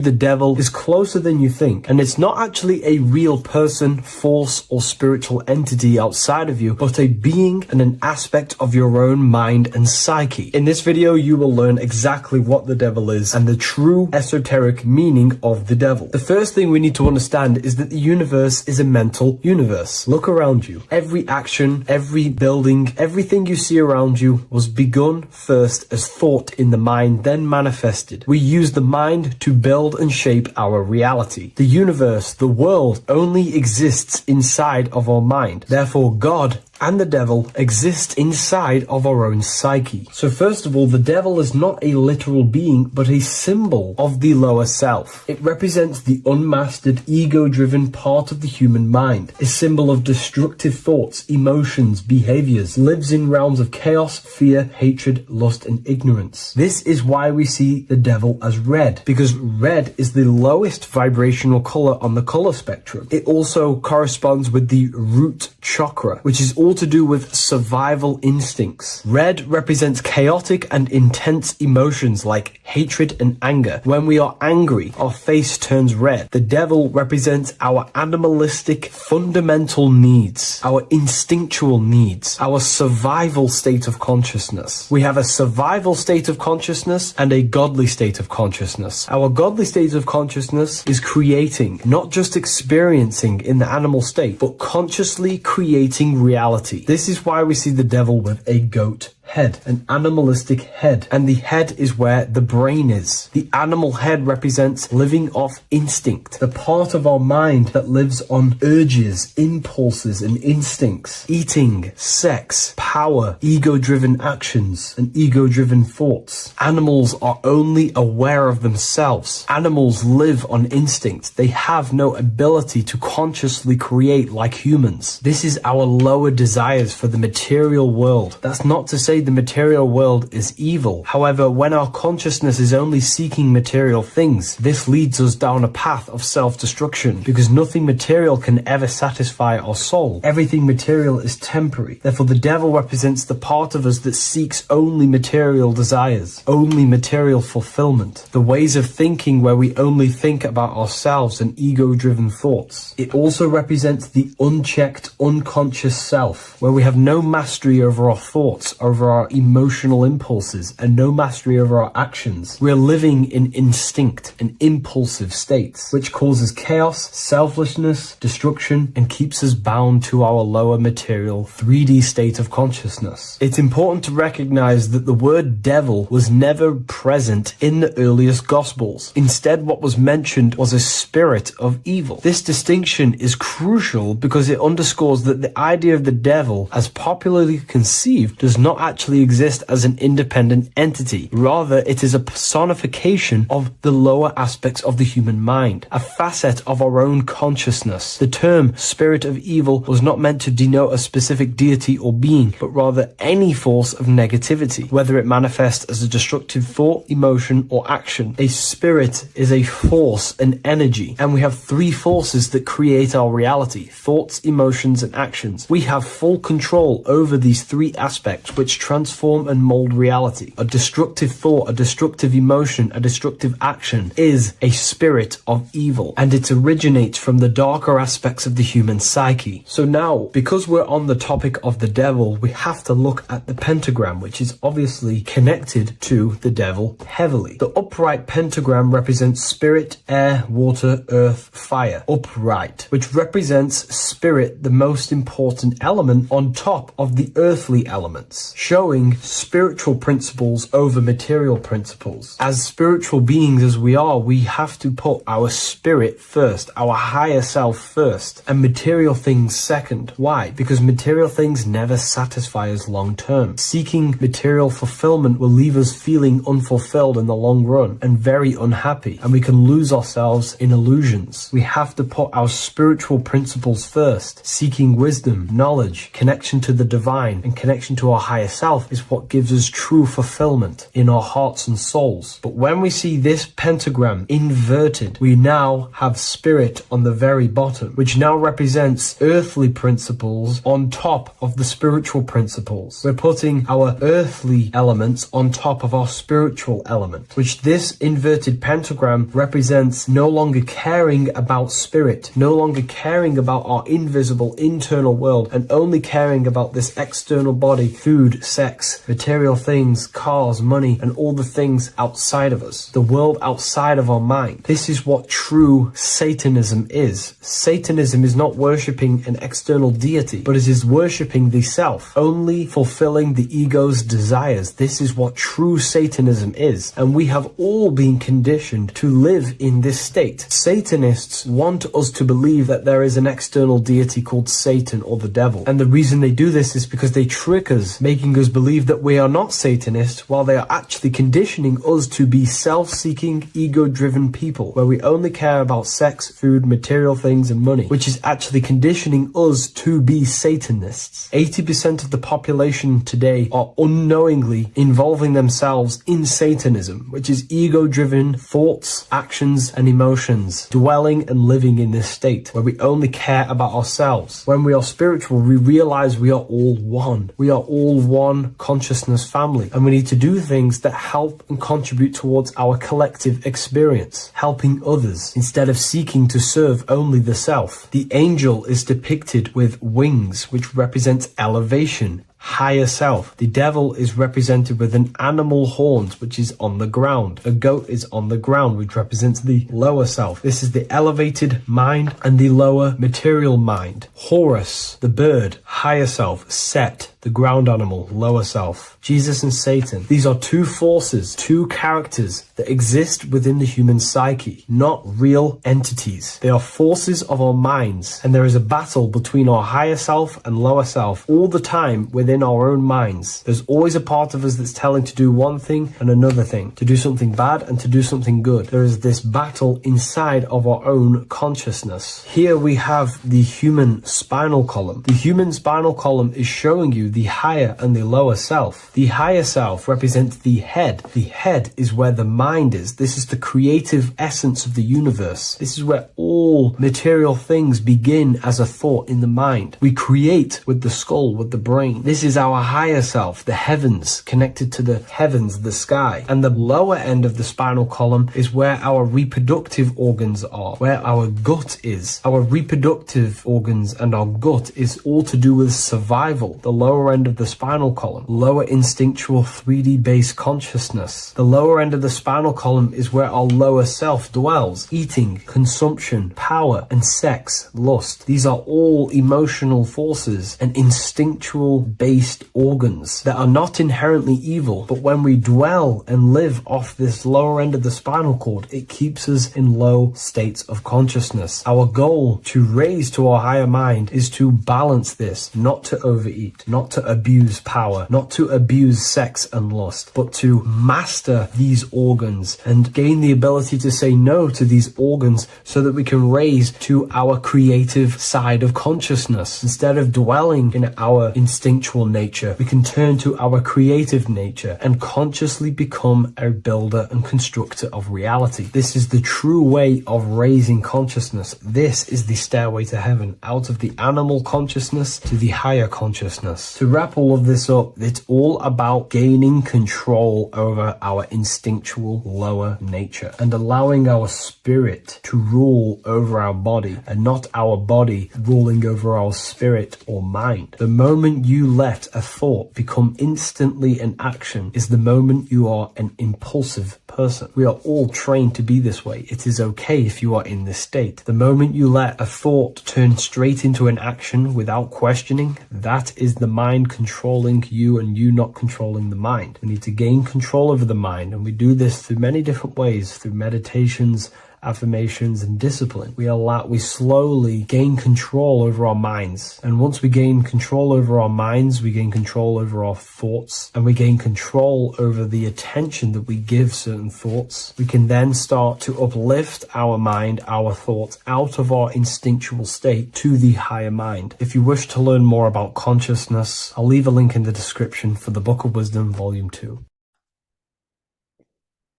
The devil is closer than you think, and it's not actually a real person, force, or spiritual entity outside of you, but a being and an aspect of your own mind and psyche. In this video, you will learn exactly what the devil is and the true esoteric meaning of the devil. The first thing we need to understand is that the universe is a mental universe. Look around you. Every action, every building, everything you see around you was begun first as thought in the mind, then manifested. We use the mind to build and shape our reality. The universe, the world, only exists inside of our mind. Therefore, God and the devil exist inside of our own psyche. So first of all, the devil is not a literal being, but a symbol of the lower self. It represents the unmastered, ego-driven part of the human mind, a symbol of destructive thoughts, emotions, behaviors, lives in realms of chaos, fear, hatred, lust, and ignorance. This is why we see the devil as red, because red is the lowest vibrational color on the color spectrum. It also corresponds with the root chakra, which is all to do with survival instincts. Red represents chaotic and intense emotions like hatred and anger. When we are angry, our face turns red. The devil represents our animalistic fundamental needs, our instinctual needs, our survival state of consciousness. We have a survival state of consciousness and a godly state of consciousness. Our godly state of consciousness is creating, not just experiencing in the animal state, but consciously creating reality. This is why we see the devil with a goat head, an animalistic head, and the head is where the brain is. The animal head represents living off instinct, the part of our mind that lives on urges, impulses, and instincts, eating, sex, power, ego-driven actions, and ego-driven thoughts. Animals are only aware of themselves. Animals live on instinct. They have no ability to consciously create like humans. This is our lower desires for the material world. That's not to say the material world is evil. However, when our consciousness is only seeking material things, this leads us down a path of self-destruction, because nothing material can ever satisfy our soul. Everything material is temporary. Therefore, the devil represents the part of us that seeks only material desires, only material fulfillment, the ways of thinking where we only think about ourselves and ego-driven thoughts. It also represents the unchecked, unconscious self, where we have no mastery over our thoughts, over our emotional impulses, and no mastery over our actions. We're living in instinct and impulsive states, which causes chaos, selflessness, destruction, and keeps us bound to our lower material 3D state of consciousness. It's important to recognize that the word devil was never present in the earliest Gospels. Instead, what was mentioned was a spirit of evil. This distinction is crucial because it underscores that the idea of the devil, as popularly conceived, does not actually exist as an independent entity. Rather, it is a personification of the lower aspects of the human mind, a facet of our own consciousness. The term spirit of evil was not meant to denote a specific deity or being, but rather any force of negativity, whether it manifests as a destructive thought, emotion, or action. A spirit is a force, an energy, and we have three forces that create our reality: thoughts, emotions, and actions. We have full control over these three aspects, which transform and mold reality. A destructive thought, a destructive emotion, a destructive action is a spirit of evil, and it originates from the darker aspects of the human psyche. So now, because we're on the topic of the devil, we have to look at the pentagram, which is obviously connected to the devil heavily. The upright pentagram represents spirit, air, water, earth, fire. Upright, which represents spirit, the most important element on top of the earthly elements, showing spiritual principles over material principles. As spiritual beings as we are, we have to put our spirit first, our higher self first, and material things second. Why? Because material things never satisfy us long term. Seeking material fulfillment will leave us feeling unfulfilled in the long run and very unhappy, and we can lose ourselves in illusions. We have to put our spiritual principles first, seeking wisdom, knowledge, connection to the divine, and connection to our higher ourselves is what gives us true fulfillment in our hearts and souls. But when we see this pentagram inverted, we now have spirit on the very bottom, which now represents earthly principles on top of the spiritual principles. We're putting our earthly elements on top of our spiritual element, which this inverted pentagram represents no longer caring about spirit, no longer caring about our invisible internal world, and only caring about this external body, food, sex, material things, cars, money, and all the things outside of us, the world outside of our mind. This is what true Satanism is. Satanism is not worshipping an external deity, but it is worshipping the self, only fulfilling the ego's desires. This is what true Satanism is, and we have all been conditioned to live in this state. Satanists want us to believe that there is an external deity called Satan or the devil, and the reason they do this is because they trick us, making us believe that we are not Satanists, while they are actually conditioning us to be self-seeking, ego-driven people, where we only care about sex, food, material things, and money, which is actually conditioning us to be Satanists. 80% of the population today are unknowingly involving themselves in Satanism, which is ego-driven thoughts, actions, and emotions, dwelling and living in this state where we only care about ourselves. When we are spiritual, we realize we are all one. We are all one consciousness family, and we need to do things that help and contribute towards our collective experience, helping others instead of seeking to serve only the self. The angel is depicted with wings, which represents elevation, higher self. The devil is represented with an animal horns, which is on the ground. A goat is on the ground, which represents the lower self. This is the elevated mind and the lower material mind. Horus, the bird, higher self. Set, the ground animal, lower self. Jesus and Satan. These are two forces, two characters that exist within the human psyche, not real entities. They are forces of our minds, and there is a battle between our higher self and lower self all the time within our own minds. There's always a part of us that's telling to do one thing and another thing, to do something bad and to do something good. There is this battle inside of our own consciousness. Here we have the human spinal column. The human spinal column is showing you the higher and the lower self. The higher self represents the head. The head is where the mind is. This is the creative essence of the universe. This is where all material things begin as a thought in the mind. We create with the skull, with the brain. This is our higher self, the heavens, connected to the heavens, the sky. And the lower end of the spinal column is where our reproductive organs are, where our gut is. Our reproductive organs and our gut is all to do with survival. The lower end of the spinal column, lower instinctual 3D based consciousness. The lower end of the spinal column is where our lower self dwells. Eating, consumption, power, and sex, lust. These are all emotional forces and instinctual based organs that are not inherently evil, but when we dwell and live off this lower end of the spinal cord, it keeps us in low states of consciousness. Our goal to raise to our higher mind is to balance this, not to overeat, not to abuse power, not to abuse sex and lust, but to master these organs and gain the ability to say no to these organs so that we can raise to our creative side of consciousness. Instead of dwelling in our instinctual nature, we can turn to our creative nature and consciously become a builder and constructor of reality. This is the true way of raising consciousness. This is the stairway to heaven, out of the animal consciousness to the higher consciousness. To wrap all of this up, it's all about gaining control over our instinctual lower nature and allowing our spirit to rule over our body and not our body ruling over our spirit or mind. The moment you let a thought become instantly an action is the moment you are an impulsive person. We are all trained to be this way. It is okay if you are in this state. The moment you let a thought turn straight into an action without questioning, that is the mind controlling you and you not controlling the mind. We need to gain control over the mind, and we do this through many different ways, through meditations, affirmations, and discipline. We slowly gain control over our minds. And once we gain control over our minds, we gain control over our thoughts, and we gain control over the attention that we give certain thoughts. We can then start to uplift our mind, our thoughts, out of our instinctual state to the higher mind. If you wish to learn more about consciousness, I'll leave a link in the description for the Book of Wisdom, Volume 2.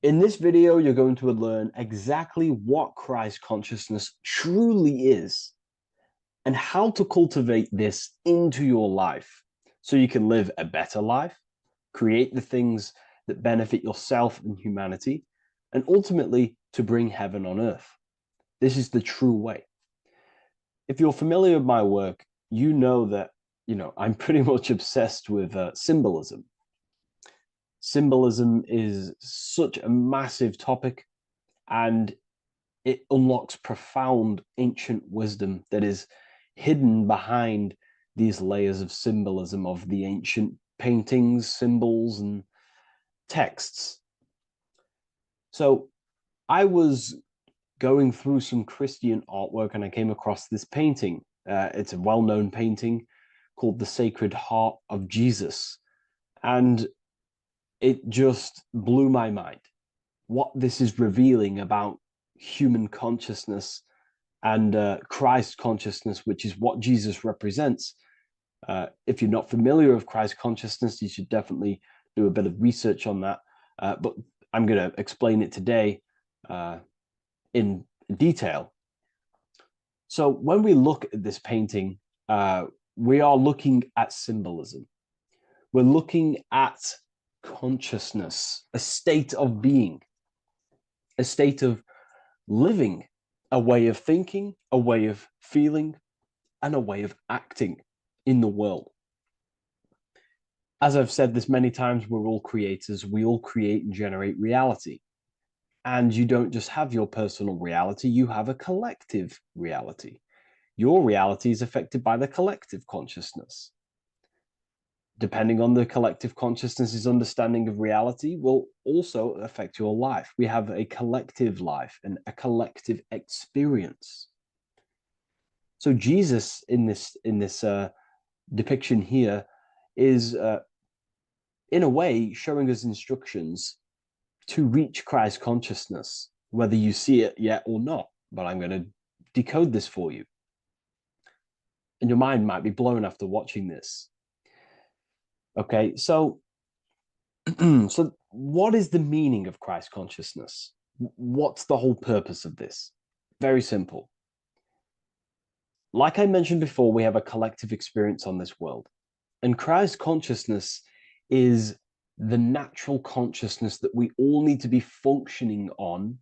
In this video, you're going to learn exactly what Christ consciousness truly is and how to cultivate this into your life so you can live a better life, create the things that benefit yourself and humanity, and ultimately to bring heaven on earth. This is the true way. If you're familiar with my work, you know that, I'm pretty much obsessed with symbolism. Symbolism is such a massive topic, and it unlocks profound ancient wisdom that is hidden behind these layers of symbolism of the ancient paintings, symbols, and texts. So I was going through some Christian artwork and I came across this painting. It's a well-known painting called The Sacred Heart of Jesus. And it just blew my mind what this is revealing about human consciousness and Christ consciousness, which is what Jesus represents. If you're not familiar with Christ consciousness, you should definitely do a bit of research on that. But I'm going to explain it today in detail. So when we look at this painting, we are looking at symbolism. We're looking at consciousness, a state of being, a state of living, a way of thinking, a way of feeling, and a way of acting in the world. As I've said this many times, we're all creators. We all create and generate reality. And you don't just have your personal reality, you have a collective reality. Your reality is affected by the collective consciousness. Depending on the collective consciousness's understanding of reality will also affect your life. We have a collective life and a collective experience. So Jesus in this depiction here is in a way showing us instructions to reach Christ consciousness, whether you see it yet or not. But I'm going to decode this for you. And your mind might be blown after watching this. Okay, so so what is the meaning of Christ consciousness? What's the whole purpose of this? Very simple. Like I mentioned before, we have a collective experience on this world. And Christ consciousness is the natural consciousness that we all need to be functioning on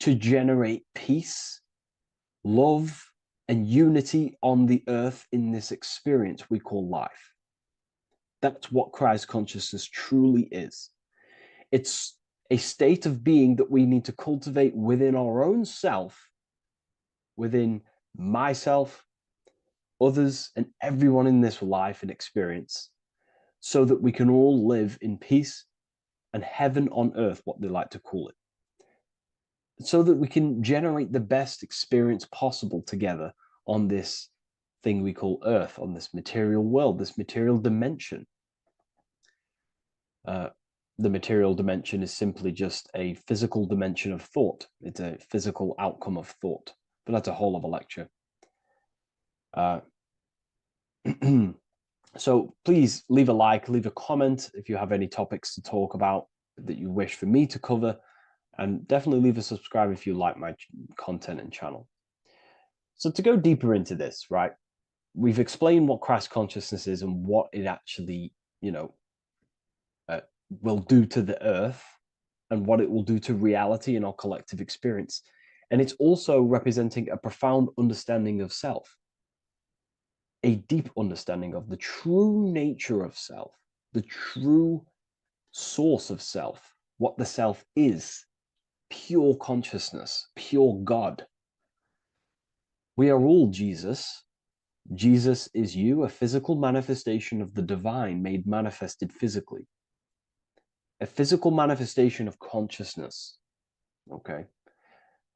to generate peace, love, and unity on the earth in this experience we call life. That's what Christ consciousness truly is. It's a state of being that we need to cultivate within our own self, within myself, others, and everyone in this life and experience, so that we can all live in peace and heaven on earth, what they like to call it, so that we can generate the best experience possible together on this thing we call earth, on this material world, this material dimension. The material dimension is simply just a physical dimension of thought. It's a physical outcome of thought, but that's a whole of a lecture. So please leave a like, leave a comment if you have any topics to talk about that you wish for me to cover, and definitely leave a subscribe if you like my content and channel. So to go deeper into this, right, we've explained what Christ consciousness is and what it actually, will do to the earth and what it will do to reality and our collective experience. And it's also representing a profound understanding of self, a deep understanding of the true nature of self, the true source of self, what the self is, pure consciousness, pure God. We are all Jesus. Jesus is you, a physical manifestation of the divine made manifested physically. A physical manifestation of consciousness, okay?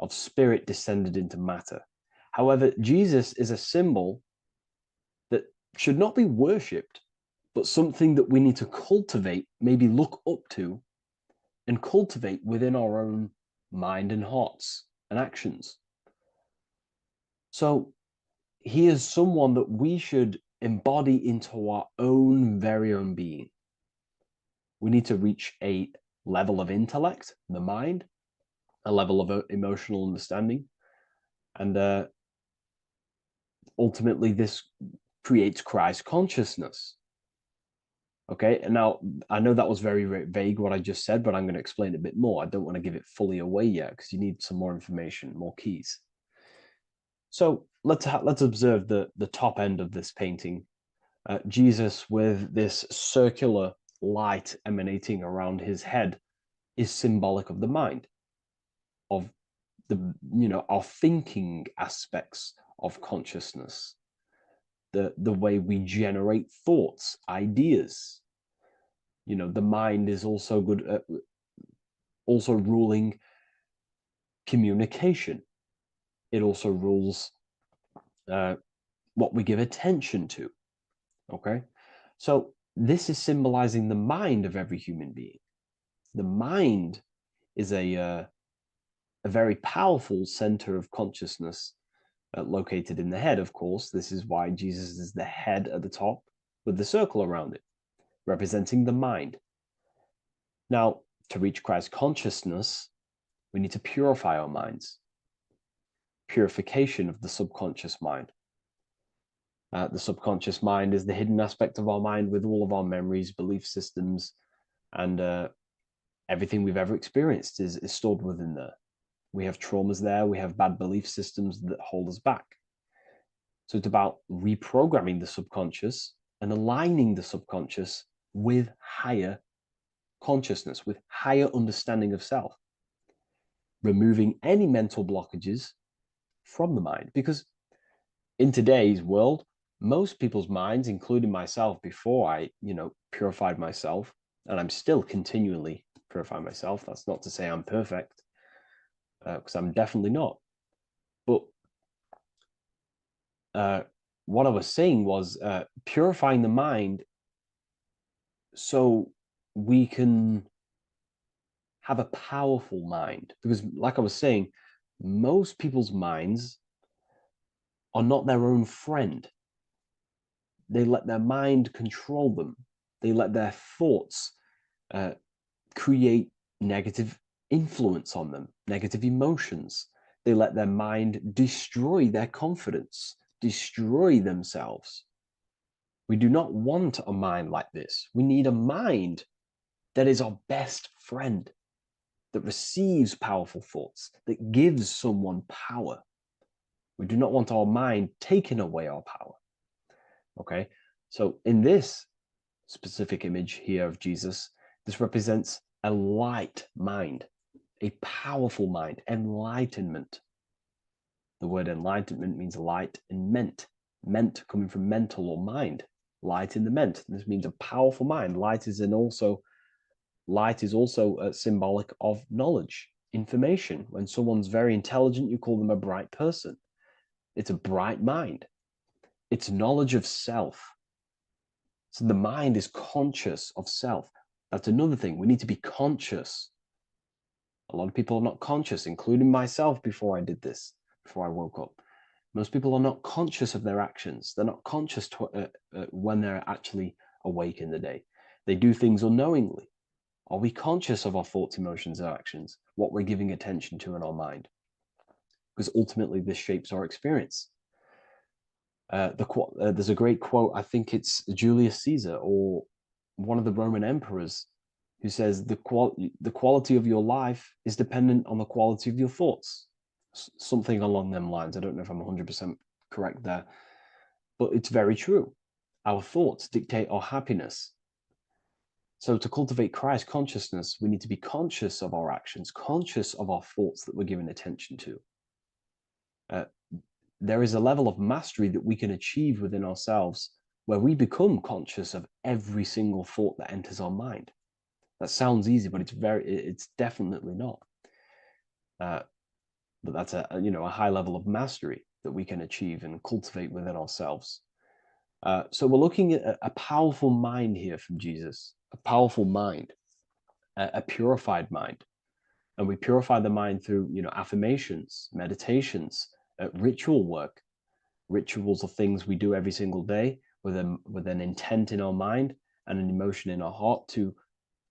of spirit descended into matter. However, Jesus is a symbol that should not be worshipped, but something that we need to cultivate, maybe look up to, and cultivate within our own mind and hearts and actions. So he is someone that we should embody into our own very own being. We need to reach a level of intellect, the mind, a level of emotional understanding, and ultimately this creates Christ consciousness. Okay, and now I know that was very, very vague what I just said, but I'm going to explain it a bit more. I don't want to give it fully away yet because you need some more information, more keys. So let's observe the top end of this painting. Jesus with this circular light emanating around his head is symbolic of the mind, of our thinking aspects of consciousness, the way we generate thoughts, ideas. The mind is also good at also ruling communication. It also rules what we give attention to. Okay, so this is symbolizing the mind of every human being. The mind is a very powerful center of consciousness located in the head, of course. This is why Jesus is the head at the top with the circle around it, representing the mind. Now, to reach Christ consciousness, we need to purify our minds. Purification of the subconscious mind. The subconscious mind is the hidden aspect of our mind with all of our memories, belief systems, and everything we've ever experienced is stored within there. We have traumas there. We have bad belief systems that hold us back. So it's about reprogramming the subconscious and aligning the subconscious with higher consciousness, with higher understanding of self, removing any mental blockages from the mind. Because in today's world, most people's minds, including myself, before I, purified myself, and I'm still continually purifying myself. That's not to say I'm perfect, because I'm definitely not. But what I was saying was purifying the mind so we can have a powerful mind. Because like I was saying, most people's minds are not their own friend. They let their mind control them. They let their thoughts create negative influence on them, negative emotions. They let their mind destroy their confidence, destroy themselves. We do not want a mind like this. We need a mind that is our best friend, that receives powerful thoughts, that gives someone power. We do not want our mind taking away our power. Okay, so in this specific image here of Jesus, this represents a light mind, a powerful mind, enlightenment. The word enlightenment means light and ment coming from mental or mind, light in the ment. This means a powerful mind. Light is also symbolic of knowledge, information. When someone's very intelligent, you call them a bright person. It's a bright mind. It's knowledge of self. So the mind is conscious of self. That's another thing. We need to be conscious. A lot of people are not conscious, including myself before I did this, before I woke up. Most people are not conscious of their actions. They're not conscious when they're actually awake in the day. They do things unknowingly. Are we conscious of our thoughts, emotions, and actions, what we're giving attention to in our mind? Because ultimately this shapes our experience. There's a great quote, I think it's Julius Caesar or one of the Roman emperors, who says the quality of your life is dependent on the quality of your thoughts. Something along them lines. I don't know if I'm 100% correct there, but it's very true. Our thoughts dictate our happiness. So to cultivate Christ consciousness, we need to be conscious of our actions, conscious of our thoughts that we're giving attention to. There is a level of mastery that we can achieve within ourselves where we become conscious of every single thought that enters our mind. That sounds easy, but it's definitely not. but that's a high level of mastery that we can achieve and cultivate within ourselves. So we're looking at a powerful mind here from Jesus, a powerful mind, a purified mind. And we purify the mind through, affirmations, meditations, ritual work. Rituals are things we do every single day with an intent in our mind and an emotion in our heart to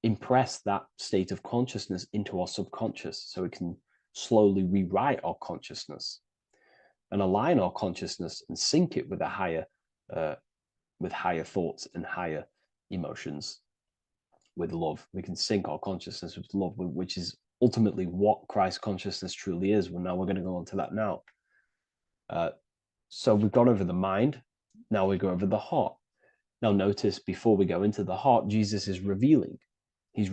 impress that state of consciousness into our subconscious, so we can slowly rewrite our consciousness and align our consciousness and sync it with higher thoughts and higher emotions with love. We can sync our consciousness with love, which is ultimately what Christ consciousness truly is. Well, now we're going to go on to that now. So we've gone over the mind. Now we go over the heart. Now notice, before we go into the heart, Jesus is revealing. He's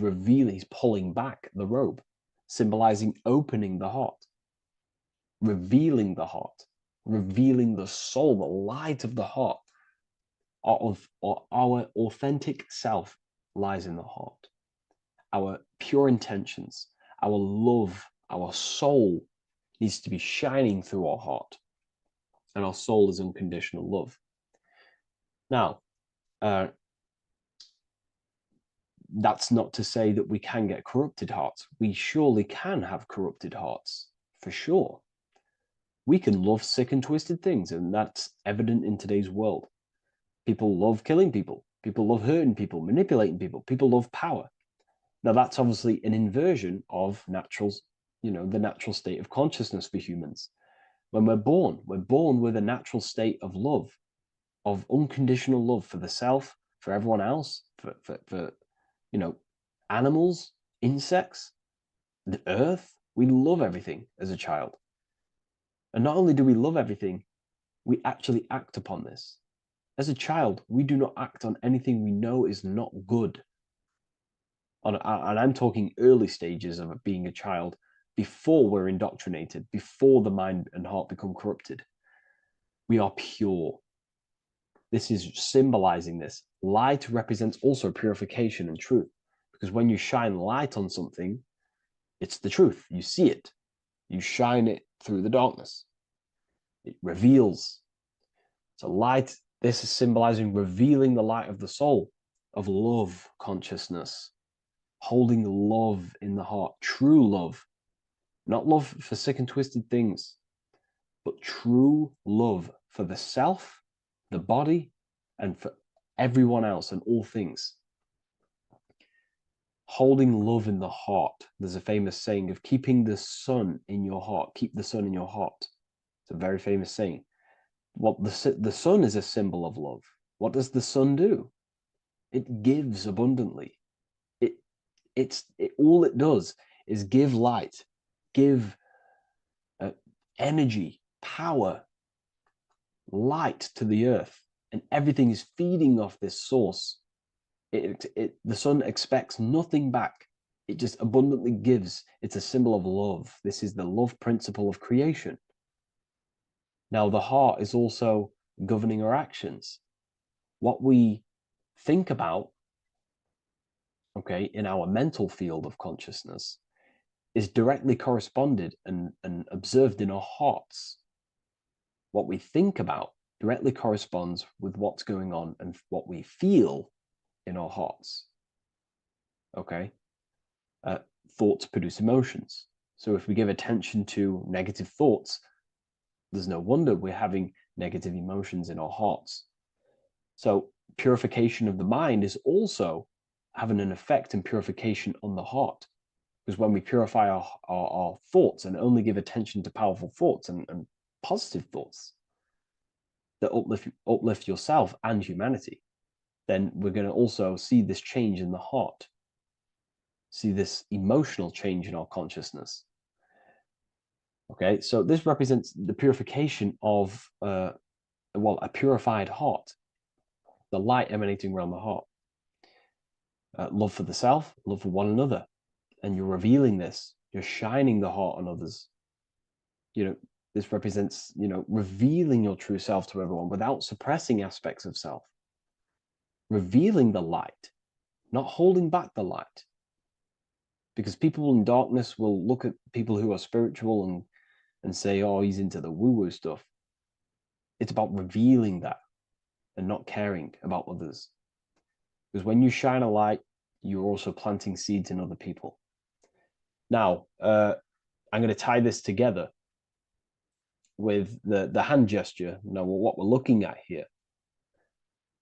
pulling back the robe, symbolizing opening the heart, revealing the heart, revealing the soul, the light of the heart. Our authentic self lies in the heart. Our pure intentions, our love, our soul needs to be shining through our heart. And our soul is unconditional love. Now, that's not to say that we can get corrupted hearts. We surely can have corrupted hearts, for sure. We can love sick and twisted things, and that's evident in today's world. People love killing people. People love hurting people, manipulating people. People love power. Now, that's obviously an inversion of the natural state of consciousness for humans. When we're born with a natural state of love, of unconditional love for the self, for everyone else, for animals, insects, the earth. We love everything as a child. And not only do we love everything, we actually act upon this. As a child, we do not act on anything we know is not good. And I'm talking early stages of being a child, before we're indoctrinated, before the mind and heart become corrupted. We are pure. This is symbolizing this. Light represents also purification and truth, because when you shine light on something, it's the truth. You see it. You shine it through the darkness. It reveals. So light, this is symbolizing revealing the light of the soul, of love consciousness, holding love in the heart, true love, not love for sick and twisted things, but true love for the self, the body, and for everyone else and all things. Holding love in the heart. There's a famous saying of keeping the sun in your heart. Keep the sun in your heart. It's a very famous saying. What the sun is a symbol of love. What does the sun do? It gives abundantly. All it does is give light, give energy, power, light to the earth, and everything is feeding off this source. The sun expects nothing back. It just abundantly gives. It's a symbol of love. This is the love principle of creation. Now, the heart is also governing our actions. What we think about, in our mental field of consciousness, is directly corresponded and observed in our hearts. What we think about directly corresponds with what's going on and what we feel in our hearts. Thoughts produce emotions. So if we give attention to negative thoughts, there's no wonder we're having negative emotions in our hearts. So purification of the mind is also having an effect in purification on the heart. Because when we purify our thoughts and only give attention to powerful thoughts and positive thoughts that uplift yourself and humanity, then we're going to also see this change in the heart, see this emotional change in our consciousness. So this represents the purification of a purified heart, the light emanating around the heart. Love for the self, love for one another. And you're revealing this, you're shining the heart on others. This represents, revealing your true self to everyone without suppressing aspects of self. Revealing the light, not holding back the light. Because people in darkness will look at people who are spiritual and and say, oh, he's into the woo-woo stuff. It's about revealing that and not caring about others. Because when you shine a light, you're also planting seeds in other people. Now, I'm going to tie this together with the hand gesture. Now, what we're looking at here,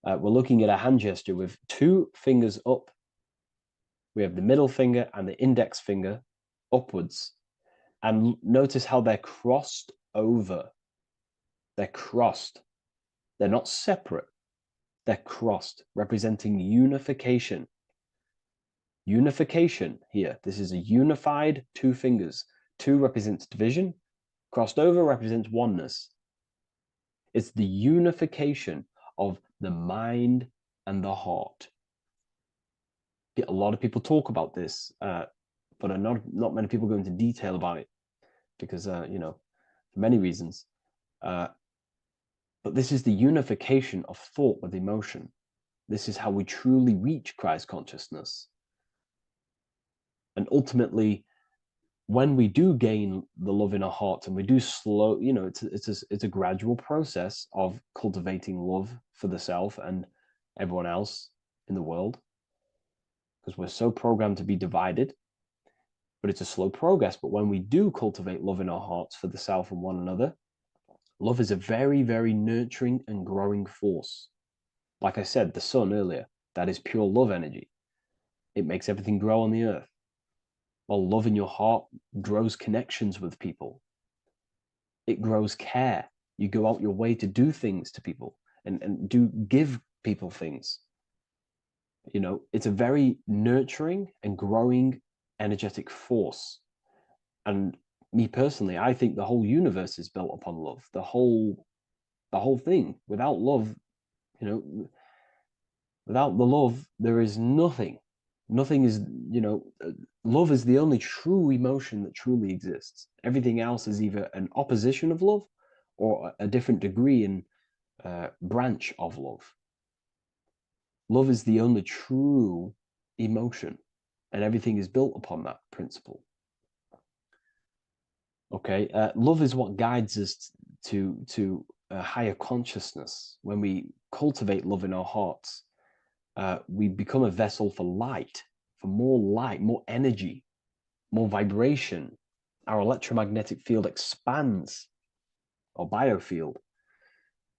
we're looking at a hand gesture with two fingers up. We have the middle finger and the index finger upwards. And notice how they're crossed over. They're crossed. They're not separate. They're crossed, representing unification. Unification here. This is a unified two fingers. Two represents division. Crossed over represents oneness. It's the unification of the mind and the heart. A lot of people talk about this, but not many people go into detail about it because, for many reasons. But this is the unification of thought with emotion. This is how we truly reach Christ consciousness. And ultimately, when we do gain the love in our hearts and we do slow, it's a gradual process of cultivating love for the self and everyone else in the world, because we're so programmed to be divided, but it's a slow progress. But when we do cultivate love in our hearts for the self and one another, love is a very, very nurturing and growing force. Like I said, the sun earlier, that is pure love energy. It makes everything grow on the earth. While love in your heart grows connections with people. It grows care. You go out your way to do things to people and do give people things. It's a very nurturing and growing energetic force. And me personally, I think the whole universe is built upon love. The whole thing. Without love, without the love, there is nothing. Nothing is, love is the only true emotion that truly exists. Everything else is either an opposition of love or a different degree and branch of love. Love is the only true emotion, and everything is built upon that principle. Okay, love is what guides us to a higher consciousness. When we cultivate love in our hearts, we become a vessel for light, more energy, more vibration. Our electromagnetic field expands, or biofield,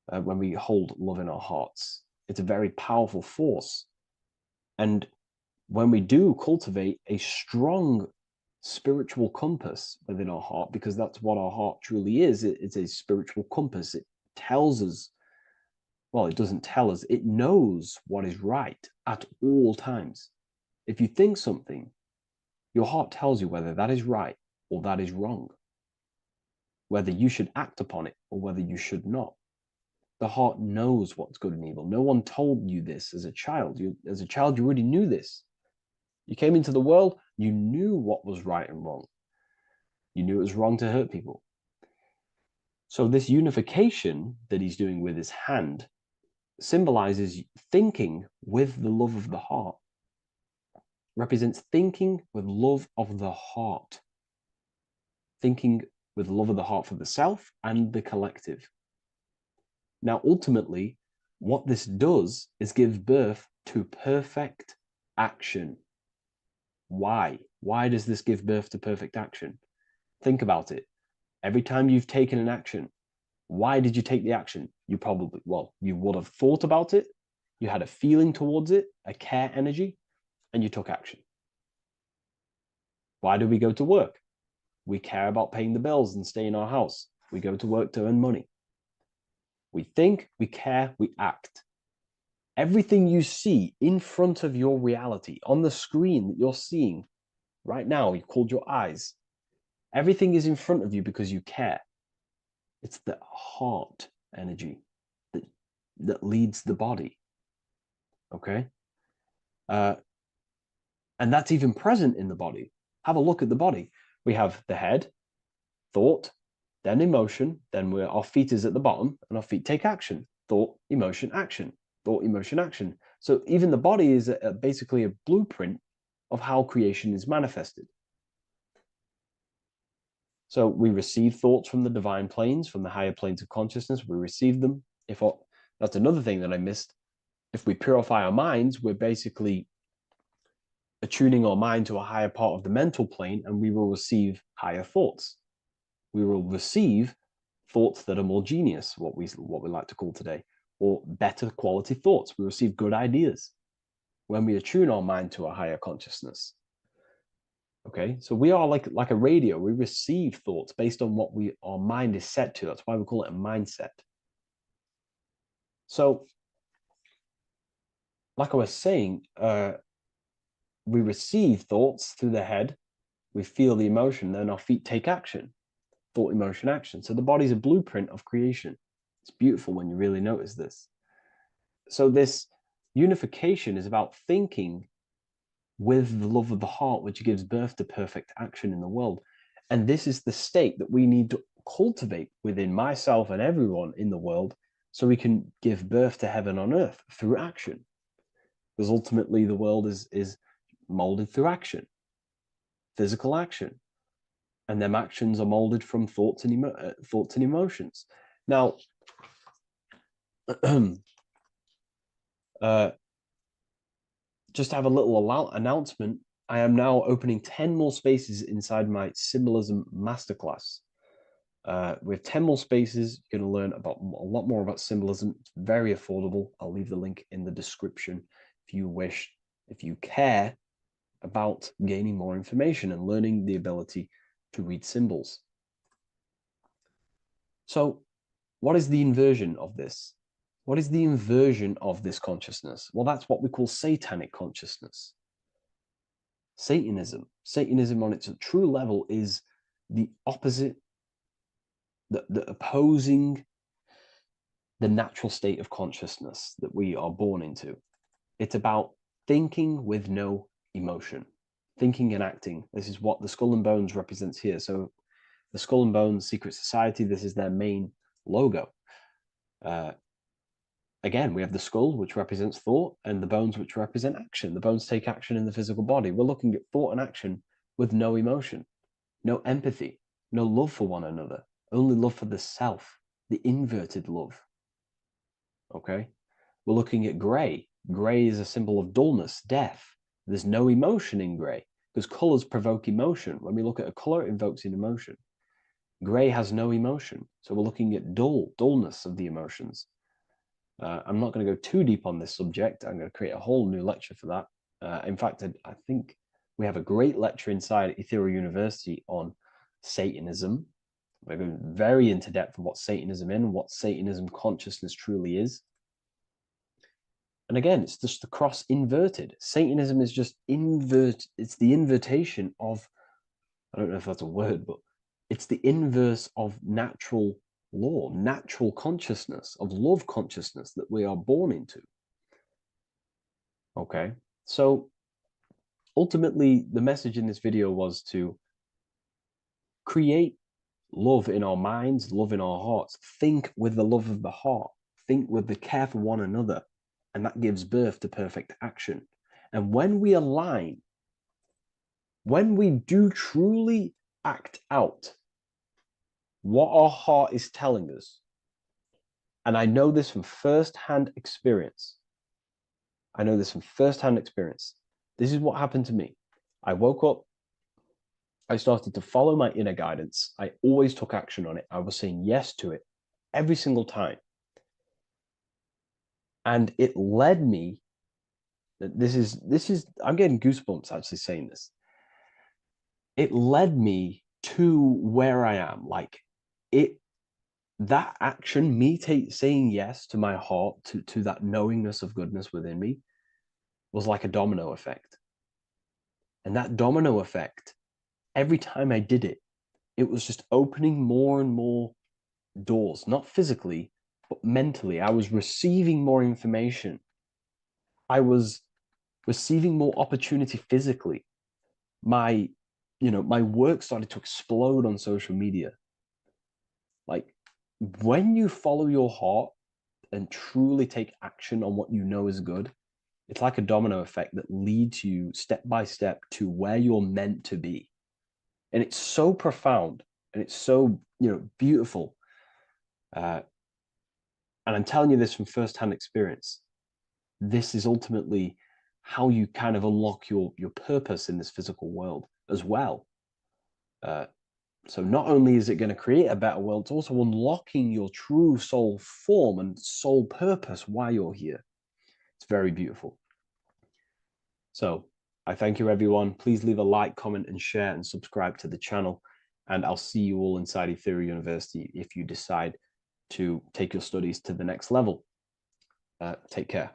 when we hold love in our hearts. It's a very powerful force. And when we do cultivate a strong spiritual compass within our heart, because that's what our heart truly is, it's a spiritual compass. It tells us, well, it doesn't tell us, it knows what is right at all times. If you think something, your heart tells you whether that is right or that is wrong, whether you should act upon it or whether you should not. The heart knows what's good and evil. No one told you this as a child. As a child, you already knew this. You came into the world, you knew what was right and wrong. You knew it was wrong to hurt people. So this unification that he's doing with his hand symbolizes thinking with the love of the heart. Represents thinking with love of the heart. Thinking with love of the heart for the self and the collective. Now, ultimately, what this does is give birth to perfect action. Why? Why does this give birth to perfect action? Think about it. Every time you've taken an action, why did you take the action? You would have thought about it, you had a feeling towards it, a care energy, and you took action. Why do we go to work? We care about paying the bills and staying in our house. We go to work to earn money. We think, we care, we act. Everything you see in front of your reality, on the screen that you're seeing right now, you called your eyes. Everything is in front of you because you care. It's the heart energy that leads the body. Okay? And that's even present in the body. Have a look at the body. We have the head, thought, then emotion, then our feet is at the bottom, and our feet take action. Thought, emotion, action. Thought, emotion, action. So even the body is basically a blueprint of how creation is manifested. So we receive thoughts from the divine planes, from the higher planes of consciousness. We receive them. That's another thing that I missed. If we purify our minds, we're basically attuning our mind to a higher part of the mental plane, and we will receive higher thoughts. We will receive thoughts that are more genius, what we like to call today, or better quality thoughts. We receive good ideas when we attune our mind to a higher consciousness. Okay, so we are like a radio. We receive thoughts based on what our mind is set to. That's why we call it a mindset. So, like I was saying, we receive thoughts through the head. We feel the emotion, then our feet take action. Thought, emotion, action. So the body's a blueprint of creation. It's beautiful when you really notice this. So this unification is about thinking with the love of the heart, which gives birth to perfect action in the world. And this is the state that we need to cultivate within myself and everyone in the world so we can give birth to heaven on earth through action. Because ultimately the world is molded through action, physical action. And them actions are molded from thoughts and emotions. Now, just to have a little announcement, I am now opening 10 more spaces inside my symbolism masterclass. With 10 more spaces, you're going to learn about a lot more about symbolism. It's very affordable. I'll leave the link in the description if you wish, if you care about gaining more information and learning the ability to read symbols. So, what is the inversion of this? What is the inversion of this consciousness? Well, that's what we call satanic consciousness. Satanism. Satanism on its true level is the opposite, the opposing the natural state of consciousness that we are born into. It's about thinking with no emotion, thinking and acting. This is what the Skull and Bones represents here. So the Skull and Bones Secret Society, this is their main logo. Again, we have the skull, which represents thought, and the bones, which represent action. The bones take action in the physical body. We're looking at thought and action with no emotion, no empathy, no love for one another, only love for the self, the inverted love. Okay? We're looking at gray. Gray is a symbol of dullness, death. There's no emotion in gray because colors provoke emotion. When we look at a color, it invokes an emotion. Gray has no emotion. So we're looking at dullness of the emotions. I'm not going to go too deep on this subject. I'm going to create a whole new lecture for that. In fact, I think we have a great lecture inside Ethereal University on Satanism. We're going very into depth of what Satanism is and what Satanism consciousness truly is. And again, it's just the cross inverted. Satanism is just it's the invertation of, I don't know if that's a word, but it's the inverse of natural law, natural consciousness, of love consciousness that we are born into. Okay, so ultimately the message in this video was to create love in our minds, love in our hearts, think with the love of the heart, think with the care for one another, and that gives birth to perfect action. And when we align, when we do truly act out what our heart is telling us, and I know this from first-hand experience. This is what happened to me. I woke up, I started to follow my inner guidance. I always took action on it. I was saying yes to it every single time. And it led me, I'm getting goosebumps actually saying this. It led me to where I am. That action, me saying yes to my heart, to that knowingness of goodness within me, was like a domino effect. And that domino effect, every time I did it, it was just opening more and more doors, not physically, but mentally. I was receiving more information. I was receiving more opportunity physically. My work started to explode on social media. Like, when you follow your heart and truly take action on what you know is good, it's like a domino effect that leads you step by step to where you're meant to be. And it's so profound. And it's so, beautiful. And I'm telling you this from firsthand experience. This is ultimately how you kind of unlock your purpose in this physical world as well. So not only is it going to create a better world, it's also unlocking your true soul form and soul purpose while you're here. It's very beautiful. So I thank you, everyone. Please leave a like, comment, and share, and subscribe to the channel. And I'll see you all inside Ethereal University if you decide to take your studies to the next level. Take care.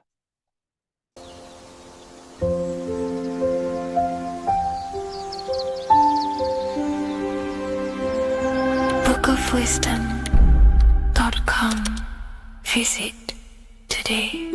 bookofwisdom.com. Visit today.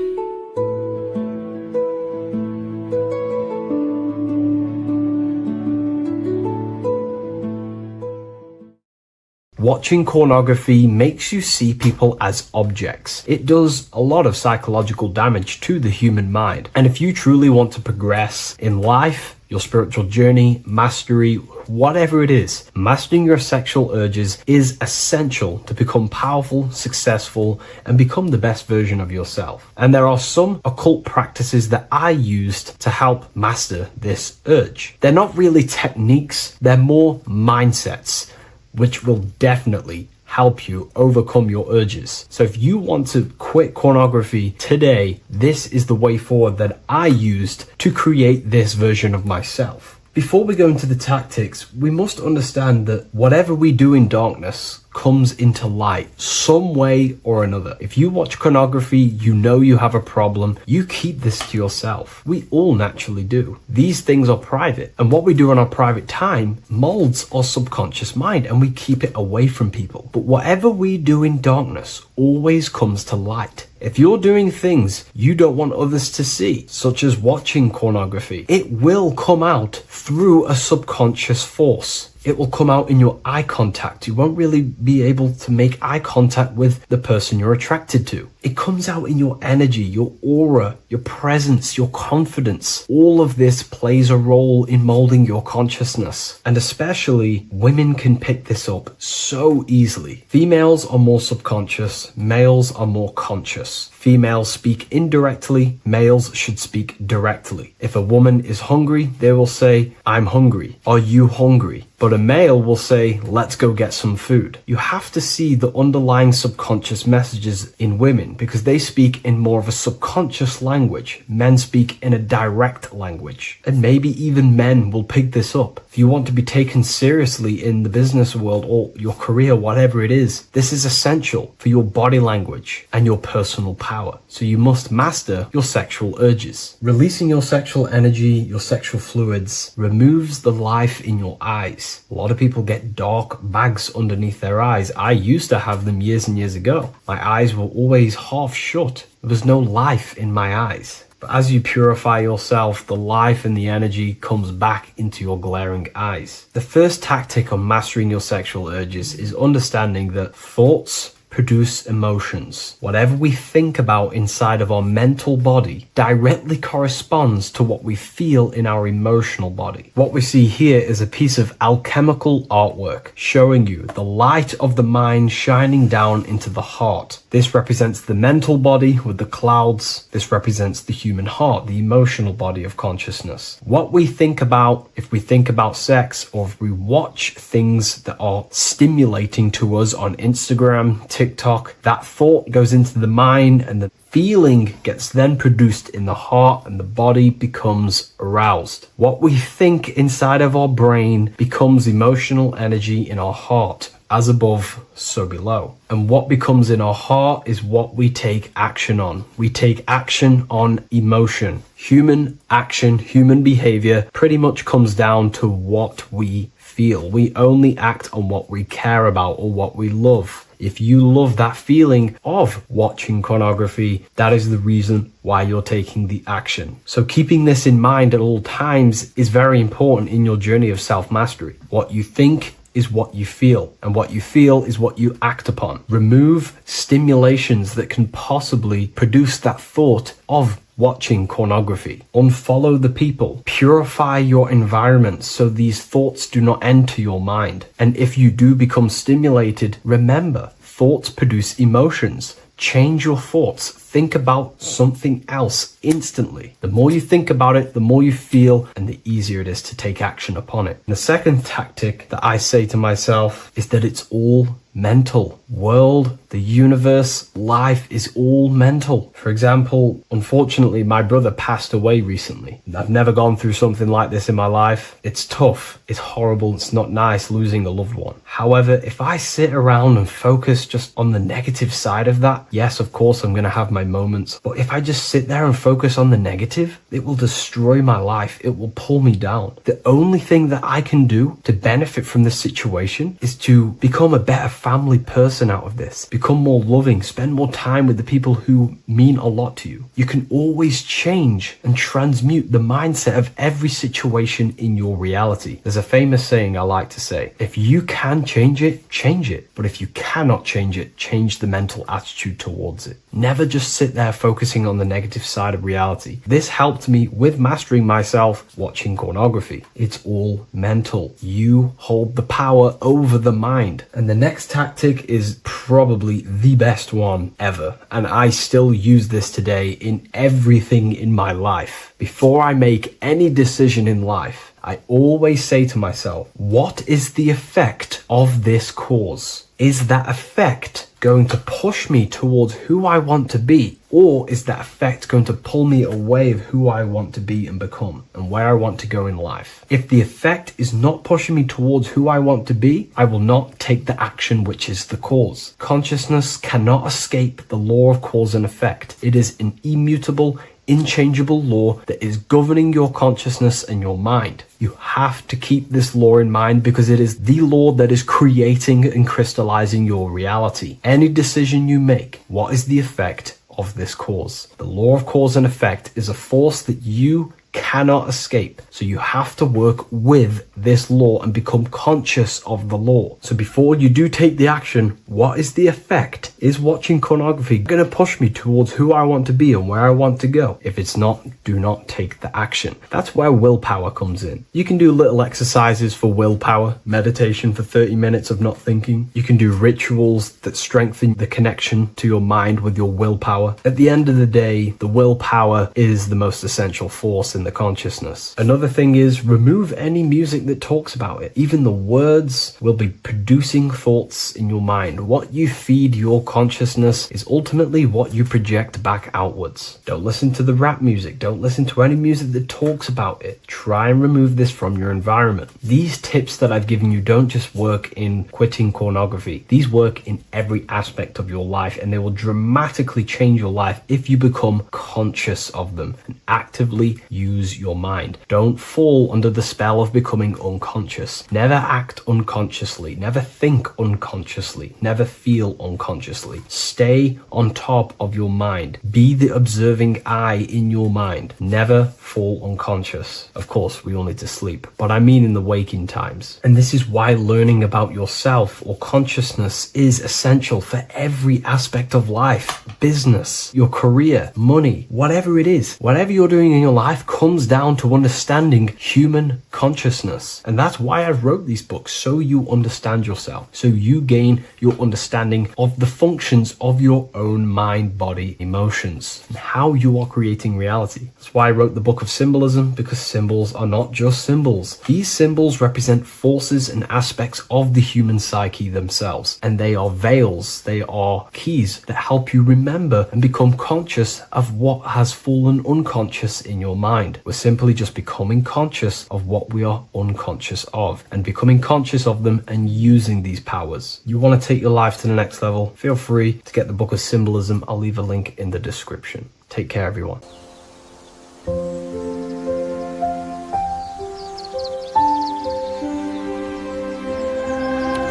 Watching pornography makes you see people as objects. It does a lot of psychological damage to the human mind. And if you truly want to progress in life, your spiritual journey, mastery, whatever it is, mastering your sexual urges is essential to become powerful, successful, and become the best version of yourself. And there are some occult practices that I used to help master this urge. They're not really techniques, they're more mindsets, which will definitely help you overcome your urges. So if you want to quit pornography today, this is the way forward that I used to create this version of myself. Before we go into the tactics, we must understand that whatever we do in darkness comes into light some way or another. If you watch pornography, you know you have a problem, you keep this to yourself. We all naturally do. These things are private, and what we do in our private time molds our subconscious mind, and we keep it away from people. But whatever we do in darkness always comes to light. If you're doing things you don't want others to see, such as watching pornography, it will come out through a subconscious force. It will come out in your eye contact. You won't really be able to make eye contact with the person you're attracted to. It comes out in your energy, your aura, your presence, your confidence. All of this plays a role in molding your consciousness. And especially women can pick this up so easily. Females are more subconscious, males are more conscious. Females speak indirectly, males should speak directly. If a woman is hungry, they will say, "I'm hungry." "Are you hungry?" But a male will say, "Let's go get some food." You have to see the underlying subconscious messages in women because they speak in more of a subconscious language. Men speak in a direct language. And maybe even men will pick this up. If you want to be taken seriously in the business world or your career, whatever it is, this is essential for your body language and your personal power. So you must master your sexual urges. Releasing your sexual energy, your sexual fluids, removes the life in your eyes. A lot of people get dark bags underneath their eyes. I used to have them years and years ago. My eyes were always half shut. There was no life in my eyes. But as you purify yourself, the life and the energy comes back into your glaring eyes. The first tactic on mastering your sexual urges is understanding that thoughts produce emotions. Whatever we think about inside of our mental body directly corresponds to what we feel in our emotional body. What we see here is a piece of alchemical artwork showing you the light of the mind shining down into the heart. This represents the mental body with the clouds. This represents the human heart, the emotional body of consciousness. What we think about, if we think about sex, or if we watch things that are stimulating to us on Instagram, TikTok, that thought goes into the mind and the feeling gets then produced in the heart and the body becomes aroused. What we think inside of our brain becomes emotional energy in our heart. As above, so below. And what becomes in our heart is what we take action on. We take action on emotion. Human action, human behavior pretty much comes down to what we feel. We only act on what we care about or what we love. If you love that feeling of watching pornography, that is the reason why you're taking the action. So keeping this in mind at all times is very important in your journey of self-mastery. What you think is what you feel, and what you feel is what you act upon. Remove stimulations that can possibly produce that thought of watching pornography. Unfollow the people. Purify your environment so these thoughts do not enter your mind. And if you do become stimulated, remember, thoughts produce emotions. Change your thoughts. Think about something else instantly. The more you think about it, the more you feel, and the easier it is to take action upon it. And the second tactic that I say to myself is that it's all mental. World, the universe, life is all mental. For example, unfortunately, my brother passed away recently. I've never gone through something like this in my life. It's tough. It's horrible. It's not nice losing a loved one. However, if I sit around and focus just on the negative side of that, yes, of course, I'm going to have my moments. But if I just sit there and focus on the negative, it will destroy my life. It will pull me down. The only thing that I can do to benefit from this situation is to become a better family person out of this. Become more loving. Spend more time with the people who mean a lot to you. You can always change and transmute the mindset of every situation in your reality. There's a famous saying I like to say, if you can change it, change it. But if you cannot change it, change the mental attitude towards it. Never just sit there focusing on the negative side of reality. This helped me with mastering myself watching pornography. It's all mental. You hold the power over the mind. And the next tactic is probably the best one ever. And I still use this today in everything in my life. Before I make any decision in life, I always say to myself, what is the effect of this cause? Is that effect going to push me towards who I want to be? Or is that effect going to pull me away of who I want to be and become and where I want to go in life? If the effect is not pushing me towards who I want to be, I will not take the action which is the cause. Consciousness cannot escape the law of cause and effect. It is an immutable, inchangeable law that is governing your consciousness and your mind. You have to keep this law in mind because it is the law that is creating and crystallizing your reality. Any decision you make, what is the effect of this cause? The law of cause and effect is a force that you cannot escape. So you have to work with this law and become conscious of the law. So before you do take the action, what is the effect? Is watching pornography going to push me towards who I want to be and where I want to go? If it's not, do not take the action. That's where willpower comes in. You can do little exercises for willpower, meditation for 30 minutes of not thinking. You can do rituals that strengthen the connection to your mind with your willpower. At the end of the day, the willpower is the most essential force in the consciousness. Another thing is remove any music that talks about it. Even the words will be producing thoughts in your mind. What you feed your consciousness is ultimately what you project back outwards. Don't listen to the rap music. Don't listen to any music that talks about it. Try and remove this from your environment. These tips that I've given you don't just work in quitting pornography. These work in every aspect of your life, and they will dramatically change your life if you become conscious of them and actively use your mind. Don't fall under the spell of becoming unconscious. Never act unconsciously. Never think unconsciously. Never feel unconsciously. Stay on top of your mind. Be the observing eye in your mind. Never fall unconscious. Of course, we all need to sleep, but I mean in the waking times. And this is why learning about yourself or consciousness is essential for every aspect of life. Business, your career, money, whatever it is. Whatever you're doing in your life comes down to understanding human consciousness. And that's why I wrote these books, so you understand yourself, so you gain your understanding of the functions of your own mind, body, emotions, and how you are creating reality. That's why I wrote the book of symbolism, because symbols are not just symbols. These symbols represent forces and aspects of the human psyche themselves, and they are veils, they are keys that help you remember and become conscious of what has fallen unconscious in your mind. We're simply just becoming conscious of what we are unconscious of and becoming conscious of them and using these powers. You want to take your life to the next level? Feel free to get the book of symbolism. I'll leave a link in the description. Take care, everyone.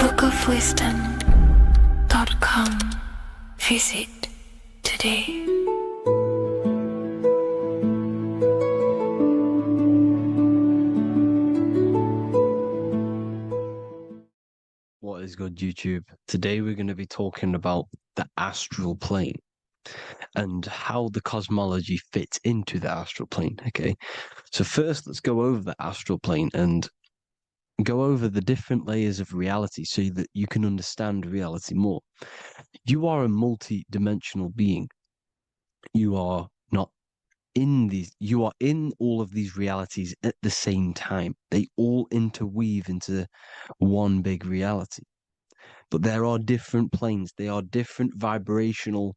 bookofwisdom.com. Visit today. What is good, YouTube? Today we're going to be talking about the astral plane. and how the cosmology fits into the astral plane. Okay, so first let's go over the astral plane and go over the different layers of reality so that you can understand reality more. You are a multi-dimensional being. You are not in these, you are in all of these realities at the same time. They all interweave into one big reality. But there are different planes, they are different vibrational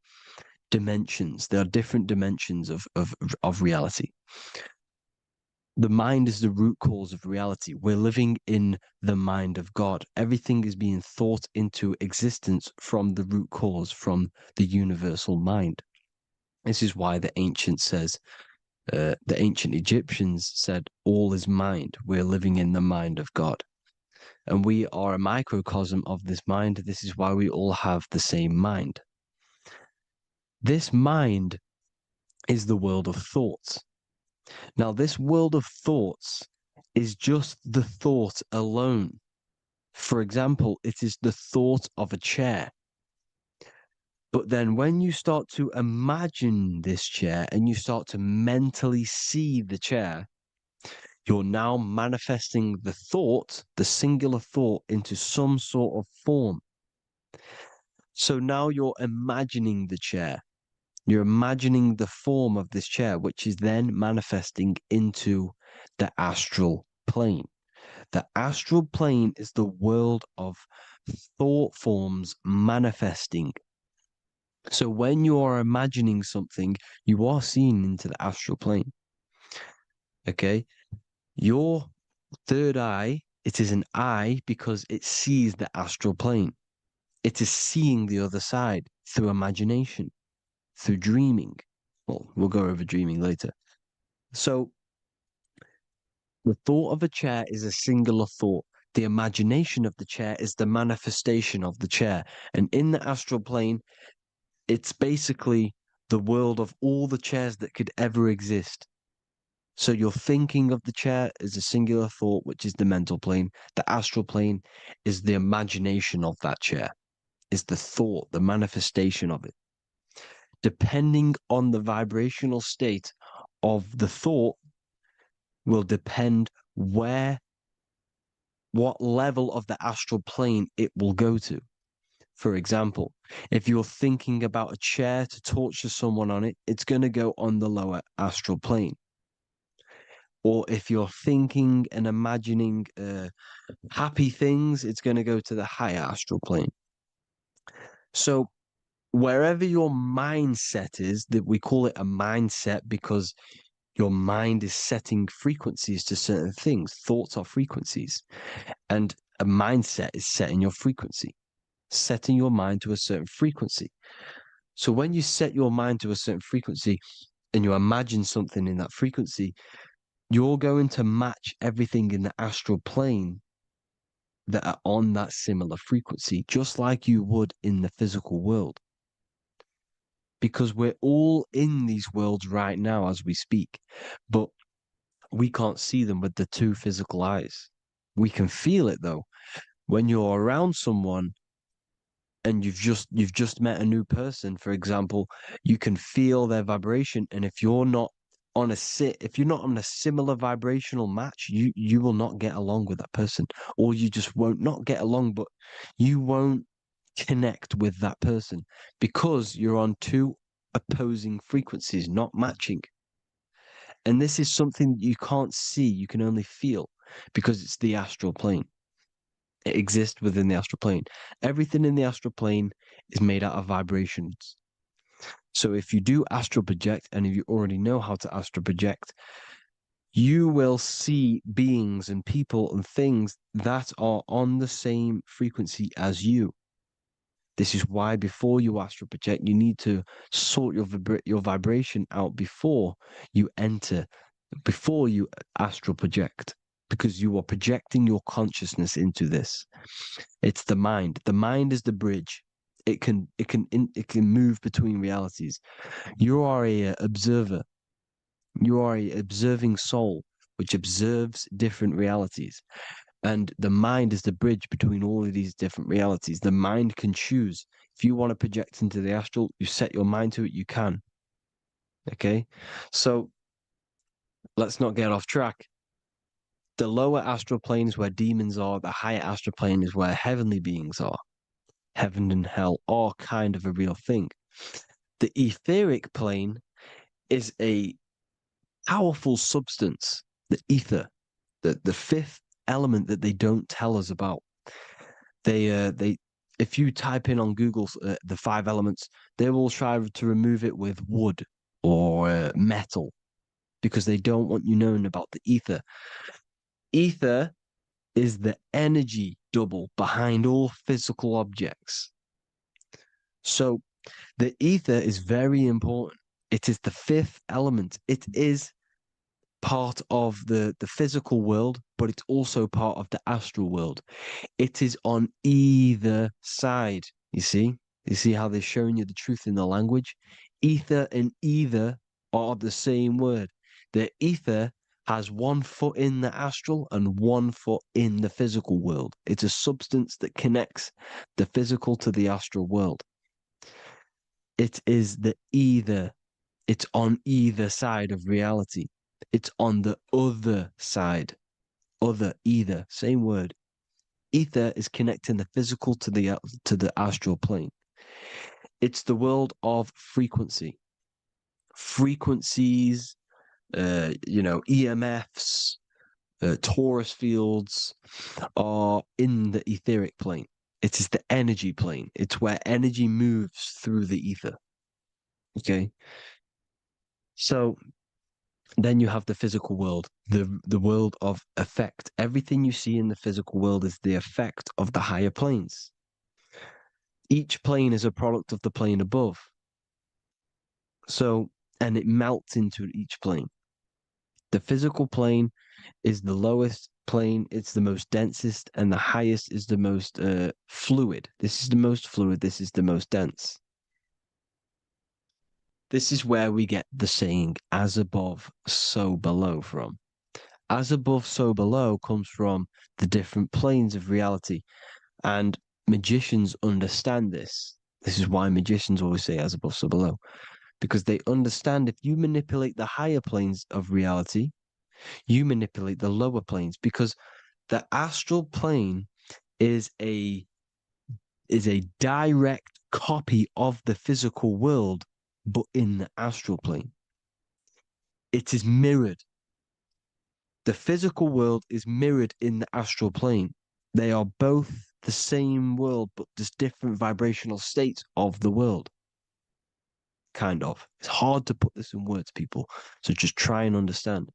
dimensions. There are different dimensions of reality. The mind is the root cause of reality. We're living in the mind of God. Everything is being thought into existence from the root cause, from the universal mind. This is why the ancient Egyptians said, all is mind. We're living in the mind of God. And we are a microcosm of this mind. This is why we all have the same mind. This mind is the world of thoughts. Now, this world of thoughts is just the thought alone. For example, it is the thought of a chair. But then when you start to imagine this chair and you start to mentally see the chair, you're now manifesting the thought, the singular thought, into some sort of form. So now you're imagining the chair. You're imagining the form of this chair, which is then manifesting into the astral plane. The astral plane is the world of thought forms manifesting. So when you are imagining something, you are seeing into the astral plane. Okay? Your third eye, it is an eye because it sees the astral plane. It is seeing the other side through imagination, through dreaming. Well, we'll go over dreaming later. So the thought of a chair is a singular thought. The imagination of the chair is the manifestation of the chair. And in the astral plane, it's basically the world of all the chairs that could ever exist. So you're thinking of the chair as a singular thought, which is the mental plane. The astral plane is the imagination of that chair, is the thought, the manifestation of it. Depending on the vibrational state of the thought will depend what level of the astral plane it will go to. For example, if you're thinking about a chair to torture someone on it, it's going to go on the lower astral plane. Or if you're thinking and imagining happy things, it's going to go to the higher astral plane. So wherever your mindset is, that we call it a mindset because your mind is setting frequencies to certain things. Thoughts are frequencies. And a mindset is setting your frequency, setting your mind to a certain frequency. So when you set your mind to a certain frequency and you imagine something in that frequency, you're going to match everything in the astral plane that are on that similar frequency, just like you would in the physical world. Because we're all in these worlds right now as we speak, but we can't see them with the two physical eyes. We can feel it though. When you're around someone and you've just met a new person, for example, you can feel their vibration. And if you're not on a similar vibrational match, you will not get along with that person, or you just won't not get along, but you won't connect with that person because you're on two opposing frequencies, not matching. And this is something you can't see, you can only feel because it's the astral plane. It exists within the astral plane. Everything in the astral plane is made out of vibrations. So if you do astral project, and if you already know how to astral project, you will see beings and people and things that are on the same frequency as you. This is why before you astral project, you need to sort your vibration out before you astral project, because you are projecting your consciousness into this. It's the mind. The mind is the bridge. It can move between realities. You are a observer. You are a observing soul which observes different realities. And the mind is the bridge between all of these different realities. The mind can choose. If you want to project into the astral, you set your mind to it, you can. Okay? So let's not get off track. The lower astral plane is where demons are, the higher astral plane is where heavenly beings are. Heaven and hell are kind of a real thing. The etheric plane is a powerful substance, the ether, the fifth element that they don't tell us about. If you type in on Google the 5 elements, they will try to remove it with wood or metal because they don't want you knowing about the ether. Ether is the energy double behind all physical objects. So the ether is very important. It is the fifth element. It is part of the physical world, but it's also part of the astral world. It is on either side. You see? You see how they're showing you the truth in the language? Ether and either are the same word. The ether has 1 foot in the astral and 1 foot in the physical world. It's a substance that connects the physical to the astral world. It is the either. It's on either side of reality. It's on the other side. Other, either, same word. Ether is connecting the physical to the astral plane. It's the world of frequency. Frequencies, EMFs, torus fields are in the etheric plane. It is the energy plane. It's where energy moves through the ether. Okay. So then you have the physical world, the world of effect. Everything you see in the physical world is the effect of the higher planes. Each plane is a product of the plane above. So, and it melts into each plane. The physical plane is the lowest plane, it's the most densest, and the highest is the most fluid. This is the most fluid, this is the most dense. This is where we get the saying, as above, so below from. As above, so below comes from the different planes of reality. And magicians understand this. This is why magicians always say as above, so below. Because they understand if you manipulate the higher planes of reality, you manipulate the lower planes. Because the astral plane is a direct copy of the physical world, but in the astral plane. It is mirrored. The physical world is mirrored in the astral plane. They are both the same world, but just different vibrational states of the world. Kind of. It's hard to put this in words, people. So just try and understand.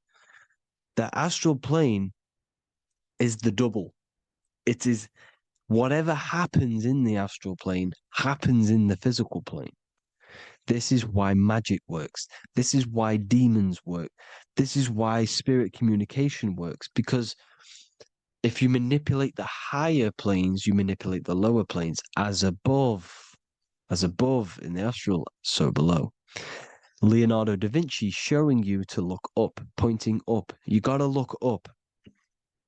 The astral plane is the double. It is whatever happens in the astral plane happens in the physical plane. This is why magic works. This is why demons work. This is why spirit communication works. Because if you manipulate the higher planes, you manipulate the lower planes. As above in the astral, so below. Leonardo da Vinci showing you to look up, pointing up. You got to look up.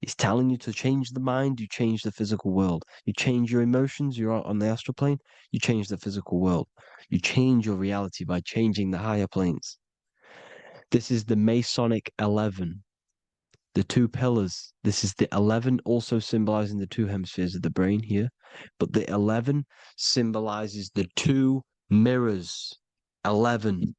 He's telling you to change the mind, you change the physical world. You change your emotions, you're on the astral plane, you change the physical world. You change your reality by changing the higher planes. This is the Masonic 11, the 2 pillars. This is the 11 also symbolizing the 2 hemispheres of the brain here. But the 11 symbolizes the 2 mirrors. 11.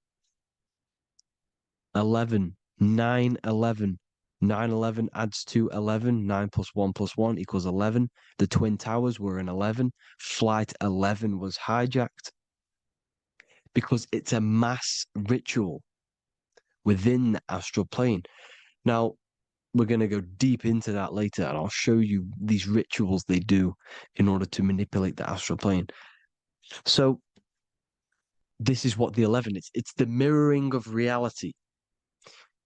11. 9, 11. 9, 11 adds to 11. 9 plus 1 plus 1 equals 11. The Twin Towers were in 11. Flight 11 was hijacked because it's a mass ritual within the astral plane. Now, we're going to go deep into that later, and I'll show you these rituals they do in order to manipulate the astral plane. So, this is what the 11 is. It's the mirroring of reality.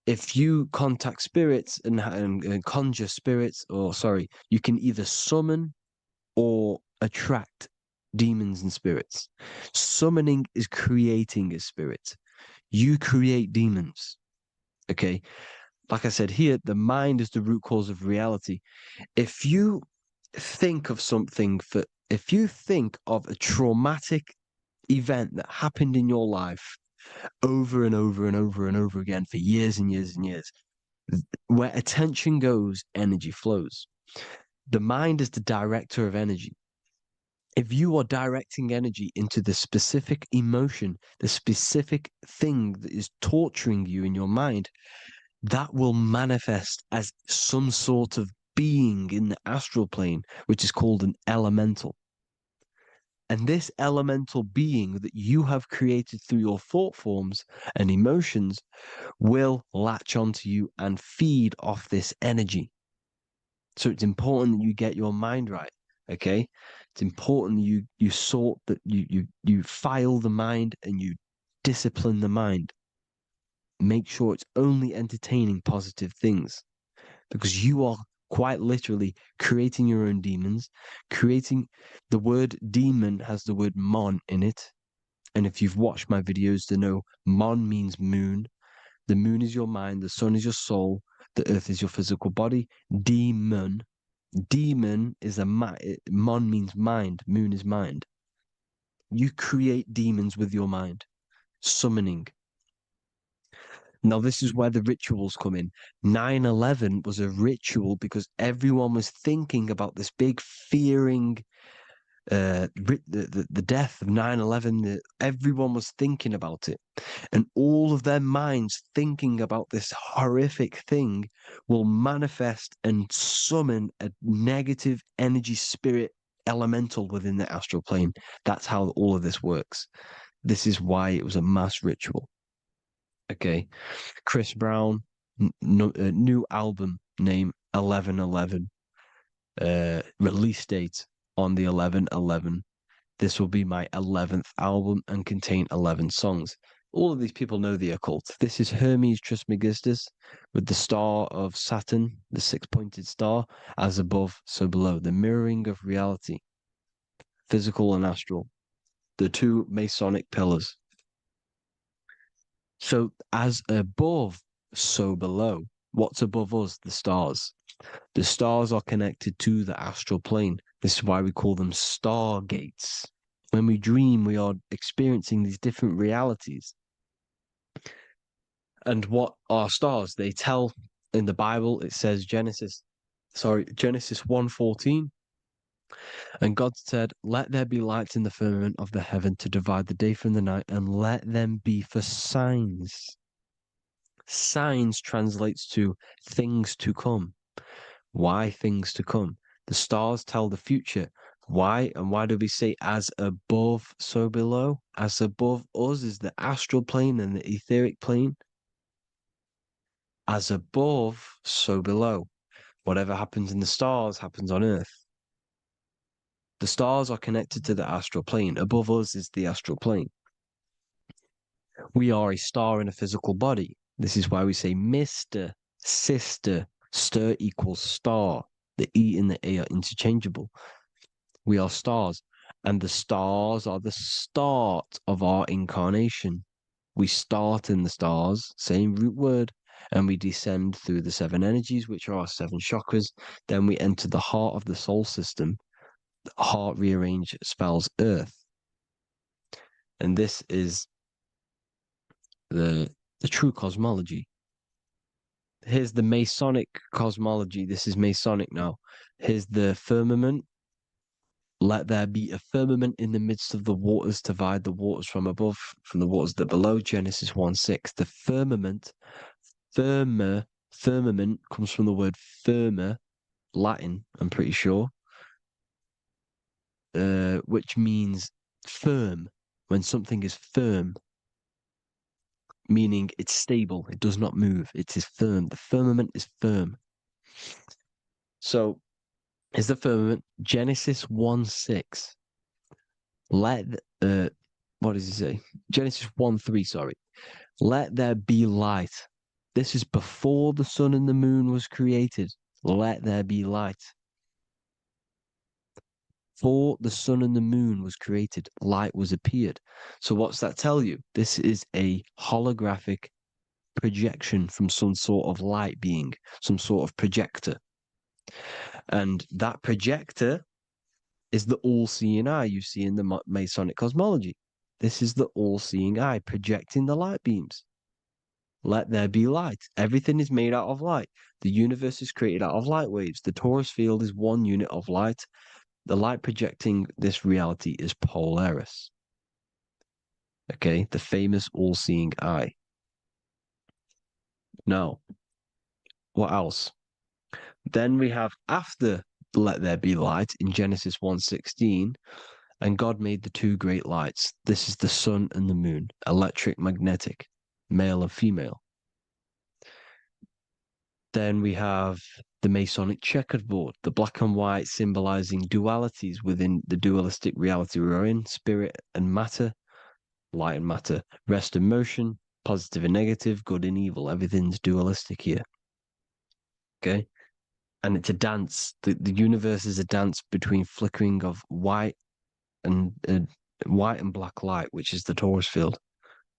If you contact spirits and conjure spirits, you can either summon or attract demons and spirits. Summoning is creating a spirit. You create demons. Okay. like I said here, the mind is the root cause of reality. If you think of if you think of a traumatic event that happened in your life over and over and over and over again for years and years and years, where attention goes, energy flows. The mind is the director of energy. If you are directing energy into the specific emotion, the specific thing that is torturing you in your mind, that will manifest as some sort of being in the astral plane, which is called an elemental. And this elemental being that you have created through your thought forms and emotions will latch onto you and feed off this energy. So it's important that you get your mind right. Okay, it's important you sort that you file the mind and you discipline the mind. Make sure it's only entertaining positive things, because you are quite literally creating your own demons. Creating the word demon has the word mon in it, and if you've watched my videos, to know mon means moon. The moon is your mind, the sun is your soul, the earth is your physical body. Demon is mon means mind, moon is mind. You create demons with your mind, summoning. Now, this is where the rituals come in. 9/11 was a ritual because everyone was thinking about this big fearing, the death of 9/11. Everyone was thinking about it. And all of their minds thinking about this horrific thing will manifest and summon a negative energy spirit elemental within the astral plane. That's how all of this works. This is why it was a mass ritual. Okay. Chris Brown, new album name 11/11. Release date on the 11/11. This will be my 11th album and contain 11 songs. All of these people know the occult. This is Hermes Trismegistus with the star of Saturn, the six-pointed star, as above, so below. The mirroring of reality, physical and astral, the two Masonic pillars. So as above, so below. What's above us? The stars. The stars are connected to the astral plane. This is why we call them stargates. When we dream, we are experiencing these different realities. And what are stars? They tell in the Bible, it says Genesis 1:14. And God said, "Let there be lights in the firmament of the heaven to divide the day from the night, and let them be for signs." Signs translates to things to come. Why things to come? The stars tell the future. Why? And why do we say as above, so below? As above us is the astral plane and the etheric plane. As above, so below. Whatever happens in the stars happens on Earth. The stars are connected to the astral plane. Above us is the astral plane. We are a star in a physical body. This is why we say Mr., sister, stir equals star. The E and the A are interchangeable. We are stars, and the stars are the start of our incarnation. We start in the stars, same root word, and we descend through the seven energies, which are our seven chakras. Then we enter the heart of the soul system. The heart rearranged spells earth. And this is the true cosmology. Here's the Masonic cosmology. This is Masonic now. Here's the firmament. Let there be a firmament in the midst of the waters to divide the waters from above, from the waters that below. Genesis 1:6. The firmament, firmament comes from the word firma, Latin, I'm pretty sure, which means firm. When something is firm, meaning it's stable, it does not move, it is firm. The firmament is firm. So, is the firmament Genesis 1:6. What does he say? Genesis 1:3, sorry. Let there be light. This is before the sun and the moon was created. Let there be light. Before the sun and the moon was created, light was appeared. So what's that tell you? This is a holographic projection from some sort of light being, some sort of projector. And that projector is the all-seeing eye you see in the Masonic cosmology. This is the all-seeing eye projecting the light beams. Let there be light. Everything is made out of light. The universe is created out of light waves. The torus field is one unit of light. The light projecting this reality is Polaris. Okay, the famous all-seeing eye. Now, what else? Then we have after let there be light in Genesis 1:16, and God made the two great lights. This is the sun and the moon, electric, magnetic, male and female. Then we have the Masonic checkerboard, the black and white symbolizing dualities within the dualistic reality we're in, spirit and matter, light and matter, rest and motion, positive and negative, good and evil. Everything's dualistic here. Okay? And it's a dance. The universe is a dance between flickering of white and black light, which is the torus field.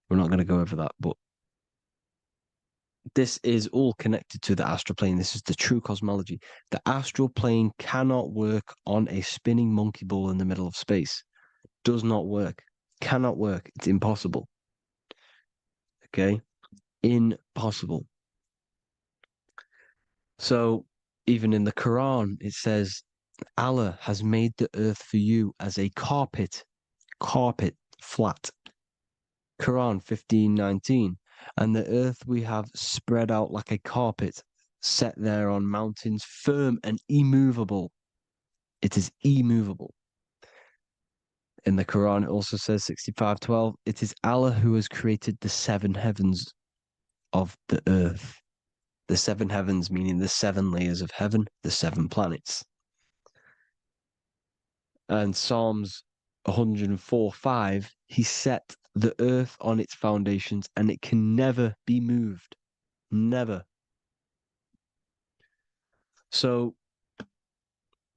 We're not going to go over that, but this is all connected to the astral plane. This is the true cosmology. The astral plane cannot work on a spinning monkey ball in the middle of space. Does not work. Cannot work. It's impossible. Okay? Impossible. So even in the Quran, it says, Allah has made the earth for you as a carpet, flat. Quran 15:19. And the earth we have spread out like a carpet, set there on mountains, firm and immovable. It is immovable. In the Quran, it also says 65:12, it is Allah who has created the seven heavens of the earth. The seven heavens meaning the seven layers of heaven, the seven planets. And Psalms 104:5, he set the earth on its foundations and it can never be moved. Never. So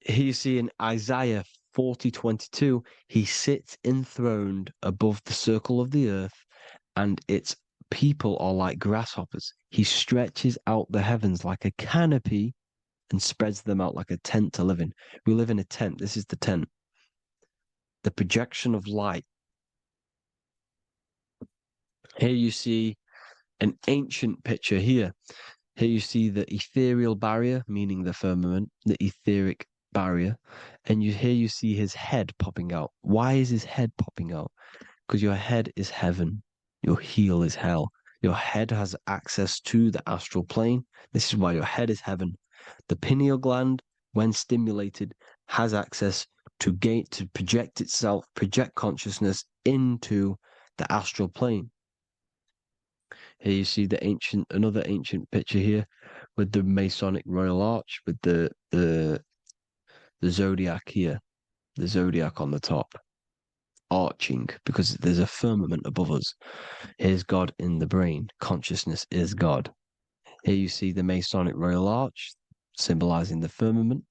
here you see in Isaiah 40:22, he sits enthroned above the circle of the earth and its people are like grasshoppers. He stretches out the heavens like a canopy and spreads them out like a tent to live in. We live in a tent. This is the tent. The projection of light. Here you see an ancient picture here. Here you see the ethereal barrier, meaning the firmament, the etheric barrier. And here you see his head popping out. Why is his head popping out? Because your head is heaven. Your heel is hell. Your head has access to the astral plane. This is why your head is heaven. The pineal gland, when stimulated, has access to project itself, project consciousness into the astral plane. Here you see another ancient picture here with the Masonic Royal Arch, with the zodiac here, the zodiac on the top, arching, because there's a firmament above us. Here's God in the brain. Consciousness is God. Here you see the Masonic Royal Arch, symbolizing the firmament.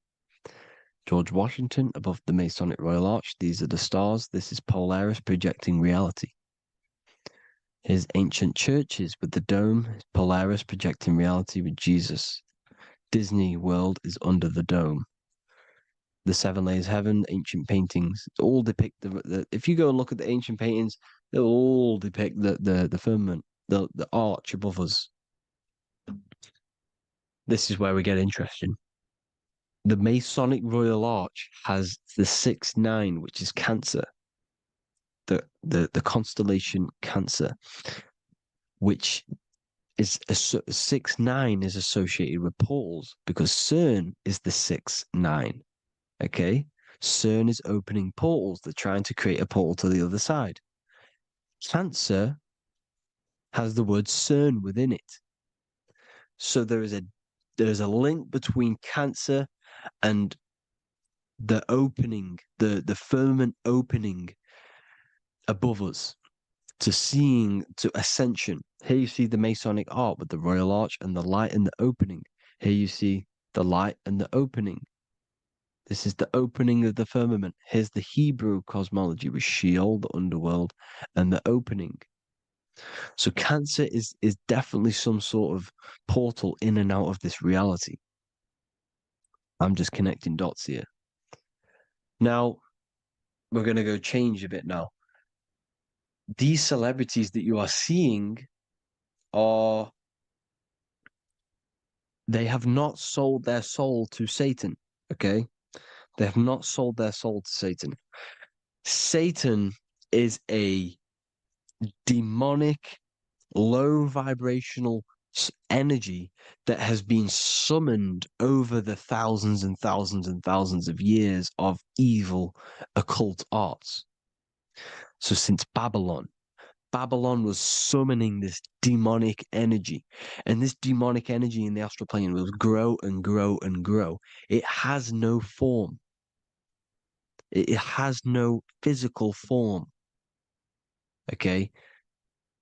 George Washington above the Masonic Royal Arch. These are the stars. This is Polaris projecting reality. Here's ancient churches with the dome. Polaris projecting reality with Jesus. Disney World is under the dome. The seven layers of heaven, ancient paintings, all depict if you go and look at the ancient paintings, they'll all depict the firmament, the arch above us. This is where we get interesting. The Masonic Royal Arch has the 6-9, which is Cancer. The constellation Cancer, which is 6-9 is associated with portals because CERN is the 6-9. Okay, CERN is opening portals. They're trying to create a portal to the other side. Cancer has the word CERN within it, so there's a link between Cancer and the opening, the firmament opening above us to ascension. Here you see the Masonic art with the Royal Arch and the light and the opening. Here you see the light and the opening. This is the opening of the firmament. Here's the Hebrew cosmology with Sheol, the underworld, and the opening. So Cancer is definitely some sort of portal in and out of this reality. I'm just connecting dots here. Now, we're going to go change a bit now. These celebrities that you are seeing are, they have not sold their soul to Satan, okay? They have not sold their soul to Satan. Satan is a demonic, low vibrational energy that has been summoned over the thousands and thousands and thousands of years of evil occult arts. So since Babylon was summoning this demonic energy, and this demonic energy in the astral plane will grow and grow and grow. It has no form. It has no physical form. Okay?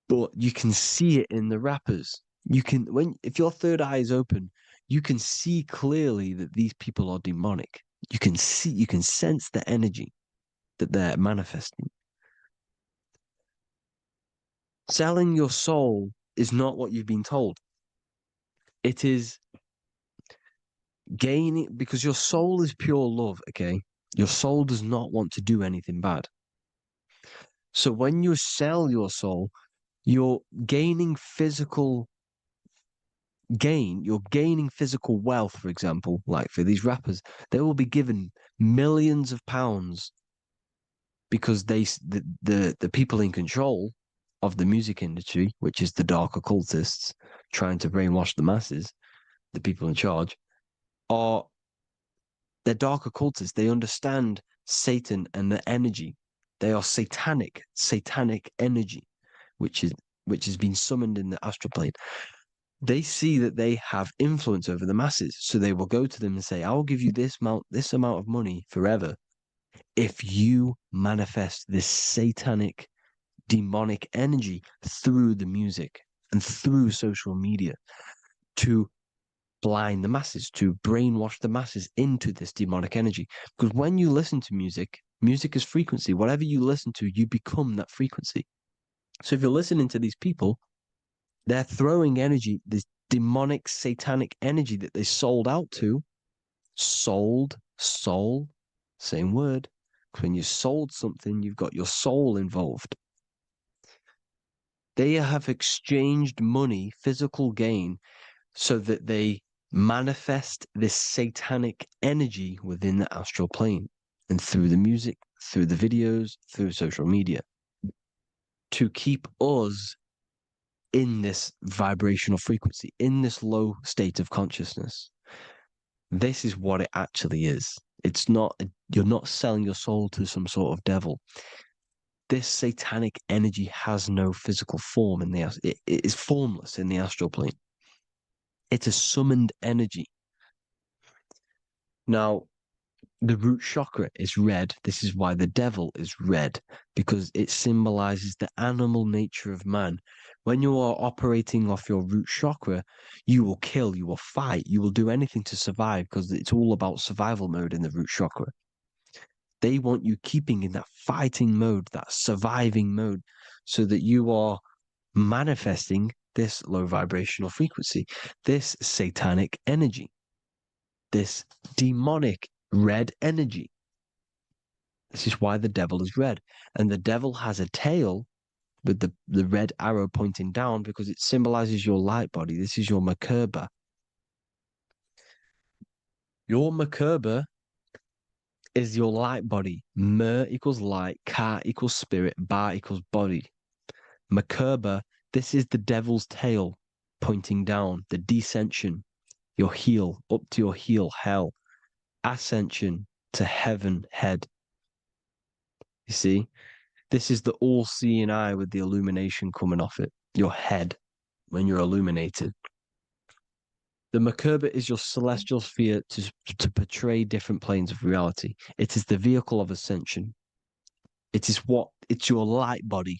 But you can see it in the rappers. If your third eye is open, you can see clearly that these people are demonic. You can sense the energy that they're manifesting. Selling your soul is not what you've been told. It is gaining, because your soul is pure love, okay? Your soul does not want to do anything bad. So when you sell your soul, you're gaining physical gain, you're gaining physical wealth, for example, like for these rappers, they will be given millions of pounds because the people in control of the music industry, which is the dark occultists trying to brainwash the masses, the people in charge, they're dark occultists. They understand Satan and the energy. They are satanic energy, which has been summoned in the astral plane. They see that they have influence over the masses, so they will go to them and say, "I will give you this amount of money forever if you manifest this satanic, demonic energy through the music and through social media to blind the masses, to brainwash the masses into this demonic energy." Because when you listen to music, music is frequency. Whatever you listen to, you become that frequency. So if you're listening to these people, they're throwing energy, this demonic, satanic energy that they sold out to. Sold, soul, same word. When you sold something, you've got your soul involved. They have exchanged money, physical gain, so that they manifest this satanic energy within the astral plane and through the music, through the videos, through social media to keep us in this vibrational frequency, in this low state of consciousness. This is what it actually is. It's not, you're not selling your soul to some sort of devil. This satanic energy has no physical form it is formless in the astral plane. It's a summoned energy. Now, the root chakra is red. This is why the devil is red, because it symbolizes the animal nature of man. When you are operating off your root chakra, you will kill, you will fight, you will do anything to survive, because it's all about survival mode in the root chakra. They want you keeping in that fighting mode, that surviving mode, so that you are manifesting this low vibrational frequency, this satanic energy, this demonic red energy. This is why the devil is red. And the devil has a tail with the red arrow pointing down because it symbolizes your light body. This is your Merkaba. Your Merkaba is your light body. Mer equals light, Ka equals spirit, Ba equals body. Merkaba, this is the devil's tail pointing down, the descension, your heel, up to your heel, hell. Ascension to heaven, head. You see? This is the all-seeing eye with the illumination coming off it, your head, when you're illuminated. The Merkaba is your celestial sphere to portray different planes of reality. It is the vehicle of ascension. It's your light body.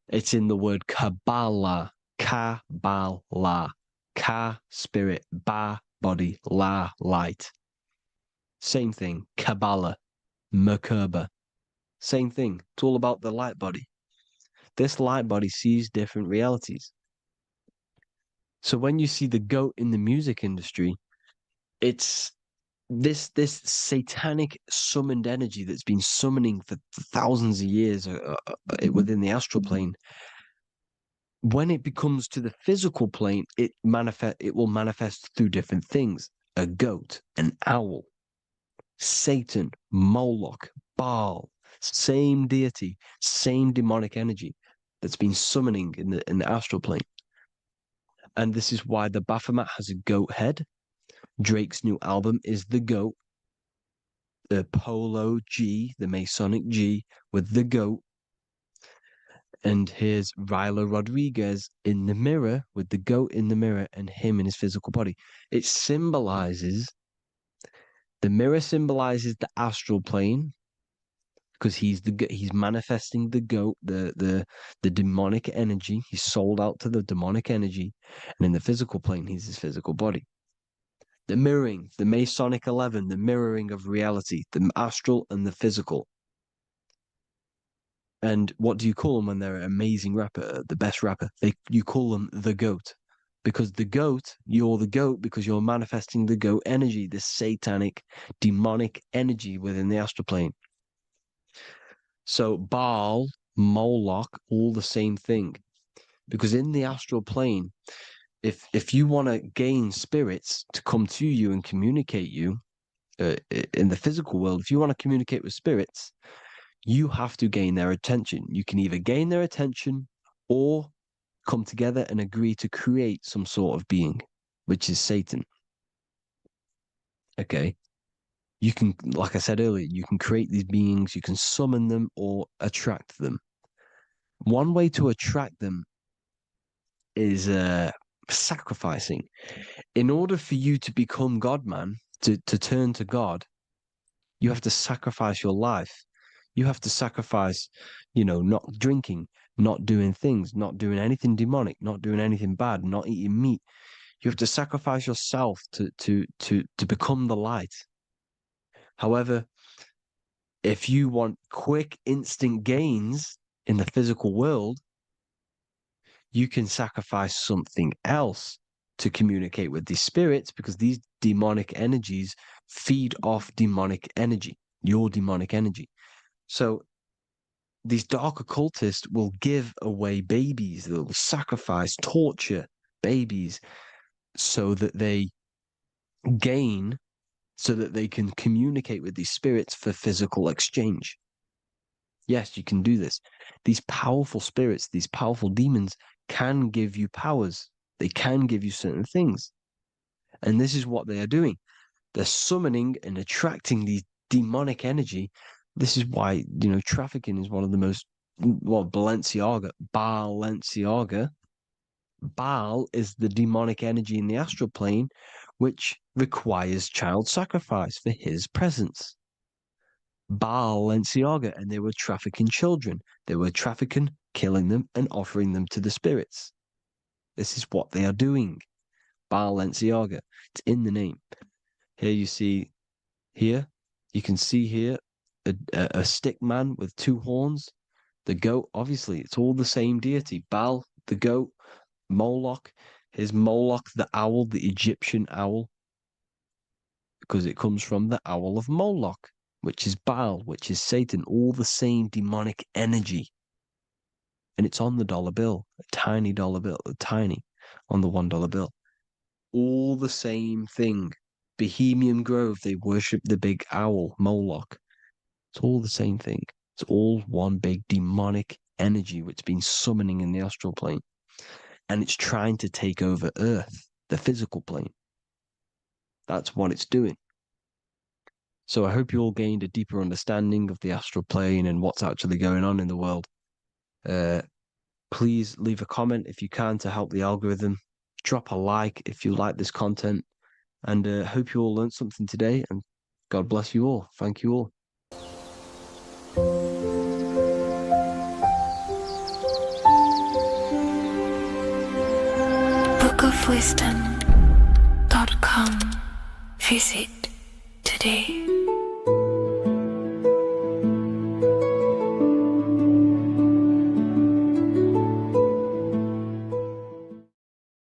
It's in the word Kabbalah, Kabbalah, Ka, spirit, Ba, body, La, light. Same thing, Kabbalah, Merkaba. Same thing. It's all about the light body. This light body sees different realities. So when you see the goat in the music industry, it's this satanic summoned energy that's been summoning for thousands of years within the astral plane. When it becomes to the physical plane, it will manifest through different things: a goat, an owl, Satan, Moloch, Baal, same deity, same demonic energy that's been summoning in the astral plane. And this is why the Baphomet has a goat head. Drake's new album is the goat. The Polo G, the Masonic G, with the goat. And here's Rilo Rodriguez in the mirror with the goat in the mirror and him in his physical body. It symbolizes, the mirror symbolizes the astral plane, because he's manifesting the goat, the demonic energy. He's sold out to the demonic energy, and in the physical plane, he's his physical body. The mirroring, the Masonic 11, the mirroring of reality, the astral and the physical. And what do you call them when they're an amazing rapper, the best rapper? You call them the goat, because you're the goat because you're manifesting the goat energy, this satanic, demonic energy within the astral plane. So Baal, Moloch, all the same thing. Because in the astral plane, if you want to gain spirits to come to you and communicate you, in the physical world, if you want to communicate with spirits, you have to gain their attention. You can either gain their attention or come together and agree to create some sort of being, which is Satan. Okay. You can, like I said earlier, you can create these beings, you can summon them or attract them. One way to attract them is sacrificing. In order for you to become God, man, to turn to God, you have to sacrifice your life. You have to sacrifice, not drinking, not doing things, not doing anything demonic, not doing anything bad, not eating meat. You have to sacrifice yourself to become the light. However, if you want quick, instant gains in the physical world, you can sacrifice something else to communicate with these spirits, because these demonic energies feed off demonic energy, your demonic energy. So these dark occultists will give away babies, they'll sacrifice, torture babies so that they gain, so that they can communicate with these spirits for physical exchange. Yes, you can do this. These powerful spirits, these powerful demons can give you powers. They can give you certain things. And this is what they are doing. They're summoning and attracting these demonic energy. This is why, trafficking is one of the most, Balenciaga. Baal is the demonic energy in the astral plane, which requires child sacrifice for his presence. Balenciaga, and they were trafficking children. They were trafficking, killing them, and offering them to the spirits. This is what they are doing. Balenciaga. It's in the name. Here you can see here a stick man with two horns. The goat, obviously, it's all the same deity. Baal, the goat, Moloch. Here's Moloch, the owl, the Egyptian owl, because it comes from the owl of Moloch, which is Baal, which is Satan, all the same demonic energy. And it's on the dollar bill, a tiny dollar bill, on the $1 bill. All the same thing. Bohemian Grove, they worship the big owl, Moloch. It's all the same thing. It's all one big demonic energy which has been summoning in the astral plane. And it's trying to take over Earth, the physical plane. That's what it's doing. So I hope you all gained a deeper understanding of the astral plane and what's actually going on in the world. Please leave a comment if you can to help the algorithm. Drop a like if you like this content. And hope you all learned something today. And God bless you all. Thank you all. bookofwisdom.com. Visit today.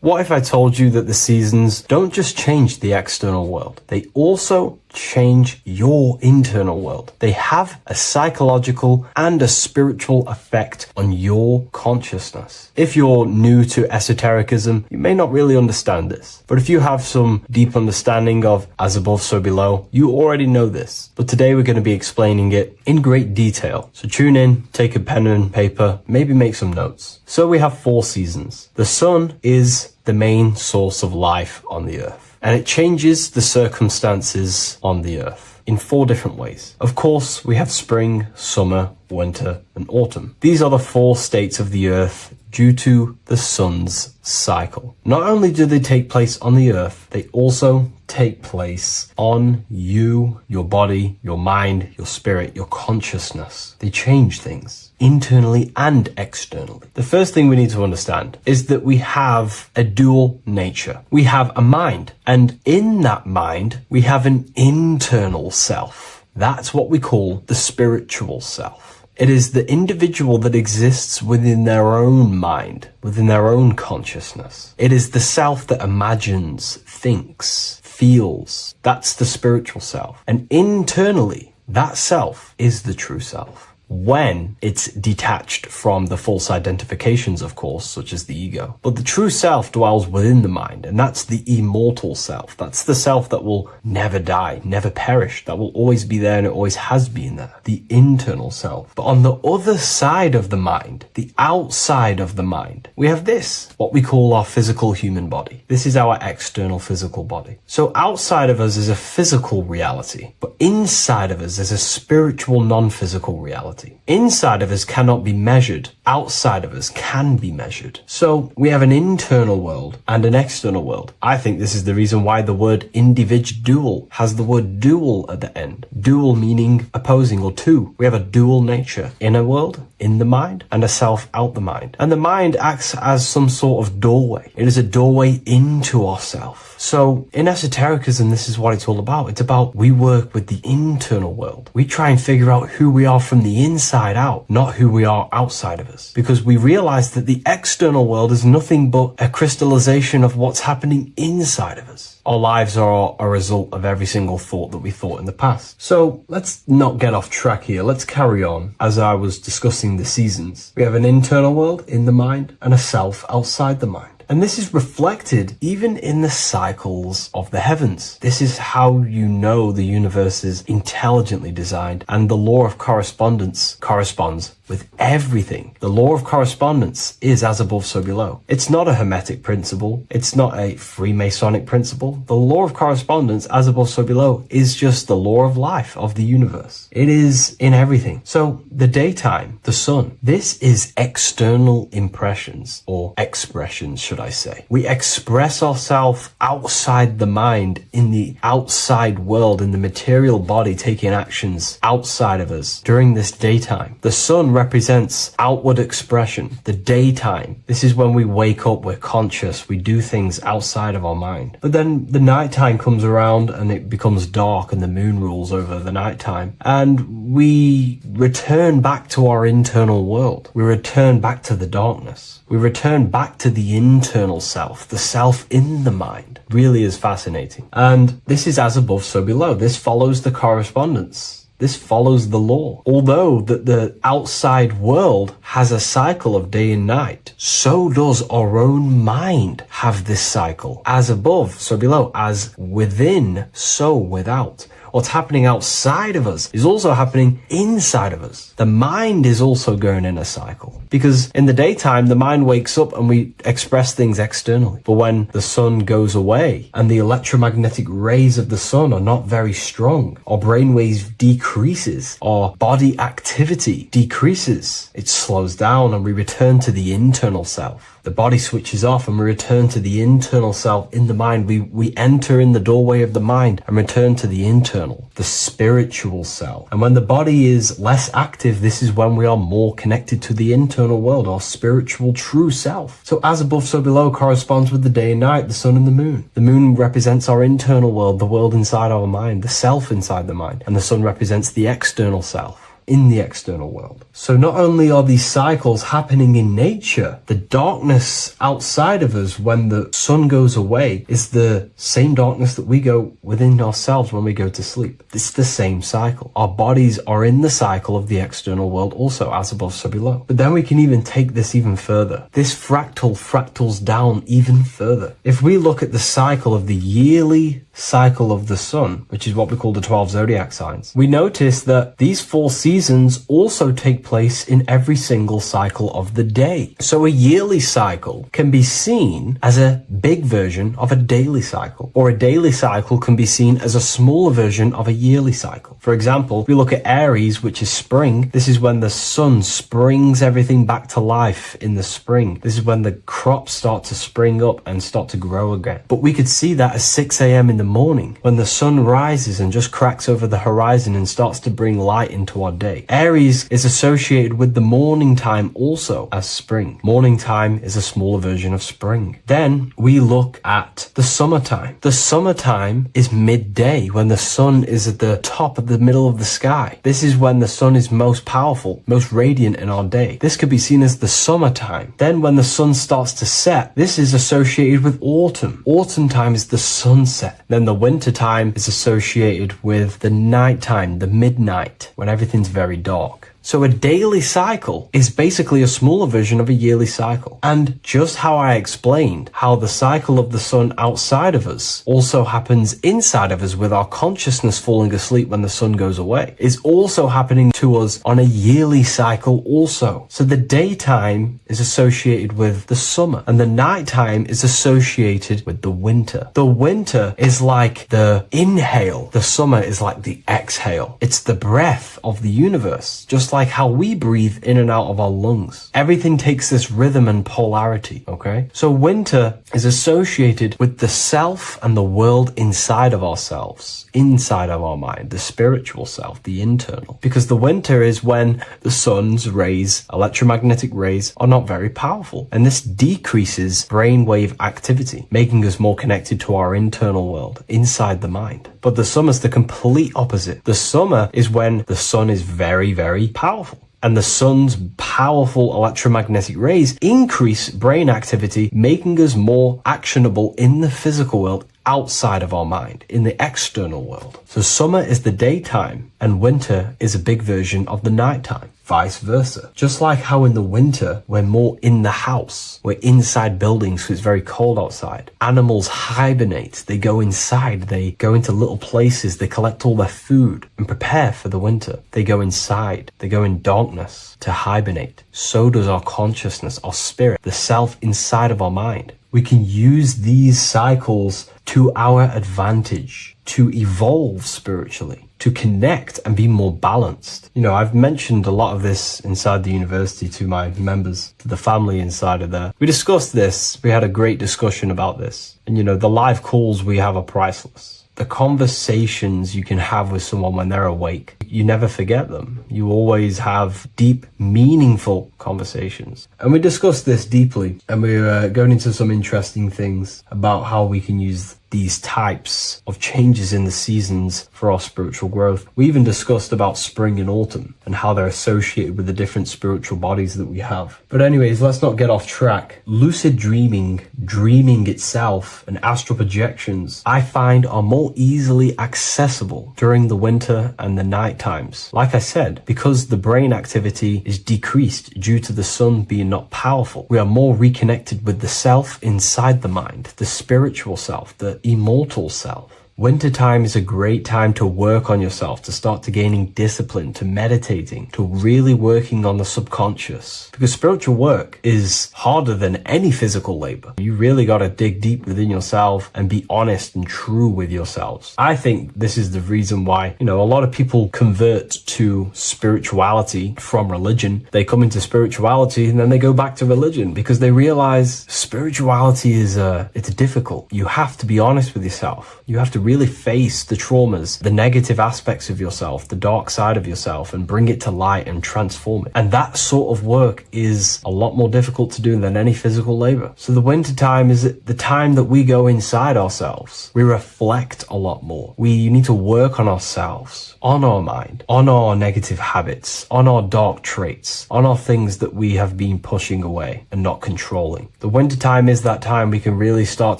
What if I told you that the seasons don't just change the external world, they also change your internal world. They have a psychological and a spiritual effect on your consciousness. If you're new to esotericism, you may not really understand this. But if you have some deep understanding of as above, so below, you already know this. But today we're going to be explaining it in great detail. So tune in, take a pen and paper, maybe make some notes. So we have 4 seasons. The sun is the main source of life on the earth. And it changes the circumstances on the earth in 4 different ways. Of course, we have spring, summer, winter, and autumn. These are the 4 states of the earth due to the sun's cycle. Not only do they take place on the earth, they also take place on you, your body, your mind, your spirit, your consciousness. They change things internally and externally. The first thing we need to understand is that we have a dual nature. We have a mind, and in that mind, we have an internal self. That's what we call the spiritual self. It is the individual that exists within their own mind, within their own consciousness. It is the self that imagines, thinks, feels. That's the spiritual self. And internally, that self is the true self. When it's detached from the false identifications, of course, such as the ego. But the true self dwells within the mind, and that's the immortal self. That's the self that will never die, never perish, that will always be there and it always has been there. The internal self. But on the other side of the mind, the outside of the mind, we have this, what we call our physical human body. This is our external physical body. So outside of us is a physical reality, but inside of us is a spiritual non-physical reality. Inside of us cannot be measured. Outside of us can be measured. So we have an internal world and an external world. I think this is the reason why the word individual has the word dual at the end. Dual meaning opposing or two. We have a dual nature. Inner world, in the mind, and a self out the mind. And the mind acts as some sort of doorway. It is a doorway into ourself. So in esotericism, this is what it's all about. It's about we work with the internal world. We try and figure out who we are from the inside out, not who we are outside of us. Because we realize that the external world is nothing but a crystallization of what's happening inside of us. Our lives are a result of every single thought that we thought in the past. So let's not get off track here. Let's carry on. As I was discussing the seasons, we have an internal world in the mind and a self outside the mind. And this is reflected even in the cycles of the heavens. This is how you know the universe is intelligently designed, and the law of correspondence corresponds with everything. The law of correspondence is as above, so below. It's not a Hermetic principle. It's not a Freemasonic principle. The law of correspondence, as above, so below, is just the law of life of the universe. It is in everything. So the daytime, the sun, this is external impressions or expressions, should I say. We express ourselves outside the mind, in the outside world, in the material body, taking actions outside of us during this daytime. The sun represents outward expression, the daytime. This is when we wake up, we're conscious, we do things outside of our mind. But then the nighttime comes around and it becomes dark and the moon rules over the nighttime. And we return back to our internal world. We return back to the darkness. We return back to the internal self, the self in the mind. Really is fascinating. And this is as above, so below. This follows the correspondence. This follows the law. Although that the outside world has a cycle of day and night, so does our own mind have this cycle. As above, so below. As within, so without. What's happening outside of us is also happening inside of us. The mind is also going in a cycle. Because in the daytime, the mind wakes up and we express things externally. But when the sun goes away and the electromagnetic rays of the sun are not very strong, our brainwaves decreases, our body activity decreases. It slows down and we return to the internal self. The body switches off and we return to the internal self in the mind. We enter in the doorway of the mind and return to the internal, the spiritual self. And when the body is less active, this is when we are more connected to the internal world, our spiritual true self. So as above, so below corresponds with the day and night, the sun and the moon. The moon represents our internal world, the world inside our mind, the self inside the mind. And the sun represents the external self in the external world. So not only are these cycles happening in nature, the darkness outside of us when the sun goes away is the same darkness that we go within ourselves when we go to sleep. It's the same cycle. Our bodies are in the cycle of the external world also, as above, so below. But then we can even take this even further. This fractals down even further. If we look at the cycle of the yearly cycle of the sun, which is what we call the 12 zodiac signs, we notice that these 4 seasons also take place in every single cycle of the day. So a yearly cycle can be seen as a big version of a daily cycle, or a daily cycle can be seen as a smaller version of a yearly cycle. For example, if we look at Aries, which is spring, this is when the sun springs everything back to life in the spring. This is when the crops start to spring up and start to grow again. But we could see that at 6 a.m. in the morning, when the sun rises and just cracks over the horizon and starts to bring light into our day. Aries is associated with the morning time also as spring. Morning time is a smaller version of spring. Then we look at the summertime. The summertime is midday, when the sun is at the top of the middle of the sky. This is when the sun is most powerful, most radiant in our day. This could be seen as the summertime. Then when the sun starts to set, this is associated with autumn. Autumn time is the sunset. Then the winter time is associated with the nighttime, the midnight, when everything's very dark. So a daily cycle is basically a smaller version of a yearly cycle. And just how I explained how the cycle of the sun outside of us also happens inside of us with our consciousness falling asleep when the sun goes away, is also happening to us on a yearly cycle also. So the daytime is associated with the summer and the nighttime is associated with the winter. The winter is like the inhale. The summer is like the exhale. It's the breath of the universe, just like how we breathe in and out of our lungs. Everything takes this rhythm and polarity, okay? So winter is associated with the self and the world inside of ourselves, inside of our mind, the spiritual self, the internal. Because the winter is when the sun's rays, electromagnetic rays, are not very powerful. And this decreases brainwave activity, making us more connected to our internal world, inside the mind. But the summer's the complete opposite. The summer is when the sun is very, very powerful. And the sun's powerful electromagnetic rays increase brain activity, making us more actionable in the physical world outside of our mind, in the external world. So summer is the daytime and winter is a big version of the nighttime. Vice versa. Just like how in the winter, we're more in the house. We're inside buildings because it's very cold outside. Animals hibernate. They go inside. They go into little places. They collect all their food and prepare for the winter. They go inside. They go in darkness to hibernate. So does our consciousness, our spirit, the self inside of our mind. We can use these cycles to our advantage, to evolve spiritually, to connect and be more balanced. You know, I've mentioned a lot of this inside the university to my members, to the family inside of there. We discussed this. We had a great discussion about this. And, you know, the live calls we have are priceless. The conversations you can have with someone when they're awake, you never forget them. You always have deep, meaningful conversations. And we discussed this deeply, and we're going into some interesting things about how we can use these types of changes in the seasons for our spiritual growth. We even discussed about spring and autumn and how they're associated with the different spiritual bodies that we have. But anyways, let's not get off track. Lucid dreaming, dreaming itself, and astral projections, I find are more easily accessible during the winter and the night times. Like I said, because the brain activity is decreased due to the sun being not powerful, we are more reconnected with the self inside the mind, the spiritual self, the immortal self. Wintertime is a great time to work on yourself, to start to gaining discipline, to meditating, to really working on the subconscious. Because spiritual work is harder than any physical labor. You really got to dig deep within yourself and be honest and true with yourselves. I think this is the reason why, you know, a lot of people convert to spirituality from religion. They come into spirituality and then they go back to religion because they realize spirituality is it's difficult. You have to be honest with yourself. You have to really face the traumas, the negative aspects of yourself, the dark side of yourself, and bring it to light and transform it. And that sort of work is a lot more difficult to do than any physical labor. So the winter time is the time that we go inside ourselves. We reflect a lot more. We need to work on ourselves, on our mind, on our negative habits, on our dark traits, on our things that we have been pushing away and not controlling. The winter time is that time we can really start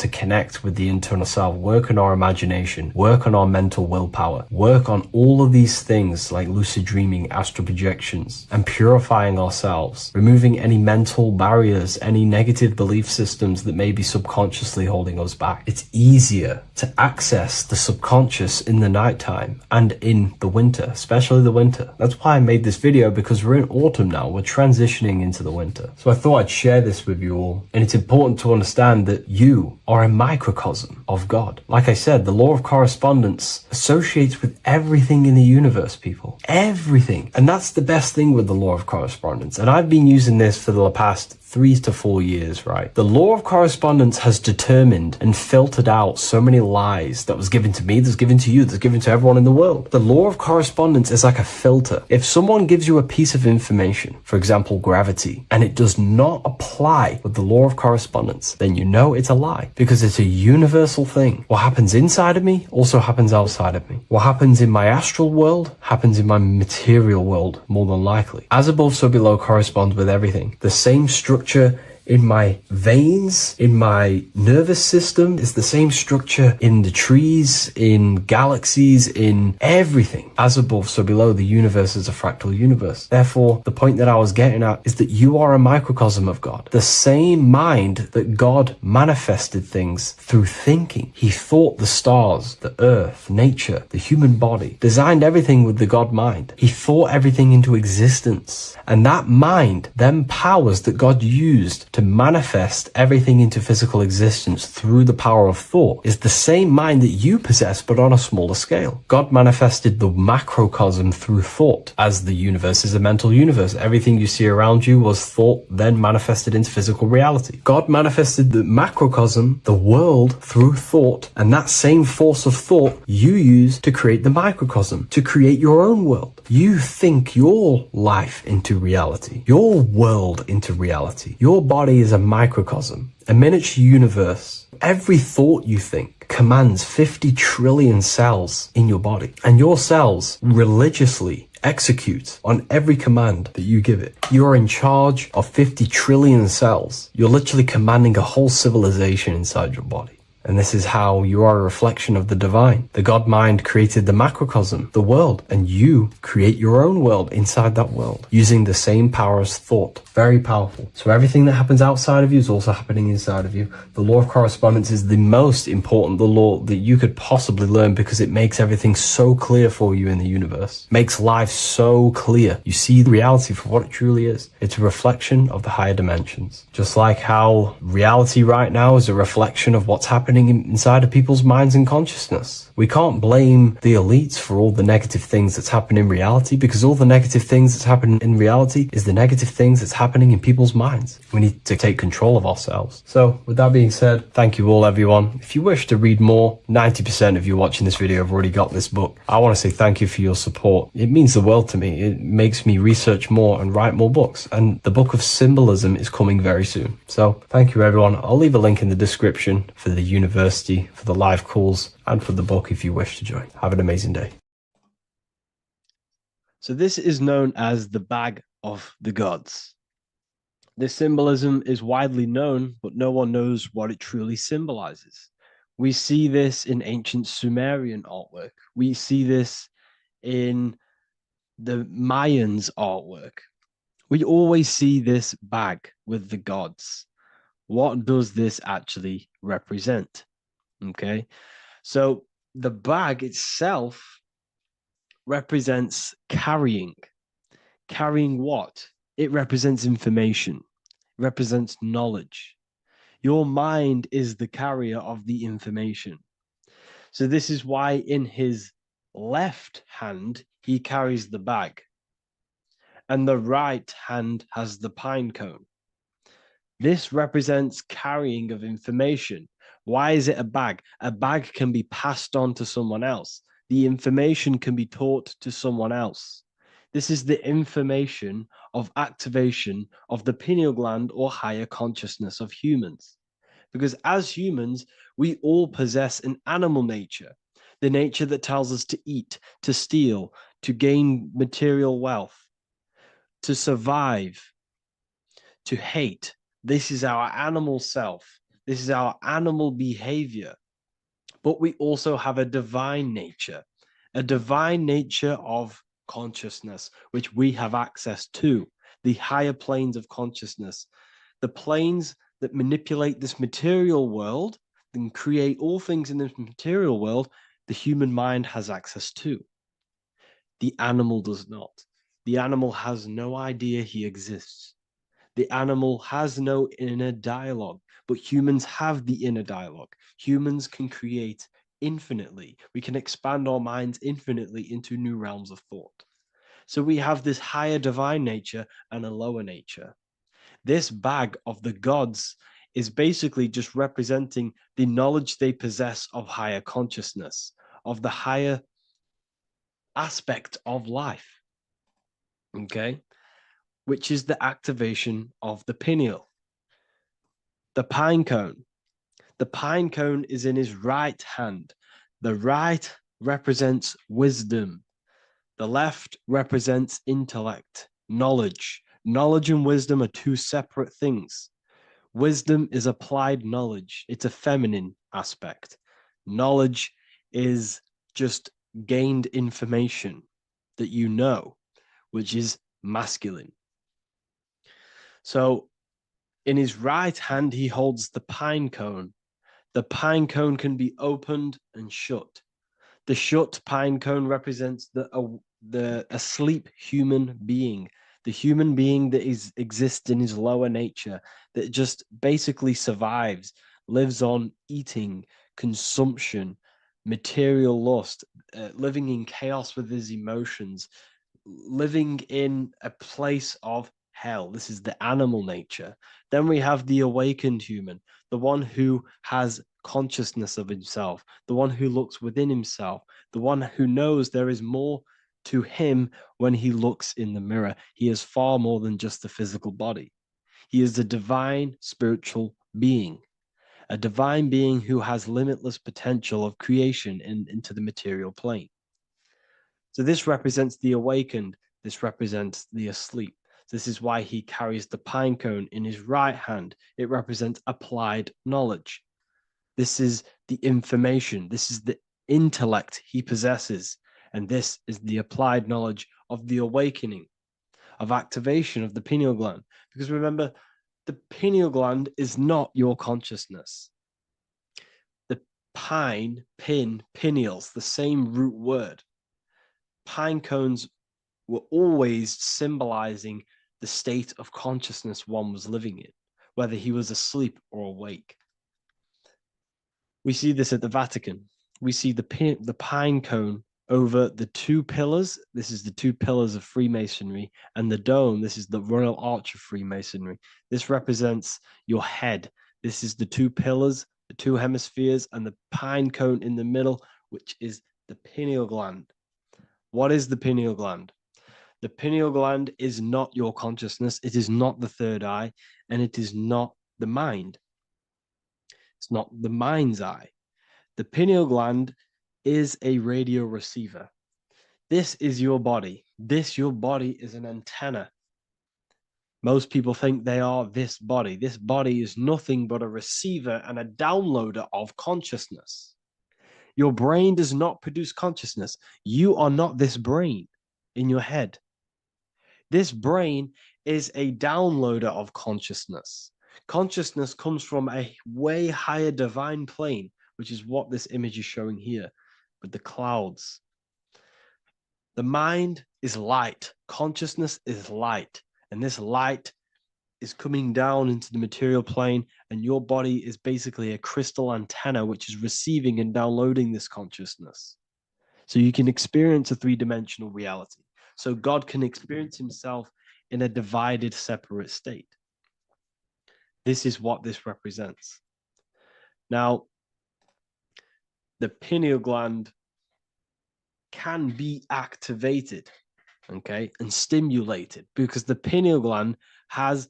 to connect with the internal self, work on our imagination, work on our mental willpower, work on all of these things like lucid dreaming, astral projections, and purifying ourselves, removing any mental barriers, any negative belief systems that may be subconsciously holding us back. It's easier to access the subconscious in the nighttime and in the winter, especially the winter. That's why I made this video, because we're in autumn now. We're transitioning into the winter. So I thought I'd share this with you all. And it's important to understand that you are a microcosm of God. Like I said, the law of correspondence associates with everything in the universe, people. Everything. And that's the best thing with the law of correspondence. And I've been using this for the past 3 to 4 years, right? The law of correspondence has determined and filtered out so many lies that was given to me, that's given to you, that's given to everyone in the world. The law of correspondence is like a filter. If someone gives you a piece of information, for example, gravity, and it does not apply with the law of correspondence, then you know it's a lie, because it's a universal thing. What happens inside of me also happens outside of me. What happens in my astral world happens in my material world, more than likely. As above, so below corresponds with everything. The same structure in my veins, in my nervous system, is the same structure in the trees, in galaxies, in everything. As above, so below. The universe is a fractal universe. Therefore, the point that I was getting at is that you are a microcosm of God. The same mind that God manifested things through thinking. He thought the stars, the earth, nature, the human body, designed everything with the God mind. He thought everything into existence. And that mind then powers that God used to manifest everything into physical existence through the power of thought is the same mind that you possess, but on a smaller scale. God manifested the macrocosm through thought, as the universe is a mental universe. Everything you see around you was thought, then manifested into physical reality. God manifested the macrocosm, the world, through thought, and that same force of thought you use to create the microcosm, to create your own world. You think your life into reality, your world into reality. Your body is a microcosm, a miniature universe. Every thought you think commands 50 trillion cells in your body, and your cells religiously execute on every command that you give it. You're in charge of 50 trillion cells. You're literally commanding a whole civilization inside your body. And this is how you are a reflection of the divine. The God mind created the macrocosm, the world, and you create your own world inside that world using the same power as thought. Very powerful. So everything that happens outside of you is also happening inside of you. The law of correspondence is the most important, the law that you could possibly learn, because it makes everything so clear for you in the universe. Makes life so clear. You see the reality for what it truly is. It's a reflection of the higher dimensions. Just like how reality right now is a reflection of what's happening inside of people's minds and consciousness. We can't blame the elites for all the negative things that's happening in reality, because all the negative things that's happening in reality is the negative things that's happening in people's minds. We need to take control of ourselves. So with that being said, thank you all, everyone. If you wish to read more, 90% of you watching this video have already got this book. I want to say thank you for your support. It means the world to me. It makes me research more and write more books. And the book of symbolism is coming very soon. So thank you, everyone. I'll leave a link in the description for the university, for the live calls, and for the book if you wish to join. Have an amazing day. So this is known as the bag of the gods. This symbolism is widely known, but no one knows what it truly symbolizes. We see this in ancient Sumerian artwork. We see this in the Mayans' artwork. We always see this bag with the gods. What does this actually represent? Okay, so the bag itself represents carrying. Carrying what? It represents information, represents knowledge. Your mind is the carrier of the information. So this is why in his left hand, he carries the bag, and the right hand has the pine cone. This represents carrying of information, Why is it a bag? A bag can be passed on to someone else. The information can be taught to someone else. This is the information of activation of the pineal gland or higher consciousness of humans. Because as humans, we all possess an animal nature, the nature that tells us to eat, to steal, to gain material wealth, to survive, to hate. This is our animal self. This is our animal behavior. But we also have a divine nature of consciousness, which we have access to, the higher planes of consciousness, the planes that manipulate this material world and create all things in this material world. The human mind has access to. The animal does not. The animal has no idea he exists. The animal has no inner dialogue, but humans have the inner dialogue. Humans can create infinitely. We can expand our minds infinitely into new realms of thought. So we have this higher divine nature and a lower nature. This bag of the gods is basically just representing the knowledge they possess of higher consciousness, of the higher aspect of life. Okay? Which is the activation of the pineal. The pine cone. The pine cone is in his right hand. The right represents wisdom. The left represents intellect, knowledge. Knowledge and wisdom are two separate things. Wisdom is applied knowledge. It's a feminine aspect. Knowledge is just gained information that you know, which is masculine. So in his right hand, he holds the pine cone. The pine cone can be opened and shut. The shut pine cone represents the asleep human being, the human being that exists in his lower nature, that just basically survives, lives on eating, consumption, material lust, living in chaos with his emotions, living in a place of hell. This is the animal nature. Then we have the awakened human, the one who has consciousness of himself, the one who looks within himself, the one who knows there is more to him when he looks in the mirror. He is far more than just the physical body. He is a divine spiritual being, a divine being who has limitless potential of creation into the material plane. So this represents the awakened. This represents the asleep. This is why he carries the pine cone in his right hand. It represents applied knowledge. This is the information. This is the intellect he possesses. And this is the applied knowledge of the awakening, of activation of the pineal gland. Because remember, the pineal gland is not your consciousness. The pine, pin, pineals, the same root word. Pine cones were always symbolizing the state of consciousness one was living in, whether he was asleep or awake. We see this at the Vatican. We see the pine cone over the two pillars. This is the two pillars of Freemasonry, and the dome. This is the Royal Arch of Freemasonry. This represents your head. This is the two pillars, the two hemispheres, and the pine cone in the middle, which is the pineal gland. What is the pineal gland? The pineal gland is not your consciousness. It is not the third eye, and it is not the mind. It's not the mind's eye. The pineal gland is a radio receiver. This is your body. Your body is an antenna. Most people think they are this body. This body is nothing but a receiver and a downloader of consciousness. Your brain does not produce consciousness. You are not this brain in your head. This brain is a downloader of consciousness. Consciousness comes from a way higher divine plane, which is what this image is showing here with the clouds. The mind is light. Consciousness is light. And this light is coming down into the material plane, and your body is basically a crystal antenna which is receiving and downloading this consciousness. So you can experience a three-dimensional reality. So God can experience himself in a divided, separate state. This is what this represents. Now, the pineal gland can be activated, okay, and stimulated, because the pineal gland has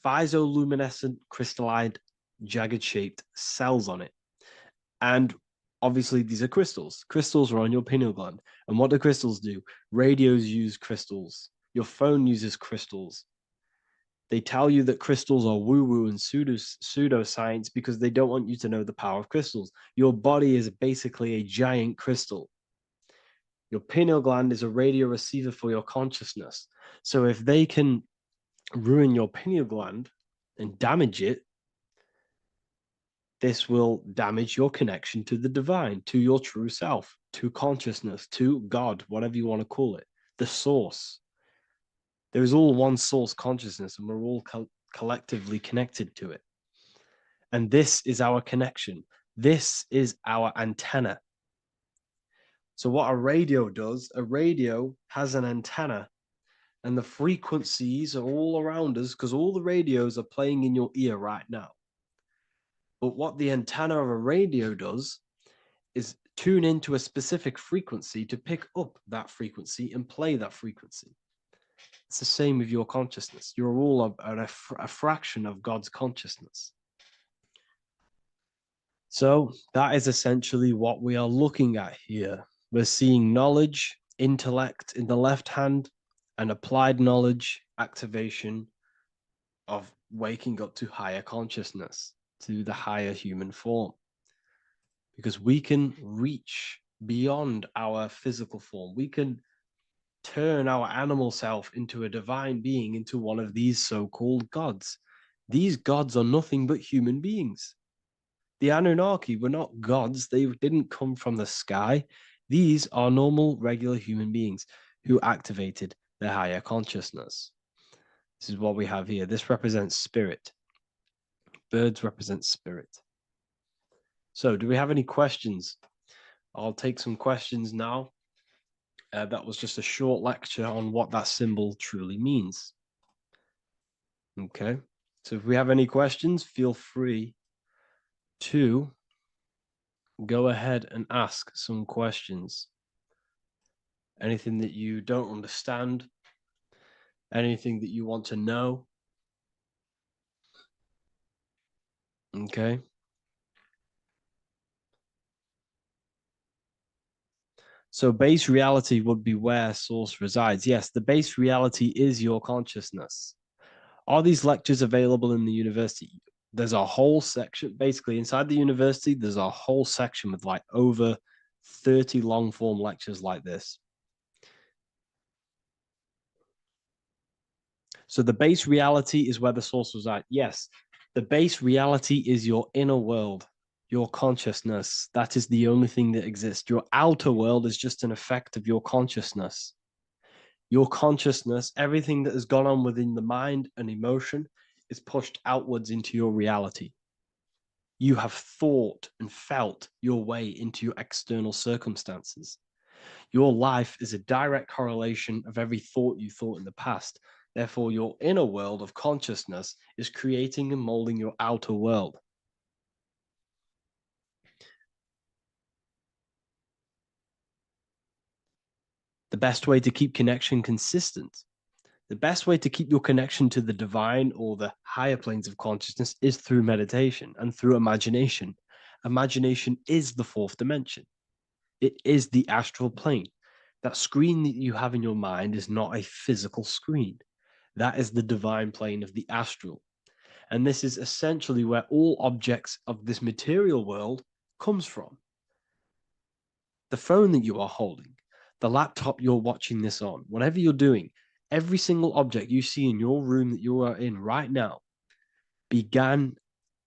phytoluminescent crystalline jagged shaped cells on it. And obviously these are crystals. Crystals are on your pineal gland. And what do crystals do? Radios use crystals. Your phone uses crystals. They tell you that crystals are woo-woo and pseudoscience because they don't want you to know the power of crystals. Your body is basically a giant crystal. Your pineal gland is a radio receiver for your consciousness. So if they can ruin your pineal gland and damage it, this will damage your connection to the divine, to your true self, to consciousness, to God, whatever you want to call it, the source. There is all one source consciousness, and we're all collectively connected to it. And this is our connection. This is our antenna. So what a radio does, a radio has an antenna, and the frequencies are all around us because all the radios are playing in your ear right now. But what the antenna of a radio does is tune into a specific frequency to pick up that frequency and play that frequency. It's the same with your consciousness. You're all a fraction of God's consciousness. So that is essentially what we are looking at here. We're seeing knowledge, intellect in the left hand, and applied knowledge, activation of waking up to higher consciousness, to the higher human form. Because we can reach beyond our physical form. We can turn our animal self into a divine being, into one of these so-called gods. These gods are nothing but human beings. The Anunnaki were not gods. They didn't come from the sky. These are normal, regular human beings who activated their higher consciousness. This is what we have here. This represents spirit. Birds represent spirit. So do we have any questions? I'll take some questions now. That was just a short lecture on what that symbol truly means. Okay, so if we have any questions, feel free to go ahead and ask some questions. Anything that you don't understand, anything that you want to know. Okay. So base reality would be where source resides. Yes, the base reality is your consciousness. Are these lectures available in the university? There's a whole section, basically inside the university, there's a whole section with like over 30 long form lectures like this. So the base reality is where the source resides. Yes, the base reality is your inner world, your consciousness. That is the only thing that exists. Your outer world is just an effect of your consciousness. Your consciousness, everything that has gone on within the mind and emotion is pushed outwards into your reality. You have thought and felt your way into your external circumstances. Your life is a direct correlation of every thought you thought in the past. Therefore, your inner world of consciousness is creating and molding your outer world. The best way to keep connection consistent, the best way to keep your connection to the divine or the higher planes of consciousness is through meditation and through imagination. Imagination is the fourth dimension. It is the astral plane. That screen that you have in your mind is not a physical screen. That is the divine plane of the astral. And this is essentially where all objects of this material world comes from. The phone that you are holding, the laptop you're watching this on, whatever you're doing, every single object you see in your room that you are in right now began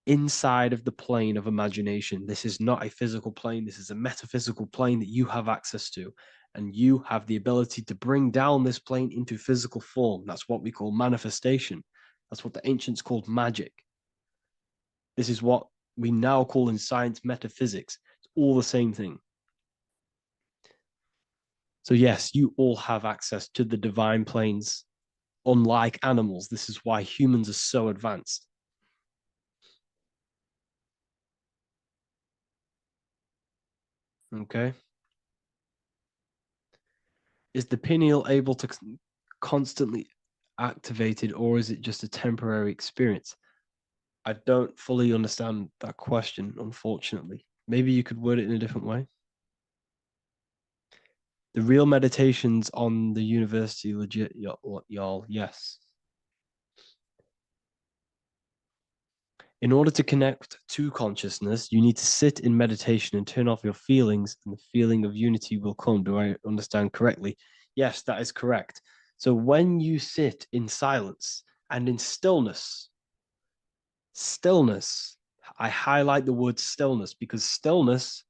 inside of the plane of imagination. This is not a physical plane. This is a metaphysical plane that you have access to. And you have the ability to bring down this plane into physical form. That's what we call manifestation. That's what the ancients called magic. This is what we now call in science metaphysics. It's all the same thing. So yes, you all have access to the divine planes, unlike animals. This is why humans are so advanced. Okay. Is the pineal able to constantly activated, or is it just a temporary experience? I don't fully understand that question, unfortunately. Maybe you could word it in a different way. The real meditations on the university legit, y'all. Yes. In order to connect to consciousness, you need to sit in meditation and turn off your feelings, and the feeling of unity will come. Do I understand correctly? Yes, that is correct. So when you sit in silence and in stillness, I highlight the word stillness because stillness,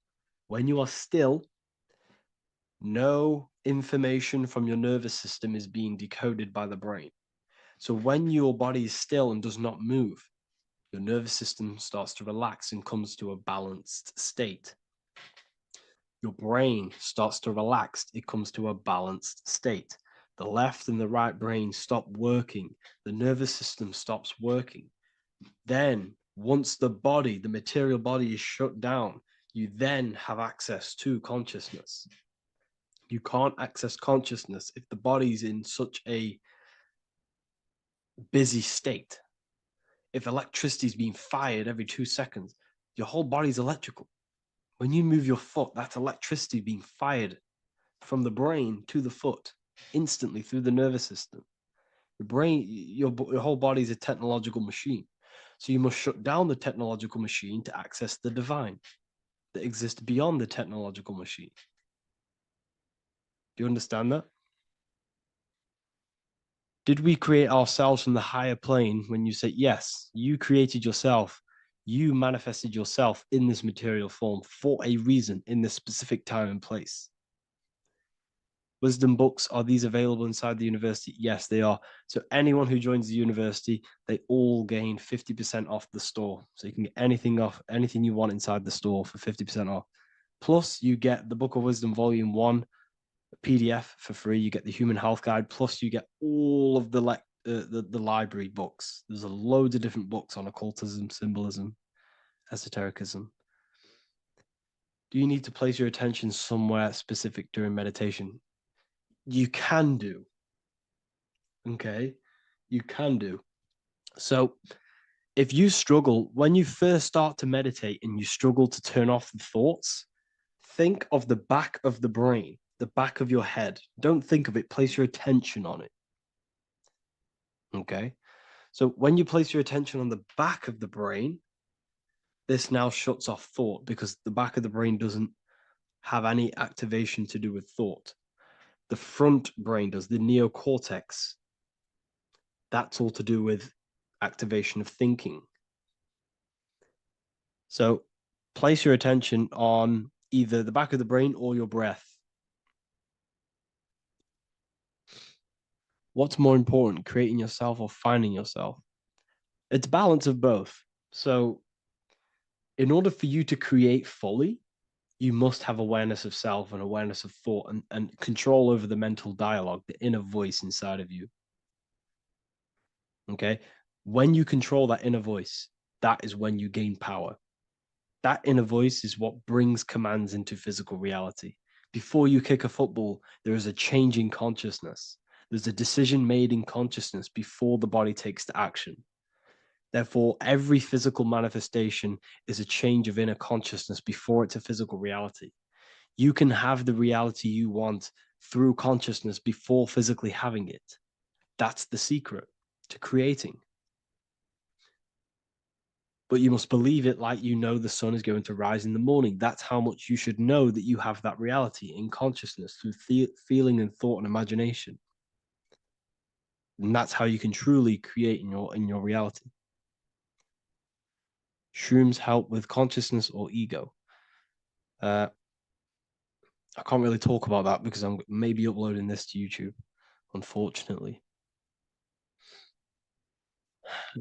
when you are still, no information from your nervous system is being decoded by the brain. So when your body is still and does not move, your nervous system starts to relax and comes to a balanced state. Your brain starts to relax, it comes to a balanced state. The left and the right brain stop working, the nervous system stops working. Then, once the body, the material body is shut down, you then have access to consciousness. You can't access consciousness if the body's in such a busy state. If electricity is being fired every 2 seconds, your whole body's electrical. When you move your foot, that's electricity being fired from the brain to the foot instantly through the nervous system. Your brain, your whole body is a technological machine. So you must shut down the technological machine to access the divine that exists beyond the technological machine. Do you understand that? Did we create ourselves from the higher plane? When you say yes, you created yourself, you manifested yourself in this material form for a reason in this specific time and place. Wisdom books, are these available inside the university? Yes, they are. So anyone who joins the university, they all gain 50% off the store. So you can get anything you want inside the store for 50% off. Plus, you get the Book of Wisdom Volume 1 PDF for free. You get the Human Health Guide. Plus, you get all of the library books. There's a load of different books on occultism, symbolism, esotericism. Do you need to place your attention somewhere specific during meditation? You can do. Okay, you can do. So if you struggle, when you first start to meditate and you struggle to turn off the thoughts, think of the back of the brain, the back of your head. Don't think of it, place your attention on it. Okay, so when you place your attention on the back of the brain, this now shuts off thought because the back of the brain doesn't have any activation to do with thought. The front brain does, the neocortex. That's all to do with activation of thinking. So place your attention on either the back of the brain or your breath. What's more important, creating yourself or finding yourself? It's balance of both. So in order for you to create fully, you must have awareness of self and awareness of thought and control over the mental dialogue, the inner voice inside of you. Okay. When you control that inner voice, that is when you gain power. That inner voice is what brings commands into physical reality. Before you kick a football, there is a change in consciousness. There's a decision made in consciousness before the body takes the action. Therefore, every physical manifestation is a change of inner consciousness before it's a physical reality. You can have the reality you want through consciousness before physically having it. That's the secret to creating. But you must believe it like you know the sun is going to rise in the morning. That's how much you should know that you have that reality in consciousness through feeling and thought and imagination. And that's how you can truly create in your reality. Shrooms help with consciousness or ego. I can't really talk about that because I'm maybe uploading this to YouTube, unfortunately.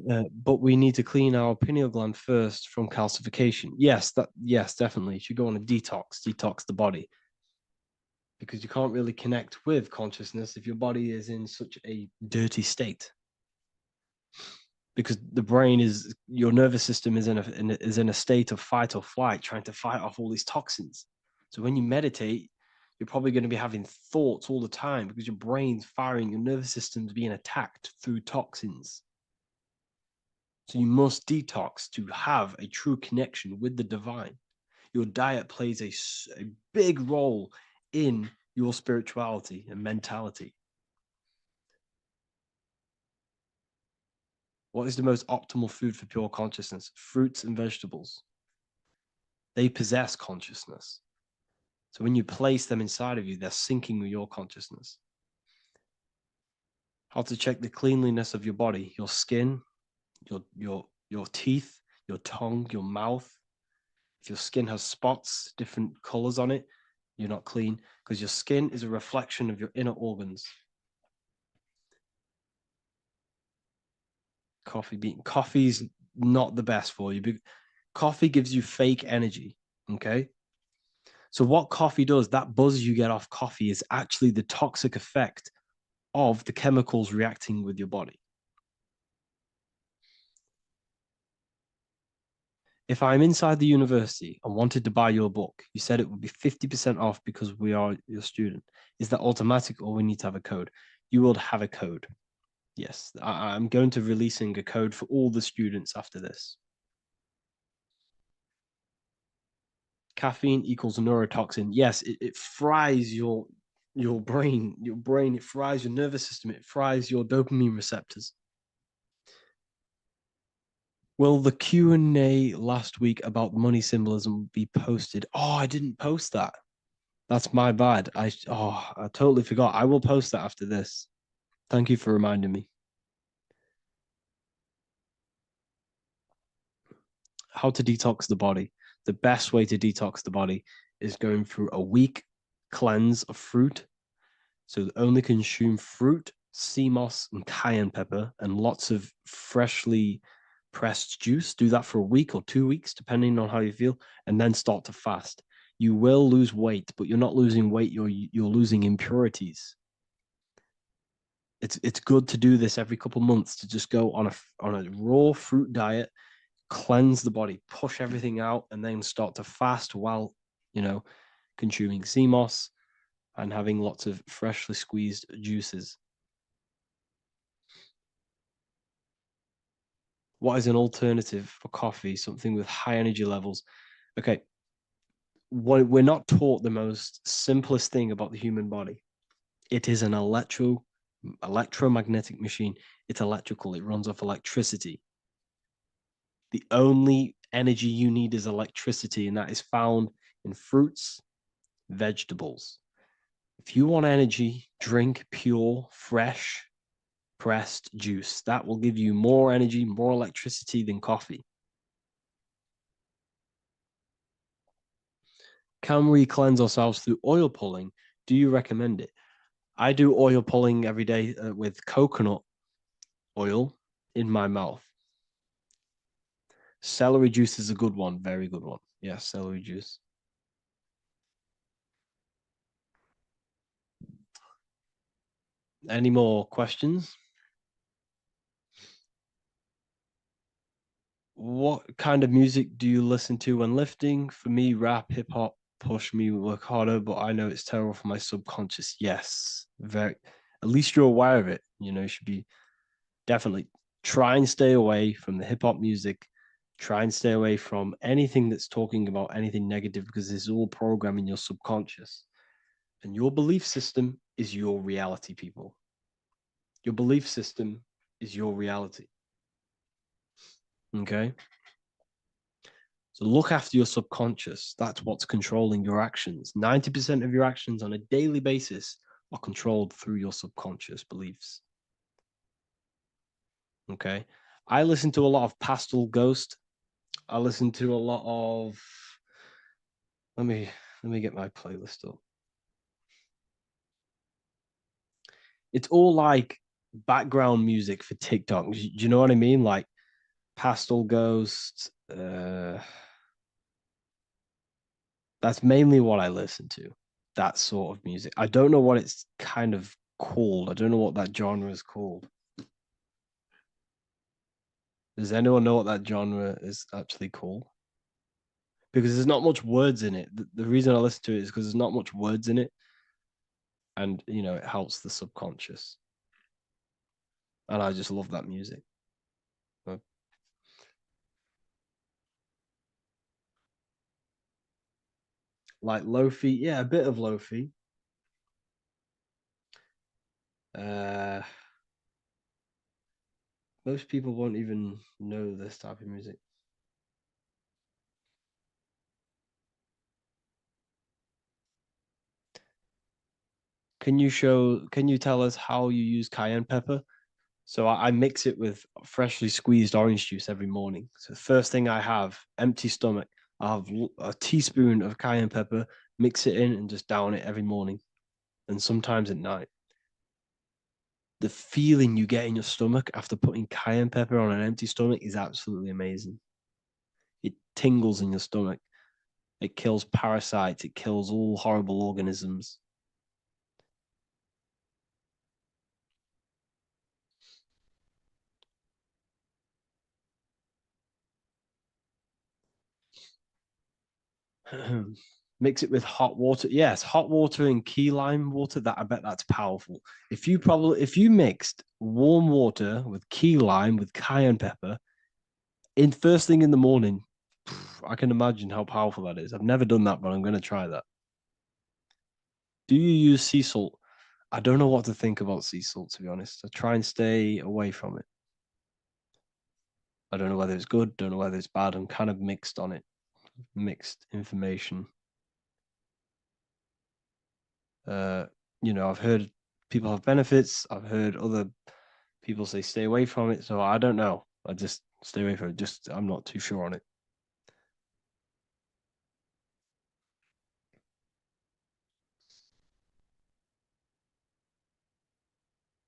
But we need to clean our pineal gland first from calcification. Yes, definitely. You should go on a detox the body. Because you can't really connect with consciousness if your body is in such a dirty state. Because the brain is, your nervous system is in a state of fight or flight, trying to fight off all these toxins. So when you meditate, you're probably going to be having thoughts all the time because your brain's firing, your nervous system's being attacked through toxins. So you must detox to have a true connection with the divine. Your diet plays a big role in your spirituality and mentality. What is the most optimal food for pure consciousness? Fruits and vegetables. They possess consciousness. So when you place them inside of you, they're syncing with your consciousness. How to check the cleanliness of your body, your skin, your teeth, your tongue, your mouth. If your skin has spots, different colors on it, you're not clean because your skin is a reflection of your inner organs. Coffee's not the best for you. Coffee gives you fake energy. Okay. So what coffee does, that buzz you get off coffee is actually the toxic effect of the chemicals reacting with your body. If I'm inside the university and wanted to buy your book, you said it would be 50% off because we are your student. Is that automatic or we need to have a code? You will have a code. Yes, I'm going to releasing a code for all the students after this. Caffeine equals neurotoxin. Yes, it fries your brain, it fries your nervous system, it fries your dopamine receptors. Will the Q&A last week about money symbolism be posted? Oh, I didn't post that. That's my bad. I totally forgot. I will post that after this. Thank you for reminding me. How to detox the body. The best way to detox the body is going through a week cleanse of fruit. So only consume fruit, sea moss, and cayenne pepper, and lots of freshly pressed juice. Do that for a week or 2 weeks, depending on how you feel, and then start to fast. You will lose weight, but you're not losing weight. You're losing impurities. It's good to do this every couple months to just go on a raw fruit diet, cleanse the body, push everything out, and then start to fast while consuming sea moss and having lots of freshly squeezed juices. What is an alternative for coffee? Something with high energy levels. Okay, we're not taught the most simplest thing about the human body. It is an electromagnetic machine. It's electrical. It runs off electricity. The only energy you need is electricity, and that is found in fruits, vegetables. If you want energy, drink pure, fresh, pressed juice. That will give you more energy, more electricity than coffee. Can we cleanse ourselves through oil pulling? Do you recommend it? I do oil pulling every day with coconut oil in my mouth. Celery juice is a good one, very good one. Yeah, celery juice. Any more questions? What kind of music do you listen to when lifting? For me, rap, hip hop push me work harder, but I know it's terrible for my subconscious. Yes, very. At least you're aware of it. You should be definitely try and stay away from the hip hop music. Try and stay away from anything that's talking about anything negative because it's all programming your subconscious. And your belief system is your reality, people. Your belief system is your reality. Okay. So look after your subconscious. That's what's controlling your actions. 90% of your actions on a daily basis are controlled through your subconscious beliefs. Okay. I listen to a lot of Pastel Ghost. I listen to a lot of let me get my playlist up. It's all like background music for TikTok. Do you know what I mean? Like Pastel Ghost. That's mainly what I listen to. That sort of music. I don't know what it's kind of called. I don't know what that genre is called. Does anyone know what that genre is actually called? because there's not much words in it. The reason I listen to it is because there's not much words in it, and it helps the subconscious. And I just love that music. Like lo-fi, yeah, a bit of lo-fi. Most people won't even know this type of music. Can you tell us how you use cayenne pepper? So I mix it with freshly squeezed orange juice every morning. So the first thing I have, empty stomach, I have a teaspoon of cayenne pepper, mix it in and just down it every morning. And sometimes at night. The feeling you get in your stomach after putting cayenne pepper on an empty stomach is absolutely amazing. It tingles in your stomach. It kills parasites. It kills all horrible organisms. Mix it with hot water. Yes, hot water and key lime water. That I bet that's powerful. If you mixed warm water with key lime with cayenne pepper in first thing in the morning, I can imagine how powerful that is. I've never done that, but I'm going to try that. Do you use sea salt? I don't know what to think about sea salt, to be honest. I try and stay away from it. I don't know whether it's good, don't know whether it's bad. I'm kind of mixed on it, mixed information. I've heard people have benefits. I've heard other people say stay away from it. So I don't know. I just stay away from it. I'm not too sure on it.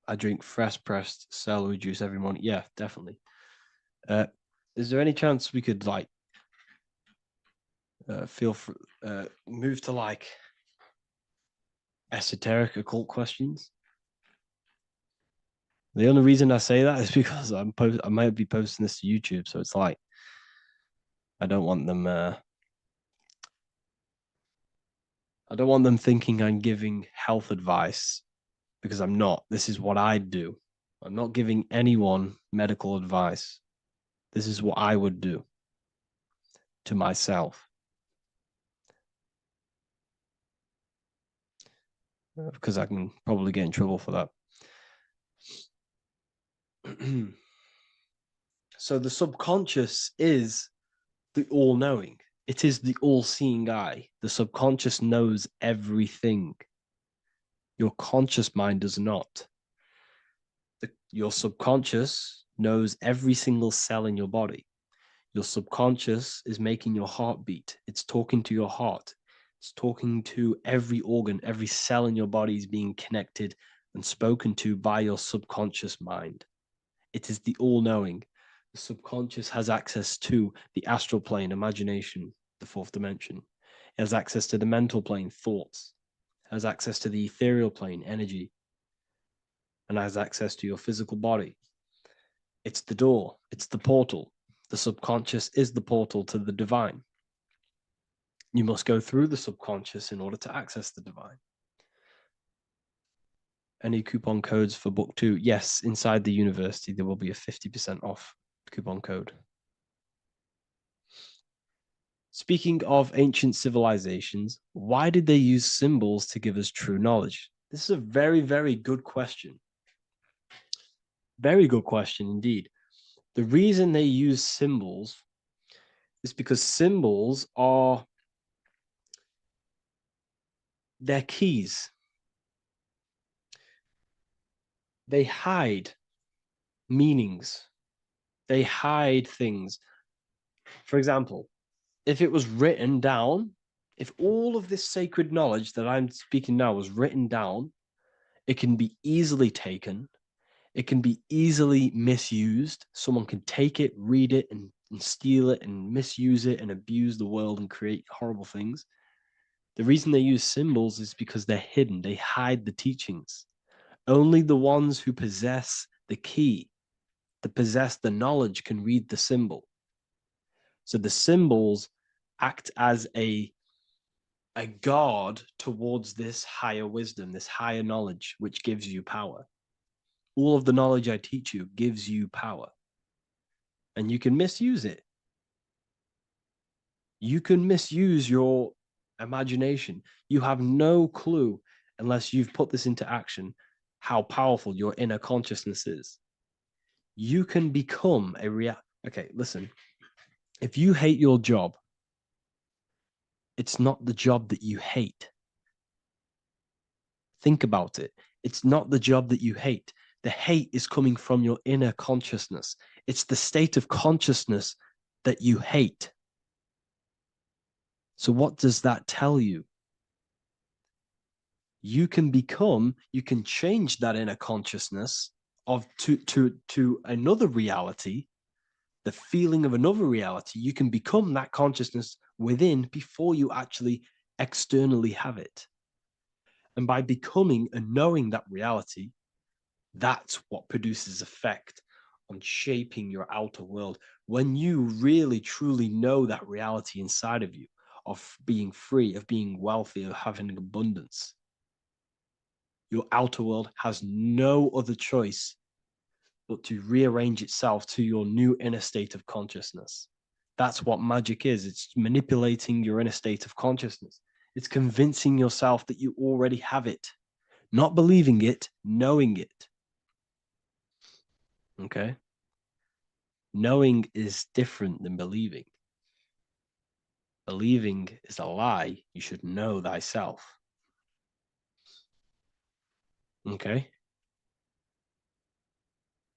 I drink fresh pressed celery juice every morning. Yeah, definitely. Uh, is there any chance we could move to esoteric occult questions? The only reason I say that is because I might be posting this to YouTube, so it's like I don't want them. I don't want them thinking I'm giving health advice because I'm not. This is what I do. I'm not giving anyone medical advice. This is what I would do to myself because I can probably get in trouble for that. So the subconscious is the all-knowing. It is the all-seeing eye. The subconscious knows everything. Your conscious mind does not. Your subconscious knows every single cell in your body. Your subconscious is making your heart beat. It's talking to your heart. It's talking to every organ, every cell in your body is being connected and spoken to by your subconscious mind. It is the all-knowing. The subconscious has access to the astral plane, imagination, the fourth dimension. It has access to the mental plane, thoughts. It has access to the ethereal plane, energy. And has access to your physical body. It's the door. It's the portal. The subconscious is the portal to the divine. You must go through the subconscious in order to access the divine. Any coupon codes for book 2? Yes, inside the university, there will be a 50% off coupon code. Speaking of ancient civilizations, why did they use symbols to give us true knowledge? This is a very, very good question. Very good question indeed. The reason they use symbols is because symbols are their keys. They hide meanings. They hide things. For example, if it was written down, if all of this sacred knowledge that I'm speaking now was written down, it can be easily taken. It can be easily misused. Someone can take it, read it, and steal it and misuse it and abuse the world and create horrible things. The reason they use symbols is because they're hidden. They hide the teachings. Only the ones who possess the key, that possess the knowledge, can read the symbol. So the symbols act as a guard towards this higher wisdom, this higher knowledge, which gives you power. All of the knowledge I teach you gives you power, and you can misuse it. You can misuse your imagination. You have no clue unless you've put this into action how powerful your inner consciousness is. You can become a real. Okay, listen. If you hate your job, it's not the job that you hate. Think about it. It's not the job that you hate. The hate is coming from your inner consciousness. It's the state of consciousness that you hate. So what does that tell you? You can change that inner consciousness to another reality, the feeling of another reality. You can become that consciousness within before you actually externally have it. And by becoming and knowing that reality, that's what produces effect on shaping your outer world. When you really, truly know that reality inside of you, of being free, of being wealthy, of having abundance, your outer world has no other choice but to rearrange itself to your new inner state of consciousness. That's what magic is. It's manipulating your inner state of consciousness. It's convincing yourself that you already have it, not believing it, knowing it. Okay? Knowing is different than believing. Believing is a lie. You should know thyself. Okay?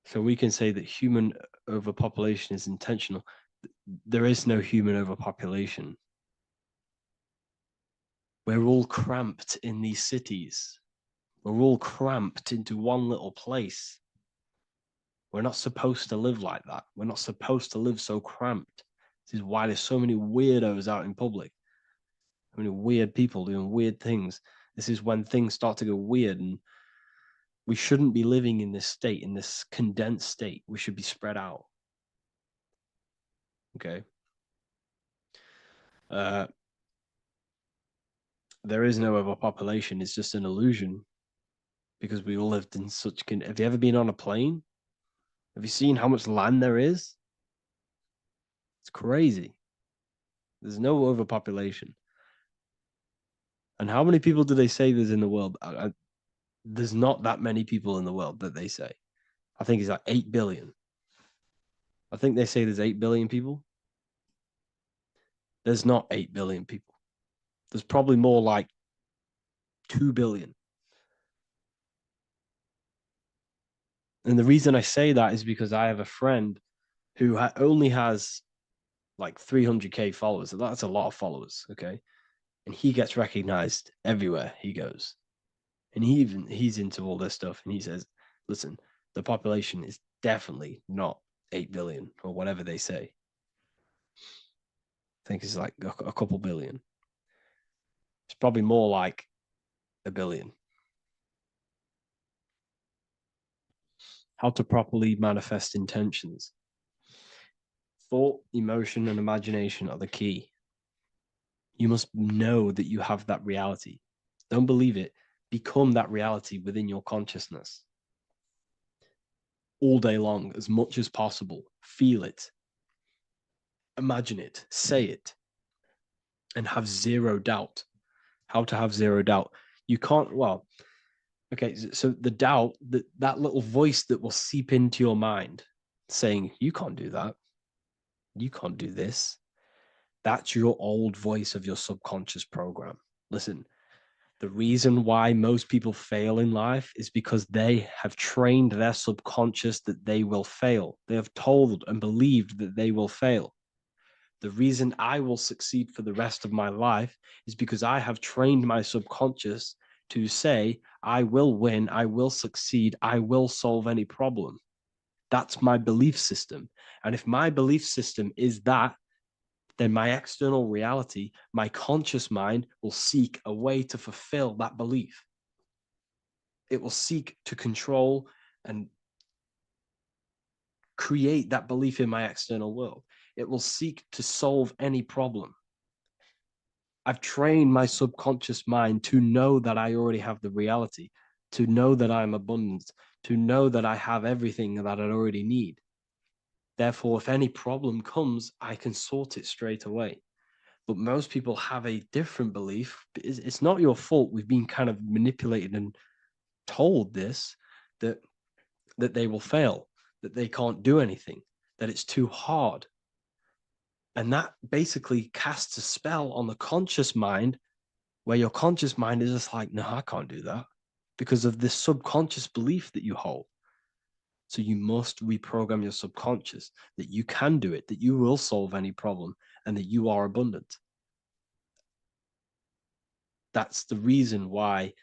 So we can say that human overpopulation is intentional. There is no human overpopulation. We're all cramped in these cities. We're all cramped into one little place. We're not supposed to live like that. We're not supposed to live so cramped. This is why there's so many weirdos out in public. So many weird people doing weird things. This is when things start to go weird, and we shouldn't be living in this state, in this condensed state. We should be spread out. Okay. There is no overpopulation. It's just an illusion because we all lived in such. Have you ever been on a plane? Have you seen how much land there is? It's crazy. There's no overpopulation. And how many people do they say there's in the world? There's not that many people in the world that they say. I think it's like 8 billion. I think they say there's 8 billion people. There's not 8 billion people. There's probably more like 2 billion. And the reason I say that is because I have a friend who only has like 300K followers. So that's a lot of followers, okay? And he gets recognized everywhere he goes. And he's into all this stuff. And he says, listen, the population is definitely not 8 billion or whatever they say. I think it's like a couple billion. It's probably more like a billion. How to properly manifest intentions. Thought, emotion, and imagination are the key. You must know that you have that reality. Don't believe it. Become that reality within your consciousness. All day long, as much as possible. Feel it. Imagine it. Say it. And have zero doubt. How to have zero doubt. You can't, well, okay, so the doubt, that little voice that will seep into your mind saying, you can't do that. You can't do this. That's your old voice of your subconscious program. Listen, the reason why most people fail in life is because they have trained their subconscious that they will fail. They have told and believed that they will fail. The reason I will succeed for the rest of my life is because I have trained my subconscious to say, I will win, I will succeed, I will solve any problem. That's my belief system. And if my belief system is that, then my external reality, my conscious mind will seek a way to fulfill that belief. It will seek to control and create that belief in my external world. It will seek to solve any problem. I've trained my subconscious mind to know that I already have the reality, to know that I'm abundant, to know that I have everything that I already need. Therefore, if any problem comes, I can sort it straight away. But most people have a different belief. It's not your fault. We've been kind of manipulated and told this, that they will fail, that they can't do anything, that it's too hard. And that basically casts a spell on the conscious mind, where your conscious mind is just like, no, I can't do that, because of this subconscious belief that you hold. So you must reprogram your subconscious that you can do it, that you will solve any problem, and that you are abundant. That's the reason why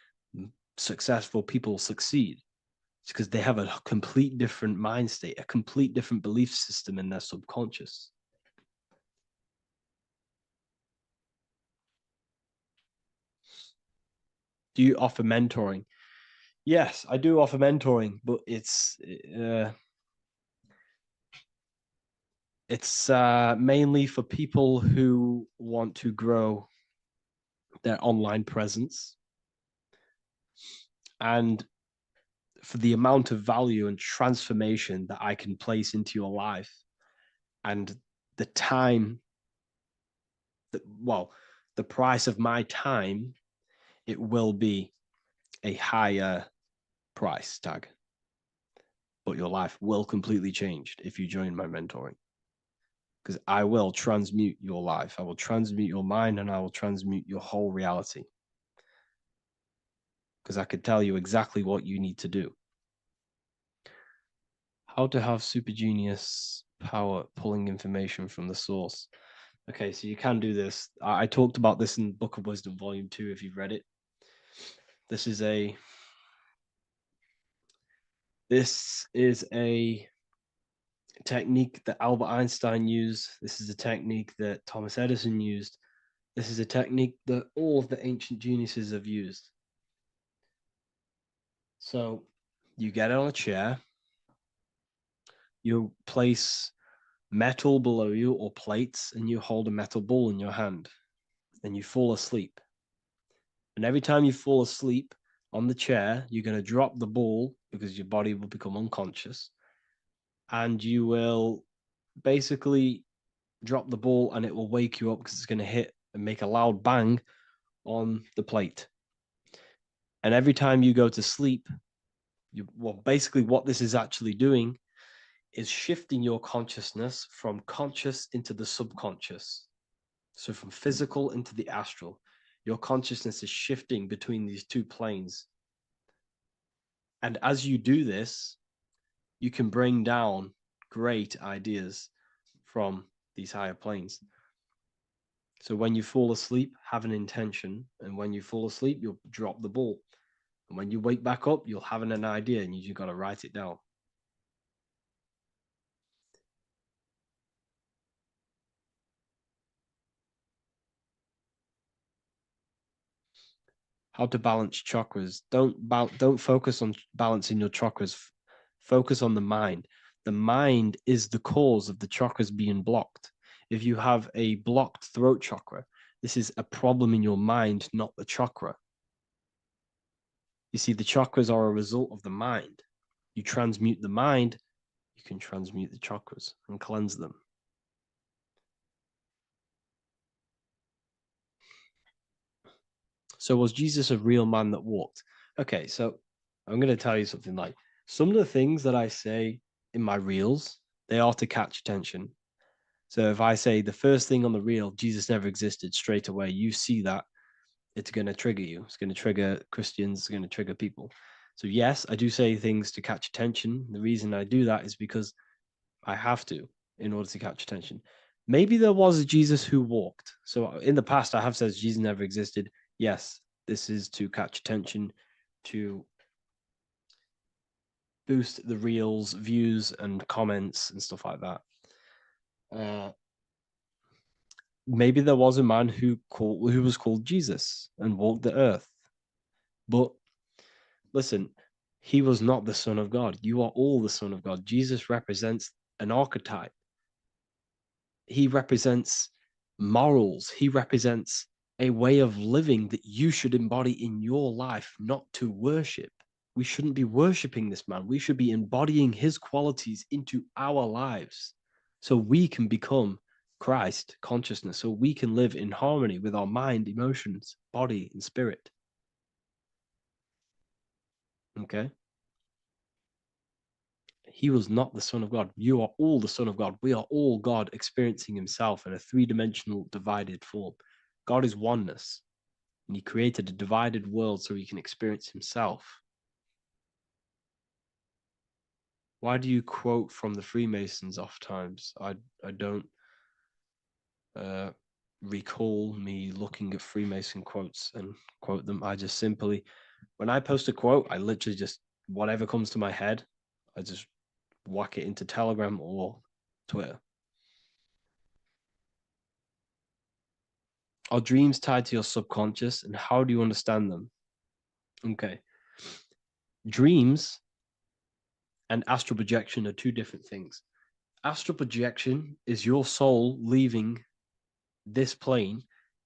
successful people succeed. It's because they have a complete different mind state, a complete different belief system in their subconscious. Do you offer mentoring? Yes, I do offer mentoring, but it's mainly for people who want to grow their online presence, and for the amount of value and transformation that I can place into your life, and the time that, well, the price of my time, it will be a higher price tag. But your life will completely change if you join my mentoring. Because I will transmute your life. I will transmute your mind, and I will transmute your whole reality. Because I could tell you exactly what you need to do. How to have super genius power pulling information from the source. Okay, so you can do this. I talked about this in Book of Wisdom, Volume 2, if you've read it. This is a technique that Albert Einstein used. This is a technique that Thomas Edison used. This is a technique that all of the ancient geniuses have used. So you get on a chair, you place metal below you or plates, and you hold a metal ball in your hand, and you fall asleep. And every time you fall asleep on the chair, you're going to drop the ball because your body will become unconscious, and you will basically drop the ball, and it will wake you up because it's going to hit and make a loud bang on the plate. And every time you go to sleep, basically what this is actually doing is shifting your consciousness from conscious into the subconscious. So from physical into the astral. Your consciousness is shifting between these two planes. And as you do this, you can bring down great ideas from these higher planes. So when you fall asleep, have an intention. And when you fall asleep, you'll drop the ball. And when you wake back up, you'll have an idea, and you just got to write it down. How to balance chakras. Don't focus on balancing your chakras. Focus on the mind. The mind is the cause of the chakras being blocked. If you have a blocked throat chakra, this is a problem in your mind, not the chakra. You see, the chakras are a result of the mind. You transmute the mind, you can transmute the chakras and cleanse them. So was Jesus a real man that walked? Okay, so I'm going to tell you something. Like, some of the things that I say in my reels, they are to catch attention. So if I say the first thing on the reel, Jesus never existed, straight away, you see that, it's going to trigger you. It's going to trigger Christians. It's going to trigger people. So yes, I do say things to catch attention. The reason I do that is because I have to, in order to catch attention. Maybe there was a Jesus who walked. So in the past, I have said Jesus never existed. Yes, this is to catch attention, to boost the reels, views, and comments and stuff like that. Maybe there was a man who was called Jesus and walked the earth. But listen, he was not the Son of God. You are all the Son of God. Jesus represents an archetype. He represents morals. He represents a way of living that you should embody in your life, not to worship. We shouldn't be worshiping this man. We should be embodying his qualities into our lives so we can become Christ consciousness, so we can live in harmony with our mind, emotions, body, and spirit. Okay? He was not the Son of God. You are all the Son of God. We are all God experiencing himself in a three-dimensional divided form. God is oneness, and he created a divided world so he can experience himself. Why do you quote from the Freemasons oft times? I don't recall me looking at Freemason quotes and quote them. I just simply, when I post a quote, I literally just, whatever comes to my head, I just whack it into Telegram or Twitter. Are dreams tied to your subconscious, and how do you understand them? Okay. Dreams and astral projection are two different things. Astral projection is your soul leaving this plane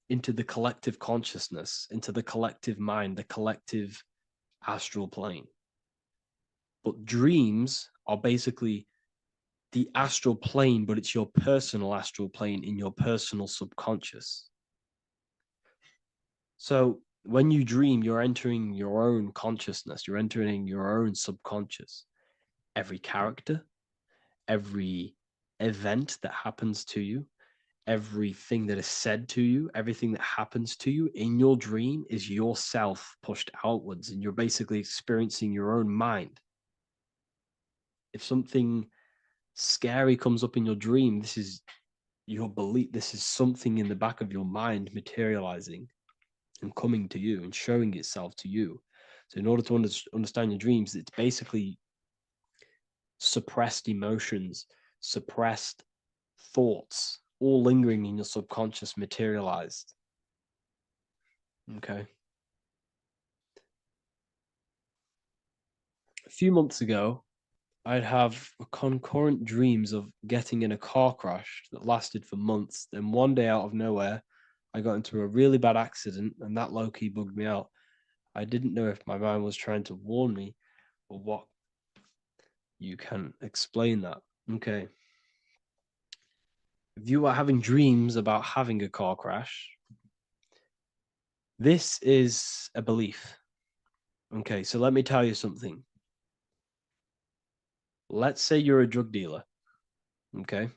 into the collective consciousness, into the collective mind, the collective astral plane. But dreams are basically the astral plane, but it's your personal astral plane in your personal subconscious. So when you dream, you're entering your own consciousness, you're entering your own subconscious. Every character, every event that happens to you, everything that is said to you, everything that happens to you in your dream is yourself pushed outwards, and you're basically experiencing your own mind. If something scary comes up in your dream, this is your belief, this is something in the back of your mind materializing and coming to you and showing itself to you. So in order to understand your dreams, it's basically suppressed emotions, suppressed thoughts, all lingering in your subconscious materialized. Okay. A few months ago, I'd have concurrent dreams of getting in a car crash that lasted for months. Then one day out of nowhere, I got into a really bad accident, and that low-key bugged me out. I didn't know if my mind was trying to warn me or what. You can explain that. Okay. If you are having dreams about having a car crash, this is a belief. Okay, so let me tell you something. Let's say you're a drug dealer, okay?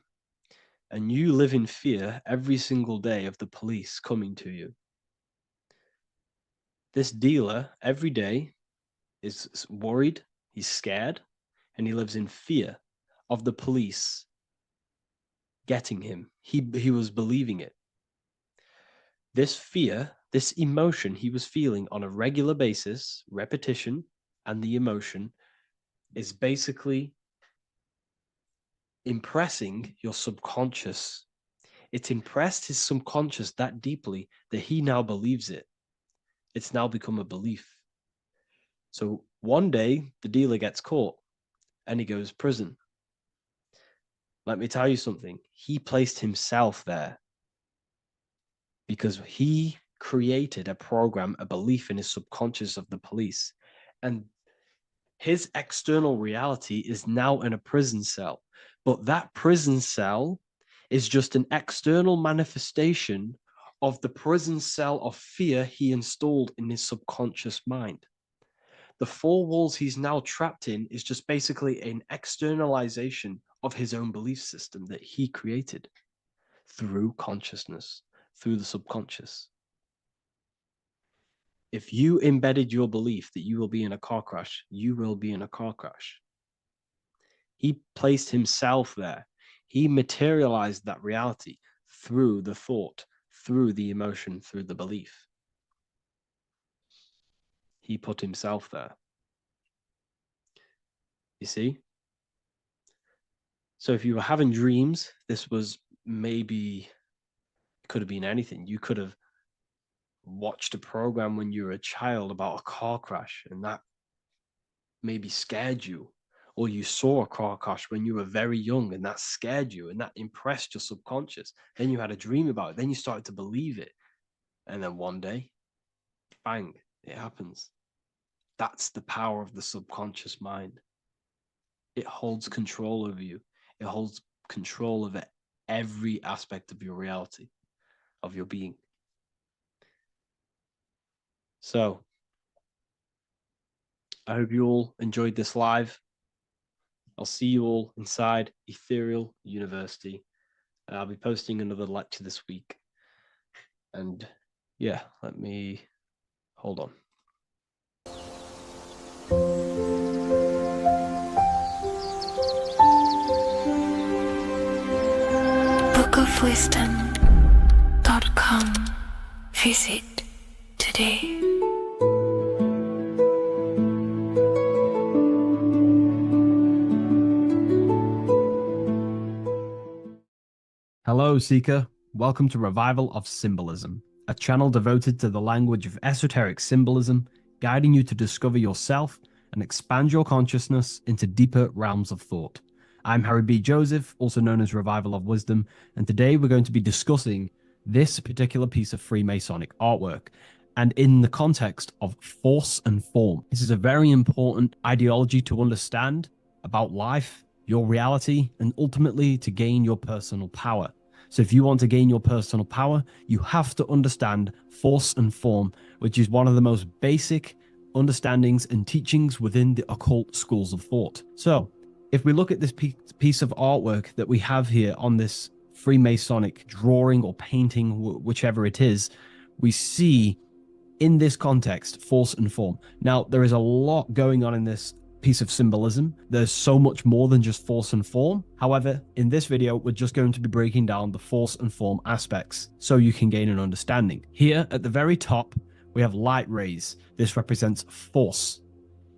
And you live in fear every single day of the police coming to you. This dealer every day is worried, he's scared, and he lives in fear of the police getting him. He was believing it. This fear, this emotion he was feeling on a regular basis, repetition, and the emotion is basically impressing your subconscious. It's impressed his subconscious that deeply that he now believes it. It's now become a belief. So one day the dealer gets caught and he goes to prison. Let me tell you something. He placed himself there because he created a program, a belief in his subconscious of the police. And his external reality is now in a prison cell. But that prison cell is just an external manifestation of the prison cell of fear he installed in his subconscious mind. The four walls he's now trapped in is just basically an externalization of his own belief system that he created through consciousness, through the subconscious. If you embedded your belief that you will be in a car crash, you will be in a car crash. He placed himself there. He materialized that reality through the thought, through the emotion, through the belief. He put himself there. You see? So if you were having dreams, this was maybe, it could have been anything. You could have watched a program when you were a child about a car crash, and that maybe scared you. Or you saw a car crash when you were very young, and that scared you, and that impressed your subconscious. Then you had a dream about it. Then you started to believe it. And then one day, bang, it happens. That's the power of the subconscious mind. It holds control over you. It holds control over every aspect of your reality, of your being. So, I hope you all enjoyed this live. I'll see you all inside Ethereal University. I'll be posting another lecture this week. And yeah, let me hold on. bookofwisdom.com. Visit today. Hello, Seeker. Welcome to Revival of Symbolism, a channel devoted to the language of esoteric symbolism, guiding you to discover yourself and expand your consciousness into deeper realms of thought. I'm Harry B. Joseph, also known as Revival of Wisdom, and today we're going to be discussing this particular piece of Freemasonic artwork, and in the context of force and form. This is a very important ideology to understand about life, your reality, and ultimately to gain your personal power. So if you want to gain your personal power, you have to understand force and form, which is one of the most basic understandings and teachings within the occult schools of thought. So if we look at this piece of artwork that we have here on this Freemasonic drawing or painting, whichever it is, we see in this context force and form. Now, there is a lot going on in this piece of symbolism. There's so much more than just force and form. However, in this video, we're just going to be breaking down the force and form aspects so you can gain an understanding. Here at the very top, we have light rays. This represents force.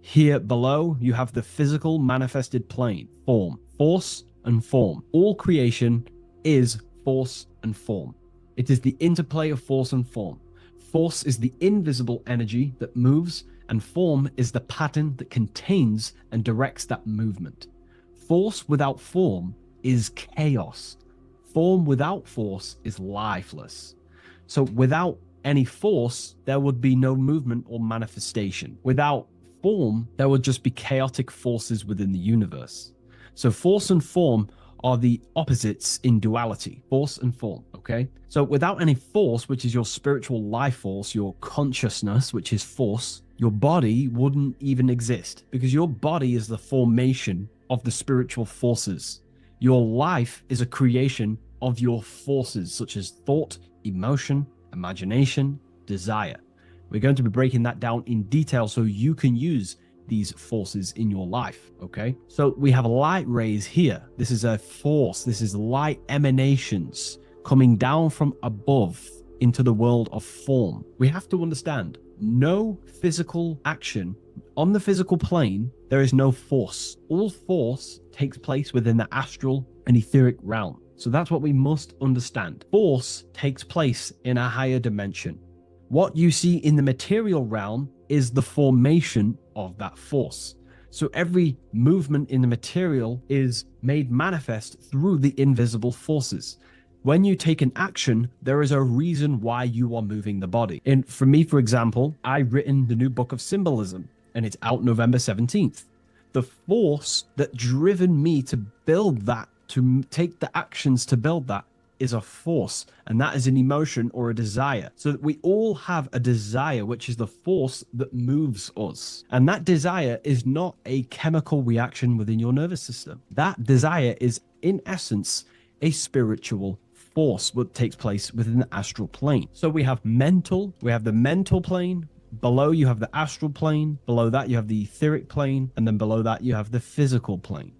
Here below, you have the physical manifested plane, form, force and form. All creation is force and form. It is the interplay of force and form. Force is the invisible energy that moves, and form is the pattern that contains and directs that movement. Force without form is chaos. Form without force is lifeless. So without any force, there would be no movement or manifestation. Without form, there would just be chaotic forces within the universe. So force and form are the opposites in duality, force and form, okay? So without any force, which is your spiritual life force, your consciousness, which is force, your body wouldn't even exist, because your body is the formation of the spiritual forces. Your life is a creation of your forces, such as thought, emotion, imagination, desire. We're going to be breaking that down in detail so you can use these forces in your life, okay? So we have light rays here. This is a force. This is light emanations coming down from above into the world of form. We have to understand, no physical action on the physical plane, there is no force. All force takes place within the astral and etheric realm. So that's what we must understand. Force takes place in a higher dimension. What you see in the material realm is the formation of that force. So every movement in the material is made manifest through the invisible forces. When you take an action, there is a reason why you are moving the body. And for me, for example, I've written the new book of symbolism, and it's out November 17th. The force that driven me to build that, to take the actions to build that, is a force, and that is an emotion or a desire. So that we all have a desire, which is the force that moves us. And that desire is not a chemical reaction within your nervous system. That desire is, in essence, a spiritual force what takes place within the astral plane. So we have the mental plane. Below you have the astral plane. Below that you have the etheric plane. And then below that you have the physical plane.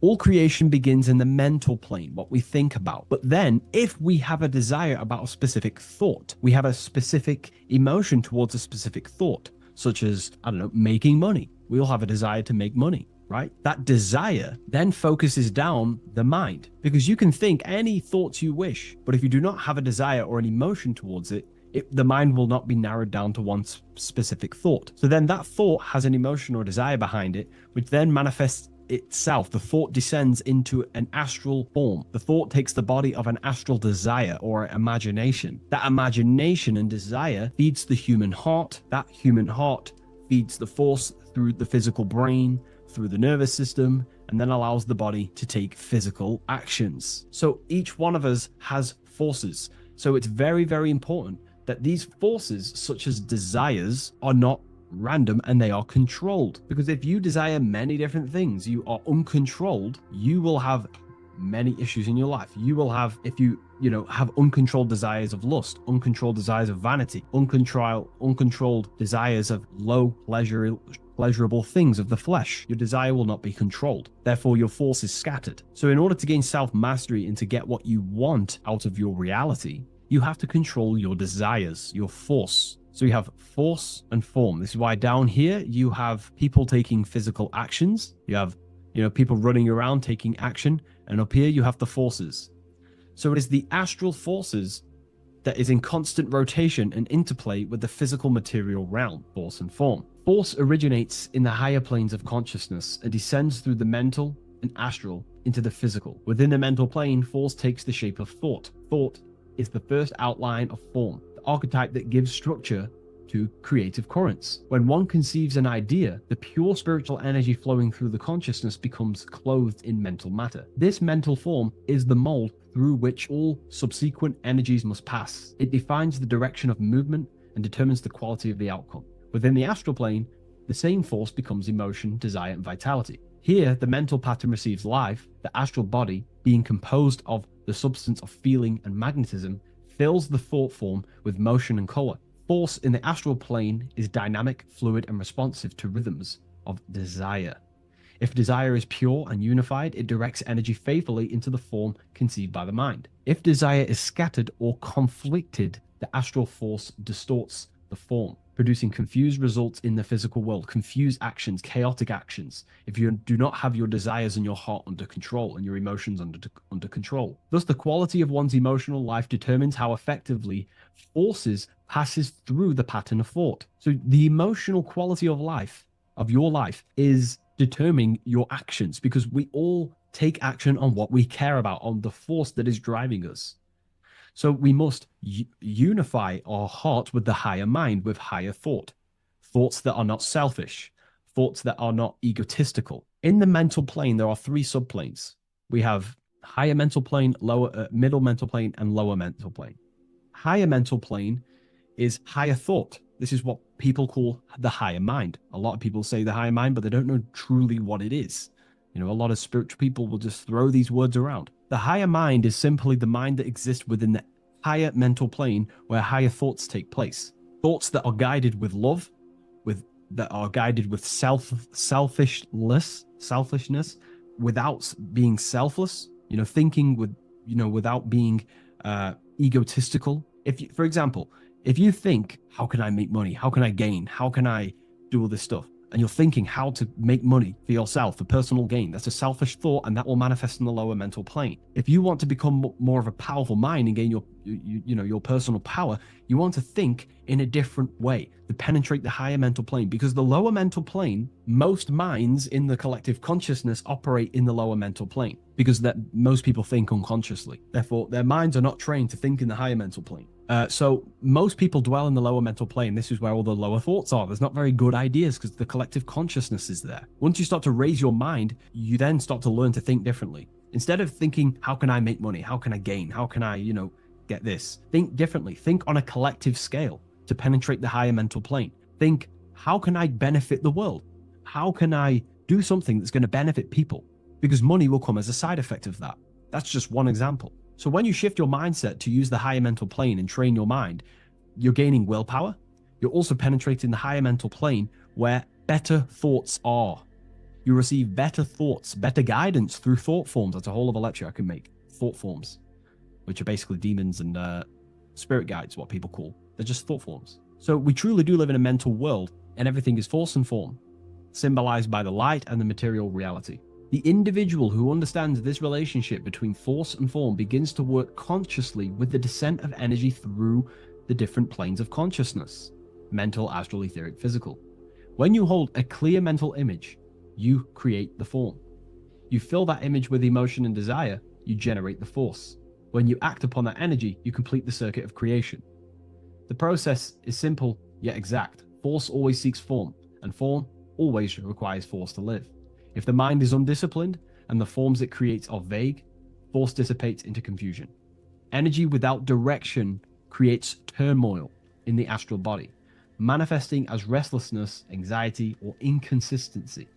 All creation begins in the mental plane, what we think about. But then if we have a desire about a specific thought, we have a specific emotion towards a specific thought, such as, I don't know, making money. We all have a desire to make money, right? That desire then focuses down the mind, because you can think any thoughts you wish, but if you do not have a desire or an emotion towards it, the mind will not be narrowed down to one specific thought. So then that thought has an emotion or desire behind it, which then manifests itself, the thought descends into an astral form. The thought takes the body of an astral desire or imagination. That imagination and desire feeds the human heart. That human heart feeds the force through the physical brain, through the nervous system, and then allows the body to take physical actions. So each one of us has forces. So it's very, very important that these forces, such as desires, are not random and they are controlled. Because if you desire many different things, you are uncontrolled, you will have many issues in your life. You will have, if you have uncontrolled desires of lust, uncontrolled desires of vanity, uncontrolled desires of low pleasurable things of the flesh, your desire will not be controlled. Therefore, your force is scattered. So in order to gain self-mastery and to get what you want out of your reality, you have to control your desires, your force. So you have force and form. This is why down here you have people taking physical actions. You have, people running around taking action. And up here you have the forces. So it is the astral forces that is in constant rotation and interplay with the physical material realm, force and form. Force originates in the higher planes of consciousness and descends through the mental and astral into the physical. Within the mental plane, force takes the shape of thought. Thought is the first outline of form, the archetype that gives structure to creative currents. When one conceives an idea, the pure spiritual energy flowing through the consciousness becomes clothed in mental matter. This mental form is the mold through which all subsequent energies must pass. It defines the direction of movement and determines the quality of the outcome. Within the astral plane, the same force becomes emotion, desire, and vitality. Here, the mental pattern receives life. The astral body, being composed of the substance of feeling and magnetism, fills the thought form with motion and color. Force in the astral plane is dynamic, fluid, and responsive to rhythms of desire. If desire is pure and unified, it directs energy faithfully into the form conceived by the mind. If desire is scattered or conflicted, the astral force distorts the form, producing confused results in the physical world, confused actions, chaotic actions, if you do not have your desires and your heart under control and your emotions under control. Thus, the quality of one's emotional life determines how effectively forces passes through the pattern of thought. So the emotional quality of life, of your life, is determining your actions, because we all take action on what we care about, on the force that is driving us. So we must unify our heart with the higher mind, with higher thought, thoughts that are not selfish, thoughts that are not egotistical. In the mental plane, there are three subplanes. We have higher mental plane, middle mental plane, and lower mental plane. Higher mental plane is higher thought. This is what people call the higher mind. A lot of people say the higher mind, but they don't know truly what it is. A lot of spiritual people will just throw these words around. The higher mind is simply the mind that exists within the higher mental plane where higher thoughts take place. Thoughts that are guided with love, that are guided with selfishness, without being selfless, thinking without being egotistical. For example, if you think, how can I make money? How can I gain? How can I do all this stuff? And you're thinking how to make money for yourself, for personal gain. That's a selfish thought, and that will manifest in the lower mental plane. If you want to become more of a powerful mind and gain your personal power, you want to think in a different way to penetrate the higher mental plane, because the lower mental plane, most minds in the collective consciousness operate in the lower mental plane, because that most people think unconsciously. Therefore, their minds are not trained to think in the higher mental plane. So most people dwell in the lower mental plane. This is where all the lower thoughts are. There's not very good ideas because the collective consciousness is there. Once you start to raise your mind, you then start to learn to think differently. Instead of thinking, how can I make money? How can I gain? How can I, get this? Think differently. Think on a collective scale to penetrate the higher mental plane. Think, how can I benefit the world? How can I do something that's going to benefit people? Because money will come as a side effect of that. That's just one example. So when you shift your mindset to use the higher mental plane and train your mind, you're gaining willpower. You're also penetrating the higher mental plane where better thoughts are. You receive better thoughts, better guidance through thought forms. That's a whole other lecture I can make. Thought forms, which are basically demons and spirit guides, what people call. They're just thought forms. So we truly do live in a mental world, and everything is force and form, symbolized by the light and the material reality. The individual who understands this relationship between force and form begins to work consciously with the descent of energy through the different planes of consciousness: mental, astral, etheric, physical. When you hold a clear mental image, you create the form. You fill that image with emotion and desire, you generate the force. When you act upon that energy, you complete the circuit of creation. The process is simple yet exact. Force always seeks form, and form always requires force to live. If the mind is undisciplined and the forms it creates are vague, force dissipates into confusion. Energy without direction creates turmoil in the astral body, manifesting as restlessness, anxiety, or inconsistency.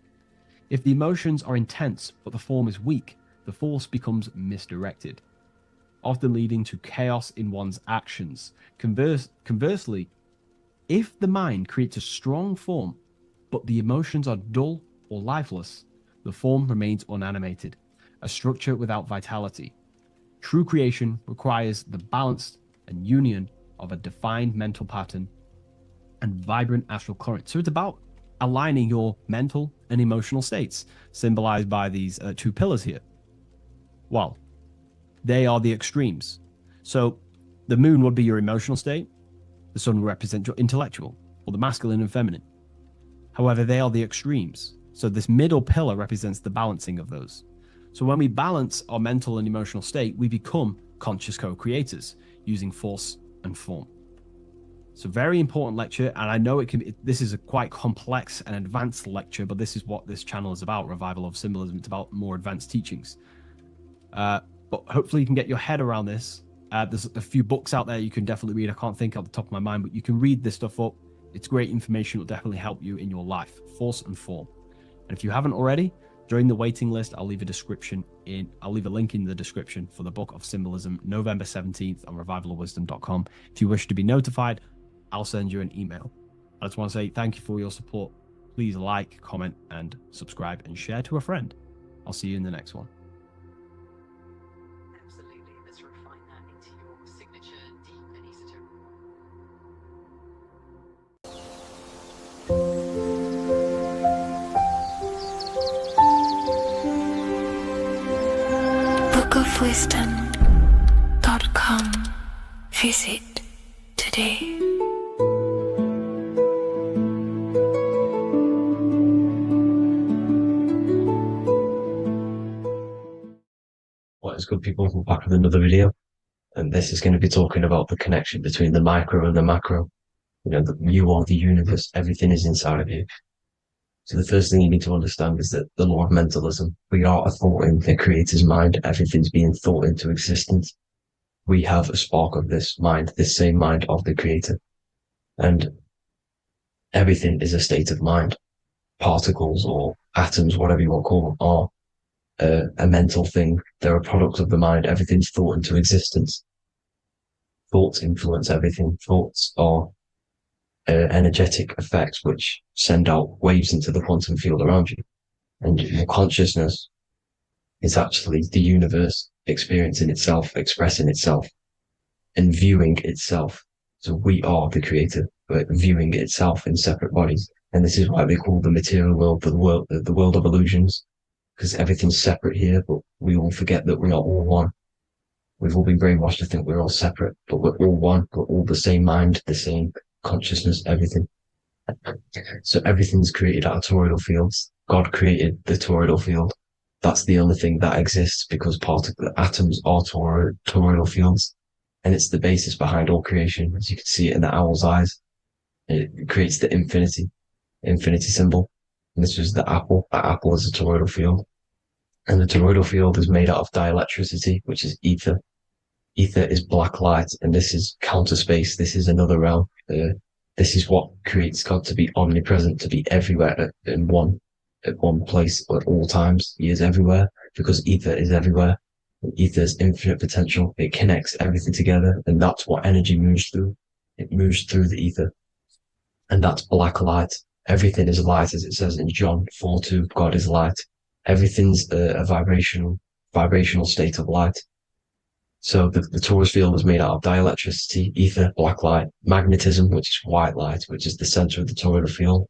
If the emotions are intense but the form is weak, the force becomes misdirected, often leading to chaos in one's actions. Conversely, if the mind creates a strong form but the emotions are dull or lifeless, the form remains unanimated, a structure without vitality. True creation requires the balance and union of a defined mental pattern and vibrant astral current. So it's about aligning your mental and emotional states, symbolized by these two pillars here. Well, they are the extremes. So the moon would be your emotional state, the sun would represent your intellectual, or the masculine and feminine. However, they are the extremes. So this middle pillar represents the balancing of those. So when we balance our mental and emotional state, we become conscious co-creators using force and form. It's a very important lecture, and I know this is a quite complex and advanced lecture, but this is what this channel is about, Revival of Symbolism. It's about more advanced teachings. But hopefully you can get your head around this. There's a few books out there you can definitely read. I can't think off the top of my mind, but you can read this stuff up. It's great information. It will definitely help you in your life. Force and form. And if you haven't already, join the waiting list. I'll leave a link in the description for the Book of Symbolism, November 17th on revivalofwisdom.com. If you wish to be notified, I'll send you an email. I just want to say thank you for your support. Please like, comment, and subscribe, and share to a friend. I'll see you in the next one. Absolutely. Let's refine that into your signature deep and esoteric. bookofwisdom.com. Visit today. What is good, people? We're back with another video, and this is going to be talking about the connection between the micro and the macro. You are the universe. Everything is inside of you. So the first thing you need to understand is that the law of mentalism, we are a thought in the creator's mind. Everything's being thought into existence. We have a spark of this mind, this same mind of the creator. And everything is a state of mind. Particles or atoms, whatever you want to call them, are a mental thing. They're a product of the mind. Everything's thought into existence. Thoughts influence everything. Thoughts are energetic effects which send out waves into the quantum field around you. And your consciousness is actually the universe experiencing itself, expressing itself, and viewing itself. So we are the creator, but viewing itself in separate bodies. And this is why they call the material world the world of illusions, because everything's separate here, but we all forget that we are all one. We've all been brainwashed to think we're all separate, but we're all one. We're all the same mind, the same consciousness, everything. So everything's created out of toroidal fields. God created the toroidal field. That's the only thing that exists, because atoms are toroidal fields, and it's the basis behind all creation. As you can see it in the owl's eyes, it creates the infinity symbol. And this was the apple. That apple is a toroidal field. And the toroidal field is made out of dielectricity, which is ether. Ether is black light, and this is counter space. This is another realm. This is what creates God to be omnipresent, to be everywhere at one place at all times. He is everywhere because ether is everywhere. Ether's infinite potential. It connects everything together, and that's what energy moves through. It moves through the ether, and that's black light. Everything is light, as it says in John 4:2. God is light. Everything's a vibrational state of light. So the torus field is made out of dielectricity, ether, black light, magnetism, which is white light, which is the center of the toroidal field.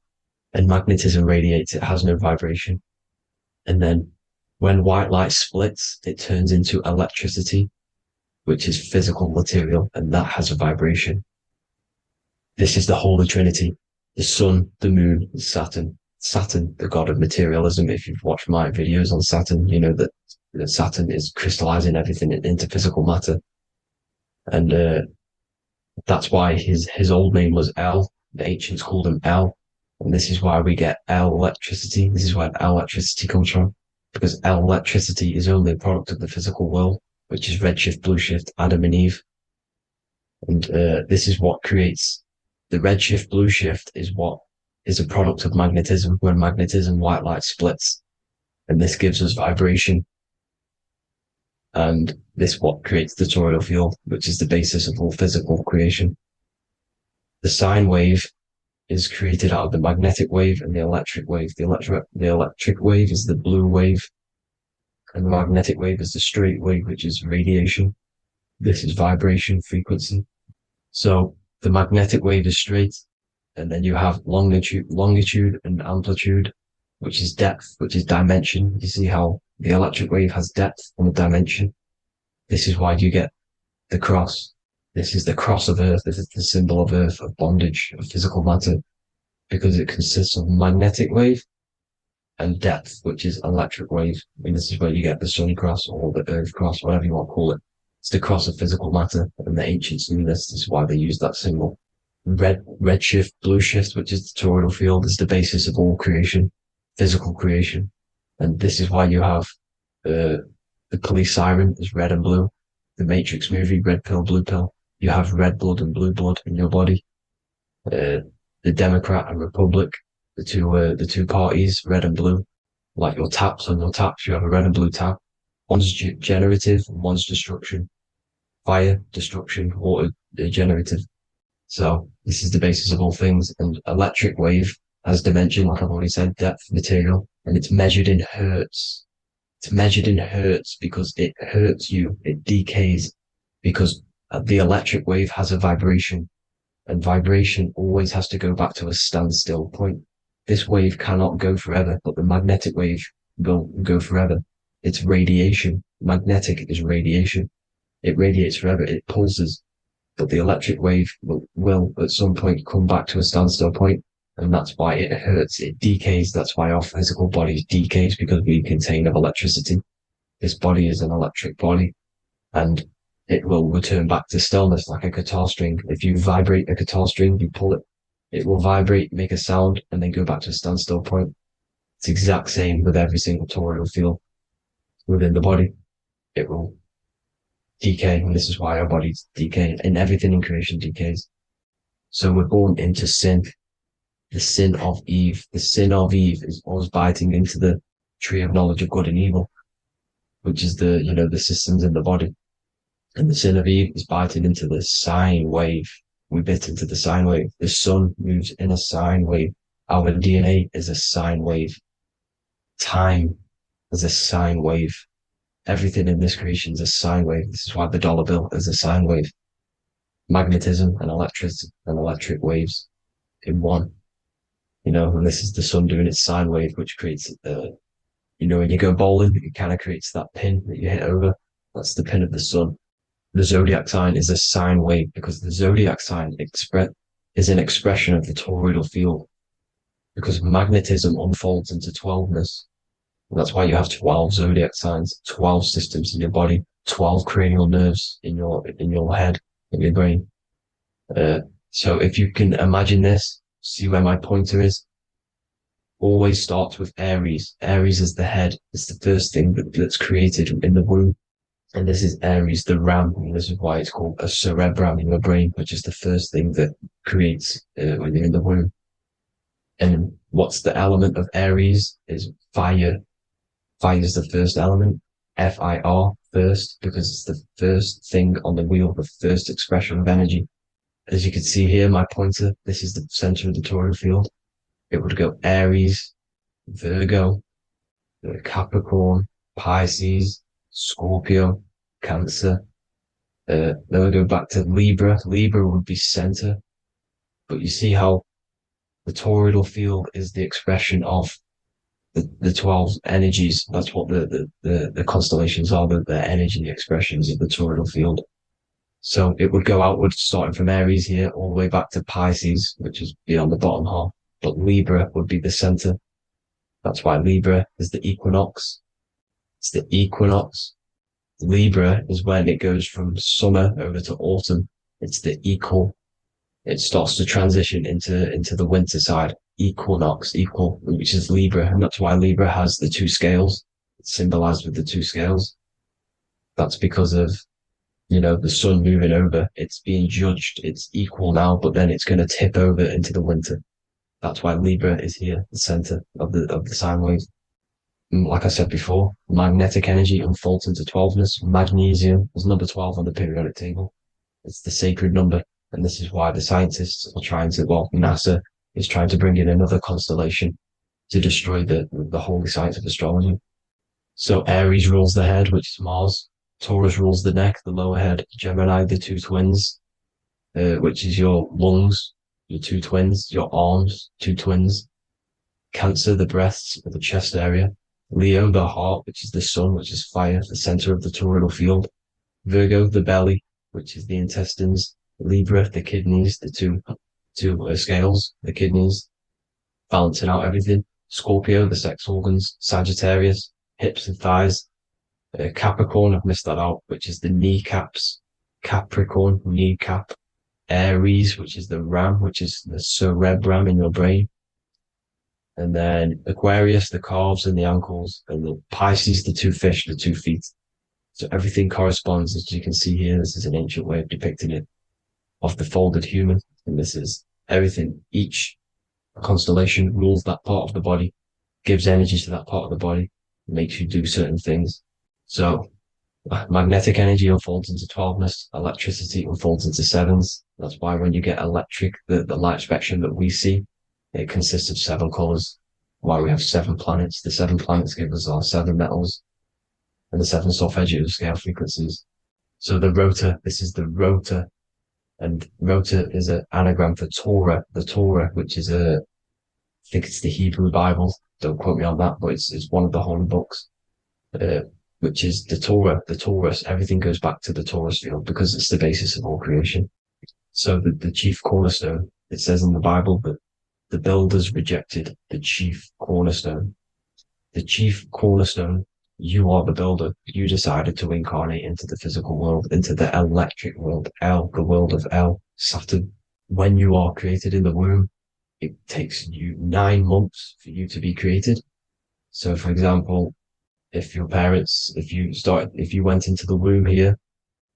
And magnetism radiates, it has no vibration. And then when white light splits, it turns into electricity, which is physical material, and that has a vibration. This is the Holy Trinity: the sun, the moon, and Saturn. Saturn, the god of materialism. If you've watched my videos on Saturn, you know that Saturn is crystallizing everything into physical matter. And that's why his old name was El. The ancients called him El. And this is why we get El electricity. This is where El electricity comes from. Because El electricity is only a product of the physical world, which is redshift, blueshift, Adam and Eve. And this is what creates the redshift, blueshift is what is a product of magnetism. When magnetism, white light splits. And this gives us vibration. And this what creates the toroidal field, which is the basis of all physical creation. The sine wave is created out of the magnetic wave and the electric wave. The electric wave is the blue wave, and the magnetic wave is the straight wave, which is radiation. This is vibration frequency. So the magnetic wave is straight, and then you have longitude and amplitude, which is depth, which is dimension. You see how the electric wave has depth and a dimension. This is why you get the cross. This is the cross of Earth. This is the symbol of Earth, of bondage, of physical matter, because it consists of magnetic wave and depth, which is electric wave. I mean, this is where you get the sun cross or the Earth cross, whatever you want to call it. It's the cross of physical matter, and the ancients knew this. This is why they used that symbol. Redshift, blueshift, which is the toroidal field, is the basis of all creation, physical creation. And this is why you have the police siren is red and blue. The Matrix movie, red pill, blue pill. You have red blood and blue blood in your body. The Democrat and Republic, the two parties, red and blue. Like your taps on your taps, you have a red and blue tap. One's generative, one's destruction. Fire, destruction, water, generative. So this is the basis of all things. And electric wave has dimension, like I've already said, depth, material, and it's measured in hertz. It's measured in hertz because it hurts you. It decays because the electric wave has a vibration, and vibration always has to go back to a standstill point. This wave cannot go forever, but the magnetic wave will go forever. It's radiation. Magnetic is radiation. It radiates forever. It pulses, but the electric wave will at some point come back to a standstill point. And that's why it hurts. It decays. That's why our physical body decays, because we contain of electricity. This body is an electric body, and it will return back to stillness like a guitar string. If you vibrate a guitar string, you pull it, it will vibrate, make a sound, and then go back to a standstill point. It's the exact same with every single toroidal field within the body. It will decay, and this is why our bodies decay, and everything in creation decays. So we're born into sin. The sin of Eve. The sin of Eve is us biting into the tree of knowledge of good and evil, which is the systems in the body. And the sin of Eve is biting into the sine wave. We bit into the sine wave. The sun moves in a sine wave. Our DNA is a sine wave. Time is a sine wave. Everything in this creation is a sine wave. This is why the dollar bill is a sine wave. Magnetism and electric waves in one. And this is the sun doing its sine wave, which creates, when you go bowling, it kind of creates that pin that you hit over. That's the pin of the sun. The zodiac sign is a sine wave because the zodiac sign is an expression of the toroidal field, because magnetism unfolds into 12ness. And that's why you have 12 zodiac signs, 12 systems in your body, 12 cranial nerves in your head, in your brain. So if you can imagine this, see where my pointer is. Always starts with Aries. Aries is the head. It's the first thing that's created in the womb. And this is Aries, the ram. And this is why it's called a cerebrum in your brain, which is the first thing that creates when you're in the womb. And what's the element of Aries is fire. Fire is the first element. F-I-R, first, because it's the first thing on the wheel, the first expression of energy. As you can see here, my pointer, this is the center of the toroidal field. It would go Aries, Virgo, Capricorn, Pisces, Scorpio, Cancer. Then we go back to Libra. Libra would be center. But you see how the toroidal field is the expression of the 12 energies. That's what the constellations are, the energy expressions of the toroidal field. So it would go outwards, starting from Aries here, all the way back to Pisces, which is beyond the bottom half. But Libra would be the center. That's why Libra is the equinox. It's the equinox. Libra is when it goes from summer over to autumn. It's the equal. It starts to transition into the winter side. Equinox, equal, which is Libra. And that's why Libra has the two scales. It's symbolized with the two scales. That's because of, the sun moving over. It's being judged. It's equal now, but then it's going to tip over into the winter. That's why Libra is here, the center of the sine wave. And like I said before, magnetic energy unfolds into 12ness. Magnesium is number 12 on the periodic table. It's the sacred number. And this is why the scientists are NASA is trying to bring in another constellation to destroy the holy science of astrology. So Aries rules the head, which is Mars. Taurus rules the neck, the lower head. Gemini, the two twins, which is your lungs, your two twins, your arms, two twins. Cancer, the breasts, or the chest area. Leo, the heart, which is the sun, which is fire, the center of the toroidal field. Virgo, the belly, which is the intestines. Libra, the kidneys, the two scales, the kidneys, balancing out everything. Scorpio, the sex organs. Sagittarius, hips and thighs. Capricorn, I've missed that out, which is the kneecaps. Capricorn, kneecap. Aries, which is the ram, which is the cerebrum in your brain. And then Aquarius, the calves and the ankles. And the Pisces, the two fish, the 2 feet. So everything corresponds, as you can see here. This is an ancient way of depicting it, of the folded human. And this is everything. Each constellation rules that part of the body, gives energy to that part of the body, makes you do certain things. So magnetic energy unfolds into 12ness, electricity unfolds into 7s. That's why when you get electric, the light spectrum that we see, it consists of 7 colors. Why we have 7 planets. The 7 planets give us our 7 metals and the 7 solfeggio scale frequencies. So the rotor, this is the rotor. And rotor is an anagram for Torah, the Torah, which is I think it's the Hebrew Bible. Don't quote me on that, but it's one of the holy books, which is the Torah, the Taurus. Everything goes back to the Taurus field because it's the basis of all creation. So the chief cornerstone, it says in the Bible that the builders rejected the chief cornerstone. The chief cornerstone, you are the builder. You decided to incarnate into the physical world, into the electric world, El, the world of El, Saturn. When you are created in the womb, it takes you 9 months for you to be created. So, for example, if you went into the womb here,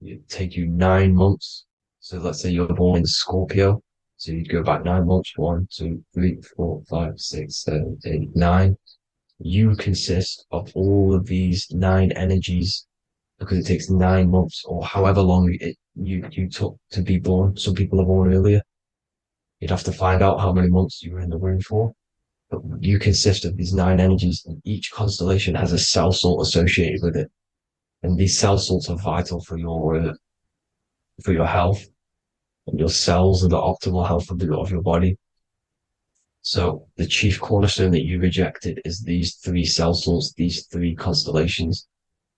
it'd take you 9 months. So let's say you're born in Scorpio. So you'd go back 9 months, 1, 2, 3, 4, 5, 6, 7, 8, 9. You consist of all of these 9 energies because it takes 9 months or however long you took to be born. Some people are born earlier. You'd have to find out how many months you were in the womb for. But you consist of these 9 energies, and each constellation has a cell salt associated with it. And these cell salts are vital for your health, and your cells and the optimal health of your body. So the chief cornerstone that you rejected is these 3 cell salts, these 3 constellations.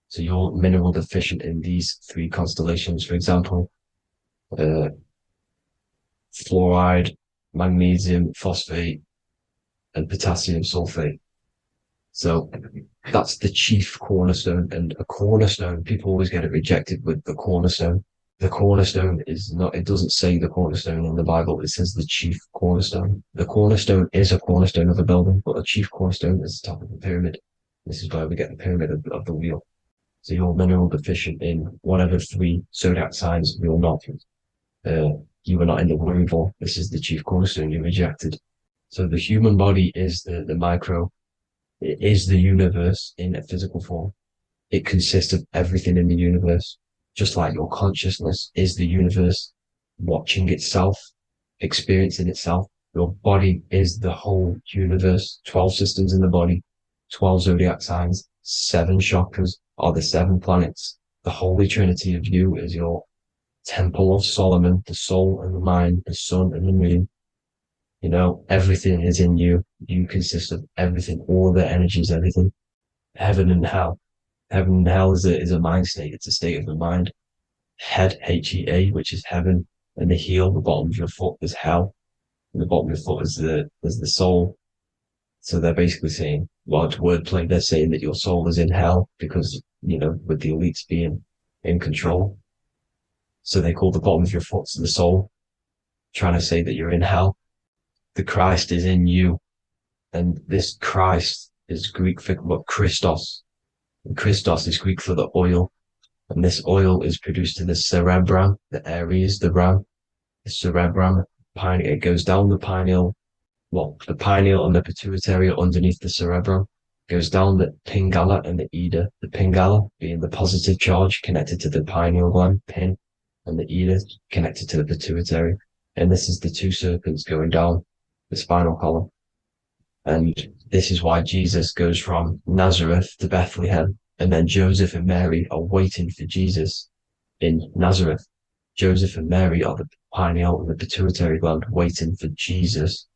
So you're mineral deficient in these 3 constellations. For example, fluoride, magnesium, phosphate, and potassium sulfate. So that's the chief cornerstone. And a cornerstone, people always get it rejected with the cornerstone. The cornerstone is not, it doesn't say the cornerstone in the Bible. It says the chief cornerstone. The cornerstone is a cornerstone of a building, but the chief cornerstone is the top of the pyramid. This is where we get the pyramid of the wheel. So you're mineral deficient in whatever 3 zodiac signs you're not. You were not in the womb for. This is the chief cornerstone you rejected. So the human body is the micro. It is the universe in a physical form. It consists of everything in the universe. Just like your consciousness is the universe watching itself, experiencing itself. Your body is the whole universe. 12 systems in the body, 12 zodiac signs, 7 chakras are the 7 planets. The Holy Trinity of you is your Temple of Solomon, the soul and the mind, the sun and the moon. Everything is in you. You consist of everything, all the energies, everything. Heaven and hell. Heaven and hell is a mind state. It's a state of the mind. Head, H-E-A, which is heaven, and the heel, the bottom of your foot, is hell. And the bottom of your foot is the soul. So they're basically saying large wordplay. They're saying that your soul is in hell because, with the elites being in control. So they call the bottom of your foot the soul, trying to say that you're in hell. The Christ is in you. And this Christ is Greek for what? Christos. And Christos is Greek for the oil. And this oil is produced in the cerebrum, the Aries, the ram, the cerebrum. It goes down the pineal. Well, the pineal and the pituitary are underneath the cerebrum. Goes down the pingala and the ida. The pingala being the positive charge connected to the pineal gland, pin, and the ida connected to the pituitary. And this is the two serpents going down the spinal column. And this is why Jesus goes from Nazareth to Bethlehem, and then Joseph and Mary are waiting for Jesus in Nazareth. Joseph and Mary are the pineal and the pituitary gland waiting for Jesus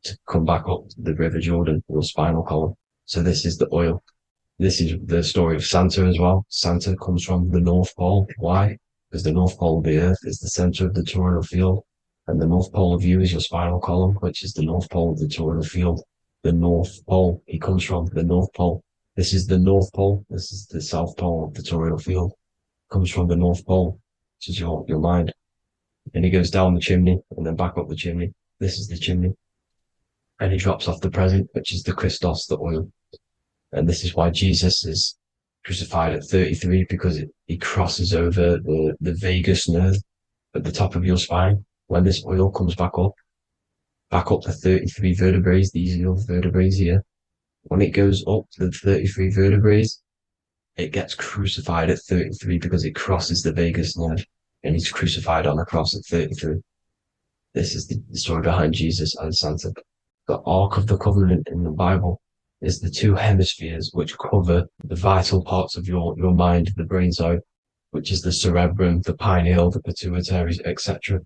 to come back up the River Jordan, or spinal column. So this is the oil. This is the story of Santa as well. Santa comes from the North Pole. Why? Because the North Pole of the Earth is the center of the toroidal field, and the North Pole of you is your spinal column, which is the North Pole of the toroidal field. The North Pole, he comes from the North Pole. This is the North Pole. This is the South Pole of the toroidal field. Comes from the North Pole, which is your mind. And he goes down the chimney and then back up the chimney. This is the chimney. And he drops off the present, which is the Christos, the oil. And this is why Jesus is crucified at 33, because he crosses over the vagus nerve at the top of your spine. When this oil comes back up the 33 vertebrae, these are your vertebrae here. When it goes up to the 33 vertebrae, it gets crucified at 33 because it crosses the vagus nerve, and he's crucified on a cross at 33. This is the story behind Jesus and Santa. The Ark of the Covenant in the Bible is the two hemispheres which cover the vital parts of your mind, the brain side, which is the cerebrum, the pineal, the pituitary, etc.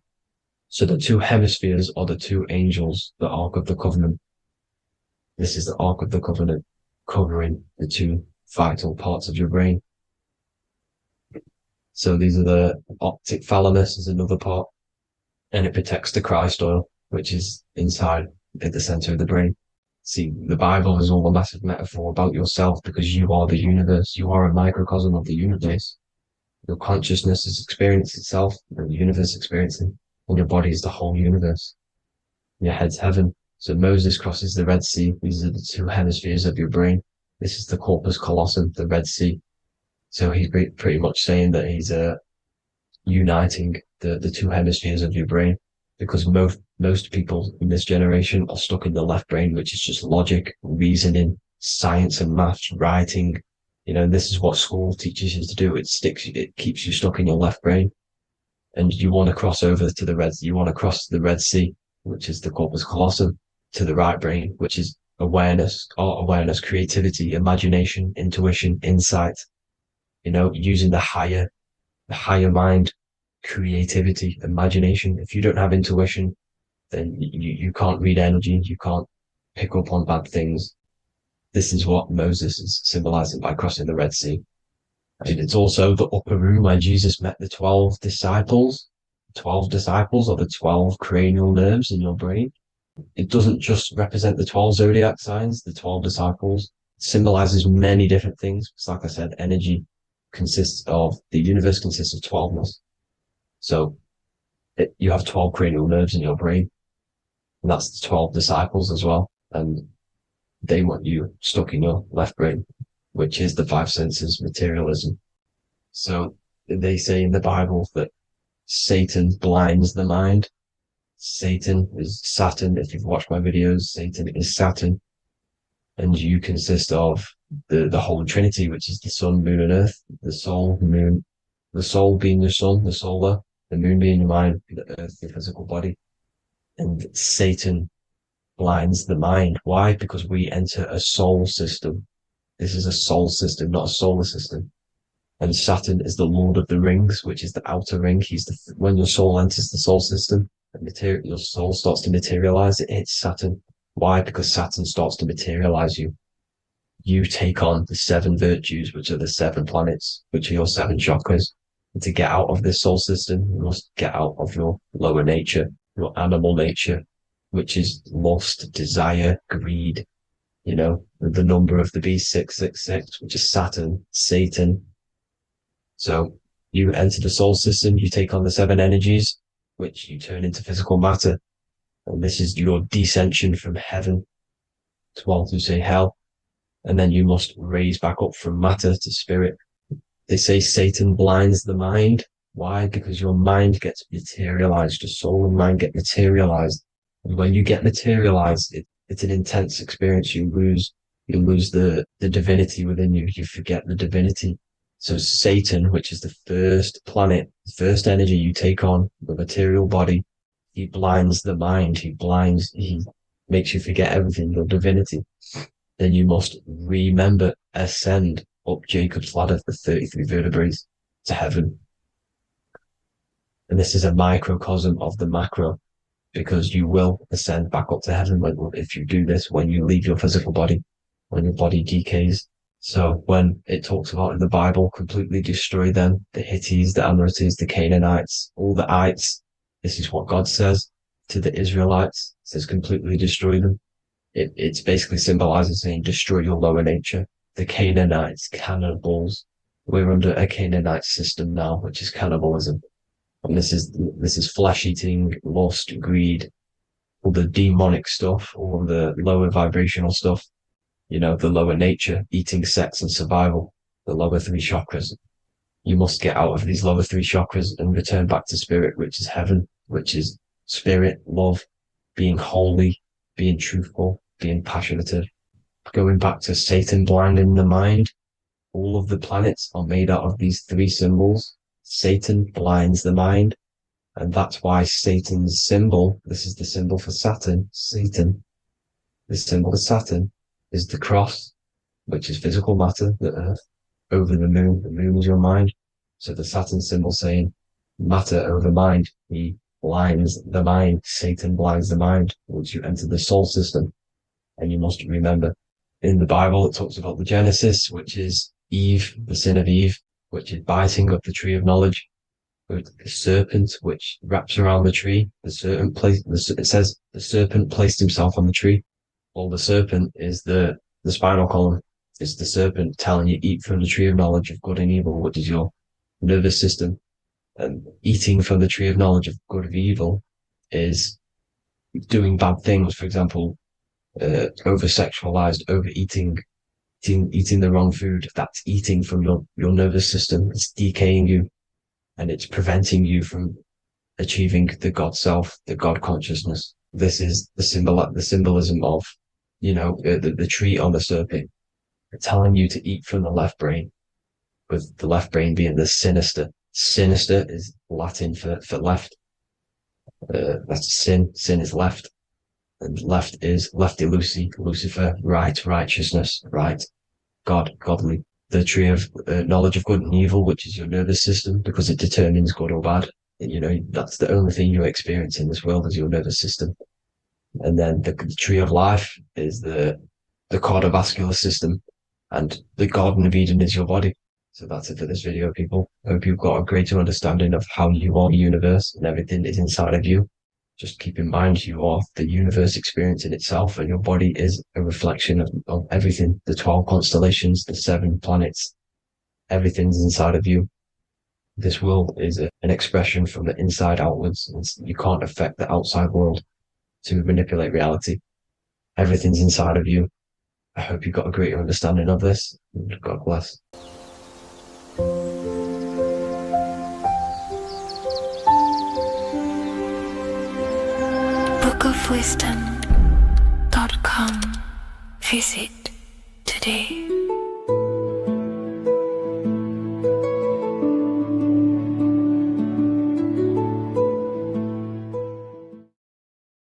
So the two hemispheres are the two angels, the Ark of the Covenant. This is the Ark of the Covenant covering the two vital parts of your brain. So these are the optic thalamus is another part, and it protects the Christ oil, which is inside at the center of the brain. See, the Bible is all a massive metaphor about yourself, because you are the universe. You are a microcosm of the universe. Your consciousness is experiencing itself, and the universe experiencing, and your body is the whole universe. Your head's heaven. So Moses crosses the Red Sea. These are the two hemispheres of your brain. This is the corpus callosum, the Red Sea. So he's pretty much saying that he's uniting the two hemispheres of your brain, because most people in this generation are stuck in the left brain, which is just logic, reasoning, science and maths, writing. And this is what school teaches you to do. It keeps you stuck in your left brain. And you want to cross over to you want to cross the Red Sea, which is the corpus callosum, to the right brain, which is awareness, art awareness, creativity, imagination, intuition, insight, using the higher mind, creativity, imagination. If you don't have intuition, then you can't read energy, you can't pick up on bad things. This is what Moses is symbolizing by crossing the Red Sea. And it's also the upper room where Jesus met the 12 disciples. 12 disciples are the 12 cranial nerves in your brain. It doesn't just represent the 12 zodiac signs, the 12 disciples. It symbolizes many different things. It's like I said, energy the universe consists of 12ness. So you have 12 cranial nerves in your brain. And that's the 12 disciples as well. And they want you stuck in your left brain, which is the five senses, materialism. So they say in the Bible that Satan blinds the mind. Satan is Saturn. If you've watched my videos, Satan is Saturn. And you consist of the Holy Trinity, which is the sun, moon, and earth. The soul, moon, the soul being your sun, the solar, the moon being your mind, the earth, your physical body. And Satan blinds the mind. Why? Because we enter a soul system. This is a soul system, not a solar system. And Saturn is the Lord of the Rings, which is the outer ring. When your soul enters the soul system, your soul starts to materialize. It hits Saturn. Why? Because Saturn starts to materialize you. You take on the 7 virtues, which are the 7 planets, which are your 7 chakras. And to get out of this soul system, you must get out of your lower nature, your animal nature, which is lust, desire, greed, You know, the number of the beast 666, which is Saturn, Satan. So you enter the soul system, you take on the 7 energies, which you turn into physical matter. And this is your descension from heaven to, well, to say hell. And then you must raise back up from matter to spirit. They say Satan blinds the mind. Why? Because your mind gets materialized. Your soul and mind get materialized. And when you get materialized, it's an intense experience. You lose the divinity within you. You forget the divinity. So Satan, which is the first planet, the first energy you take on, the material body, he blinds the mind. He makes you forget everything, your divinity. Then you must remember, ascend up Jacob's ladder, the 33 vertebrae, to heaven. And this is a microcosm of the macro, because you will ascend back up to heaven if you do this, when you leave your physical body, when your body decays. So when it talks about in the Bible, completely destroy them, the Hittites, the Amorites, the Canaanites, all the ites, this is what God says to the Israelites. It says completely destroy them. It's basically symbolizing saying destroy your lower nature. The Canaanites, cannibals. We're under a Canaanite system now, which is cannibalism. And this is flesh eating, lust, greed, all the demonic stuff, all the lower vibrational stuff, you know, the lower nature, eating, sex and survival, the lower 3 chakras. You must get out of these lower 3 chakras and return back to spirit, which is heaven, which is spirit, love, being holy, being truthful, being passionate. Going back to Satan blinding the mind, all of the planets are made out of these 3 symbols. Satan blinds the mind, and that's why Satan's symbol, this is the symbol for Saturn, Satan, the symbol of Saturn is the cross, which is physical matter, the earth, over the moon is your mind. So the Saturn symbol saying matter over mind, he blinds the mind, Satan blinds the mind once you enter the soul system. And you must remember, in the Bible, it talks about the Genesis, which is Eve, the sin of Eve, which is biting of the tree of knowledge, with the serpent, which wraps around the tree. It says the serpent placed himself on the tree. Well, the serpent is the spinal column. It's the serpent telling you eat from the tree of knowledge of good and evil, which is your nervous system. And eating from the tree of knowledge of good and evil is doing bad things. For example, over-sexualized, overeating, eating the wrong food. That's eating from your nervous system. It's decaying you, and it's preventing you from achieving the God self, the God consciousness. This is the symbolism of, you know, the tree on the serpent, telling you to eat from the left brain, with the left brain being the sinister. Sinister is Latin for left. That's sin. Sin is left. And left is lefty Lucy, Lucifer, right, righteousness, right, God, godly. The tree of knowledge of good and evil, which is your nervous system, because it determines good or bad. You know, that's the only thing you experience in this world is your nervous system. And then the tree of life is the cardiovascular system, and the Garden of Eden is your body. So that's it for this video, people. I hope you've got a greater understanding of how you are the universe and everything is inside of you. Just keep in mind you are the universe experience in itself, and your body is a reflection of everything. The 12 constellations, the 7 planets, everything's inside of you. This world is an expression from the inside outwards. You can't affect the outside world to manipulate reality. Everything's inside of you. I hope you got a greater understanding of this. God bless. bookofwisdom.com. Visit today.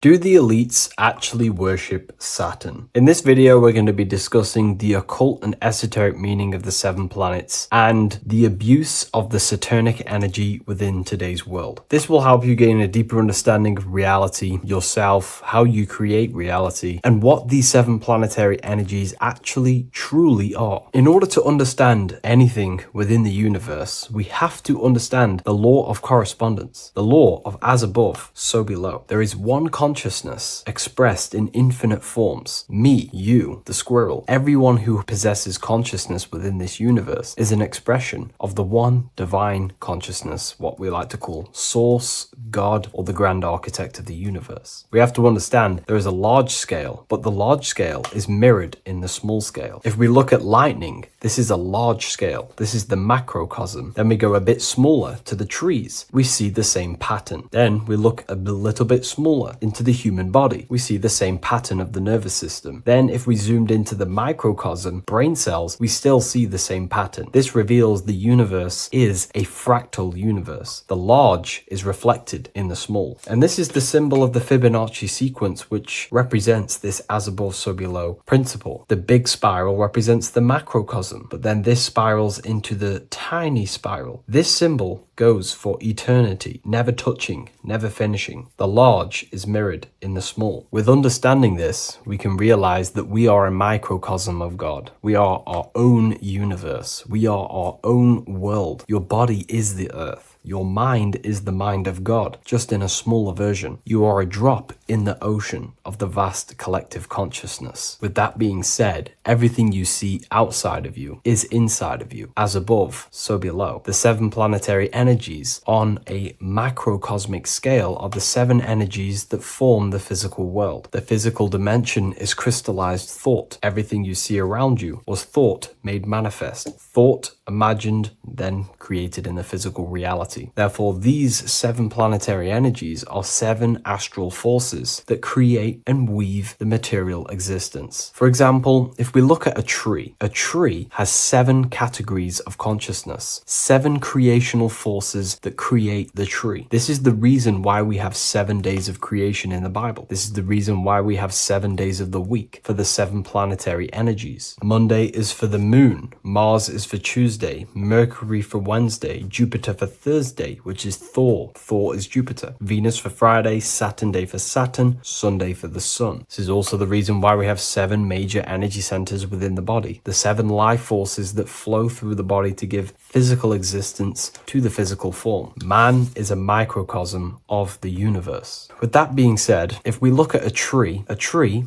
Do the elites actually worship Saturn? In this video, we're going to be discussing the occult and esoteric meaning of the 7 planets and the abuse of the Saturnic energy within today's world. This will help you gain a deeper understanding of reality, yourself, how you create reality, and what these 7 planetary energies actually truly are. In order to understand anything within the universe, we have to understand the law of correspondence, the law of as above, so below. There is one concept consciousness expressed in infinite forms. Me, you, the squirrel, everyone who possesses consciousness within this universe is an expression of the one divine consciousness, what we like to call Source, God, or the grand architect of the universe. We have to understand there is a large scale, but the large scale is mirrored in the small scale. If we look at lightning, this is a large scale. This is the macrocosm. Then we go a bit smaller to the trees. We see the same pattern. Then we look a little bit smaller into the human body. We see the same pattern of the nervous system. Then if we zoomed into the microcosm, brain cells, we still see the same pattern. This reveals the universe is a fractal universe. The large is reflected in the small. And this is the symbol of the Fibonacci sequence, which represents this as above, so below principle. The big spiral represents the macrocosm, but then this spirals into the tiny spiral. This symbol goes for eternity, never touching, never finishing. The large is mirrored in the small. With understanding this, we can realize that we are a microcosm of God. We are our own universe. We are our own world. Your body is the earth. Your mind is the mind of God, just in a smaller version. You are a drop in the ocean of the vast collective consciousness. With that being said, everything you see outside of you is inside of you. As above, so below. The 7 planetary energies on a macrocosmic scale are the 7 energies that form the physical world. The physical dimension is crystallized thought. Everything you see around you was thought made manifest. Thought imagined, then created in the physical reality. Therefore, these 7 planetary energies are 7 astral forces that create and weave the material existence. For example, if we look at a tree has 7 categories of consciousness, 7 creational forces that create the tree. This is the reason why we have 7 days of creation in the Bible. This is the reason why we have 7 days of the week for the 7 planetary energies. Monday is for the moon, Mars is for Tuesday, Mercury for Wednesday, Jupiter for Thursday, which is Thor. Thor is Jupiter. Venus for Friday, Saturn day for Saturn, Sunday for the sun. This is also the reason why we have 7 major energy centers within the body. The 7 life forces that flow through the body to give physical existence to the physical form. Man is a microcosm of the universe. With that being said, if we look at a tree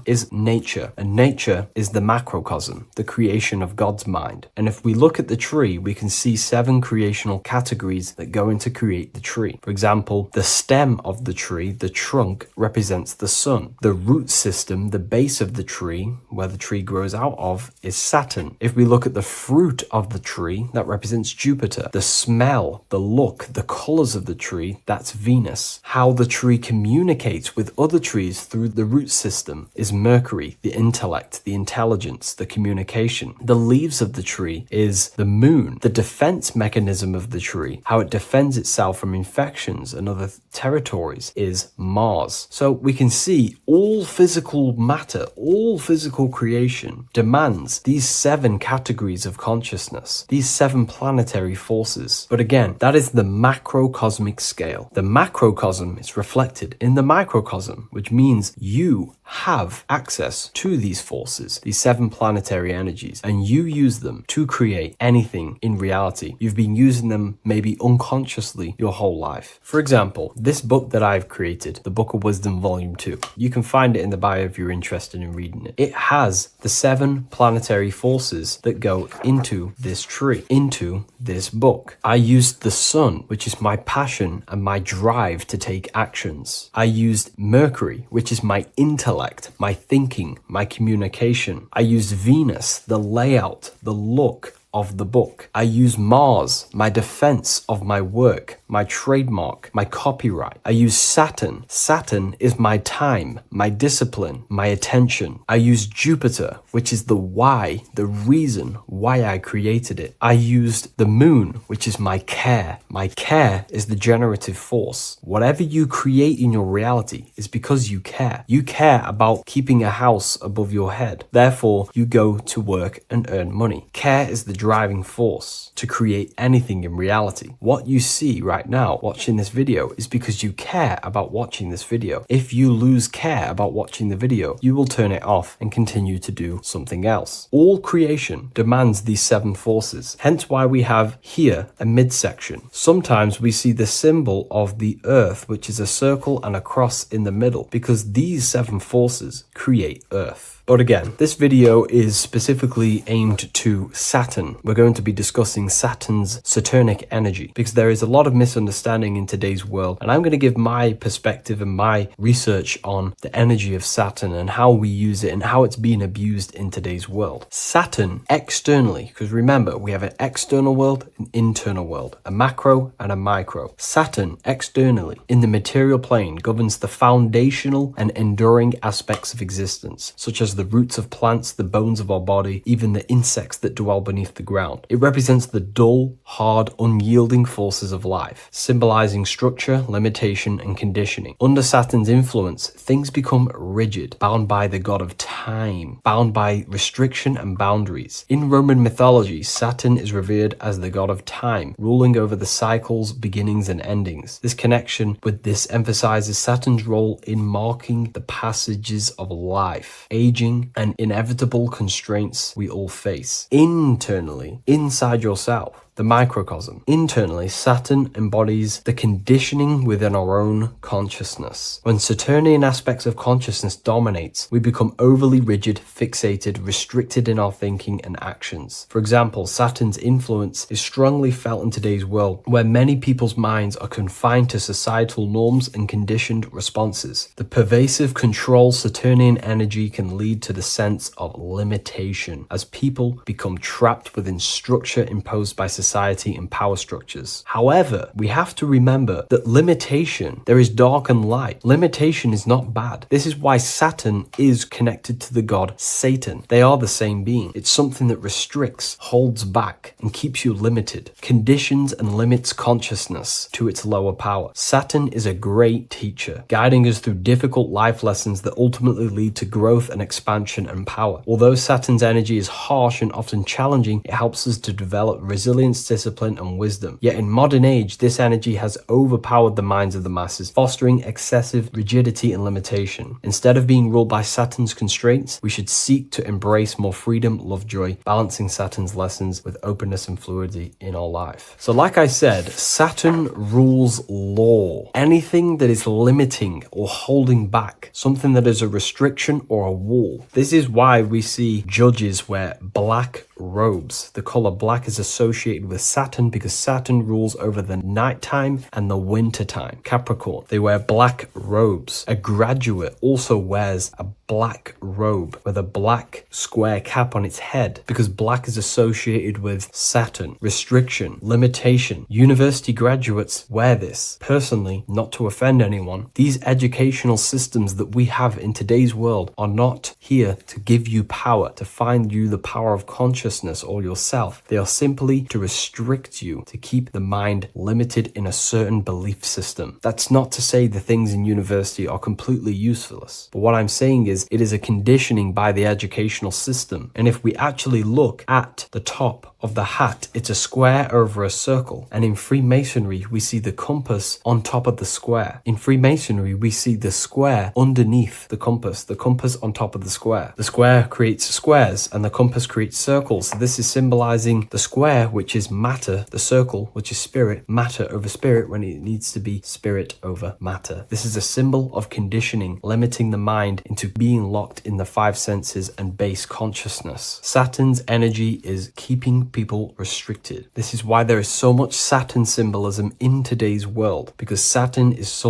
is nature, and nature is the macrocosm, the creation of God's mind. And if we look at the tree, we can see 7 creational categories that go into create the tree. For example, the stem of the tree, the trunk, represents the sun. The root system, the base of the tree, where the tree grows out of, is Saturn. If we look at the fruit of the tree, that represents Jupiter. The smell, the look, the colors of the tree, that's Venus. How the tree communicates with other trees through the root system is Mercury, the intellect, the intelligence, the communication. The leaves of the tree is the moon. The defense mechanism of the tree, how it defends itself from infections and other territories, is Mars. So we can see all physical matter, all physical creation demands these 7 categories of consciousness, these 7 planetary forces. But again, that is the macrocosmic scale. The macrocosm is reflected in the microcosm, which means you have access to these forces, these 7 planetary energies, and you use them to create anything in reality. You've been using them maybe unconsciously your whole life. For example, this book that I've created, the Book of Wisdom Volume 2, you can find it in the bio if you're interested in reading it. It has the 7 planetary forces that go into this tree, into this book. I used the sun, which is my passion and my drive to take actions. I used Mercury, which is my intellect, my thinking, my communication. I used Venus, the layout, the look of the book. I use Mars, my defense of my work, my trademark, my copyright. I use Saturn. Saturn is my time, my discipline, my attention. I use Jupiter, which is the why, the reason why I created it. I used the moon, which is my care. My care is the generative force. Whatever you create in your reality is because you care. You care about keeping a house above your head. Therefore, you go to work and earn money. Care is the driving force to create anything in reality. What you see right now watching this video is because you care about watching this video. If you lose care about watching the video, you will turn it off and continue to do something else. All creation demands these 7 forces, hence why we have here a midsection. Sometimes we see the symbol of the earth, which is a circle and a cross in the middle, because these 7 forces create earth. But again, this video is specifically aimed to Saturn. We're going to be discussing Saturn's Saturnic energy because there is a lot of misunderstanding in today's world. And I'm going to give my perspective and my research on the energy of Saturn and how we use it and how it's being abused in today's world. Saturn externally, because remember, we have an external world, an internal world, a macro and a micro. Saturn externally in the material plane governs the foundational and enduring aspects of existence, such as the roots of plants, the bones of our body, even the insects that dwell beneath the ground. It represents the dull, hard, unyielding forces of life, symbolizing structure, limitation, and conditioning. Under Saturn's influence, things become rigid, bound by the god of time, bound by restriction and boundaries. In Roman mythology, Saturn is revered as the god of time, ruling over the cycles, beginnings, and endings. This connection with this emphasizes Saturn's role in marking the passages of life, aging, and inevitable constraints we all face. Internally, inside yourself, the microcosm. Internally, Saturn embodies the conditioning within our own consciousness. When Saturnian aspects of consciousness dominates, we become overly rigid, fixated, restricted in our thinking and actions. For example, Saturn's influence is strongly felt in today's world, where many people's minds are confined to societal norms and conditioned responses. The pervasive control Saturnian energy can lead to the sense of limitation, as people become trapped within structure imposed by society and power structures. However, we have to remember that limitation, there is dark and light. Limitation is not bad. This is why Saturn is connected to the god Satan. They are the same being. It's something that restricts, holds back, and keeps you limited, conditions and limits consciousness to its lower power. Saturn is a great teacher, guiding us through difficult life lessons that ultimately lead to growth and expansion and power. Although Saturn's energy is harsh and often challenging, it helps us to develop resilience, discipline, and wisdom. Yet in modern age, this energy has overpowered the minds of the masses, fostering excessive rigidity and limitation. Instead of being ruled by Saturn's constraints, we should seek to embrace more freedom, love, joy, balancing Saturn's lessons with openness and fluidity in our life. So like I said, Saturn rules law. Anything that is limiting or holding back, something that is a restriction or a wall. This is why we see judges wear black robes. The color black is associated with Saturn because Saturn rules over the nighttime and the winter time. Capricorn, they wear black robes. A graduate also wears a black robe with a black square cap on its head because black is associated with Saturn, restriction, limitation. University graduates wear this. Personally, not to offend anyone, these educational systems that we have in today's world are not here to give you power, to find you the power of consciousness or yourself. They are simply to restrict you, to keep the mind limited in a certain belief system. That's not to say the things in university are completely useless, but what I'm saying is it is a conditioning by the educational system. And if we actually look at the top of the hat, it's a square over a circle. And in Freemasonry, we see the compass on top of the square. In Freemasonry, we see the square underneath the compass on top of the square. The square creates squares and the compass creates circles. So this is symbolizing the square, which is matter, the circle, which is spirit, matter over spirit when it needs to be spirit over matter. This is a symbol of conditioning, limiting the mind into being locked in the 5 senses and base consciousness. Saturn's energy is keeping people restricted. This is why there is so much Saturn symbolism in today's world, because Saturn is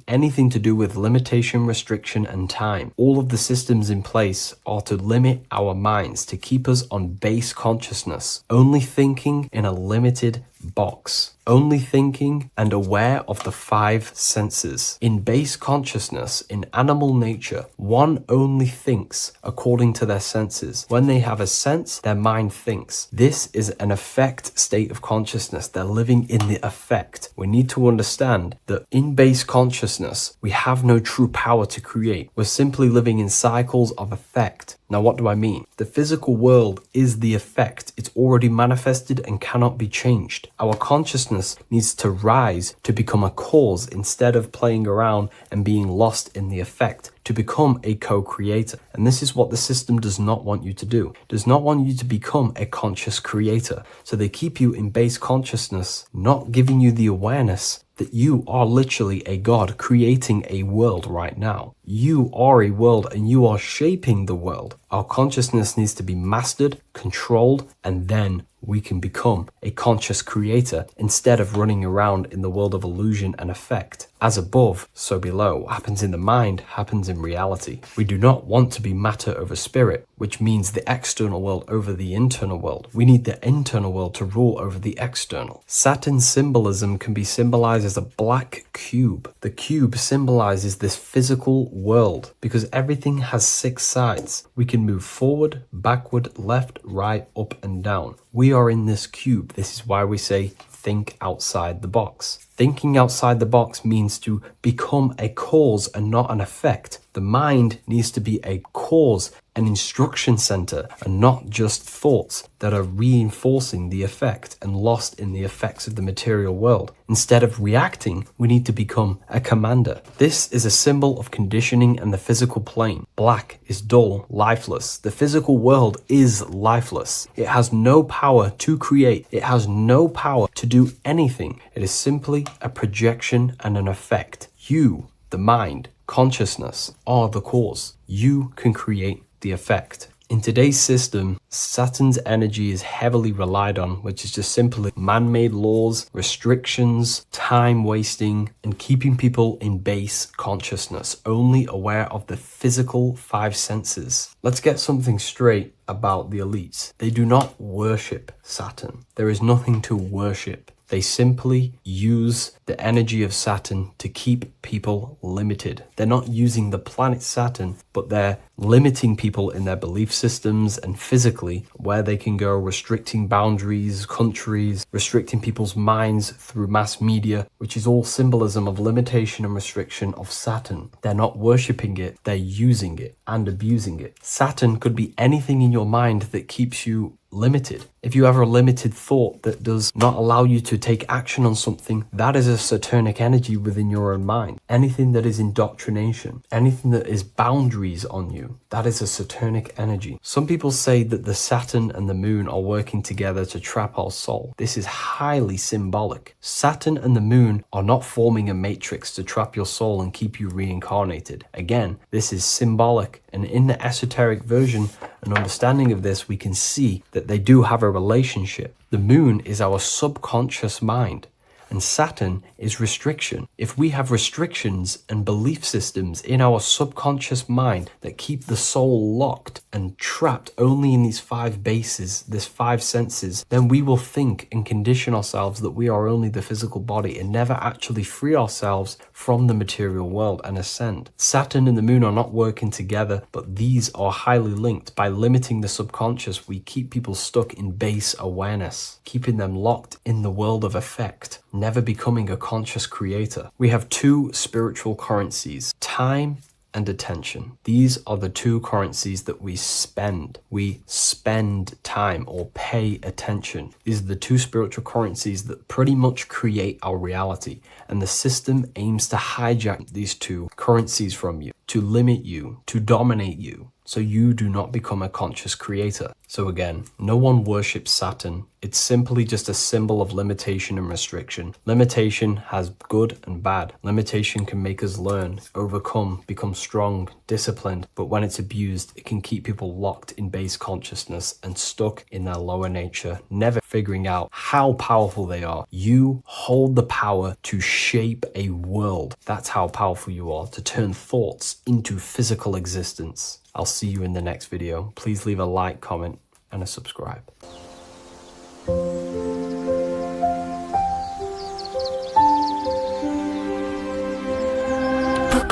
anything to do with limitation, restriction, and time. All of the systems in place are to limit our minds, to keep us on base consciousness, only thinking in a limited box, only thinking and aware of the 5 senses. In base consciousness, in animal nature, one only thinks according to their senses. When they have a sense, their mind thinks. This is an affect state of consciousness. They're living in the affect. We need to understand that in base consciousness, we have no true power to create. We're simply living in cycles of affect. Now, what do I mean? The physical world is the effect. It's already manifested and cannot be changed. Our consciousness needs to rise to become a cause instead of playing around and being lost in the effect, to become a co-creator. And this is what the system does not want you to do. It does not want you to become a conscious creator. So they keep you in base consciousness, not giving you the awareness that you are literally a god creating a world right now. You are a world and you are shaping the world. Our consciousness needs to be mastered, controlled, and then we can become a conscious creator instead of running around in the world of illusion and effect. As above, so below. What happens in the mind happens in reality. We do not want to be matter over spirit, which means the external world over the internal world. We need the internal world to rule over the external. Saturn symbolism can be symbolized as a black cube. The cube symbolizes this physical world because everything has 6 sides. We can move forward, backward, left, right, up, and down. We are in this cube. This is why we say think outside the box. Thinking outside the box means to become a cause and not an effect. The mind needs to be a cause, an instruction center, and not just thoughts that are reinforcing the effect and lost in the effects of the material world. Instead of reacting, we need to become a commander. This is a symbol of conditioning and the physical plane. Black is dull, lifeless. The physical world is lifeless. It has no power to create. It has no power to do anything. It is simply a projection and an effect. You, the mind, consciousness, are the cause. You can create the effect. In today's system, Saturn's energy is heavily relied on, which is just simply man-made laws, restrictions, time wasting, and keeping people in base consciousness, only aware of the physical 5 senses. Let's get something straight about the elites. They do not worship Saturn. There is nothing to worship. They simply use the energy of Saturn to keep people limited. They're not using the planet Saturn, but they're limiting people in their belief systems and physically where they can go, restricting boundaries, countries, restricting people's minds through mass media, which is all symbolism of limitation and restriction of Saturn. They're not worshipping it, they're using it and abusing it. Saturn could be anything in your mind that keeps you limited. If you have a limited thought that does not allow you to take action on something, that is a Saturnic energy within your own mind. Anything that is indoctrination, anything that is boundaries on you, that is a Saturnic energy. Some people say that the Saturn and the moon are working together to trap our soul. This is highly symbolic. Saturn and the moon are not forming a matrix to trap your soul and keep you reincarnated. Again, this is symbolic, and in the esoteric version and understanding of this, we can see that they do have a relationship. The moon is our subconscious mind, and Saturn is restriction. If we have restrictions and belief systems in our subconscious mind that keep the soul locked and trapped only in these 5 bases, this 5 senses, then we will think and condition ourselves that we are only the physical body and never actually free ourselves from the material world and ascend. Saturn and the moon are not working together, but these are highly linked. By limiting the subconscious, we keep people stuck in base awareness, keeping them locked in the world of effect, never becoming a conscious creator. We have 2 spiritual currencies, time and attention. These are the 2 currencies that we spend. We spend time or pay attention. These are the 2 spiritual currencies that pretty much create our reality. And the system aims to hijack these 2 currencies from you, to limit you, to dominate you, so you do not become a conscious creator. So again, no one worships Saturn. It's simply just a symbol of limitation and restriction. Limitation has good and bad. Limitation can make us learn, overcome, become strong, disciplined, but when it's abused, it can keep people locked in base consciousness and stuck in their lower nature, never figuring out how powerful they are. You hold the power to shape a world. That's how powerful you are, to turn thoughts into physical existence. I'll see you in the next video. Please leave a like, comment, and a subscribe.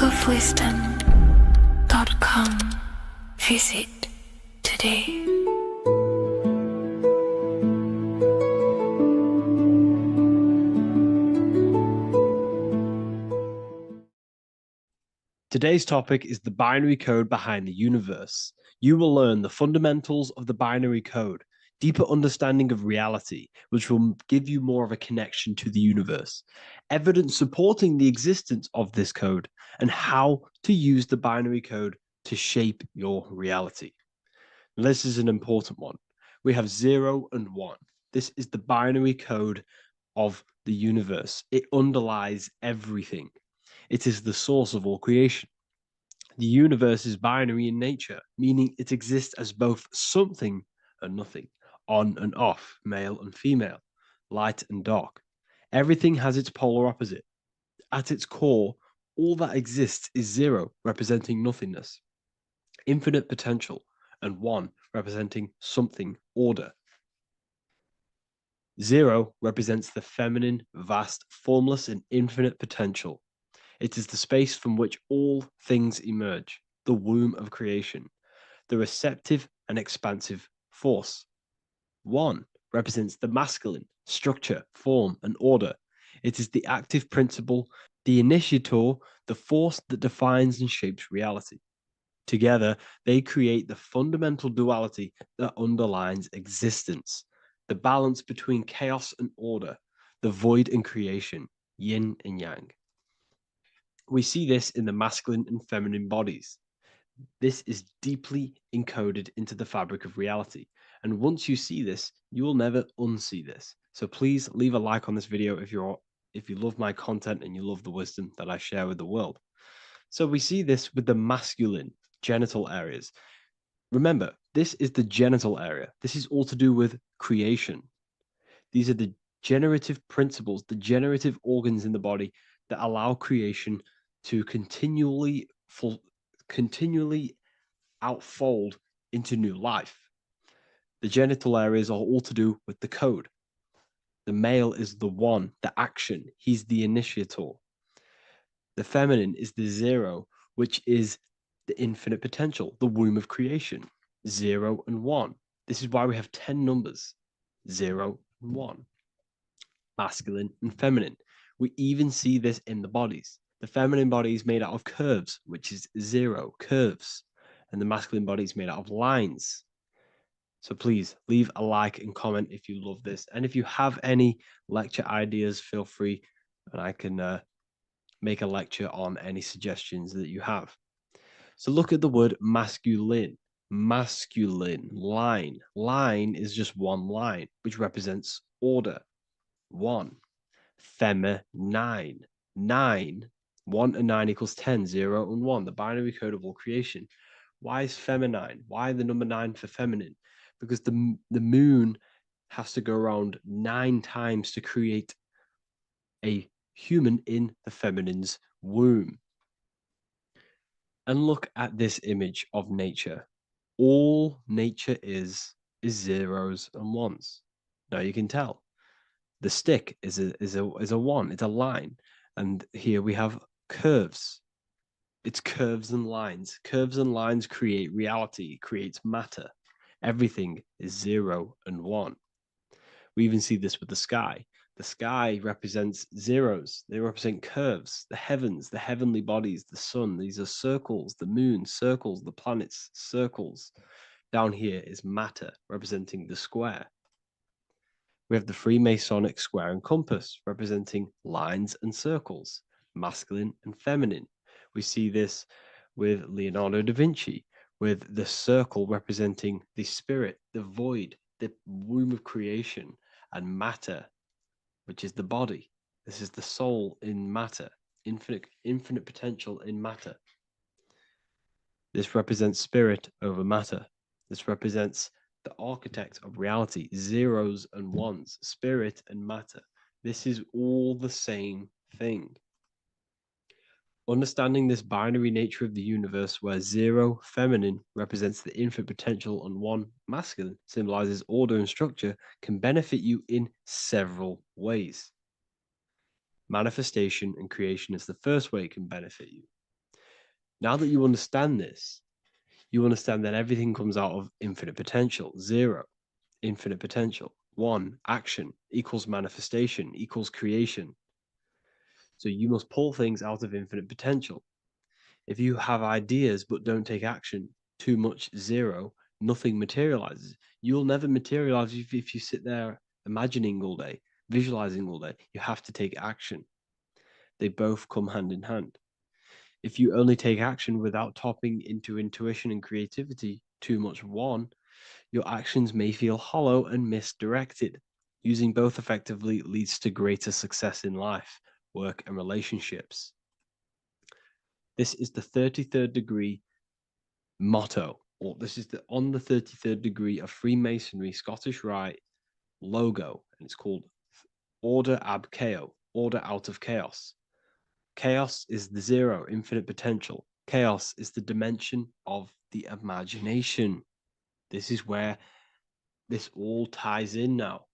bookofwisdom.com. Visit today. Today's topic is the binary code behind the universe. You will learn the fundamentals of the binary code, deeper understanding of reality, which will give you more of a connection to the universe, evidence supporting the existence of this code, and how to use the binary code to shape your reality. Now, this is an important one. We have 0 and 1. This is the binary code of the universe. It underlies everything. It is the source of all creation. The universe is binary in nature, meaning it exists as both something and nothing, on and off, male and female, light and dark. Everything has its polar opposite. At its core, all that exists is 0, representing nothingness, infinite potential, and 1, representing something, order. 0 represents the feminine, vast, formless, and infinite potential. It is the space from which all things emerge, the womb of creation, the receptive and expansive force. 1 represents the masculine, structure, form, and order. It is the active principle, the initiator, the force that defines and shapes reality. Together, they create the fundamental duality that underlines existence, the balance between chaos and order, the void and creation, yin and yang. We see this in the masculine and feminine bodies. This is deeply encoded into the fabric of reality. And once you see this, you will never unsee this. So please leave a like on this video if you love my content and you love the wisdom that I share with the world. So we see this with the masculine genital areas. Remember, this is the genital area. This is all to do with creation. These are the generative principles, the generative organs in the body that allow creation to continually outfold into new life. The genital areas are all to do with the code. The male is the 1, the action. He's the initiator. The feminine is the 0, which is the infinite potential, the womb of creation. 0 and 1. This is why we have 10 numbers. 0 and 1. Masculine and feminine. We even see this in the bodies. The feminine body is made out of curves, which is 0, curves. And the masculine body is made out of lines. So please leave a like and comment if you love this. And if you have any lecture ideas, feel free and I can make a lecture on any suggestions that you have. So look at the word masculine. Masculine, line. Line is just one line, which represents order. 1. Feminine. 9. 1 and 9 equals 10. 0 and 1. The binary code of all creation. Why is feminine? Why the number 9 for feminine? Because the moon has to go around 9 times to create a human in the feminine's womb. And look at this image of nature. All nature is zeros and ones. Now you can tell. The stick is a 1. It's a line. And here we have curves. It's curves and lines. Curves and lines create reality, creates matter. Everything is 0 and 1. We even see this with the sky. The sky represents zeros. They represent curves, the heavens, the heavenly bodies, the sun. These are circles, the moon, circles, the planets, circles. Down here is matter, representing the square. We have the Freemasonic square and compass, representing lines and circles, masculine and feminine. We see this with Leonardo da Vinci, with the circle representing the spirit, the void, the womb of creation, and matter, which is the body. This is the soul in matter, infinite potential in matter. This represents spirit over matter. This represents the architect of reality, zeros and ones, spirit and matter. This is all the same thing. Understanding this binary nature of the universe, where 0, feminine, represents the infinite potential and 1, masculine, symbolizes order and structure, can benefit you in several ways. Manifestation and creation is the first way it can benefit you. Now that you understand this, you understand that everything comes out of infinite potential. 0, infinite potential. 1, action equals manifestation equals creation. So you must pull things out of infinite potential. If you have ideas but don't take action, too much, 0, nothing materializes. You'll never materialize if you sit there imagining all day, visualizing all day. You have to take action. They both come hand in hand. If you only take action without tapping into intuition and creativity, too much, 1, your actions may feel hollow and misdirected. Using both effectively leads to greater success in life, work, and relationships. This is the 33rd degree motto, or this is on the 33rd degree of Freemasonry Scottish Rite logo, and it's called Order ab Chaos, order out of chaos. Chaos is the 0, infinite potential. Chaos is the dimension of the imagination. This is where this all ties in now.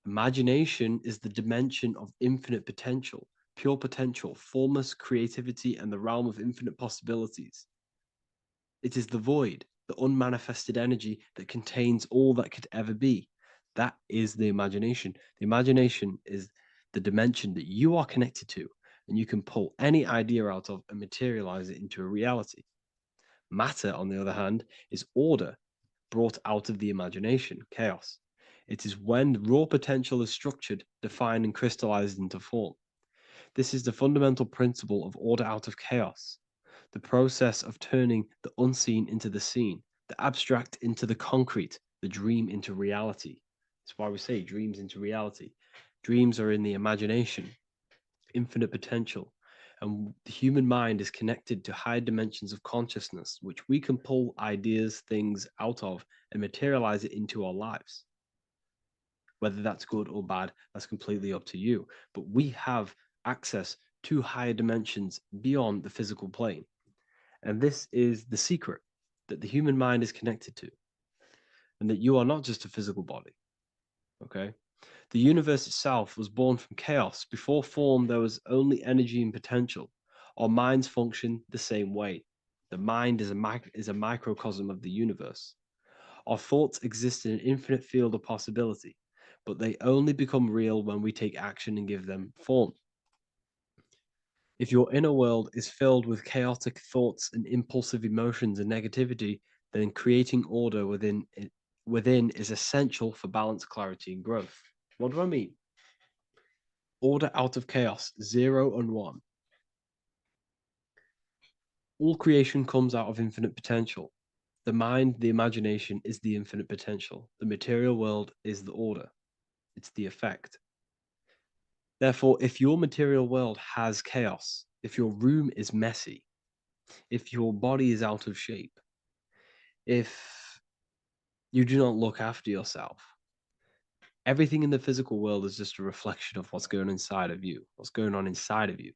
Imagination is the dimension of infinite potential, pure potential, formless creativity, and the realm of infinite possibilities. It is the void, the unmanifested energy that contains all that could ever be. That is the imagination. The imagination is the dimension that you are connected to, and you can pull any idea out of and materialize it into a reality. Matter, on the other hand, is order brought out of the imagination, chaos. It is when raw potential is structured, defined, and crystallized into form. This is the fundamental principle of order out of chaos, the process of turning the unseen into the seen, the abstract into the concrete, the dream into reality. That's why we say dreams into reality. Dreams are in the imagination, infinite potential, and the human mind is connected to high dimensions of consciousness, which we can pull ideas, things out of, and materialize it into our lives. Whether that's good or bad, that's completely up to you. But we have access to higher dimensions beyond the physical plane. And this is the secret that the human mind is connected to, and that you are not just a physical body. Okay? The universe itself was born from chaos. Before form, there was only energy and potential. Our minds function the same way. The mind is a microcosm of the universe. Our thoughts exist in an infinite field of possibility, but they only become real when we take action and give them form. If your inner world is filled with chaotic thoughts and impulsive emotions and negativity, then creating order within is essential for balance, clarity, and growth. What do I mean? Order out of chaos, 0 and 1. All creation comes out of infinite potential. The mind, the imagination, is the infinite potential. The material world is the order. It's the effect. Therefore, if your material world has chaos, if your room is messy, if your body is out of shape, if you do not look after yourself, everything in the physical world is just a reflection of what's going on inside of you, what's going on inside of you.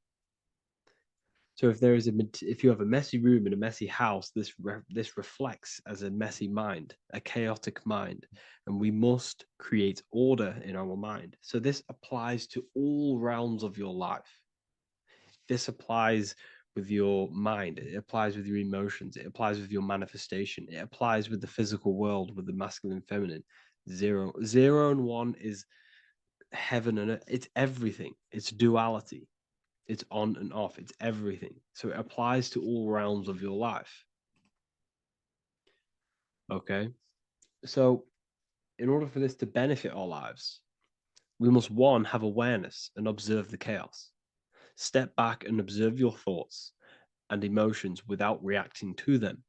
So if you have a messy room in a messy house, this reflects as a messy mind, a chaotic mind, and we must create order in our mind. So this applies to all realms of your life. This applies with your mind, it applies with your emotions, it applies with your manifestation, it applies with the physical world, with the masculine, feminine. 0 and 1 is heaven and earth. It's everything. It's duality. It's on and off. It's everything. So it applies to all realms of your life. Okay. So in order for this to benefit our lives, we must, 1, have awareness and observe the chaos. Step back and observe your thoughts and emotions without reacting to them.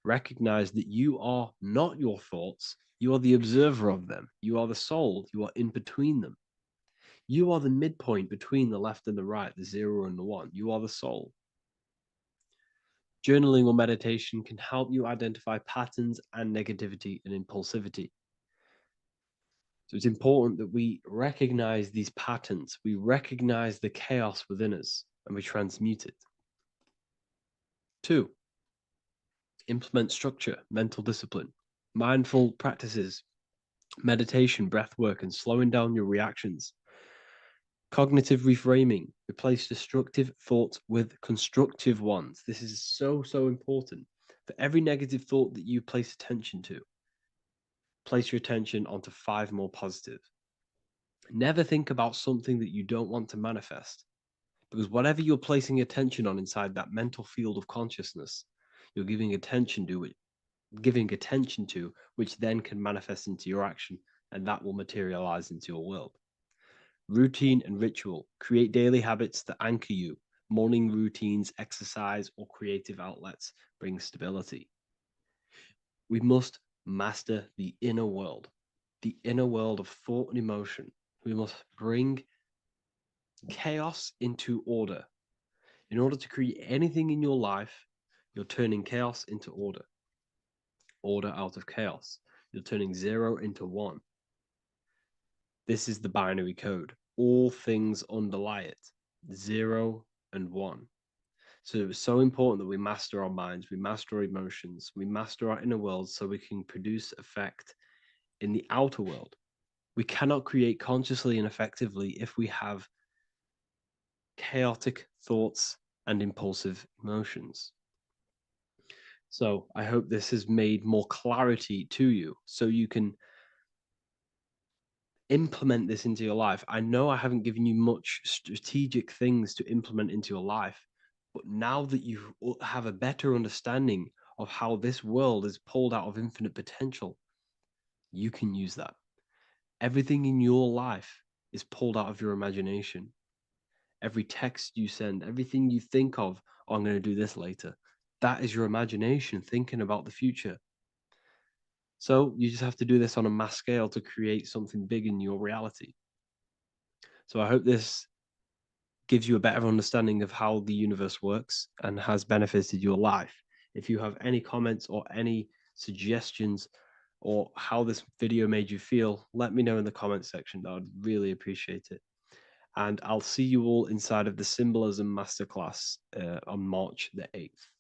Recognize that you are not your thoughts. You are the observer of them. You are the soul. You are in between them. You are the midpoint between the left and the right, the 0 and the 1. You are the soul. Journaling or meditation can help you identify patterns and negativity and impulsivity. So it's important that we recognize these patterns. We recognize the chaos within us and we transmute it. 2, implement structure, mental discipline, mindful practices, meditation, breath work, and slowing down your reactions Cognitive reframing. Replace destructive thoughts with constructive ones. This is so, so important. For every negative thought that you place attention to, place your attention onto 5 more positive. Never think about something that you don't want to manifest, because whatever you're placing attention on inside that mental field of consciousness, you're giving attention to which then can manifest into your action, and that will materialize into your world. Routine and ritual. Create daily habits that anchor you. Morning routines, exercise, or creative outlets bring stability. We must master the inner world of thought and emotion. We must bring chaos into order. In order to create anything in your life, you're turning chaos into order. Order out of chaos. You're turning 0 into 1. This is the binary code. All things underlie it. 0 and 1. So it's so important that we master our minds, we master our emotions, we master our inner world so we can produce effect in the outer world. We cannot create consciously and effectively if we have chaotic thoughts and impulsive emotions. So I hope this has made more clarity to you so you can implement this into your life. I know I haven't given you much strategic things to implement into your life, but now that you have a better understanding of how this world is pulled out of infinite potential, you can use that. Everything in your life is pulled out of your imagination. Every text you send, everything you think of, oh, I'm going to do this later, that is your imagination thinking about the future. So you just have to do this on a mass scale to create something big in your reality. So I hope this gives you a better understanding of how the universe works and has benefited your life. If you have any comments or any suggestions or how this video made you feel, let me know in the comment section. I would really appreciate it. And I'll see you all inside of the Symbolism Masterclass on March the 8th.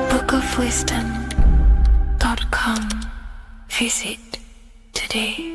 bookofwisdom.com. Visit today.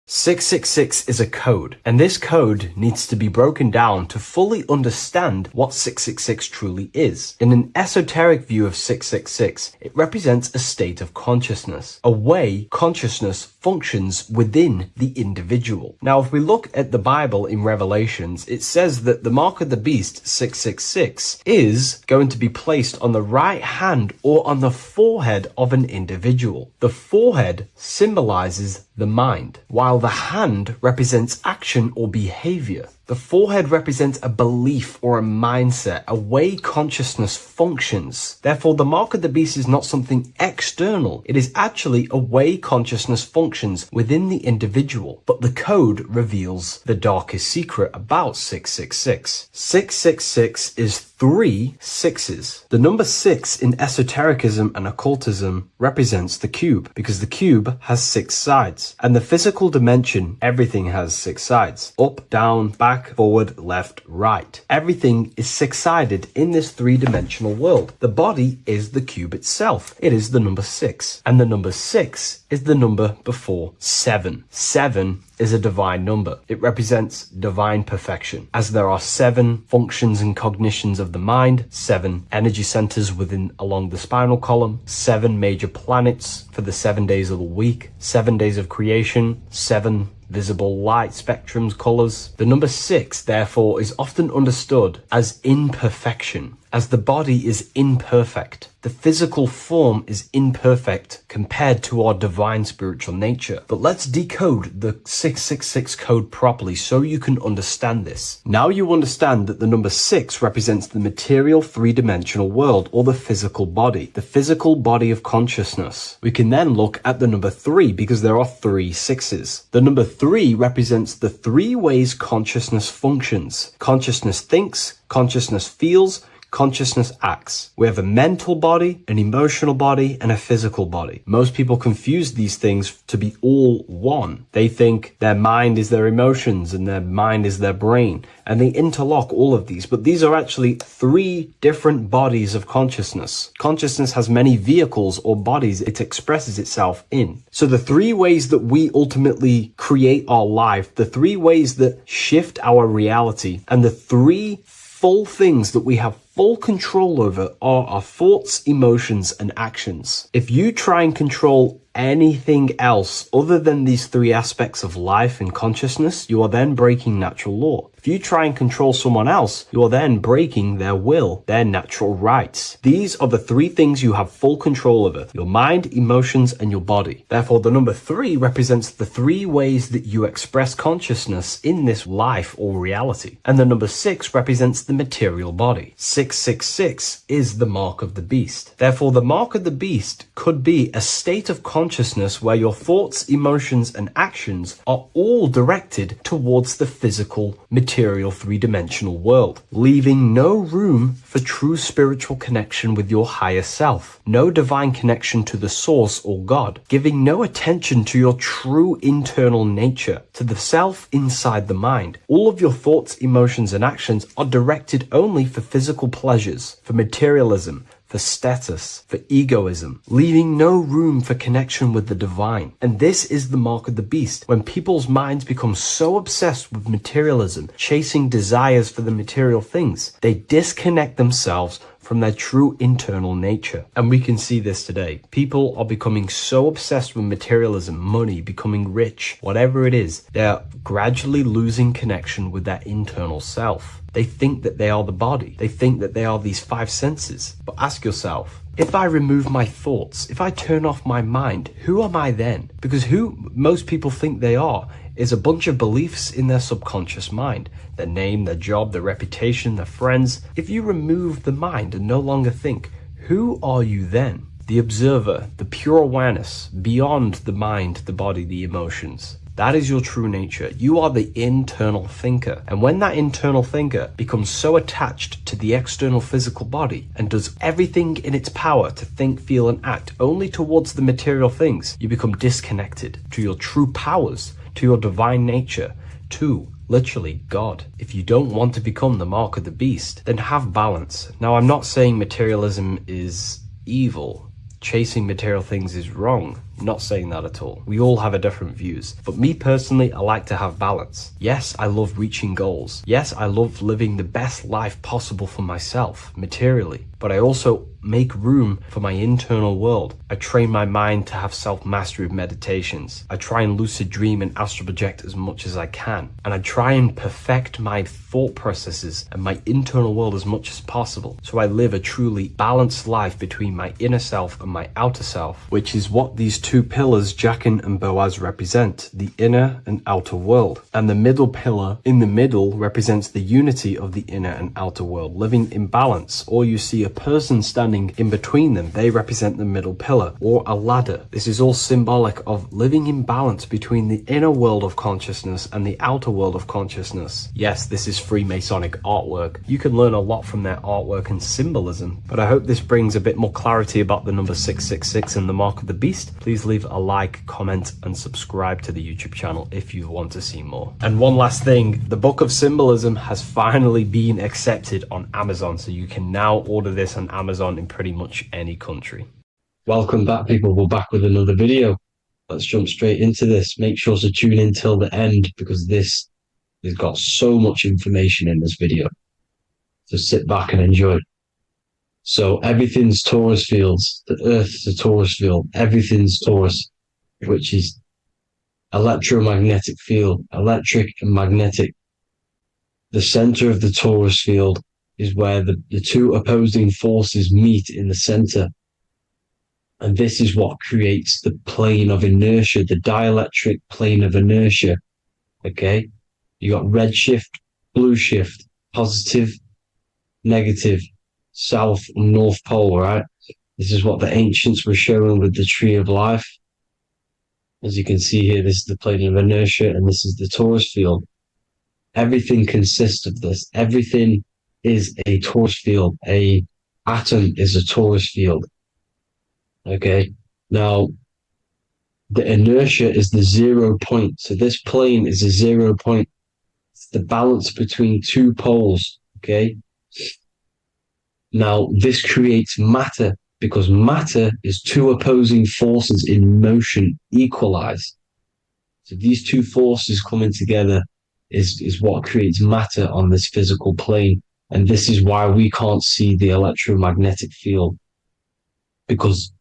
666 is a code, and this code needs to be broken down to fully understand what 666 truly is. In an esoteric view of 666, it represents a state of consciousness, a way consciousness functions within the individual. Now, if we look at the Bible in Revelations, it says that the mark of the beast, 666, is going to be placed on the right hand or on the forehead of an individual. The forehead symbolizes the mind, while the hand represents action or behavior. The forehead represents a belief or a mindset, a way consciousness functions. Therefore, the mark of the beast is not something external. It is actually a way consciousness functions within the individual. But the code reveals the darkest secret about 666. 666 is 3 sixes. The number 6 in esotericism and occultism represents the cube, because the cube has 6 sides. And the physical dimension, everything has 6 sides. Up, down, back, forward, left, right. Everything is 6-sided in this 3-dimensional world. The body is the cube itself. It is the number 6. And the number 6 is the number before 7. 7 is a divine number. It represents divine perfection, as there are 7 functions and cognitions of the mind, 7 energy centers along the spinal column, 7 major planets for the 7 days of the week, 7 days of creation, 7 visible light spectrums, colors. The number 6, therefore, is often understood as imperfection, as the body is imperfect. The physical form is imperfect compared to our divine spiritual nature. But let's decode the 666 code properly so you can understand this. Now you understand that the number 6 represents the material 3-dimensional world, or the physical body of consciousness. We can then look at the number 3 because there are 3 sixes. The number 3 represents the 3 ways consciousness functions. Consciousness thinks, consciousness feels, consciousness acts. We have a mental body, an emotional body, and a physical body. Most people confuse these things to be all one. They think their mind is their emotions and their mind is their brain, and they interlock all of these, but these are actually three different bodies of consciousness. Consciousness has many vehicles or bodies it expresses itself in. So the three ways that we ultimately create our life, the three ways that shift our reality, and the three full things that we have full control over are our thoughts, emotions, and actions. If you try and control anything else other than these three aspects of life and consciousness, you are then breaking natural law. If you try and control someone else, you are then breaking their will, their natural rights. These are the three things you have full control over: your mind, emotions, and your body. Therefore, the number 3 represents the three ways that you express consciousness in this life or reality. And the number 6 represents the material body. 666 is the mark of the beast. Therefore, the mark of the beast could be a state of consciousness where your thoughts, emotions, and actions are all directed towards the physical, material, three-dimensional world, leaving no room for true spiritual connection with your higher self, no divine connection to the source or God, giving no attention to your true internal nature, to the self inside the mind. All of your thoughts, emotions, and actions are directed only for physical pleasures, for materialism, for status, for egoism, leaving no room for connection with the divine. And this is the mark of the beast. When people's minds become so obsessed with materialism, chasing desires for the material things, they disconnect themselves from their true internal nature. And we can see this today. People are becoming so obsessed with materialism, money, becoming rich, whatever it is, they're gradually losing connection with their internal self. They think that they are the body. They think that they are these 5 senses. But ask yourself, if I remove my thoughts, if I turn off my mind, who am I then? Because who most people think they are is a bunch of beliefs in their subconscious mind. Their name, their job, their reputation, their friends. If you remove the mind and no longer think, who are you then? The observer, the pure awareness, beyond the mind, the body, the emotions. That is your true nature. You are the internal thinker. And when that internal thinker becomes so attached to the external physical body and does everything in its power to think, feel, and act only towards the material things, you become disconnected to your true powers, to your divine nature, to literally God. If you don't want to become the mark of the beast, then have balance. Now, I'm not saying materialism is evil. Chasing material things is wrong. Not saying that at all. We all have a different views. But me personally, I like to have balance. Yes, I love reaching goals. Yes, I love living the best life possible for myself, materially. But I also make room for my internal world. I train my mind to have self-mastery with meditations. I try and lucid dream and astral project as much as I can. And I try and perfect my thought processes and my internal world as much as possible. So I live a truly balanced life between my inner self and my outer self, which is what these 2 pillars, Jachin and Boaz, represent, the inner and outer world. And the middle pillar in the middle represents the unity of the inner and outer world, living in balance. Or you see a person standing in between them, they represent the middle pillar, or a ladder. This is all symbolic of living in balance between the inner world of consciousness and the outer world of consciousness. Yes, this is Freemasonic artwork. You can learn a lot from their artwork and symbolism, but I hope this brings a bit more clarity about the number 666 and the mark of the beast. Please leave a like, comment, and subscribe to the YouTube channel if you want to see more. And one last thing, the Book of Symbolism has finally been accepted on Amazon, so you can now order this on Amazon in pretty much any country. Welcome back, people. We're back with another video. Let's jump straight into this. Make sure to tune in till the end because this has got so much information in this video. So sit back and enjoy. So everything's torus fields. The Earth's a torus field. Everything's torus, which is electromagnetic field, electric and magnetic. The center of the torus field is where the 2 opposing forces meet in the center. And this is what creates the plane of inertia, the dielectric plane of inertia. Okay? You got red shift, blue shift, positive, negative, south and north pole, right? This is what the ancients were showing with the tree of life. As you can see here, this is the plane of inertia and this is the torus field. Everything consists of this. Everything is a torus field. A atom is a torus field. Okay. Now, the inertia is the 0 point. So this plane is a 0 point. It's the balance between two poles. Okay. Now, this creates matter because matter is two opposing forces in motion equalized. So these two forces coming together is what creates matter on this physical plane. And this is why we can't see the electromagnetic field, because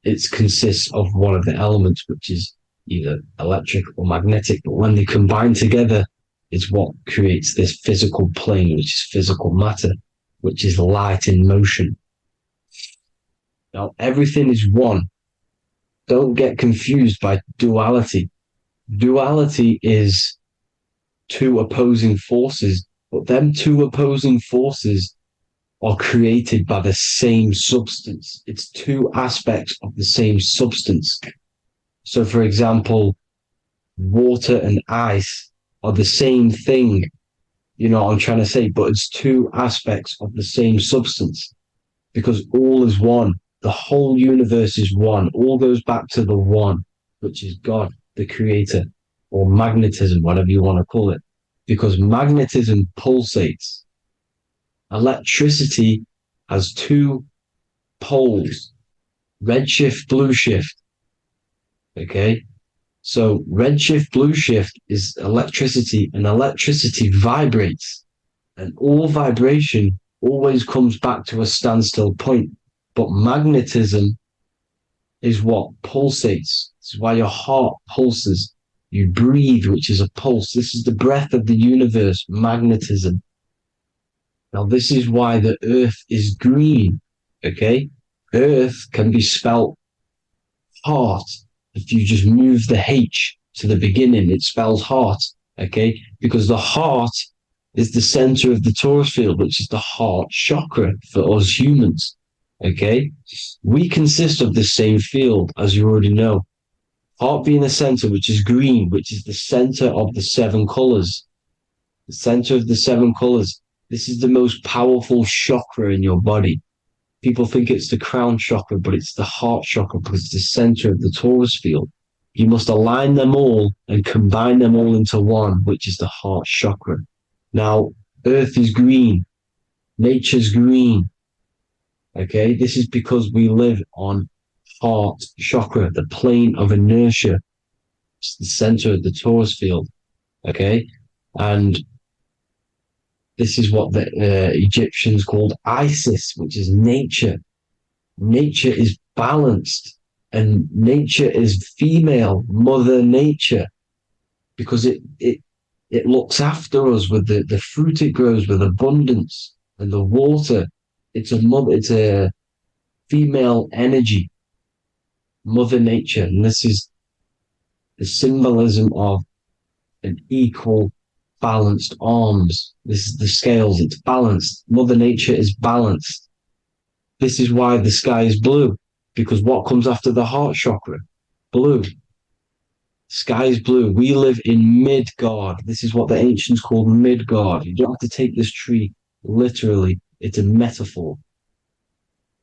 it consists of one of the elements, which is either electric or magnetic. But when they combine together, it's what creates this physical plane, which is physical matter, which is light in motion. Now, everything is one. Don't get confused by duality. Duality is two opposing forces, but them two opposing forces are created by the same substance. It's two aspects of the same substance. So, for example, water and ice are the same thing. You know what I'm trying to say? But it's two aspects of the same substance, because all is one. The whole universe is one. All goes back to the one, which is God, the creator, or magnetism, whatever you want to call it. Because magnetism pulsates. Electricity has two poles, red shift, blue shift. Okay? So red shift, blue shift is electricity, and electricity vibrates. And all vibration always comes back to a standstill point. But magnetism is what pulsates. This is why your heart pulses. You breathe, which is a pulse. This is the breath of the universe, magnetism. Now, this is why the earth is green, okay? Earth can be spelt heart. If you just move the H to the beginning, it spells heart, okay? Because the heart is the center of the torus field, which is the heart chakra for us humans, okay? We consist of the same field, as you already know. Heart being the center, which is green, which is the center of the seven colors. The center of the seven colors. This is the most powerful chakra in your body. People think it's the crown chakra, but it's the heart chakra because it's the center of the torus field. You must align them all and combine them all into one, which is the heart chakra. Now, earth is green. Nature's green. Okay, this is because we live on heart chakra, the plane of inertia. It's the center of the torus field. Okay, and this is what the Egyptians called Isis, which is nature. Nature is balanced, and nature is female, Mother Nature, because it looks after us with the fruit it grows with abundance, and the water. It's a female energy, Mother Nature, and this is the symbolism of an equal, balanced arms. This is the scales, it's balanced. Mother Nature is balanced. This is why the sky is blue, because what comes after the heart chakra? Blue. Sky is blue. We live in Midgard. This is what the ancients called Midgard. You don't have to take this tree literally. It's a metaphor.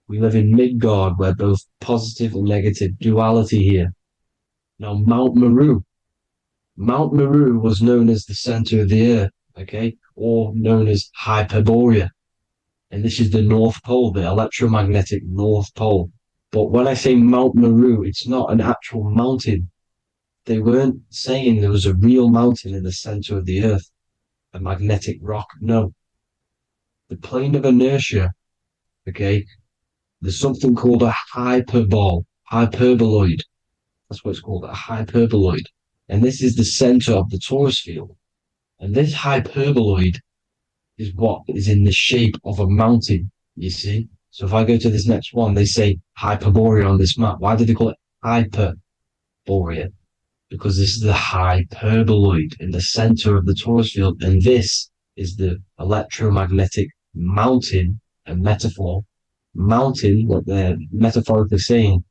We live in Midgard, where both positive and negative duality here. Now, Mount Meru. Mount Meru was known as the center of the earth, okay, or known as Hyperborea. And this is the North Pole, the electromagnetic North Pole. But when I say Mount Meru, it's not an actual mountain. They weren't saying there was a real mountain in the center of the earth, a magnetic rock. No. The plane of inertia, okay, there's something called a hyperboloid. That's what it's called, a hyperboloid. And this is the center of the torus field. And this hyperboloid is what is in the shape of a mountain, you see? So if I go to this next one, they say Hyperborea on this map. Why do they call it Hyperborea? Because this is the hyperboloid in the center of the torus field. And this is the electromagnetic mountain, a metaphor. Mountain, what they're metaphorically saying,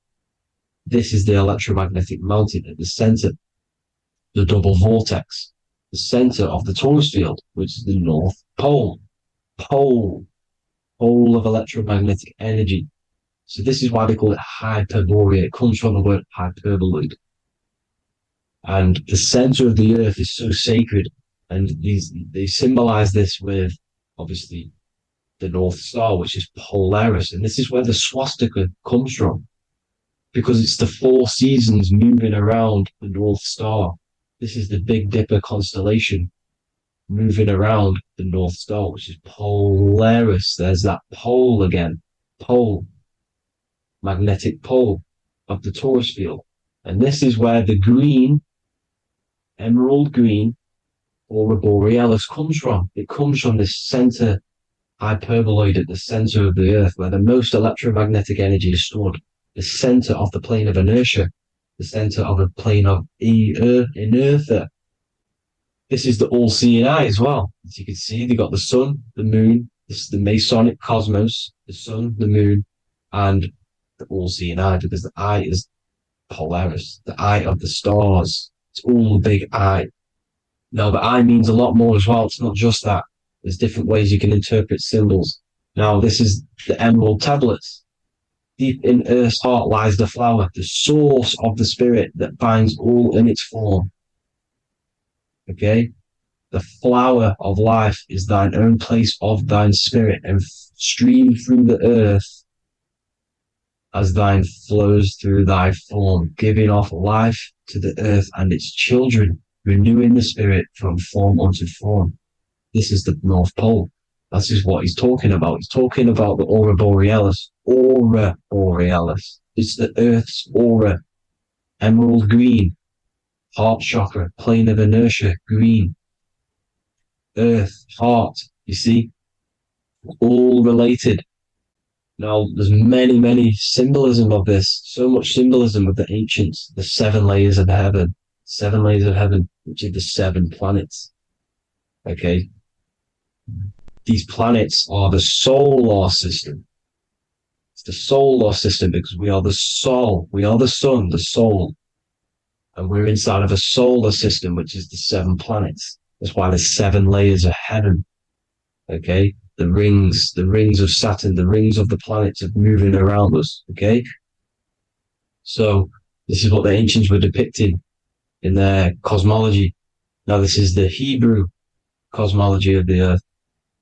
this is the electromagnetic mountain at the center, the double vortex, the center of the torus field, which is the North Pole. pole of electromagnetic energy. So this is why they call it hyperborea. It comes from the word hyperboloid. And the center of the earth is so sacred. And they symbolize this with, obviously, the North Star, which is Polaris. And this is where the swastika comes from, because it's the 4 seasons moving around the North Star. This is the Big Dipper constellation moving around the North Star, which is Polaris. There's that pole again. Pole. Magnetic pole of the torus field. And this is where the green, emerald green, aurora borealis comes from. It comes from the center hyperboloid at the center of the earth, where the most electromagnetic energy is stored. The center of the plane of inertia, the center of the plane of inertia. This is the all-seeing eye as well. As you can see, they got the sun, the moon, this is the Masonic cosmos, the sun, the moon, and the all-seeing eye, because the eye is Polaris, the eye of the stars. It's all a big eye. Now, the eye means a lot more as well. It's not just that. There's different ways you can interpret symbols. Now, this is the emerald tablets. Deep in Earth's heart lies the flower, the source of the spirit that binds all in its form. Okay? The flower of life is thine own place of thine spirit, and stream through the earth as thine flows through thy form, giving off life to the earth and its children, renewing the spirit from form unto form. This is the North Pole. This is what he's talking about. He's talking about the aurora borealis. Aurora borealis. It's the Earth's aura. Emerald green. Heart chakra. Plane of inertia. Green. Earth. Heart. You see? All related. Now, there's many symbolism of this. So much symbolism of the ancients. The 7 layers of heaven. 7 layers of heaven, which are the 7 planets. Okay? These planets are the solar system. It's the solar system because we are the soul. We are the sun, the soul. And we're inside of a solar system, which is the 7 planets. That's why there's 7 layers of heaven. Okay? The rings of Saturn, the rings of the planets are moving around us. Okay? So this is what the ancients were depicting in their cosmology. Now this is the Hebrew cosmology of the earth.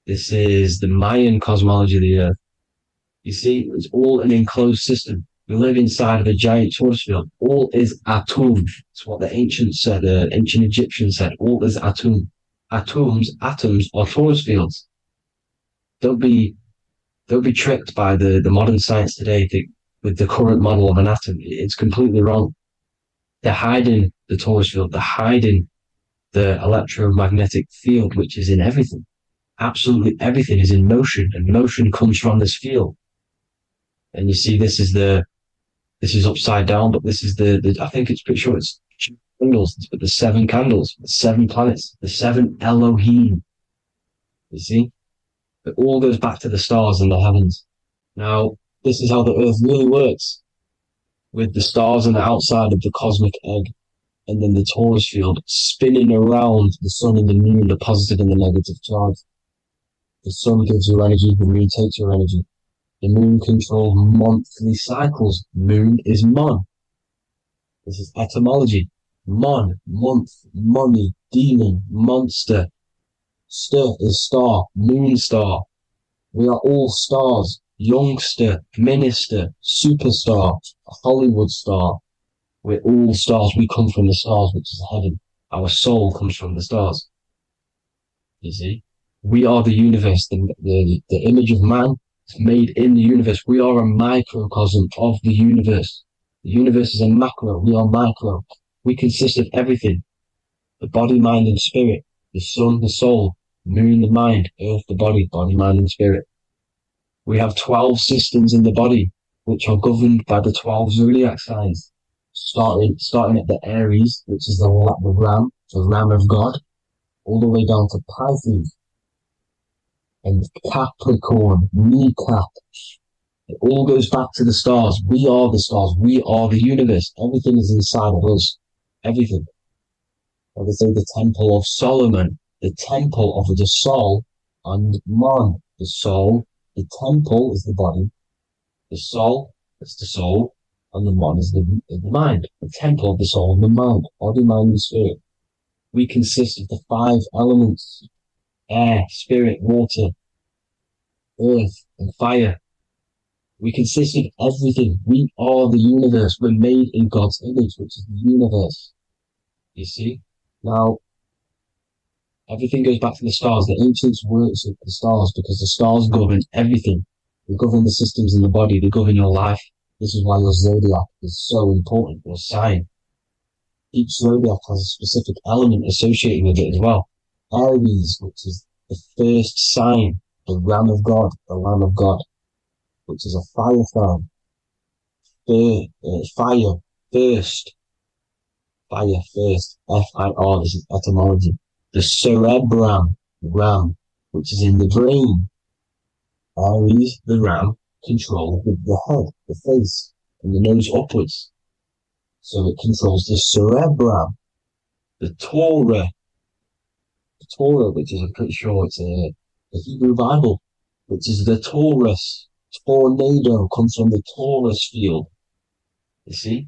This is the Mayan cosmology of the earth. You see, it's all an enclosed system. We live inside of a giant torus field. All is atum. It's what the ancients said, the ancient Egyptians said. All is atum. Atoms are torus fields. Don't be tricked by the modern science today with the current model of an atom. It's completely wrong. They're hiding the torus field. They're hiding the electromagnetic field, which is in everything. Absolutely everything is in motion, and motion comes from this field. And you see, this is upside down, but this is I think it's pretty sure it's candles, but the 7 candles, the 7 planets, the 7 Elohim. You see, it all goes back to the stars and the heavens. Now, this is how the earth really works, with the stars on the outside of the cosmic egg, and then the torus field spinning around the sun and the moon, the positive and the negative charge. The sun gives you energy, the moon takes your energy. The moon controls monthly cycles. Moon is mon. This is etymology. Mon, month, money, demon, monster. Stir is star, moon star. We are all stars. Youngster, minister, superstar, Hollywood star. We're all stars. We come from the stars, which is heaven. Our soul comes from the stars. You see? We are the universe, the image of man made in the universe. We are a microcosm of the universe. The universe is a macro. We are micro. We consist of everything. The body, mind, and spirit. The sun, the soul. Moon, the mind. Earth, the body. Body, mind, and spirit. We have 12 systems in the body, which are governed by the 12 zodiac signs. Starting at the Aries, which is the ram, the ram of God, all the way down to Pisces. And Capricorn, kneecap. It all goes back to the stars. We are the stars. We are the universe. Everything is inside of us. Everything. Like I say, the Temple of Solomon, the Temple of the Soul, and Mon. the soul, the temple is the body, the soul is the soul, and the mind is the mind. The temple of the soul and the mind, body, mind, and spirit. We consist of the 5 elements: air, spirit, water, earth, and fire. We consist of everything. We are the universe. We're made in God's image, which is the universe. You see? Now, everything goes back to the stars. The ancients worship the stars because the stars govern everything. They govern the systems in the body. They govern your life. This is why your zodiac is so important, your sign. Each zodiac has a specific element associated with it as well. Aries, which is the first sign, the Ram of God, the Lamb of God, which is a fire sign. Fire, first. Fire, first. F-I-R, this is etymology. The cerebrum, ram, which is in the brain. Aries, the ram, controls the head, the face, and the nose upwards. So it controls the cerebrum. The Torah, which is, I'm pretty sure it's a Hebrew Bible, which is the Taurus. Tornado comes from the Taurus field. You see?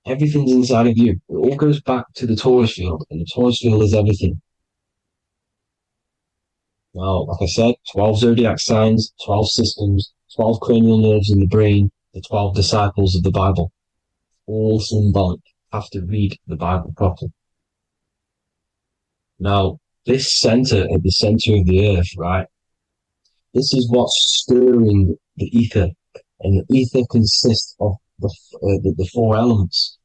Everything's inside of you. It all goes back to the Taurus field, and the Taurus field is everything. Now, like I said, 12 zodiac signs, 12 systems, 12 cranial nerves in the brain, the 12 disciples of the Bible. All symbolic. Have to read the Bible properly. Now, this center, at the center of the earth, right? This is what's stirring the ether. And the ether consists of the 4 elements.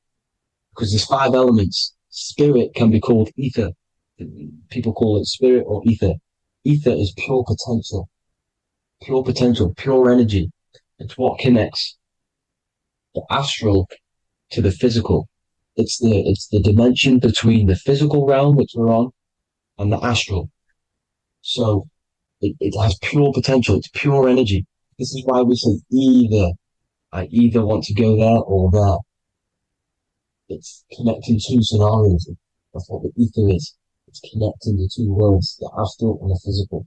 Because there's 5 elements. Spirit can be called ether. People call it spirit or ether. Ether is pure potential, pure energy. It's what connects the astral to the physical. It's the dimension between the physical realm, which we're on, and the astral. So it has pure potential. It's pure energy. This is why we say either. I either want to go there or there. It's connecting 2 scenarios. That's what the ether is. It's connecting the 2 worlds, the astral and the physical.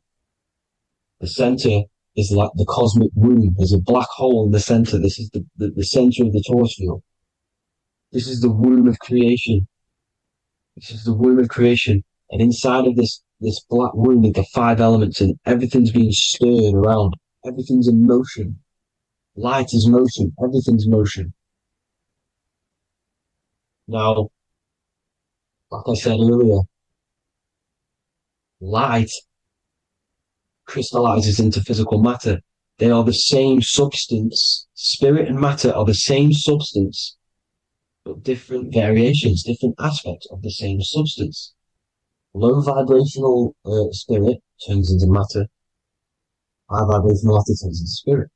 The center is like the cosmic womb. There's a black hole in the center. This is the center of the Taurus field. This is the womb of creation. This is the womb of creation. And inside of this black womb are the 5 elements, and everything's being stirred around. Everything's in motion. Light is motion. Everything's motion. Now, like I said earlier, light crystallizes into physical matter. They are the same substance. Spirit and matter are the same substance, but different variations, different aspects of the same substance. Low vibrational spirit turns into matter. High vibrational matter turns into spirit.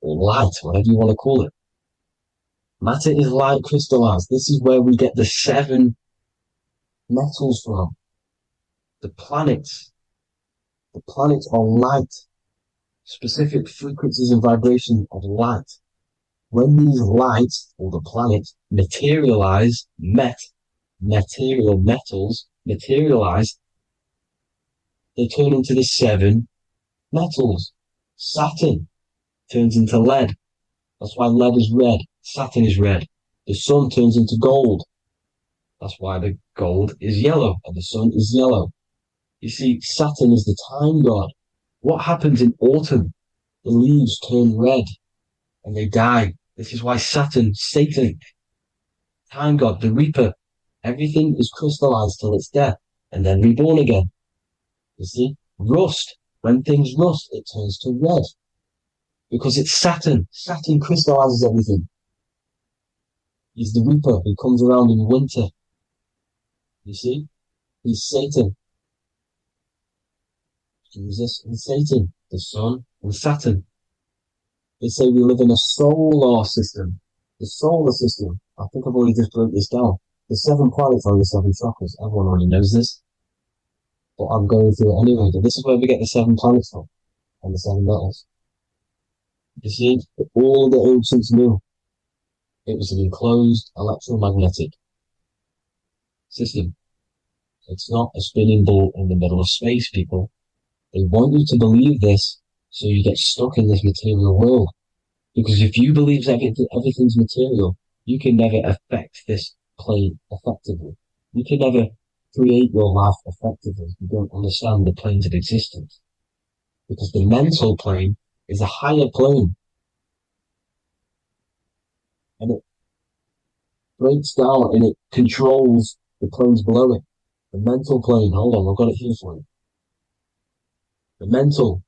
Or light, whatever you want to call it. Matter is light crystallized. This is where we get the 7 metals from. The planets. The planets are light. Specific frequencies and vibrations of light. When these lights, or the planets, materialize, material metals materialize, they turn into the 7 metals. Saturn turns into lead. That's why lead is red. Saturn is red. The sun turns into gold. That's why the gold is yellow and the sun is yellow. You see, Saturn is the time god. What happens in autumn? The leaves turn red and they die. This is why Satan, time god, the reaper, everything is crystallized till its death and then reborn again. You see, rust. When things rust, it turns to red. Because it's Saturn. Saturn crystallizes everything. He's the reaper who comes around in winter. You see? He's Satan. Jesus and Satan, the sun and Saturn. They say we live in a solar system. The solar system. I think I've already just broke this down. The 7 planets are the 7 chakras. Everyone already knows this. But I'm going through it anyway. But this is where we get the 7 planets from. And the 7 metals. You see, all the ancients knew it was an enclosed electromagnetic system. It's not a spinning ball in the middle of space, people. They want you to believe this so you get stuck in this material world. Because if you believe everything's material, you can never affect this plane effectively. You can never create your life effectively if you don't understand the planes of existence. Because the mental plane is a higher plane. And it breaks down and it controls the planes below it. The mental plane, hold on, I've got it here for you. The mental,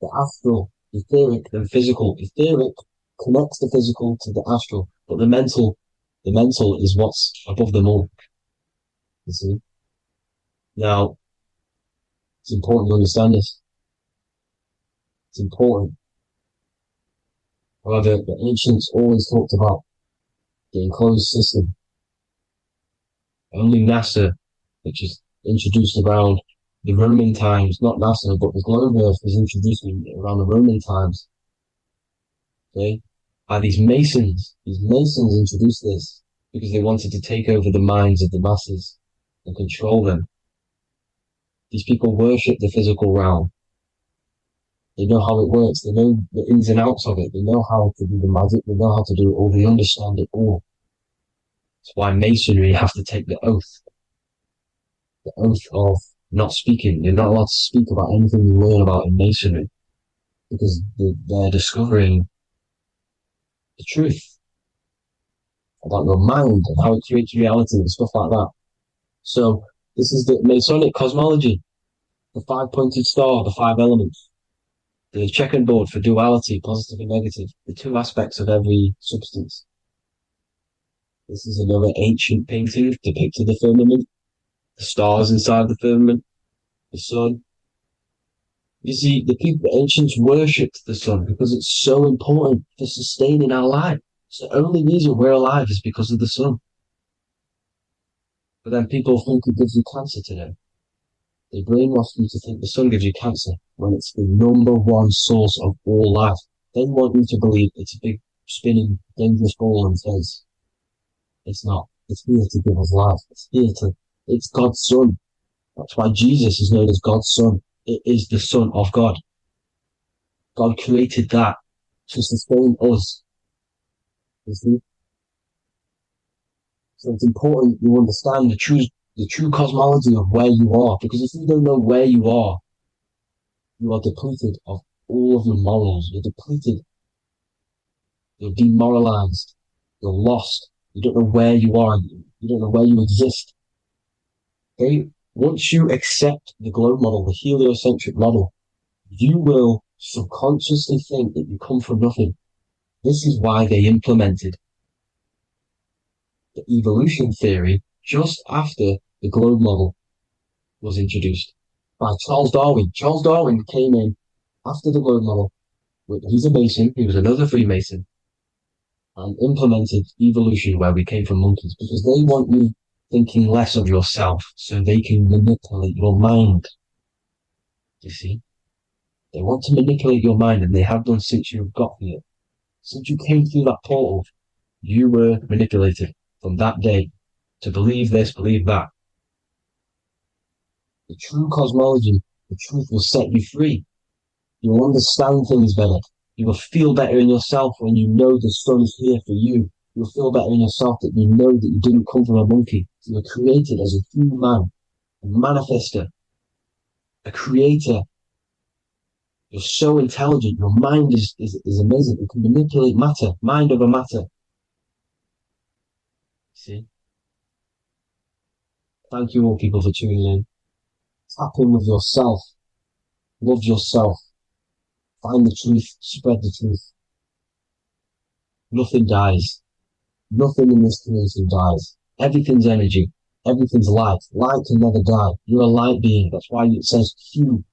the astral, etheric, then physical. Etheric connects the physical to the astral, but the mental is what's above them all. You see? Now, it's important to understand this. It's important. However, the ancients always talked about the enclosed system. Only NASA, which is introduced around the Roman times, not NASA, but the globe Earth was introduced around the Roman times. Okay? By these Masons. These Masons introduced this because they wanted to take over the minds of the masses and control them. These people worship the physical realm. They know how it works. They know the ins and outs of it. They know how to do the magic. They know how to do it all. They understand it all. That's why Masonry have to take the oath. The oath of not speaking. You're not allowed to speak about anything you learn about in Masonry. Because they're discovering the truth about your mind and how it creates reality and stuff like that. So this is the Masonic cosmology. The 5-pointed star, the 5 elements. The checkerboard for duality, positive and negative. The 2 aspects of every substance. This is another ancient painting depicting the firmament. The stars inside the firmament. The sun. You see, the ancients worshipped the sun because it's so important for sustaining our life. It's the only reason we're alive is because of the sun. But then people think it gives you cancer today. They brainwash you to think the sun gives you cancer when it's the #1 source of all life. They want you to believe it's a big, spinning, dangerous ball in space. It's not. It's here to give us life. It's God's son. That's why Jesus is known as God's son. It is the Son of God. God created that to sustain us. You see? So it's important you understand the true cosmology of where you are, because if you don't know where you are depleted of all of your morals. You're depleted. You're demoralized. You're lost. You don't know where you are. You don't know where you exist. Okay? Once you accept the globe model, the heliocentric model, you will subconsciously think that you come from nothing. This is why they implemented the evolution theory just after the globe model was introduced by Charles Darwin. Charles Darwin came in after the globe model. He's a Mason. He was another Freemason, and implemented evolution where we came from monkeys, because they want you thinking less of yourself so they can manipulate your mind. You see? They want to manipulate your mind, and they have done since you got here. Since you came through that portal, you were manipulated from that day to believe this, believe that. The true cosmology, the truth will set you free. You will understand things better. You will feel better in yourself when you know the sun is here for you. You'll feel better in yourself that you know that you didn't come from a monkey. You were created as a human, a manifester, a creator. You're so intelligent. Your mind is amazing. You can manipulate matter, mind over matter. See? Thank you all people for tuning in. Tap in with yourself. Love yourself. Find the truth. Spread the truth. Nothing dies. Nothing in this creation dies. Everything's energy. Everything's light. Light can never die. You're a light being. That's why it says Hugh.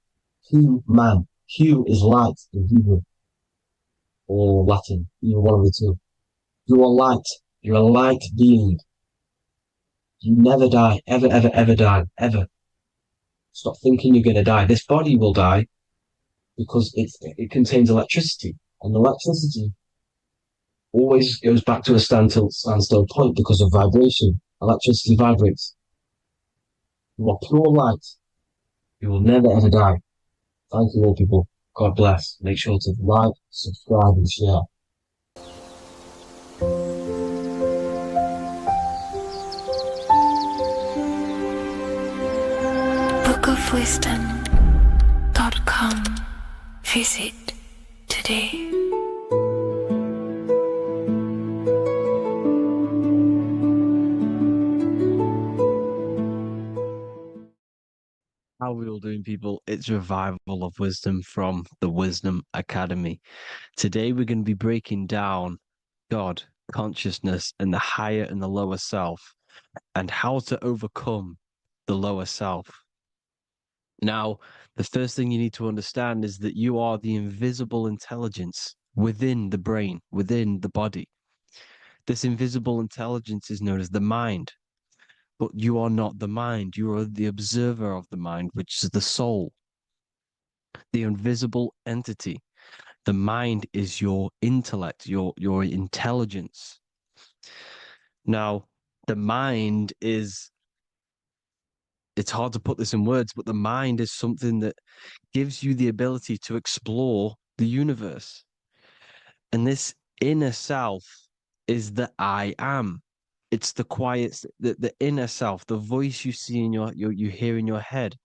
Hugh man. Hugh is light in Hebrew. Or Latin. Either one of the two. You are light. You're a light being. You never die. Ever, ever, ever die. Ever. Stop thinking you're going to die. This body will die because it contains electricity. And electricity always goes back to a standstill point because of vibration. Electricity vibrates. You are pure light. You will never ever die. Thank you all, people. God bless. Make sure to like, subscribe, and share. bookofwisdom.com. Visit today. How are we all doing, people? It's Revival of Wisdom from the Wisdom Academy. Today we're going to be breaking down God, consciousness, and the higher and the lower self, and how to overcome the lower self. Now, the first thing you need to understand is that you are the invisible intelligence within the brain, within the body. This invisible intelligence is known as the mind. But you are not the mind. You are the observer of the mind, which is the soul, the invisible entity. The mind is your intellect, your intelligence. Now, the mind is, it's hard to put this in words, but the mind is something that gives you the ability to explore the universe. And this inner self is the I am. It's the quiet, the inner self, the voice you see in you hear in your head.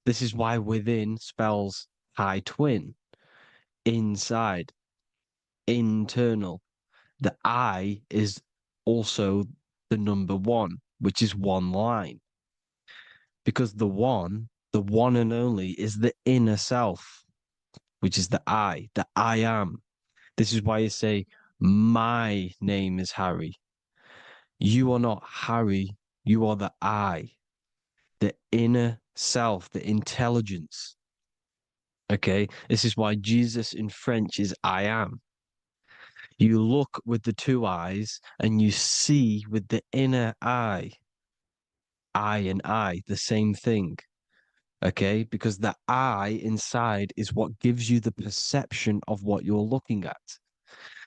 This is why within spells high twin, inside, internal. The I is also the number one, which is one line. Because the one and only, is the inner self, which is the I am. This is why you say, my name is Harry. You are not Harry, you are the I, the inner self, the intelligence. Okay, this is why Jesus in French is I am. You look with the two eyes and you see with the inner eye. I and I, the same thing. Okay, because the I inside is what gives you the perception of what you're looking at.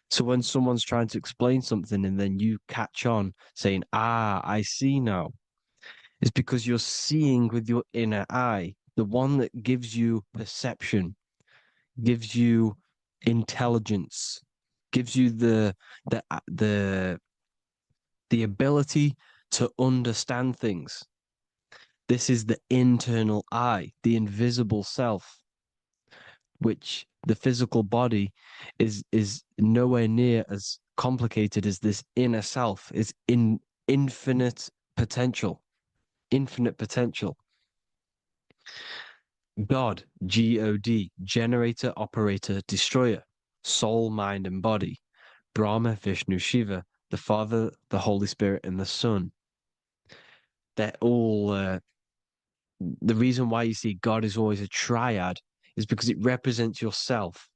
So when someone's trying to explain something and then you catch on saying, I see now, it's because you're seeing with your inner eye, the one that gives you perception, gives you intelligence, gives you the ability to understand things. This is the internal I, the invisible self, which the physical body is nowhere near as complicated as this inner self. Is in infinite potential, infinite potential. God, God, generator, operator, destroyer, soul, mind, and body. Brahma, Vishnu, Shiva, the Father, the Holy Spirit, and the Son. They're all the reason why you see God is always a triad is because it represents yourself.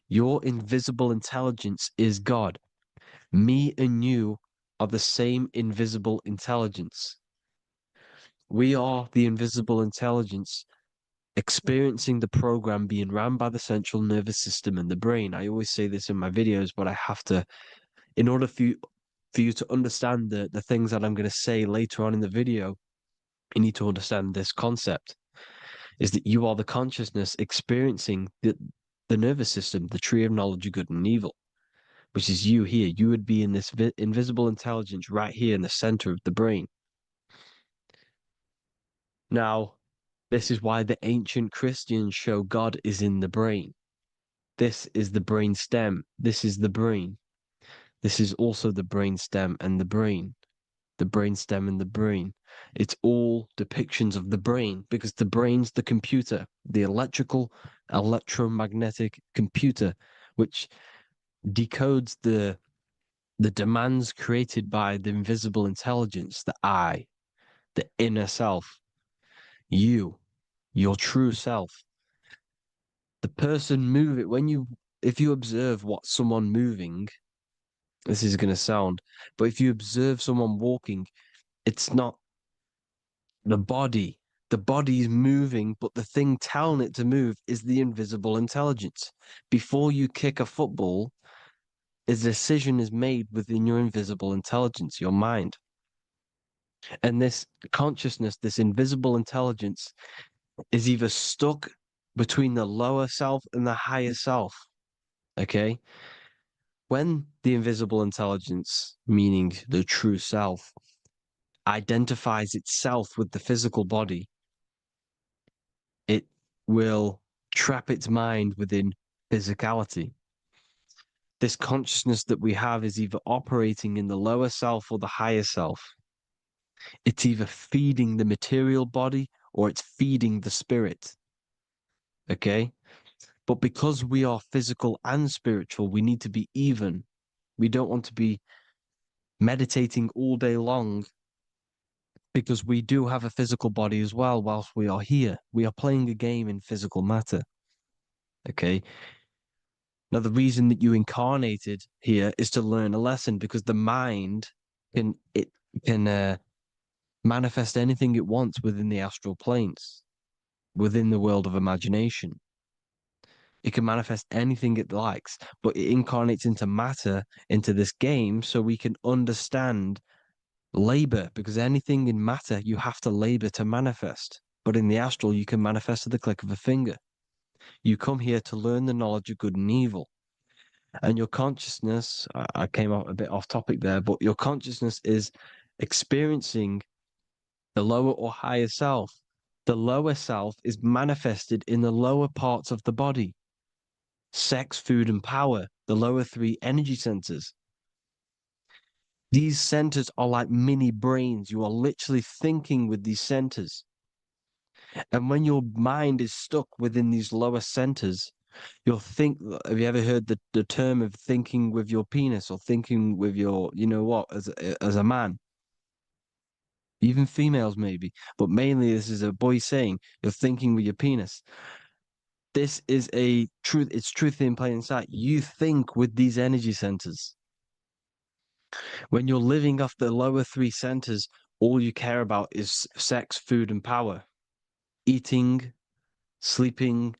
Your invisible intelligence is God. Me and you are the same invisible intelligence. We are the invisible intelligence experiencing the program being ran by the central nervous system and the brain. I always say this in my videos, but I have to, in order for you to understand the things that I'm going to say later on in the video, you need to understand this concept, is that you are the consciousness experiencing the nervous system, the tree of knowledge of good and evil, which is you here. You would be in this invisible intelligence right here in the center of the brain. Now, this is why the ancient Christians show God is in the brain. This is the brain stem. This is the brain. This is also the brain stem and the brain. The brain stem and the brain. It's all depictions of the brain because the brain's the computer, the electromagnetic computer, which decodes the demands created by the invisible intelligence, the I, the inner self, you, your true self. The person moving, if you observe what someone moving, this is going to sound, but if you observe someone walking, it's not the body. The body is moving, but the thing telling it to move is the invisible intelligence. Before you kick a football, a decision is made within your invisible intelligence, your mind. And this consciousness, this invisible intelligence, is either stuck between the lower self and the higher self. Okay? When the invisible intelligence, meaning the true self, identifies itself with the physical body, it will trap its mind within physicality. This consciousness that we have is either operating in the lower self or the higher self. It's either feeding the material body or it's feeding the spirit. Okay? But because we are physical and spiritual, we need to be even. We don't want to be meditating all day long because we do have a physical body as well whilst we are here. We are playing a game in physical matter. Okay? Now, the reason that you incarnated here is to learn a lesson because the mind can manifest anything it wants within the astral planes, within the world of imagination. It can manifest anything it likes, but it incarnates into matter, into this game, so we can understand labor, because anything in matter, you have to labor to manifest. But in the astral, you can manifest at the click of a finger. You come here to learn the knowledge of good and evil. And your consciousness, I came out a bit off topic there, but your consciousness is experiencing the lower or higher self. The lower self is manifested in the lower parts of the body. Sex, food, and power, the lower three energy centers. These centers are like mini brains. You are literally thinking with these centers. And when your mind is stuck within these lower centers, you'll think, have you ever heard the term of thinking with your penis or thinking with your, you know what, as a man? Even females maybe, but mainly this is a boy saying, you're thinking with your penis. This is a truth, it's truth in plain sight. You think with these energy centers. When you're living off the lower three centers, all you care about is sex, food, and power. Eating, sleeping,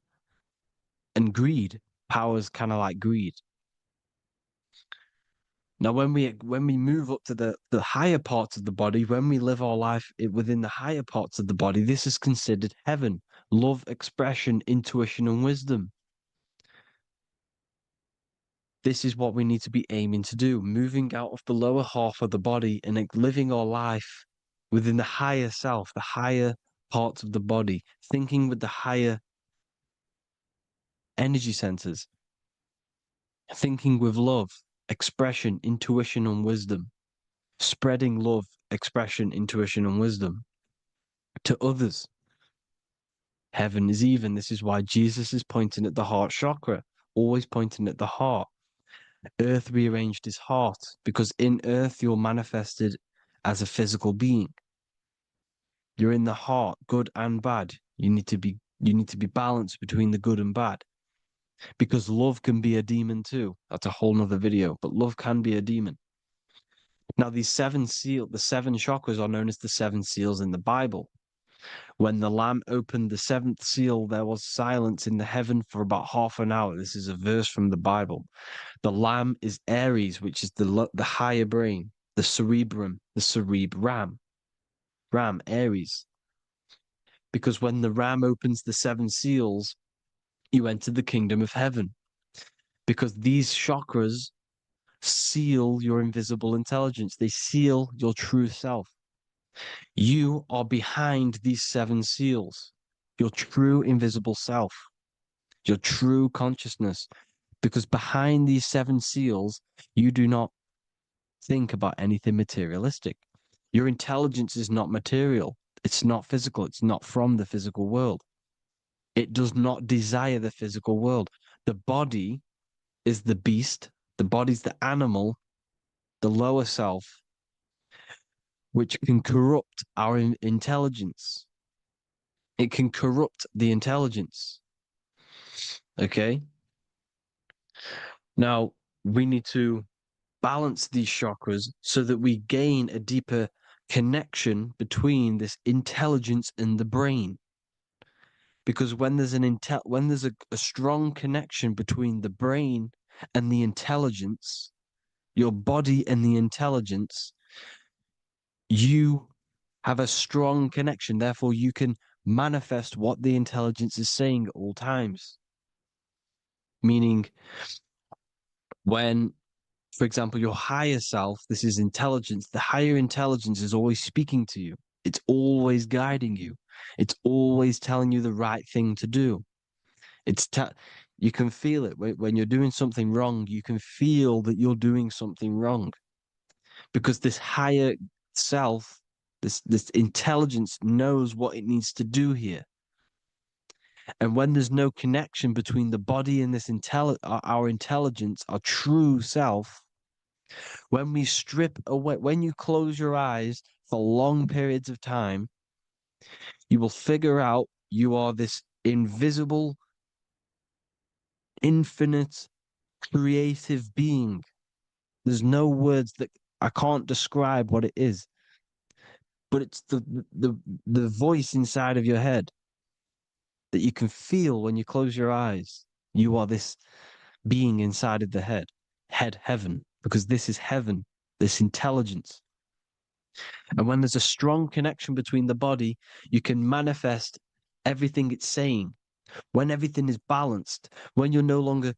and greed. Power's kind of like greed. Now, when we move up to the higher parts of the body, when we live our life within the higher parts of the body, this is considered heaven, love, expression, intuition, and wisdom. This is what we need to be aiming to do, moving out of the lower half of the body and living our life within the higher self, the higher parts of the body, thinking with the higher energy centers, thinking with love, expression, intuition, and wisdom, spreading love, expression, intuition, and wisdom to others. Heaven is even. This is why Jesus is pointing at the heart chakra, always pointing at the heart. Earth rearranged his heart because in earth you're manifested as a physical being. You're in the heart, good and bad. You need to be balanced between the good and bad. Because love can be a demon too. That's a whole nother video, but love can be a demon. Now, the seven chakras are known as the seven seals in the Bible. When the Lamb opened the seventh seal, there was silence in the heaven for about half an hour. This is a verse from the Bible. The Lamb is Aries, which is the higher brain, the cerebrum, the cerebram. Ram, Aries. Because when the Ram opens the seven seals, you enter the kingdom of heaven. Because these chakras seal your invisible intelligence. They seal your true self. You are behind these seven seals, your true invisible self, your true consciousness. Because behind these seven seals, you do not think about anything materialistic. Your intelligence is not material. It's not physical. It's not from the physical world. It does not desire the physical world. The body is the beast. The body's the animal, the lower self, which can corrupt our intelligence. It can corrupt the intelligence. Okay? Now, we need to balance these chakras so that we gain a deeper connection between this intelligence and the brain. Because when there's a strong connection between the brain and the intelligence, your body and the intelligence, you have a strong connection. Therefore, you can manifest what the intelligence is saying at all times. Meaning, when, for example, your higher self, this is intelligence, the higher intelligence is always speaking to you. It's always guiding you. It's always telling you the right thing to do. You can feel it when you're doing something wrong. You can feel that you're doing something wrong because this higher self, this intelligence knows what it needs to do here. And when there's no connection between the body and our intelligence, our true self, when we strip away, when you close your eyes for long periods of time, you will figure out you are this invisible, infinite, creative being. There's no words that I can't describe what it is, but it's the voice inside of your head that you can feel when you close your eyes. You are this being inside of the heaven, because this is heaven, this intelligence. And when there's a strong connection between the body, you can manifest everything it's saying. When everything is balanced, when you're no longer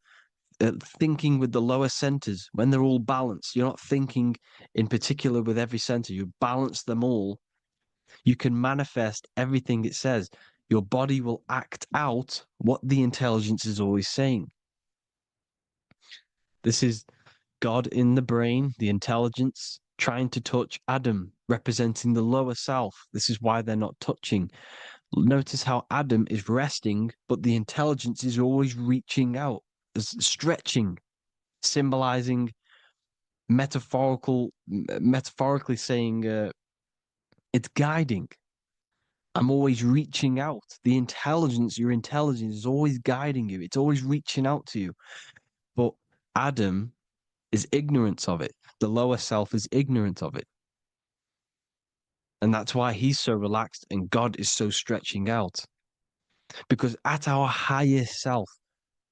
thinking with the lower centers, when they're all balanced, you're not thinking in particular with every center, you balance them all, you can manifest everything it says. Your body will act out what the intelligence is always saying. This is God in the brain, the intelligence, trying to touch Adam, representing the lower self. This is why they're not touching. Notice how Adam is resting, but the intelligence is always reaching out, stretching, symbolizing metaphorically saying it's guiding. I'm always reaching out. The intelligence, your intelligence is always guiding you. It's always reaching out to you. But Adam is ignorant of it. The lower self is ignorant of it. And that's why he's so relaxed and God is so stretching out. Because at our highest self,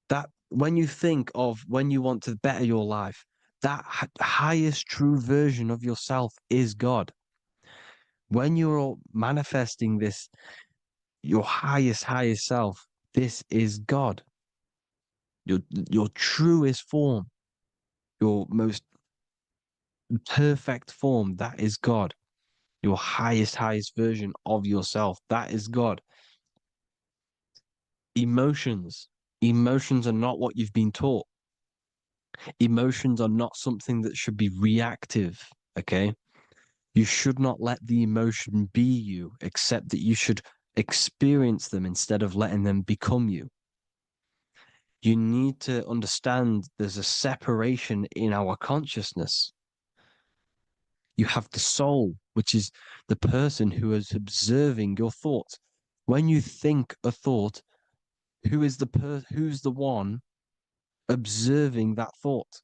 that when you think of when you want to better your life, that highest true version of yourself is God. When you're manifesting this, your highest self, this is God. Your truest form, your most perfect form, that is God. Your highest version of yourself, that is God. Emotions are not what you've been taught. Emotions are not something that should be reactive, okay? You should not let the emotion be you, except that you should experience them instead of letting them become you. You need to understand there's a separation in our consciousness. You have the soul, which is the person who is observing your thoughts. When you think a thought, who's the one observing that thought?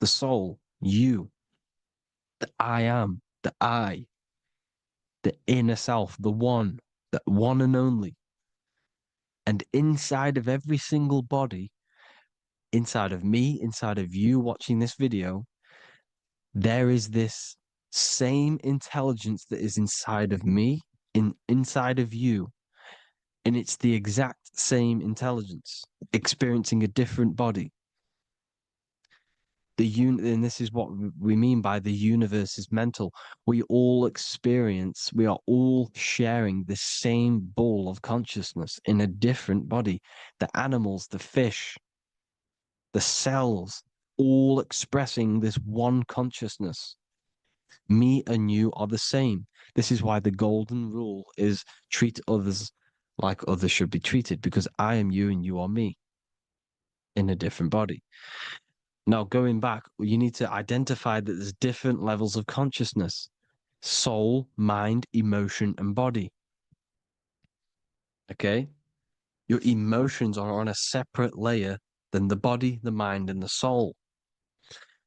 The soul, you, the I am, the I, the inner self, the one and only. And inside of every single body, inside of me, inside of you watching this video, there is this same intelligence that is inside of me, inside of you. And it's the exact same intelligence, experiencing a different body. And this is what we mean by the universe is mental. We all are all sharing the same ball of consciousness in a different body. The animals, the fish, the cells, all expressing this one consciousness. Me and you are the same. This is why the golden rule is treat others like others should be treated, because I am you and you are me in a different body. Now, going back, you need to identify that there's different levels of consciousness: soul, mind, emotion, and body. Okay? Your emotions are on a separate layer than the body, the mind, and the soul.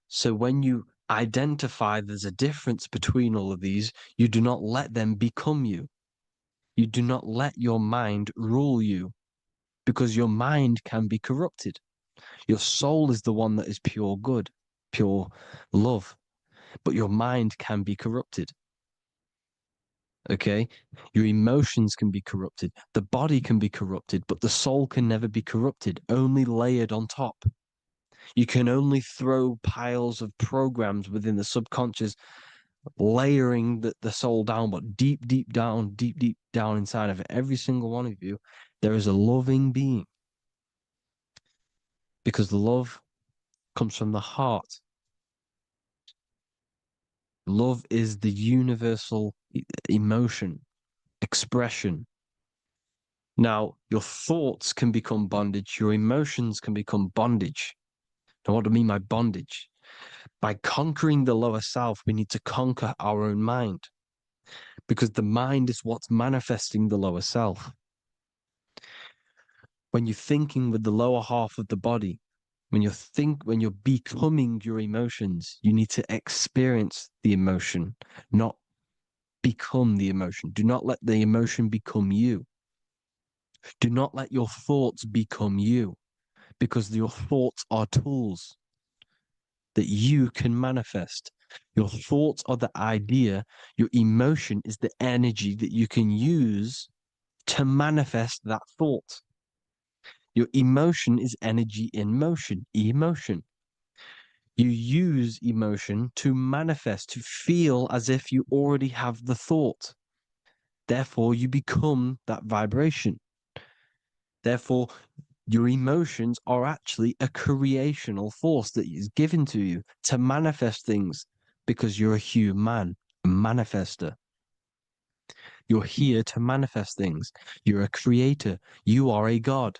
So when you identify there's a difference between all of these, you do not let them become you. You do not let your mind rule you, because your mind can be corrupted. Your soul is the one that is pure good, pure love, but your mind can be corrupted. Okay, your emotions can be corrupted, the body can be corrupted, but the soul can never be corrupted, only layered on top. You can only throw piles of programs within the subconscious, layering the soul down, but deep down inside of every single one of you, there is a loving being. Because love comes from the heart. Love is the universal emotion, expression. Now, your thoughts can become bondage, your emotions can become bondage. Now, what do I mean by bondage? By conquering the lower self, we need to conquer our own mind, because the mind is what's manifesting the lower self. When you're thinking with the lower half of the body, when you're becoming your emotions, you need to experience the emotion, not become the emotion. Do not let the emotion become you. Do not let your thoughts become you, because your thoughts are tools that you can manifest. Your thoughts are the idea. Your emotion is the energy that you can use to manifest that thought. Your emotion is energy in motion, emotion. You use emotion to manifest, to feel as if you already have the thought. Therefore, you become that vibration. Therefore, your emotions are actually a creational force that is given to you to manifest things, because you're a human, a manifester. You're here to manifest things. You're a creator. You are a god.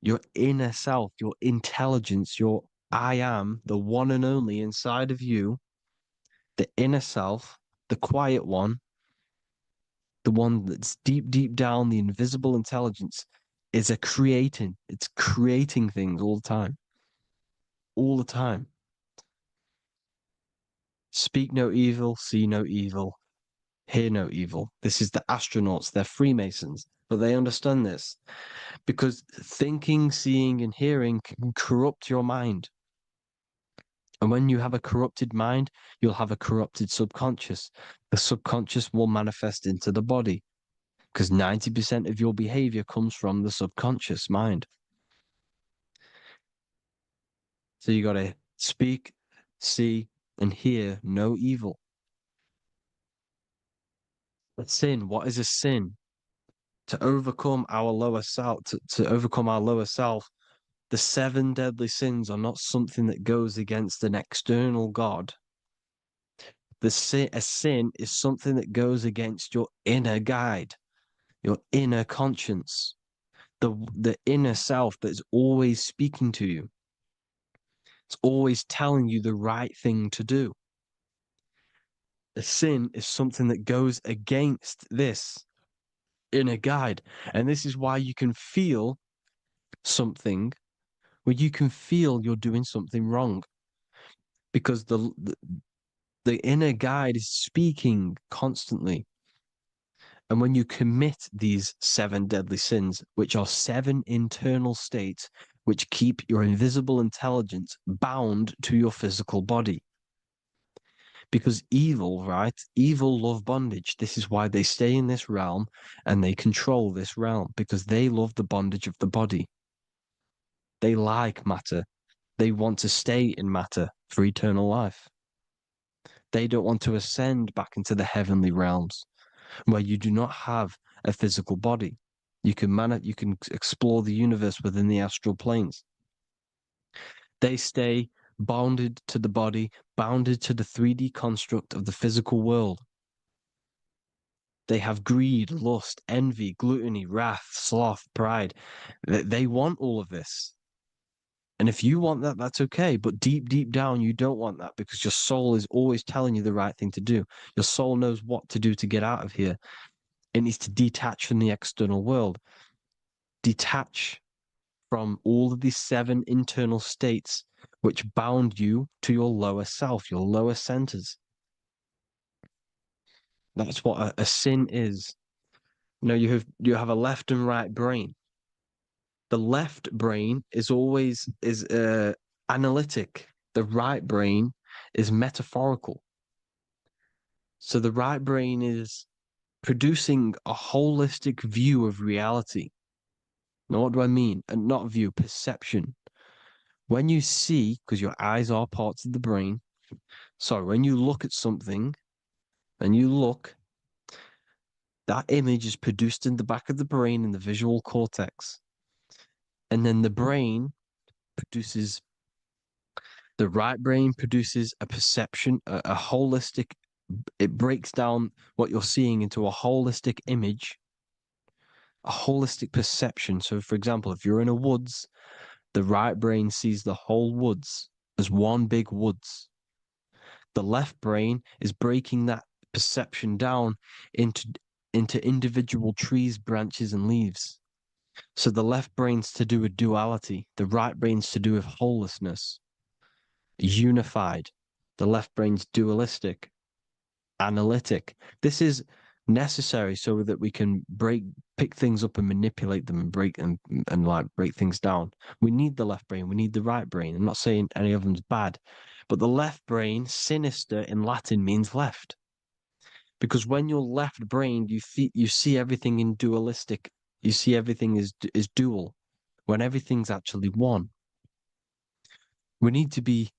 Your inner self, your intelligence, your I am, the one and only inside of you, the inner self, the quiet one, the one that's deep down, the invisible intelligence, is it's creating things all the time. All the time. Speak no evil, see no evil, hear no evil. This is the astronauts, they're Freemasons, but they understand this, because thinking, seeing, and hearing can corrupt your mind. And when you have a corrupted mind, you'll have a corrupted subconscious. The subconscious will manifest into the body, because 90% of your behavior comes from the subconscious mind. So you got to speak, see, and hear no evil. A sin, what is a sin? To overcome our lower self, to overcome our lower self, the 7 deadly sins are not something that goes against an external God. A sin is something that goes against your inner guide, your inner conscience, the inner self that is always speaking to you. It's always telling you the right thing to do. A sin is something that goes against this inner guide. And this is why you can feel something where you can feel you're doing something wrong, because the inner guide is speaking constantly. And when you commit these 7 deadly sins, which are 7 internal states which keep your invisible intelligence bound to your physical body. Because evil, right? Evil love bondage. This is why they stay in this realm and they control this realm, because they love the bondage of the body. They like matter. They want to stay in matter for eternal life. They don't want to ascend back into the heavenly realms where you do not have a physical body. You can explore the universe within the astral planes. They stay bounded to the body, bounded to the 3D construct of the physical world. They have greed, lust, envy, gluttony, wrath, sloth, pride. They want all of this. And if you want that, that's okay. But deep down, you don't want that, because your soul is always telling you the right thing to do. Your soul knows what to do to get out of here. It needs to detach from the external world. Detach from all of these 7 internal states which bound you to your lower self, your lower centers. That's what a sin is. You know, you have a left and right brain. The left brain is always analytic. The right brain is metaphorical. So the right brain is producing a holistic view of reality. Now, what do I mean? And not view, perception. When you see, because your eyes are parts of the brain, so when you look at something and you look, that image is produced in the back of the brain in the visual cortex. And then the right brain produces a perception, a holistic, it breaks down what you're seeing into a holistic image, a holistic perception. So, for example, if you're in a woods, the right brain sees the whole woods as one big woods. The left brain is breaking that perception down into individual trees, branches, and leaves. So the left brain's to do with duality, the right brain's to do with wholeness, unified. The left brain's dualistic, analytic. This is necessary so that we can pick things up and manipulate them and break things down. We need the left brain, we need the right brain. I'm not saying any of them's bad, but the left brain, sinister in Latin, means left. Because when you're left-brained, you see everything in dualistic. You see everything is dual, when everything's actually one. We need to be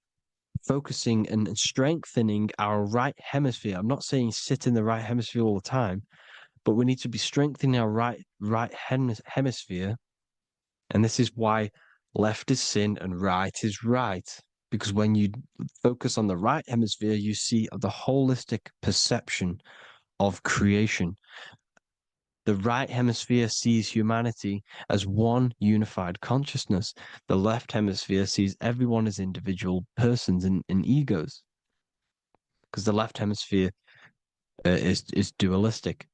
focusing and strengthening our right hemisphere. I'm not saying sit in the right hemisphere all the time, but we need to be strengthening our right hemisphere. And this is why left is sin and right is right. Because when you focus on the right hemisphere, you see the holistic perception of creation. The right hemisphere sees humanity as one unified consciousness. The left hemisphere sees everyone as individual persons and egos. Because the left hemisphere is dualistic.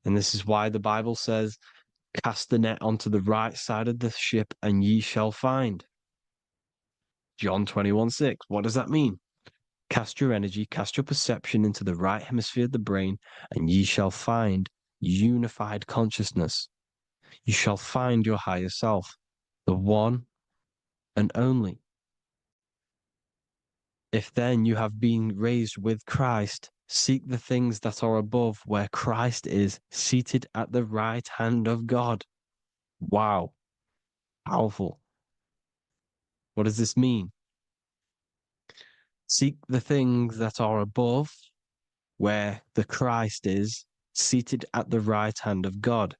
And this is why the Bible says, cast the net onto the right side of the ship and ye shall find. John 21:6. What does that mean? Cast your energy, cast your perception into the right hemisphere of the brain, and ye shall find unified consciousness. You shall find your higher self, the one and only. If then you have been raised with Christ, seek the things that are above, where Christ is seated at the right hand of God. Wow. Powerful. What does this mean? Seek the things that are above, where the Christ is seated at the right hand of God.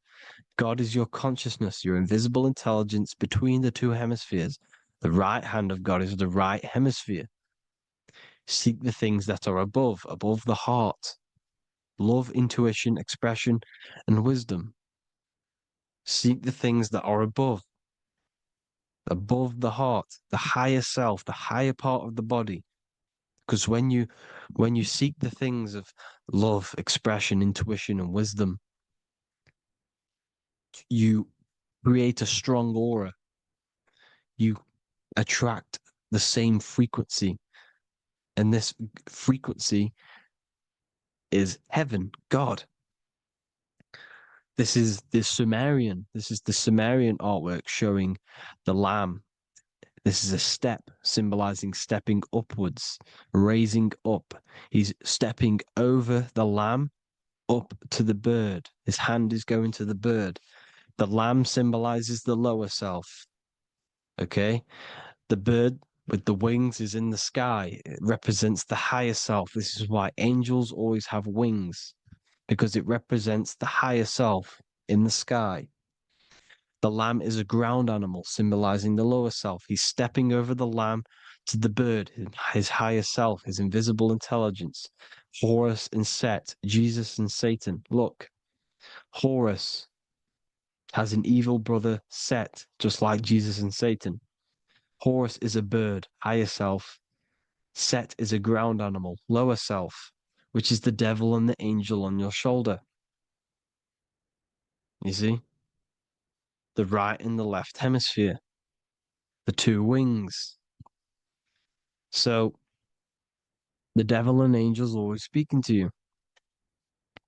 God is your consciousness, your invisible intelligence between the two hemispheres. The right hand of God is the right hemisphere. Seek the things that are above the heart. Love, intuition, expression, and wisdom. Seek the things that are above the heart, the higher self, the higher part of the body. Because when you seek the things of love, expression, intuition, and wisdom, you create a strong aura. You attract the same frequency. And this frequency is heaven, God. This is the Sumerian artwork showing the lamb. This is a step symbolizing stepping upwards, raising up. He's stepping over the lamb up to the bird. His hand is going to the bird. The lamb symbolizes the lower self. Okay? The bird with the wings is in the sky. It represents the higher self. This is why angels always have wings, because it represents the higher self in the sky. The lamb is a ground animal, symbolizing the lower self. He's stepping over the lamb to the bird, his higher self, his invisible intelligence. Horus and Set, Jesus and Satan. Look, Horus has an evil brother, Set, just like Jesus and Satan. Horus is a bird, higher self. Set is a ground animal, lower self, which is the devil and the angel on your shoulder. You see? The right and the left hemisphere, the two wings. So the devil and angels always speaking to you.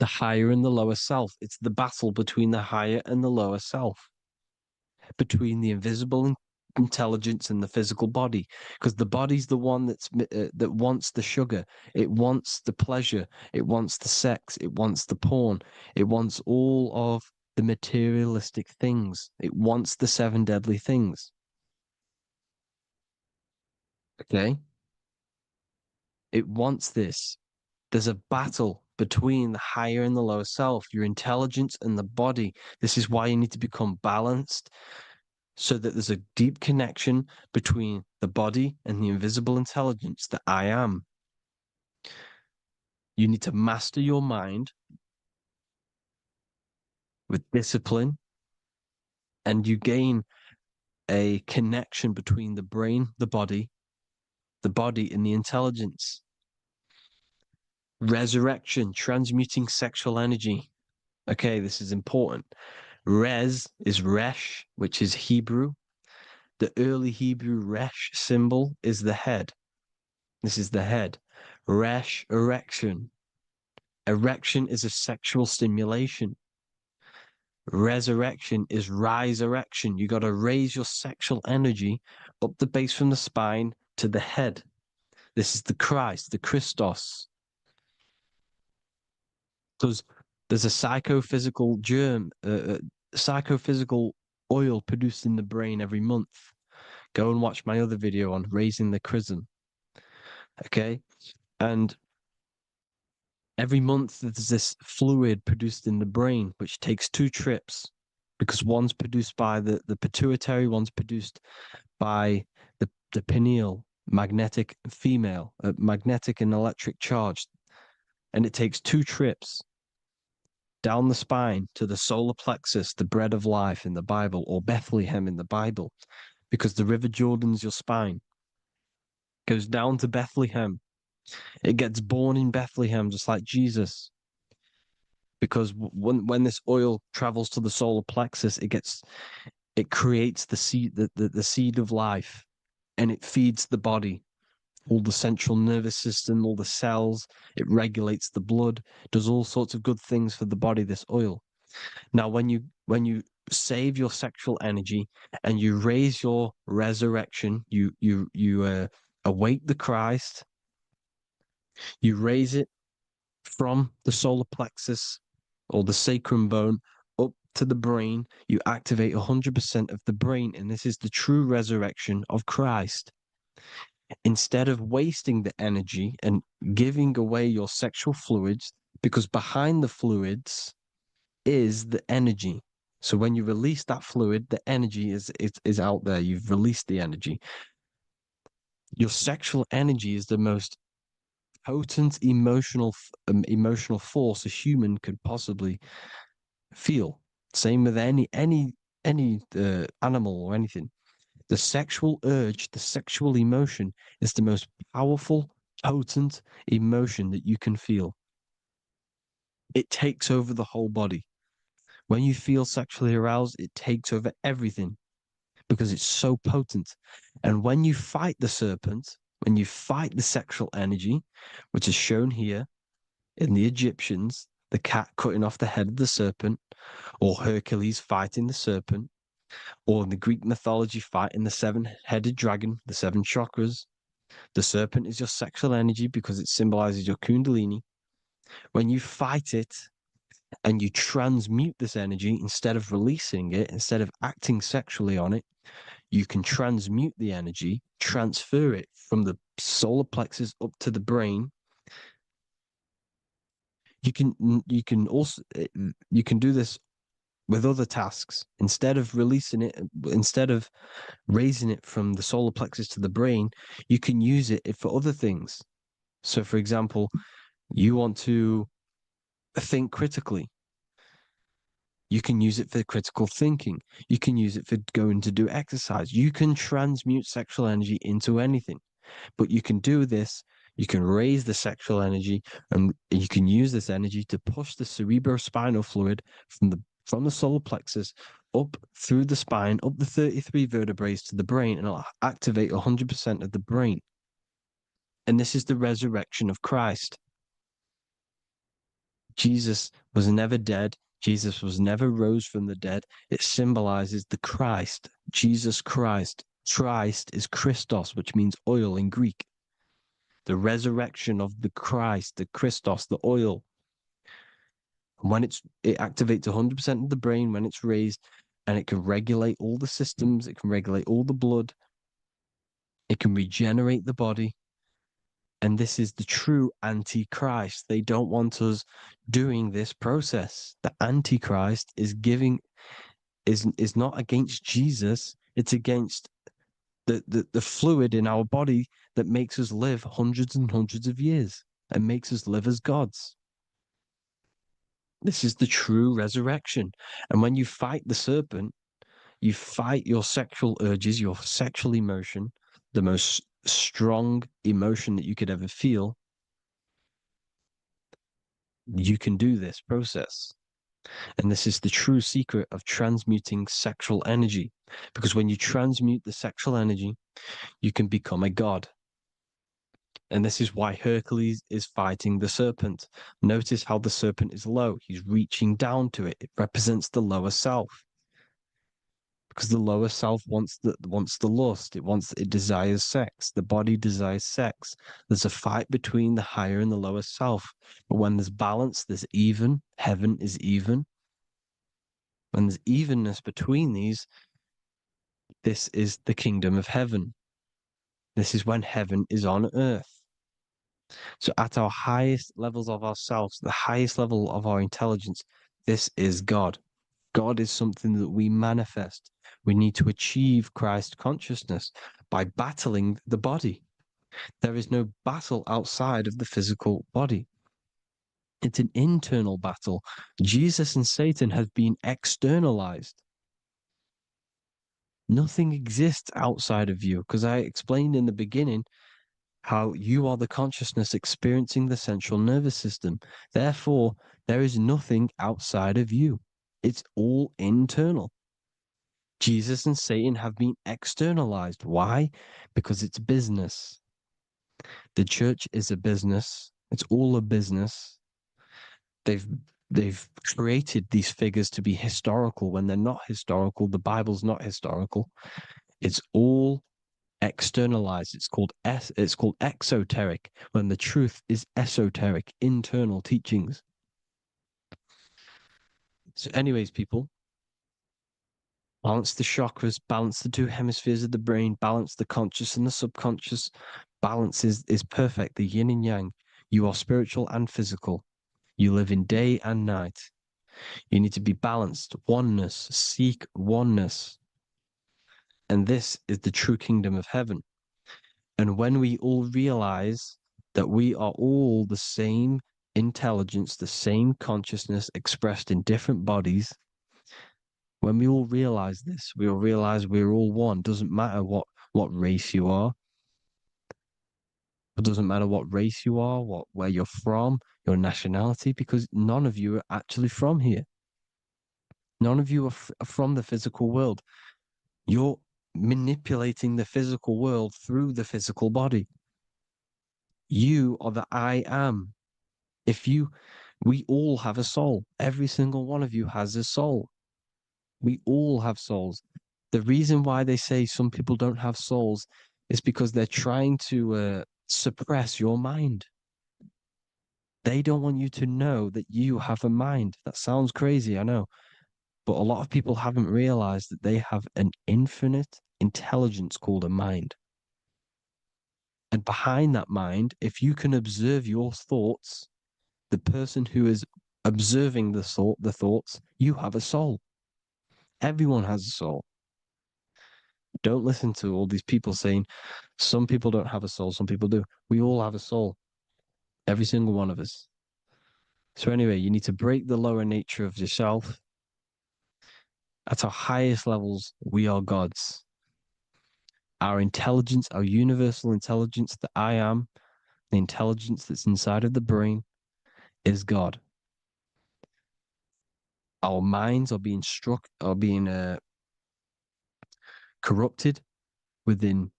The higher and the lower self. It's the battle between the higher and the lower self, between the invisible intelligence in the physical body, because the body's the one that wants the sugar, it wants the pleasure, it wants the sex, it wants the porn, it wants all of the materialistic things, it wants the 7 deadly things. Okay, it wants this. There's a battle between the higher and the lower self, your intelligence and the body. This is why you need to become balanced, so that there's a deep connection between the body and the invisible intelligence that I am. You need to master your mind with discipline, and you gain a connection between the brain, the body and the intelligence. Resurrection, transmuting sexual energy. Okay, this is important. Res is resh, which is Hebrew. The early Hebrew resh symbol is the head. This is the head. Resh, erection. Erection is a sexual stimulation. Resurrection is rise erection. You got to raise your sexual energy up the base from the spine to the head. This is the Christ, the Christos. Because there's a psychophysical germ, psychophysical oil produced in the brain every month. Go and watch my other video on raising the chrism. Okay? And every month there's this fluid produced in the brain, which takes 2 trips, because one's produced by the pituitary, one's produced by the pineal, magnetic female, magnetic and electric charge. And it takes 2 trips down the spine to the solar plexus, the bread of life in the Bible, or Bethlehem in the Bible, because the River Jordan's your spine. Goes down to Bethlehem. It gets born in Bethlehem, just like Jesus. Because when this oil travels to the solar plexus, it creates the seed, the seed of life, and it feeds the body, all the central nervous system, all the cells. It regulates the blood, does all sorts of good things for the body, this oil. Now, when you save your sexual energy and you raise your resurrection, you awake the Christ, you raise it from the solar plexus or the sacrum bone up to the brain, you activate 100% of the brain, and this is the true resurrection of Christ. Instead of wasting the energy and giving away your sexual fluids, because behind the fluids is the energy. So when you release that fluid, the energy is out there. You've released the energy. Your sexual energy is the most potent emotional force a human could possibly feel. Same with any animal or anything. The sexual urge, the sexual emotion is the most powerful, potent emotion that you can feel. It takes over the whole body. When you feel sexually aroused, it takes over everything because it's so potent. And when you fight the serpent, when you fight the sexual energy, which is shown here in the Egyptians, the cat cutting off the head of the serpent, or Hercules fighting the serpent, or in the Greek mythology fighting the 7-headed dragon, the 7 chakras. The serpent is your sexual energy because it symbolizes your kundalini. When you fight it and you transmute this energy, instead of releasing it, instead of acting sexually on it, you can transmute the energy, transfer it from the solar plexus up to the brain. You can also do this with other tasks. Instead of releasing it, instead of raising it from the solar plexus to the brain, you can use it for other things. So, for example, you want to think critically. You can use it for critical thinking. You can use it for going to do exercise. You can transmute sexual energy into anything. But you can do this. You can raise the sexual energy, and you can use this energy to push the cerebrospinal fluid from the solar plexus up through the spine, up the 33 vertebrae to the brain, and it'll activate 100% of the brain. And this is the resurrection of Christ. Jesus was never dead. Jesus was never rose from the dead. It symbolizes the Christ, Jesus Christ, Christ is Christos, which means oil in Greek. The resurrection of the Christ, the Christos, the oil. And when it activates 100% of the brain when it's raised, and it can regulate all the systems, it can regulate all the blood, it can regenerate the body. And this is the true Antichrist. They don't want us doing this process. The Antichrist is not against Jesus, it's against the fluid in our body that makes us live hundreds and hundreds of years and makes us live as gods. This is the true resurrection. And when you fight the serpent, you fight your sexual urges, your sexual emotion, the most strong emotion that you could ever feel. You can do this process. And this is the true secret of transmuting sexual energy. Because when you transmute the sexual energy, you can become a god. And this is why Hercules is fighting the serpent. Notice how the serpent is low. He's reaching down to it. It represents the lower self. Because the lower self wants the lust. It desires sex. The body desires sex. There's a fight between the higher and the lower self. But when there's balance, there's even. Heaven is even. When there's evenness between these, this is the kingdom of heaven. This is when heaven is on earth. So at our highest levels of ourselves, the highest level of our intelligence, this is God. God is something that we manifest. We need to achieve Christ consciousness by battling the body. There is no battle outside of the physical body. It's an internal battle. Jesus and Satan have been externalized. Nothing exists outside of you, because I explained in the beginning how you are the consciousness experiencing the central nervous system. Therefore, there is nothing outside of you. It's all internal. Jesus and Satan have been externalized. Why? Because it's business. The church is a business. It's all a business. They've created these figures to be historical when they're not historical. The Bible's not historical. It's all externalized. It's called exoteric, when the truth is esoteric, internal teachings. So anyways, people, balance the chakras, balance the two hemispheres of the brain, balance the conscious and the subconscious. Balance is perfect, the yin and yang. You are spiritual and physical. You live in day and night. You need to be balanced. Oneness. Seek oneness. And this is the true kingdom of heaven. And when we all realize that we are all the same intelligence, the same consciousness expressed in different bodies, when we all realize this, we all realize we're all one. Doesn't matter what race you are. It doesn't matter what race you are, where you're from, your nationality, because none of you are actually from here. None of you are from the physical world. You're manipulating the physical world through the physical body. You are the I am. We all have a soul. Every single one of you has a soul. We all have souls. The reason why they say some people don't have souls is because they're trying to suppress your mind. They don't want you to know that you have a mind. That sounds crazy, I know. But a lot of people haven't realized that they have an infinite intelligence called a mind. And behind that mind, if you can observe your thoughts, the person who is observing the thoughts, you have a soul. Everyone has a soul. Don't listen to all these people saying some people don't have a soul, some people do. We all have a soul. Every single one of us. So anyway, you need to break the lower nature of yourself. At our highest levels, we are gods. Our intelligence, our universal intelligence, the I am, the intelligence that's inside of the brain, is God. Our minds are being corrupted within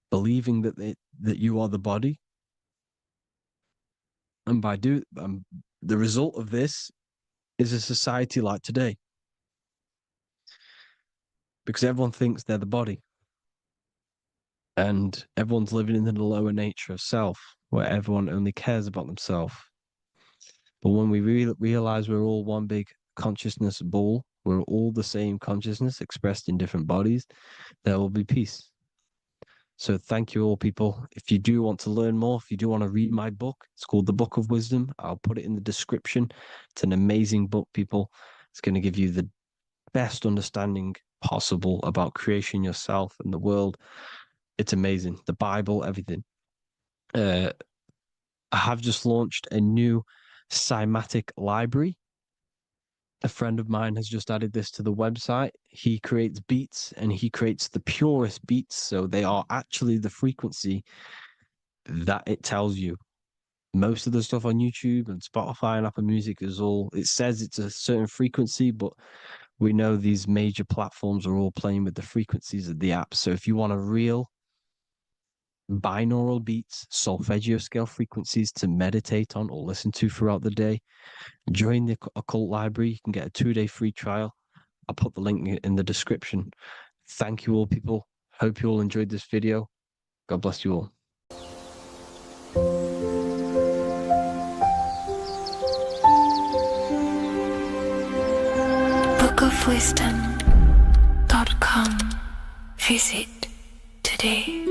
believing that you are the body, and the result of this is a society like today, because everyone thinks they're the body. And everyone's living in the lower nature of self, where everyone only cares about themselves. But when we realize we're all one big consciousness ball, we're all the same consciousness expressed in different bodies, there will be peace. So thank you all, people. If you do want to learn more, if you do want to read my book, it's called The Book of Wisdom. I'll put it in the description. It's an amazing book, people. It's going to give you the best understanding possible about creation, yourself, and the world. It's amazing. The Bible, everything. I have just launched a new cymatic library. A friend of mine has just added this to the website. He creates beats and he creates the purest beats. So they are actually the frequency that it tells you. Most of the stuff on YouTube and Spotify and Apple Music is all, it says it's a certain frequency, but we know these major platforms are all playing with the frequencies of the app. So if you want a real binaural beats, solfeggio scale frequencies to meditate on or listen to throughout the day, join the Occult Library. You can get a 2-day free trial. I'll put the link in the description. Thank you all, people. Hope you all enjoyed this video. God bless you all. bookofwisdom.com. Visit today.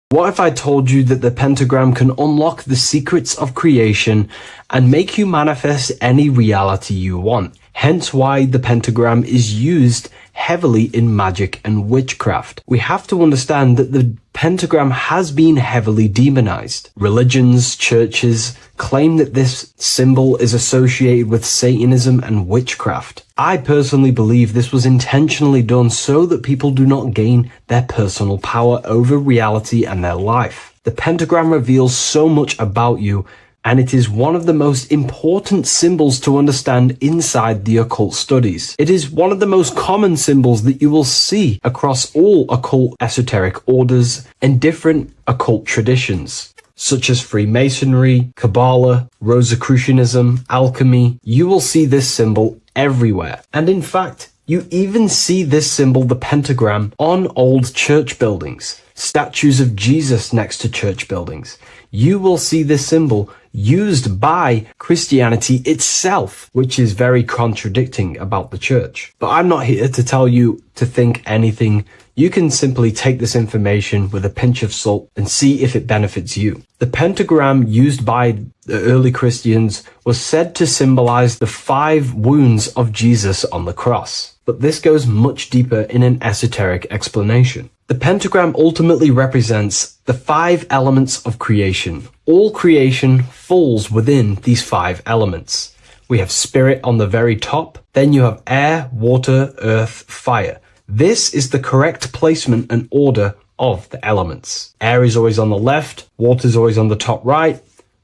What if I told you that the pentagram can unlock the secrets of creation and make you manifest any reality you want? Hence why the pentagram is used heavily in magic and witchcraft. We have to understand that the pentagram has been heavily demonized. Religions, churches claim that this symbol is associated with Satanism and witchcraft. I personally believe this was intentionally done so that people do not gain their personal power over reality and their life. The pentagram reveals so much about you, and it is one of the most important symbols to understand inside the occult studies. It is one of the most common symbols that you will see across all occult esoteric orders and different occult traditions, such as Freemasonry, Kabbalah, Rosicrucianism, alchemy. You will see this symbol everywhere. And in fact, you even see this symbol, the pentagram, on old church buildings, statues of Jesus next to church buildings. You will see this symbol used by Christianity itself, which is very contradicting about the church. But I'm not here to tell you to think anything. You can simply take this information with a pinch of salt and see if it benefits you. The pentagram used by the early Christians was said to symbolize the 5 wounds of Jesus on the cross. But this goes much deeper in an esoteric explanation. The pentagram ultimately represents the 5 elements of creation. All creation falls within these 5 elements. We have spirit on the very top, then you have air, water, earth, fire. This is the correct placement and order of the elements. Air is always on the left, water is always on the top right,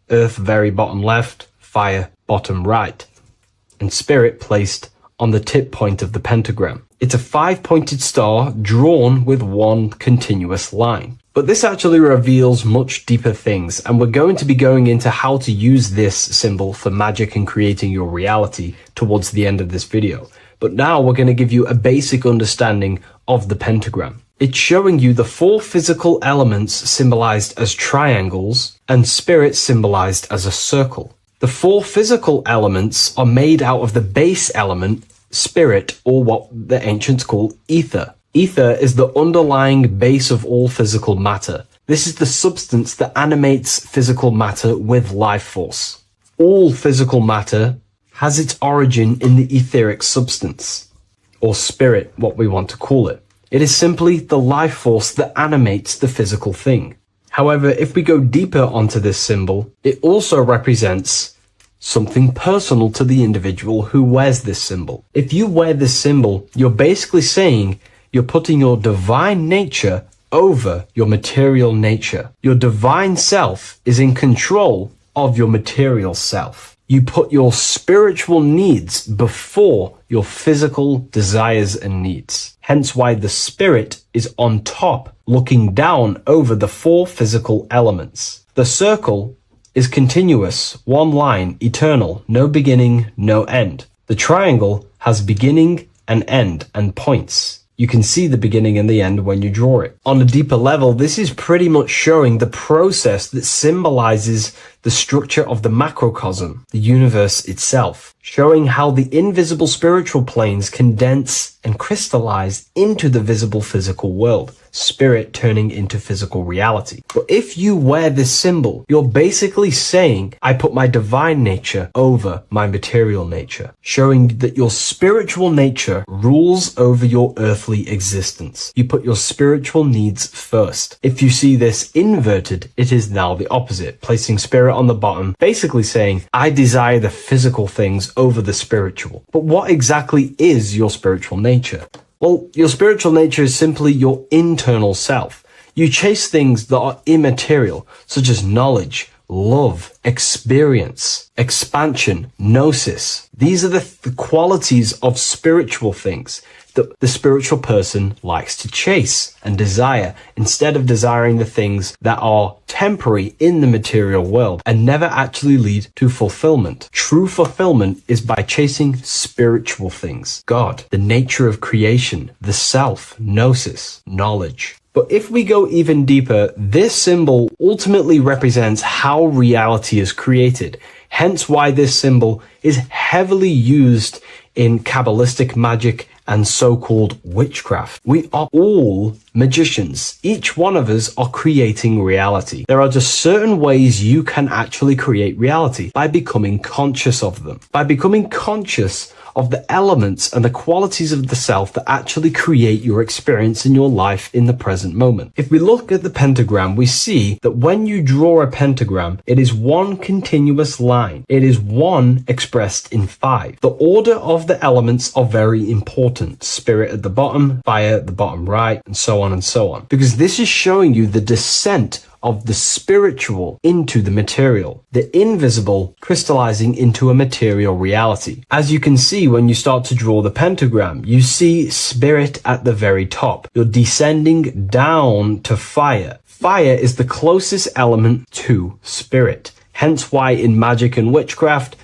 earth very bottom left, fire bottom right, and spirit placed on the tip point of the pentagram. It's a 5-pointed star drawn with one continuous line. But this actually reveals much deeper things, and we're going to be going into how to use this symbol for magic and creating your reality towards the end of this video. But now we're going to give you a basic understanding of the pentagram. It's showing you the 4 physical elements symbolized as triangles and spirit symbolized as a circle. The 4 physical elements are made out of the base element, spirit, or what the ancients call ether. Ether is the underlying base of all physical matter. This is the substance that animates physical matter with life force. All physical matter has its origin in the etheric substance, or spirit, what we want to call it. It is simply the life force that animates the physical thing. However, if we go deeper onto this symbol, it also represents something personal to the individual who wears this symbol. If you wear this symbol, you're basically saying you're putting your divine nature over your material nature. Your divine self is in control of your material self. You put your spiritual needs before your physical desires and needs. Hence why the spirit is on top, looking down over the 4 physical elements. The circle is continuous, one line, eternal, no beginning, no end. The triangle has beginning and end and points. You can see the beginning and the end when you draw it. On a deeper level, this is pretty much showing the process that symbolizes the structure of the macrocosm, the universe itself, showing how the invisible spiritual planes condense and crystallize into the visible physical world, spirit turning into physical reality. But if you wear this symbol, you're basically saying, I put my divine nature over my material nature, showing that your spiritual nature rules over your earthly existence. You put your spiritual needs first. If you see this inverted, it is now the opposite, placing spirit on the bottom, basically saying, I desire the physical things over the spiritual. But what exactly is your spiritual nature? Well, your spiritual nature is simply your internal self. You chase things that are immaterial, such as knowledge, love, experience, expansion, gnosis. These are the qualities of spiritual things that the spiritual person likes to chase and desire, instead of desiring the things that are temporary in the material world and never actually lead to fulfillment. True fulfillment is by chasing spiritual things. God, the nature of creation, the self, gnosis, knowledge. But if we go even deeper, this symbol ultimately represents how reality is created. Hence why this symbol is heavily used in Kabbalistic magic and so-called witchcraft. We are all magicians. Each one of us are creating reality. There are just certain ways you can actually create reality by becoming conscious of them. By becoming conscious of the elements and the qualities of the self that actually create your experience in your life in the present moment. If we look at the pentagram, we see that when you draw a pentagram, it is one continuous line. It is one expressed in 5. The order of the elements are very important. Spirit at the bottom, fire at the bottom right, and so on and so on. Because this is showing you the descent of the spiritual into the material, the invisible crystallizing into a material reality. As you can see when you start to draw the pentagram, you see spirit at the very top. You're descending down to fire. Fire is the closest element to spirit. Hence why in magic and witchcraft,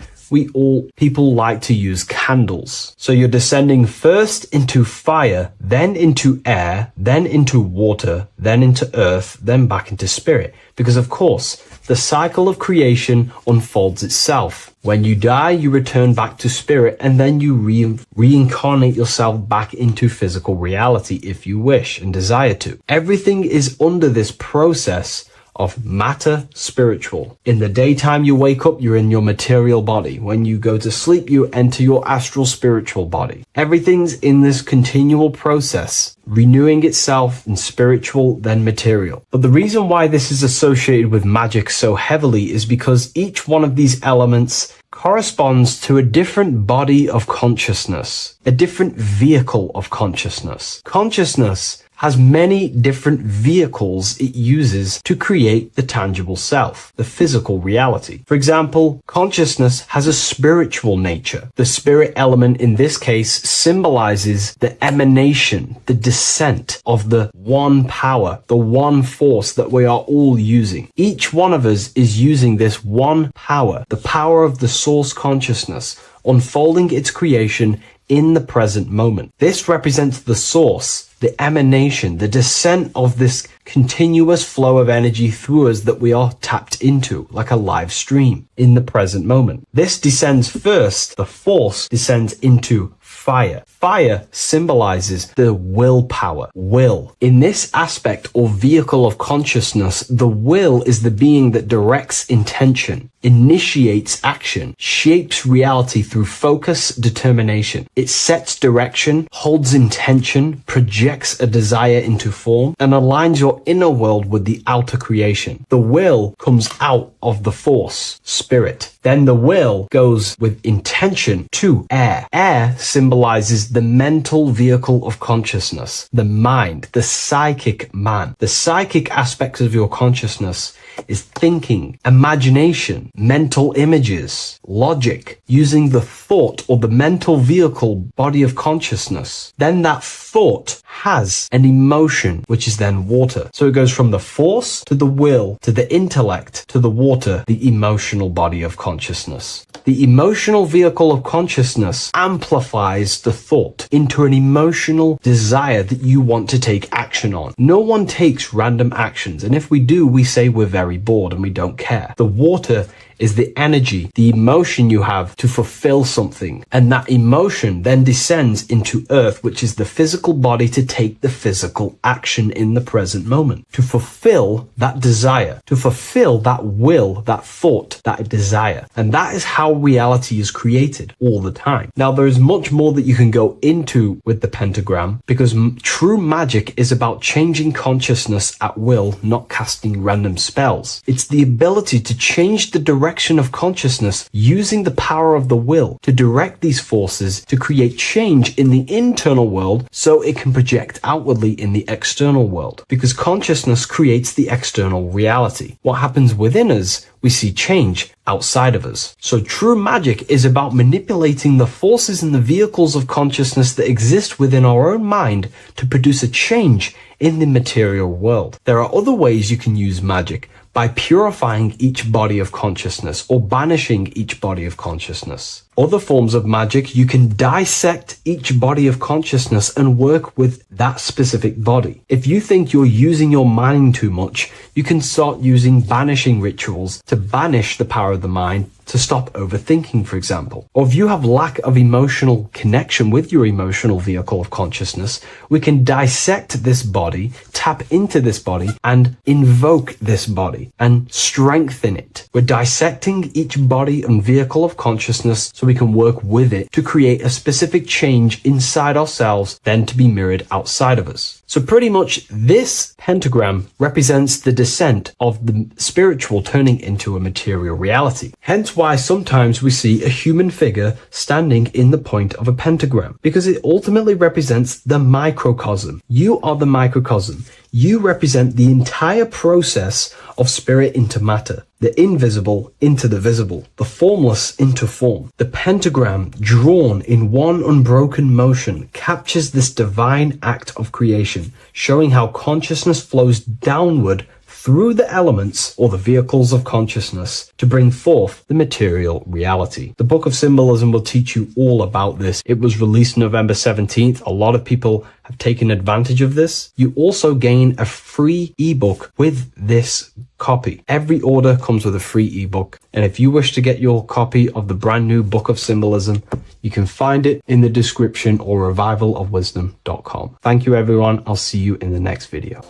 people like to use candles. So you're descending first into fire, then into air, then into water, then into earth, then back into spirit. Because of course, the cycle of creation unfolds itself. When you die, you return back to spirit, and then you reincarnate yourself back into physical reality if you wish and desire to. Everything is under this process of matter spiritual. In the daytime you wake up, you're in your material body. When you go to sleep, you enter your astral spiritual body. Everything's in this continual process, renewing itself in spiritual, then material. But the reason why this is associated with magic so heavily is because each one of these elements corresponds to a different body of consciousness, a different vehicle of consciousness. Consciousness has many different vehicles it uses to create the tangible self, the physical reality. For example, consciousness has a spiritual nature. The spirit element in this case symbolizes the emanation, the descent of the one power, the one force that we are all using. Each one of us is using this one power, the power of the source consciousness, unfolding its creation in the present moment. This represents the source, the emanation, the descent of this continuous flow of energy through us that we are tapped into, like a live stream in the present moment. This descends first, the force descends into fire. Fire symbolizes the willpower, will. In this aspect or vehicle of consciousness, the will is the being that directs intention, initiates action, shapes reality through focus, determination. It sets direction, holds intention, projects a desire into form, and aligns your inner world with the outer creation. The will comes out of the force, spirit. Then the will goes with intention to air. Air symbolizes the mental vehicle of consciousness, the mind, the psychic man. The psychic aspects of your consciousness is thinking, imagination, mental images, logic, using the thought or the mental vehicle body of consciousness. Then that thought has an emotion, which is then water. So it goes from the force to the will to the intellect to the water, the emotional body of consciousness. The emotional vehicle of consciousness amplifies the thought into an emotional desire that you want to take action on. No one takes random actions, and if we do, we say we're very bored and we don't care. The water is the energy, the emotion you have to fulfill something. And that emotion then descends into earth, which is the physical body to take the physical action in the present moment, to fulfill that desire, to fulfill that will, that thought, that desire. And that is how reality is created all the time. Now, there is much more that you can go into with the pentagram, because true magic is about changing consciousness at will, not casting random spells. It's the ability to change the direction of consciousness using the power of the will to direct these forces to create change in the internal world so it can project outwardly in the external world. Because consciousness creates the external reality. What happens within us, we see change outside of us. So true magic is about manipulating the forces and the vehicles of consciousness that exist within our own mind to produce a change in the material world. There are other ways you can use magic, by purifying each body of consciousness or banishing each body of consciousness. Other forms of magic, you can dissect each body of consciousness and work with that specific body. If you think you're using your mind too much, you can start using banishing rituals to banish the power of the mind, to stop overthinking, for example. Or if you have lack of emotional connection with your emotional vehicle of consciousness, we can dissect this body, tap into this body, and invoke this body and strengthen it. We're dissecting each body and vehicle of consciousness so we can work with it to create a specific change inside ourselves, then to be mirrored outside of us. So pretty much this pentagram represents the descent of the spiritual turning into a material reality. Hence why sometimes we see a human figure standing in the point of a pentagram, because it ultimately represents the microcosm. You are the microcosm. You represent the entire process of spirit into matter, the invisible into the visible, the formless into form. The pentagram, drawn in one unbroken motion, captures this divine act of creation, showing how consciousness flows downward through the elements or the vehicles of consciousness to bring forth the material reality. The Book of Symbolism will teach you all about this. It was released November 17th. A lot of people have taken advantage of this. You also gain a free ebook with this copy. Every order comes with a free ebook. And if you wish to get your copy of the brand new Book of Symbolism, you can find it in the description or revivalofwisdom.com. Thank you, everyone. I'll see you in the next video.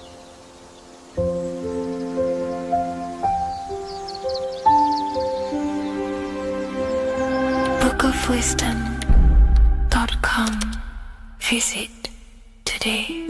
bookofwisdom.com. Visit today.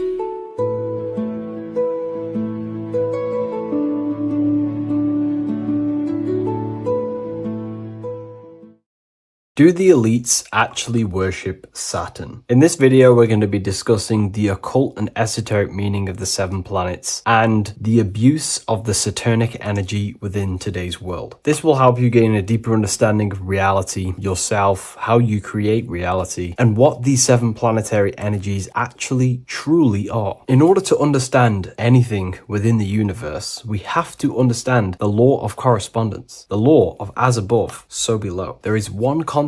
Do the elites actually worship Saturn? In this video, we're going to be discussing the occult and esoteric meaning of the 7 planets and the abuse of the Saturnic energy within today's world. This will help you gain a deeper understanding of reality, yourself, how you create reality, and what these 7 planetary energies actually truly are. In order to understand anything within the universe, we have to understand the law of correspondence, the law of as above, so below. There is one consciousness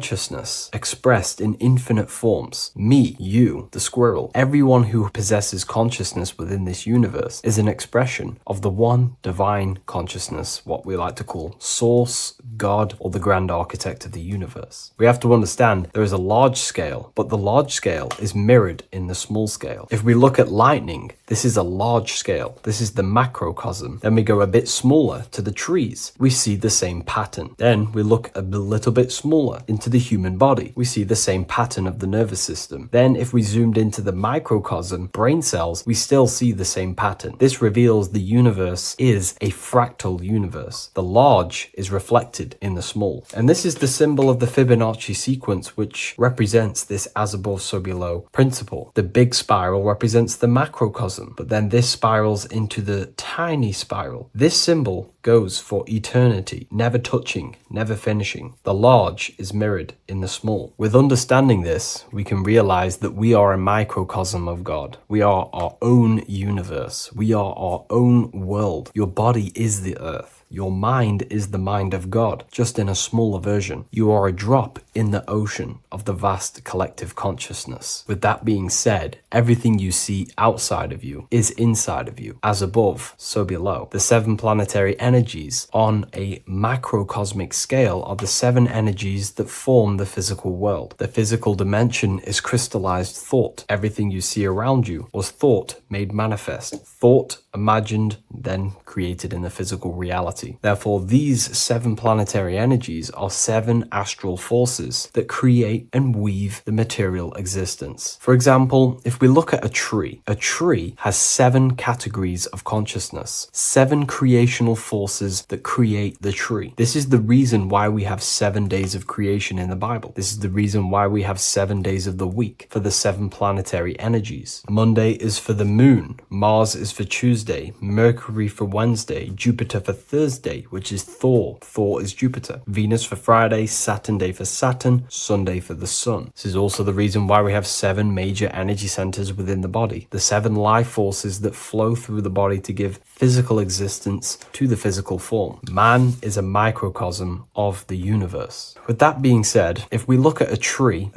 expressed in infinite forms. Me, you, the squirrel, everyone who possesses consciousness within this universe is an expression of the one divine consciousness, what we like to call Source, God, or the grand architect of the universe. We have to understand there is a large scale, but the large scale is mirrored in the small scale. If we look at lightning, this is a large scale. This is the macrocosm. Then we go a bit smaller to the trees. We see the same pattern. Then we look a little bit smaller into the human body. We see the same pattern of the nervous system. Then if we zoomed into the microcosm, brain cells, we still see the same pattern. This reveals the universe is a fractal universe. The large is reflected in the small. And this is the symbol of the Fibonacci sequence, which represents this as above, so below principle. The big spiral represents the macrocosm, but then this spirals into the tiny spiral. This symbol goes for eternity, never touching, never finishing. The large is mirrored in the small. With understanding this, we can realize that we are a microcosm of God. We are our own universe. We are our own world. Your body is the earth. Your mind is the mind of God, just in a smaller version. You are a drop in the ocean of the vast collective consciousness. With that being said, everything you see outside of you is inside of you. As above, so below. The 7 planetary energies on a macrocosmic scale are the 7 energies that form the physical world. The physical dimension is crystallized thought. Everything you see around you was thought made manifest. Thought imagined, then created in the physical reality. Therefore, these 7 planetary energies are 7 astral forces that create and weave the material existence. For example, if we look at a tree has 7 categories of consciousness, 7 creational forces that create the tree. This is the reason why we have 7 days of creation in the Bible. This is the reason why we have 7 days of the week for the 7 planetary energies. Monday is for the moon, Mars is for Tuesday, Mercury for Wednesday, Jupiter for Thursday, which is Thor. Thor is Jupiter. Venus for Friday, Saturn day for Saturn, Sunday for the sun. This is also the reason why we have 7 major energy centers within the body. The 7 life forces that flow through the body to give physical existence to the physical form. Man is a microcosm of the universe. With that being said, if we look at a tree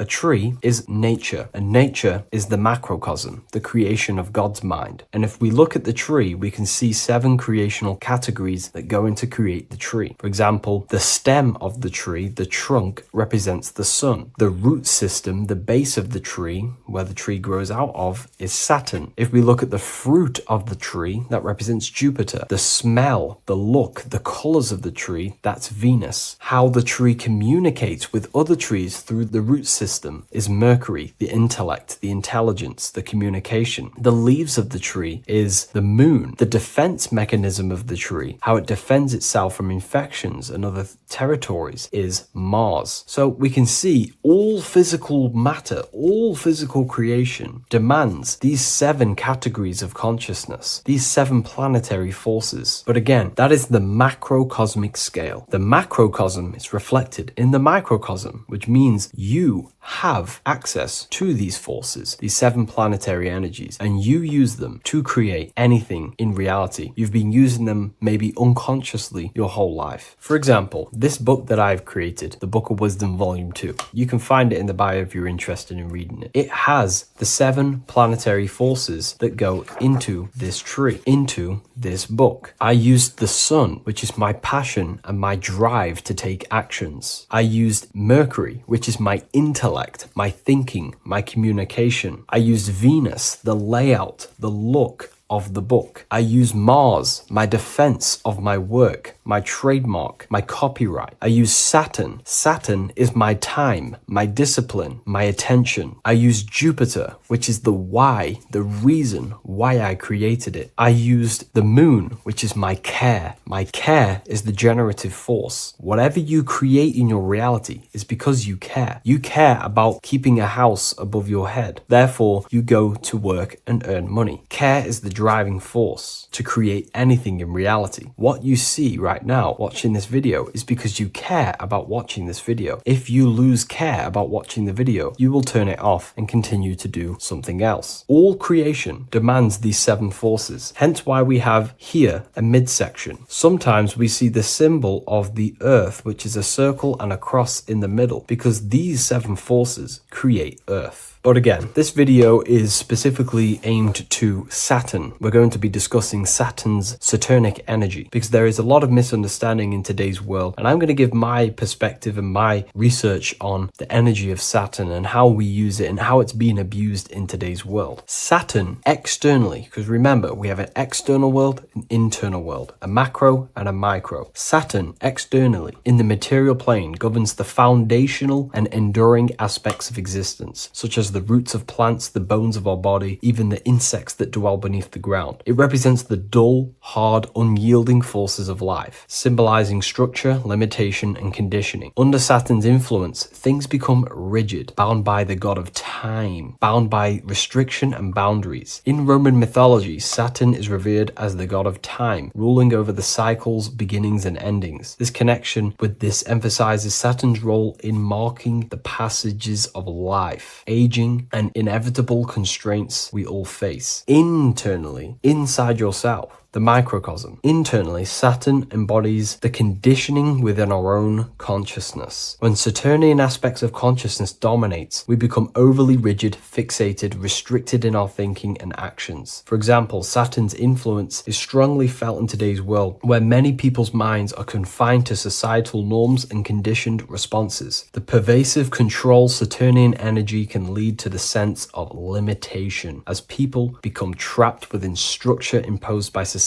is nature, and nature is the macrocosm, the creation of God's mind. And if we look at the tree, we can see 7 creational categories that go into create the tree. For example, the stem of the tree, the trunk, represents the sun. The root system, the base of the tree, where the tree grows out of, is Saturn. If we look at the fruit of the tree, that represents Jupiter. The smell, the look, the colors of the tree, that's Venus. How the tree communicates with other trees through the root system is Mercury, the intellect, the intelligence, the communication. The leaves of the tree is the moon. The defense mechanism of the tree, how it defends itself from infections and other territories, is Mars. So we can see all physical matter, all physical creation demands these 7 categories of consciousness, these 7 planetary forces. But again, that is the macrocosmic scale. The macrocosm is reflected in the microcosm, which means you have access to these forces, these 7 planetary energies, and you use them to create anything in reality. You've been using them maybe unconsciously your whole life. For example, this book that I've created, the Book of Wisdom Volume 2, you can find it in the bio if you're interested in reading it. It has the 7 planetary forces that go into this tree, into this book. I used the sun, which is my passion and my drive to take actions. I used Mercury, which is my intellect, my thinking, my communication. I used Venus, the layout, the look of the book. I use Mars, my defense of my work, my trademark, my copyright. I use Saturn. Saturn is my time, my discipline, my attention. I use Jupiter, which is the why, the reason why I created it. I used the moon, which is my care. My care is the generative force. Whatever you create in your reality is because you care. You care about keeping a house above your head. Therefore, you go to work and earn money. Care is the driving force to create anything in reality. What you see right now watching this video is because you care about watching this video. If you lose care about watching the video, you will turn it off and continue to do something else. All creation demands these 7 forces, hence why we have here a midsection. Sometimes we see the symbol of the earth, which is a circle and a cross in the middle, because these 7 forces create earth. But again, this video is specifically aimed to Saturn. We're going to be discussing Saturn's Saturnic energy because there is a lot of misunderstanding in today's world, and I'm going to give my perspective and my research on the energy of Saturn and how we use it and how it's being abused in today's world. Saturn externally, because remember, we have an external world, an internal world, a macro and a micro. Saturn externally in the material plane governs the foundational and enduring aspects of existence, such as as the roots of plants, the bones of our body, even the insects that dwell beneath the ground. It represents the dull, hard, unyielding forces of life, symbolizing structure, limitation, and conditioning. Under Saturn's influence, things become rigid, bound by the god of time, bound by restriction and boundaries. In Roman mythology, Saturn is revered as the god of time, ruling over the cycles, beginnings, and endings. This connection with this emphasizes Saturn's role in marking the passages of life, aging, and inevitable constraints we all face. Internally, inside yourself, the microcosm. Internally, Saturn embodies the conditioning within our own consciousness. When Saturnian aspects of consciousness dominates, we become overly rigid, fixated, restricted in our thinking and actions. For example, Saturn's influence is strongly felt in today's world, where many people's minds are confined to societal norms and conditioned responses. The pervasive control Saturnian energy can lead to the sense of limitation, as people become trapped within structure imposed by society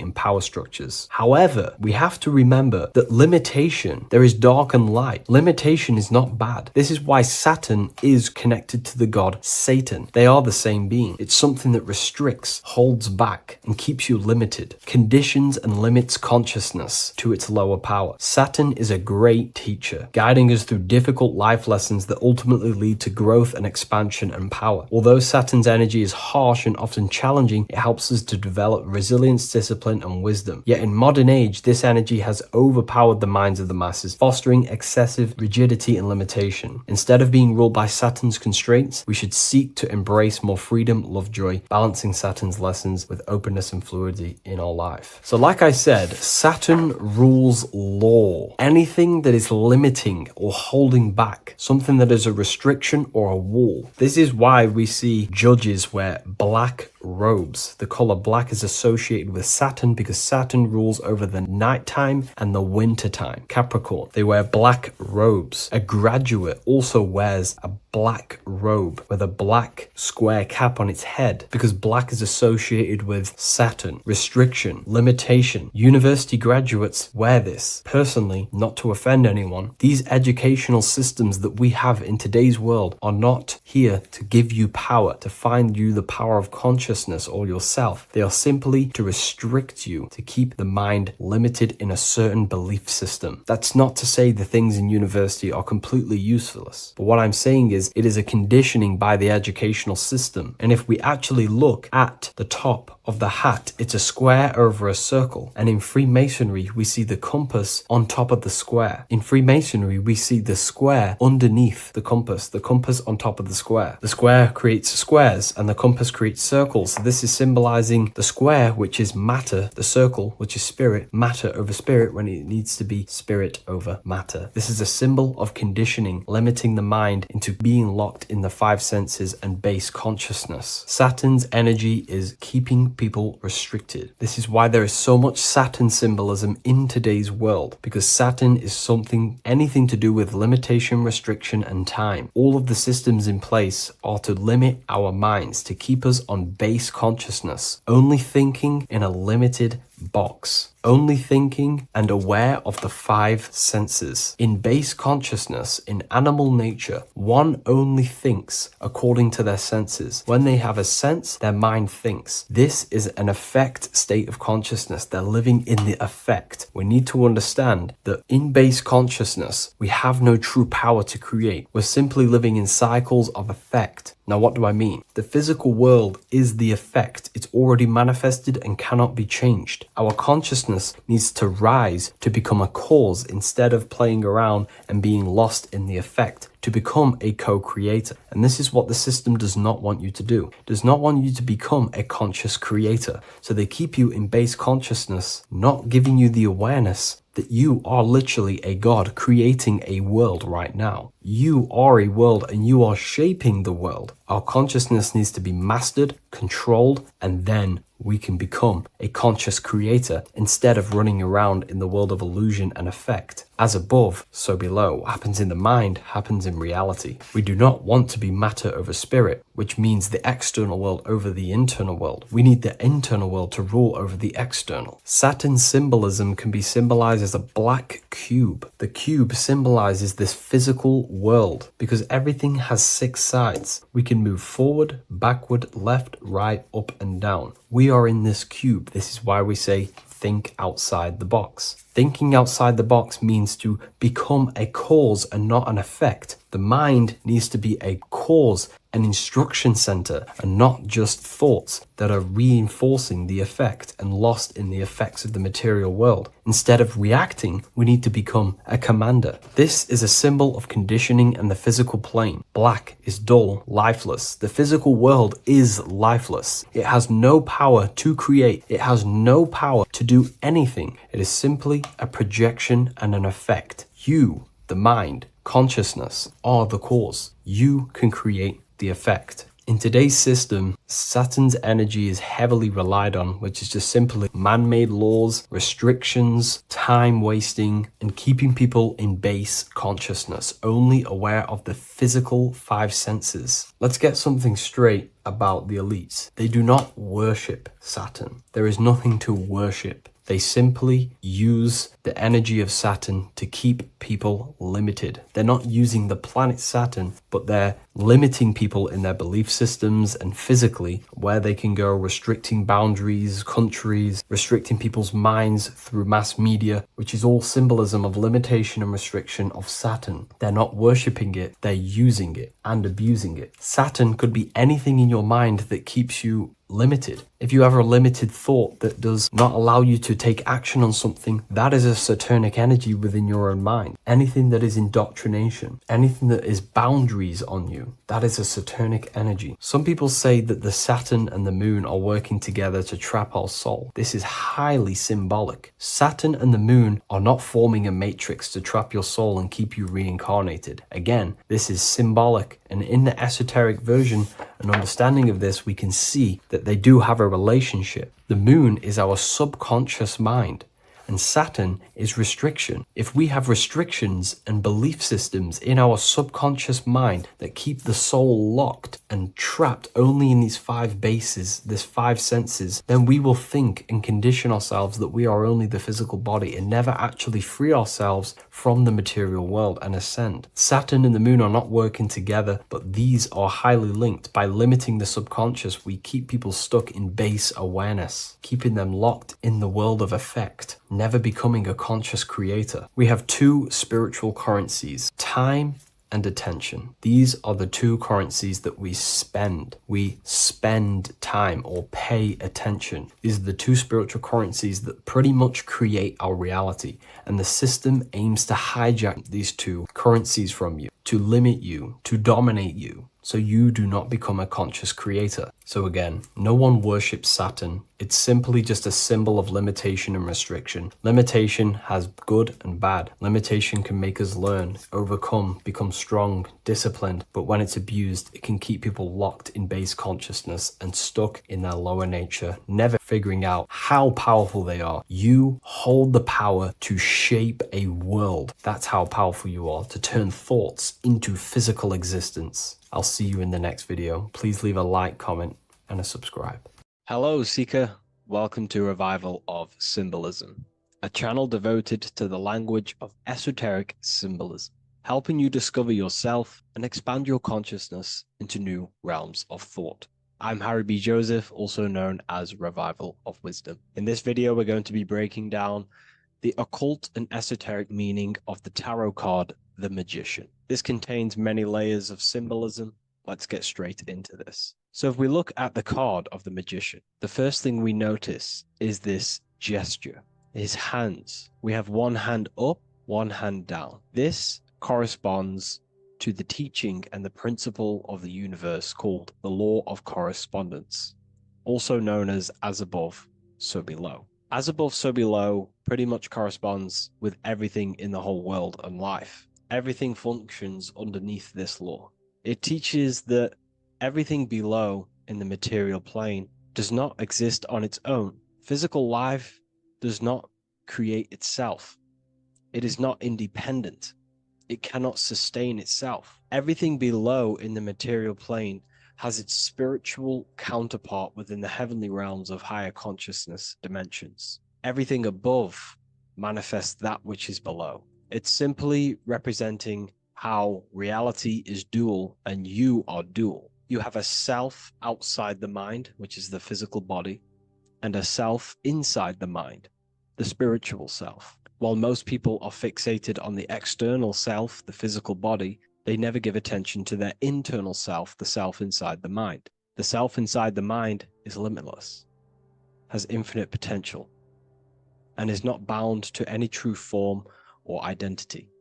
and power structures. However, we have to remember that limitation, there is dark and light. Limitation is not bad. This is why Saturn is connected to the god Satan. They are the same being. It's something that restricts, holds back, and keeps you limited, conditions and limits consciousness to its lower power. Saturn is a great teacher, guiding us through difficult life lessons that ultimately lead to growth and expansion and power. Although Saturn's energy is harsh and often challenging, it helps us to develop resilience, discipline, and wisdom. Yet in modern age, this energy has overpowered the minds of the masses, fostering excessive rigidity and limitation. Instead of being ruled by Saturn's constraints, we should seek to embrace more freedom, love, joy, balancing Saturn's lessons with openness and fluidity in our life. So like I said, Saturn rules law. Anything that is limiting or holding back, something that is a restriction or a wall. This is why we see judges wear black robes. The color black is associated with Saturn because Saturn rules over the nighttime and the winter time. Capricorn, they wear black robes. A graduate also wears a black robe with a black square cap on its head because black is associated with Saturn, restriction, limitation. University graduates wear this. Personally, not to offend anyone, these educational systems that we have in today's world are not here to give you power, to find you the power of consciousness or yourself. They are simply to restrict you, to keep the mind limited in a certain belief system. That's not to say the things in university are completely useless, but what I'm saying is it is a conditioning by the educational system. And if we actually look at the top of the hat, it's a square over a circle. And in Freemasonry, we see the compass on top of the square. In Freemasonry, we see the square underneath the compass on top of the square. The square creates squares and the compass creates circles. So this is symbolizing the square, which is matter, the circle, which is spirit, matter over spirit when it needs to be spirit over matter. This is a symbol of conditioning, limiting the mind into being locked in the five senses and base consciousness. Saturn's energy is keeping people restricted. This is why there is so much Saturn symbolism in today's world, because Saturn is anything to do with limitation, restriction, and time. All of the systems in place are to limit our minds, to keep us on base consciousness, only thinking in a limited box, only thinking and aware of the five senses. In base consciousness, in animal nature, one only thinks according to their senses. When they have a sense, their mind thinks. This is an affect state of consciousness. They're living in the affect. We need to understand that in base consciousness, we have no true power to create. We're simply living in cycles of affect. Now, what do I mean? The physical world is the effect. It's already manifested and cannot be changed. Our consciousness needs to rise to become a cause instead of playing around and being lost in the effect, to become a co-creator. And this is what the system does not want you to do. It does not want you to become a conscious creator. So they keep you in base consciousness, not giving you the awareness that you are literally a god creating a world right now. You are a world and you are shaping the world. Our consciousness needs to be mastered, controlled, and then we can become a conscious creator instead of running around in the world of illusion and effect. As above, so below. What happens in the mind happens in reality. We do not want to be matter over spirit, which means the external world over the internal world. We need the internal world to rule over the external. Saturn's symbolism can be symbolized as a black cube. The cube symbolizes this physical world because everything has 6 sides. We can move forward, backward, left, right, up and down. We are in this cube. This is why we say think outside the box. Thinking outside the box means to become a cause and not an effect. The mind needs to be a cause, an instruction center, and not just thoughts that are reinforcing the effect and lost in the effects of the material world. Instead of reacting, we need to become a commander. This is a symbol of conditioning and the physical plane. Black is dull, lifeless. The physical world is lifeless. It has no power to create. It has no power to do anything. It is simply a projection and an effect. You, the mind, consciousness, are the cause. You can create the effect. In today's system, Saturn's energy is heavily relied on, which is just simply man-made laws, restrictions, time wasting, and keeping people in base consciousness, only aware of the physical 5 senses. Let's get something straight about the elites. They do not worship Saturn. There is nothing to worship. They simply use the energy of Saturn to keep people limited. They're not using the planet Saturn, but they're limiting people in their belief systems and physically where they can go, restricting boundaries, countries, restricting people's minds through mass media, which is all symbolism of limitation and restriction of Saturn. They're not worshipping it, they're using it and abusing it. Saturn could be anything in your mind that keeps you limited. If you have a limited thought that does not allow you to take action on something, that is a Saturnic energy within your own mind. Anything that is indoctrination, anything that is boundaries on you, that is a Saturnic energy. Some people say that the Saturn and the moon are working together to trap our soul. This is highly symbolic. Saturn and the moon are not forming a matrix to trap your soul and keep you reincarnated. Again, this is symbolic, and in the esoteric version and understanding of this, we can see that they do have a relationship. The moon is our subconscious mind, and Saturn is restriction. If we have restrictions and belief systems in our subconscious mind that keep the soul locked and trapped only in these 5 bases, these 5 senses, then we will think and condition ourselves that we are only the physical body and never actually free ourselves from the material world and ascend. Saturn and the moon are not working together, but these are highly linked. By limiting the subconscious, we keep people stuck in base awareness, keeping them locked in the world of effect, never becoming a conscious creator. We have 2 spiritual currencies, time and attention. These are the 2 currencies that we spend. We spend time or pay attention. These are the 2 spiritual currencies that pretty much create our reality. And the system aims to hijack these 2 currencies from you, to limit you, to dominate you, so you do not become a conscious creator. So again, no one worships Saturn. It's simply just a symbol of limitation and restriction. Limitation has good and bad. Limitation can make us learn, overcome, become strong, disciplined, but when it's abused, it can keep people locked in base consciousness and stuck in their lower nature, never figuring out how powerful they are. You hold the power to shape a world. That's how powerful you are, to turn thoughts into physical existence. I'll see you in the next video. Please leave a like, comment, and a subscribe. Hello, Seeker. Welcome to Revival of Symbolism, a channel devoted to the language of esoteric symbolism, helping you discover yourself and expand your consciousness into new realms of thought. I'm Harry B. Joseph, also known as Revival of Wisdom. In this video, we're going to be breaking down the occult and esoteric meaning of the tarot card, the Magician. This contains many layers of symbolism. Let's get straight into this. So if we look at the card of the Magician, the first thing we notice is this gesture, his hands. We have one hand up, one hand down. This corresponds to the teaching and the principle of the universe called the law of correspondence, also known as above, so below. As above, so below pretty much corresponds with everything in the whole world and life. Everything functions underneath this law. It teaches that everything below in the material plane does not exist on its own. Physical life does not create itself. It is not independent. It cannot sustain itself. Everything below in the material plane has its spiritual counterpart within the heavenly realms of higher consciousness dimensions. Everything above manifests that which is below. It's simply representing how reality is dual and you are dual. You have a self outside the mind, which is the physical body, and a self inside the mind, the spiritual self. While most people are fixated on the external self, the physical body, they never give attention to their internal self, the self inside the mind. The self inside the mind is limitless, has infinite potential, and is not bound to any true form or identity.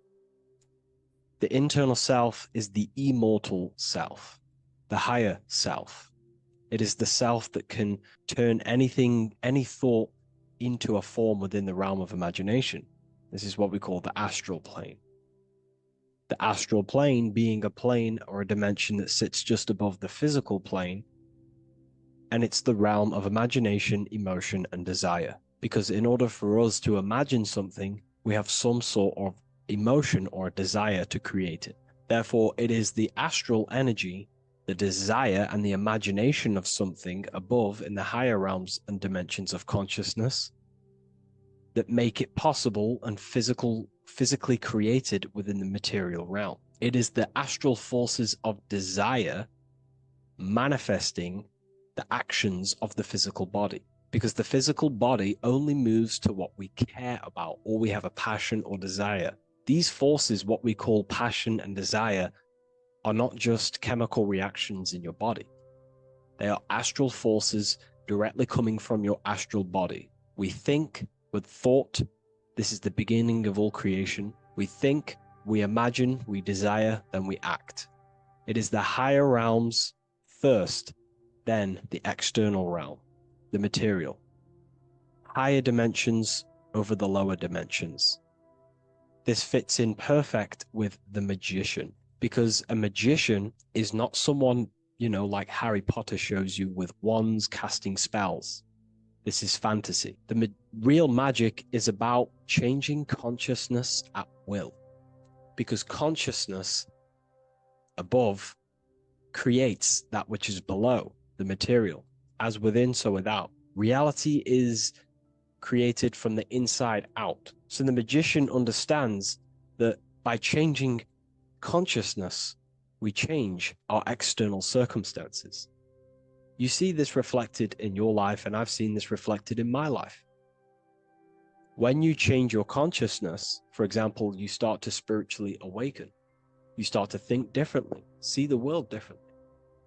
The internal self is the immortal self, the higher self. It is the self that can turn anything, any thought, into a form within the realm of imagination. This is what we call the astral plane. The astral plane being a plane or a dimension that sits just above the physical plane, and it's the realm of imagination, emotion, and desire. Because in order for us to imagine something, we have some sort of emotion or desire to create it. Therefore, it is the astral energy, the desire and the imagination of something above in the higher realms and dimensions of consciousness that make it possible and physically created within the material realm. It is the astral forces of desire manifesting the actions of the physical body, because the physical body only moves to what we care about or we have a passion or desire. These forces, what we call passion and desire, are not just chemical reactions in your body. They are astral forces directly coming from your astral body. We think with thought. This is the beginning of all creation. We think, we imagine, we desire, then we act. It is the higher realms first, then the external realm, the material. Higher dimensions over the lower dimensions. This fits in perfect with the magician, because a magician is not someone, like Harry Potter shows you with wands casting spells. This is fantasy. The real magic is about changing consciousness at will, because consciousness above creates that which is below, the material, as within, so without. Reality is created from the inside out. So the magician understands that by changing consciousness, we change our external circumstances. You see this reflected in your life, and I've seen this reflected in my life. When you change your consciousness, for example, you start to spiritually awaken. You start to think differently, see the world differently.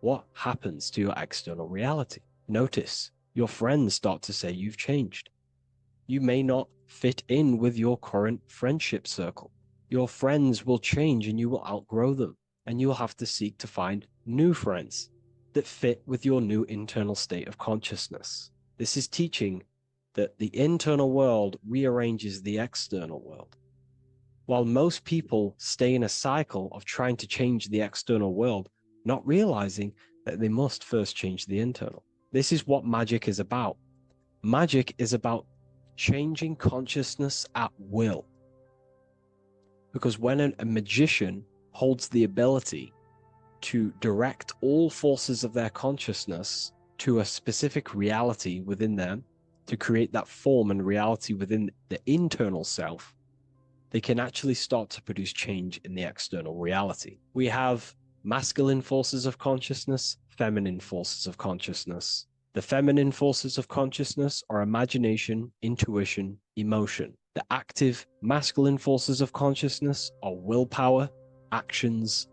What happens to your external reality? Notice your friends start to say you've changed. You may not fit in with your current friendship circle. Your friends will change and you will outgrow them, and you'll have to seek to find new friends that fit with your new internal state of consciousness. This is teaching that the internal world rearranges the external world. While most people stay in a cycle of trying to change the external world, not realizing that they must first change the internal. This is what magic is about. Magic is about changing consciousness at will. Because when a magician holds the ability to direct all forces of their consciousness to a specific reality within them, to create that form and reality within the internal self, they can actually start to produce change in the external reality. We have masculine forces of consciousness, feminine forces of consciousness. The feminine forces of consciousness are imagination, intuition, emotion. The active masculine forces of consciousness are willpower, actions,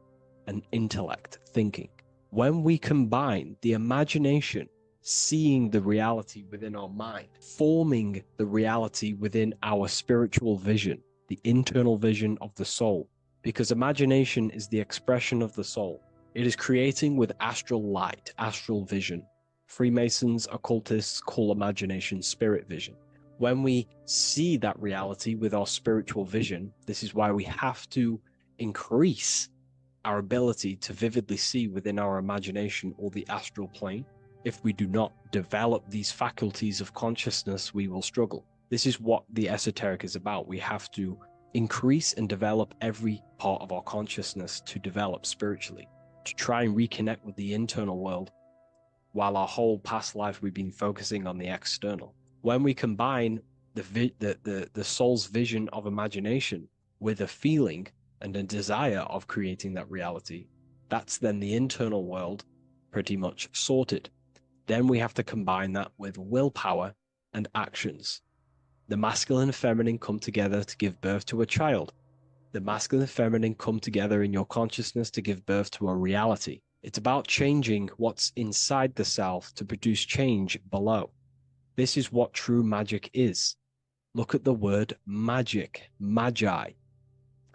and intellect, thinking. When we combine the imagination, seeing the reality within our mind, forming the reality within our spiritual vision, the internal vision of the soul, because imagination is the expression of the soul. It is creating with astral light, astral vision. Freemasons, occultists call imagination spirit vision. When we see that reality with our spiritual vision, this is why we have to increase our ability to vividly see within our imagination or the astral plane. If we do not develop these faculties of consciousness, we will struggle. This is what the esoteric is about. We have to increase and develop every part of our consciousness to develop spiritually, to try and reconnect with the internal world, while our whole past life we've been focusing on the external. When we combine the soul's vision of imagination with a feeling and a desire of creating that reality, that's then the internal world pretty much sorted. Then we have to combine that with willpower and actions. The masculine and feminine come together to give birth to a child. The masculine and feminine come together in your consciousness to give birth to a reality. It's about changing what's inside the self to produce change below. This is what true magic is. Look at the word magic, magi,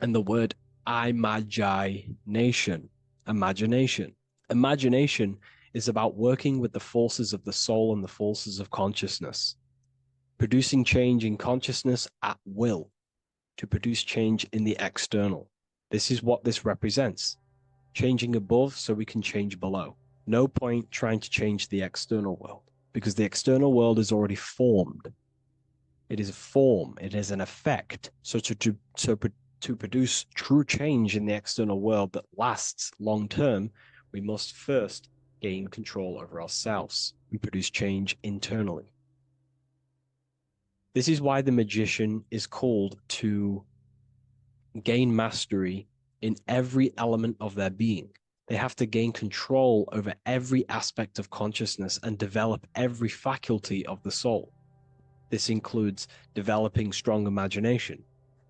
and the word imagination, imagination. Imagination is about working with the forces of the soul and the forces of consciousness, producing change in consciousness at will to produce change in the external. This is what this represents. Changing above so we can change below. No point trying to change the external world, because the external world is already formed. It is a form, it is an effect. So to produce true change in the external world that lasts long term, we must first gain control over ourselves and produce change internally. This is why the magician is called to gain mastery in every element of their being. They have to gain control over every aspect of consciousness and develop every faculty of the soul. This includes developing strong imagination,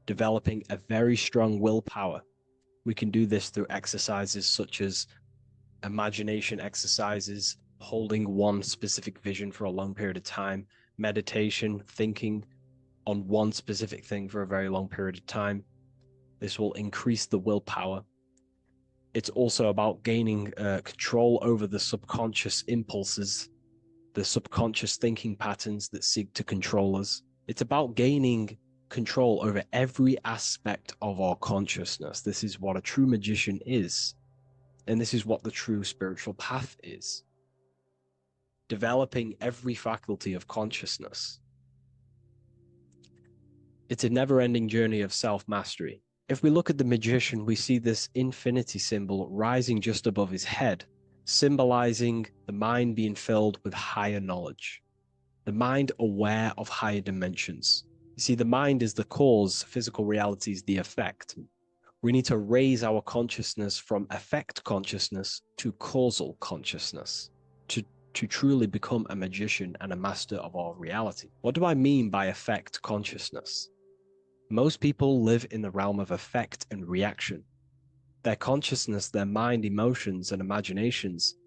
developing a very strong willpower. We can do this through exercises such as imagination exercises, holding one specific vision for a long period of time, meditation, thinking on one specific thing for a very long period of time. This will increase the willpower. It's also about gaining control over the subconscious impulses, the subconscious thinking patterns that seek to control us. It's about gaining control over every aspect of our consciousness. This is what a true magician is. And this is what the true spiritual path is. Developing every faculty of consciousness. It's a never-ending journey of self-mastery. If we look at the magician, we see this infinity symbol rising just above his head, symbolizing the mind being filled with higher knowledge, the mind aware of higher dimensions. You see, the mind is the cause, physical reality is the effect. We need to raise our consciousness from effect consciousness to causal consciousness to truly become a magician and a master of our reality. What do I mean by effect consciousness? Most people live in the realm of effect and reaction. Their consciousness, their mind, emotions, and imaginations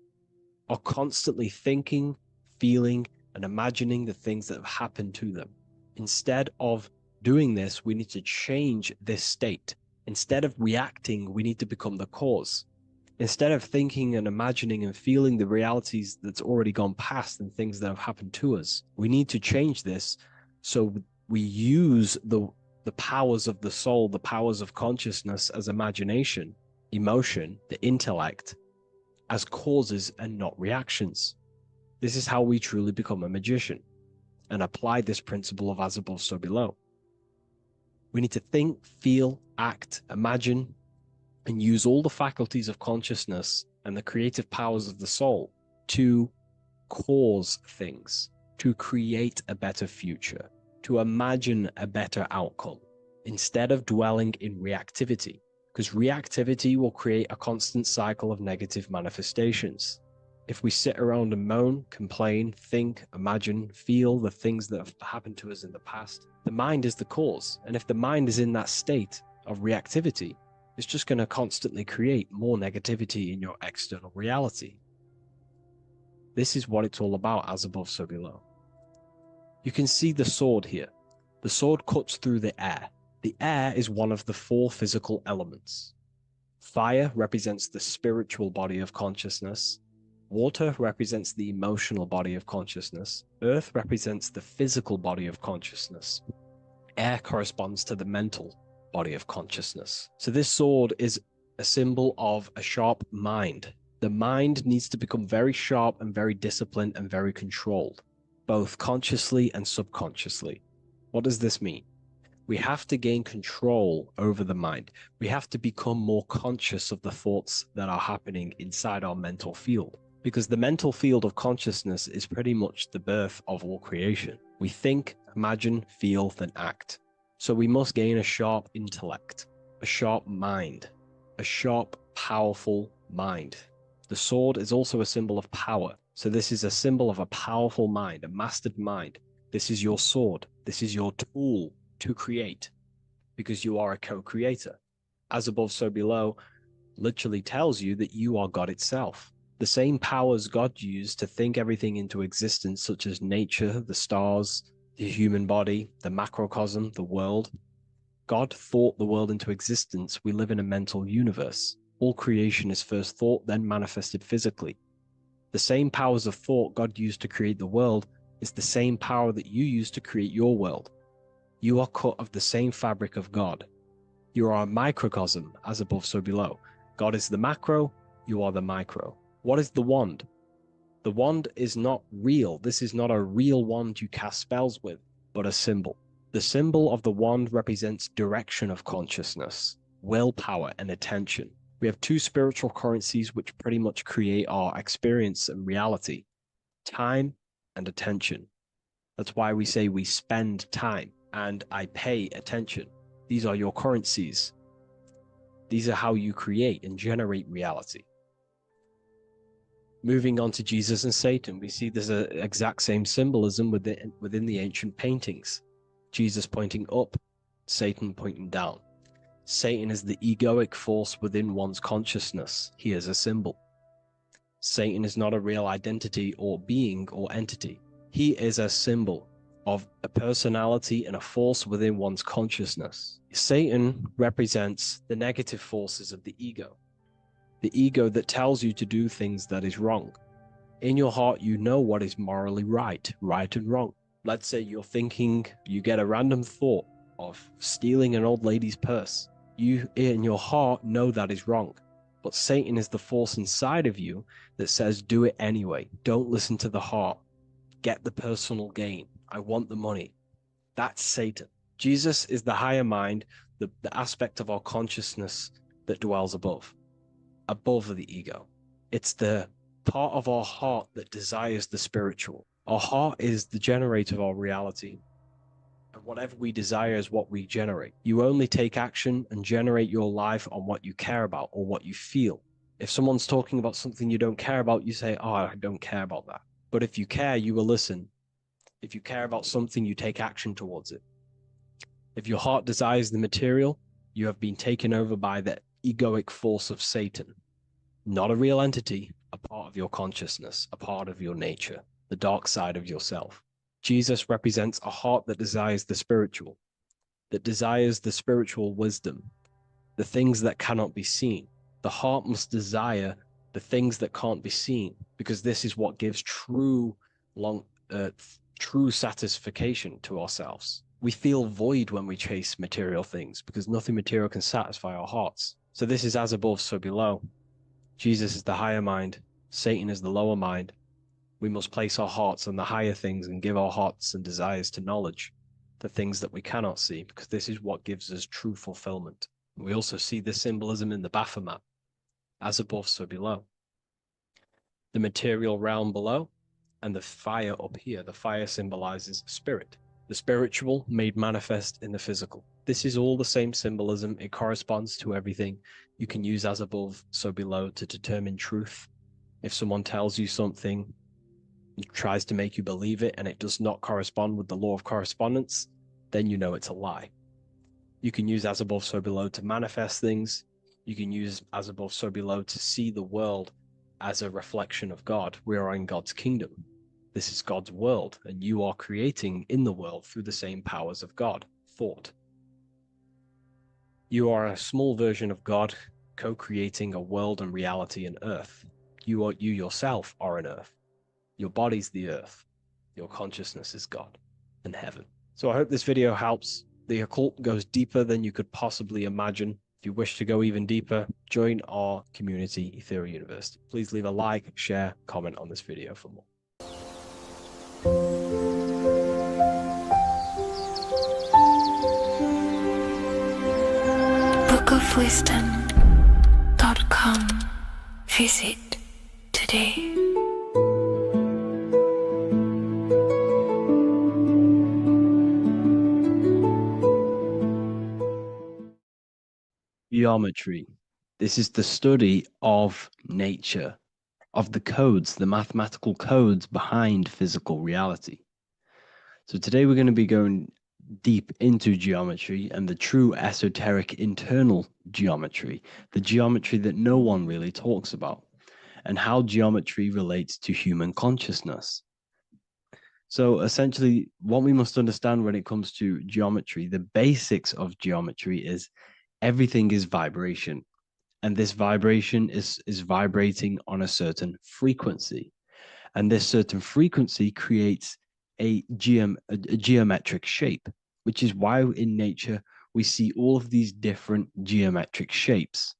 are constantly thinking, feeling, and imagining the things that have happened to them. Instead of doing this, we need to change this state. Instead of reacting, we need to become the cause. Instead of thinking and imagining and feeling the realities that's already gone past and things that have happened to us, we need to change this so we use the powers of the soul, the powers of consciousness as imagination, emotion, the intellect, as causes and not reactions. This is how we truly become a magician and apply this principle of as above, so below. We need to think, feel, act, imagine, and use all the faculties of consciousness and the creative powers of the soul to cause things, to create a better future, to imagine a better outcome, instead of dwelling in reactivity, because reactivity will create a constant cycle of negative manifestations. If we sit around and moan, complain, think, imagine, feel the things that have happened to us in the past, the mind is the cause. And if the mind is in that state of reactivity, it's just going to constantly create more negativity in your external reality. This is what it's all about, as above, so below. You can see the sword here. The sword cuts through the air. The air is one of the 4 physical elements. Fire represents the spiritual body of consciousness. Water represents the emotional body of consciousness. Earth represents the physical body of consciousness. Air corresponds to the mental body of consciousness. So this sword is a symbol of a sharp mind. The mind needs to become very sharp and very disciplined and very controlled, both consciously and subconsciously. What does this mean? We have to gain control over the mind. We have to become more conscious of the thoughts that are happening inside our mental field, because the mental field of consciousness is pretty much the birth of all creation. We think, imagine, feel, then act. So we must gain a sharp intellect, a sharp mind, a sharp, powerful mind. The sword is also a symbol of power. So this is a symbol of a powerful mind, a mastered mind. This is your sword. This is your tool to create, because you are a co-creator. As above, so below literally tells you that you are God itself. The same powers God used to think everything into existence, such as nature, the stars, the human body, the macrocosm, the world. God thought the world into existence. We live in a mental universe. All creation is first thought, then manifested physically. The same powers of thought God used to create the world is the same power that you use to create your world. You are cut of the same fabric of God. You are a microcosm, as above, so below. God is the macro, you are the micro. What is the wand? The wand is not real. This is not a real wand you cast spells with, but a symbol. The symbol of the wand represents direction of consciousness, willpower, and attention. We have two spiritual currencies which pretty much create our experience and reality: time and attention. That's why we say we spend time and I pay attention. These are your currencies. These are how you create and generate reality. Moving on to Jesus and Satan, we see there's an exact same symbolism within the ancient paintings. Jesus pointing up, Satan pointing down. Satan is the egoic force within one's consciousness. He is a symbol. Satan is not a real identity or being or entity. He is a symbol of a personality and a force within one's consciousness. Satan represents the negative forces of the ego that tells you to do things that is wrong. In your heart, you know what is morally right and wrong. Let's say you're thinking, you get a random thought of stealing an old lady's purse. You, in your heart, know that is wrong. But Satan is the force inside of you that says, do it anyway. Don't listen to the heart. Get the personal gain. I want the money. That's Satan. Jesus is the higher mind, the aspect of our consciousness that dwells above the ego. It's the part of our heart that desires the spiritual. Our heart is the generator of our reality. And whatever we desire is what we generate. You only take action and generate your life on what you care about or what you feel. If someone's talking about something you don't care about, you say, oh, I don't care about that. But if you care, you will listen. If you care about something, you take action towards it. If your heart desires the material, you have been taken over by the egoic force of Satan. Not a real entity, a part of your consciousness, a part of your nature, the dark side of yourself. Jesus represents a heart that desires the spiritual wisdom, the things that cannot be seen. The heart must desire the things that can't be seen, because this is what gives true satisfaction to ourselves. We feel void when we chase material things, because nothing material can satisfy our hearts. So this is as above, so below. Jesus is the higher mind. Satan is the lower mind. We must place our hearts on the higher things and give our hearts and desires to knowledge, the things that we cannot see, because this is what gives us true fulfillment. We also see this symbolism in the Baphomet. As above, so below. The material realm below and the fire up here. The fire symbolizes spirit. The spiritual made manifest in the physical. This is all the same symbolism. It corresponds to everything. You can use as above, so below to determine truth. If someone tells you something, tries to make you believe it, and it does not correspond with the law of correspondence, then you know it's a lie. You can use as above, so below to manifest things. You can use as above, so below to see the world as a reflection of God. We are in God's kingdom. This is God's world, and you are creating in the world through the same powers of God, thought. You are a small version of God, co-creating a world and reality in earth. You yourself are an earth. Your body's the earth. Your consciousness is God and heaven. So I hope this video helps. The occult goes deeper than you could possibly imagine. If you wish to go even deeper, join our community, Ethereal University. Please leave a like, share, comment on this video for more. wordofwisdom.com. Visit today. Geometry. This is the study of nature, of the codes, the mathematical codes behind physical reality. So today we're going to be going deep into geometry and the true esoteric internal geometry, the geometry that no one really talks about, and how geometry relates to human consciousness. So essentially, what we must understand when it comes to geometry, the basics of geometry is everything is vibration. And this vibration is vibrating on a certain frequency. And this certain frequency creates a geometric shape, which is why in nature we see all of these different geometric shapes.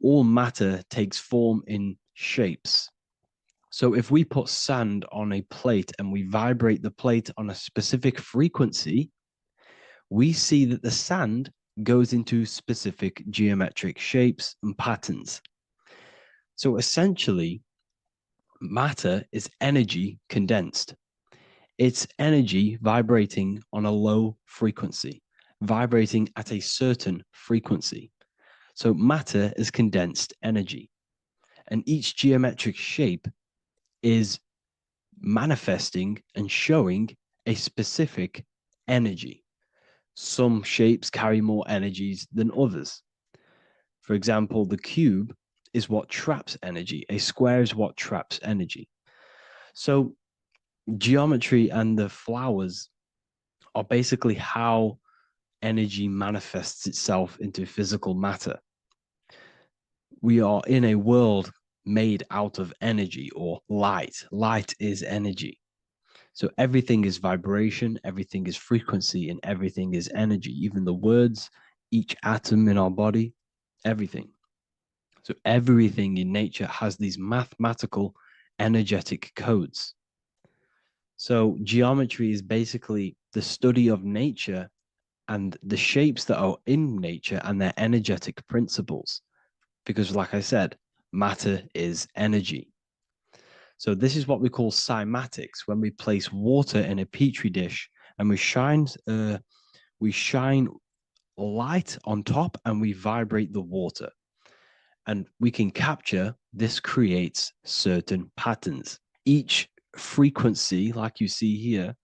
All matter takes form in shapes. So if we put sand on a plate and we vibrate the plate on a specific frequency, we see that the sand goes into specific geometric shapes and patterns. So essentially, matter is energy condensed. It's energy vibrating on a low frequency, vibrating at a certain frequency. So matter is condensed energy. And each geometric shape is manifesting and showing a specific energy. Some shapes carry more energies than others. For example, the cube is what traps energy. A square is what traps energy. So geometry and the flowers are basically how energy manifests itself into physical matter. We are in a world made out of energy or light. Light is energy. So everything is vibration, everything is frequency, and everything is energy. Even the words, each atom in our body, everything. So everything in nature has these mathematical energetic codes. So geometry is basically the study of nature and the shapes that are in nature and their energetic principles. Because like I said, matter is energy. So this is what we call cymatics, when we place water in a petri dish and we shine light on top and we vibrate the water. And we can capture, this creates certain patterns. Each frequency, like you see here,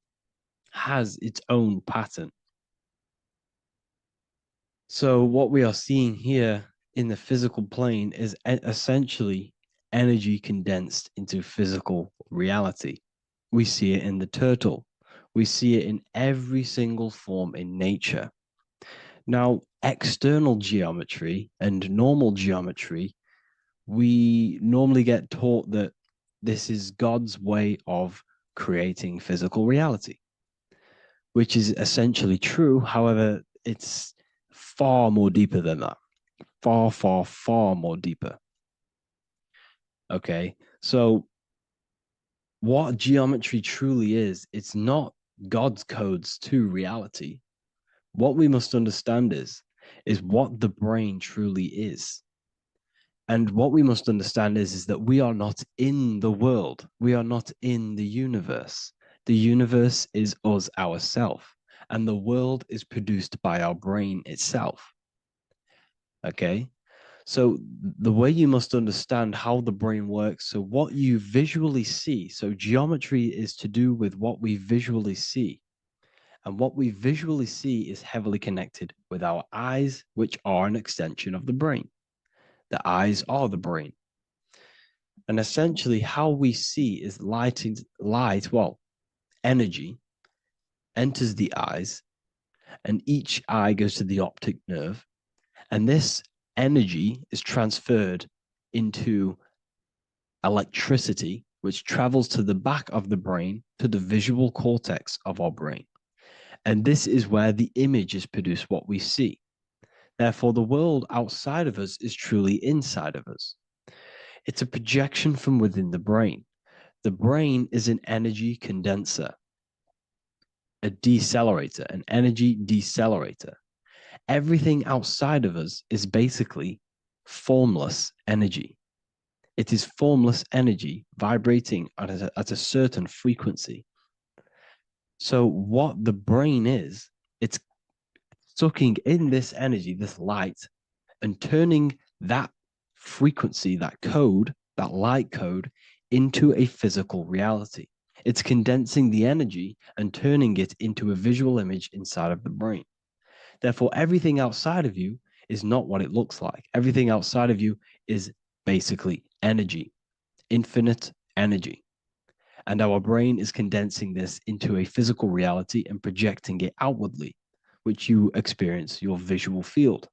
has its own pattern. So what we are seeing here in the physical plane is essentially energy condensed into physical reality. We see it in the turtle. We see it in every single form in nature. Now, external geometry and normal geometry, we normally get taught that this is God's way of creating physical reality, which is essentially true. However, it's far more deeper than that. Far, far, far more deeper. Okay, so what geometry truly is, it's not God's codes to reality. What we must understand is what the brain truly is. And what we must understand is that we are not in the world. We are not in the universe. The universe is us ourselves, and the world is produced by our brain itself. Okay? So the way you must understand how the brain works, so what you visually see, so geometry is to do with what we visually see. And what we visually see is heavily connected with our eyes, which are an extension of the brain. The eyes are the brain. And essentially how we see is energy enters the eyes, and each eye goes to the optic nerve. And this energy is transferred into electricity, which travels to the back of the brain, to the visual cortex of our brain. And this is where the image is produced, what we see. Therefore, the world outside of us is truly inside of us. It's a projection from within the brain. The brain is an energy condenser, a decelerator, an energy decelerator. Everything outside of us is basically formless energy. It is formless energy vibrating at a certain frequency. So what the brain is, it's sucking in this energy, this light, and turning that frequency, that code, that light code, into a physical reality. It's condensing the energy and turning it into a visual image inside of the brain. Therefore, everything outside of you is not what it looks like. Everything outside of you is basically energy, infinite energy. And our brain is condensing this into a physical reality and projecting it outwardly, which you experience your visual field.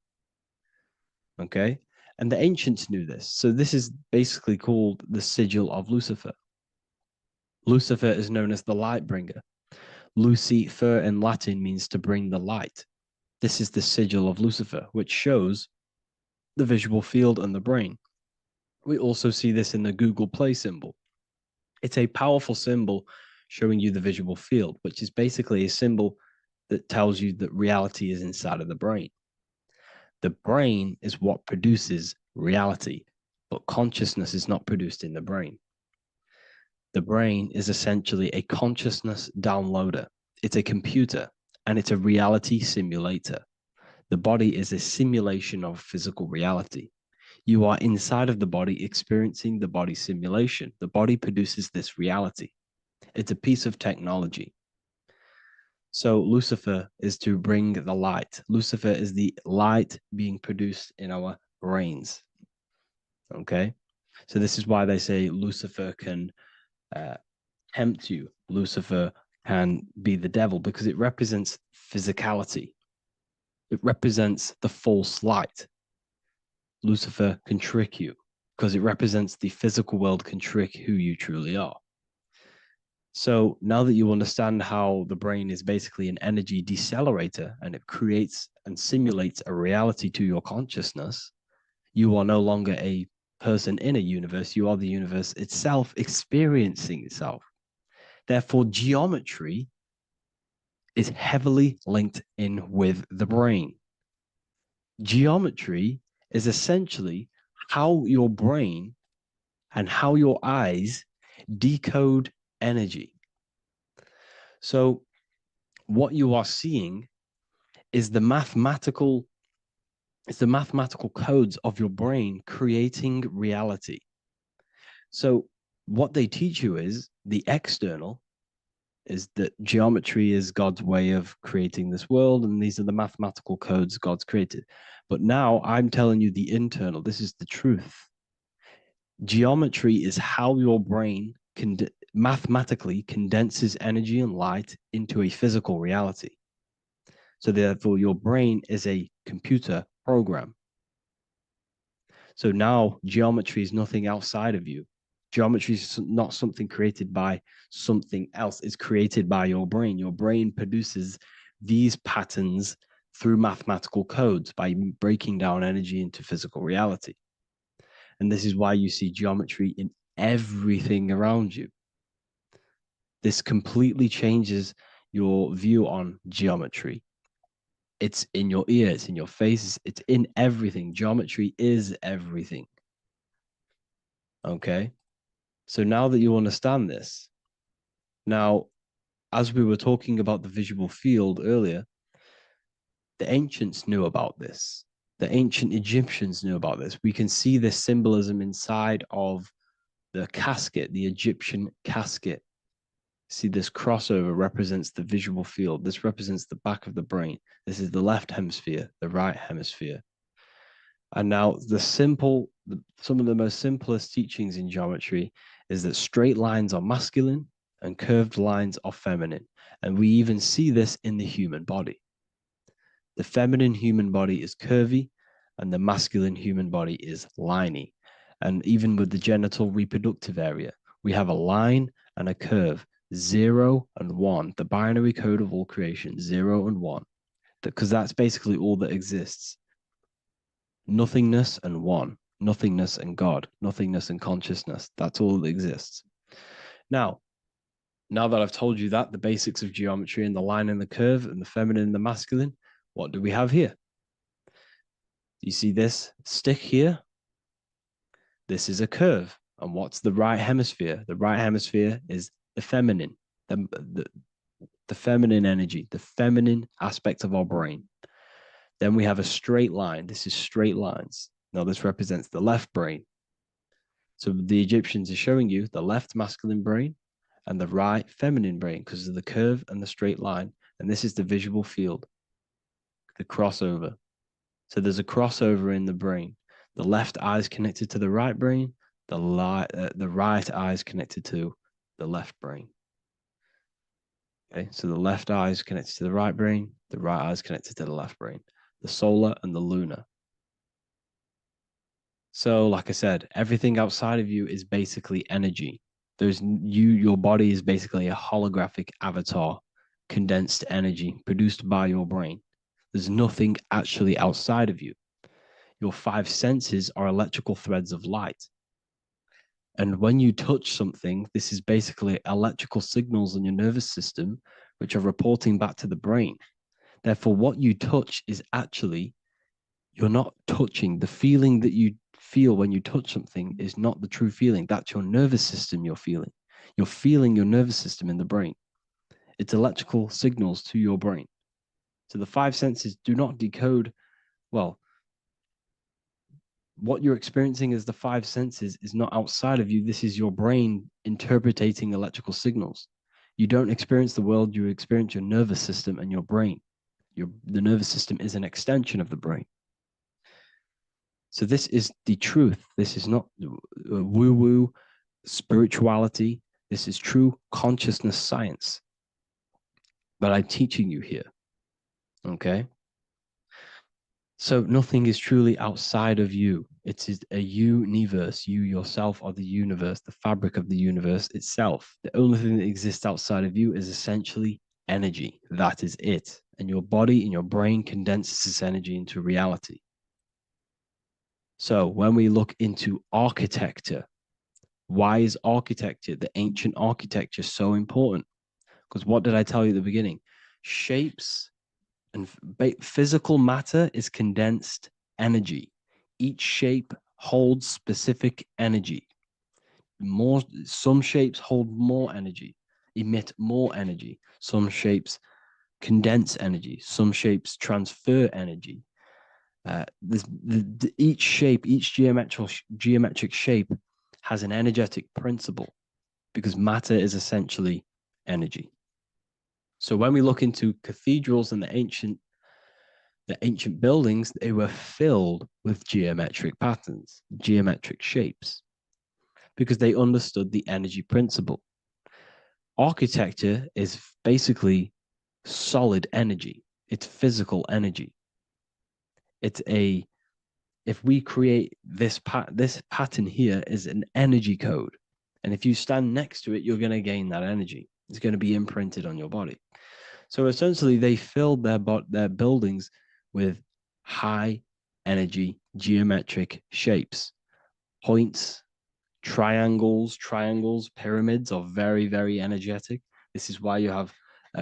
Okay. And the ancients knew this. So this is basically called the sigil of Lucifer. Lucifer is known as the light bringer. Lucifer in Latin means to bring the light. This is the sigil of Lucifer, which shows the visual field and the brain. We also see this in the Google Play symbol. It's a powerful symbol showing you the visual field, which is basically a symbol that tells you that reality is inside of the brain. The brain is what produces reality, but consciousness is not produced in the brain. The brain is essentially a consciousness downloader. It's a computer and it's a reality simulator. The body is a simulation of physical reality. You are inside of the body experiencing the body simulation. The body produces this reality. It's a piece of technology. So Lucifer is to bring the light. Lucifer is the light being produced in our brains. Okay? So this is why they say Lucifer can tempt you. Lucifer can be the devil because it represents physicality. It represents the false light. Lucifer can trick you because it represents the physical world can trick who you truly are. So now that you understand how the brain is basically an energy decelerator and it creates and simulates a reality to your consciousness, you are no longer a person in a universe. You are the universe itself experiencing itself. Therefore, geometry is heavily linked in with the brain. Geometry is essentially how your brain and how your eyes decode energy. So what you are seeing is the mathematical codes of your brain creating reality. So what they teach you is the external is that geometry is God's way of creating this world, and these are the mathematical codes God's created. But now I'm telling you the internal. This is the truth. Geometry is how your brain mathematically condenses energy and light into a physical reality. So therefore, your brain is a computer program. So now geometry is nothing outside of you. Geometry is not something created by something else. It's created by your brain. Your brain produces these patterns through mathematical codes by breaking down energy into physical reality. And this is why you see geometry in everything around you. This completely changes your view on geometry. It's in your ear, it's in your face, it's in everything. Geometry is everything. Okay? So now that you understand this, now, as we were talking about the visual field earlier, the ancients knew about this. The ancient Egyptians knew about this. We can see this symbolism inside of the casket, the Egyptian casket. See, this crossover represents the visual field. This represents the back of the brain. This is the left hemisphere, the right hemisphere. And now some of the most simplest teachings in geometry is that straight lines are masculine and curved lines are feminine. And we even see this in the human body. The feminine human body is curvy and the masculine human body is liney. And even with the genital reproductive area, we have a line and a curve, 0 and 1, the binary code of all creation, 0 and 1, because that's basically all that exists. Nothingness and one, nothingness and God, nothingness and consciousness. That's all that exists. Now that I've told you that, the basics of geometry and the line and the curve and the feminine and the masculine, what do we have here? You see this stick here? This is a curve. And what's the right hemisphere? The right hemisphere is the feminine, the feminine energy, the feminine aspect of our brain. Then we have a straight line. This is straight lines. Now this represents the left brain. So the Egyptians are showing you the left masculine brain and the right feminine brain because of the curve and the straight line. And this is the visual field, the crossover. So there's a crossover in the brain. The left eye is connected to the right brain. The right eye is connected to the left brain. Okay, so the left eye is connected to the right brain. The right eye is connected to the left brain. The solar and the lunar. So, like I said, everything outside of you is basically energy. Your body is basically a holographic avatar, condensed energy produced by your brain. There's nothing actually outside of you. Your five senses are electrical threads of light. And when you touch something, this is basically electrical signals in your nervous system, which are reporting back to the brain. Therefore, what you touch is actually, you're not touching. The feeling that you feel when you touch something is not the true feeling. That's your nervous system you're feeling. You're feeling your nervous system in the brain. It's electrical signals to your brain. So the five senses do not decode, well, what you're experiencing as the five senses is not outside of you. This is your brain interpreting electrical signals. You don't experience the world, you experience your nervous system and your brain. The nervous system is an extension of the brain. So this is the truth. This is not woo-woo spirituality. This is true consciousness science that I'm teaching you here. Okay? So nothing is truly outside of you. It is a universe. You yourself are the universe, the fabric of the universe itself. The only thing that exists outside of you is essentially energy. That is it. And your body and your brain condenses this energy into reality. So when we look into architecture, why is architecture, the ancient architecture, so important? Because what did I tell you at the beginning? Shapes and physical matter is condensed energy. Each shape holds specific energy. Some shapes hold more energy, emit more energy. Some shapes condense energy. Some shapes transfer energy. Each shape, each geometric shape has an energetic principle because matter is essentially energy. So when we look into cathedrals and the ancient buildings, they were filled with geometric patterns, geometric shapes, because they understood the energy principle. Architecture is basically solid energy. It's physical energy. If we create this pattern here is an energy code. And if you stand next to it, you're going to gain that energy. It's going to be imprinted on your body. So essentially, they filled their buildings with high energy geometric shapes. Points, triangles, pyramids are very, very energetic. This is why you have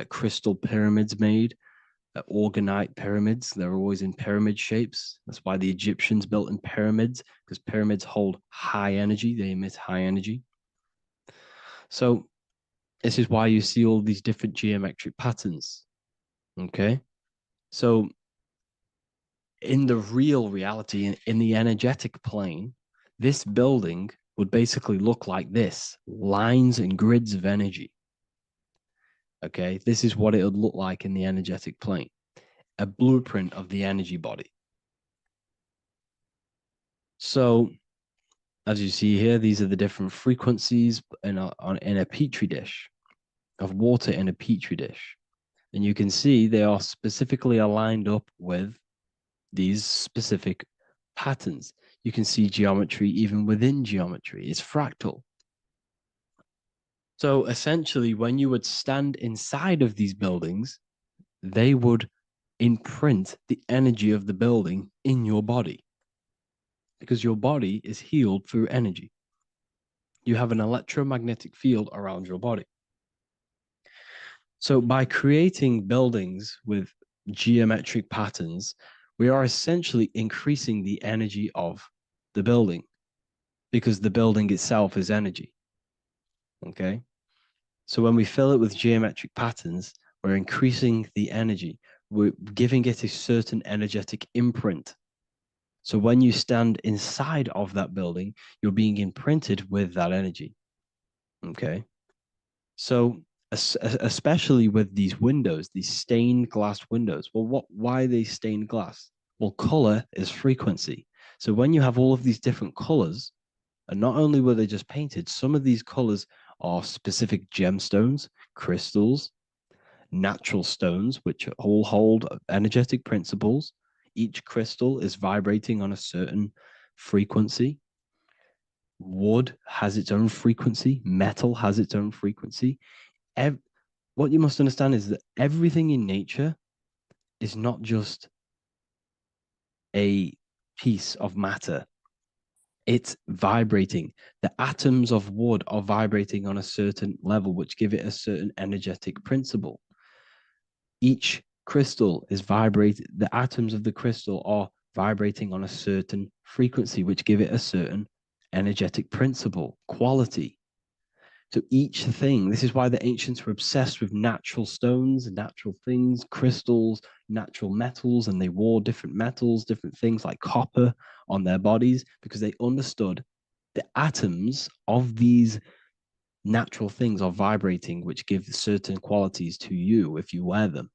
crystal pyramids made, organite pyramids. They're always in pyramid shapes. That's why the Egyptians built in pyramids, because pyramids hold high energy. They emit high energy. So this is why you see all these different geometric patterns. Okay. So in the real reality, in the energetic plane, this building would basically look like this: lines and grids of energy. Okay. This is what it would look like in the energetic plane, a blueprint of the energy body. So as you see here, these are the different frequencies in a petri dish, of water in a petri dish. And you can see they are specifically aligned up with these specific patterns. You can see geometry even within geometry. It's fractal. So essentially, when you would stand inside of these buildings, they would imprint the energy of the building in your body, because your body is healed through energy. You have an electromagnetic field around your body. So by creating buildings with geometric patterns, we are essentially increasing the energy of the building because the building itself is energy. Okay. So when we fill it with geometric patterns, we're increasing the energy. We're giving it a certain energetic imprint. So when you stand inside of that building, you're being imprinted with that energy. Okay. So especially with these windows, these stained glass windows. Well, why are they stained glass? Well, color is frequency. So when you have all of these different colors, and not only were they just painted, some of these colors are specific gemstones, crystals, natural stones, which all hold energetic principles. Each crystal is vibrating on a certain frequency. Wood has its own frequency, metal has its own frequency. What you must understand is that everything in nature is not just a piece of matter. It's vibrating. The atoms of wood are vibrating on a certain level, which give it a certain energetic principle. Each crystal is vibrating. The atoms of the crystal are vibrating on a certain frequency, which give it a certain energetic principle, quality. So each thing, this is why the ancients were obsessed with natural stones, natural things, crystals, natural metals, and they wore different metals, different things like copper on their bodies because they understood the atoms of these natural things are vibrating, which give certain qualities to you if you wear them.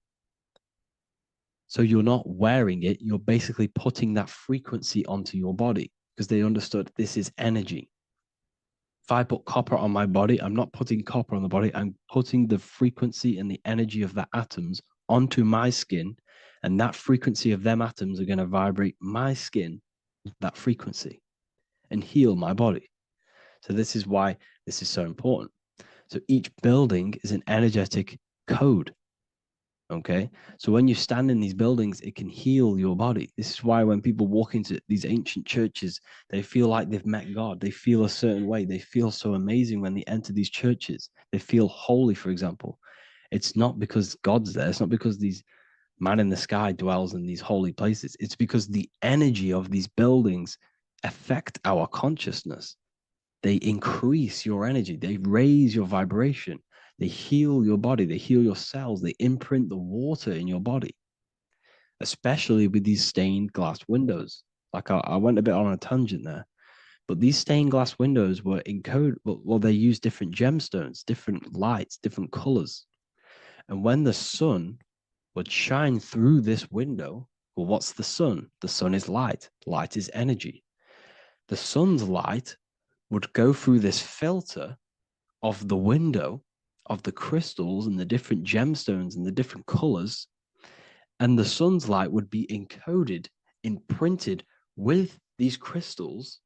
So you're not wearing it, you're basically putting that frequency onto your body because they understood this is energy. If I put copper on my body, I'm not putting copper on the body. I'm putting the frequency and the energy of the atoms onto my skin. And that frequency of them atoms are going to vibrate my skin, that frequency, and heal my body. So this is why this is so important. So each building is an energetic code. Okay. So when you stand in these buildings, it can heal your body. This is why when people walk into these ancient churches, they feel like they've met God. They feel a certain way. They feel so amazing when they enter these churches. They feel holy, for example. It's not because God's there. It's not because these man in the sky dwells in these holy places. It's because the energy of these buildings affect our consciousness. They increase your energy. They raise your vibration. They heal your body. They heal your cells. They imprint the water in your body, especially with these stained glass windows. Like I went a bit on a tangent there, but these stained glass windows were encoded. Well, they use different gemstones, different lights, different colors. And when the sun would shine through this window, well, what's the sun? The sun is light. Light is energy. The sun's light would go through this filter of the window of the crystals and the different gemstones and the different colors, and the sun's light would be encoded, imprinted with these crystals,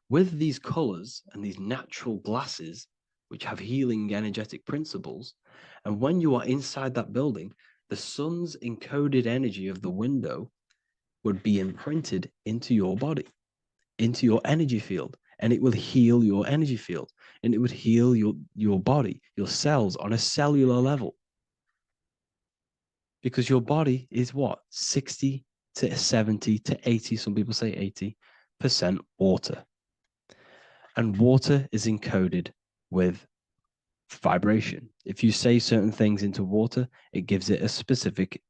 with these colors and these natural glasses, which have healing energetic principles. And when you are inside that building, the sun's encoded energy of the window would be imprinted into your body, into your energy field, and it will heal your energy field, and it would heal your body, your cells on a cellular level. Because your body is what? 60 to 70 to 80, some people say 80% water. And water is encoded with vibration. If you say certain things into water, it gives it a specific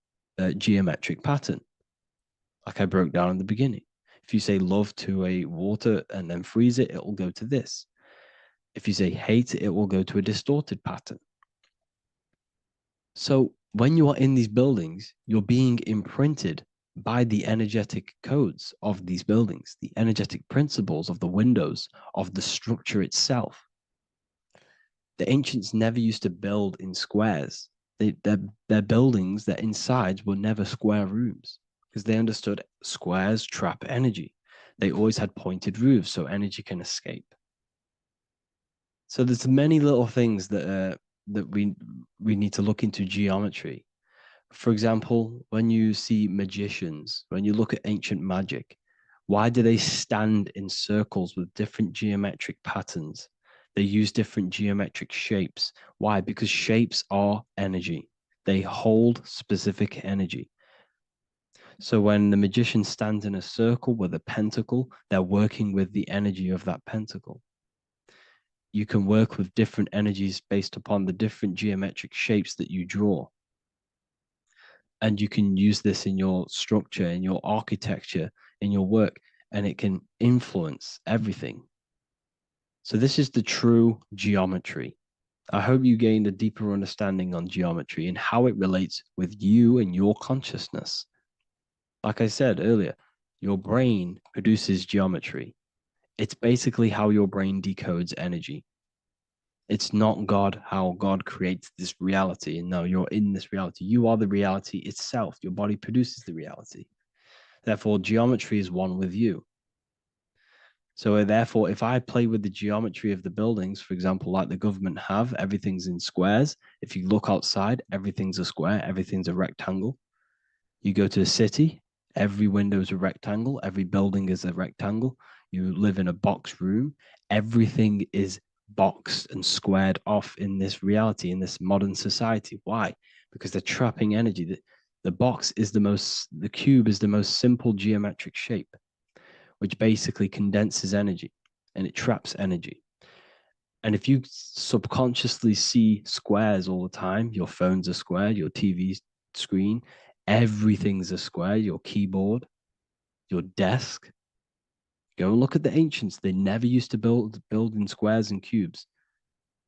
geometric pattern, like I broke down in the beginning. If you say love to a water and then freeze it, it will go to this. If you say hate, it will go to a distorted pattern. So when you are in these buildings, you're being imprinted by the energetic codes of these buildings, the energetic principles of the windows, of the structure itself. The ancients never used to build in squares. Their buildings, their insides were never square rooms because they understood squares trap energy. They always had pointed roofs so energy can escape. So there's many little things that we need to look into geometry. For example, when you see magicians, when you look at ancient magic, why do they stand in circles with different geometric patterns? They use different geometric shapes. Why? Because shapes are energy. They hold specific energy. So when the magician stands in a circle with a pentacle, they're working with the energy of that pentacle. You can work with different energies based upon the different geometric shapes that you draw. And you can use this in your structure, in your architecture, in your work, and it can influence everything. So this is the true geometry. I hope you gained a deeper understanding on geometry and how it relates with you and your consciousness. Like I said earlier, your brain produces geometry. It's basically how your brain decodes energy. It's not God, how God creates this reality. And no, you're in this reality. You are the reality itself. Your body produces the reality. Therefore, geometry is one with you. So therefore, if I play with the geometry of the buildings, for example, like the government have, everything's in squares. If you look outside, everything's a square, everything's a rectangle. You go to a city, every window is a rectangle, every building is a rectangle. You live in a box room, everything is boxed and squared off in this reality, in this modern society. Why? Because they're trapping energy. The box is the cube is the most simple geometric shape, which basically condenses energy and it traps energy. And if you subconsciously see squares all the time, your phone's a square, your TV screen, everything's a square, your keyboard, your desk. Go and look at the ancients. They never used to build in squares and cubes.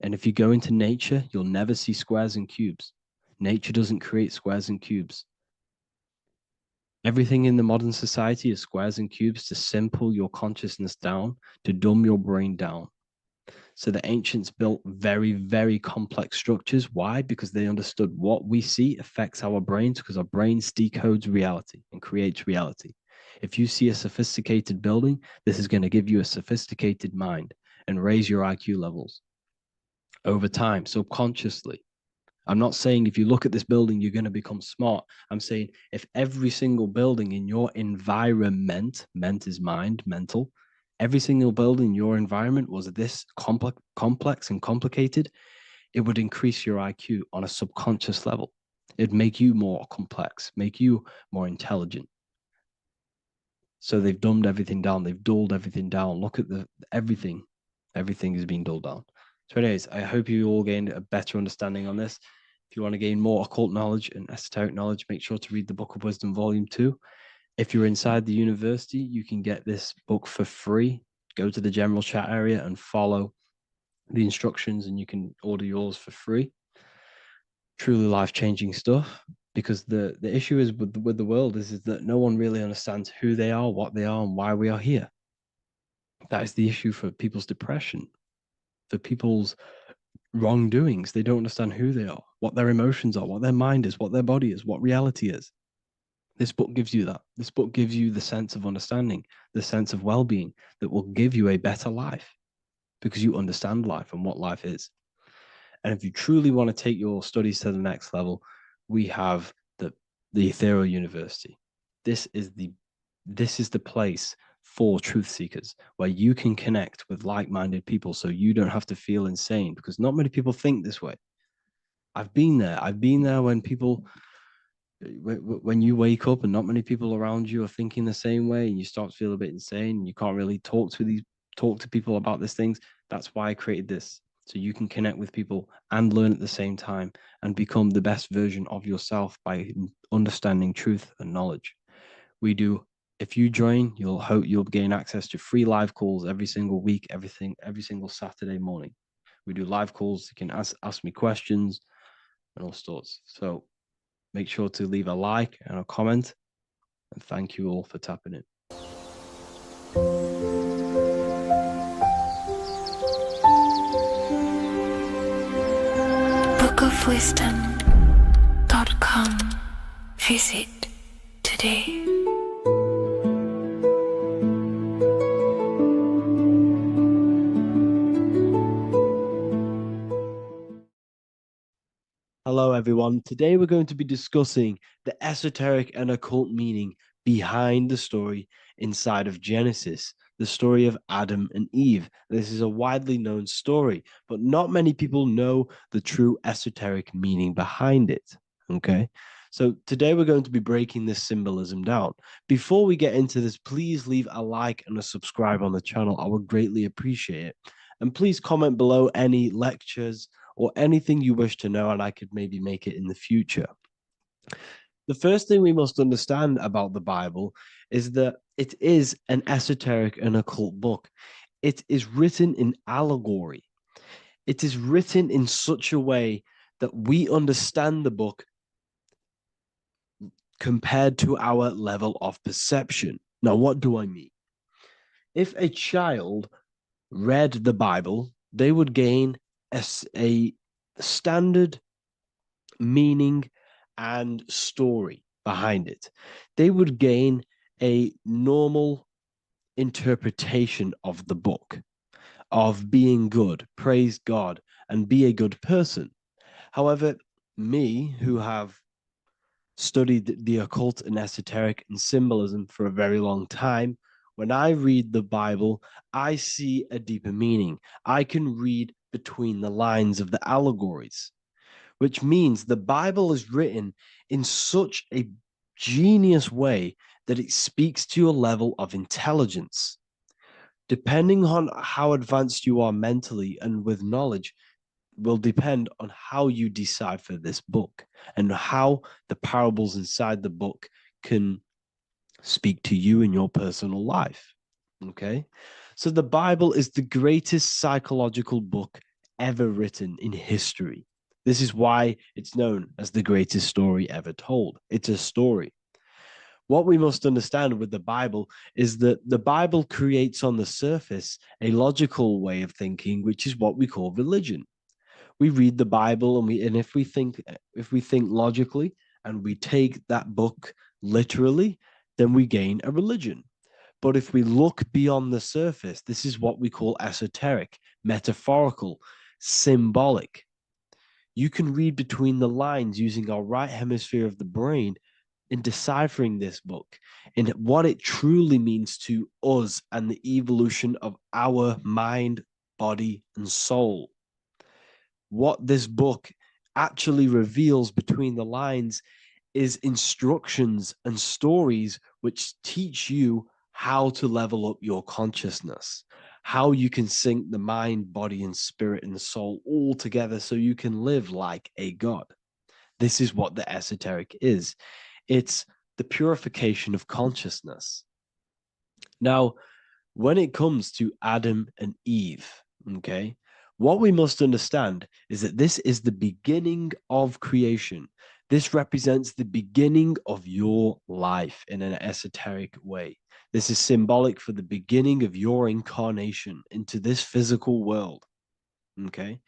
And if you go into nature, you'll never see squares and cubes. Nature doesn't create squares and cubes. Everything in the modern society is squares and cubes to simple your consciousness down, to dumb your brain down. So the ancients built very, very complex structures. Why? Because they understood what we see affects our brains, because our brains decodes reality and creates reality. If you see a sophisticated building, this is going to give you a sophisticated mind and raise your IQ levels over time, subconsciously. I'm not saying if you look at this building, you're going to become smart. I'm saying if every single building in your environment, ment is mind, mental, every single building in your environment was this complex and complicated, it would increase your IQ on a subconscious level. It'd make you more complex, make you more intelligent. So they've dumbed everything down. They've dulled everything down. Look at everything. Everything is being dulled down. So anyways, I hope you all gained a better understanding on this. If you want to gain more occult knowledge and esoteric knowledge, make sure to read the Book of Wisdom, Volume 2. If you're inside the university, you can get this book for free. Go to the general chat area and follow the instructions and you can order yours for free. Truly life-changing stuff. Because the issue is with the world is that no one really understands who they are, what they are, and why we are here. That is the issue for people's depression, for people's wrongdoings. They don't understand who they are, what their emotions are, what their mind is, what their body is, what reality is. This book gives you that. This book gives you the sense of understanding, the sense of well-being that will give you a better life because you understand life and what life is. And if you truly want to take your studies to the next level, we have the Ethereal University. This is the place for truth seekers where you can connect with like-minded people so you don't have to feel insane, because not many people think this way. I've been there when you wake up and not many people around you are thinking the same way and you start to feel a bit insane and you can't really talk to people about these things. That's why I created this, so you can connect with people and learn at the same time and become the best version of yourself by understanding truth and knowledge. If you join, you'll gain access to free live calls every single week, every single Saturday morning. We do live calls. You can ask me questions and all sorts. So make sure to leave a like and a comment. And thank you all for tapping in. bookofwisdom.com. Visit today. Hello, everyone. Today we're going to be discussing the esoteric and occult meaning behind the story inside of Genesis, the story of Adam and Eve. This is a widely known story, but not many people know the true esoteric meaning behind it. Okay, So today we're going to be breaking this symbolism down. Before we get into this, please leave a like and a subscribe on the channel. I would greatly appreciate it. And please comment below any lectures or anything you wish to know, and I could maybe make it in the future. The first thing we must understand about the Bible is that it is an esoteric and occult book. It is written in allegory. It is written in such a way that we understand the book compared to our level of perception. Now, what do I mean? If a child read the Bible, they would gain a standard meaning and story behind it. They would gain a normal interpretation of the book, of being good, praise God, and be a good person. However, me, who have studied the occult and esoteric and symbolism for a very long time, when I read the Bible, I see a deeper meaning. I can read between the lines of the allegories, which means the Bible is written in such a genius way that it speaks to your level of intelligence. Depending on how advanced you are mentally and with knowledge, will depend on how you decipher this book and how the parables inside the book can speak to you in your personal life. Okay. So the Bible is the greatest psychological book ever written in history. This is why it's known as the greatest story ever told. It's a story. What we must understand with the Bible is that the Bible creates on the surface a logical way of thinking, which is what we call religion. We read the Bible and if we think logically and we take that book literally, then we gain a religion. But if we look beyond the surface, this is what we call esoteric, metaphorical, symbolic. You can read between the lines using our right hemisphere of the brain in deciphering this book and what it truly means to us and the evolution of our mind, body, and soul. What this book actually reveals between the lines is instructions and stories which teach you how to level up your consciousness, how you can sync the mind, body, and spirit and soul all together so you can live like a god. This is what the esoteric is. It's the purification of consciousness. Now, when it comes to Adam and Eve, okay, what we must understand is that this is the beginning of creation. This represents the beginning of your life in an esoteric way. This is symbolic for the beginning of your incarnation into this physical world. Okay.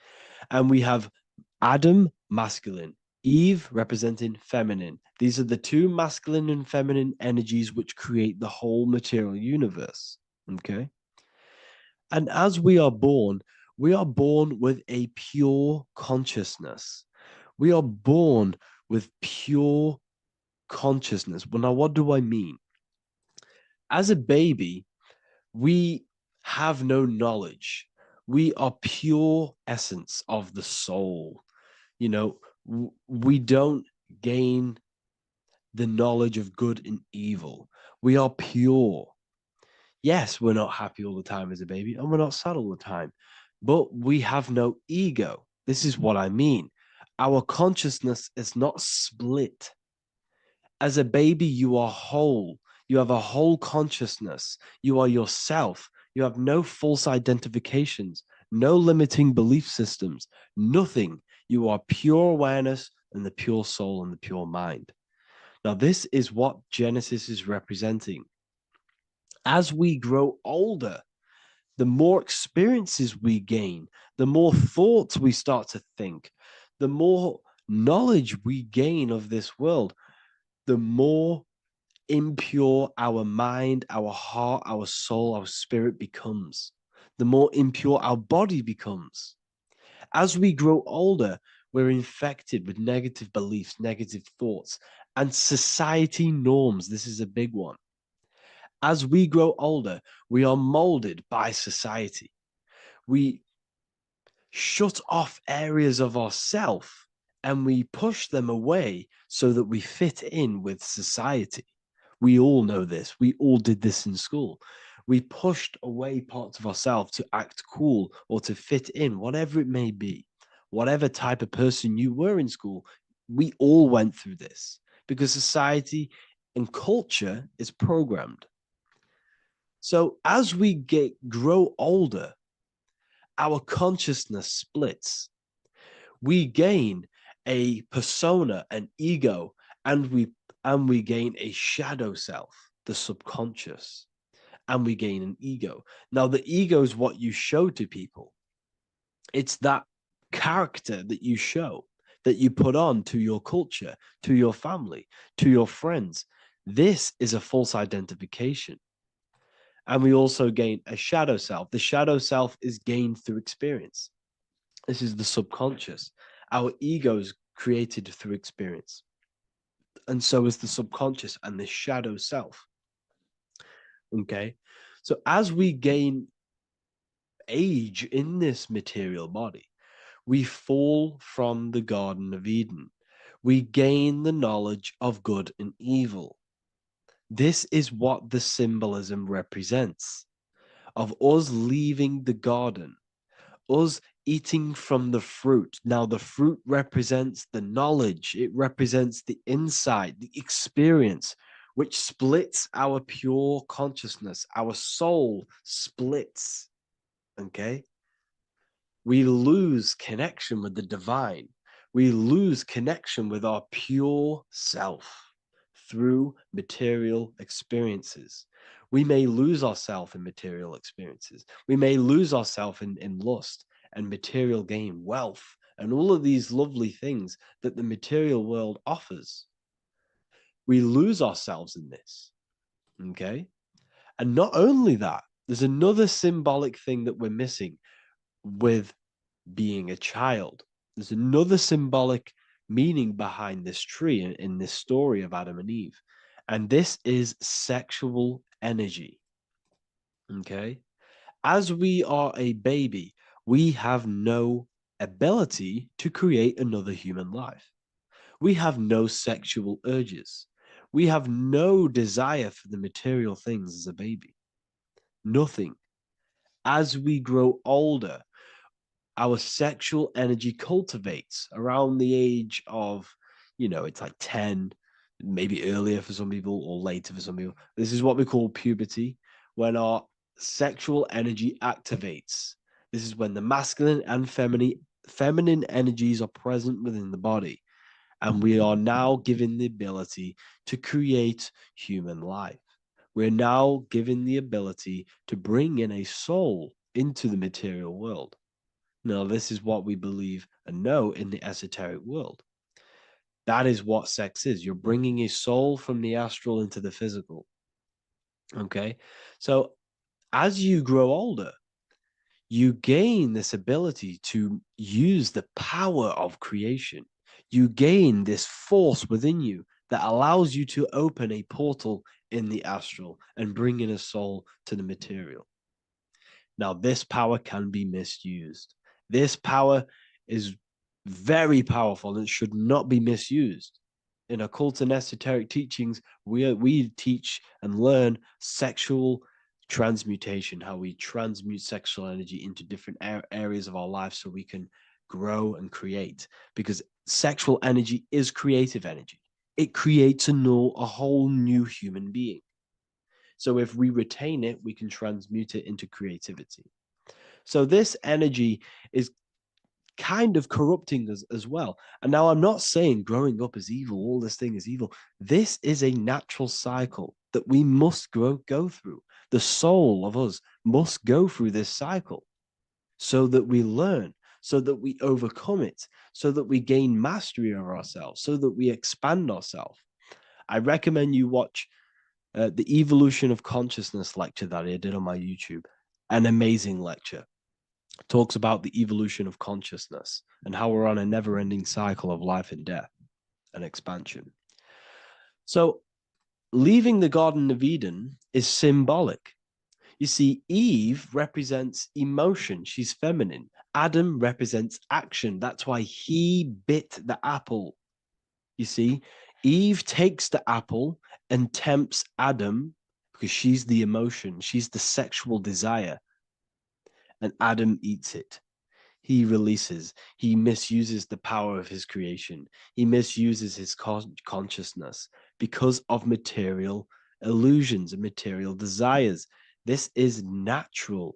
And we have Adam, masculine, Eve representing feminine. These are the two masculine and feminine energies which create the whole material universe. Okay. And as we are born with a pure consciousness. We are born with pure consciousness. Well, now, what do I mean? As a baby, we have no knowledge. We are pure essence of the soul. You know, we don't gain the knowledge of good and evil. We are pure. Yes, we're not happy all the time as a baby, and we're not sad all the time, but we have no ego. This is what I mean. Our consciousness is not split. As a baby, you are whole. You have a whole consciousness. You are yourself. You have no false identifications, no limiting belief systems, nothing. You are pure awareness and the pure soul and the pure mind. Now, this is what Genesis is representing. As we grow older, the more experiences we gain, the more thoughts we start to think, the more knowledge we gain of this world, the more impure our mind, our heart, our soul, our spirit becomes, the more impure our body becomes. As we grow older, we're infected with negative beliefs, negative thoughts, and society norms. This is a big one. As we grow older, we are molded by society. We shut off areas of ourself and we push them away so that we fit in with society. We all know this. We all did this in school. We pushed away parts of ourselves to act cool or to fit in, whatever it may be. Whatever type of person you were in school, we all went through this because society and culture is programmed. So as we grow older, our consciousness splits. We gain a persona, an ego, and we gain a shadow self, the subconscious, and we gain an ego. Now, the ego is what you show to people. It's that character that you show, that you put on to your culture, to your family, to your friends. This is a false identification. And we also gain a shadow self. The shadow self is gained through experience. This is the subconscious. Our ego is created through experience. And so is the subconscious and the shadow self. Okay. So as we gain age in this material body, we fall from the Garden of Eden. We gain the knowledge of good and evil. This is what the symbolism represents of us leaving the garden, us eating from the fruit. Now, the fruit represents the knowledge, it represents the insight, the experience, which splits our pure consciousness. Our soul splits. Okay? We lose connection with the divine. We lose connection with our pure self through material experiences. We may lose ourselves in material experiences. We may lose ourselves in lust and material gain, wealth, and all of these lovely things that the material world offers. We lose ourselves in this. Okay? And not only that, there's another symbolic thing that we're missing with being a child. There's another symbolic meaning behind this tree in this story of Adam and Eve. And this is sexual energy. Okay? As we are a baby, we have no ability to create another human life. We have no sexual urges. We have no desire for the material things as a baby. Nothing. As we grow older, our sexual energy cultivates around the age of, it's like 10, maybe earlier for some people or later for some people. This is what we call puberty, when our sexual energy activates. This is when the masculine and feminine energies are present within the body. And we are now given the ability to create human life. We're now given the ability to bring in a soul into the material world. Now, this is what we believe and know in the esoteric world. That is what sex is. You're bringing a soul from the astral into the physical. Okay? So as you grow older, you gain this ability to use the power of creation. You gain this force within you that allows you to open a portal in the astral and bring in a soul to the material. Now, this power can be misused. This power is very powerful and should not be misused. In occult and esoteric teachings, we teach and learn sexual transmutation, how we transmute sexual energy into different areas of our life so we can grow and create. Because sexual energy is creative energy. It creates a whole new human being. So if we retain it, we can transmute it into creativity. So this energy is kind of corrupting us as well. And now I'm not saying growing up is evil, all this thing is evil. This is a natural cycle that we must go through. The soul of us must go through this cycle so that we learn, so that we overcome it, so that we gain mastery over ourselves, so that we expand ourselves. I recommend you watch the Evolution of Consciousness lecture that I did on my YouTube. An amazing lecture. Talks about the evolution of consciousness and how we're on a never-ending cycle of life and death and expansion. So leaving the Garden of Eden is symbolic. You see, Eve represents emotion. She's feminine. Adam represents action. That's why he bit the apple. You see, Eve takes the apple and tempts Adam because she's the emotion, she's the sexual desire, and Adam eats it. He releases, he misuses the power of his creation, he misuses his consciousness because of material illusions and material desires. This is natural.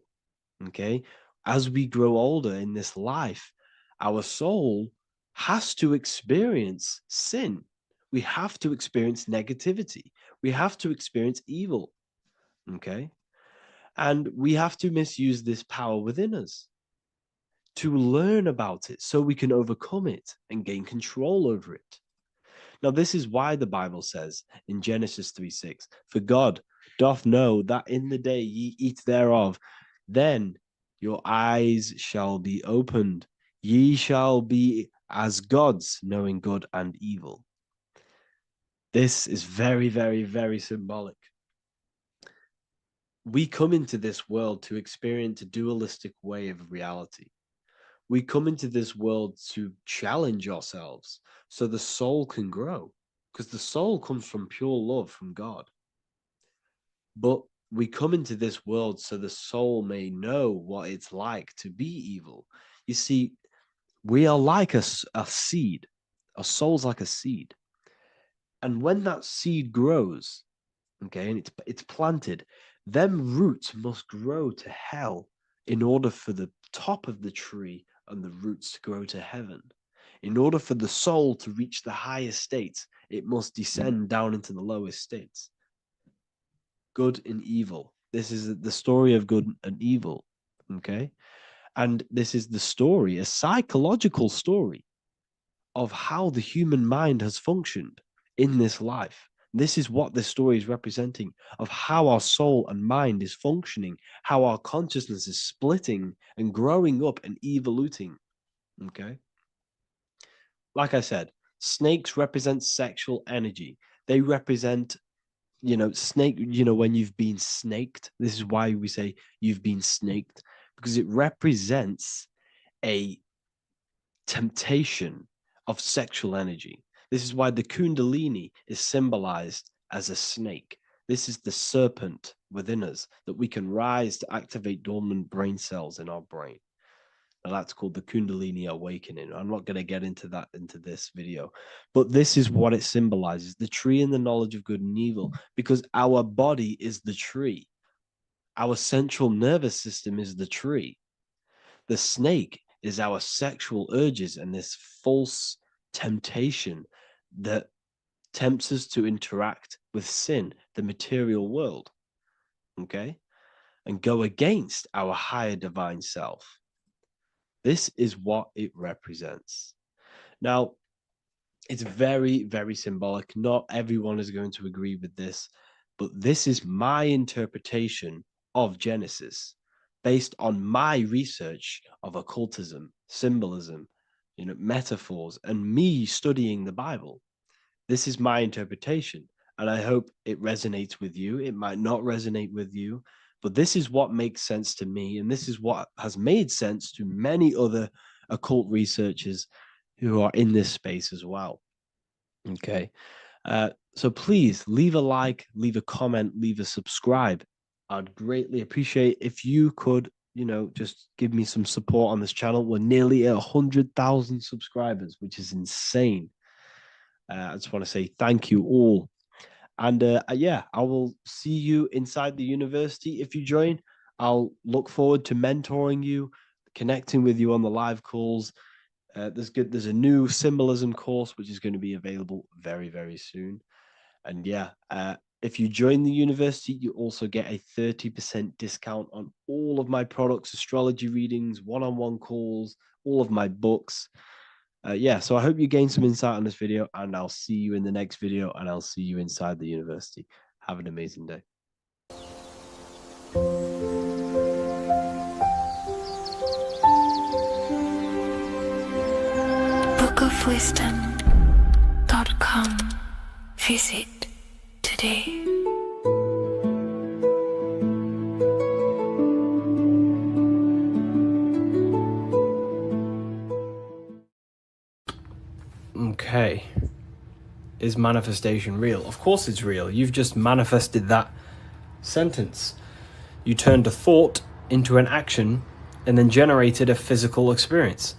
Okay, as we grow older in this life, our soul has to experience sin. We have to experience negativity. We have to experience evil. Okay, and we have to misuse this power within us to learn about it so we can overcome it and gain control over it. Now, this is why the Bible says in Genesis 3:6, for God doth know that in the day ye eat thereof, then your eyes shall be opened. Ye shall be as gods, knowing good and evil. This is very, very, very symbolic. We come into this world to experience a dualistic way of reality. We come into this world to challenge ourselves so the soul can grow, because the soul comes from pure love from God. But we come into this world so the soul may know what it's like to be evil. You see, we are like a seed. Our soul's like a seed. And when that seed grows, okay, and it's planted, them roots must grow to hell in order for the top of the tree and the roots to grow to heaven. In order for the soul to reach the highest states, it must descend down into the lowest states. Good and evil. This is the story of good and evil, okay? And this is the story, a psychological story of how the human mind has functioned in this life. This is what this story is representing of how our soul and mind is functioning, how our consciousness is splitting and growing up and evoluting. Okay. Like I said, snakes represent sexual energy. They represent, snake, when you've been snaked. This is why we say you've been snaked, because it represents a temptation of sexual energy. This is why the Kundalini is symbolized as a snake. This is the serpent within us that we can rise to activate dormant brain cells in our brain. Now that's called the Kundalini awakening. I'm not going to get into that into this video, but this is what it symbolizes, the tree and the knowledge of good and evil, because our body is the tree. Our central nervous system is the tree. The snake is our sexual urges and this false temptation that tempts us to interact with sin, the material world, okay, and go against our higher divine self. This is what it represents. Now, it's very, very symbolic. Not everyone is going to agree with this, but this is my interpretation of Genesis based on my research of occultism, symbolism, metaphors, and me studying the Bible. This is my interpretation, and I hope it resonates with you. It might not resonate with you, but this is what makes sense to me, and this is what has made sense to many other occult researchers who are in this space as well. Okay, so please leave a like, leave a comment, leave a subscribe. I'd greatly appreciate if you could, just give me some support on this channel. We're nearly at 100,000 subscribers, which is insane. I just want to say thank you all. And yeah, I will see you inside the university. If you join, I'll look forward to mentoring you, connecting with you on the live calls. There's a new symbolism course, which is going to be available very, very soon. And yeah, if you join the university, you also get a 30% discount on all of my products, astrology readings, one-on-one calls, all of my books. Yeah, so I hope you gain some insight on this video, and I'll see you in the next video, and I'll see you inside the university. Have an amazing day. bookofwisdom.com. Visit today. Okay. Is manifestation real? Of course it's real. You've just manifested that sentence. You turned a thought into an action and then generated a physical experience.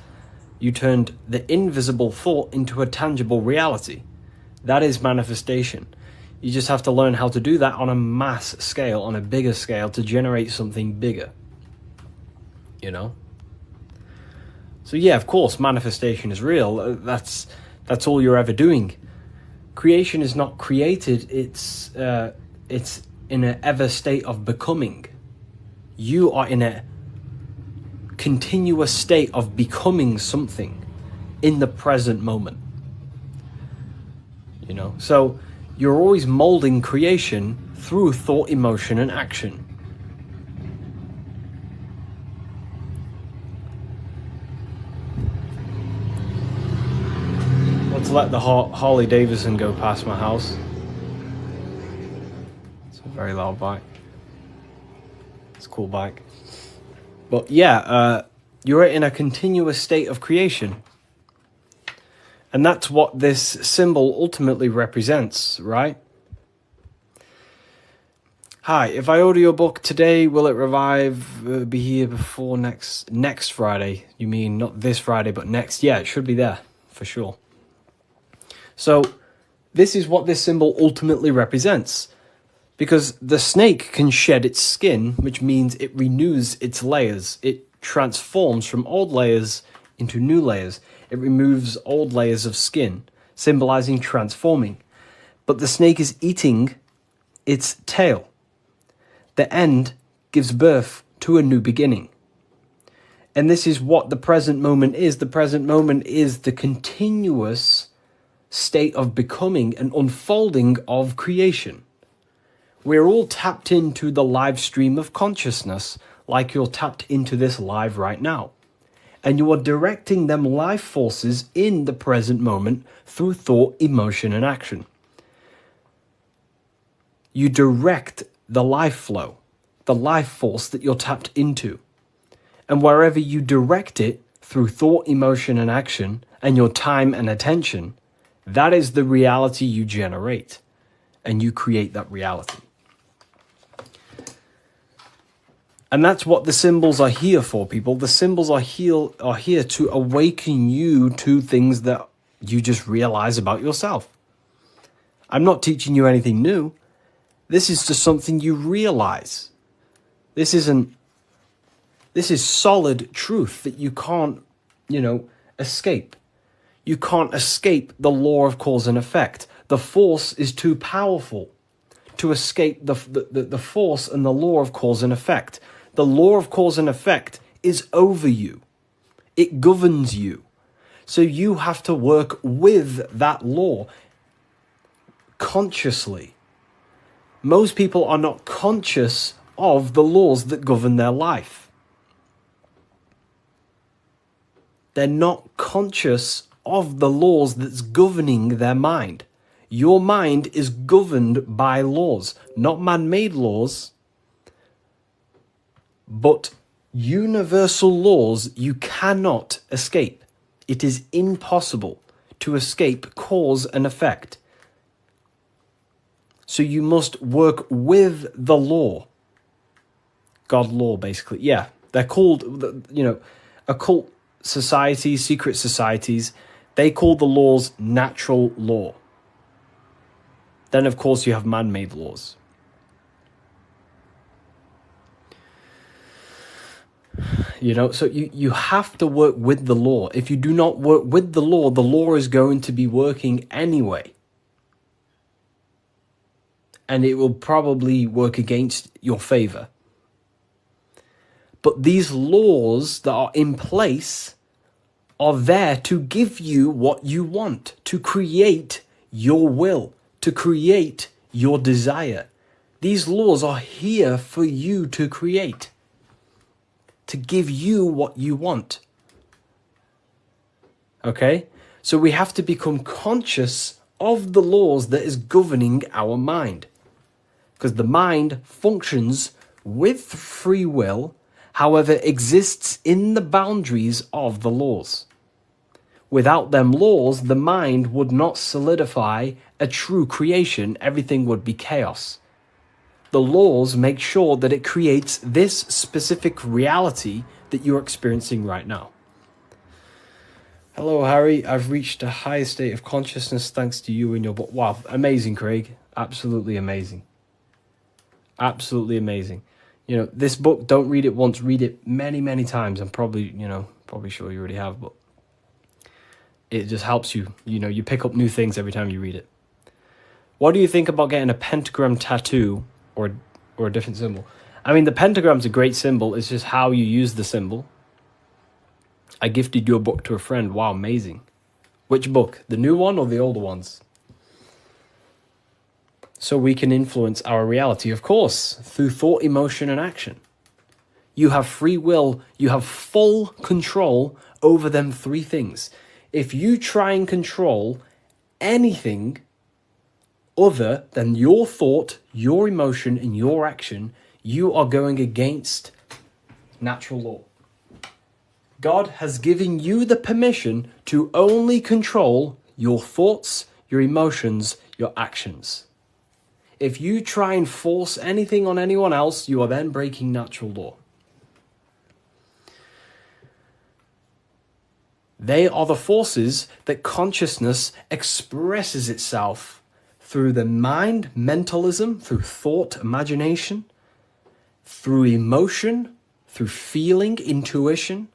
You turned the invisible thought into a tangible reality. That is manifestation. You just have to learn how to do that on a mass scale, on a bigger scale, to generate something bigger. You know? So yeah, of course, manifestation is real. That's all you're ever doing. Creation is not created, it's in an ever state of becoming. You are in a continuous state of becoming something in the present moment. You know, so you're always molding creation through thought, emotion, and action. Let's let the Harley Davidson go past my house. It's a very loud bike. It's a cool bike. But yeah, you're in a continuous state of creation. And that's what this symbol ultimately represents, right? Hi, if I order your book today, will it be here before next Friday? You mean not this Friday, but next? Yeah, it should be there, for sure. So, this is what this symbol ultimately represents. Because the snake can shed its skin, which means it renews its layers. It transforms from old layers into new layers. It removes old layers of skin, symbolizing transforming. But the snake is eating its tail. The end gives birth to a new beginning. And this is what the present moment is. The present moment is the continuous state of becoming and unfolding of creation. We're all tapped into the live stream of consciousness, like you're tapped into this live right now. And you are directing them life forces in the present moment through thought, emotion, and action. You direct the life flow, the life force that you're tapped into. And wherever you direct it through thought, emotion, and action, and your time and attention, that is the reality you generate. And you create that reality. And that's what the symbols are here for, people. The symbols are here to awaken you to things that you just realize about yourself. I'm not teaching you anything new. This is just something you realize. This is solid truth that you can't, escape. You can't escape the law of cause and effect. The force is too powerful to escape the force and the law of cause and effect. The law of cause and effect is over you. It governs you. So you have to work with that law consciously. Most people are not conscious of the laws that govern their life. They're not conscious of the laws that's governing their mind. Your mind is governed by laws, not man-made laws, but universal laws you cannot escape. It is impossible to escape cause and effect. So you must work with the law. God law, basically. Yeah, they're called, occult societies, secret societies, they call the laws natural law. Then, of course, you have man-made laws. So you have to work with the law. If you do not work with the law is going to be working anyway. And it will probably work against your favor. But these laws that are in place are there to give you what you want, to create your will, to create your desire. These laws are here for you to create, to give you what you want. Okay? So we have to become conscious of the laws that is governing our mind. Because the mind functions with free will, however, exists in the boundaries of the laws. Without them laws, the mind would not solidify a true creation. Everything would be chaos. The laws make sure that it creates this specific reality that you're experiencing right now. Hello, Harry. I've reached a higher state of consciousness thanks to you and your book. Wow, amazing, Craig. Absolutely amazing. Absolutely amazing. You know, this book, don't read it once, read it many, many times. I'm probably sure you already have, but it just helps you. You know, you pick up new things every time you read it. What do you think about getting a pentagram tattoo or a different symbol? I mean, the pentagram's a great symbol. It's just how you use the symbol. I gifted your book to a friend. Wow, amazing. Which book? The new one or the older ones? So we can influence our reality, of course, through thought, emotion, and action. You have free will. You have full control over them three things. If you try and control anything other than your thought, your emotion, and your action, you are going against natural law. God has given you the permission to only control your thoughts, your emotions, your actions. If you try and force anything on anyone else, you are then breaking natural law. They are the forces that consciousness expresses itself through the mind, mentalism, through thought, imagination, through emotion, through feeling, intuition,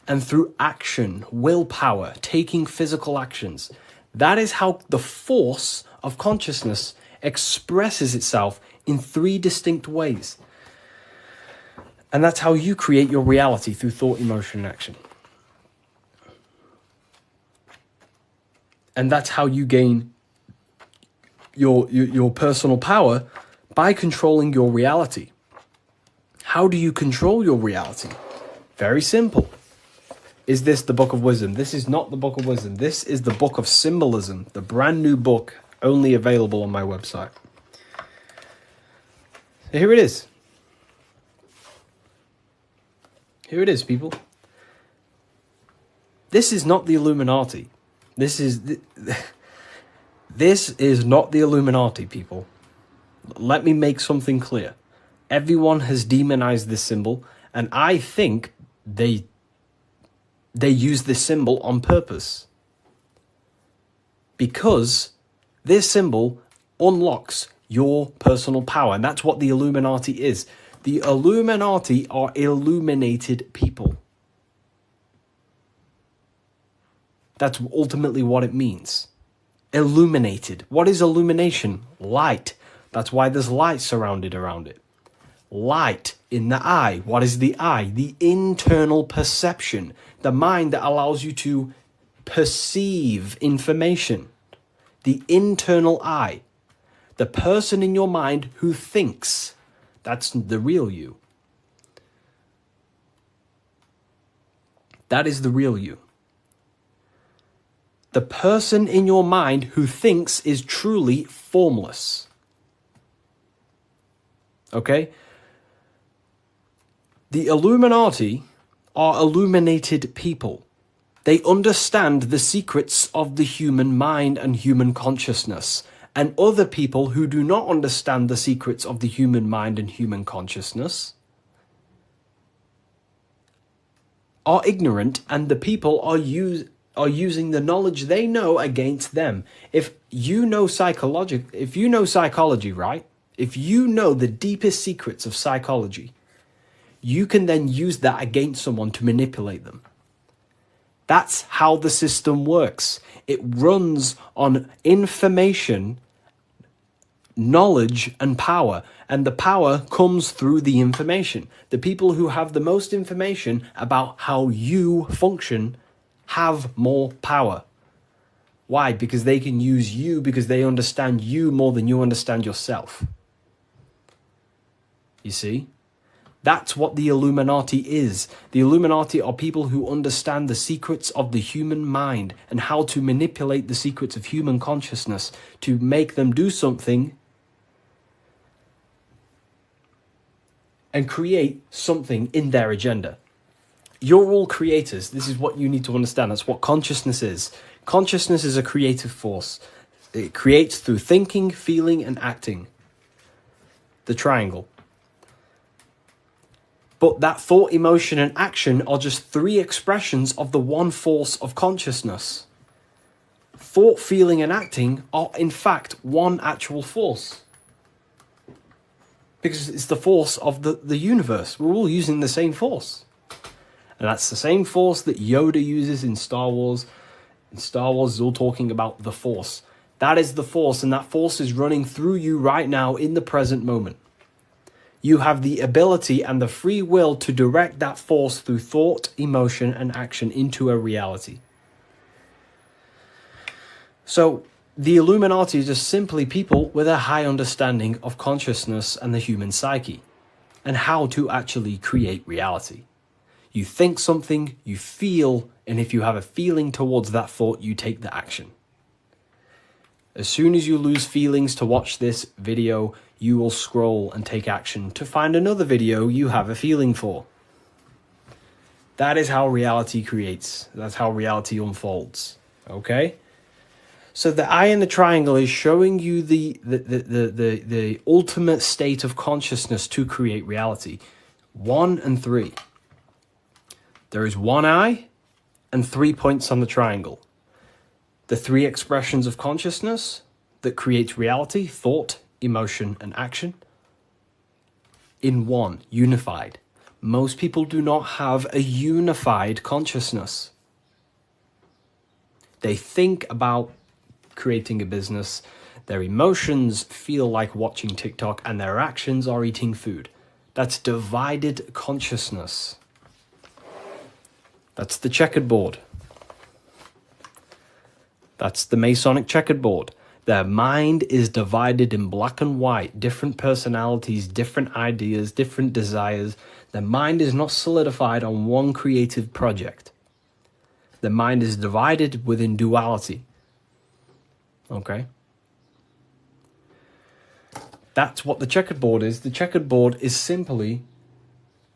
and through action, willpower, taking physical actions. That is how the force of consciousness expresses itself in three distinct ways. And that's how you create your reality, through thought, emotion, and action. And that's how you gain your personal power, by controlling your reality. How do you control your reality? Very simple. Is this the Book of Wisdom? This is not the Book of Wisdom. This is the Book of Symbolism, the brand new book, only available on my website. So here it is. Here it is, people. This is not the Illuminati. This is not the Illuminati, people. Let me make something clear. Everyone has demonized this symbol, and I think they use this symbol on purpose. Because this symbol unlocks your personal power, and that's what the Illuminati is. The Illuminati are illuminated people. That's ultimately what it means. Illuminated. What is illumination? Light. That's why there's light surrounded around it. Light in the eye. What is the eye? The internal perception. The mind that allows you to perceive information. The internal eye. The person in your mind who thinks. That's the real you. That is the real you. The person in your mind who thinks is truly formless. Okay? The Illuminati are illuminated people. They understand the secrets of the human mind and human consciousness. And other people who do not understand the secrets of the human mind and human consciousness are ignorant, and the people are using the knowledge they know against them. If you know psychology, right? If you know the deepest secrets of psychology, you can then use that against someone to manipulate them. That's how the system works. It runs on information, knowledge, and power. And the power comes through the information. The people who have the most information about how you function have more power. Why? Because they can use you, because they understand you more than you understand yourself. You see? That's what the Illuminati is. The Illuminati are people who understand the secrets of the human mind and how to manipulate the secrets of human consciousness to make them do something and create something in their agenda. You're all creators. This is what you need to understand. That's what consciousness is. Consciousness is a creative force. It creates through thinking, feeling, and acting. The triangle. But that thought, emotion, and action are just three expressions of the one force of consciousness. Thought, feeling, and acting are in fact one actual force. Because it's the force of the universe. We're all using the same force. And that's the same force that Yoda uses in Star Wars. In Star Wars is all talking about the force. That is the force, and that force is running through you right now in the present moment. You have the ability and the free will to direct that force through thought, emotion, and action into a reality. So, the Illuminati is just simply people with a high understanding of consciousness and the human psyche, and how to actually create reality. You think something, you feel, and if you have a feeling towards that thought, you take the action. As soon as you lose feelings to watch this video, you will scroll and take action to find another video you have a feeling for. That is how reality creates. That's how reality unfolds. Okay? So the eye in the triangle is showing you the ultimate state of consciousness to create reality. 1 and 3. There is one eye and 3 points on the triangle. The three expressions of consciousness that creates reality, thought, emotion, and action, in one, unified. Most people do not have a unified consciousness. They think about creating a business, their emotions feel like watching TikTok, and their actions are eating food. That's divided consciousness. That's the checkerboard. That's the Masonic checkerboard. Their mind is divided in black and white, different personalities, different ideas, different desires. Their mind is not solidified on one creative project. Their mind is divided within duality. Okay? That's what the checkerboard is. The checkerboard is simply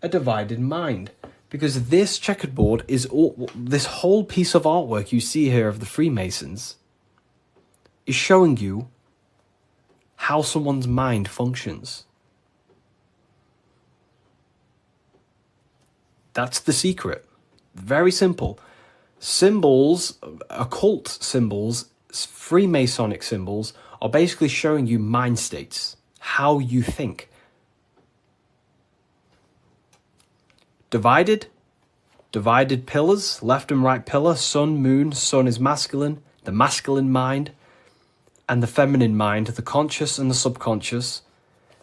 a divided mind. Because this checkerboard is all, this whole piece of artwork you see here of the Freemasons is showing you how someone's mind functions. That's the secret. Very simple. Symbols, occult symbols, Freemasonic symbols are basically showing you mind states, how you think. Divided pillars, left and right pillar, sun, moon. Sun is masculine, the masculine mind, and the feminine mind, the conscious and the subconscious.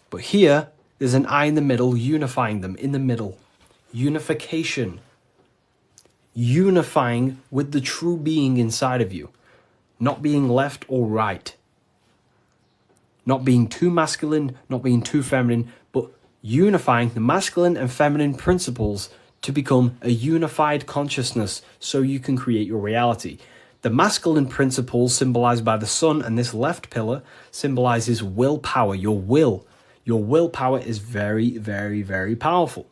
But here, there's an eye in the middle, unifying them in the middle. Unification. Unifying with the true being inside of you. Not being left or right. Not being too masculine, not being too feminine, but unifying the masculine and feminine principles to become a unified consciousness so you can create your reality. The masculine principles symbolized by the sun, and this left pillar symbolizes willpower, your will. Your willpower is very, very, very powerful.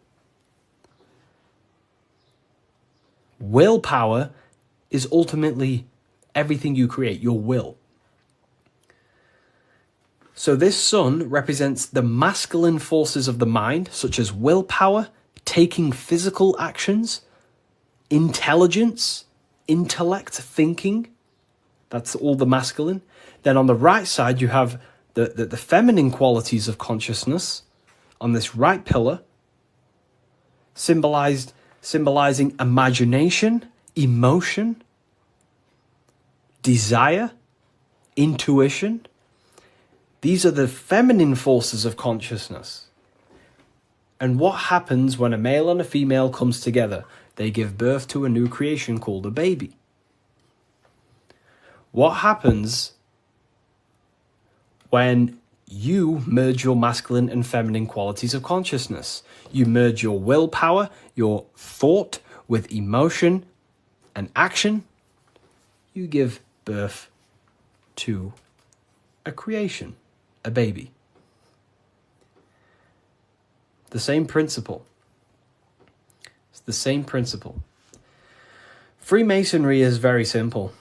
Willpower is ultimately everything you create, your will. So this sun represents the masculine forces of the mind, such as willpower, taking physical actions, intelligence, intellect, thinking. That's all the masculine. Then on the right side, you have the feminine qualities of consciousness on this right pillar, symbolizing imagination, emotion, desire, intuition. These are the feminine forces of consciousness. And what happens when a male and a female comes together? They give birth to a new creation called a baby. What happens when you merge your masculine and feminine qualities of consciousness? You merge your willpower, your thought with emotion and action. You give birth to a creation. A baby. The same principle. It's the same principle. Freemasonry is very simple.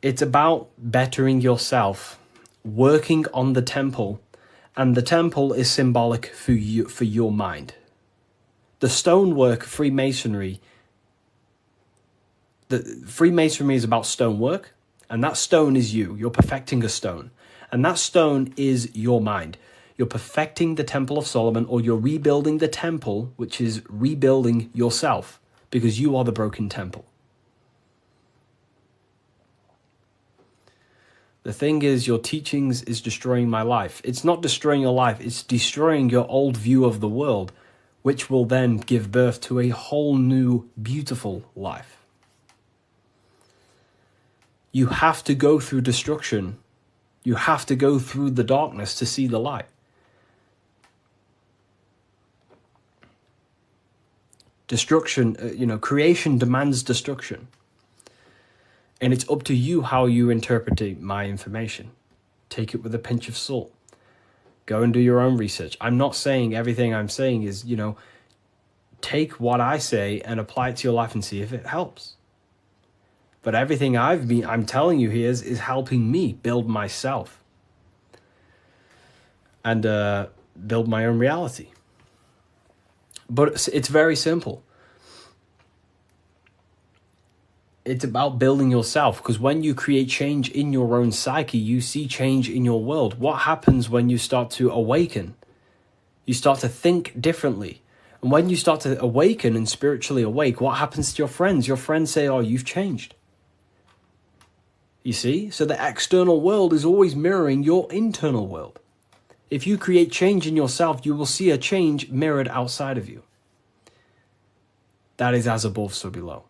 It's about bettering yourself, working on the temple, and the temple is symbolic for you, for your mind. The stonework Freemasonry, Freemasonry is about stonework, and that stone is you. You're perfecting a stone, and that stone is your mind. You're perfecting the Temple of Solomon, or you're rebuilding the temple, which is rebuilding yourself, because you are the broken temple. The thing is, your teachings is destroying my life. It's not destroying your life, it's destroying your old view of the world, which will then give birth to a whole new, beautiful life. You have to go through destruction. You have to go through the darkness to see the light. Destruction, creation demands destruction. And it's up to you how you interpret my information. Take it with a pinch of salt. Go and do your own research. I'm not saying everything I'm saying is, take what I say and apply it to your life and see if it helps. But everything I'm telling you here is helping me build myself and build my own reality. But it's very simple. It's about building yourself, because when you create change in your own psyche, you see change in your world. What happens when you start to awaken? You start to think differently. And when you start to awaken and spiritually awake, what happens to your friends? Your friends say, oh, you've changed. You see? So the external world is always mirroring your internal world. If you create change in yourself, you will see a change mirrored outside of you. That is as above, so below.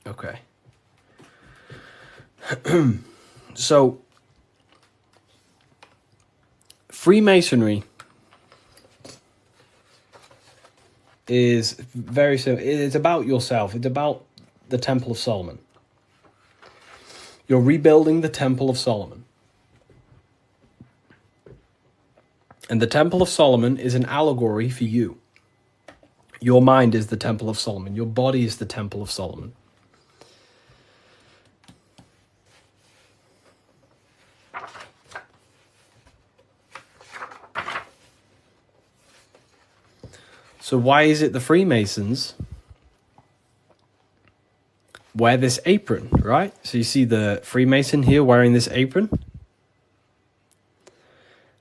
Okay. So, Freemasonry is very simple. It's about yourself. It's about the Temple of Solomon. You're rebuilding the Temple of Solomon. And the Temple of Solomon is an allegory for you. Your mind is the Temple of Solomon. Your body is the Temple of Solomon. So why is it the Freemasons wear this apron, right? So you see the Freemason here wearing this apron.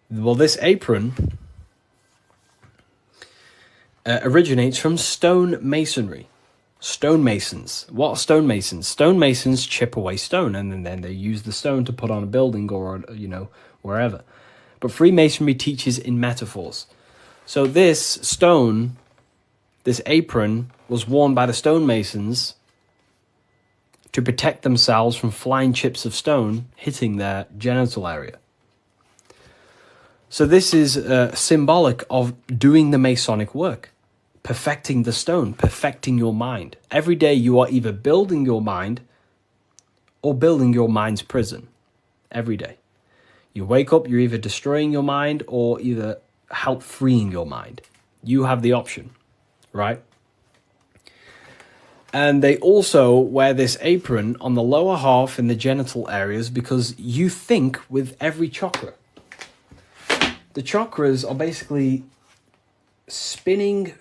Well, this apron originates from stone masonry. Stonemasons. What are stonemasons? Stonemasons chip away stone, and then they use the stone to put on a building or, wherever. But Freemasonry teaches in metaphors. So this stone, this apron, was worn by the stonemasons to protect themselves from flying chips of stone hitting their genital area. So this is symbolic of doing the Masonic work, perfecting the stone, perfecting your mind. Every day you are either building your mind or building your mind's prison. Every day. You wake up, you're either destroying your mind or either help freeing your mind. You have the option, right? And they also wear this apron on the lower half in the genital areas because you think with every chakra. The chakras are basically spinning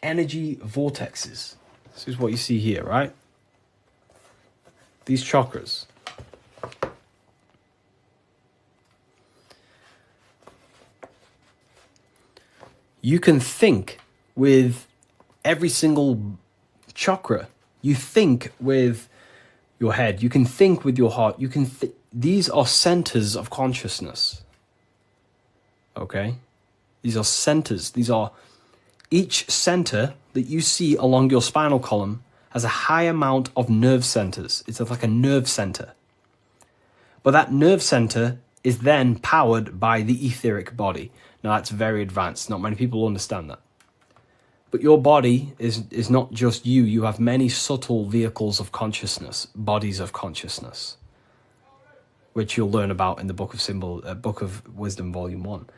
energy vortexes. This is what you see here, right? These chakras. You can think with every single chakra. You think with your head. You can think with your heart. You can. These are centers of consciousness. Okay? These are centers. These are each center that you see along your spinal column has a high amount of nerve centers. It's like a nerve center. But that nerve center is then powered by the etheric body. Now, that's very advanced. Not many people understand that. But your body is not just you. You have many subtle vehicles of consciousness, bodies of consciousness, which you'll learn about in the Book of Wisdom, Volume 1.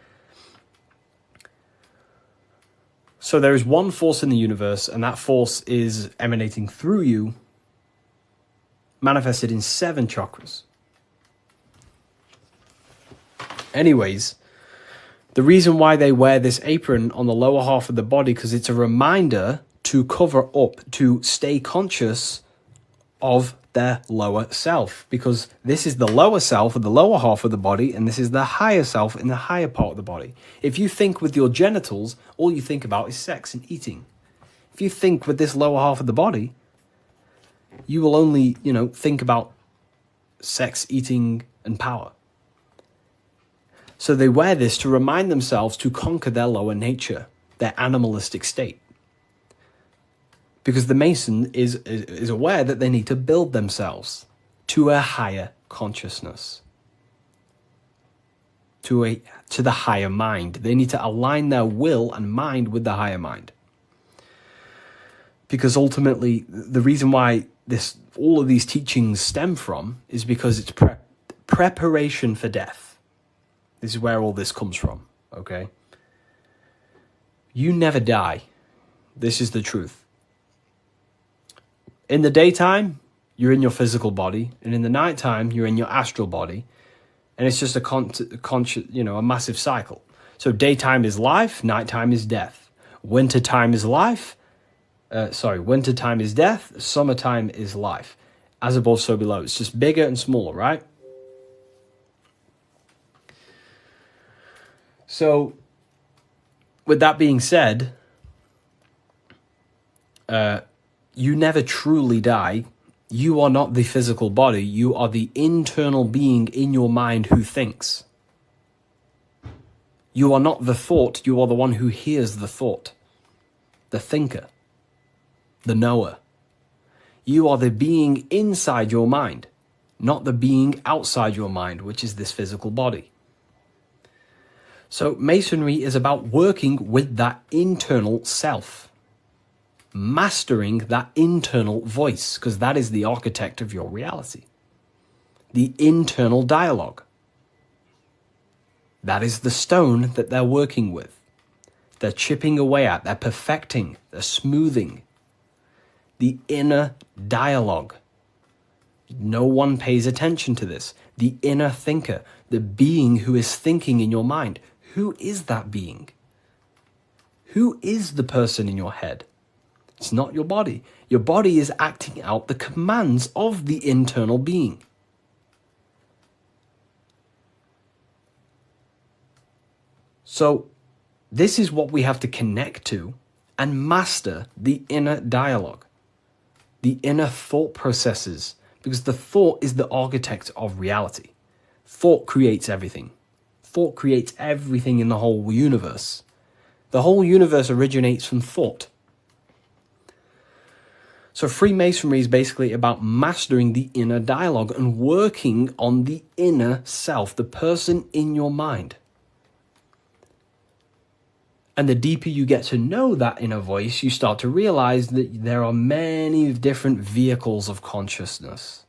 So there is one force in the universe, and that force is emanating through you, manifested in 7 chakras. Anyways, the reason why they wear this apron on the lower half of the body, because it's a reminder to cover up, to stay conscious of their lower self, because this is the lower self of the lower half of the body, and this is the higher self in the higher part of the body. If you think with your genitals, all you think about is sex and eating. If you think with this lower half of the body, you will only, think about sex, eating, and power. So they wear this to remind themselves to conquer their lower nature, their animalistic state. Because the Mason is aware that they need to build themselves to a higher consciousness, to the higher mind. They need to align their will and mind with the higher mind. Because ultimately, the reason why all of these teachings stem from is because it's preparation for death. This is where all this comes from, okay? You never die. This is the truth. In the daytime, you're in your physical body, and in the nighttime, you're in your astral body, and it's just a massive cycle. So daytime is life, nighttime is death. Wintertime is wintertime is death, summertime is life. As above, so below. It's just bigger and smaller, right? So, with that being said, you never truly die. You are not the physical body. You are the internal being in your mind who thinks. You are not the thought. You are the one who hears the thought. The thinker. The knower. You are the being inside your mind, not the being outside your mind, which is this physical body. So Masonry is about working with that internal self, mastering that internal voice, because that is the architect of your reality. The internal dialogue. That is the stone that they're working with. They're chipping away at, they're perfecting, they're smoothing. The inner dialogue. No one pays attention to this. The inner thinker, the being who is thinking in your mind. Who is that being? Who is the person in your head? It's not your body. Your body is acting out the commands of the internal being. So, this is what we have to connect to and master: the inner dialogue, the inner thought processes, because the thought is the architect of reality. Thought creates everything. Thought creates everything in the whole universe. The whole universe originates from thought. So Freemasonry is basically about mastering the inner dialogue and working on the inner self, the person in your mind. And the deeper you get to know that inner voice, you start to realize that there are many different vehicles of consciousness.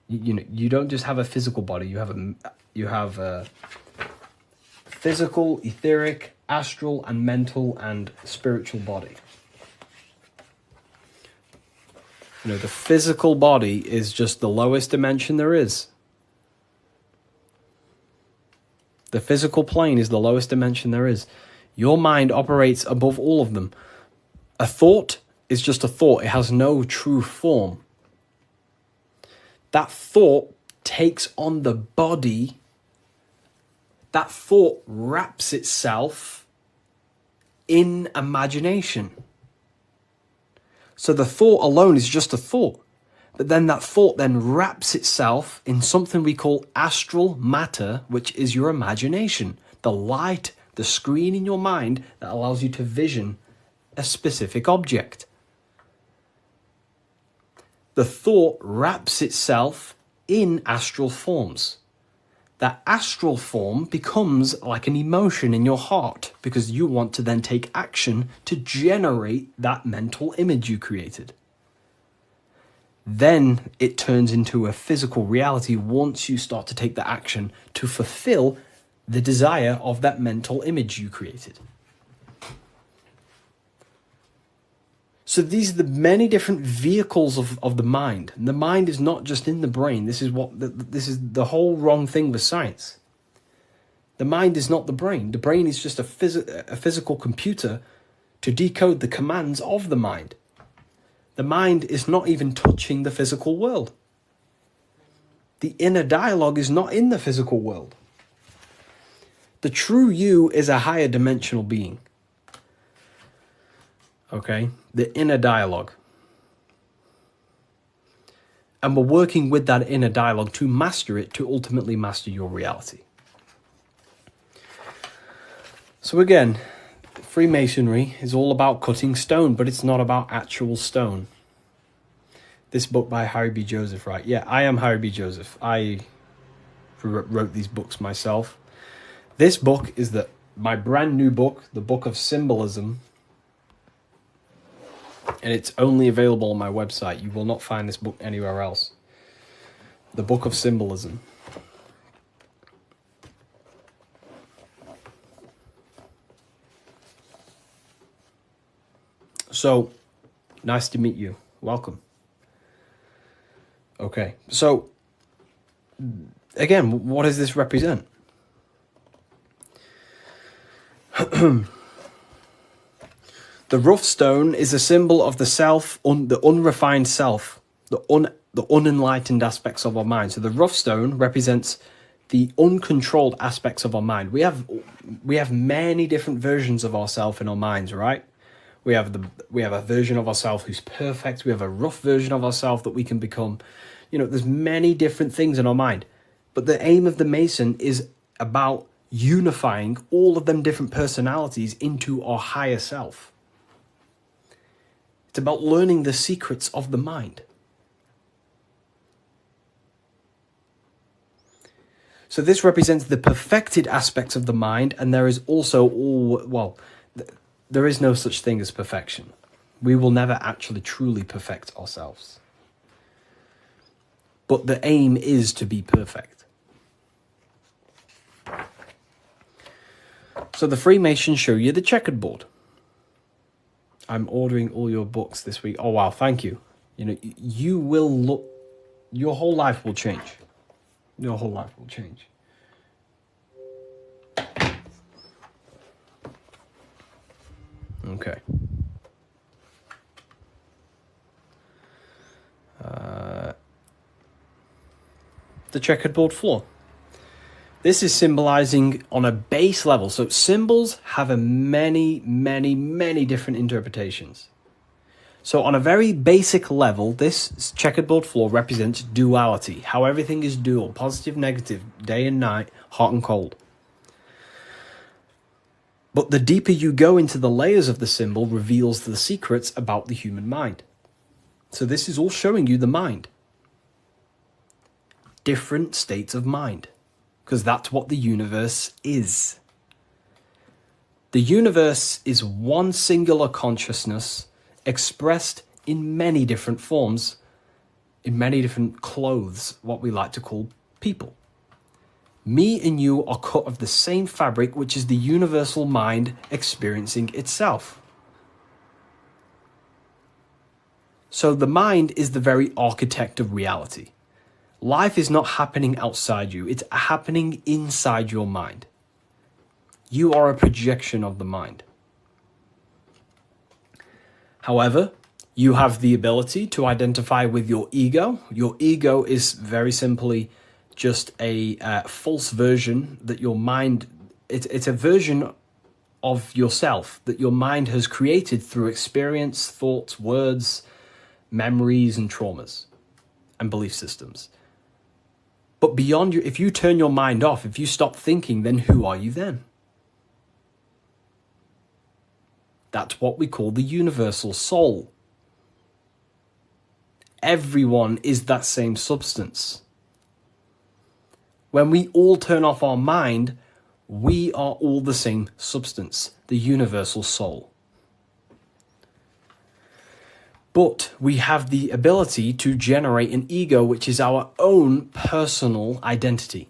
You don't just have a physical body. You have a physical, etheric, astral, and mental and spiritual body. The physical body is just the lowest dimension there is. The physical plane is the lowest dimension there is. Your mind operates above all of them. A thought is just a thought. It has no true form. That thought takes on the body. That thought wraps itself in imagination. So the thought alone is just a thought. But then that thought then wraps itself in something we call astral matter, which is your imagination. The light, the screen in your mind that allows you to vision a specific object. The thought wraps itself in astral forms. That astral form becomes like an emotion in your heart because you want to then take action to generate that mental image you created. Then it turns into a physical reality once you start to take the action to fulfill the desire of that mental image you created. So these are the many different vehicles of the mind. And the mind is not just in the brain. This is the whole wrong thing with science. The mind is not the brain. The brain is just a physical computer to decode the commands of the mind. The mind is not even touching the physical world. The inner dialogue is not in the physical world. The true you is a higher dimensional being. Okay? The inner dialogue. And we're working with that inner dialogue to master it, to ultimately master your reality. So again, Freemasonry is all about cutting stone, but it's not about actual stone. This book by Harry B. Joseph, right? Yeah, I am Harry B. Joseph. I wrote these books myself. This book is my brand new book, the Book of Symbolism. And it's only available on my website. You will not find this book anywhere else. The Book of Symbolism. So, nice to meet you. Welcome. Okay, so, again, what does this represent? The rough stone is a symbol of the self, the unrefined self, the unenlightened aspects of our mind. So the rough stone represents the uncontrolled aspects of our mind. We have many different versions of ourselves in our minds, right? We have a version of ourselves who's perfect. We have a rough version of ourselves that we can become. There's many different things in our mind. But the aim of the Mason is about unifying all of them different personalities into our higher self. It's about learning the secrets of the mind. So this represents the perfected aspects of the mind, and there is also there is no such thing as perfection. We will never actually truly perfect ourselves. But the aim is to be perfect. So the Freemasons show you the checkered board. I'm ordering all your books this week. Oh, wow, thank you. You will look, your whole life will change. Your whole life will change. Okay. The checkered board floor. This is symbolizing on a base level. So symbols have many, many, many different interpretations. So on a very basic level, this checkered board floor represents duality, how everything is dual, positive, negative, day and night, hot and cold. But the deeper you go into the layers of the symbol reveals the secrets about the human mind. So this is all showing you the mind. Different states of mind. Because that's what the universe is. The universe is one singular consciousness expressed in many different forms, in many different clothes, what we like to call people. Me and you are cut of the same fabric, which is the universal mind experiencing itself. So the mind is the very architect of reality. Life is not happening outside you, it's happening inside your mind. You are a projection of the mind. However, you have the ability to identify with your ego. Your ego is very simply just a false version that your mind, it's a version of yourself that your mind has created through experience, thoughts, words, memories, and traumas, and belief systems. But beyond you, if you turn your mind off, if you stop thinking, then who are you then? That's what we call the universal soul. Everyone is that same substance. When we all turn off our mind, we are all the same substance, the universal soul. But we have the ability to generate an ego, which is our own personal identity.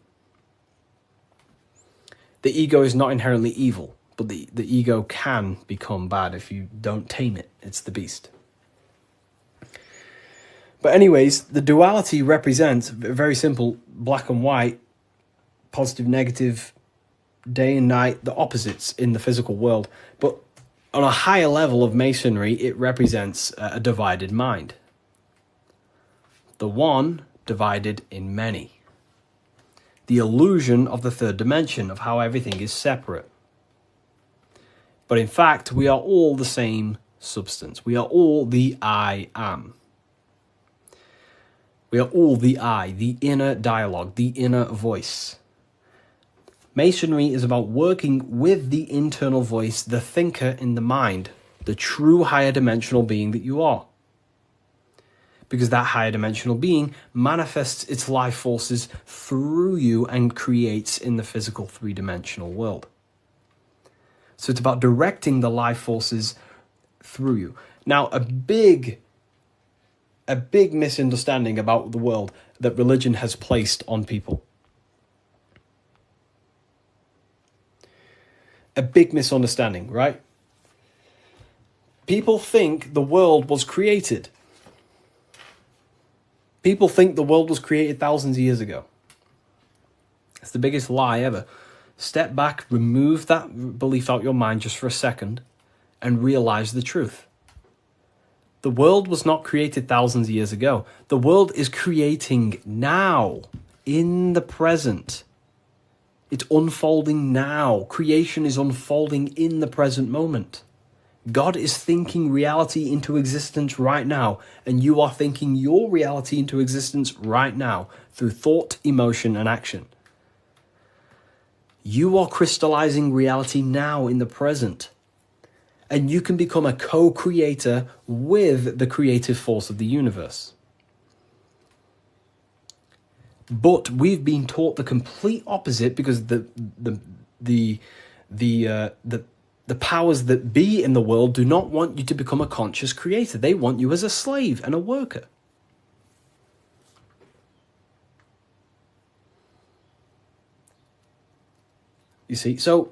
The ego is not inherently evil, but the ego can become bad if you don't tame it. It's the beast. But anyways, the duality represents, very simple, black and white, positive, negative, day and night, the opposites in the physical world. But on a higher level of masonry, it represents a divided mind. The one divided in many. The illusion of the third dimension, of how everything is separate. But in fact, we are all the same substance. We are all the I am. We are all the I, the inner dialogue, the inner voice. Masonry is about working with the internal voice, the thinker in the mind, the true higher dimensional being that you are. Because that higher dimensional being manifests its life forces through you and creates in the physical three-dimensional world. So it's about directing the life forces through you. Now, a big misunderstanding about the world that religion has placed on people. A big misunderstanding, right? People think the world was created. People think the world was created thousands of years ago. It's the biggest lie ever. Step back, remove that belief out your mind just for a second, and realize the truth. The world was not created thousands of years ago. The world is creating now, in the present. It's unfolding now. Creation is unfolding in the present moment. God is thinking reality into existence right now, and you are thinking your reality into existence right now through thought, emotion, and action. You are crystallizing reality now in the present, and you can become a co-creator with the creative force of the universe. But we've been taught the complete opposite because the powers that be in the world do not want you to become a conscious creator. They want you as a slave and a worker. You see, so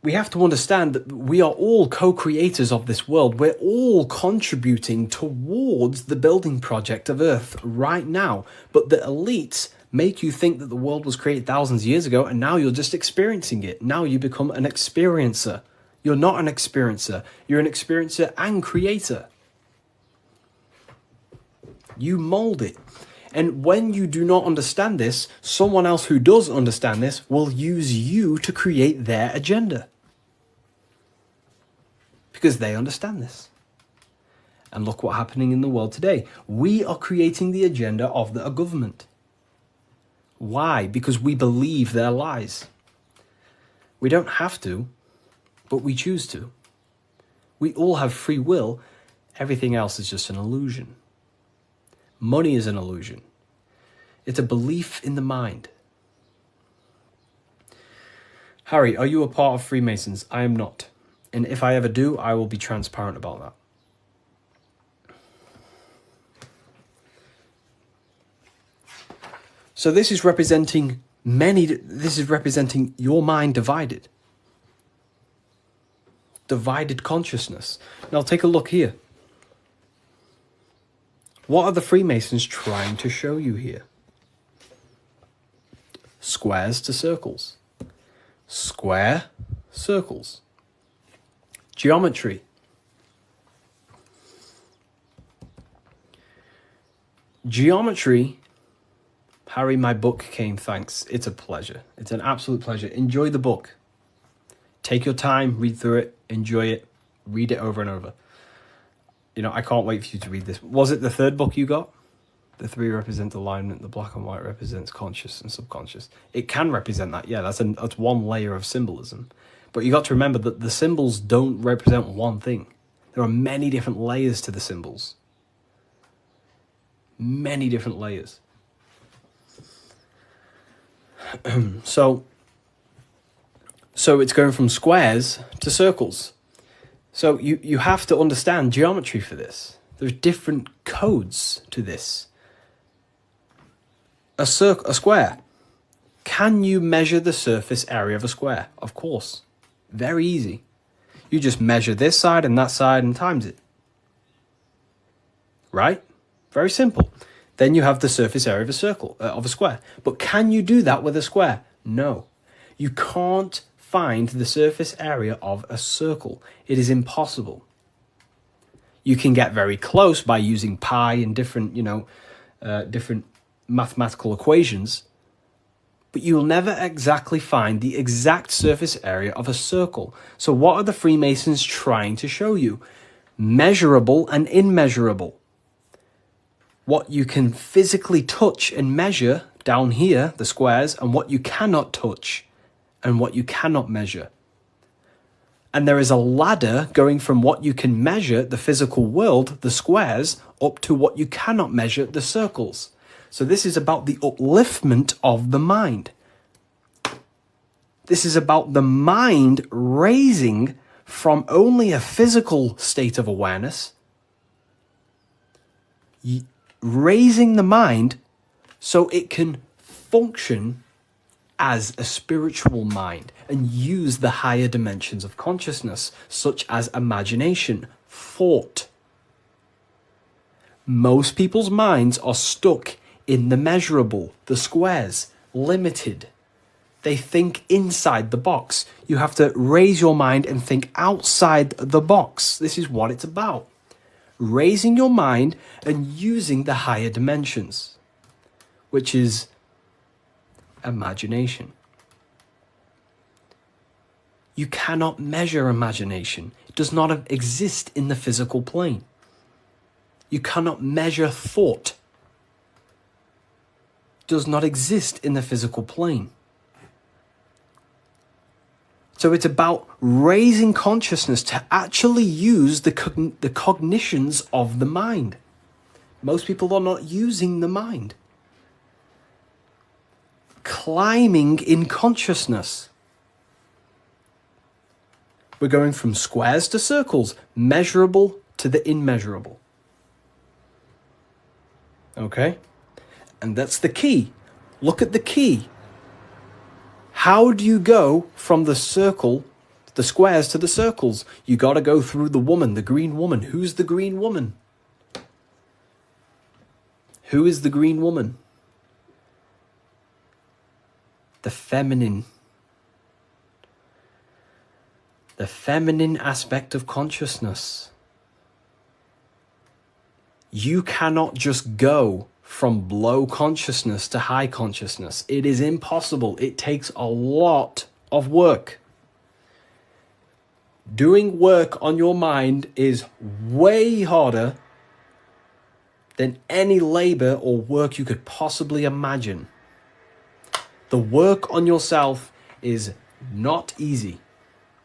we have to understand that we are all co-creators of this world. We're all contributing towards the building project of Earth right now. But the elites make you think that the world was created thousands of years ago, and now you're just experiencing it. Now you become an experiencer. You're not an experiencer. You're an experiencer and creator. You mold it. And when you do not understand this, someone else who does understand this will use you to create their agenda. Because they understand this. And look what's happening in the world today. We are creating the agenda of a government. Why? Because we believe their lies. We don't have to, but we choose to. We all have free will. Everything else is just an illusion. Money is an illusion. It's a belief in the mind. Harry, are you a part of Freemasons? I am not. And if I ever do, I will be transparent about that. So this is representing your mind divided. Divided consciousness. Now take a look here. What are the Freemasons trying to show you here? Squares to circles. Square, circles. Geometry. Geometry. Harry, my book came, thanks. It's a pleasure. It's an absolute pleasure. Enjoy the book. Take your time, read through it, enjoy it, read it over and over. You know, I can't wait for you to read this. Was it the third book you got? The three represent alignment, the black and white represents conscious and subconscious. It can represent that, yeah, that's one layer of symbolism. But you got to remember that the symbols don't represent one thing. There are many different layers to the symbols. Many different layers. So it's going from squares to circles. So you have to understand geometry for this. There's different codes to this. A square. Can you measure the surface area of a square? Of course. Very easy. You just measure this side and that side and times it. right? Very simple. Then you have the surface area of a circle, of a square. But can you do that with a square? No. You can't find the surface area of a circle. It is impossible. You can get very close by using pi and different, different mathematical equations, but you will never exactly find the exact surface area of a circle. So what are the Freemasons trying to show you? Measurable and immeasurable. What you can physically touch and measure down here, the squares, and what you cannot touch and what you cannot measure. And there is a ladder going from what you can measure, the physical world, the squares, up to what you cannot measure, the circles. So this is about the upliftment of the mind. This is about the mind raising from only a physical state of awareness, raising the mind so it can function as a spiritual mind and use the higher dimensions of consciousness, such as imagination, thought. Most people's minds are stuck in the measurable, the squares, limited. They think inside the box. You have to raise your mind and think outside the box. This is what it's about. Raising your mind and using the higher dimensions, which is imagination. You cannot measure imagination. It does not exist in the physical plane. You cannot measure thought. It does not exist in the physical plane. So it's about raising consciousness to actually use the cognitions of the mind. Most people are not using the mind. Climbing in consciousness. We're going from squares to circles, measurable to the immeasurable. Okay? And that's the key. Look at the key. How do you go from the circle, the squares to the circles? You got to go through the woman, the green woman. Who's the green woman? Who is the green woman? The feminine. The feminine aspect of consciousness. You cannot just go from low consciousness to high consciousness. It is impossible. It takes a lot of work. Doing work on your mind is way harder than any labor or work you could possibly imagine. The work on yourself is not easy.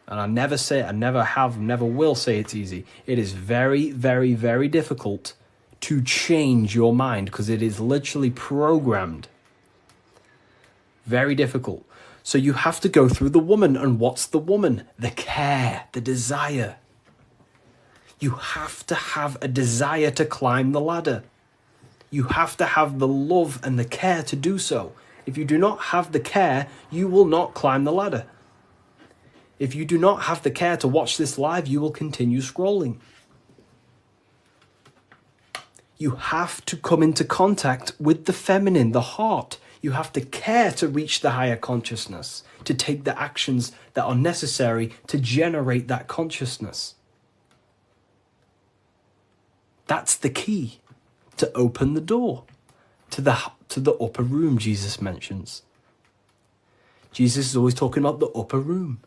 And I never say it, I never have, never will say it's easy. It is very, very, very difficult to change your mind because it is literally programmed. Very difficult. So you have to go through the woman. And what's the woman? The care, the desire. You have to have a desire to climb the ladder. You have to have the love and the care to do so. If you do not have the care, you will not climb the ladder. If you do not have the care to watch this live, you will continue scrolling. You have to come into contact with the feminine, the heart. You have to care to reach the higher consciousness, to take the actions that are necessary to generate that consciousness. That's the key to open the door to the upper room Jesus mentions. Jesus is always talking about the upper room,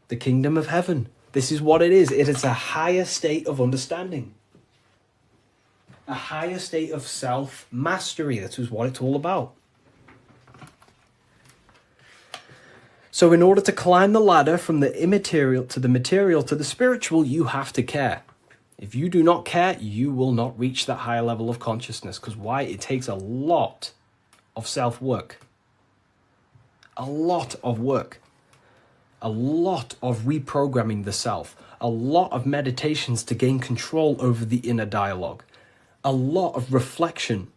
the kingdom of heaven. This is what it is. It is a higher state of understanding. A higher state of self-mastery. That is what it's all about. So in order to climb the ladder from the immaterial to the material to the spiritual, you have to care. If you do not care, you will not reach that higher level of consciousness. Because why? It takes a lot of self-work. A lot of work. A lot of reprogramming the self. A lot of meditations to gain control over the inner dialogue. A lot of reflection.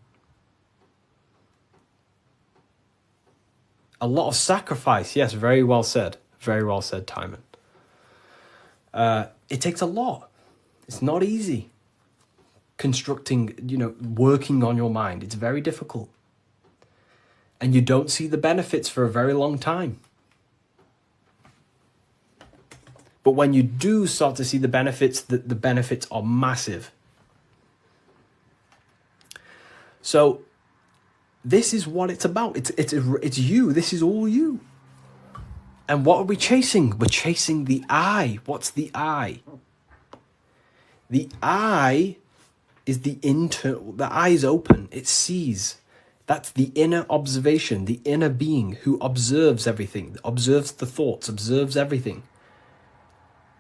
A lot of sacrifice. Yes, very well said. Very well said, Timon. It takes a lot. It's not easy. constructing, working on your mind. It's very difficult. And you don't see the benefits for a very long time. But when you do start to see the benefits, the benefits are massive. So this is what it's about. It's you. This is all you. And what are we chasing? We're chasing the I. What's the I? The I is the eye is open. It sees. That's the inner observation, the inner being who observes everything, observes the thoughts, observes everything.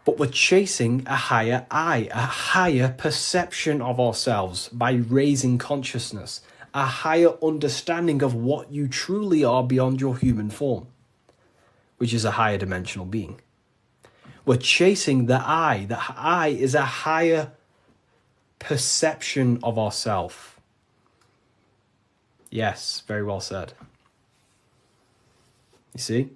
But we're chasing a higher I, a higher perception of ourselves by raising consciousness, a higher understanding of what you truly are beyond your human form, which is a higher dimensional being. We're chasing the I. The I is a higher perception of ourselves. Yes, very well said. You see?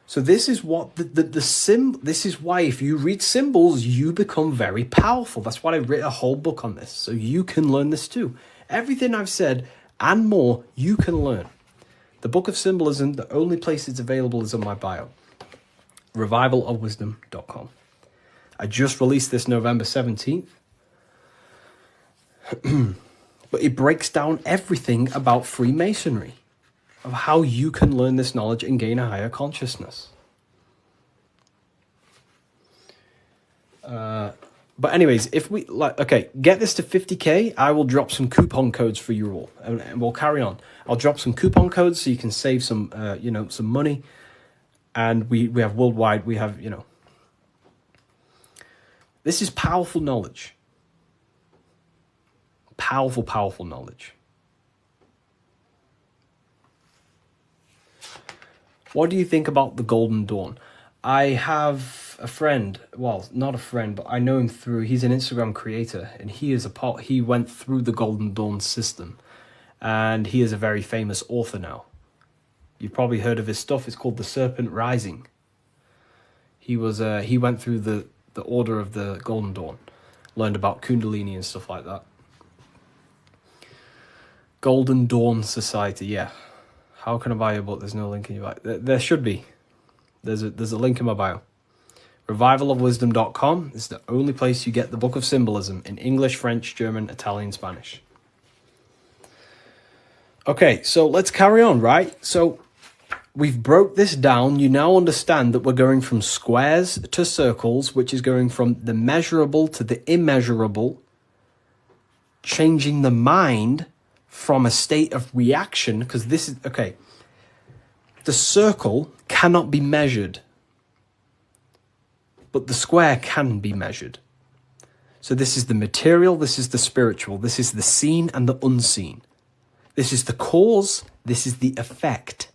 So this is what this is why if you read symbols, you become very powerful. That's why I wrote a whole book on this, so you can learn this too. Everything I've said and more, you can learn. The Book of Symbolism, the only place it's available is on my bio. Revivalofwisdom.com. I just released this November 17th. But it breaks down everything about Freemasonry, of how you can learn this knowledge and gain a higher consciousness. But anyways, if we get this to 50K, I will drop some coupon codes for you all, and we'll carry on. I'll drop some coupon codes so you can save some, some money. And we have worldwide. We have, this is powerful knowledge. Powerful, powerful knowledge. What do you think about the Golden Dawn? I have a friend, well, not a friend, but I know him through, he's an Instagram creator, and he went through the Golden Dawn system, and he is a very famous author now. You've probably heard of his stuff. It's called The Serpent Rising. He went through the order of the Golden Dawn, learned about Kundalini and stuff like that. Golden Dawn Society, yeah. How can I buy your book? There's no link in your bio. There should be. There's a link in my bio. Revivalofwisdom.com is the only place you get the Book of Symbolism in English, French, German, Italian, Spanish. Okay, so let's carry on, right? So we've broke this down. You now understand that we're going from squares to circles, which is going from the measurable to the immeasurable, changing the mind from a state of reaction, because this is, okay, the circle cannot be measured, but the square can be measured. So this is the material, this is the spiritual, this is the seen and the unseen. This is the cause, this is the effect.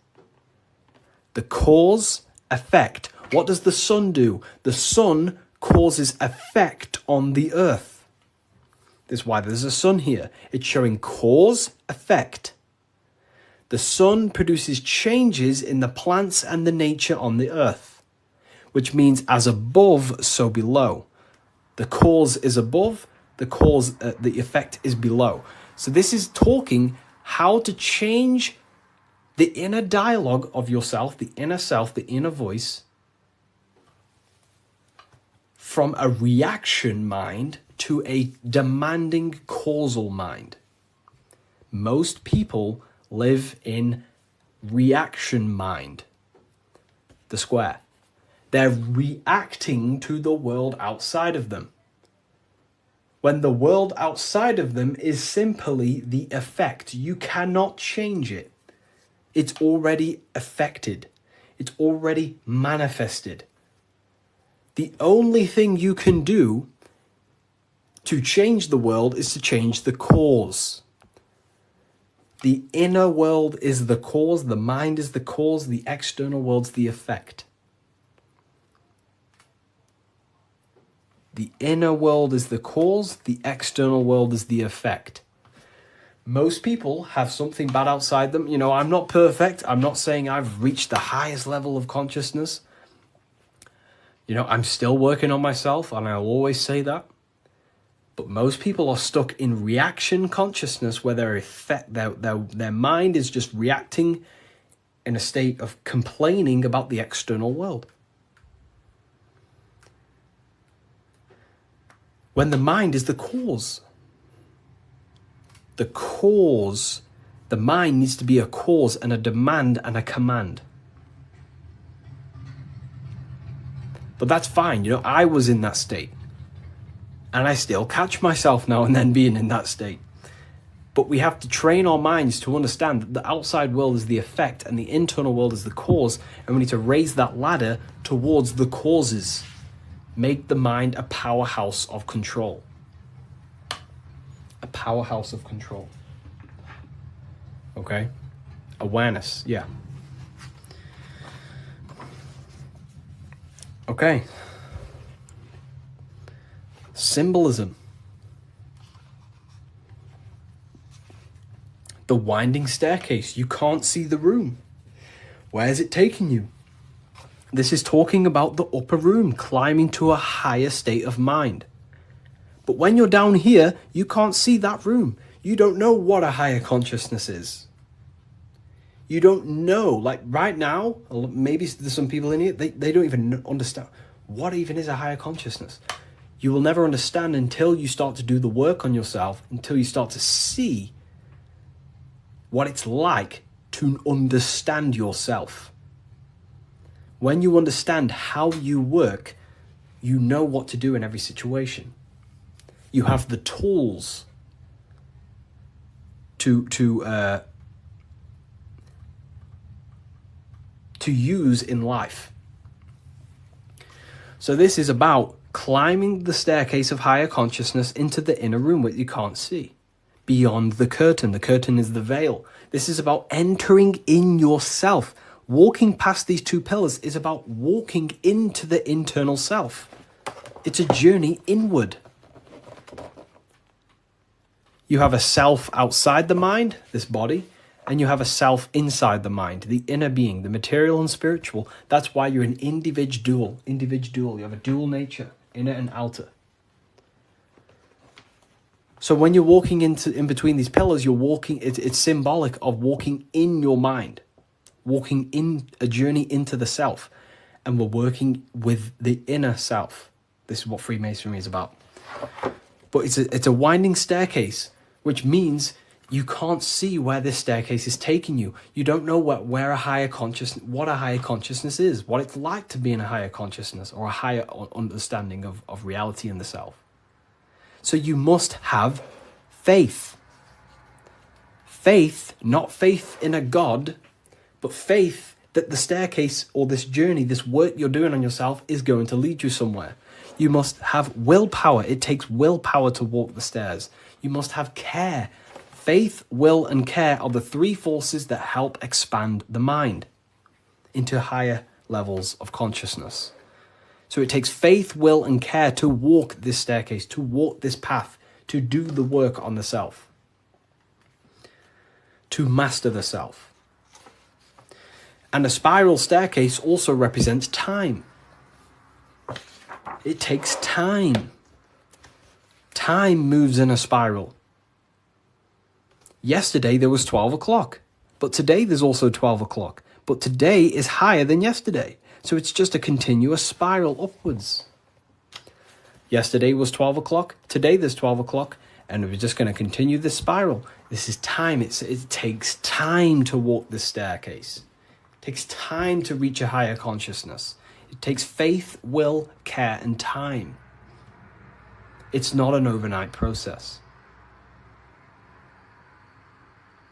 The cause, effect. What does the sun do? The sun causes effect on the earth. That's why there's a sun here. It's showing cause, effect. The sun produces changes in the plants and the nature on the earth, which means as above, so below. The cause is above, the effect is below. So this is talking how to change the inner dialogue of yourself, the inner self, the inner voice, from a reaction mind to a demanding causal mind. Most people live in reaction mind, the square. They're reacting to the world outside of them, when the world outside of them is simply the effect. You cannot change it. It's already affected. It's already manifested. The only thing you can do to change the world is to change the cause. The inner world is the cause, the mind is the cause, the external world's the effect. The inner world is the cause, the external world is the effect. Most people have something bad outside them. I'm not perfect. I'm not saying I've reached the highest level of consciousness. I'm still working on myself, and I'll always say that. But most people are stuck in reaction consciousness where their mind is just reacting in a state of complaining about the external world. When the mind is the cause. The cause, the mind needs to be a cause and a demand and a command. But that's fine, you know, I was in that state. And I still catch myself now and then being in that state. But we have to train our minds to understand that the outside world is the effect and the internal world is the cause. And we need to raise that ladder towards the causes. Make the mind a powerhouse of control. A powerhouse of control. Okay? Awareness, yeah. Okay. Symbolism. The winding staircase. You can't see the room. Where is it taking you? This is talking about the upper room, climbing to a higher state of mind. But when you're down here, you can't see that room. You don't know what a higher consciousness is. You don't know, like right now, maybe there's some people in here, they don't even understand what even is a higher consciousness. You will never understand until you start to do the work on yourself, until you start to see what it's like to understand yourself. When you understand how you work, you know what to do in every situation. You have the tools to use in life. So this is about climbing the staircase of higher consciousness into the inner room that you can't see. Beyond the curtain. The curtain is the veil. This is about entering in yourself. Walking past these two pillars is about walking into the internal self. It's a journey inward. You have a self outside the mind, this body, and you have a self inside the mind, the inner being, the material and spiritual. That's why you're an individual. You have a dual nature, inner and outer. So when you're walking in between these pillars, you're walking, it's symbolic of walking in your mind, walking in a journey into the self. And we're working with the inner self. This is what Freemasonry is about. But it's a winding staircase, which means you can't see where this staircase is taking you. You don't know what a higher consciousness is, what it's like to be in a higher consciousness or a higher understanding of reality in the self. So you must have faith. Faith, not faith in a God, but faith that the staircase or this journey, this work you're doing on yourself is going to lead you somewhere. You must have willpower. It takes willpower to walk the stairs. You must have care. Faith, will, and care are the three forces that help expand the mind into higher levels of consciousness. So it takes faith, will, and care to walk this staircase, to walk this path, to do the work on the self, to master the self. And a spiral staircase also represents time. It takes time. Time moves in a spiral. Yesterday there was 12 o'clock, but today there's also 12 o'clock. But today is higher than yesterday. So it's just a continuous spiral upwards. Yesterday was 12 o'clock, today there's 12 o'clock, and we're just going to continue this spiral. This is time. It takes time to walk this staircase. It takes time to reach a higher consciousness. It takes faith, will, care, and time. It's not an overnight process.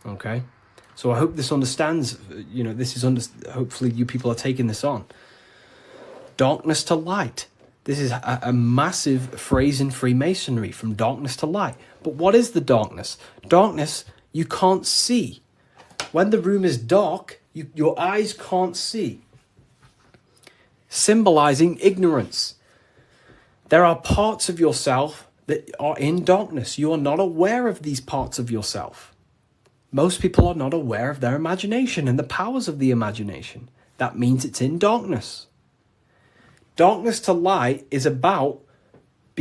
Okay? So I hope this understands, hopefully you people are taking this on. Darkness to light. This is a massive phrase in Freemasonry, from darkness to light. But what is the darkness? Darkness, you can't see. When the room is dark, your eyes can't see. Symbolizing ignorance. There are parts of yourself that are in darkness. You are not aware of these parts of yourself. Most people are not aware of their imagination and the powers of the imagination. That means it's in darkness. Darkness to light is about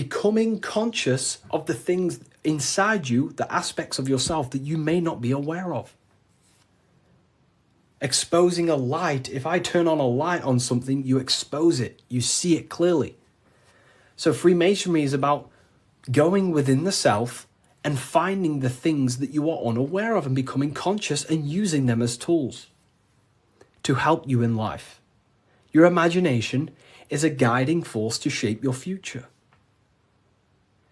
becoming conscious of the things inside you, the aspects of yourself that you may not be aware of. Exposing a light. If I turn on a light on something, you expose it. You see it clearly. So Freemasonry is about going within the self and finding the things that you are unaware of and becoming conscious and using them as tools to help you in life. Your imagination is a guiding force to shape your future.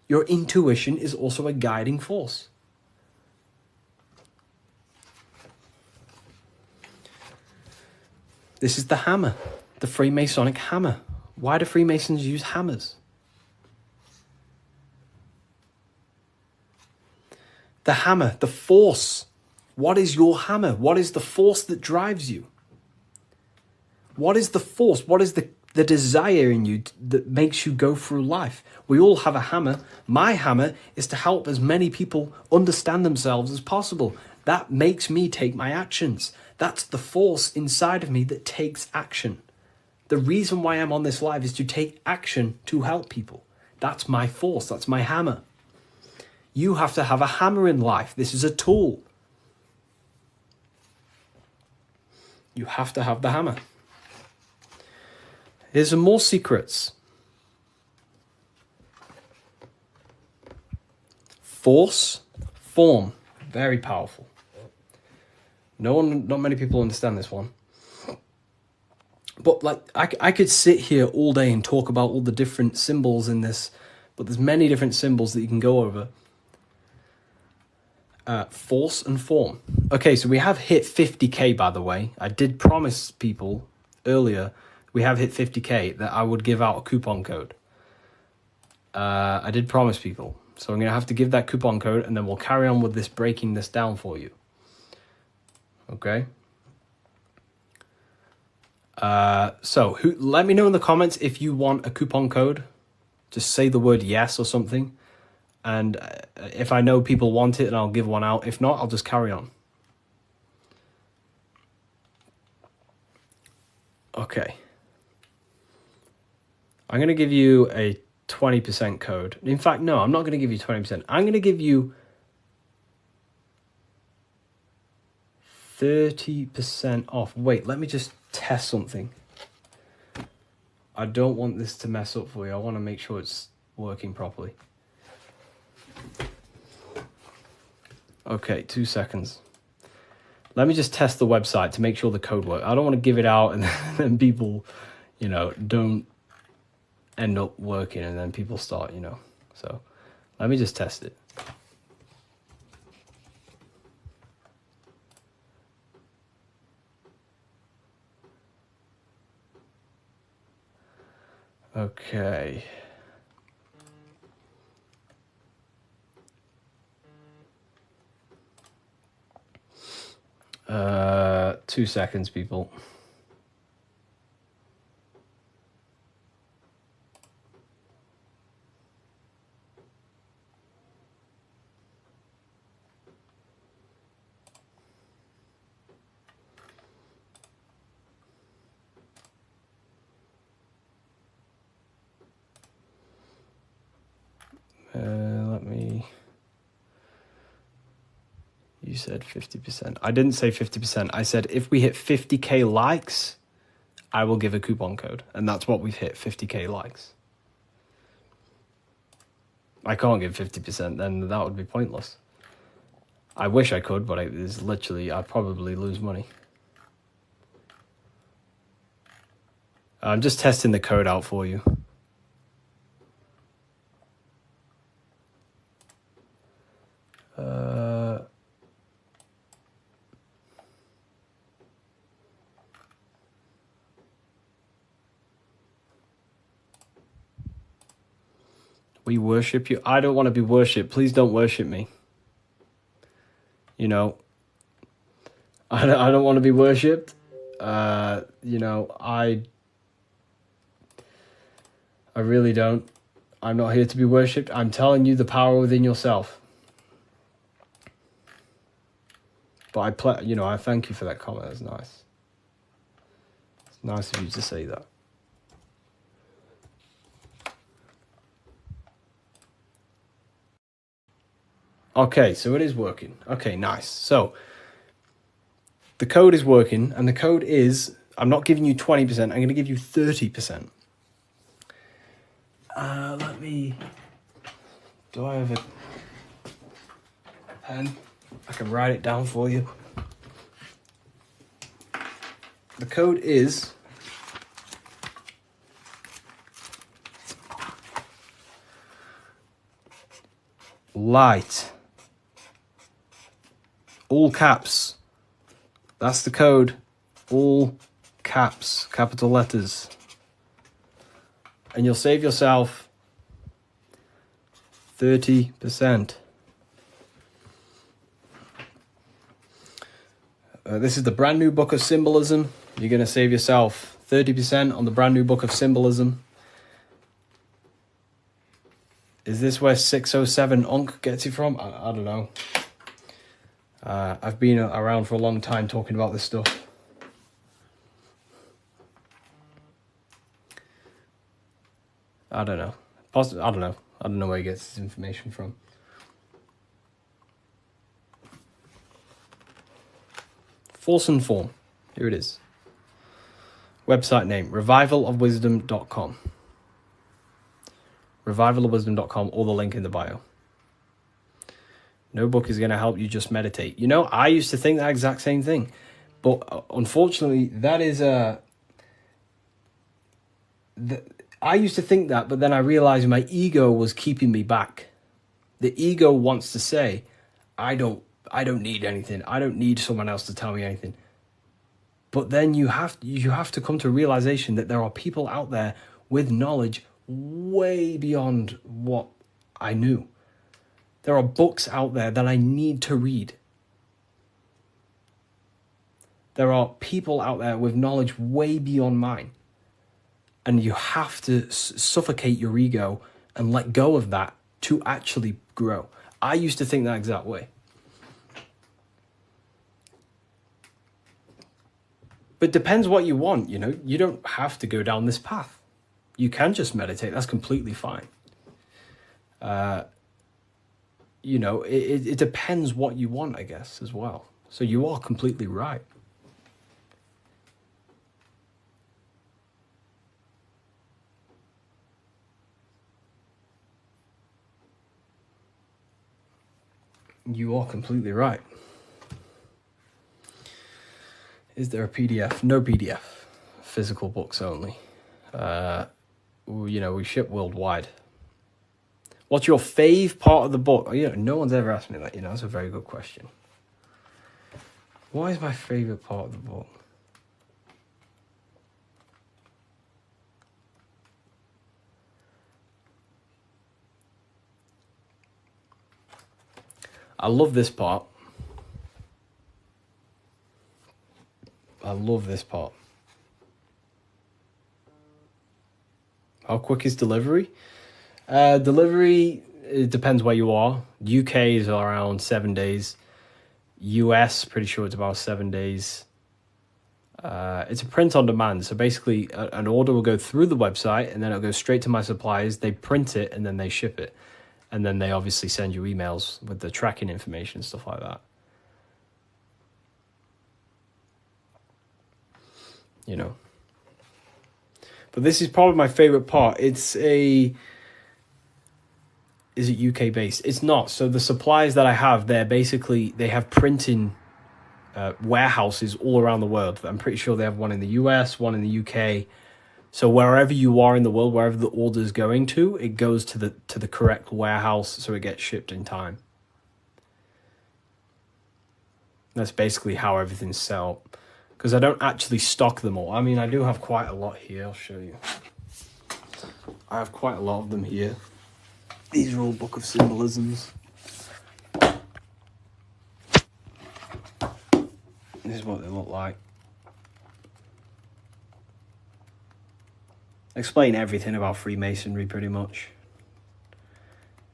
Your intuition is also a guiding force. This is the hammer, the Freemasonic hammer. Why do Freemasons use hammers? The hammer, the force. What is your hammer? What is the force that drives you? What is the force? What is the desire in you that makes you go through life? We all have a hammer. My hammer is to help as many people understand themselves as possible. That makes me take my actions. That's the force inside of me that takes action. The reason why I'm on this live is to take action to help people. That's my force. That's my hammer. You have to have a hammer in life. This is a tool. You have to have the hammer. Here's some more secrets. Force, form, very powerful. Not many people understand this one. But like, I could sit here all day and talk about all the different symbols in this, but there's many different symbols that you can go over. Force and form. Okay, so we have hit 50k, by the way. I did promise people earlier, we have hit 50k, that I would give out a coupon code. I did promise people. So I'm going to have to give that coupon code, and then we'll carry on with this, breaking this down for you. Okay? So let me know in the comments if you want a coupon code. Just say the word yes or something. And if I know people want it, then I'll give one out. If not, I'll just carry on. Okay. I'm going to give you a 20% code. In fact, no, I'm not going to give you 20%. I'm going to give you 30% off. Wait, let me just test something. I don't want this to mess up for you. I want to make sure it's working properly. Okay, 2 seconds. Let me just test the website to make sure the code works. I don't want to give it out and then people, don't end up working and then people start, So let me just test it. Okay. 2 seconds, people. You said 50%. I didn't say 50%. I said if we hit 50k likes, I will give a coupon code. And that's what we've hit, 50k likes. I can't give 50%, then that would be pointless. I wish I could, but it's literally, I'd probably lose money. I'm just testing the code out for you. We worship you. I don't want to be worshipped. Please don't worship me. I don't want to be worshipped. I really don't. I'm not here to be worshipped. I'm telling you the power within yourself. But I thank you for that comment. That's nice. It's nice of you to say that. Okay, so it is working. Okay, nice. So the code is working, and the code is, I'm not giving you 20%, I'm going to give you 30%. Do I have a pen? I can write it down for you. The code is light. All caps. That's the code. All caps, capital letters. And you'll save yourself 30%. This is the brand new book of symbolism. You're going to save yourself 30% on the brand new book of symbolism. Is this where 607 Unk gets it from? I don't know. I've been around for a long time talking about this stuff. I don't know. I don't know. I don't know where he gets his information from. Force and form. Here it is. Website name, revivalofwisdom.com. Revivalofwisdom.com, or the link in the bio. No book is going to help you just meditate. You know, I used to think that exact same thing. But unfortunately, that is I used to think that, but then I realized my ego was keeping me back. The ego wants to say, I don't need anything. I don't need someone else to tell me anything. But then you have to come to a realization that there are people out there with knowledge way beyond what I knew. There are books out there that I need to read. There are people out there with knowledge way beyond mine. And you have to suffocate your ego and let go of that to actually grow. I used to think that exact way. But it depends what you want, you know. You don't have to go down this path. You can just meditate. That's completely fine. You know, it depends what you want, I guess, as well. So you are completely right. You are completely right. Is there a PDF? No PDF. Physical books only. You know, we ship worldwide. What's your fave part of the book? Oh, you know, no one's ever asked me that. You know, that's a very good question. What is my favorite part of the book? I love this part. I love this part. How quick is delivery? Delivery, it depends where you are. UK is around 7 days. US, pretty sure it's about 7 days. It's a print on demand. So basically, an order will go through the website and then it'll go straight to my suppliers. They print it and then they ship it. And then they obviously send you emails with the tracking information and stuff like that. You know. But this is probably my favorite part. Is it UK based? It's not. So the suppliers that I have, they have printing warehouses all around the world. I'm pretty sure they have one in the US, one in the UK. So wherever you are in the world, wherever the order is going to, it goes to the correct warehouse, so it gets shipped in time. That's basically how everything's set up. Because I don't actually stock them all. I mean, I do have quite a lot here. I'll show you. I have quite a lot of them here. These are all Book of Symbolisms. This is what they look like. Explain everything about Freemasonry, pretty much.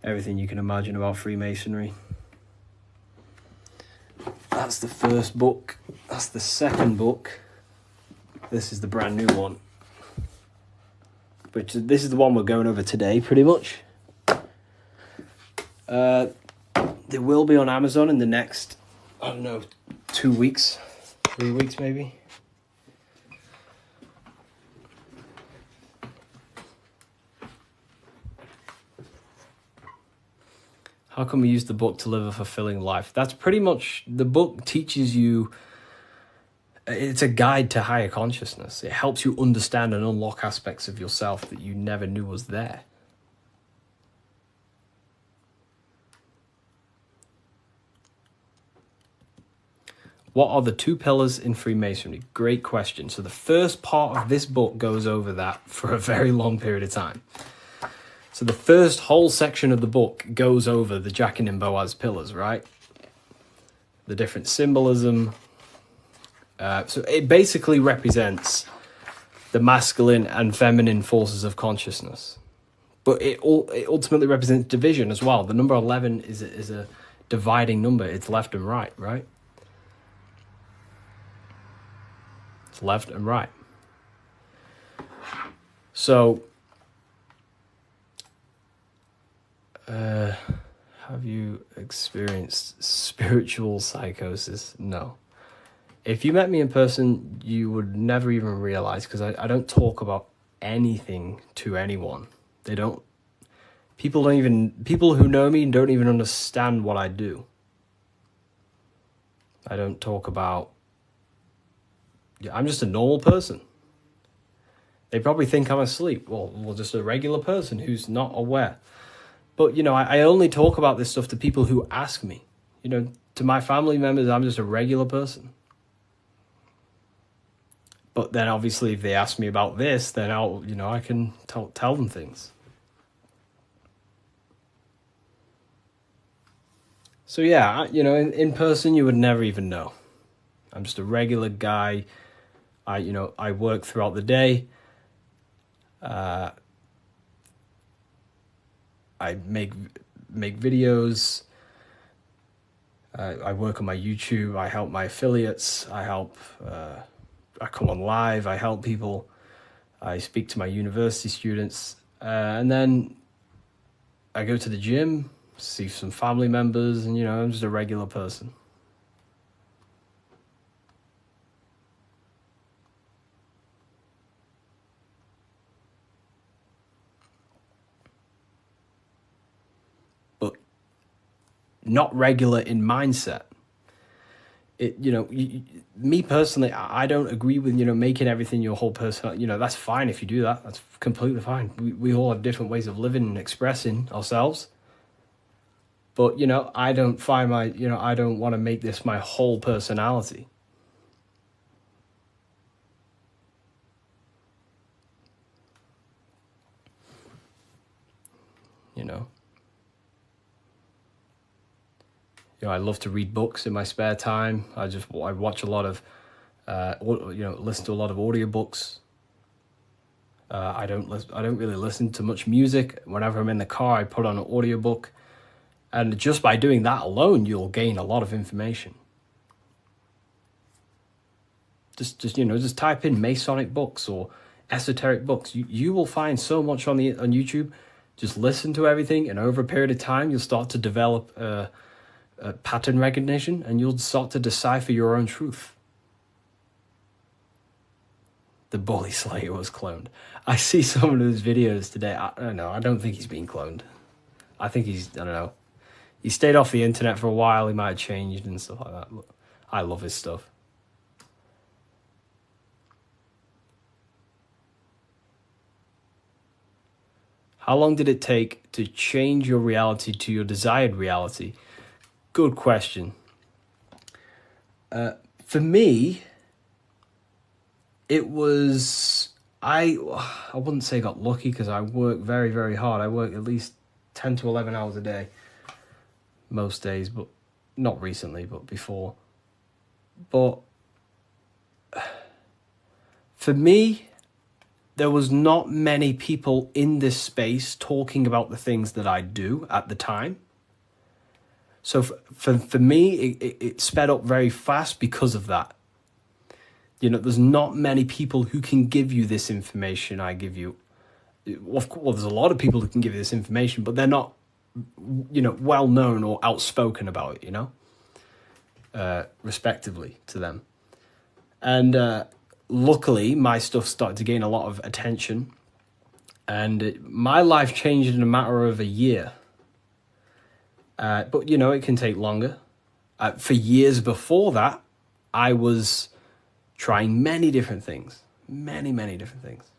Everything you can imagine about Freemasonry. That's the first book. That's the second book. This is the brand new one. Which this is the one we're going over today, pretty much. They will be on Amazon in the next, I don't know, 2 weeks, 3 weeks maybe. How can we use the book to live a fulfilling life? That's pretty much, the book teaches you, it's a guide to higher consciousness. It helps you understand and unlock aspects of yourself that you never knew was there. What are the 2 pillars in Freemasonry? Great question. So the first part of this book goes over that for a very long period of time. So the first whole section of the book goes over the Jachin and Boaz pillars, right? The different symbolism. So it basically represents the masculine and feminine forces of consciousness. But it ultimately represents division as well. The number 11 is a dividing number. It's left and right, right? It's left and right. So, have you experienced spiritual psychosis? No. If you met me in person, you would never even realize, because I don't talk about anything to anyone. People who know me don't even understand what I do. I don't talk about, I'm just a normal person. They probably think I'm asleep. Well, just a regular person who's not aware. But, I only talk about this stuff to people who ask me. To my family members, I'm just a regular person. But then obviously if they ask me about this, then I can tell them things. So yeah, in person, you would never even know. I'm just a regular guy. I work throughout the day. I make videos. I work on my YouTube. I help my affiliates. I come on live. I help people. I speak to my university students. And then I go to the gym, see some family members, and, I'm just a regular person. Not regular in mindset. Me personally, I don't agree with, making everything your whole person. That's fine if you do that. That's completely fine. We all have different ways of living and expressing ourselves. But, I don't find I don't want to make this my whole personality. I love to read books in my spare time. I watch a lot of, listen to a lot of audiobooks. I don't really listen to much music. Whenever I'm in the car, I put on an audiobook. And just by doing that alone, you'll gain a lot of information. Just type in Masonic books or esoteric books. You will find so much on YouTube. Just listen to everything, and over a period of time, you'll start to develop pattern recognition, and you'll start to decipher your own truth. The Bully Slayer was cloned. I see some of his videos today. I don't know. I don't think he's being cloned. I think I don't know. He stayed off the internet for a while. He might have changed and stuff like that. But I love his stuff. How long did it take to change your reality to your desired reality? Good question. For me, it was, I wouldn't say got lucky, because I work very, very hard. I work at least 10 to 11 hours a day most days, but not recently, but before. But for me, there was not many people in this space talking about the things that I do at the time. So for me, it sped up very fast because of that. There's not many people who can give you this information I give you. Of course, there's a lot of people who can give you this information, but they're not well known or outspoken about it, respectively to them. And luckily, my stuff started to gain a lot of attention, and my life changed in a matter of a year. But it can take longer. For years before that, I was trying many different things, many different things.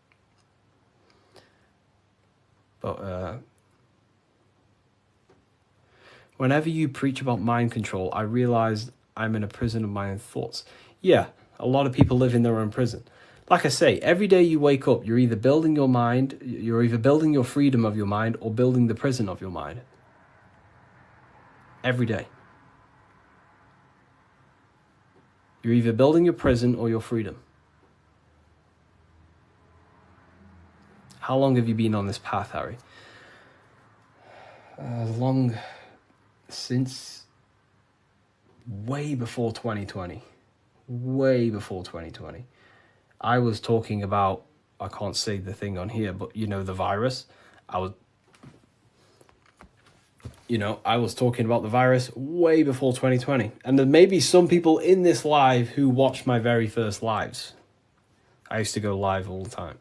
But whenever you preach about mind control, I realize I'm in a prison of my own thoughts. Yeah, a lot of people live in their own prison. Like I say, every day you wake up, you're either building your mind, you're either building your freedom of your mind or building the prison of your mind. Every day. You're either building your prison or your freedom. How long have you been on this path, Harry? Long since way before 2020. Way before 2020. I was talking about, I can't say the thing on here, but the virus. I was talking about the virus way before 2020. And there may be some people in this live who watched my very first lives. I used to go live all the time.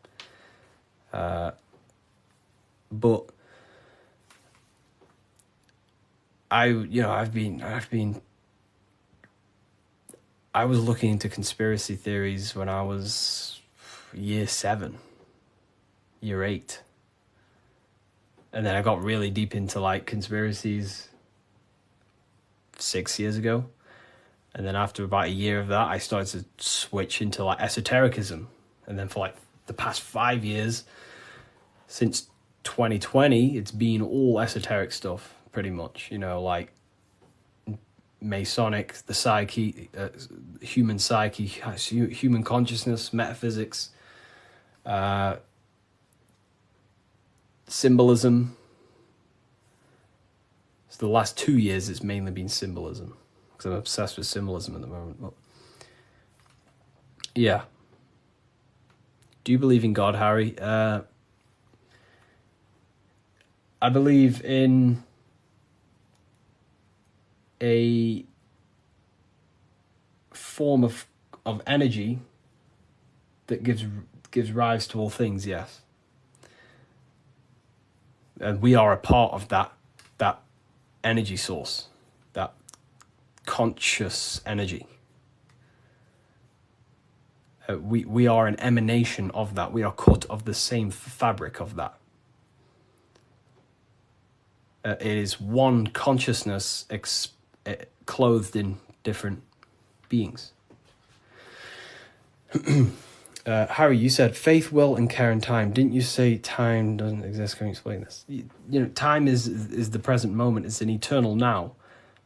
But I was looking into conspiracy theories when I was year 7, year 8. And then I got really deep into conspiracies 6 years ago. And then after about a year of that, I started to switch into esotericism. And then for the past 5 years, since 2020, it's been all esoteric stuff, pretty much. Masonic, the psyche, human psyche, human consciousness, metaphysics, symbolism. So the last 2 years, it's mainly been symbolism, because I'm obsessed with symbolism at the moment. But yeah. Do you believe in God, Harry? I believe in a form of energy that gives rise to all things, yes. And we are a part of that energy source, that conscious energy. We are an emanation of that. We are cut of the same fabric of that. It is one consciousness clothed in different beings. Harry, you said faith, will, and care and time. Didn't you say time doesn't exist? Can you explain this? Time is the present moment. It's an eternal now.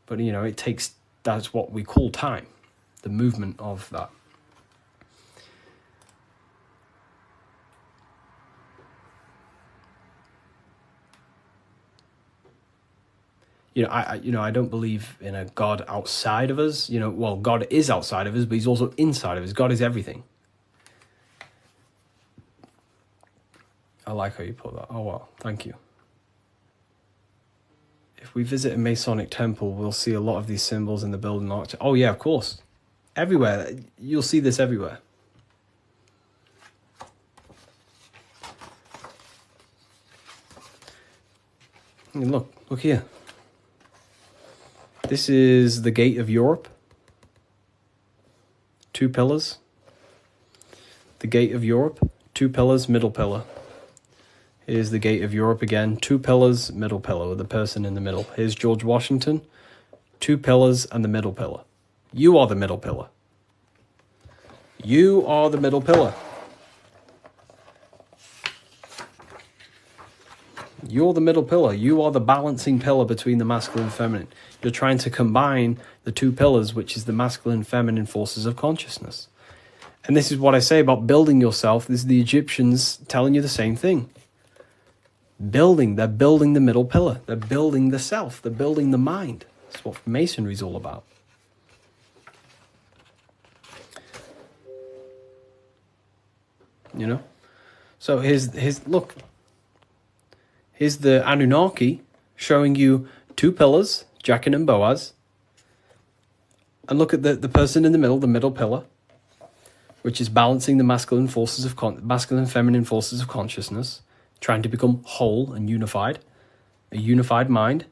But, it takes, that's what we call time. The movement of that. I don't believe in a God outside of us. God is outside of us, but he's also inside of us. God is everything. I like how you put that. Oh, wow. Thank you. If we visit a Masonic temple, we'll see a lot of these symbols in the building architecture. Oh, yeah, of course. Everywhere. You'll see this everywhere. And look here. This is the gate of Europe. 2 pillars. The gate of Europe, 2 pillars, middle pillar. Here's the gate of Europe again, 2 pillars, middle pillar, with the person in the middle. Here's George Washington, 2 pillars and the middle pillar. You are the middle pillar. You are the middle pillar. You're the middle pillar. You are the balancing pillar between the masculine and feminine. You're trying to combine the 2 pillars, which is the masculine and feminine forces of consciousness. And this is what I say about building yourself. This is the Egyptians telling you the same thing. They're building the middle pillar. They're building the self. They're building the mind. That's what Masonry is all about. So here's look. Here's the Anunnaki showing you two pillars, Jachin and Boaz. And look at the person in the middle pillar, which is balancing the masculine and feminine forces of consciousness, trying to become whole and unified, a unified mind.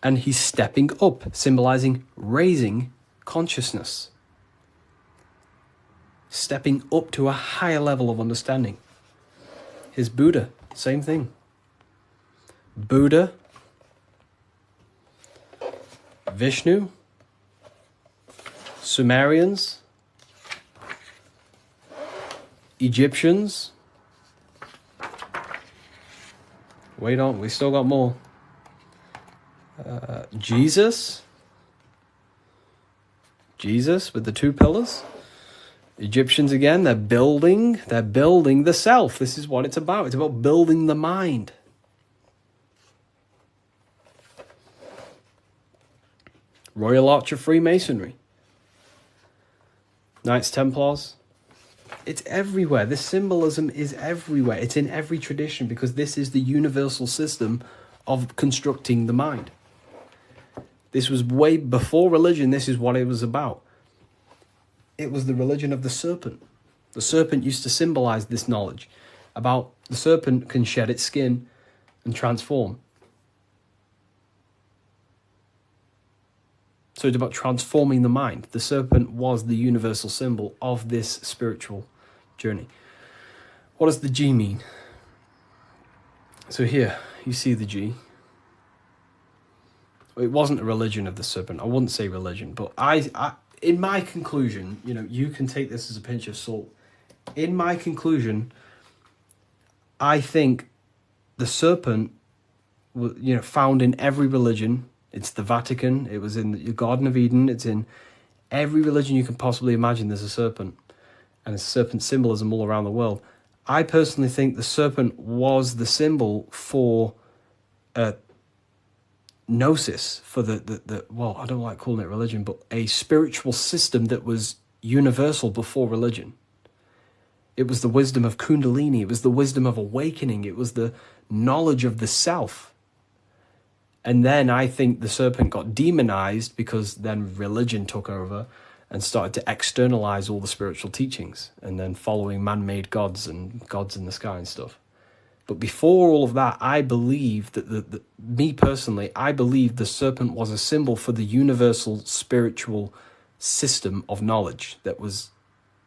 And he's stepping up, symbolizing raising consciousness, stepping up to a higher level of understanding. Here's Buddha, same thing. Buddha, Vishnu, Sumerians, Egyptians. Wait on, we still got more. Jesus with the two pillars. Egyptians again, they're building the self. This is what it's about. It's about building the mind. Royal Arch of Freemasonry. Knights Templars. It's everywhere. This symbolism is everywhere. It's in every tradition because this is the universal system of constructing the mind. This was way before religion. This is what it was about. It was the religion of the serpent. The serpent used to symbolize this knowledge about the serpent can shed its skin and transform. So it's about transforming the mind. The serpent was the universal symbol of this spiritual journey. What does the G mean? So here, you see the G. It wasn't a religion of the serpent. I wouldn't say religion, but I in my conclusion, you can take this as a pinch of salt. In my conclusion, I think the serpent, found in every religion. It's the Vatican. It was in the Garden of Eden. It's in every religion you can possibly imagine. There's a serpent, and there's serpent symbolism all around the world. I personally think the serpent was the symbol for gnosis, for the well, I don't like calling it religion, but a spiritual system that was universal before religion. It was the wisdom of Kundalini. It was the wisdom of awakening. It was the knowledge of the self. And then I think the serpent got demonized because then religion took over and started to externalize all the spiritual teachings and then following man-made gods and gods in the sky and stuff. But before all of that, I believe that me personally, I believe the serpent was a symbol for the universal spiritual system of knowledge that was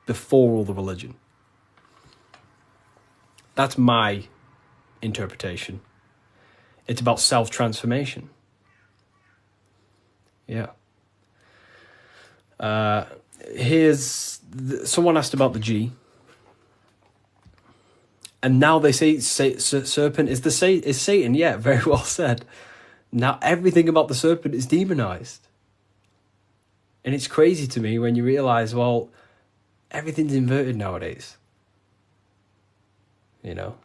before all the religion. That's my interpretation. It's about self-transformation. Yeah. Someone asked about the G. And now they say serpent is Satan. Yeah, very well said. Now everything about the serpent is demonized. And it's crazy to me when you realize, well, everything's inverted nowadays.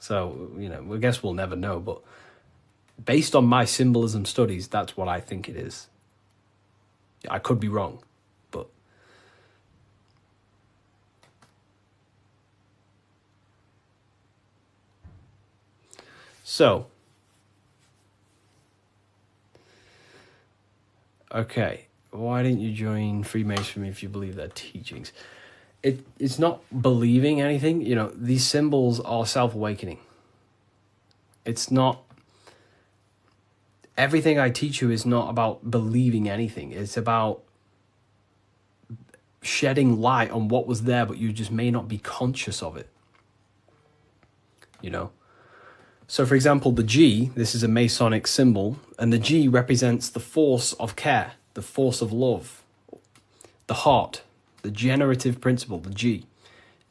So, I guess we'll never know, but based on my symbolism studies, that's what I think it is. I could be wrong, but so okay, why didn't you join Freemasonry if you believe their teachings? It's not believing anything. These symbols are self-awakening. It's not. Everything I teach you is not about believing anything. It's about shedding light on what was there, but you just may not be conscious of it. So for example, the G, this is a Masonic symbol, and the G represents the force of care, the force of love, the heart, the generative principle, the G,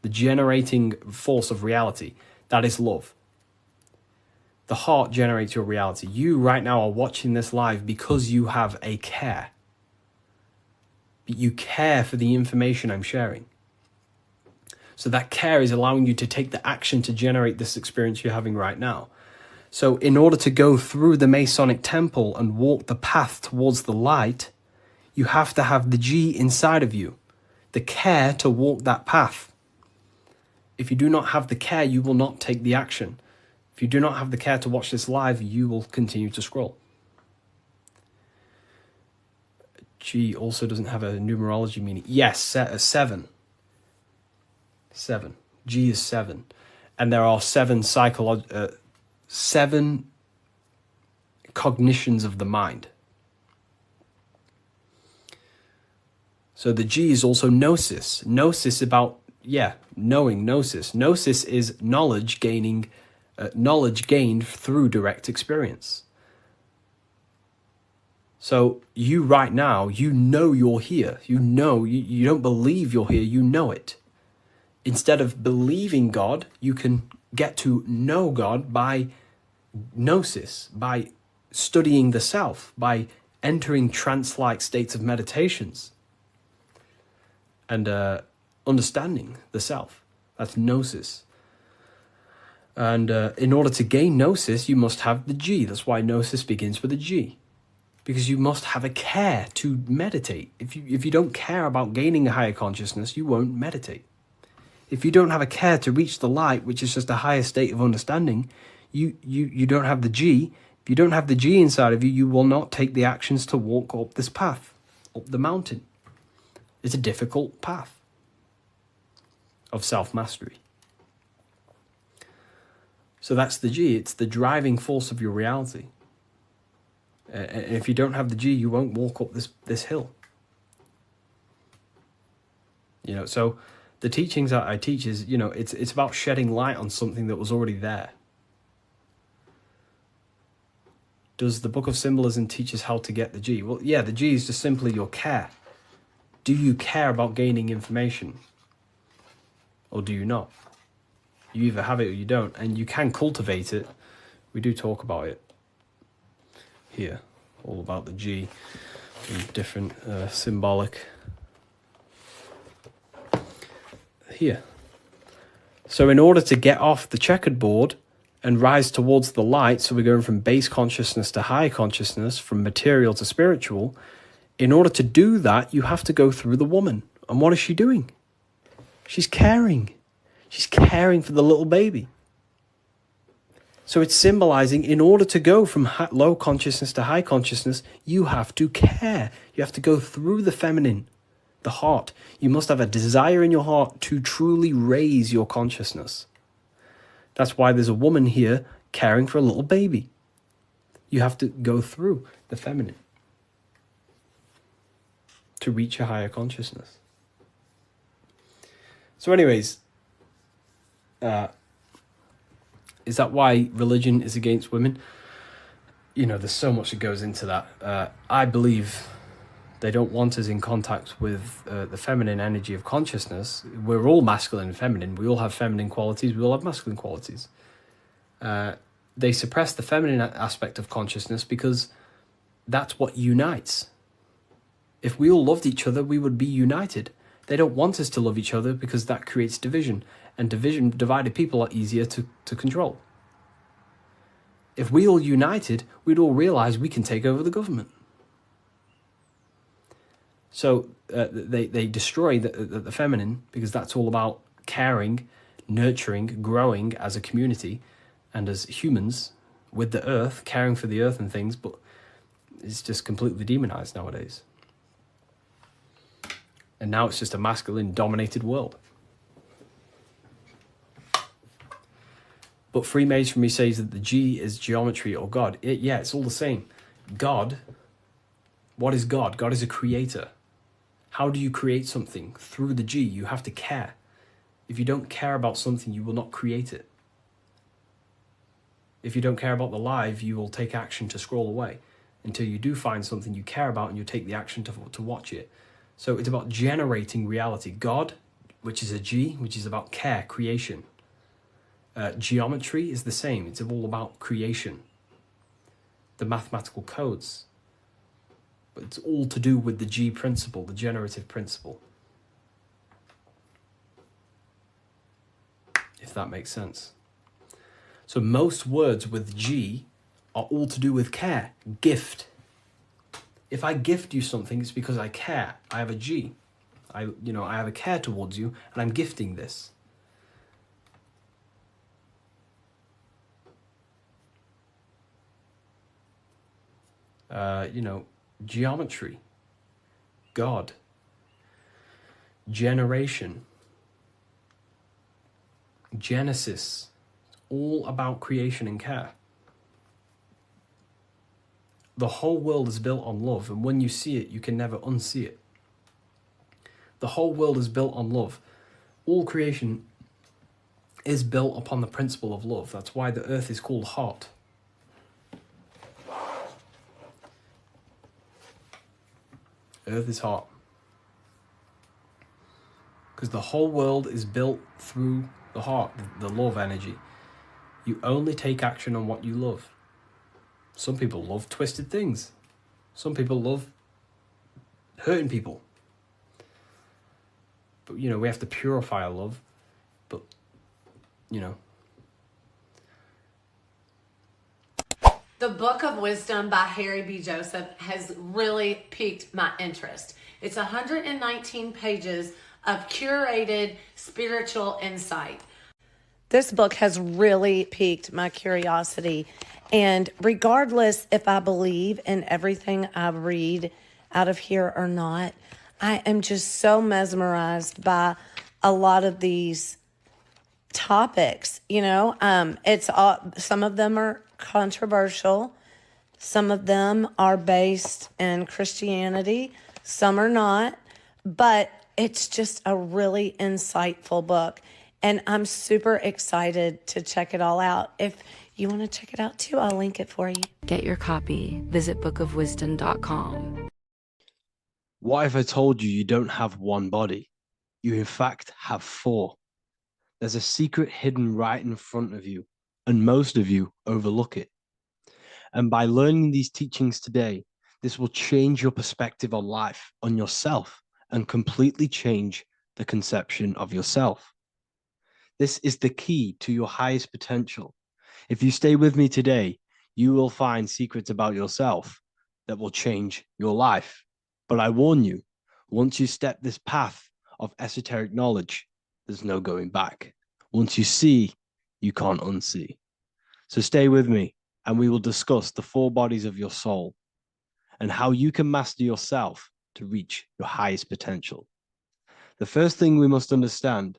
the generating force of reality. That is love. The heart generates your reality. You right now are watching this live because you have a care. You care for the information I'm sharing. So that care is allowing you to take the action to generate this experience you're having right now. So in order to go through the Masonic temple and walk the path towards the light, you have to have the G inside of you, the care to walk that path. If you do not have the care, you will not take the action. If you do not have the care to watch this live, you will continue to scroll. G also doesn't have a numerology meaning. Yes, 7. 7. G is 7. And there are 7 7 cognitions of the mind. So the G is also gnosis. Gnosis about, knowing, gnosis. Gnosis is knowledge gained through direct experience. So you right now, you know you're here. You know, you don't believe you're here, you know it. Instead of believing God, you can get to know God by gnosis, by studying the self, by entering trance-like states of meditations and understanding the self. That's gnosis. And in order to gain gnosis, you must have the G. That's why gnosis begins with a G. Because you must have a care to meditate. If you don't care about gaining a higher consciousness, you won't meditate. If you don't have a care to reach the light, which is just a higher state of understanding, you don't have the G. If you don't have the G inside of you, you will not take the actions to walk up this path, up the mountain. It's a difficult path of self-mastery. So that's the G. It's the driving force of your reality. And if you don't have the G, you won't walk up this hill. So the teachings that I teach is, it's about shedding light on something that was already there. Does the Book of Symbolism teach us how to get the G? Well, yeah, the G is just simply your care. Do you care about gaining information? Or do you not? You either have it or you don't. And you can cultivate it. We do talk about it here. All about the G and different symbolic here. So in order to get off the checkered board and rise towards the light, so we're going from base consciousness to high consciousness, from material to spiritual, in order to do that, you have to go through the woman. And what is she doing? She's caring. She's caring for the little baby. So it's symbolizing, in order to go from low consciousness to high consciousness, you have to care. You have to go through the feminine, the heart. You must have a desire in your heart to truly raise your consciousness. That's why there's a woman here caring for a little baby. You have to go through the feminine to reach a higher consciousness. So anyways, is that why religion is against women? There's so much that goes into that. I believe they don't want us in contact with the feminine energy of consciousness. We're all masculine and feminine. We all have feminine qualities. We all have masculine qualities. They suppress the feminine aspect of consciousness because that's what unites. If we all loved each other, we would be united. They don't want us to love each other because that creates division. And divided people are easier to control. If we all united, we'd all realize we can take over the government. So they destroy the feminine because that's all about caring, nurturing, growing as a community and as humans with the earth, caring for the earth and things, but it's just completely demonized nowadays. And now it's just a masculine-dominated world. But Freemasonry says that the G is geometry or God. It's all the same. God, what is God? God is a creator. How do you create something? Through the G, you have to care. If you don't care about something, you will not create it. If you don't care about the live, you will take action to scroll away until you do find something you care about and you take the action to watch it. So it's about generating reality. God, which is a G, which is about care, creation. Geometry is the same. It's all about creation. The mathematical codes. But it's all to do with the G principle, the generative principle. If that makes sense. So most words with G are all to do with care. Gift. If I gift you something, it's because I care. I have a G. I have a care towards you, and I'm gifting this. Geometry, God, generation, Genesis, all about creation and care. The whole world is built on love, and when you see it, you can never unsee it. The whole world is built on love. All creation is built upon the principle of love. That's why the earth is called hot. Earth is hot. Because the whole world is built through the heart, the love energy. You only take action on what you love. Some people love twisted things. Some people love hurting people. But, we have to purify our love. But, The Book of Wisdom by Harry B. Joseph has really piqued my interest. It's 119 pages of curated spiritual insight. This book has really piqued my curiosity. And regardless if I believe in everything I read out of here or not, I am just so mesmerized by a lot of these topics. It's all, some of them are controversial, some of them are based in Christianity, some are not, but it's just a really insightful book, and I'm super excited to check it all out. If you want to check it out too, I'll link it for you. Get your copy. Visit bookofwisdom.com. What if I told you you don't have one body? You in fact have four. There's a secret hidden right in front of you, and most of you overlook it. And by learning these teachings today, this will change your perspective on life, on yourself, and completely change the conception of yourself. This is the key to your highest potential. If you stay with me today, you will find secrets about yourself that will change your life. But I warn you, once you step this path of esoteric knowledge, there's no going back. Once you see, you can't unsee. So stay with me, and we will discuss the four bodies of your soul and how you can master yourself to reach your highest potential. The first thing we must understand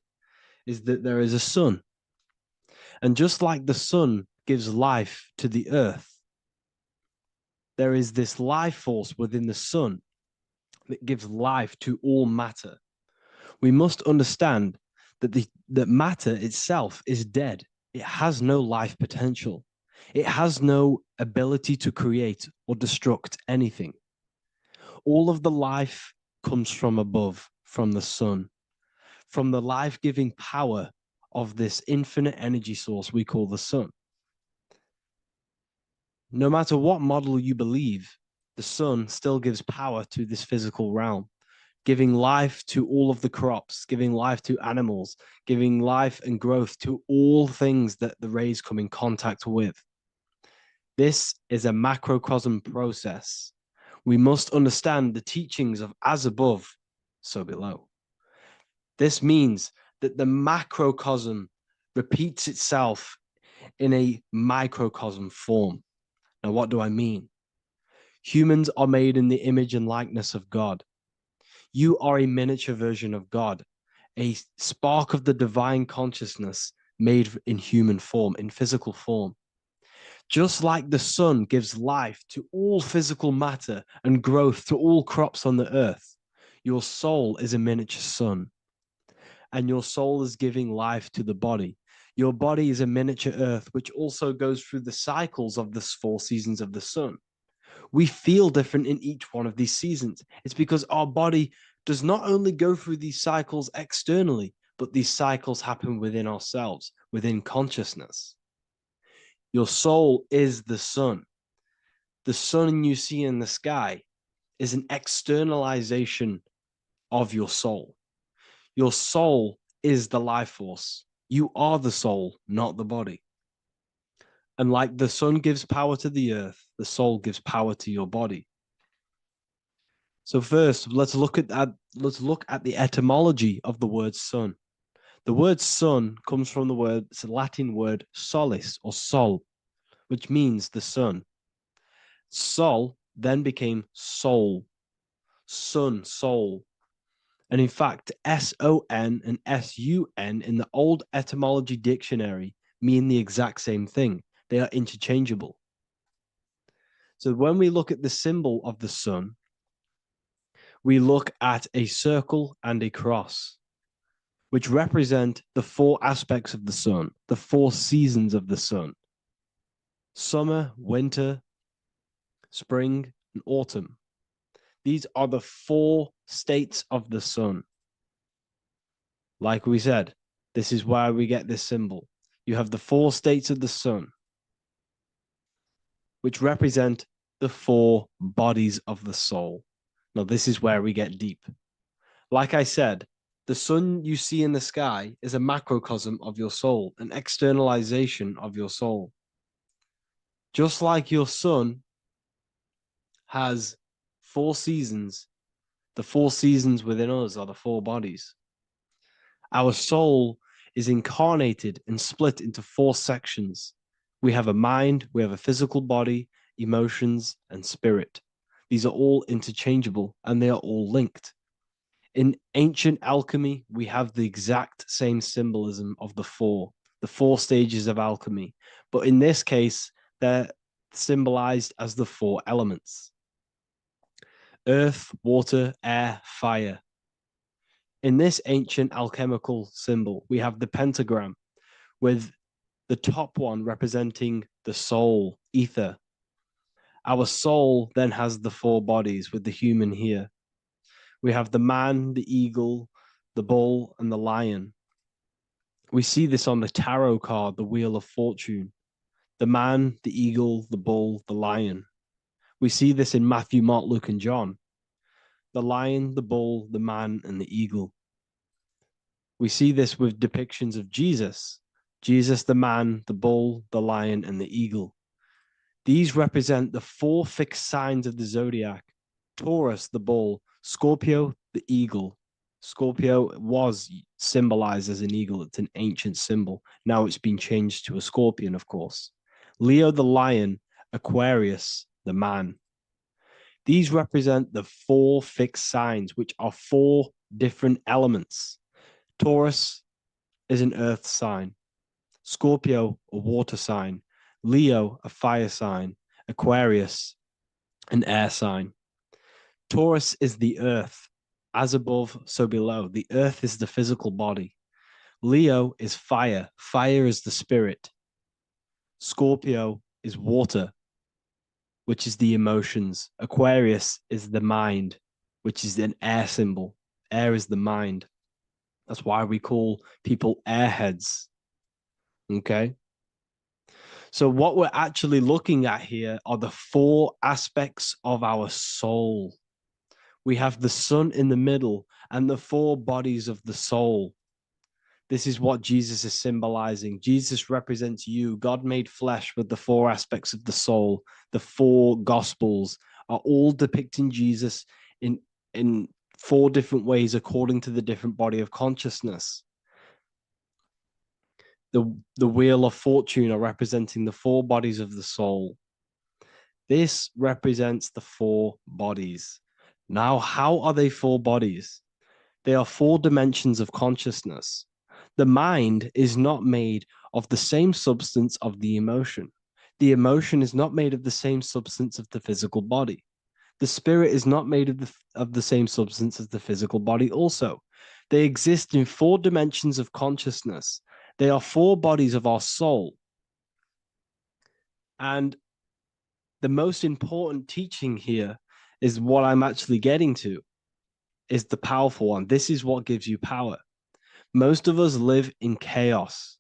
is that there is a sun. And just like the sun gives life to the earth, there is this life force within the sun that gives life to all matter. We must understand that matter itself is dead. It has no life potential. It has no ability to create or destruct anything. All of the life comes from above, from the sun, from the life-giving power of this infinite energy source we call the sun. No matter what model you believe, the sun still gives power to this physical realm, giving life to all of the crops, giving life to animals, giving life and growth to all things that the rays come in contact with. This is a macrocosm process. We must understand the teachings of as above, so below. This means that the macrocosm repeats itself in a microcosm form. Now, what do I mean? Humans are made in the image and likeness of God. You are a miniature version of God, a spark of the divine consciousness made in human form, in physical form. Just like the sun gives life to all physical matter and growth to all crops on the earth, your soul is a miniature sun. And your soul is giving life to the body. Your body is a miniature earth, which also goes through the cycles of the 4 seasons of the sun. We feel different in each one of these seasons. It's because our body does not only go through these cycles externally, but these cycles happen within ourselves, within consciousness. Your soul is the sun. The sun you see in the sky is an externalization of your soul. Your soul is the life force. You are the soul, not the body. And like the sun gives power to the earth, the soul gives power to your body. So first, let's look at the etymology of the word sun. The word sun comes from it's a Latin word solis or sol, which means the sun. Sol then became soul, sun, soul. And in fact, S-O-N and S-U-N in the old etymology dictionary mean the exact same thing. They are interchangeable. So when we look at the symbol of the sun, we look at a circle and a cross, which represent the 4 aspects of the sun, the 4 seasons of the sun: summer, winter, spring, and autumn. These are the 4 states of the sun. Like we said, this is why we get this symbol. You have the 4 states of the sun, which represent the 4 bodies of the soul. Now, this is where we get deep. Like I said, the sun you see in the sky is a macrocosm of your soul, an externalization of your soul. Just like your sun has 4 seasons, the 4 seasons within us are the 4 bodies. Our soul is incarnated and split into 4 sections. We have a mind, we have a physical body, emotions, and spirit. These are all interchangeable and they are all linked. In ancient alchemy, we have the exact same symbolism of the 4 stages of alchemy. But in this case, they're symbolized as the 4 elements: earth, water, air, fire. In this ancient alchemical symbol, we have the pentagram with the top one representing the soul, ether. Our soul then has the 4 bodies with the human here. We have the man, the eagle, the bull, and the lion. We see this on the tarot card, the Wheel of Fortune. The man, the eagle, the bull, the lion. We see this in Matthew, Mark, Luke, and John. The lion, the bull, the man, and the eagle. We see this with depictions of Jesus. Jesus, the man, the bull, the lion, and the eagle. These represent the 4 fixed signs of the zodiac: Taurus, the bull; Scorpio, the eagle. Scorpio was symbolized as an eagle. It's an ancient symbol. Now it's been changed to a scorpion, of course. Leo, the lion; Aquarius, the man. These represent the 4 fixed signs, which are 4 different elements. Taurus is an earth sign. Scorpio, a water sign. Leo, a fire sign. Aquarius, an air sign. Taurus is the earth. As above, so below. The earth is the physical body. Leo is fire. Fire is the spirit. Scorpio is water, which is the emotions. Aquarius is the mind, which is an air symbol. Air is the mind. That's why we call people airheads. Okay? So what we're actually looking at here are the 4 aspects of our soul. We have the sun in the middle and the 4 bodies of the soul. This is what Jesus is symbolizing. Jesus represents you. God made flesh with the 4 aspects of the soul. The 4 gospels are all depicting Jesus in 4 different ways according to the different body of consciousness. The Wheel of Fortune are representing the 4 bodies of the soul. This represents the 4 bodies. Now, how are they 4 bodies? They are 4 dimensions of consciousness. The mind is not made of the same substance of the emotion. The emotion is not made of the same substance of the physical body. The spirit is not made of the same substance as the physical body also. They exist in 4 dimensions of consciousness. They are 4 bodies of our soul. And the most important teaching here is what I'm actually getting to, is the powerful one. This is what gives you power. Most of us live in chaos.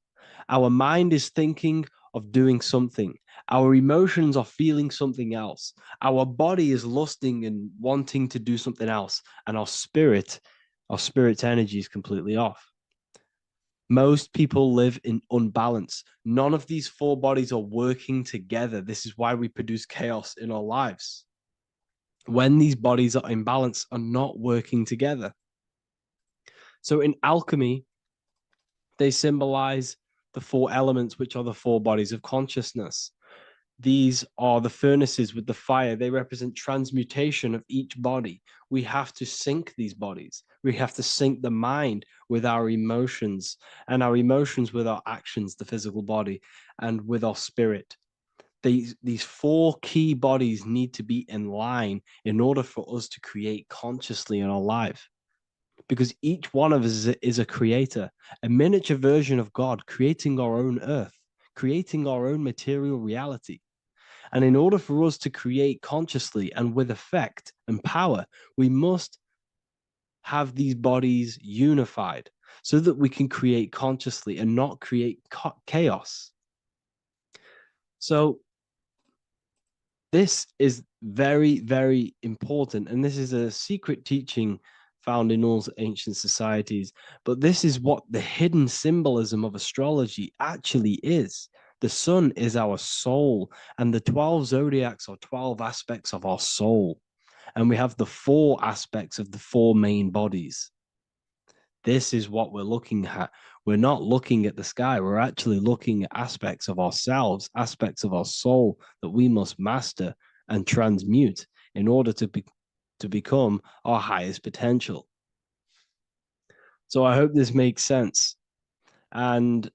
Our mind is thinking of doing something. Our emotions are feeling something else. Our body is lusting and wanting to do something else. And our spirit's energy is completely off. Most people live in unbalance. None of these 4 bodies are working together. This is why we produce chaos in our lives. When these bodies are in balance, are not working together. So in alchemy, they symbolize the 4 elements, which are the 4 bodies of consciousness. These are the furnaces with the fire. They represent transmutation of each body. We have to sync these bodies. We have to sync the mind with our emotions, and our emotions with our actions, the physical body, and with our spirit. These four key bodies need to be in line in order for us to create consciously in our life. Because each one of us is a creator, a miniature version of God, creating our own earth, creating our own material reality. And in order for us to create consciously and with effect and power, we must have these bodies unified so that we can create consciously and not create chaos. So this is very, very important. And this is a secret teaching found in all ancient societies. But this is what the hidden symbolism of astrology actually is. The sun is our soul, and the 12 zodiacs are 12 aspects of our soul. And we have the 4 aspects of the 4 main bodies. This is what we're looking at. We're not looking at the sky. We're actually looking at aspects of ourselves, aspects of our soul that we must master and transmute in order to become our highest potential. So I hope this makes sense. And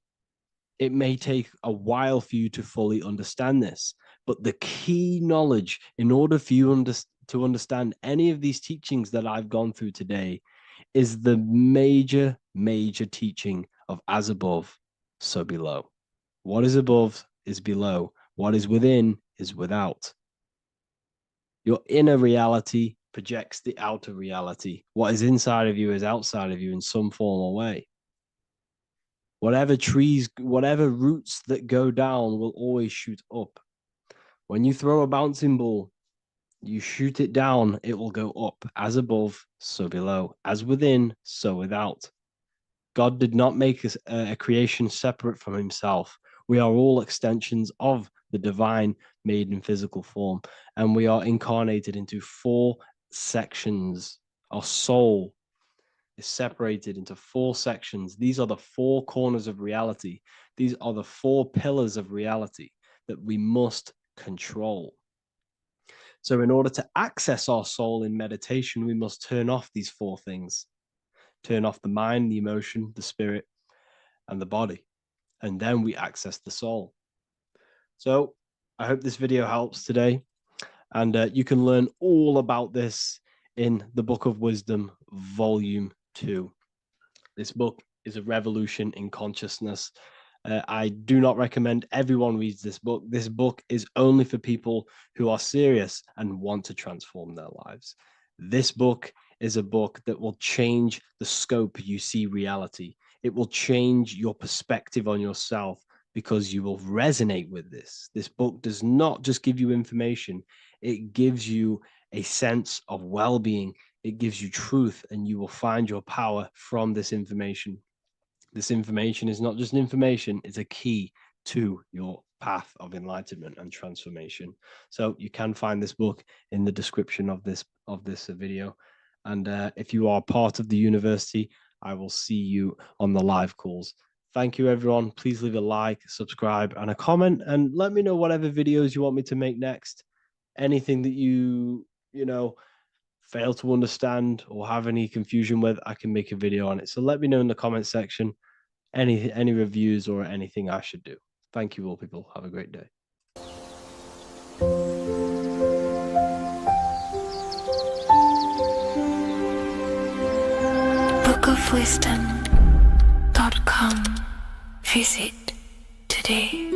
it may take a while for you to fully understand this, but the key knowledge in order for you to understand any of these teachings that I've gone through today is the major teaching of as above, so below. What is above is below. What is within is without. Your inner reality projects the outer reality. What is inside of you is outside of you in some form or way. Whatever trees, whatever roots that go down will always shoot up. When you throw a bouncing ball, you shoot it down, it will go up. As above, so below. As within, so without. God did not make a creation separate from himself. We are all extensions of the divine made in physical form. And we are incarnated into 4 sections. Our soul is separated into 4 sections. These are the 4 corners of reality. These are the 4 pillars of reality that we must control. So in order to access our soul in meditation, we must turn off these 4 things. Turn off the mind, the emotion, the spirit, and the body. And then we access the soul. So I hope this video helps today. And you can learn all about this in the Book of Wisdom, Volume 2. This book is a revolution in consciousness. I do not recommend everyone reads this book. This book is only for people who are serious and want to transform their lives. This book is a book that will change the scope you see reality. It will change your perspective on yourself because you will resonate with this. This book does not just give you information. It gives you a sense of well-being. It gives you truth, and you will find your power from this information. This information is not just information, it's a key to your path of enlightenment and transformation. So you can find this book in the description of this video. And if you are part of the university, I will see you on the live calls. Thank you, everyone. Please leave a like, subscribe, and a comment, and let me know whatever videos you want me to make next. Anything that you fail to understand or have any confusion with, I can make a video on it. So let me know in the comment section any reviews or anything I should do. Thank you all, people. Have a great day. bookofwisdom.com. Visit today.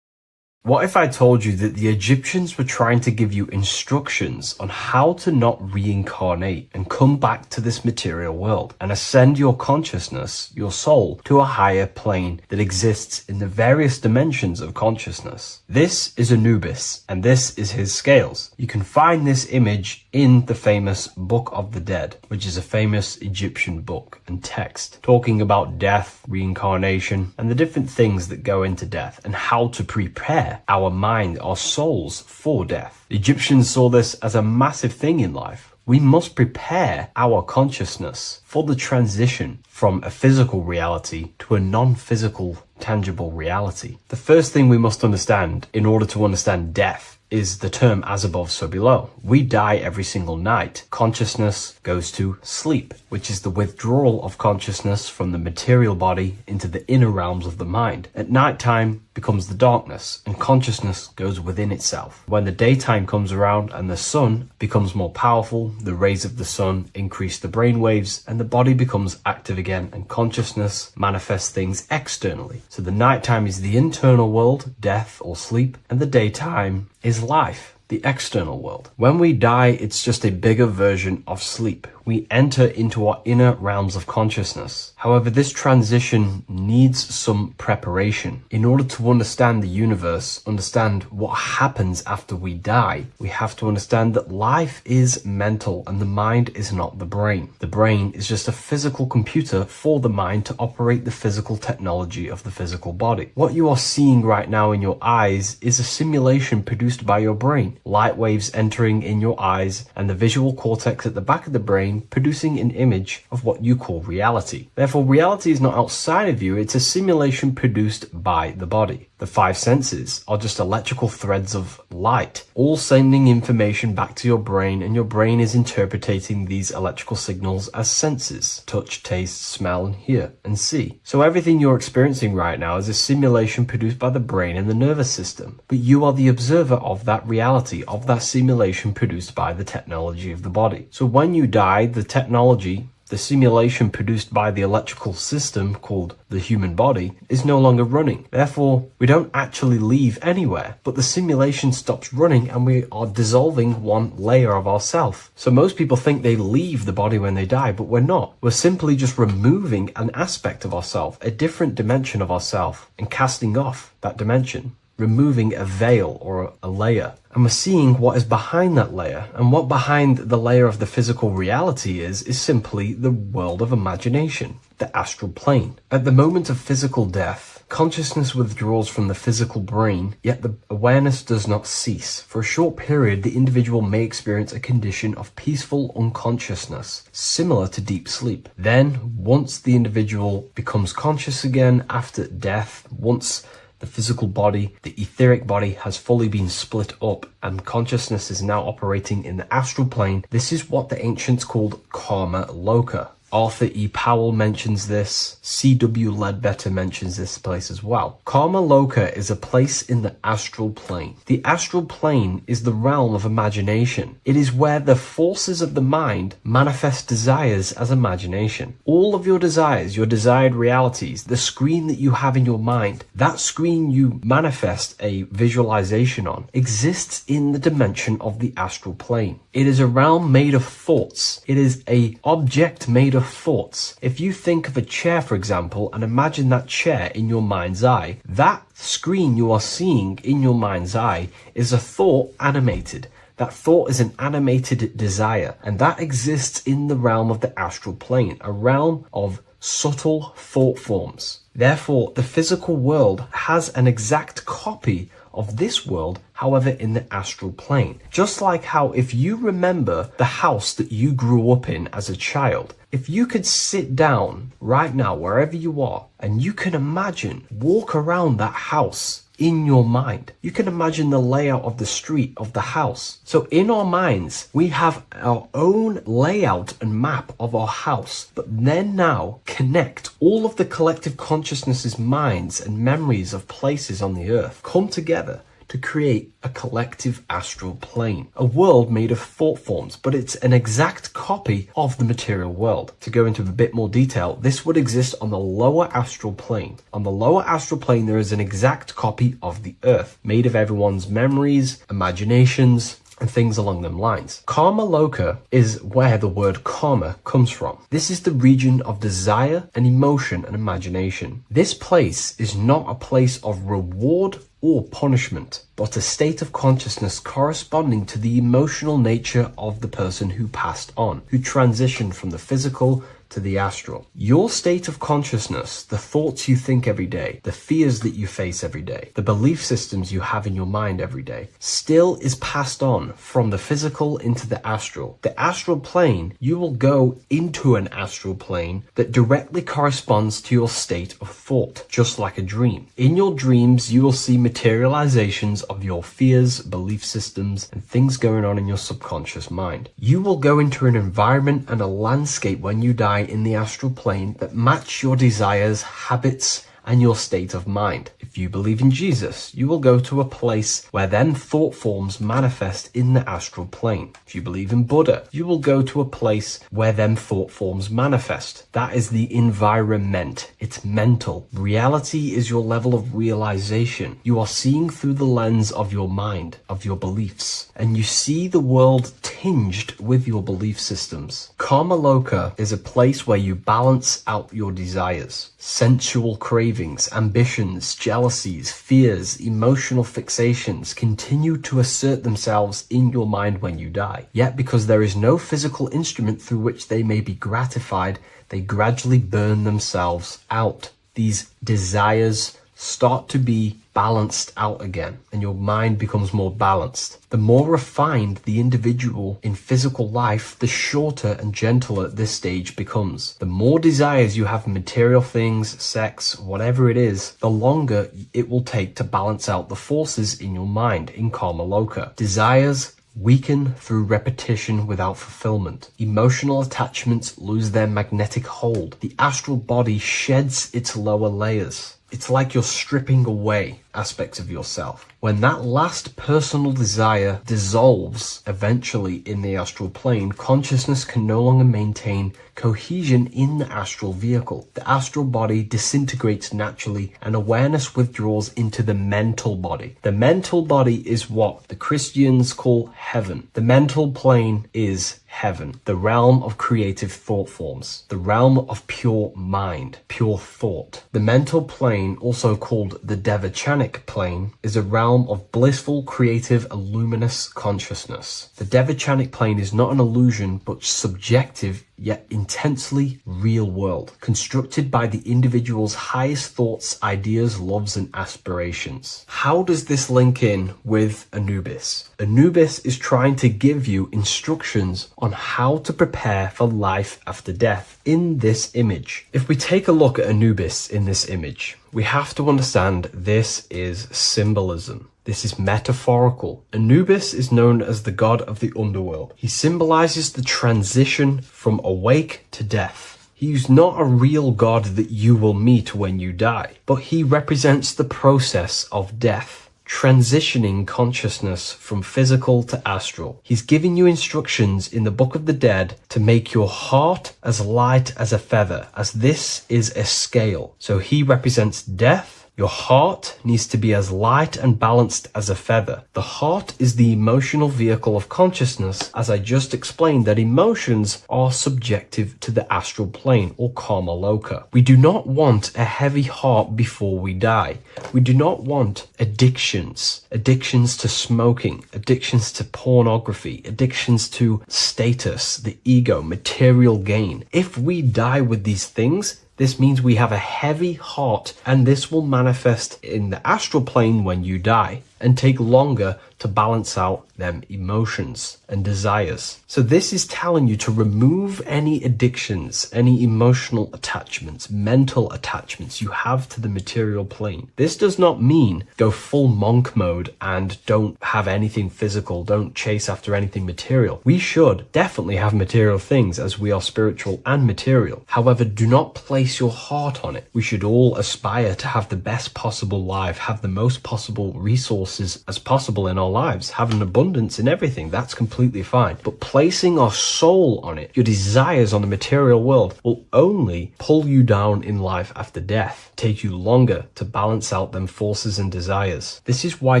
What if I told you that the Egyptians were trying to give you instructions on how to not reincarnate and come back to this material world and ascend your consciousness, your soul, to a higher plane that exists in the various dimensions of consciousness? This is Anubis, and this is his scales. You can find this image in the famous Book of the Dead, which is a famous Egyptian book and text talking about death, reincarnation, and the different things that go into death and how to prepare our mind, our souls for death. The Egyptians saw this as a massive thing in life. we must prepare our consciousness for the transition from a physical reality to a non-physical, tangible reality. The first thing we must understand in order to understand death is the term as above, so below. We die every single night. Consciousness goes to sleep, which is the withdrawal of consciousness from the material body into the inner realms of the mind. At nighttime becomes the darkness, and consciousness goes within itself. When the daytime comes around and the sun becomes more powerful, the rays of the sun increase the brain waves, and the body becomes active again, and consciousness manifests things externally. So the nighttime is the internal world, death or sleep, and the daytime is life, the external world. When we die, it's just a bigger version of sleep. We enter into our inner realms of consciousness. However, this transition needs some preparation. In order to understand the universe, understand what happens after we die, we have to understand that life is mental and the mind is not the brain. The brain is just a physical computer for the mind to operate the physical technology of the physical body. What you are seeing right now in your eyes is a simulation produced by your brain. Light waves entering in your eyes and the visual cortex at the back of the brain producing an image of what you call reality. Therefore, reality is not outside of you, it's a simulation produced by the body. The five senses are just electrical threads of light, all sending information back to your brain, and your brain is interpreting these electrical signals as senses: touch, taste, smell, and hear, and see. So everything you're experiencing right now is a simulation produced by the brain and the nervous system, but you are the observer of that reality, of that simulation produced by the technology of the body. So when you die, the technology, the simulation produced by the electrical system called the human body, is no longer running. Therefore, we don't actually leave anywhere, but the simulation stops running and we are dissolving one layer of ourself. So most people think they leave the body when they die, but we're not. We're simply just removing an aspect of ourself, a different dimension of ourself, and casting off that dimension, removing a veil or a layer. And we're seeing what is behind that layer. And what behind the layer of the physical reality is simply the world of imagination, the astral plane. At the moment of physical death, consciousness withdraws from the physical brain, yet the awareness does not cease. For a short period, the individual may experience a condition of peaceful unconsciousness, similar to deep sleep. Then, once the individual becomes conscious again after death, once the physical body, the etheric body, has fully been split up and consciousness is now operating in the astral plane. This is what the ancients called karma loka. Arthur E. Powell mentions this. C.W. Ledbetter mentions this place as well. Karma loka is a place in the astral plane. The astral plane is the realm of imagination. It is where the forces of the mind manifest desires as imagination. All of your desires, your desired realities, the screen that you have in your mind, that screen you manifest a visualization on, exists in the dimension of the astral plane. It is a realm made of thoughts. It is an object made of thoughts. If you think of a chair, for example, and imagine that chair in your mind's eye, that screen you are seeing in your mind's eye is a thought animated. That thought is an animated desire, and that exists in the realm of the astral plane, a realm of subtle thought forms. Therefore, the physical world has an exact copy of this world, however, in the astral plane. Just like how if you remember the house that you grew up in as a child, if you could sit down right now, wherever you are, and you can imagine, walk around that house in your mind. You can imagine the layout of the street of the house. So in our minds, we have our own layout and map of our house, but then now connect all of the collective consciousness's minds and memories of places on the earth, come together to create a collective astral plane, a world made of thought forms, but it's an exact copy of the material world. To go into a bit more detail, this would exist on the lower astral plane. On the lower astral plane, there is an exact copy of the earth, made of everyone's memories, imaginations, and things along them lines. Karma loka is where the word karma comes from. This is the region of desire and emotion and imagination. This place is not a place of reward or punishment, but a state of consciousness corresponding to the emotional nature of the person who passed on, who transitioned from the physical to the astral. Your state of consciousness, the thoughts you think every day, the fears that you face every day, the belief systems you have in your mind every day, still is passed on from the physical into the astral. The astral plane, you will go into an astral plane that directly corresponds to your state of thought, just like a dream. In your dreams, you will see materializations of your fears, belief systems, and things going on in your subconscious mind. You will go into an environment and a landscape when you die in the astral plane that match your desires, habits, and your state of mind. If you believe in Jesus, you will go to a place where then thought forms manifest in the astral plane. If you believe in Buddha, you will go to a place where then thought forms manifest. That is the environment. It's mental. Reality is your level of realization. You are seeing through the lens of your mind, of your beliefs, and you see the world tinged with your belief systems. Karma Loka is a place where you balance out your desires, sensual cravings, ambitions, jealousies, fears, emotional fixations continue to assert themselves in your mind when you die. Yet because there is no physical instrument through which they may be gratified, they gradually burn themselves out. These desires start to be balanced out again, and your mind becomes more balanced. The more refined the individual in physical life, the shorter and gentler this stage becomes. The more desires you have in material things, sex, whatever it is, the longer it will take to balance out the forces in your mind in Karma Loka. Desires weaken through repetition without fulfillment. Emotional attachments lose their magnetic hold. The astral body sheds its lower layers. It's like you're stripping away aspects of yourself. When that last personal desire dissolves eventually in the astral plane, consciousness can no longer maintain cohesion in the astral vehicle. The astral body disintegrates naturally and awareness withdraws into the mental body. The mental body is what the Christians call heaven. The mental plane is heaven, the realm of creative thought forms, the realm of pure mind, pure thought. The mental plane, also called the Devachanic plane, is a realm of blissful, creative, and luminous consciousness. The Devachanic plane is not an illusion, but subjective yet intensely real world, constructed by the individual's highest thoughts, ideas, loves, and aspirations. How does this link in with Anubis? Anubis is trying to give you instructions on how to prepare for life after death in this image. If we take a look at Anubis in this image, we have to understand this is symbolism. This is metaphorical. Anubis is known as the god of the underworld. He symbolizes the transition from awake to death. He is not a real god that you will meet when you die, but he represents the process of death, transitioning consciousness from physical to astral. He's giving you instructions in the Book of the Dead to make your heart as light as a feather, as this is a scale. So he represents death. Your heart needs to be as light and balanced as a feather. The heart is the emotional vehicle of consciousness, as I just explained that emotions are subjective to the astral plane or Karma Loka. We do not want a heavy heart before we die. We do not want addictions to smoking, addictions to pornography, addictions to status, the ego, material gain. If we die with these things, this means we have a heavy heart, and this will manifest in the astral plane when you die and take longer to balance out them emotions and desires. So this is telling you to remove any addictions, any emotional attachments, mental attachments you have to the material plane. This does not mean go full monk mode and don't have anything physical, don't chase after anything material. We should definitely have material things as we are spiritual and material. However, do not place your heart on it. We should all aspire to have the best possible life, have the most possible resources as possible in our lives, have an abundance in everything. That's completely fine. But placing our soul on it, your desires on the material world, will only pull you down in life after death, take you longer to balance out them forces and desires. This is why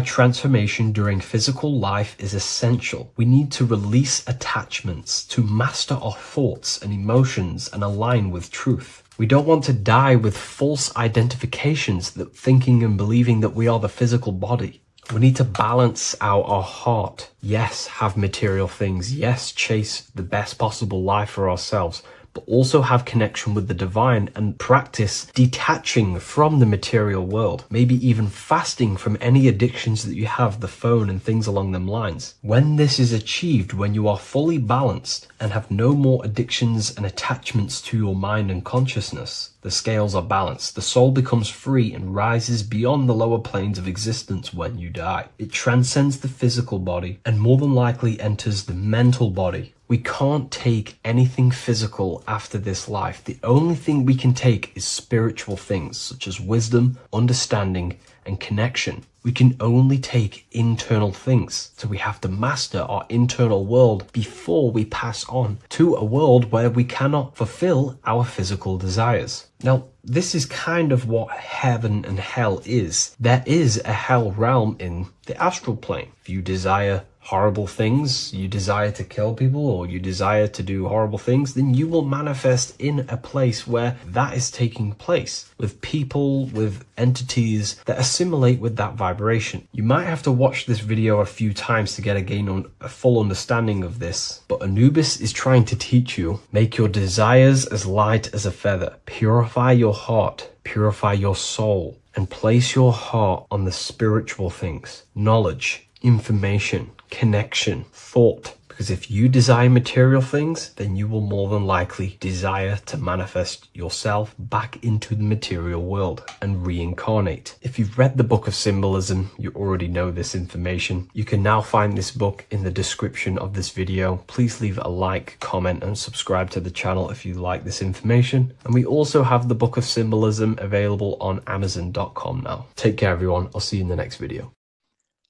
transformation during physical life is essential. We need to release attachments to master our thoughts and emotions and align with truth. We don't want to die with false identifications, that thinking and believing that we are the physical body. We need to balance out our heart. Yes, have material things. Yes, chase the best possible life for ourselves. but also have connection with the divine and practice detaching from the material world, maybe even fasting from any addictions that you have, the phone and things along them lines. When this is achieved, when you are fully balanced and have no more addictions and attachments to your mind and consciousness, the scales are balanced. The soul becomes free and rises beyond the lower planes of existence when you die. It transcends the physical body and more than likely enters the mental body. We can't take anything physical after this life. The only thing we can take is spiritual things such as wisdom, understanding, and connection. We can only take internal things. So we have to master our internal world before we pass on to a world where we cannot fulfill our physical desires. Now, this is kind of what heaven and hell is. There is a hell realm in the astral plane. If you desire horrible things, you desire to kill people, or you desire to do horrible things, then you will manifest in a place where that is taking place, with people, with entities that assimilate with that vibration. You might have to watch this video a few times to get a full understanding of this, but Anubis is trying to teach you, make your desires as light as a feather, purify your heart, purify your soul, and place your heart on the spiritual things, knowledge, information, connection, thought. Because if you desire material things, then you will more than likely desire to manifest yourself back into the material world and reincarnate. If you've read the Book of Symbolism, you already know this information. You can now find this book in the description of this video. Please leave a like, comment, and subscribe to the channel if you like this information. And we also have the Book of Symbolism available on Amazon.com now. Take care, everyone. I'll see you in the next video.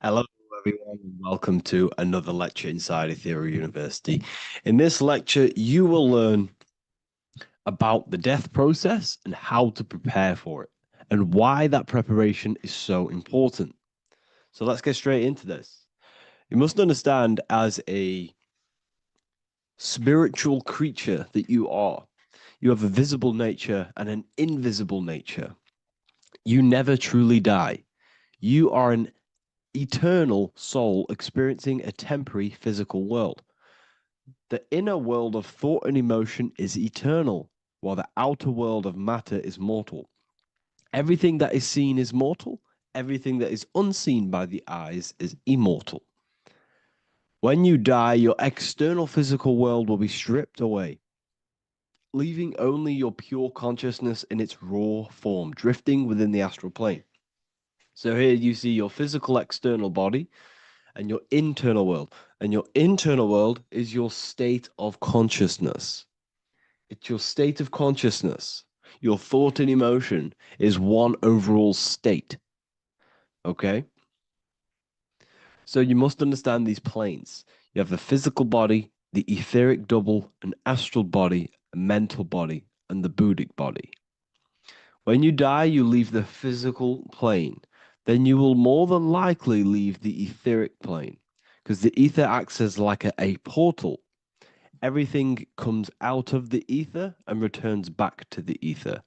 Hello, everyone. Welcome to another lecture inside Ethereal University. In this lecture, you will learn about the death process and how to prepare for it, and why that preparation is so important. So let's get straight into this. You must understand, as a spiritual creature that you are, you have a visible nature and an invisible nature. You never truly die. You are an eternal soul experiencing a temporary physical world. The inner world of thought and emotion is eternal, while the outer world of matter is mortal. Everything that is seen is mortal. Everything that is unseen by the eyes is immortal. When you die, your external physical world will be stripped away, leaving only your pure consciousness in its raw form, drifting within the astral plane. So here you see your physical external body and your internal world. And your internal world is your state of consciousness. It's your state of consciousness. Your thought and emotion is one overall state. Okay? So you must understand these planes. You have the physical body, the etheric double, an astral body, a mental body, and the Buddhic body. When you die, you leave the physical plane. Then you will more than likely leave the etheric plane, because the ether acts as like a portal. Everything comes out of the ether and returns back to the ether.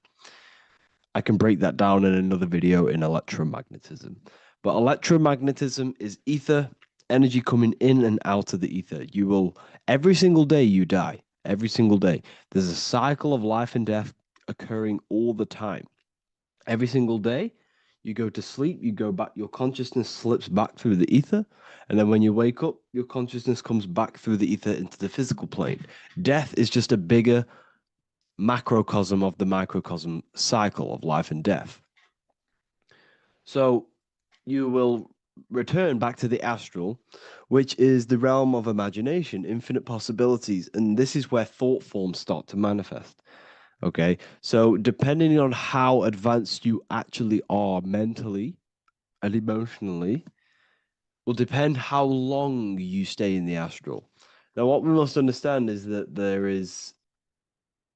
I can break that down in another video in electromagnetism. But electromagnetism is ether, energy coming in and out of the ether. You will, every single day you die, every single day. There's a cycle of life and death occurring all the time. Every single day, you go to sleep, you go back, your consciousness slips back through the ether, and then when you wake up, your consciousness comes back through the ether into the physical plane. Death is just a bigger macrocosm of the microcosm cycle of life and death. So you will return back to the astral, which is the realm of imagination, infinite possibilities, and this is where thought forms start to manifest. Okay, so depending on how advanced you actually are mentally and emotionally will depend how long you stay in the astral. Now, what we must understand is that there is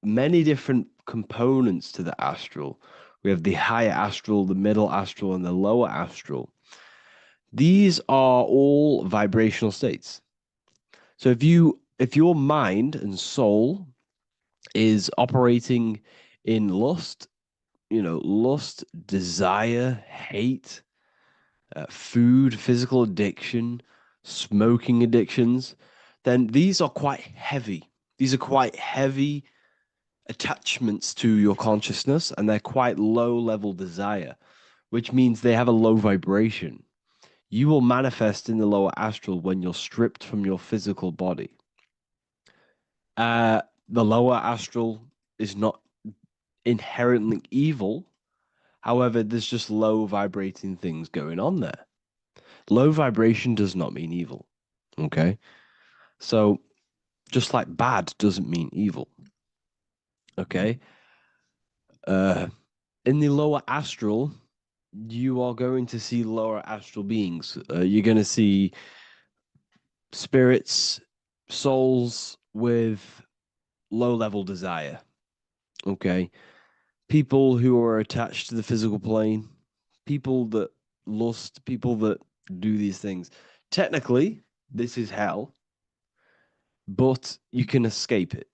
many different components to the astral. We have the higher astral, the middle astral, and the lower astral. These are all vibrational states. So if your mind and soul is operating in lust, lust, desire, hate, food, physical addiction, smoking addictions, then these are quite heavy. These are quite heavy attachments to your consciousness, and they're quite low level desire, which means they have a low vibration. You will manifest in the lower astral when you're stripped from your physical body. The lower astral is not inherently evil. However, there's just low vibrating things going on there. Low vibration does not mean evil. Okay. So just like bad doesn't mean evil. Okay. In the lower astral, you are going to see lower astral beings. You're going to see spirits, souls with low level desire. Okay. People who are attached to the physical plane, people that lust, people that do these things. Technically, this is hell, but you can escape it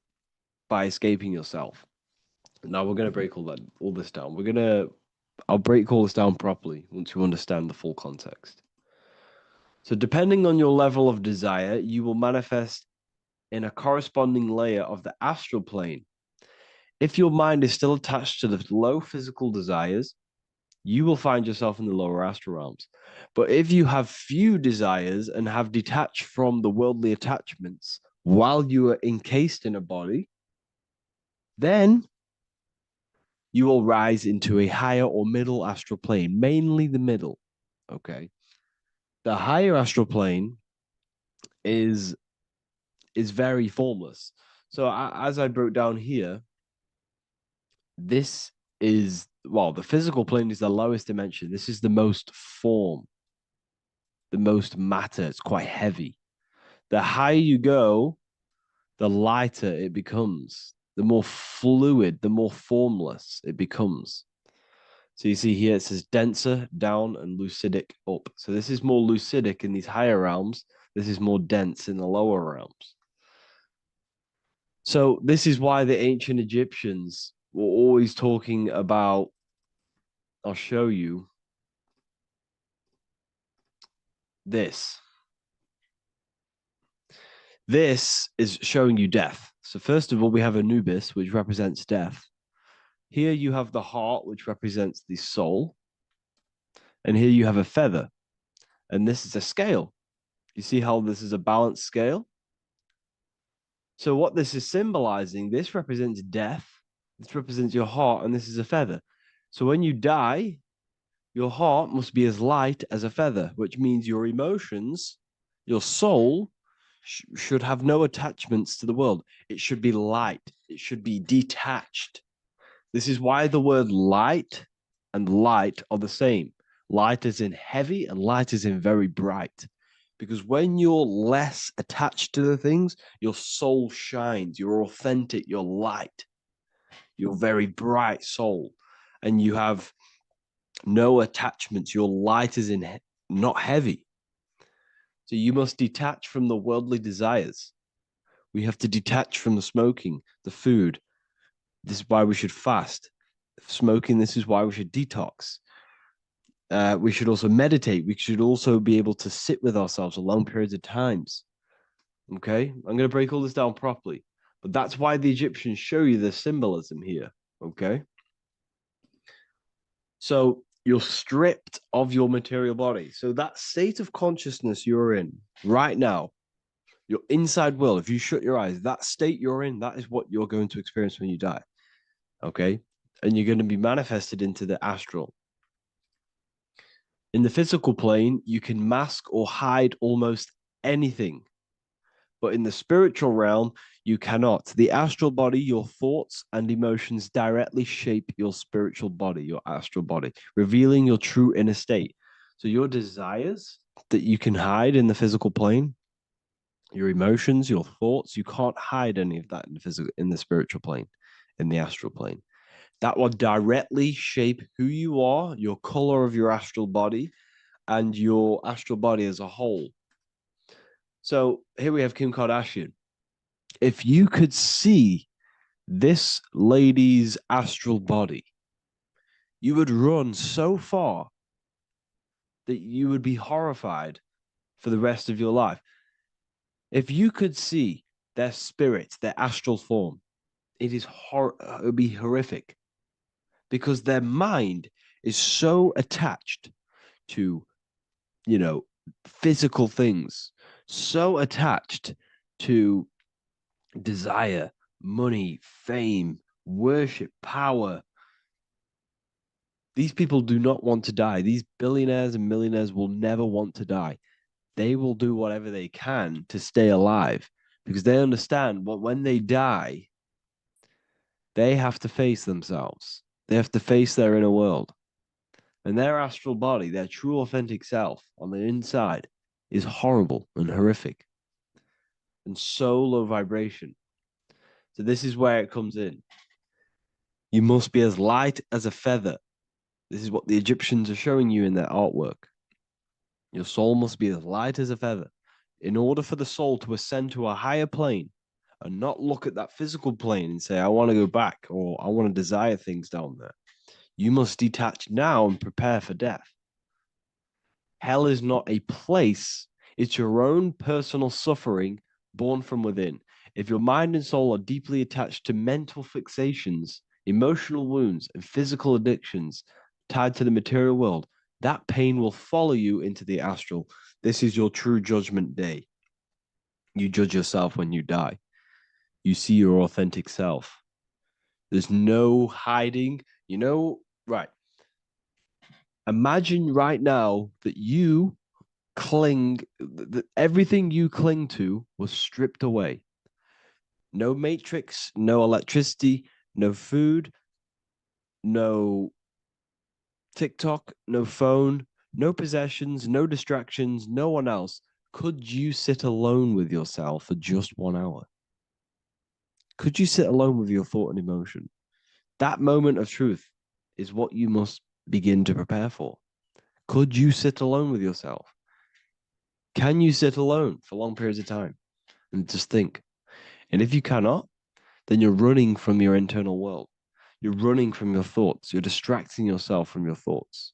by escaping yourself. Now we're going to break all this down. I'll break all this down properly once you understand the full context. So depending on your level of desire, you will manifest in a corresponding layer of the astral plane. If your mind is still attached to the low physical desires, you will find yourself in the lower astral realms. But if you have few desires and have detached from the worldly attachments while you are encased in a body, then you will rise into a higher or middle astral plane, mainly the middle. Okay. The higher astral plane is very formless. So as I broke down here, this is, well, the physical plane is the lowest dimension. This is the most form, the most matter. It's quite heavy. The higher you go, the lighter it becomes, the more fluid, the more formless it becomes. So you see here, it says denser down and lucidic up. So this is more lucidic in these higher realms. This is more dense in the lower realms. So this is why the ancient Egyptians were always talking about, I'll show you this. This is showing you death. So first of all, we have Anubis, which represents death. Here you have the heart, which represents the soul. And here you have a feather. And this is a scale. You see how this is a balanced scale? So what this is symbolizing, this represents death. This represents your heart, and this is a feather. So when you die, your heart must be as light as a feather, which means your emotions, your soul, should have no attachments to the world. It should be light. It should be detached. This is why the word light and light are the same. Light is in heavy and light is in very bright. Because when you're less attached to the things, your soul shines. You're authentic. You're light. You're very bright soul. And you have no attachments. Your light is in not heavy. So you must detach from the worldly desires. We have to detach from the smoking, the food. This is why we should fast. Smoking, this is why we should detox. We should also meditate. We should also be able to sit with ourselves for long periods of times. Okay? I'm going to break all this down properly. But that's why the Egyptians show you the symbolism here. Okay? So you're stripped of your material body. So that state of consciousness you're in right now, your inside world, if you shut your eyes, that state you're in, that is what you're going to experience when you die. Okay? And you're going to be manifested into the astral. In the physical plane, you can mask or hide almost anything. But in the spiritual realm, you cannot. The astral body, your thoughts and emotions directly shape your spiritual body, your astral body, revealing your true inner state. So your desires that you can hide in the physical plane, your emotions, your thoughts, you can't hide any of that in the spiritual plane, in the astral plane. That will directly shape who you are, your color of your astral body, and your astral body as a whole. So here we have Kim Kardashian. If you could see this lady's astral body, you would run so far that you would be horrified for the rest of your life. If you could see their spirit, their astral form, It would be horrific because their mind is so attached to, physical things, so attached to desire, money, fame, worship, power. These people do not want to die. These billionaires and millionaires will never want to die. They will do whatever they can to stay alive because they understand what when they die, they have to face themselves. They have to face their inner world. And their astral body, their true authentic self on the inside, is horrible and horrific and so low vibration. So this is where it comes in. You must be as light as a feather. This is what the Egyptians are showing you in their artwork. Your soul must be as light as a feather. In order for the soul to ascend to a higher plane and not look at that physical plane and say, I want to go back or I want to desire things down there, you must detach now and prepare for death. Hell is not a place, it's your own personal suffering born from within. If your mind and soul are deeply attached to mental fixations, emotional wounds, and physical addictions tied to the material world, that pain will follow you into the astral. This is your true judgment day. You judge yourself when you die. You see your authentic self. There's no hiding. Right. Imagine right now that you that everything you cling to was stripped away. No matrix, no electricity, no food, no TikTok, no phone, no possessions, no distractions, no one else. Could you sit alone with yourself for just 1 hour? Could you sit alone with your thought and emotion? That moment of truth is what you must begin to prepare for. Could you sit alone with yourself? Can you sit alone for long periods of time and just think? And if you cannot, then you're running from your internal world. You're running from your thoughts. You're distracting yourself from your thoughts.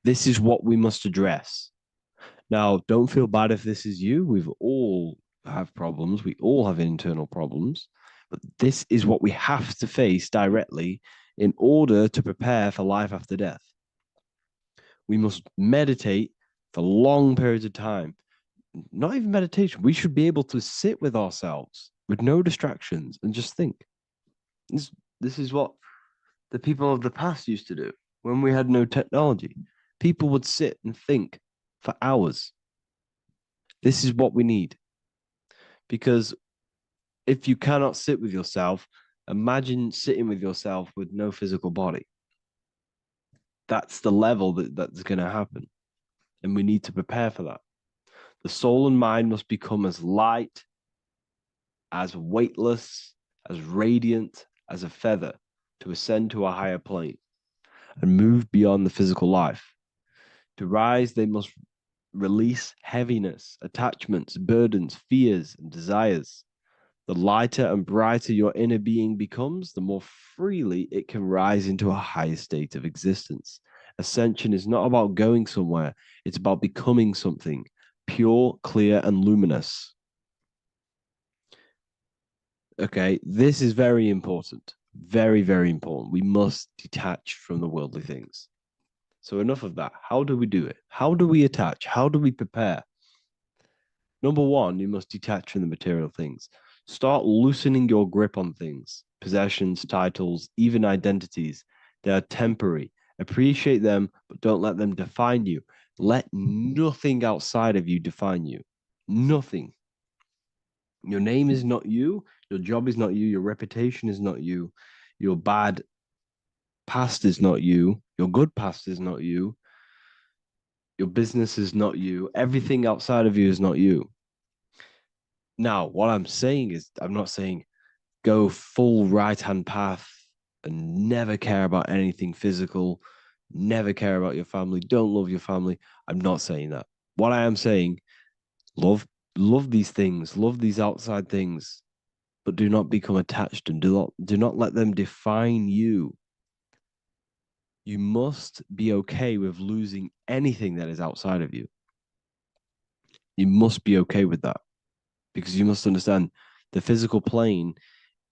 This is what we must address. Now, don't feel bad if this is you. We've all have problems. We all have internal problems. But this is what we have to face directly in order to prepare for life after death. We must meditate for long periods of time. Not even meditation. We should be able to sit with ourselves with no distractions and just think. This is what the people of the past used to do when we had no technology. People would sit and think for hours. This is what we need. Because if you cannot sit with yourself, imagine sitting with yourself with no physical body. That's the level that's going to happen. And we need to prepare for that. The soul and mind must become as light, as weightless, as radiant as a feather to ascend to a higher plane and move beyond the physical life. To rise, they must release heaviness, attachments, burdens, fears, and desires. The lighter and brighter your inner being becomes, the more freely it can rise into a higher state of existence. Ascension is not about going somewhere, it's about becoming something pure, clear, and luminous. Okay, this is very important. Very, very important. We must detach from the worldly things. So, enough of that. How do we do it? How do we attach? How do we prepare? Number one, you must detach from the material things. Start loosening your grip on things, possessions, titles, even identities. They are temporary. Appreciate them, but don't let them define you. Let nothing outside of you define you. Nothing. Your name is not you. Your job is not you. Your reputation is not you. Your bad past is not you. Your good past is not you. Your business is not you. Everything outside of you is not you. Now, what I'm saying is, I'm not saying go full right-hand path and never care about anything physical, never care about your family, don't love your family. I'm not saying that. What I am saying, love these things, love these outside things, but do not become attached and do not let them define you. You must be okay with losing anything that is outside of you. You must be okay with that because you must understand the physical plane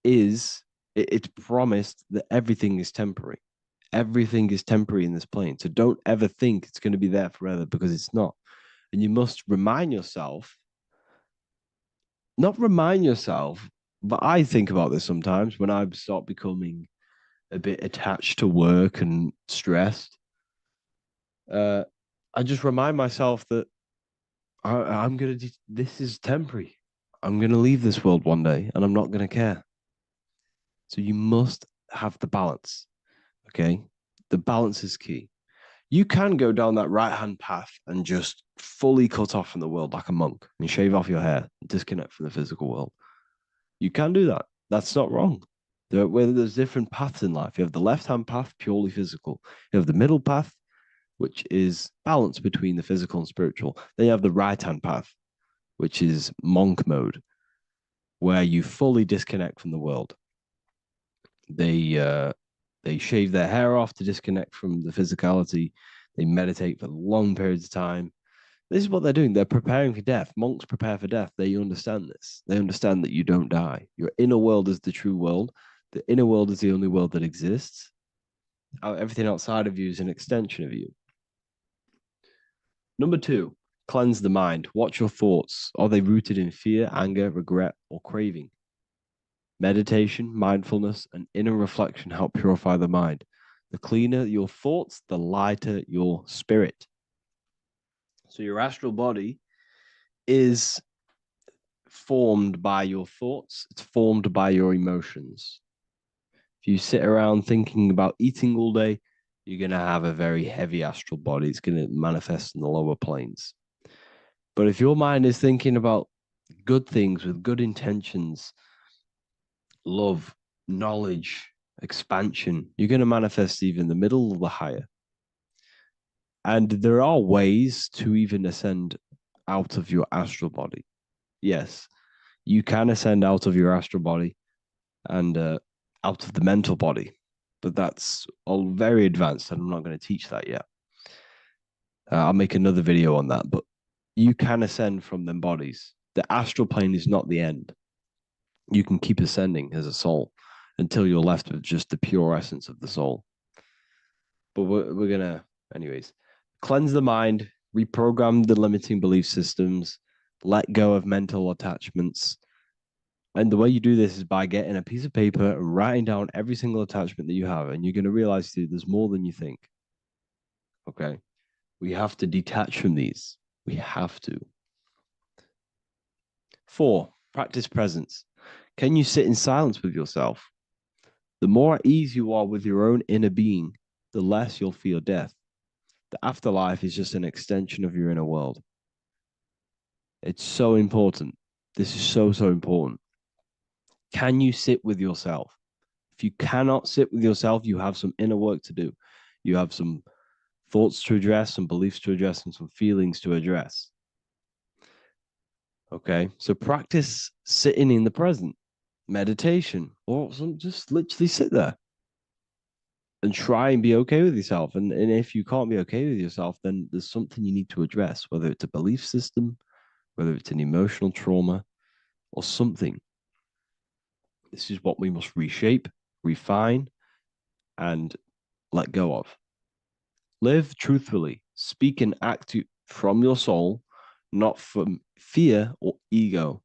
is It's promised that everything is temporary. Everything is temporary in this plane. So don't ever think it's going to be there forever, because it's not. And you must remind yourself, not remind yourself, but I think about this sometimes when I start becoming a bit attached to work and stressed. I just remind myself that I'm going to, this is temporary. I'm going to leave this world one day and I'm not going to care. So you must have the balance. Okay. The balance is key. You can go down that right hand path and just fully cut off from the world like a monk and shave off your hair, disconnect from the physical world. You can do that. That's not wrong. There's different paths in life. You have the left hand path, purely physical. You have the middle path, which is balance between the physical and spiritual. Then you have the right hand path, which is monk mode, where you fully disconnect from the world. They shave their hair off to disconnect from the physicality. They meditate for long periods of time. This is what they're doing. They're preparing for death. Monks prepare for death. They understand this. They understand that you don't die. Your inner world is the true world. The inner world is the only world that exists. Everything outside of you is an extension of you. Number 2, cleanse the mind. Watch your thoughts. Are they rooted in fear, anger, regret, or craving? Meditation, mindfulness, and inner reflection help purify the mind. The cleaner your thoughts, the lighter your spirit. So your astral body is formed by your thoughts. It's formed by your emotions. If you sit around thinking about eating all day, you're going to have a very heavy astral body. It's going to manifest in the lower planes. But if your mind is thinking about good things with good intentions, love, knowledge, expansion, you're going to manifest even the middle or the higher. And there are ways to even ascend out of your astral body. Yes, you can ascend out of your astral body and out of the mental body, but that's all very advanced, and I'm not going to teach that yet. I'll make another video on that, but you can ascend from them bodies. The astral plane is not the end. You can keep ascending as a soul until you're left with just the pure essence of the soul. But we're going to, anyways, cleanse the mind, reprogram the limiting belief systems, let go of mental attachments. And the way you do this is by getting a piece of paper and writing down every single attachment that you have. And you're going to realize, dude, there's more than you think. Okay. We have to detach from these. We have to. 4, practice presence. Can you sit in silence with yourself? The more at ease you are with your own inner being, the less you'll fear death. The afterlife is just an extension of your inner world. It's so important. This is so, so important. Can you sit with yourself? If you cannot sit with yourself, you have some inner work to do. You have some thoughts to address, some beliefs to address, and some feelings to address. Okay, so practice sitting in the present, meditation, or just literally sit there and try and be okay with yourself. And if you can't be okay with yourself, then there's something you need to address, whether it's a belief system, whether it's an emotional trauma, or something. This is what we must reshape, refine, and let go of. Live truthfully. Speak and act from your soul, not from fear or ego.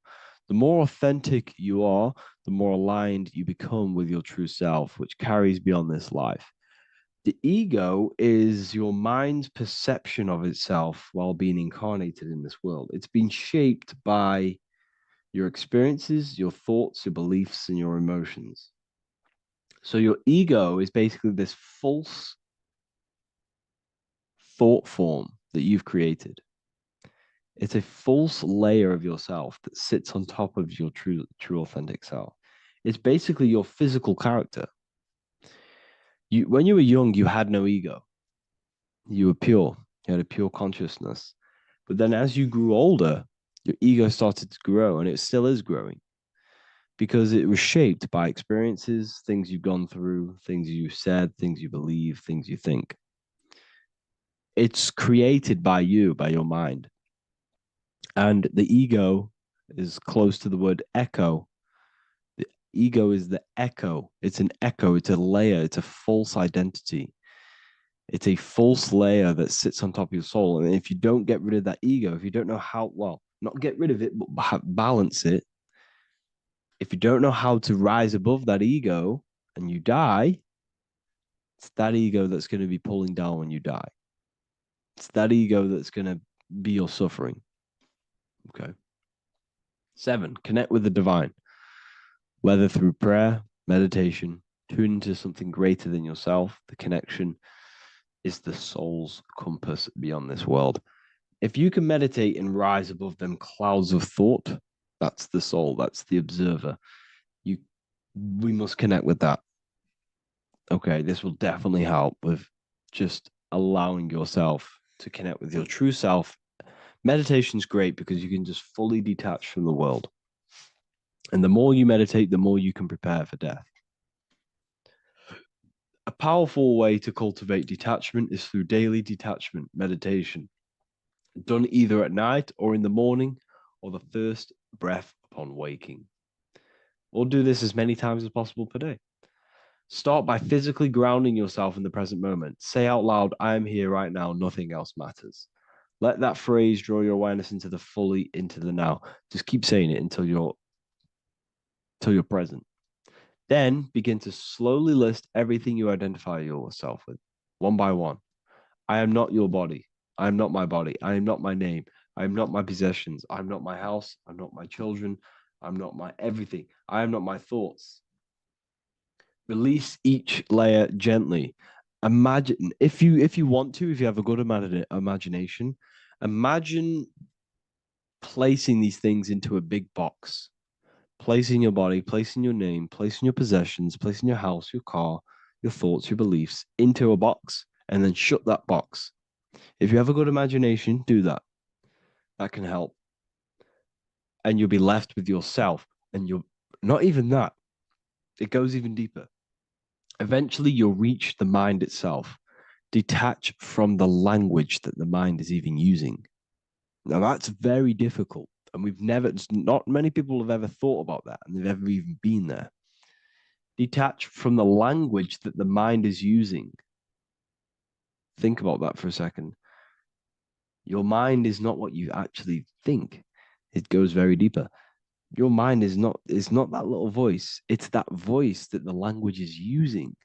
The more authentic you are, the more aligned you become with your true self, which carries beyond this life. The ego is your mind's perception of itself while being incarnated in this world. It's been shaped by your experiences, your thoughts, your beliefs, and your emotions. So your ego is basically this false thought form that you've created. It's a false layer of yourself that sits on top of your true authentic self. It's basically your physical character. When you were young, you had no ego. You were pure. You had a pure consciousness. But then as you grew older, your ego started to grow, and it still is growing because it was shaped by experiences, things you've gone through, things you said, things you believe, things you think. It's created by you, by your mind. And the ego is close to the word echo. The Ego is the echo. It's an echo. It's a layer. It's a false identity. It's a false layer that sits on top of your soul. And if you don't get rid of that ego, if you don't know how, well, not get rid of it, but balance it, if you don't know how to rise above that ego and you die, it's that ego that's going to be pulling down when you die. It's that ego that's going to be your suffering. Okay. 7, connect with the divine, whether through prayer, meditation, tune into something greater than yourself. The connection is the soul's compass beyond this world. If you can meditate and rise above them clouds of thought, that's the soul, that's the observer. We must connect with that. Okay, this will definitely help with just allowing yourself to connect with your true self. Meditation's great because you can just fully detach from the world. And the more you meditate, the more you can prepare for death. A powerful way to cultivate detachment is through daily detachment meditation, done either at night or in the morning or the first breath upon waking. Or do this as many times as possible per day. Start by physically grounding yourself in the present moment. Say out loud, I am here right now, nothing else matters. Let that phrase draw your awareness into the now. Just keep saying it until you're present. Then begin to slowly list everything you identify yourself with, one by one. I am not your body. I am not my body. I am not my name. I am not my possessions. I'm not my house. I'm not my children. I'm not my everything. I am not my thoughts. Release each layer gently. Imagine, if you want to, if you have a good imagination, imagine placing these things into a big box. Placing your body, placing your name, placing your possessions, placing your house, your car, your thoughts, your beliefs into a box, and then shut that box. If you have a good imagination, do that. That can help. And you'll be left with yourself. And you're not even that. It goes even deeper. Eventually, you'll reach the mind itself. Detach from the language that the mind is even using. Now, that's very difficult. And not many people have ever thought about that, and they've ever even been there. Detach from the language that the mind is using. Think about that for a second. Your mind is not what you actually think. It goes very deeper. Your mind is not that little voice. It's that voice that the language is using.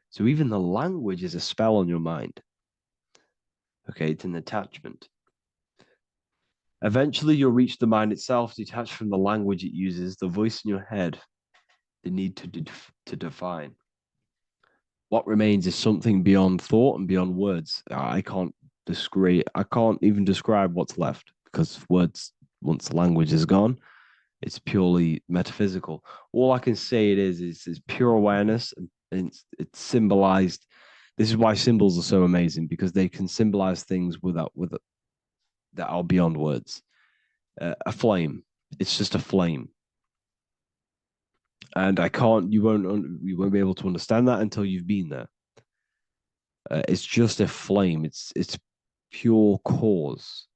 So even the language is a spell on your mind. Okay, it's an attachment. Eventually, you'll reach the mind itself, detached from the language it uses, the voice in your head, the need to define. What remains is something beyond thought and beyond words. I can't even describe what's left, because words, once the language is gone, it's purely metaphysical. All I can say is pure awareness, and it's symbolized. This is why symbols are so amazing, because they can symbolize things that are beyond words. A flame, it's just a flame, and you won't be able to understand that until you've been there. It's just a flame. It's pure cause.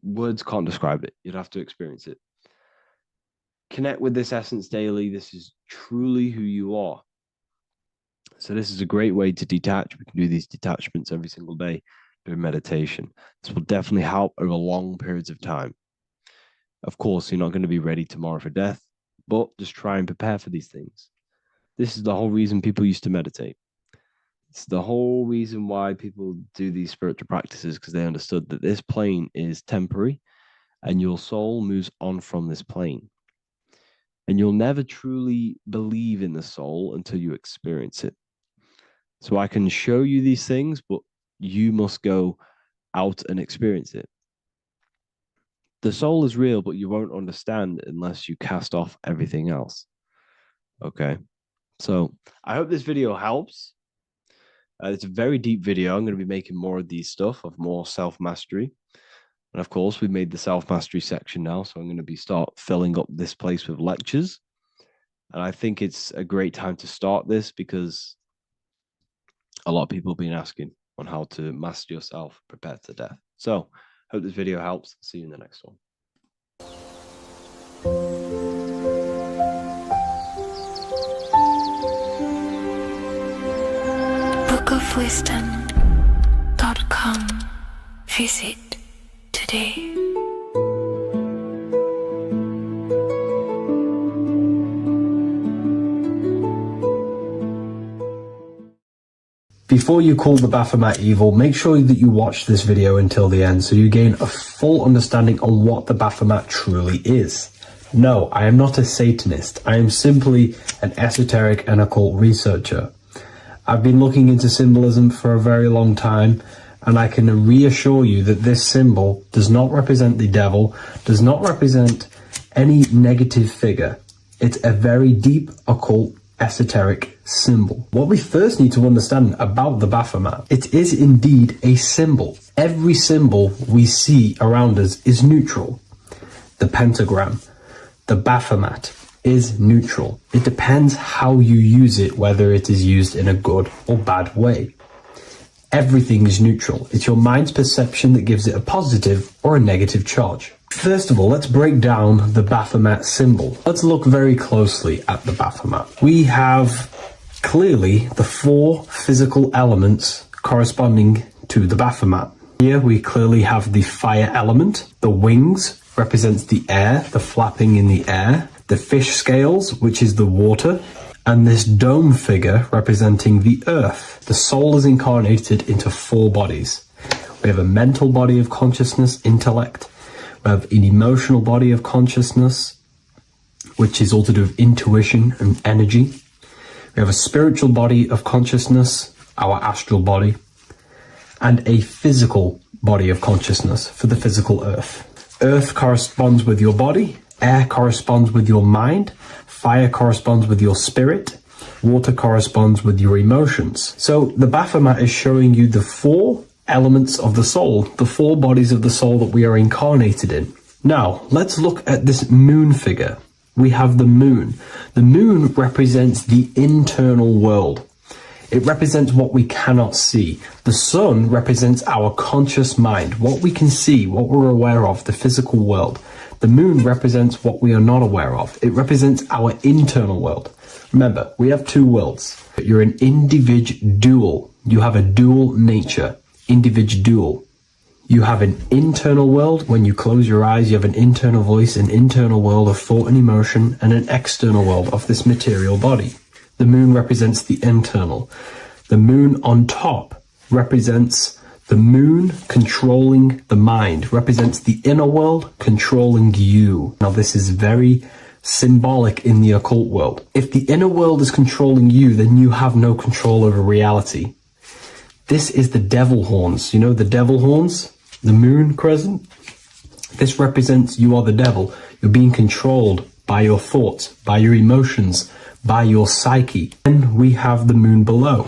Words can't describe it. You'd have to experience it. Connect with this essence daily. This is truly who you are. So this is a great way to detach. We can do these detachments every single day during meditation. This will definitely help over long periods of time. Of course, you're not going to be ready tomorrow for death, but just try and prepare for these things. This is the whole reason people used to meditate. It's the whole reason why people do these spiritual practices, because they understood that this plane is temporary and your soul moves on from this plane. And you'll never truly believe in the soul until you experience it. So I can show you these things, but you must go out and experience it. The soul is real, but you won't understand unless you cast off everything else. Okay. So I hope this video helps. It's a very deep video. I'm going to be making more of these stuff, of more self-mastery. And of course, we've made the self-mastery section now. So I'm going to start filling up this place with lectures. And I think it's a great time to start this, because a lot of people have been asking on how to master yourself, prepare to death. So hope this video helps. See you in the next one. bookofwisdom.com. Visit today. Before you call the Baphomet evil, make sure that you watch this video until the end so you gain a full understanding on what the Baphomet truly is. No, I am not a Satanist. I am simply an esoteric and occult researcher. I've been looking into symbolism for a very long time, and I can reassure you that this symbol does not represent the devil, does not represent any negative figure. It's a very deep occult esoteric symbol. What we first need to understand about the Baphomet, it is indeed a symbol. Every symbol we see around us is neutral. The pentagram, the Baphomet is neutral. It depends how you use it, whether it is used in a good or bad way. Everything is neutral. It's your mind's perception that gives it a positive or a negative charge. First of all, let's break down the Baphomet symbol. Let's look very closely at the Baphomet. We have clearly the 4 physical elements corresponding to the Baphomet. Here we clearly have the fire element. The wings represents the air, the flapping in the air. The fish scales, which is the water. And this dome figure representing the earth. The soul is incarnated into 4 bodies. We have a mental body of consciousness, intellect. We have an emotional body of consciousness, which is all to do with intuition and energy. We have a spiritual body of consciousness, our astral body, and a physical body of consciousness for the physical earth. Earth corresponds with your body, air corresponds with your mind, fire corresponds with your spirit, water corresponds with your emotions. So the Baphomet is showing you the 4 elements of the soul, the 4 bodies of the soul that we are incarnated in. Now, let's look at this moon figure. We have the moon. The moon represents the internal world. It represents what we cannot see. The sun represents our conscious mind, what we can see, what we're aware of, the physical world. The moon represents what we are not aware of. It represents our internal world. Remember, we have 2 worlds. You're an individual. You have a dual nature. Individual. You have an internal world. When you close your eyes, you have an internal voice, an internal world of thought and emotion, and an external world of this material body. The moon represents the internal. The moon on top represents the moon controlling the mind, represents the inner world controlling you. Now, this is very symbolic in the occult world. If the inner world is controlling you, then you have no control over reality. This is the devil horns. You know the devil horns? The moon crescent? This represents you are the devil. You're being controlled by your thoughts, by your emotions, by your psyche. Then we have the moon below,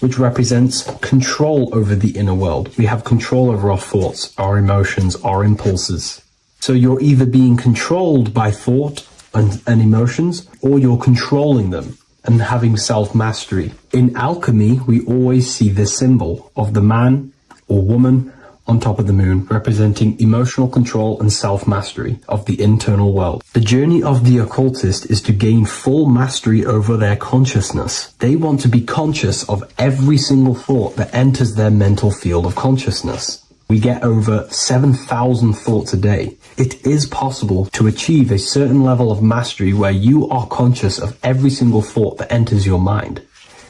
which represents control over the inner world. We have control over our thoughts, our emotions, our impulses. So you're either being controlled by thought and emotions, or you're controlling them and having self-mastery. In alchemy, we always see this symbol of the man or woman on top of the moon, representing emotional control and self-mastery of the internal world. The journey of the occultist is to gain full mastery over their consciousness. They want to be conscious of every single thought that enters their mental field of consciousness. We get over 7,000 thoughts a day. It is possible to achieve a certain level of mastery where you are conscious of every single thought that enters your mind.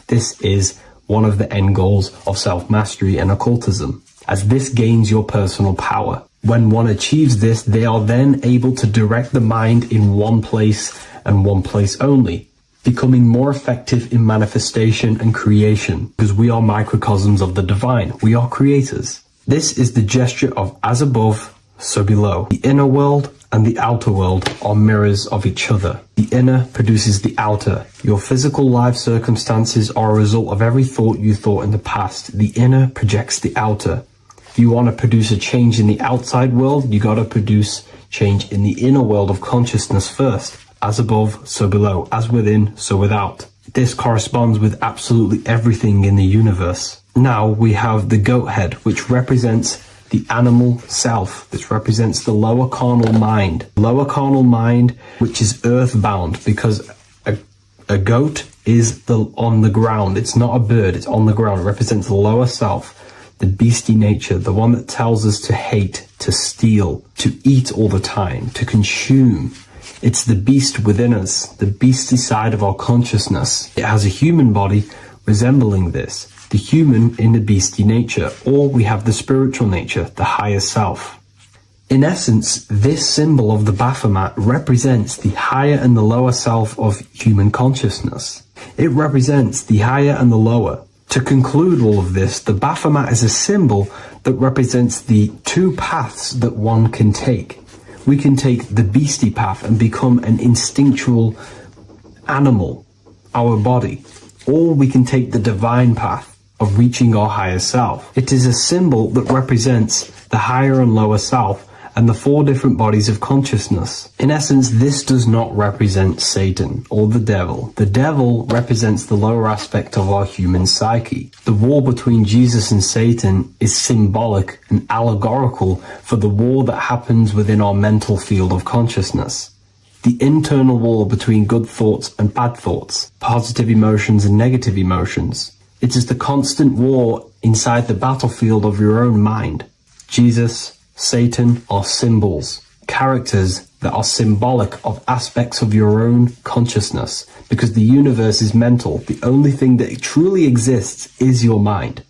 This is one of the end goals of self-mastery and occultism, as this gains your personal power. When one achieves this, they are then able to direct the mind in one place and one place only, becoming more effective in manifestation and creation, because we are microcosms of the divine. We are creators. This is the gesture of as above, so below. The inner world and the outer world are mirrors of each other. The inner produces the outer. Your physical life circumstances are a result of every thought you thought in the past. The inner projects the outer. If you want to produce a change in the outside world, you got to produce change in the inner world of consciousness first. As above, so below. As within, so without. This corresponds with absolutely everything in the universe. Now we have the goat head, which represents the animal self. This represents the lower carnal mind. Lower carnal mind, which is earthbound, because a goat is on the ground. It's not a bird, it's on the ground. It represents the lower self, the beastie nature, the one that tells us to hate, to steal, to eat all the time, to consume. It's the beast within us, the beastie side of our consciousness. It has a human body resembling this, the human in the beastie nature, or we have the spiritual nature, the higher self. In essence, this symbol of the Baphomet represents the higher and the lower self of human consciousness. It represents the higher and the lower. To conclude all of this, the Baphomet is a symbol that represents the two paths that one can take. We can take the beastie path and become an instinctual animal, our body, or we can take the divine path of reaching our higher self. It is a symbol that represents the higher and lower self and the four different bodies of consciousness. In essence, this does not represent Satan or the devil. The devil represents the lower aspect of our human psyche. The war between Jesus and Satan is symbolic and allegorical for the war that happens within our mental field of consciousness. The internal war between good thoughts and bad thoughts, positive emotions and negative emotions. It is the constant war inside the battlefield of your own mind. Jesus, Satan are symbols, characters that are symbolic of aspects of your own consciousness, because the universe is mental. The only thing that truly exists is your mind.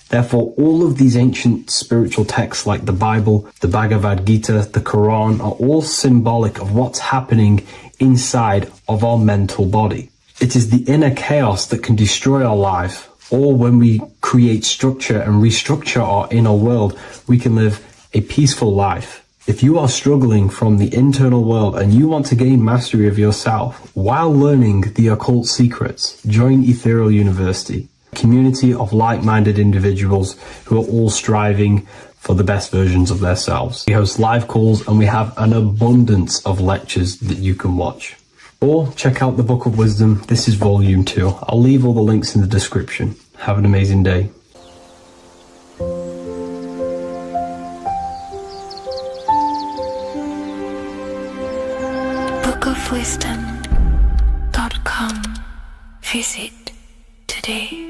Therefore, all of these ancient spiritual texts like the Bible, the Bhagavad Gita, the Quran are all symbolic of what's happening inside of our mental body. It is the inner chaos that can destroy our life, or when we create structure and restructure our inner world, we can live a peaceful life. If you are struggling from the internal world and you want to gain mastery of yourself while learning the occult secrets, join Ethereal University, a community of like-minded individuals who are all striving for the best versions of themselves. We host live calls and we have an abundance of lectures that you can watch. Or check out the Book of Wisdom. This is volume 2. I'll leave all the links in the description. Have an amazing day. bookofwisdom.com. Visit today.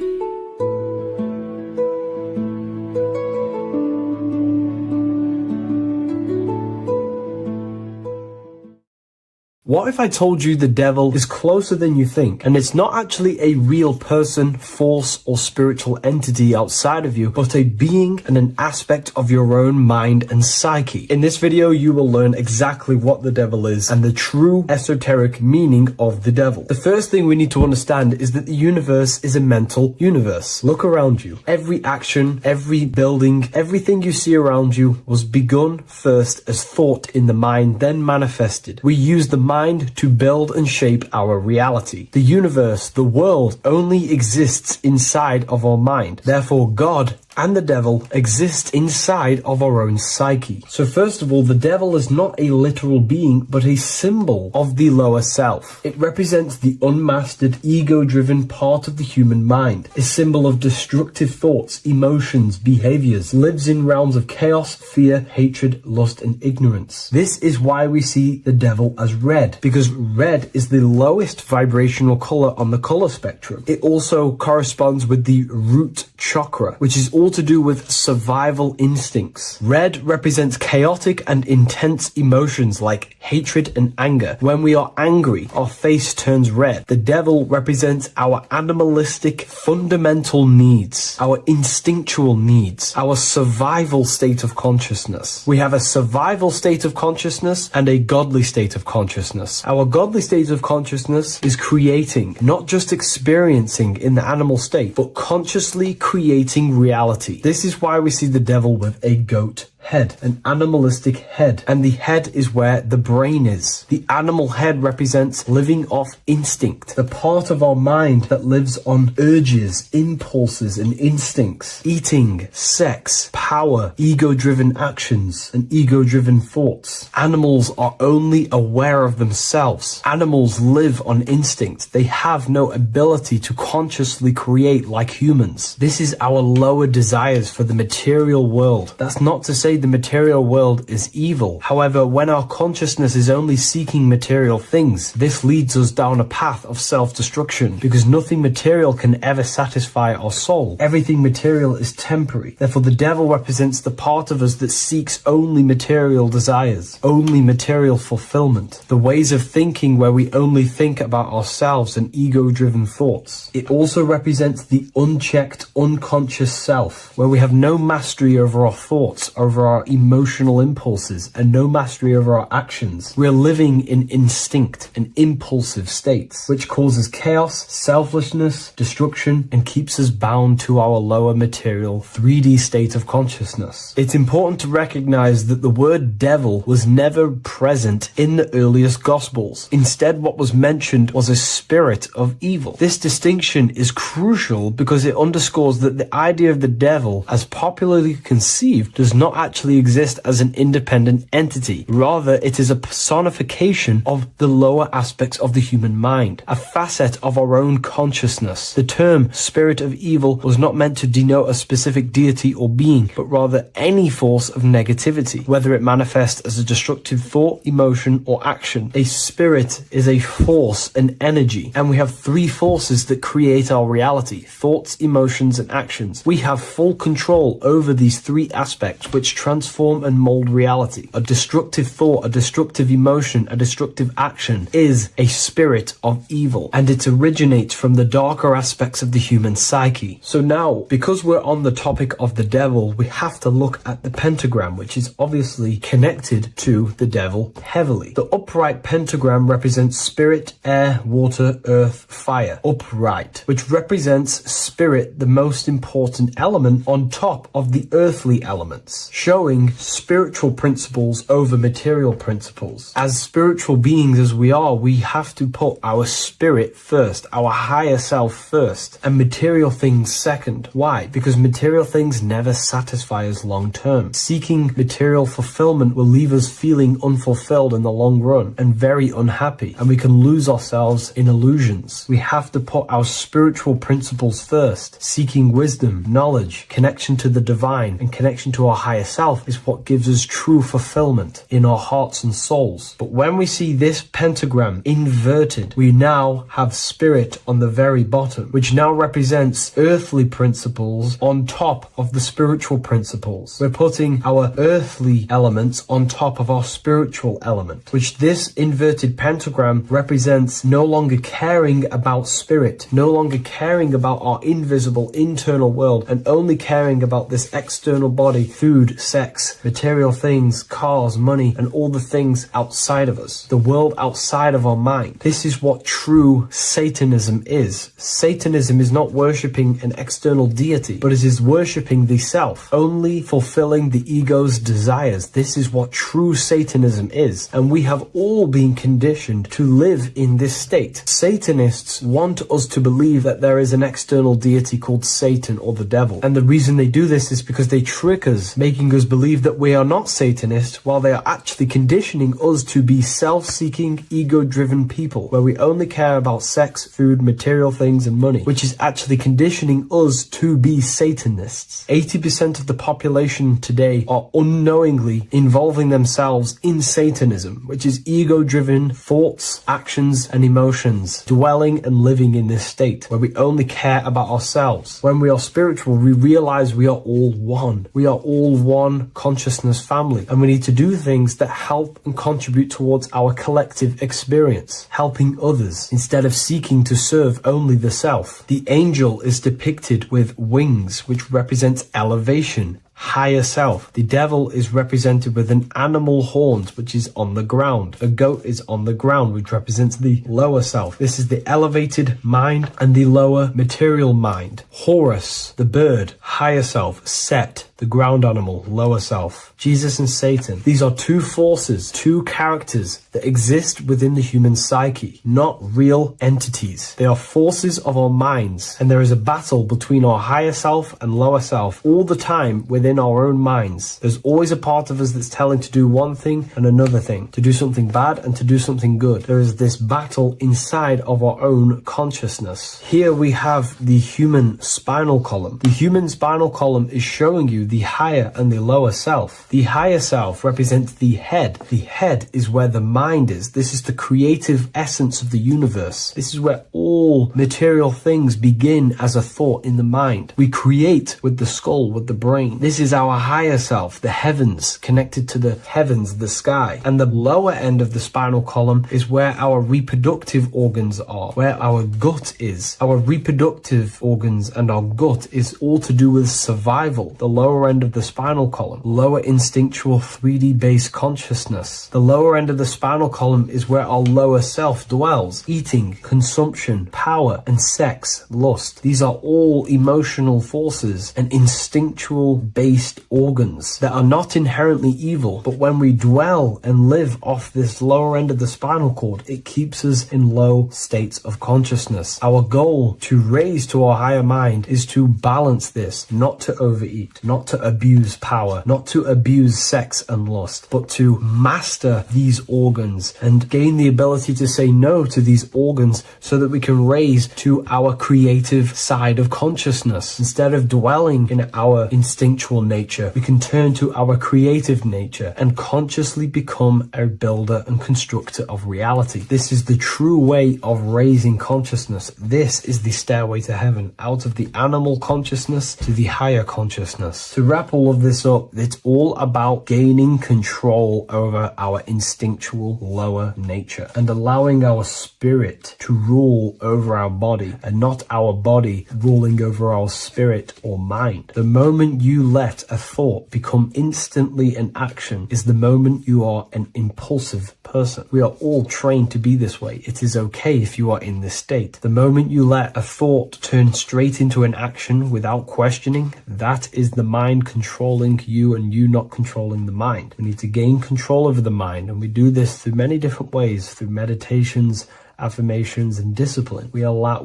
What if I told you the devil is closer than you think, and it's not actually a real person, force, or spiritual entity outside of you, but a being and an aspect of your own mind and psyche? In this video, you will learn exactly what the devil is and the true esoteric meaning of the devil. The first thing we need to understand is that the universe is a mental universe. Look around you. Every action, every building, everything you see around you was begun first as thought in the mind, then manifested. We use the mind to build and shape our reality. The universe, the world, only exists inside of our mind. Therefore, God and the devil exist inside of our own psyche. So first of all, the devil is not a literal being, but a symbol of the lower self. It represents the unmastered, ego-driven part of the human mind, a symbol of destructive thoughts, emotions, behaviors, lives in realms of chaos, fear, hatred, lust, and ignorance. This is why we see the devil as red, because red is the lowest vibrational color on the color spectrum. It also corresponds with the root chakra, which is all to do with survival instincts. Red represents chaotic and intense emotions like hatred and anger. When we are angry, our face turns red. The devil represents our animalistic fundamental needs, our instinctual needs, our survival state of consciousness. We have a survival state of consciousness and a godly state of consciousness. Our godly state of consciousness is creating, not just experiencing in the animal state, but consciously creating reality. This is why we see the devil with a goat head, an animalistic head, and the head is where the brain is. The animal head represents living off instinct, the part of our mind that lives on urges, impulses, and instincts. Eating, sex, power, ego-driven actions, and ego-driven thoughts. Animals are only aware of themselves. Animals live on instinct. They have no ability to consciously create like humans. This is our lower desires for the material world. That's not to say say the material world is evil. However, when our consciousness is only seeking material things, this leads us down a path of self-destruction, because nothing material can ever satisfy our soul. Everything material is temporary. Therefore, the devil represents the part of us that seeks only material desires, only material fulfillment, the ways of thinking where we only think about ourselves and ego-driven thoughts. It also represents the unchecked, unconscious self, where we have no mastery over our thoughts, over our emotional impulses, and no mastery over our actions. We are living in instinct and impulsive states, which causes chaos, selflessness, destruction, and keeps us bound to our lower material 3D state of consciousness. It's important to recognize that the word devil was never present in the earliest Gospels. Instead, what was mentioned was a spirit of evil. This distinction is crucial because it underscores that the idea of the devil, as popularly conceived, does not actually exist as an independent entity. Rather, it is a personification of the lower aspects of the human mind, a facet of our own consciousness. The term spirit of evil was not meant to denote a specific deity or being, but rather any force of negativity, whether it manifests as a destructive thought, emotion, or action. A spirit is a force, an energy, and we have three forces that create our reality: thoughts, emotions, and actions. We have full control over these three aspects which transform and mold reality. A destructive thought, a destructive emotion, a destructive action is a spirit of evil, and it originates from the darker aspects of the human psyche. So now, because we're on the topic of the devil, we have to look at the pentagram, which is obviously connected to the devil heavily. The upright pentagram represents spirit, air, water, earth, fire. Upright, which represents spirit, the most important element on top of the earthly elements, showing spiritual principles over material principles. As spiritual beings as we are, we have to put our spirit first, our higher self first, and material things second. Why? Because material things never satisfy us long term. Seeking material fulfillment will leave us feeling unfulfilled in the long run and very unhappy, and we can lose ourselves in illusions. We have to put our spiritual principles first. Seeking wisdom, knowledge, connection to the divine, and connection to our higher self is what gives us true fulfillment in our hearts and souls. But when we see this pentagram inverted, we now have spirit on the very bottom, which now represents earthly principles on top of the spiritual principles. We're putting our earthly elements on top of our spiritual element, which this inverted pentagram represents no longer caring about spirit, no longer caring about our invisible internal world, and only caring about this external body, food, sex, material things, cars, money, and all the things outside of us, the world outside of our mind. This is what true Satanism is. Satanism is not worshipping an external deity, but it is worshipping the self, only fulfilling the ego's desires. This is what true Satanism is, and we have all been conditioned to live in this state. Satanists want us to believe that there is an external deity called Satan or the devil, and the reason they do this is because they trick us, making us believe that we are not Satanists, while they are actually conditioning us to be self-seeking, ego-driven people, where we only care about sex, food, material things, and money, which is actually conditioning us to be Satanists. 80% of the population today are unknowingly involving themselves in Satanism, which is ego-driven thoughts, actions, and emotions, dwelling and living in this state where we only care about ourselves. When we are spiritual, we realize we are all one. We are all one consciousness family, and we need to do things that help and contribute towards our collective experience, helping others instead of seeking to serve only the self. The angel is depicted with wings, which represents elevation, higher self. The devil is represented with an animal horns, which is on the ground. A goat is on the ground, which represents the lower self. This is the elevated mind and the lower material mind. Horus, the bird, higher self. Set, the ground animal, lower self. Jesus and Satan. These are two forces, two characters that exist within the human psyche, not real entities. They are forces of our minds, and there is a battle between our higher self and lower self all the time within our own minds. There's always a part of us that's telling to do one thing and another thing, to do something bad and to do something good. There is this battle inside of our own consciousness. Here we have the human spinal column. The human spinal column is showing you the higher and the lower self. The higher self represents the head. The head is where the mind is. This is the creative essence of the universe. This is where all material things begin as a thought in the mind. We create with the skull, with the brain. This is our higher self, the heavens, connected to the heavens, the sky. And the lower end of the spinal column is where our reproductive organs are, where our gut is. Our reproductive organs and our gut is all to do with survival. The lower end of the spinal column, lower instinctual 3D based consciousness. The lower end of the spinal column is where our lower self dwells. Eating, consumption, power, and sex, lust. These are all emotional forces and instinctual based organs that are not inherently evil, but when we dwell and live off this lower end of the spinal cord, it keeps us in low states of consciousness. Our goal to raise to our higher mind is to balance this, not to overeat, not to abuse power, not to abuse sex and lust, but to master these organs and gain the ability to say no to these organs so that we can raise to our creative side of consciousness. Instead of dwelling in our instinctual nature, we can turn to our creative nature and consciously become a builder and constructor of reality. This is the true way of raising consciousness. This is the stairway to heaven, out of the animal consciousness to the higher consciousness. To wrap all of this up, it's all about gaining control over our instinctual lower nature and allowing our spirit to rule over our body and not our body ruling over our spirit or mind. The moment you let a thought become instantly an action is the moment you are an impulsive person. We are all trained to be this way. It is okay if you are in this state. The moment you let a thought turn straight into an action without questioning, that is the mind controlling you and you not controlling the mind. We need to gain control over the mind, and we do this through many different ways, through meditations, affirmations, and discipline. We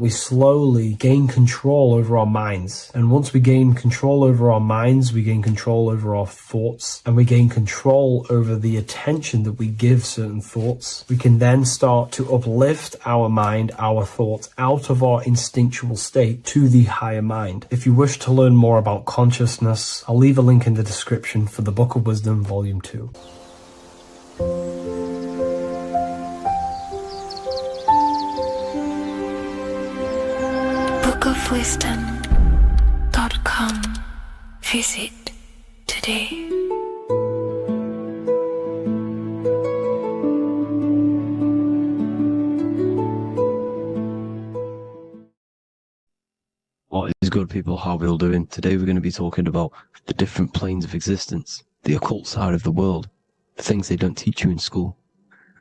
slowly gain control over our minds. And once we gain control over our minds, we gain control over our thoughts, and we gain control over the attention that we give certain thoughts. We can then start to uplift our mind, our thoughts, out of our instinctual state to the higher mind. If you wish to learn more about consciousness, I'll leave a link in the description for the Book of Wisdom, Volume 2. bookofwisdom.com. Visit today. What is good, people? How are we all doing? Today we're going to be talking about the different planes of existence, the occult side of the world, the things they don't teach you in school.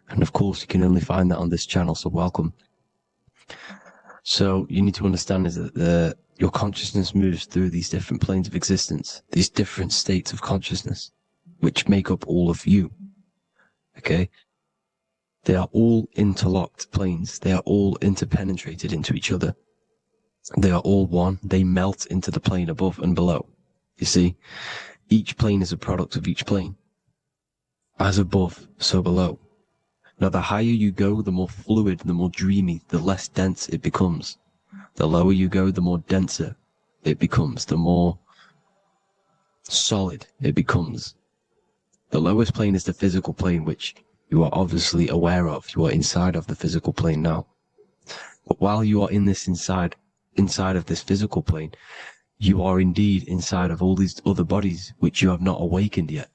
And of course, you can only find that on this channel, so welcome. So you need to understand is that your consciousness moves through these different planes of existence, these different states of consciousness, which make up all of you. Okay? They are all interlocked planes. They are all interpenetrated into each other. They are all one. They melt into the plane above and below. You see, each plane is a product of each plane. As above, so below. Now, the higher you go, the more fluid, the more dreamy, the less dense it becomes. The lower you go, the more denser it becomes, the more solid it becomes. The lowest plane is the physical plane, which you are obviously aware of. You are inside of the physical plane now. But while you are in this inside of this physical plane, you are indeed inside of all these other bodies which you have not awakened yet.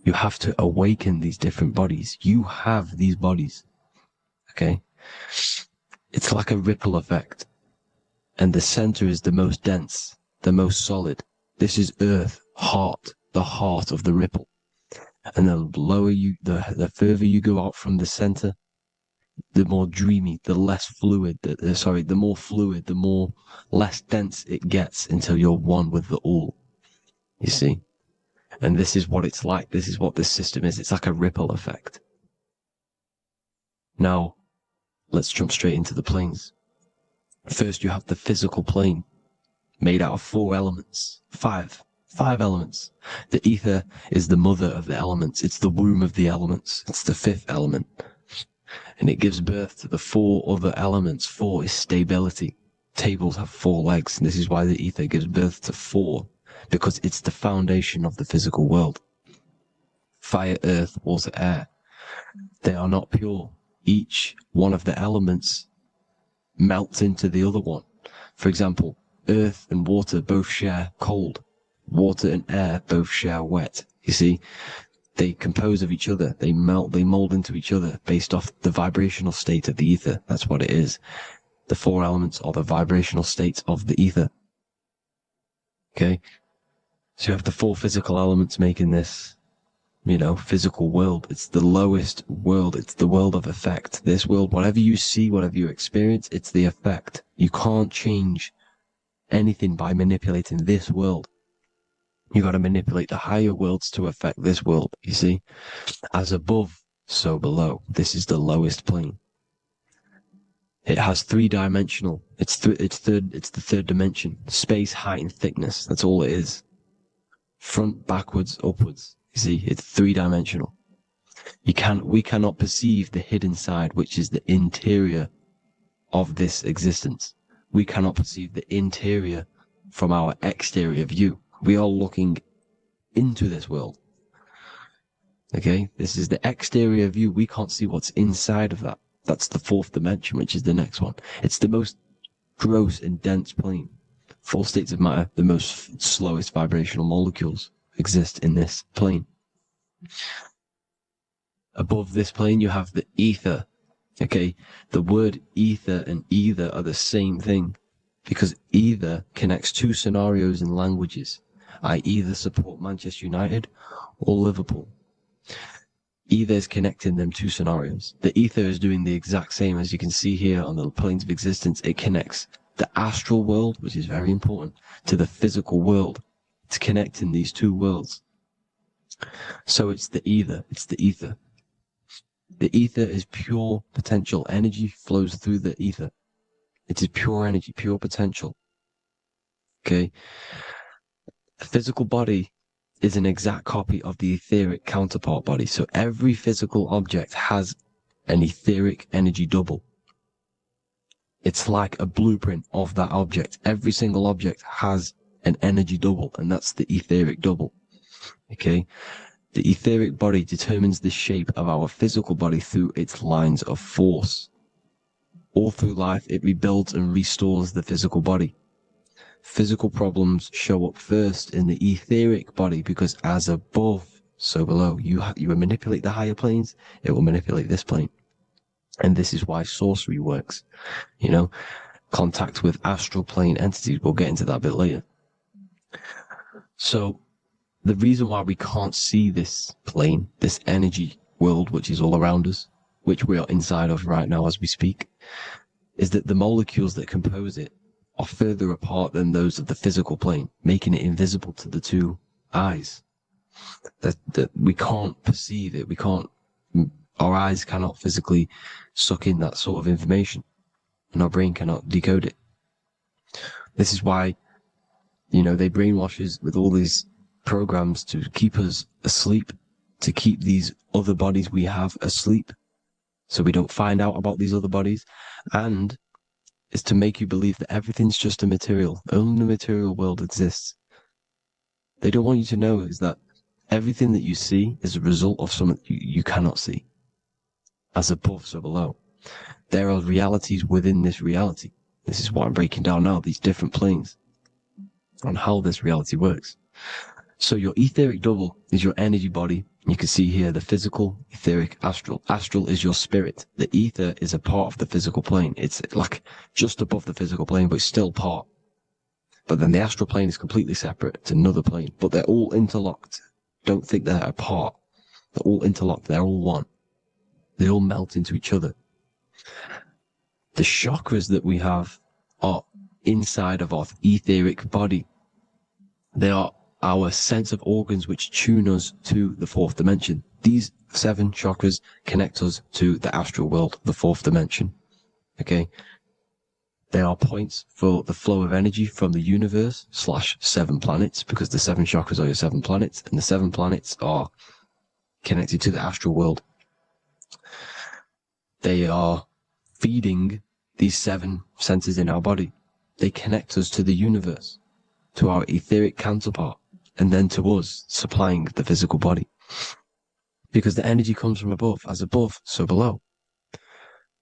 You have to awaken these different bodies. You have these bodies. Okay? It's like a ripple effect. And the center is the most dense, the most solid. This is earth, heart, the heart of the ripple. And the lower you, the further you go out from the center, the more dreamy, the less fluid, the more fluid, the more less dense it gets until you're one with the all. You see? And this is what it's like. This is what this system is. It's like a ripple effect. Now, let's jump straight into the planes. First, you have the physical plane, made out of 4 elements. 5 elements. The ether is the mother of the elements. It's the womb of the elements. It's the 5th element. And it gives birth to the 4 other elements. 4 is stability. Tables have 4 legs, and this is why the ether gives birth to 4. because it's the foundation of the physical world. Fire, earth, water, air. They are not pure. Each one of the elements melts into the other one. For example, earth and water both share cold. Water and air both share wet. You see, they compose of each other. They melt, they mold into each other based off the vibrational state of the ether. That's what it is. The four elements are the vibrational states of the ether. Okay? So you have the four physical elements making this, physical world. It's the lowest world. It's the world of effect. This world, whatever you see, whatever you experience, it's the effect. You can't change anything by manipulating this world. You got to manipulate the higher worlds to affect this world, you see? As above, so below. This is the lowest plane. It has three-dimensional. It's the third dimension. Space, height, and thickness. That's all it is. Front, backwards, upwards. You see, it's three-dimensional. We cannot perceive the hidden side, which is the interior of this existence. We cannot perceive the interior from our exterior view. We are looking into this world. Okay? This is the exterior view. We can't see what's inside of that. That's the fourth dimension, which is the next one. It's the most gross and dense plane. Four states of matter, the most slowest vibrational molecules exist in this plane. Above this plane, you have the ether. Okay? The word ether and either are the same thing, because either connects two scenarios in languages. I either support Manchester United or Liverpool. Either is connecting them two scenarios. The ether is doing the exact same, as you can see here on the planes of existence. It connects the astral world, which is very important, to the physical world. It's connecting these two worlds. So it's the ether. It's the ether. The ether is pure potential. Energy flows through the ether. It is pure energy, pure potential. Okay? The physical body is an exact copy of the etheric counterpart body. So every physical object has an etheric energy double. It's like a blueprint of that object. Every single object has an energy double, and that's the etheric double. Okay? The etheric body determines the shape of our physical body through its lines of force. All through life, it rebuilds and restores the physical body. Physical problems show up first in the etheric body, because as above, so below. You manipulate the higher planes, it will manipulate this plane. And this is why sorcery works. Contact with astral plane entities. We'll get into that a bit later. So, the reason why we can't see this plane, this energy world, which is all around us, which we are inside of right now as we speak, is that the molecules that compose it are further apart than those of the physical plane, making it invisible to the two eyes. That we can't perceive it. Our eyes cannot physically suck in that sort of information, and our brain cannot decode it. This is why, they brainwash us with all these programs to keep us asleep, to keep these other bodies we have asleep, so we don't find out about these other bodies, and is to make you believe that everything's just a material. Only the material world exists. They don't want you to know is that everything that you see is a result of something you cannot see. As above, so below. There are realities within this reality. This is what I'm breaking down now, these different planes, on how this reality works. So your etheric double is your energy body. You can see here the physical, etheric, astral. Astral is your spirit. The ether is a part of the physical plane. It's like just above the physical plane, but it's still part. But then the astral plane is completely separate. It's another plane, but they're all interlocked. Don't think they're apart. They're all interlocked. They're all one. They all melt into each other. The chakras that we have are inside of our etheric body. They are our sense of organs which tune us to the fourth dimension. These 7 chakras connect us to the astral world, the fourth dimension. Okay? They are points for the flow of energy from the universe / 7 planets, because the 7 chakras are your 7 planets, and the 7 planets are connected to the astral world. They are feeding these 7 senses in our body. They connect us to the universe. to our etheric counterpart, and then to us, supplying the physical body. Because the energy comes from above. As above, so below.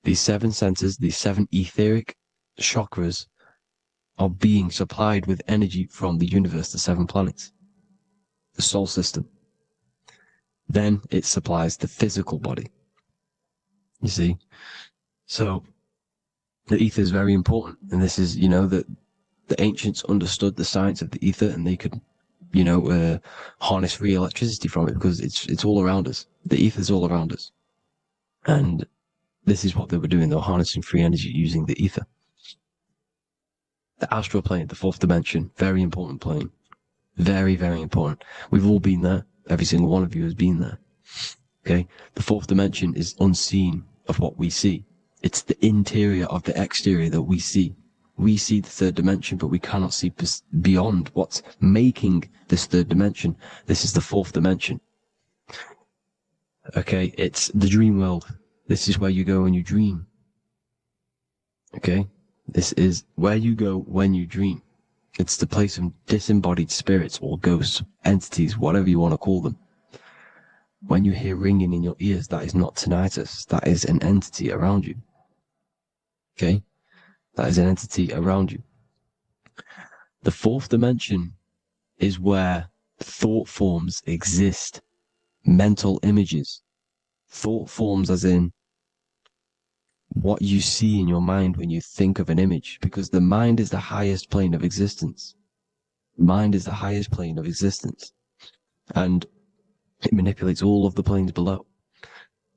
These 7 centers, these 7 etheric chakras, are being supplied with energy from the universe, the 7 planets, the solar system. Then it supplies the physical body. You see? So the ether is very important. And this is, that the ancients understood the science of the ether, and they could, harness free electricity from it, because it's all around us. The ether is all around us. And this is what they were doing. They were harnessing free energy using the ether. The astral plane, the 4th dimension, very important plane. Very, very important. We've all been there. Every single one of you has been there. Okay? The 4th dimension is unseen of what we see. It's the interior of the exterior that we see. We see the 3rd dimension, but we cannot see beyond what's making this 3rd dimension. This is the 4th dimension. Okay? It's the dream world. This is where you go when you dream. Okay? This is where you go when you dream. It's the place of disembodied spirits or ghosts, entities, whatever you want to call them. When you hear ringing in your ears, that is not tinnitus. That is an entity around you. Okay? That is an entity around you. The 4th dimension is where thought forms exist. Mental images. Thought forms as in what you see in your mind when you think of an image, because the mind is the highest plane of existence. Mind is the highest plane of existence. And it manipulates all of the planes below.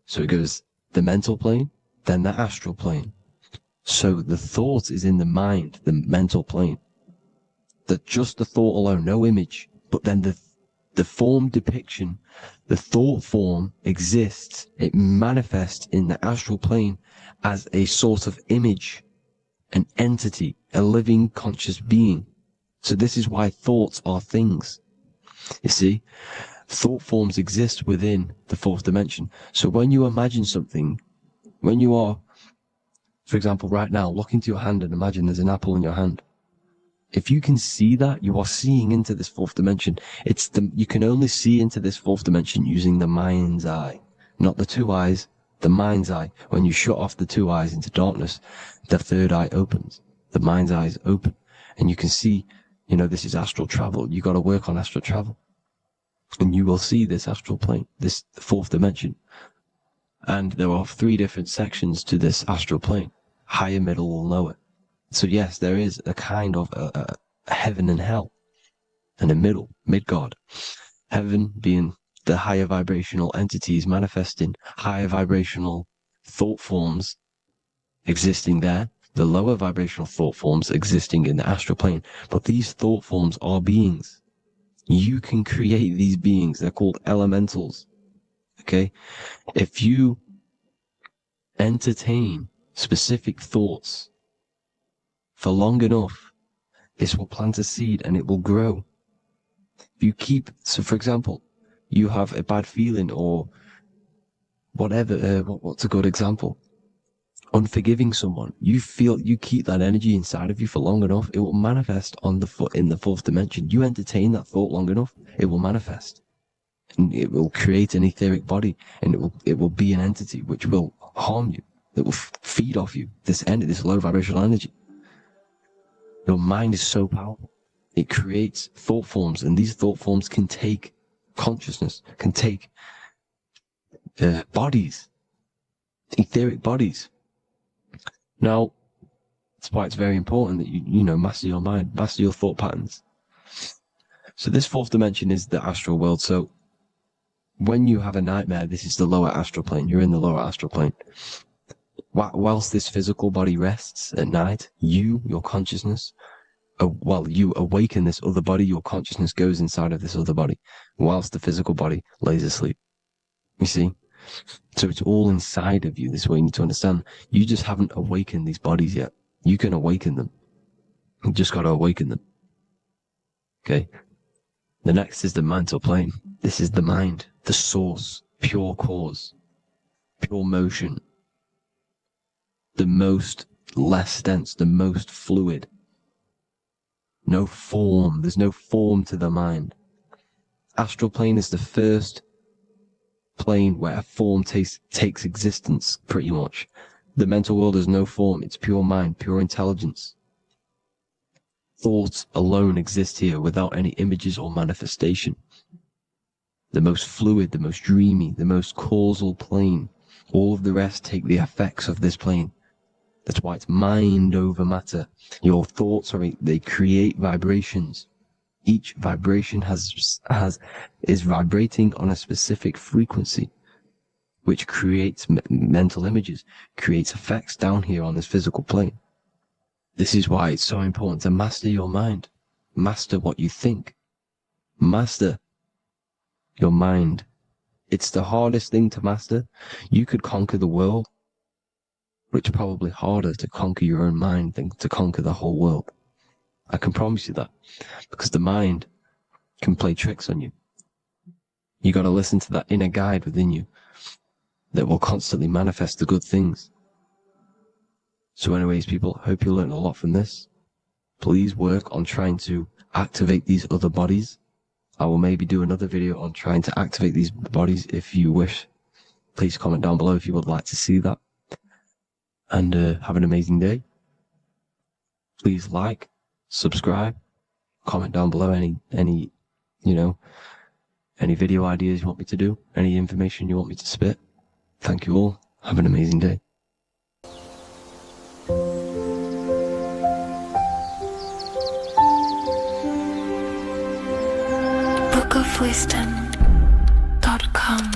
So it goes the mental plane, then the astral plane. So the thought is in the mind, the mental plane. That just the thought alone, no image, but then the form depiction, the thought form exists. It manifests in the astral plane as a sort of image, an entity, a living conscious being. So this is why thoughts are things. You see, thought forms exist within the 4th dimension. So when you imagine something, when you are, for example, right now, look into your hand and imagine there's an apple in your hand. If you can see that, you are seeing into this 4th dimension. You can only see into this 4th dimension using the mind's eye, not the 2 eyes, the mind's eye. When you shut off the 2 eyes into darkness, the 3rd eye opens. The mind's eye is open, and you can see, this is astral travel. You got to work on astral travel, and you will see this astral plane, this 4th dimension. And there are 3 different sections to this astral plane: higher, middle, or lower. So yes, there is a kind of a heaven and hell, and a mid-God. Heaven being the higher vibrational entities manifesting higher vibrational thought forms existing there, the lower vibrational thought forms existing in the astral plane. But these thought forms are beings. You can create these beings. They're called elementals. Okay? If you entertain specific thoughts for long enough, this will plant a seed and it will grow. If you keep, so for example, you have a bad feeling or whatever, what's a good example? Unforgiving someone. You keep that energy inside of you for long enough, it will manifest in the 4th dimension. You entertain that thought long enough, it will manifest. And it will create an etheric body, and it will be an entity which will harm you. It will feed off you, this low vibrational energy. Your mind is so powerful. It creates thought forms, and these thought forms can take consciousness, can take bodies, etheric bodies. Now, that's why it's very important that you master your mind, master your thought patterns. So this 4th dimension is the astral world. So when you have a nightmare, this is the lower astral plane. You're in the lower astral plane. Whilst this physical body rests at night, your consciousness, you awaken this other body, your consciousness goes inside of this other body, whilst the physical body lays asleep. You see? So it's all inside of you. This is what you need to understand. You just haven't awakened these bodies yet. You can awaken them. You just got to awaken them. Okay? The next is the mental plane. This is the mind, the source, pure cause, pure motion, the most less dense, the most fluid. no form. There's no form to the mind. Astral plane is the first plane where a form takes existence, pretty much. The mental world has no form. It's pure mind, pure intelligence. Thoughts alone exist here without any images or manifestation. The most fluid, the most dreamy, the most causal plane. All of the rest take the effects of this plane. That's why it's mind over matter. Your thoughts they create vibrations. Each vibration is vibrating on a specific frequency, which creates mental images, creates effects down here on this physical plane. This is why it's so important to master your mind. Master what you think. Master your mind. It's the hardest thing to master. You could conquer the world, but it's probably harder to conquer your own mind than to conquer the whole world. I can promise you that, because the mind can play tricks on you. You got to listen to that inner guide within you that will constantly manifest the good things. So anyways, people, hope you learned a lot from this. Please work on trying to activate these other bodies. I will maybe do another video on trying to activate these bodies if you wish. Please comment down below if you would like to see that. And have an amazing day. Please like, subscribe, comment down below any video ideas you want me to do, any information you want me to spit. Thank you all. Have an amazing day. bookofwisdom.com.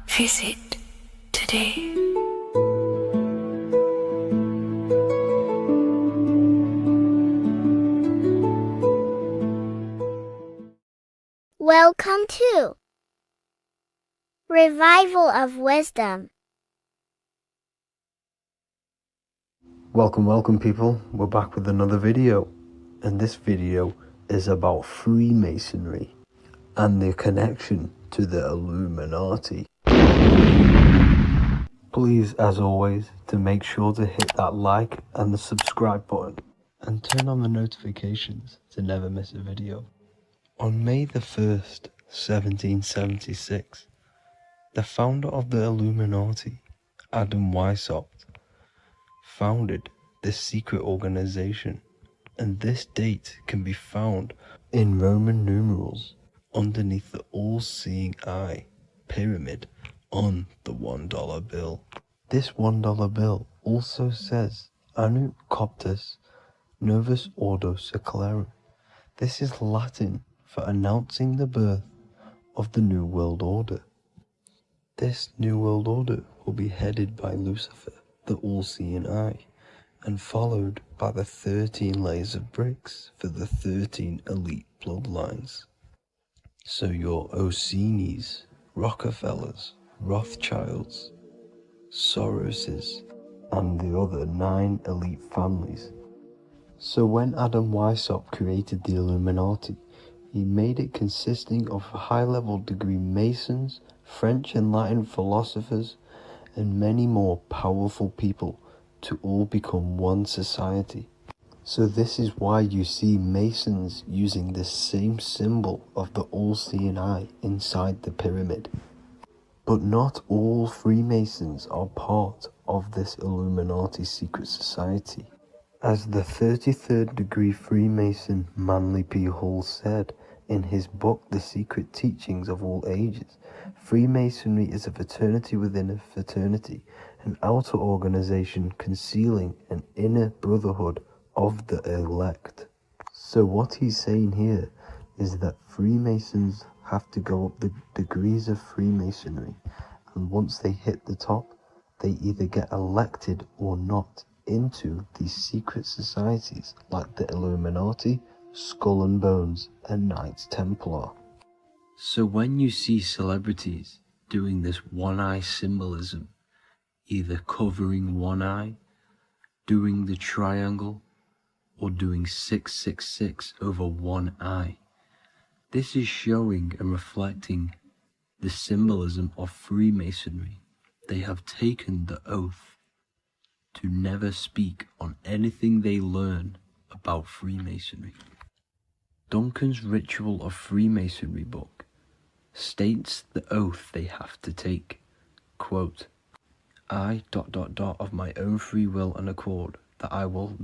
Visit today. Welcome to Revival of Wisdom. Welcome people, we're back with another video, and this video is about Freemasonry and the connection to the Illuminati. Please, as always, to make sure to hit that like and the subscribe button and turn on the notifications to never miss a video. On May the 1st, 1776, the founder of the Illuminati, Adam Weishaupt, founded this secret organization, and this date can be found in Roman numerals underneath the all-seeing eye pyramid on the $1 bill. This $1 bill also says Anut Coptus Novus Ordo Secularum. This is Latin for announcing the birth of the New World Order. This New World Order will be headed by Lucifer, the all-seeing eye, and followed by the 13 layers of bricks for the 13 elite bloodlines. So your Orsini's, Rockefellers, Rothschilds, Soroses, and the other 9 elite families. So when Adam Weishaupt created the Illuminati, he made it consisting of high-level degree Masons, French and Latin philosophers, and many more powerful people to all become one society. So this is why you see Masons using this same symbol of the all-seeing eye inside the pyramid. But not all Freemasons are part of this Illuminati secret society. As the 33rd degree Freemason Manly P. Hall said in his book The Secret Teachings of All Ages, Freemasonry is a fraternity within a fraternity, an outer organization concealing an inner brotherhood of the elect. So what he's saying here is that Freemasons have to go up the degrees of Freemasonry, and once they hit the top, they either get elected or not into these secret societies like the Illuminati, Skull and Bones, and Knights Templar. So when you see celebrities doing this one-eye symbolism, either covering one eye, doing the triangle, or doing 666 over one eye, this is showing and reflecting the symbolism of Freemasonry. They have taken the oath to never speak on anything they learn about Freemasonry. Duncan's Ritual of Freemasonry book states the oath they have to take. Quote, I ... of my own free will and accord, that I will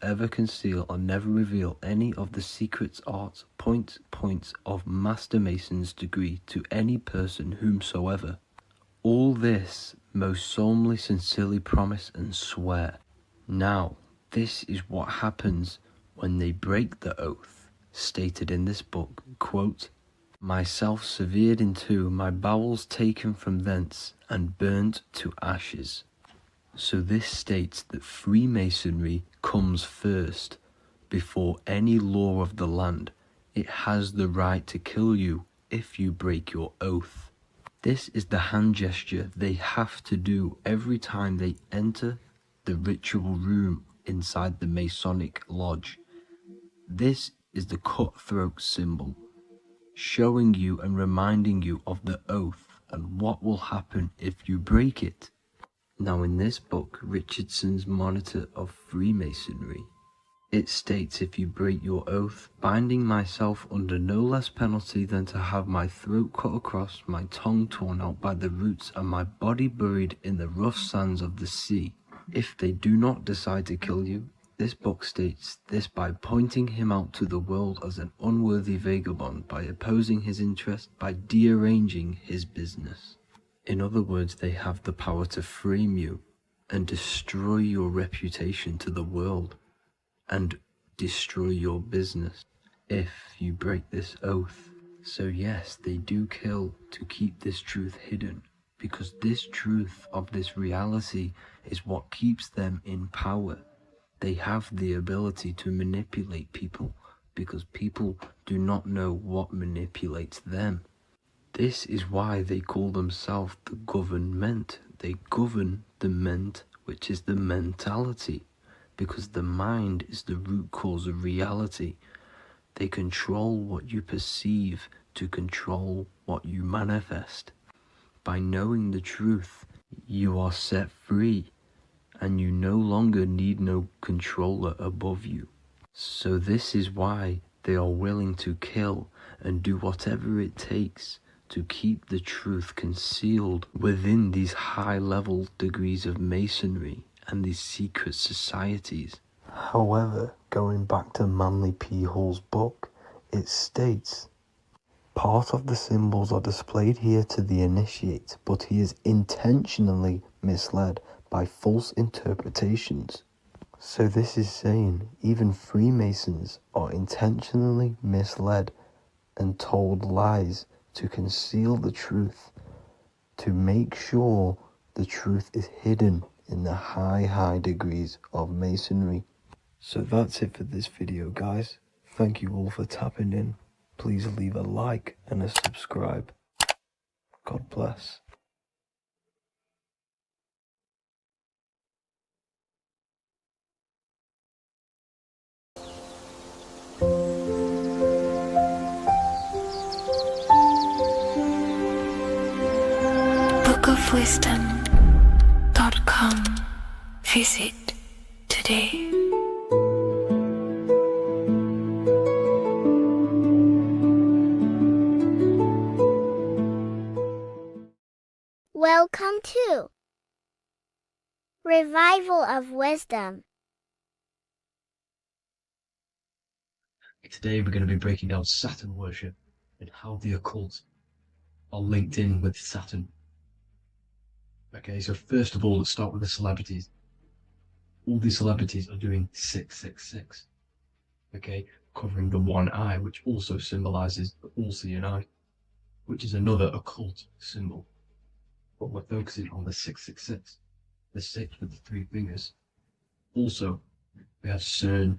ever conceal and never reveal any of the secrets, arts, points of Master Mason's degree to any person whomsoever. All this most solemnly, sincerely promise and swear. Now, this is what happens when they break the oath, stated in this book, quote, myself severed in two, my bowels taken from thence, and burnt to ashes. So this states that Freemasonry comes first, before any law of the land. It has the right to kill you if you break your oath. This is the hand gesture they have to do every time they enter the ritual room inside the Masonic lodge. This is the cutthroat symbol, showing you and reminding you of the oath and what will happen if you break it. Now in this book, Richardson's Monitor of Freemasonry, it states, if you break your oath, binding myself under no less penalty than to have my throat cut across, my tongue torn out by the roots, and my body buried in the rough sands of the sea. If they do not decide to kill you, this book states this by pointing him out to the world as an unworthy vagabond, by opposing his interest, by dearranging his business. In other words, they have the power to frame you and destroy your reputation to the world, and destroy your business if you break this oath. So yes, they do kill to keep this truth hidden, because this truth of this reality is what keeps them in power. They have the ability to manipulate people, because people do not know what manipulates them. This is why they call themselves the government. They govern the ment, which is the mentality, because the mind is the root cause of reality. They control what you perceive to control what you manifest. By knowing the truth, you are set free, and you no longer need no controller above you. So this is why they are willing to kill and do whatever it takes to keep the truth concealed within these high-level degrees of masonry and these secret societies. However, going back to Manly P. Hall's book, it states, part of the symbols are displayed here to the initiate, but he is intentionally misled by false interpretations. So this is saying even Freemasons are intentionally misled and told lies to conceal the truth, to make sure the truth is hidden in the high degrees of masonry. So that's it for this video, guys. Thank you all for tapping in. Please leave a like and a subscribe. God bless. bookofwisdom.com. Visit today. Welcome to Revival of Wisdom. Today we're going to be breaking down Saturn worship and how the occult are linked in with Saturn. Okay, so first of all, let's start with the celebrities. All these celebrities are doing 666. Okay, covering the one eye, which also symbolizes the all-seeing eye, which is another occult symbol. But we're focusing on the 666, the 6 with the 3 fingers. Also, we have CERN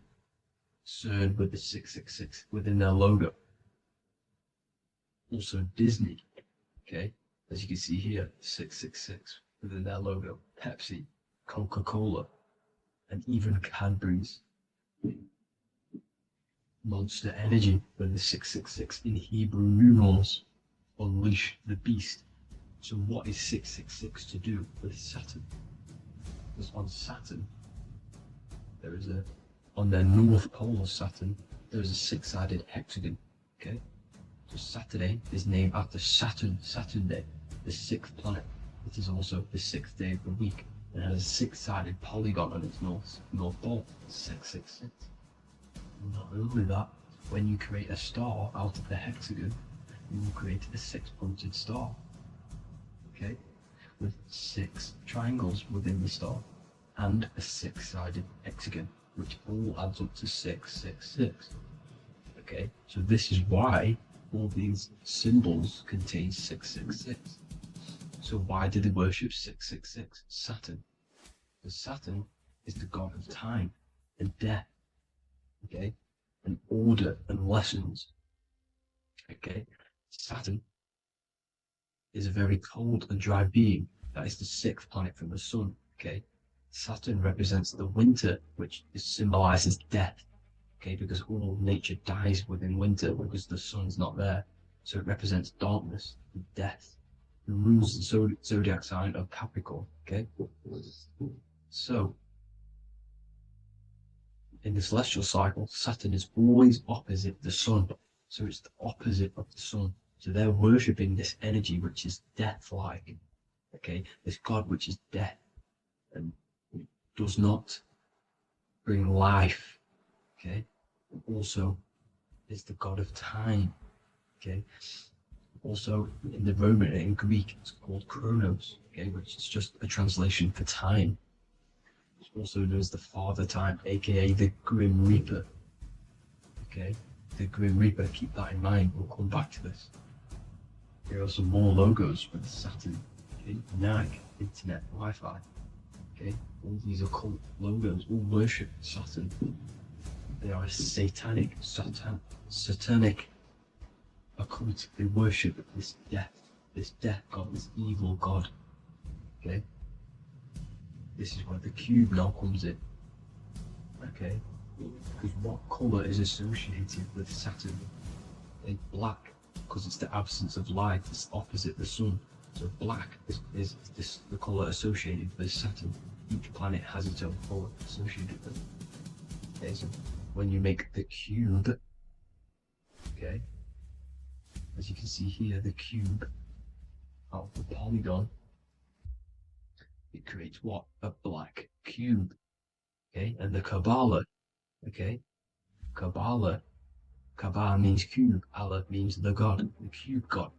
with the 666 within their logo. Also Disney, okay, as you can see here, 666 within their logo. Pepsi, Coca-Cola, and even Cadbury's. Monster Energy with the 666 in Hebrew numerals. Unleash the beast. So what is 666 to do with Saturn? Because on Saturn, there is on their north pole of Saturn, there's a six-sided hexagon. Okay, so Saturday is named after Saturn, Saturn Day, the sixth planet. It is also the sixth day of the week and has a six-sided polygon on its north pole, 666. Not only that, when you create a star out of the hexagon, you will create a six-pointed star. Okay, with 6 triangles within the star and a six-sided hexagon, which all adds up to 666. Okay, so this is why all these symbols contain 666. So why do they worship 666? Saturn. Because Saturn is the god of time and death, okay, and order and lessons. Okay, Saturn is a very cold and dry being. That is the 6th planet from the sun. Okay, Saturn represents the winter, which symbolizes death. Okay, because all nature dies within winter because the sun's not there. So it represents darkness and death. It rules the zodiac sign of Capricorn. Okay, so in the celestial cycle, Saturn is always opposite the sun. So it's the opposite of the sun. So they're worshipping this energy which is death-like. Okay, this god which is death and does not bring life. Okay, and also is the god of time. Okay, also in the Roman and in Greek it's called Chronos. Okay, which is just a translation for time. It's also known as the Father Time, aka the Grim Reaper. Okay, the Grim Reaper. Keep that in mind. We'll come back to this. Here are some more logos with Saturn. Okay, NAG, Internet, Wi-Fi. Okay, all these occult logos all worship Saturn. They are a satanic occult. They worship this death god, this evil god. Okay, this is where the cube now comes in. Okay, because what colour is associated with Saturn? It's black, because it's the absence of light. It's opposite the sun. So black is the colour associated with Saturn. Each planet has its own colour associated with it. Okay, so when you make the cube, okay, as you can see here, the cube out of the polygon, it creates what? A black cube. Okay, and the Kabbalah, okay, Kabbalah means cube, Allah means the god, the cube god.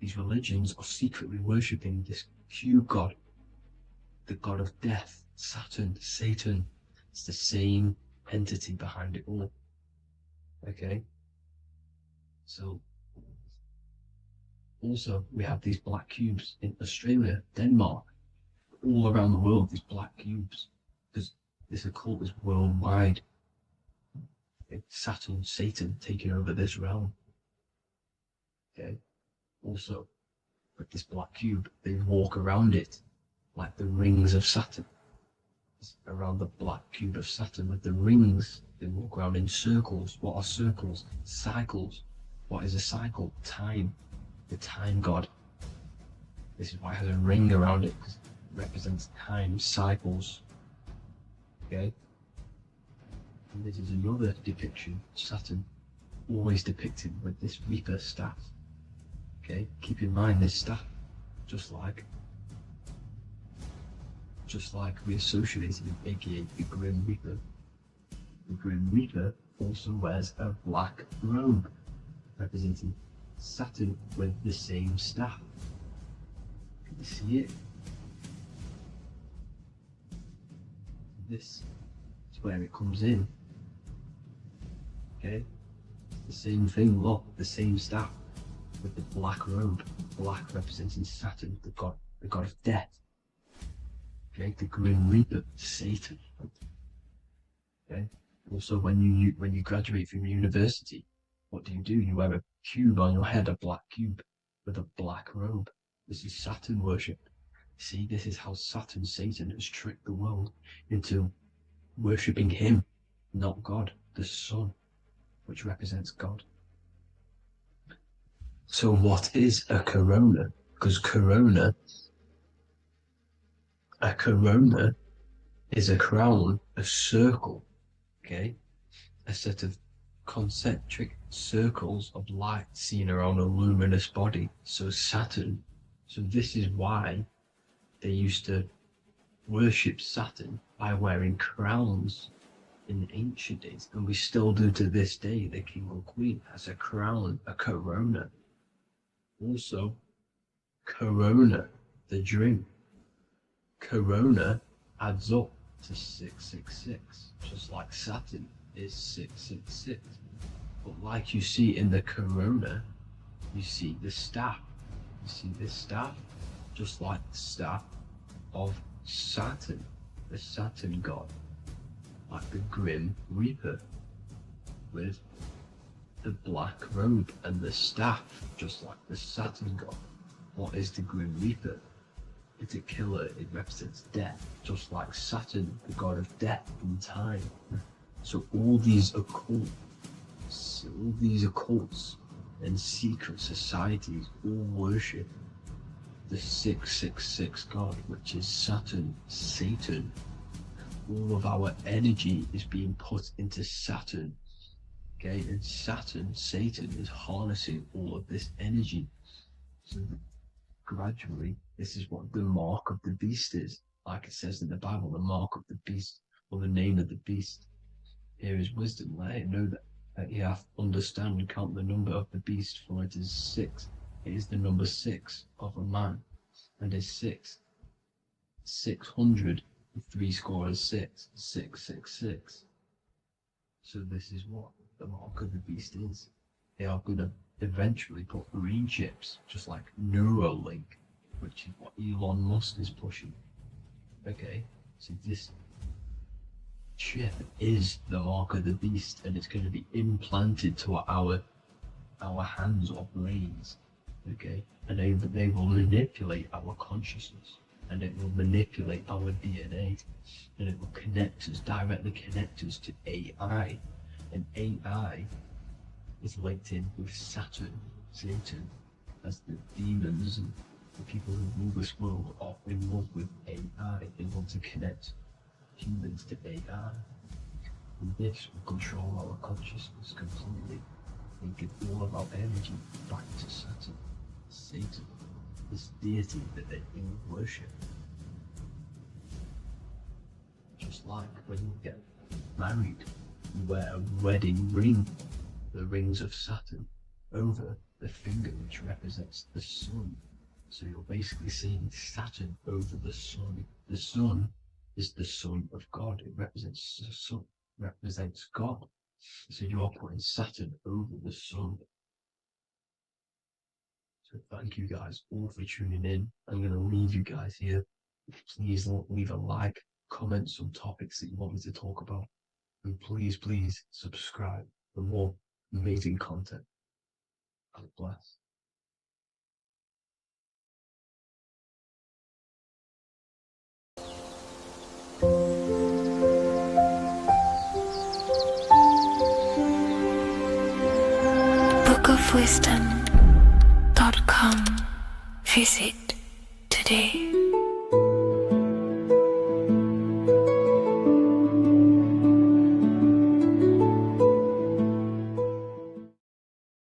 These religions are secretly worshipping this cube god, the god of death, Saturn, Satan. It's the same entity behind it all. Okay, so also we have these black cubes in Australia, Denmark, all around the world, these black cubes, because this occult is worldwide. It's Saturn, Satan taking over this realm. Okay, also with this black cube, they walk around it like the rings of Saturn. It's around the black cube of Saturn with the rings, they walk around in circles. What are circles? Cycles. What is a cycle? Time. The time god. This is why it has a ring around it, because it represents time, cycles. Okay, and this is another depiction of Saturn, always depicted with this Reaper staff. Okay, keep in mind this staff, just like we associated with aka the Grim Reaper. The Grim Reaper also wears a black robe, representing Saturn with the same staff. Can you see it? This is where it comes in. Okay, the same thing, look, the same staff with the black robe, black representing Saturn, the god of death. Okay, the Grim Reaper, Satan. Okay, also when you graduate from university, what do? You wear a cube on your head, a black cube with a black robe. This is Saturn worship. See, this is how Saturn, Satan, has tricked the world into worshipping him, not God, the sun, which represents God. So what is a corona? Because a corona is a crown, a circle, okay? A set of concentric circles of light seen around a luminous body. So Saturn, so this is why they used to worship Saturn by wearing crowns in ancient days, and we still do to this day. The king or queen has a crown, a corona. Also, corona, the drink. Corona adds up to 666, just like Saturn is 666. But like you see in the corona, you see the staff. You see this staff, just like the staff of Saturn, the Saturn god, like the Grim Reaper, with the black robe and the staff, just like the Saturn god. What is the Grim Reaper? It's a killer. It represents death, just like Saturn, the god of death and time. So all these occults and secret societies all worship the 666 god, which is Saturn, Satan. All of our energy is being put into Saturn. Okay, and Saturn, Satan, is harnessing all of this energy. So gradually, this is what the mark of the beast is. Like it says in the Bible, the mark of the beast, or the name of the beast. Here is wisdom. Let it know that you have to understand and count the number of the beast, for it is 6. It is the number 6 of a man, and is 600, 6, 666. So this is what the mark of the beast is. They are going to eventually put green chips, just like Neuralink, which is what Elon Musk is pushing. Okay, so this chip is the mark of the beast, and it's going to be implanted to our hands or brains. Okay, and they will manipulate our consciousness, and it will manipulate our DNA, and it will directly connect us to AI, and AI is linked in with Saturn, Satan, as the demons and the people who rule this world are in love with AI. They want to connect humans to AI, and this will control our consciousness completely and give all of our energy back to Saturn, Satan, this deity that they all worship. Just like when you get married, you wear a wedding ring, the rings of Saturn, over the finger, which represents the sun. So you're basically seeing Saturn over the sun. The sun is the son of God. It represents the sun, represents God. So you are putting Saturn over the sun. So thank you guys all for tuning in. I'm going to leave you guys here. Please leave a like, comment some topics that you want me to talk about, and please subscribe for more amazing content. God bless. bookofwisdom.com. Visit today.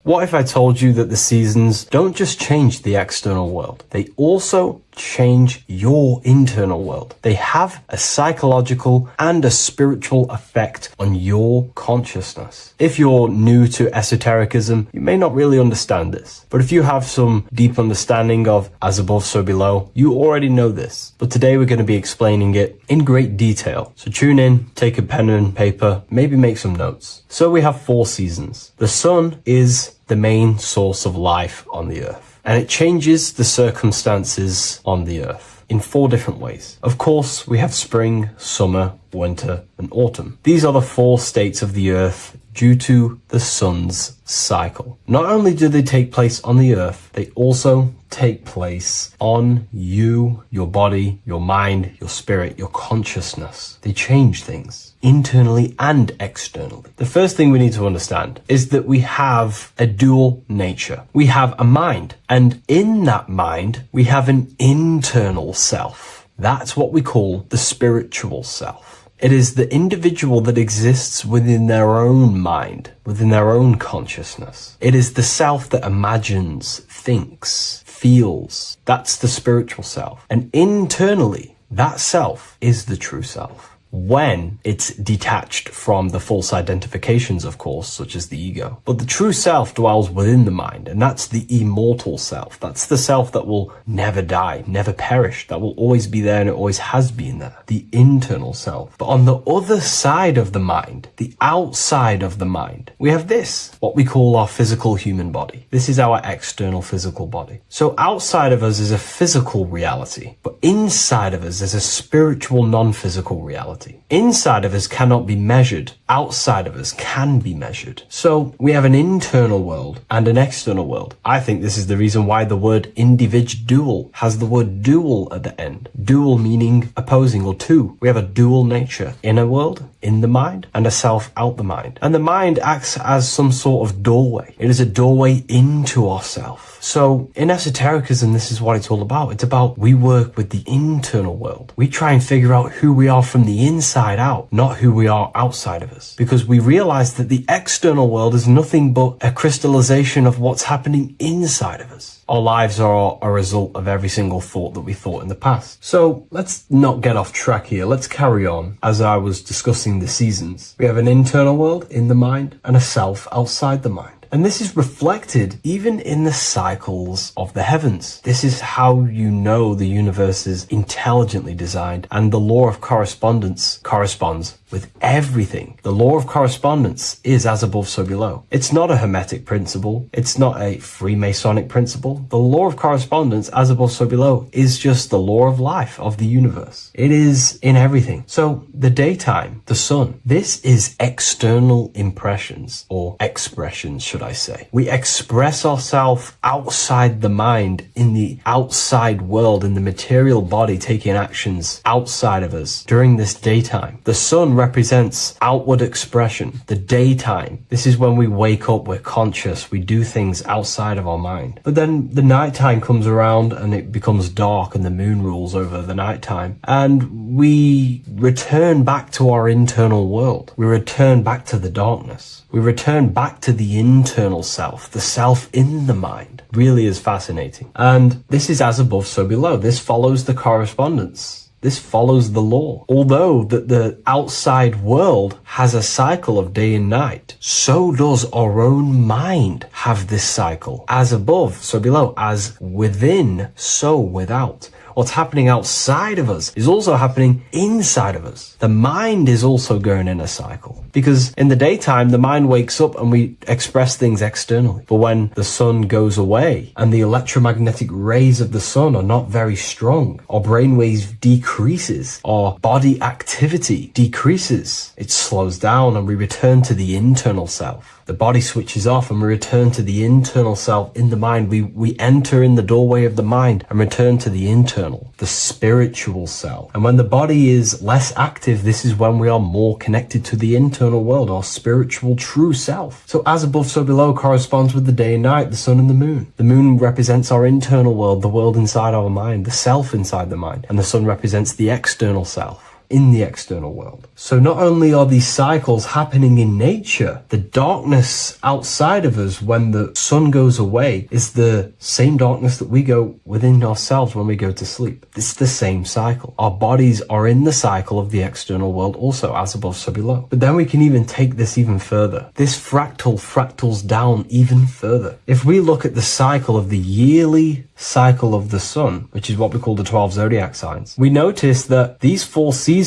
What if I told you that the seasons don't just change the external world, they also change your internal world? They have a psychological and a spiritual effect on your consciousness. If you're new to esotericism, you may not really understand this, but if you have some deep understanding of as above, so below, you already know this. But today we're going to be explaining it in great detail. So tune in, take a pen and paper, maybe make some notes. So we have 4 seasons. The sun is the main source of life on the earth, and it changes the circumstances on the earth in 4 different ways. Of course, we have spring, summer, winter, and autumn. These are the 4 states of the earth due to the sun's cycle. Not only do they take place on the earth, they also take place on you, your body, your mind, your spirit, your consciousness. They change things internally and externally. The first thing we need to understand is that we have a dual nature. We have a mind, and in that mind, we have an internal self. That's what we call the spiritual self. It is the individual that exists within their own mind, within their own consciousness. It is the self that imagines, thinks, feels. That's the spiritual self. And internally, that self is the true self. When it's detached from the false identifications, of course, such as the ego. But the true self dwells within the mind, and that's the immortal self. That's the self that will never die, never perish, that will always be there and it always has been there. The internal self. But on the other side of the mind, the outside of the mind, we have this, what we call our physical human body. This is our external physical body. So outside of us is a physical reality, but inside of us is a spiritual non-physical reality. Inside of us cannot be measured. Outside of us can be measured. So we have an internal world and an external world. I think this is the reason why the word individual has the word dual at the end. Dual meaning opposing or two. We have a dual nature. Inner world, in the mind, and a self out the mind. And the mind acts as some sort of doorway. It is a doorway into ourself. So in esotericism, this is what it's all about. It's about we work with the internal world. We try and figure out who we are from the inside out, not who we are outside of us. Because we realize that the external world is nothing but a crystallization of what's happening inside of us. Our lives are a result of every single thought that we thought in the past. So let's not get off track here. Let's carry on. As I was discussing the seasons, we have an internal world in the mind and a self outside the mind. And this is reflected even in the cycles of the heavens. This is how you know the universe is intelligently designed, and the law of correspondence corresponds with everything. The law of correspondence is as above, so below. It's not a Hermetic principle. It's not a Freemasonic principle. The law of correspondence, as above, so below, is just the law of life, of the universe. It is in everything. So the daytime, the sun, this is external impressions or expressions, should I say. We express ourselves outside the mind, in the outside world, in the material body, taking actions outside of us during this daytime. The sun represents outward expression, the daytime. This is when we wake up, we're conscious, we do things outside of our mind. But then the nighttime comes around and it becomes dark and the moon rules over the nighttime. And we return back to our internal world. We return back to the darkness. We return back to the internal self, the self in the mind. Really is fascinating. And this is as above, so below. This follows the correspondence. This follows the law. Although that the outside world has a cycle of day and night, so does our own mind have this cycle. As above, so below. As within, so without. What's happening outside of us is also happening inside of us. The mind is also going in a cycle. Because in the daytime, the mind wakes up and we express things externally. But when the sun goes away and the electromagnetic rays of the sun are not very strong, our brainwaves decreases, our body activity decreases. It slows down and we return to the internal self. The body switches off and we return to the internal self in the mind. We enter in the doorway of the mind and return to the internal, the spiritual self. And when the body is less active, this is when we are more connected to the internal world, our spiritual true self. So as above, so below corresponds with the day and night, the sun and the moon. The moon represents our internal world, the world inside our mind, the self inside the mind. And the sun represents the external self in the external world. So not only are these cycles happening in nature, the darkness outside of us when the sun goes away is the same darkness that we go within ourselves when we go to sleep. It's the same cycle. Our bodies are in the cycle of the external world also, as above, so below. But then we can even take this even further. This fractals down even further. If we look at the cycle of the yearly cycle of the sun, which is what we call the 12 zodiac signs, we notice that these 4 seasons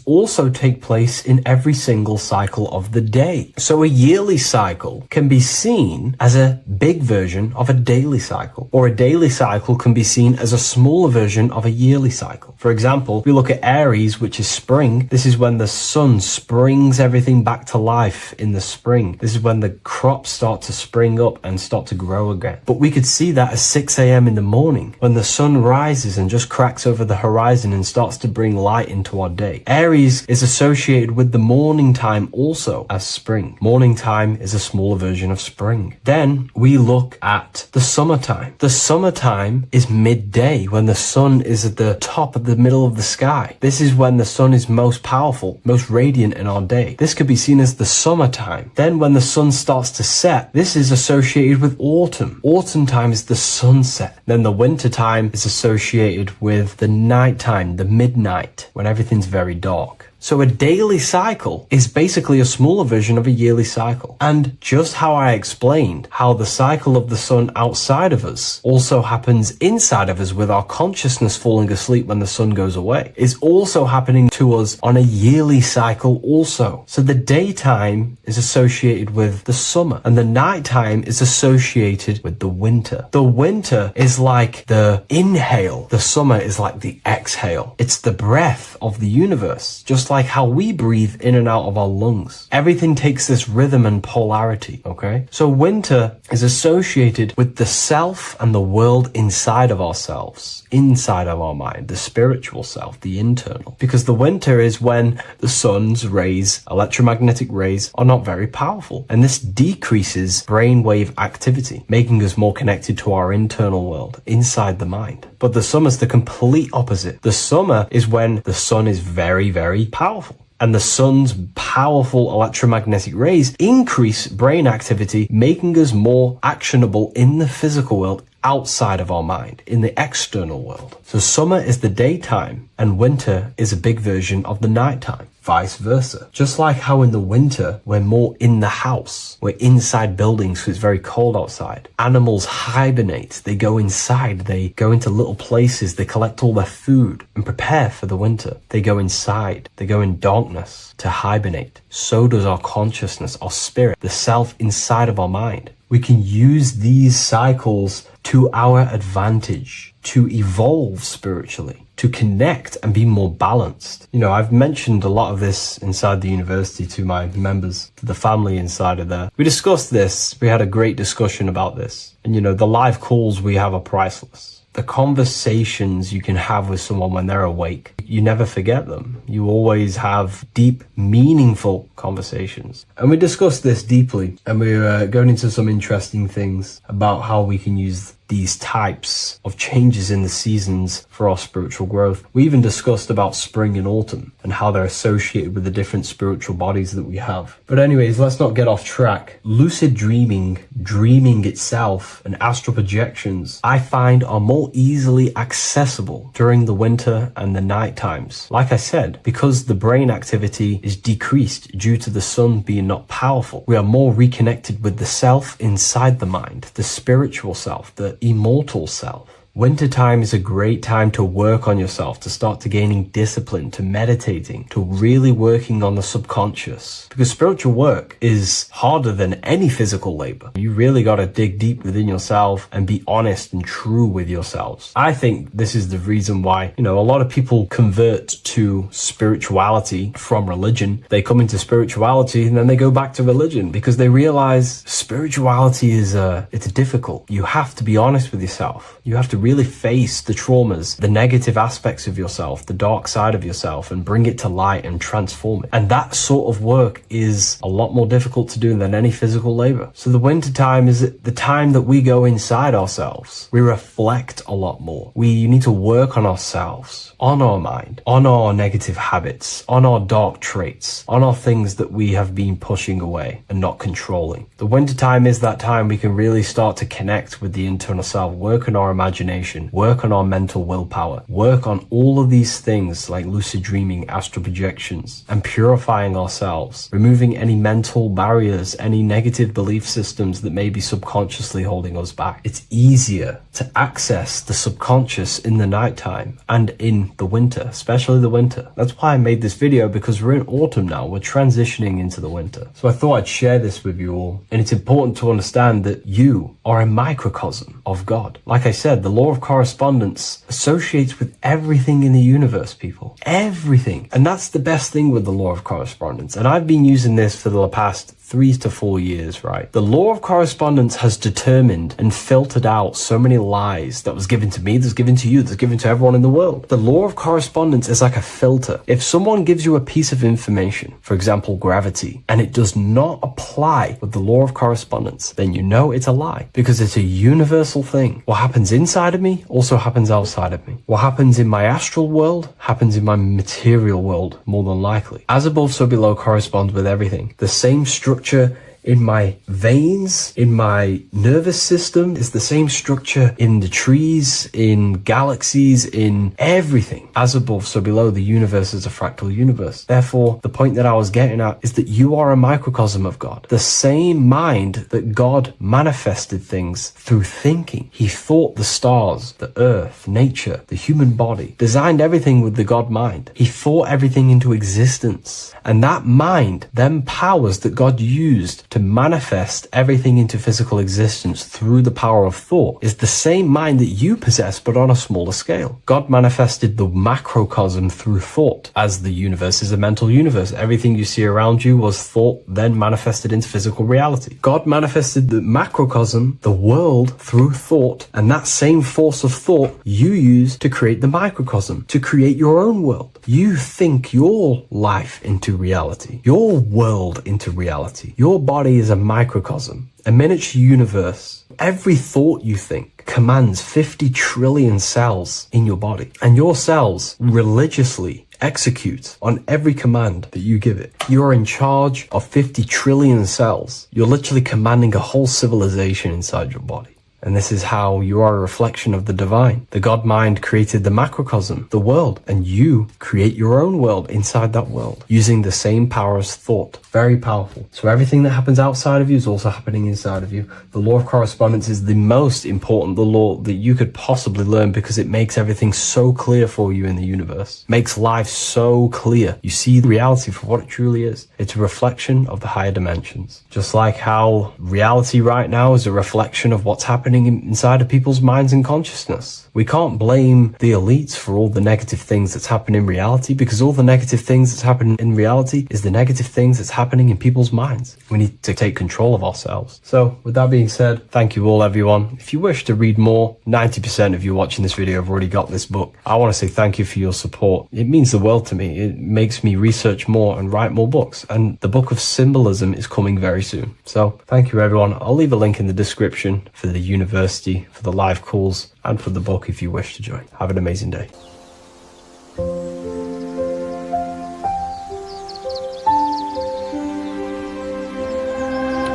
also take place in every single cycle of the day. So a yearly cycle can be seen as a big version of a daily cycle, or a daily cycle can be seen as a smaller version of a yearly cycle. For example, we look at Aries, which is spring. This is when the sun springs everything back to life in the spring. This is when the crops start to spring up and start to grow again. But we could see that at 6 a.m. in the morning when the sun rises and just cracks over the horizon and starts to bring light into our day. day. Aries is associated with the morning time also as spring. Morning time is a smaller version of spring. Then we look at the summertime. The summertime is midday, when the sun is at the top of the middle of the sky. This is when the sun is most powerful, most radiant in our day. This could be seen as the summertime. Then when the sun starts to set, this is associated with autumn. Autumn time is the sunset. Then the winter time is associated with the nighttime, the midnight, when everything's very dark. So a daily cycle is basically a smaller version of a yearly cycle. And just how I explained how the cycle of the sun outside of us also happens inside of us with our consciousness falling asleep when the sun goes away, is also happening to us on a yearly cycle also. So the daytime is associated with the summer and the nighttime is associated with the winter. The winter is like the inhale. The summer is like the exhale. It's the breath of the universe, just like how we breathe in and out of our lungs. Everything takes this rhythm and polarity, okay? So winter is associated with the self and the world inside of ourselves, inside of our mind, the spiritual self, the internal. Because the winter is when the sun's rays, electromagnetic rays, are not very powerful. And this decreases brainwave activity, making us more connected to our internal world, inside the mind. But the summer's the complete opposite. The summer is when the sun is very, very powerful. And the sun's powerful electromagnetic rays increase brain activity, making us more actionable in the physical world outside of our mind, in the external world. So summer is the daytime and winter is a big version of the nighttime. Vice versa. Just like how in the winter, we're more in the house. We're inside buildings because it's very cold outside. Animals hibernate. They go inside. They go into little places. They collect all their food and prepare for the winter. They go inside. They go in darkness to hibernate. So does our consciousness, our spirit, the self inside of our mind. We can use these cycles to our advantage, to evolve spiritually, to connect and be more balanced. You know, I've mentioned a lot of this inside the university to my members, to the family inside of there. We discussed this. We had a great discussion about this. And, you know, the live calls we have are priceless. The conversations you can have with someone when they're awake, you never forget them. You always have deep, meaningful conversations. And we discussed this deeply, and we're going into some interesting things about how we can use these types of changes in the seasons for our spiritual growth. We even discussed about spring and autumn and how they're associated with the different spiritual bodies that we have. But anyways, let's not get off track. Lucid dreaming, dreaming itself, and astral projections, I find are more easily accessible during the winter and the night times. Like I said, because the brain activity is decreased due to the sun being not powerful, we are more reconnected with the self inside the mind, the spiritual self, the immortal self. Wintertime is a great time to work on yourself, to start to gaining discipline, to meditating, to really working on the subconscious. Because spiritual work is harder than any physical labor. You really got to dig deep within yourself and be honest and true with yourselves. I think this is the reason why, you know, a lot of people convert to spirituality from religion. They come into spirituality and then they go back to religion because they realize spirituality is it's difficult. You have to be honest with yourself. You have to really face the traumas, the negative aspects of yourself, the dark side of yourself, and bring it to light and transform it. And that sort of work is a lot more difficult to do than any physical labor. So the winter time is the time that we go inside ourselves. We reflect a lot more. We need to work on ourselves, on our mind, on our negative habits, on our dark traits, on our things that we have been pushing away and not controlling. The winter time is that time we can really start to connect with the internal self, work on our imagination, work on our mental willpower, work on all of these things like lucid dreaming, astral projections, and purifying ourselves, removing any mental barriers, any negative belief systems that may be subconsciously holding us back. It's easier to access the subconscious in the nighttime and in the winter, especially the winter. That's why I made this video, because we're in autumn now. We're transitioning into the winter. So I thought I'd share this with you all. And it's important to understand that you are a microcosm of God. Like I said, the law of correspondence associates with everything in the universe, people. Everything. And that's the best thing with the law of correspondence. And I've been using this for the past 3 to 4 years, right? The law of correspondence has determined and filtered out so many lies that was given to me, that's given to you, that's given to everyone in the world. The law of correspondence is like a filter. If someone gives you a piece of information, for example, gravity, and it does not apply with the law of correspondence, then you know it's a lie, because it's a universal thing. What happens inside of me also happens outside of me. What happens in my astral world happens in my material world, more than likely. As above, so below corresponds with everything. The same structure in my veins, in my nervous system, is the same structure in the trees, in galaxies, in everything. As above, so below, the universe is a fractal universe. Therefore, the point that I was getting at is that you are a microcosm of God. The same mind that God manifested things through thinking. He thought the stars, the earth, nature, the human body, designed everything with the God mind. He thought everything into existence. And that mind, them powers that God used to manifest everything into physical existence through the power of thought, is the same mind that you possess, but on a smaller scale. God manifested the macrocosm through thought, as the universe is a mental universe. Everything you see around you was thought, then manifested into physical reality. God manifested the macrocosm, the world, through thought, and that same force of thought you use to create the microcosm, to create your own world. You think your life into reality, your world into reality. Your body is a microcosm, a miniature universe. Every thought you think commands 50 trillion cells in your body, and your cells religiously execute on every command that you give it. You're in charge of 50 trillion cells. You're literally commanding a whole civilization inside your body. And this is how you are a reflection of the divine. The God mind created the macrocosm, the world, and you create your own world inside that world using the same power as thought. Very powerful. So everything that happens outside of you is also happening inside of you. The law of correspondence is the most important, the law that you could possibly learn, because it makes everything so clear for you in the universe. Makes life so clear. You see the reality for what it truly is. It's a reflection of the higher dimensions. Just like how reality right now is a reflection of what's happening inside of people's minds and consciousness. We can't blame the elites for all the negative things that's happening in reality, because all the negative things that's happening in reality is the negative things that's happening in people's minds. We need to take control of ourselves. So with that being said, thank you all, everyone. If you wish to read more, 90% of you watching this video have already got this book. I want to say thank you for your support. It means the world to me. It makes me research more and write more books, and the book of symbolism is coming very soon. So thank you, everyone. I'll leave a link in the description for the university, for the live calls, and for the book if you wish to join. Have an amazing day.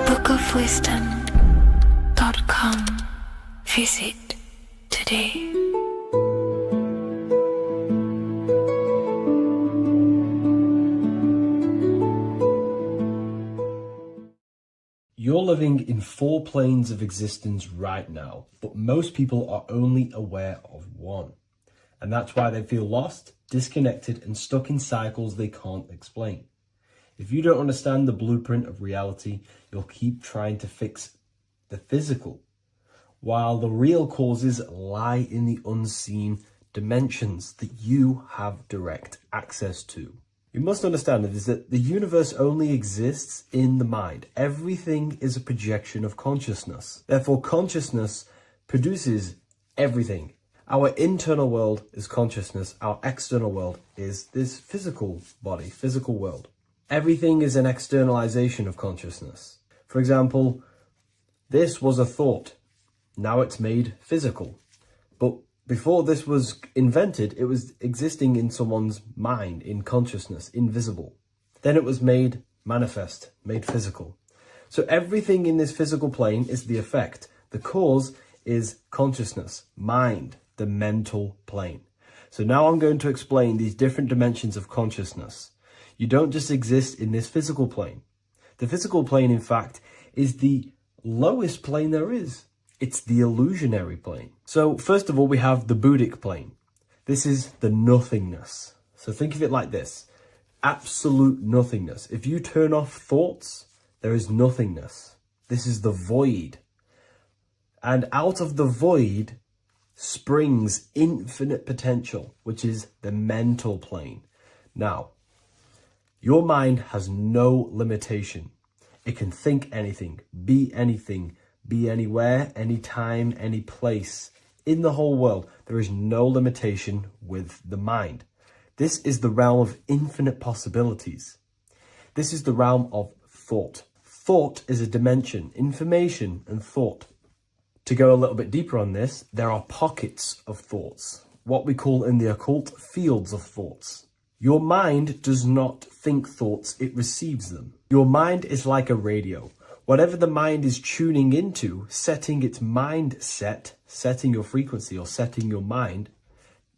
bookofwisdom.com. Visit today. You're living in 4 planes of existence right now, but most people are only aware of one. And that's why they feel lost, disconnected, and stuck in cycles they can't explain. If you don't understand the blueprint of reality, you'll keep trying to fix the physical, while the real causes lie in the unseen dimensions that you have direct access to. You must understand that the universe only exists in the mind. Everything is a projection of consciousness. Therefore, consciousness produces everything. Our internal world is consciousness. Our external world is this physical body, physical world. Everything is an externalization of consciousness. For example, this was a thought. Now it's made physical. But before this was invented, it was existing in someone's mind, in consciousness, invisible. Then it was made manifest, made physical. So everything in this physical plane is the effect. The cause is consciousness, mind, the mental plane. So now I'm going to explain these different dimensions of consciousness. You don't just exist in this physical plane. The physical plane, in fact, is the lowest plane there is. It's the illusionary plane. So first of all, we have the Buddhic plane. This is the nothingness. So think of it like this. Absolute nothingness. If you turn off thoughts, there is nothingness. This is the void. And out of the void springs infinite potential, which is the mental plane. Now, your mind has no limitation. It can think anything, be anywhere, anytime, any place. In the whole world, there is no limitation with the mind. This is the realm of infinite possibilities. This is the realm of thought. Thought is a dimension, information and thought. To go a little bit deeper on this, there are pockets of thoughts, what we call in the occult fields of thoughts. Your mind does not think thoughts, it receives them. Your mind is like a radio. Whatever the mind is tuning into, setting its mindset, setting your frequency or setting your mind,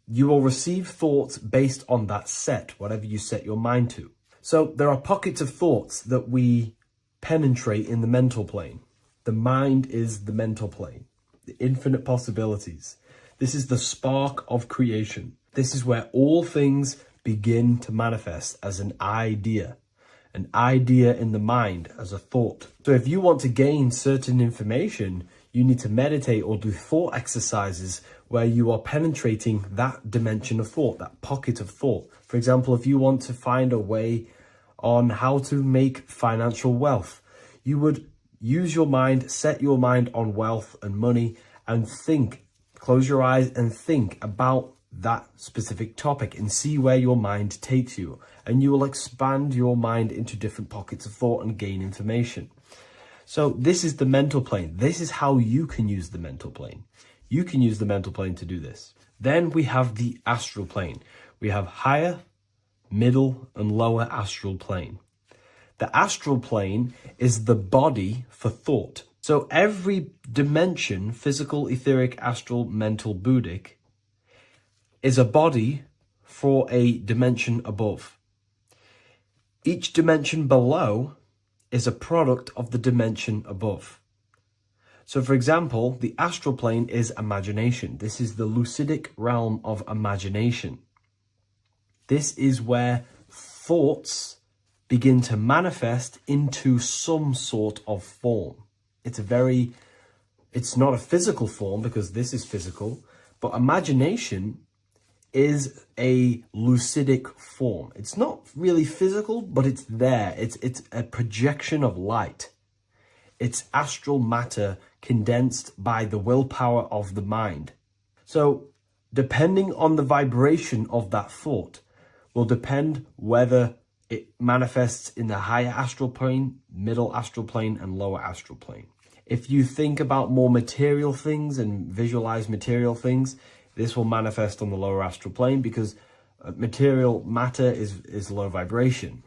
you will receive thoughts based on that set, whatever you set your mind to. So there are pockets of thoughts that we penetrate in the mental plane. The mind is the mental plane, the infinite possibilities. This is the spark of creation. This is where all things begin to manifest as an idea in the mind as a thought. So if you want to gain certain information, you need to meditate or do thought exercises where you are penetrating that dimension of thought, that pocket of thought. For example, if you want to find a way on how to make financial wealth, you would use your mind, set your mind on wealth and money and think, close your eyes and think about that specific topic and see where your mind takes you. And you will expand your mind into different pockets of thought and gain information. So this is the mental plane. This is how you can use the mental plane. You can use the mental plane to do this. Then we have the astral plane. We have higher, middle, and lower astral plane. The astral plane is the body for thought. So every dimension, physical, etheric, astral, mental, Buddhic, is a body for a dimension above. Each dimension below is a product of the dimension above. So for example, the astral plane is imagination. This is the lucidic realm of imagination. This is where thoughts begin to manifest into some sort of form. It's not a physical form because this is physical, but imagination is a lucidic form. It's not really physical, but it's there. It's a projection of light. It's astral matter condensed by the willpower of the mind. So depending on the vibration of that thought will depend whether it manifests in the higher astral plane, middle astral plane, and lower astral plane. If you think about more material things and visualize material things, this will manifest on the lower astral plane because material matter is low vibration.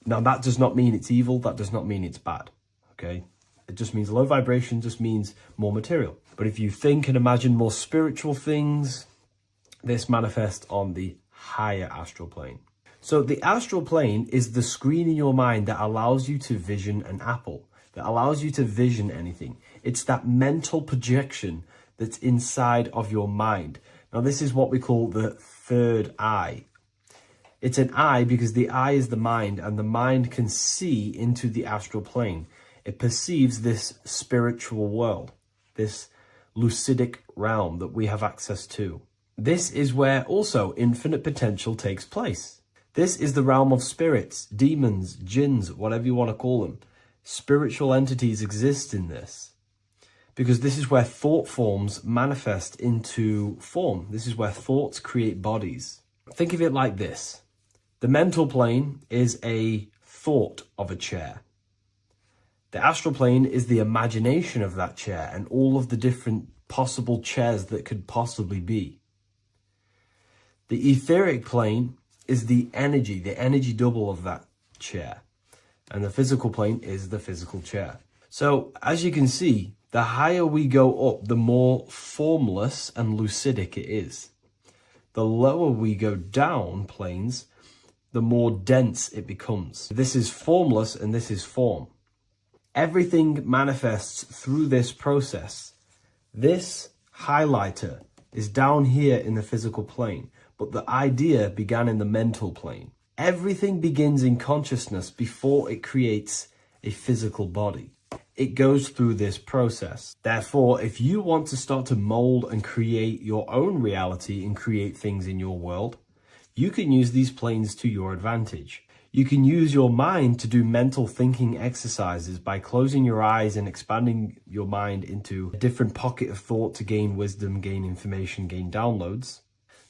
Now, that does not mean it's evil. That does not mean it's bad. Okay? It just means low vibration just means more material. But if you think and imagine more spiritual things, this manifests on the higher astral plane. So the astral plane is the screen in your mind that allows you to vision an apple, that allows you to vision anything. It's that mental projection that's inside of your mind. Now, this is what we call the third eye. It's an eye because the eye is the mind, and the mind can see into the astral plane. It perceives this spiritual world, this lucidic realm that we have access to. This is where also infinite potential takes place. This is the realm of spirits, demons, jinns, whatever you want to call them. Spiritual entities exist in this because this is where thought forms manifest into form. This is where thoughts create bodies. Think of it like this. The mental plane is a thought of a chair. The astral plane is the imagination of that chair and all of the different possible chairs that could possibly be. The etheric plane is the energy double of that chair. And the physical plane is the physical chair. So as you can see, the higher we go up, the more formless and lucidic it is. The lower we go down planes, the more dense it becomes. This is formless and this is form. Everything manifests through this process. This highlighter is down here in the physical plane, but the idea began in the mental plane. Everything begins in consciousness before it creates a physical body. It goes through this process. Therefore, if you want to start to mold and create your own reality and create things in your world, you can use these planes to your advantage. You can use your mind to do mental thinking exercises by closing your eyes and expanding your mind into a different pocket of thought to gain wisdom, gain information, gain downloads.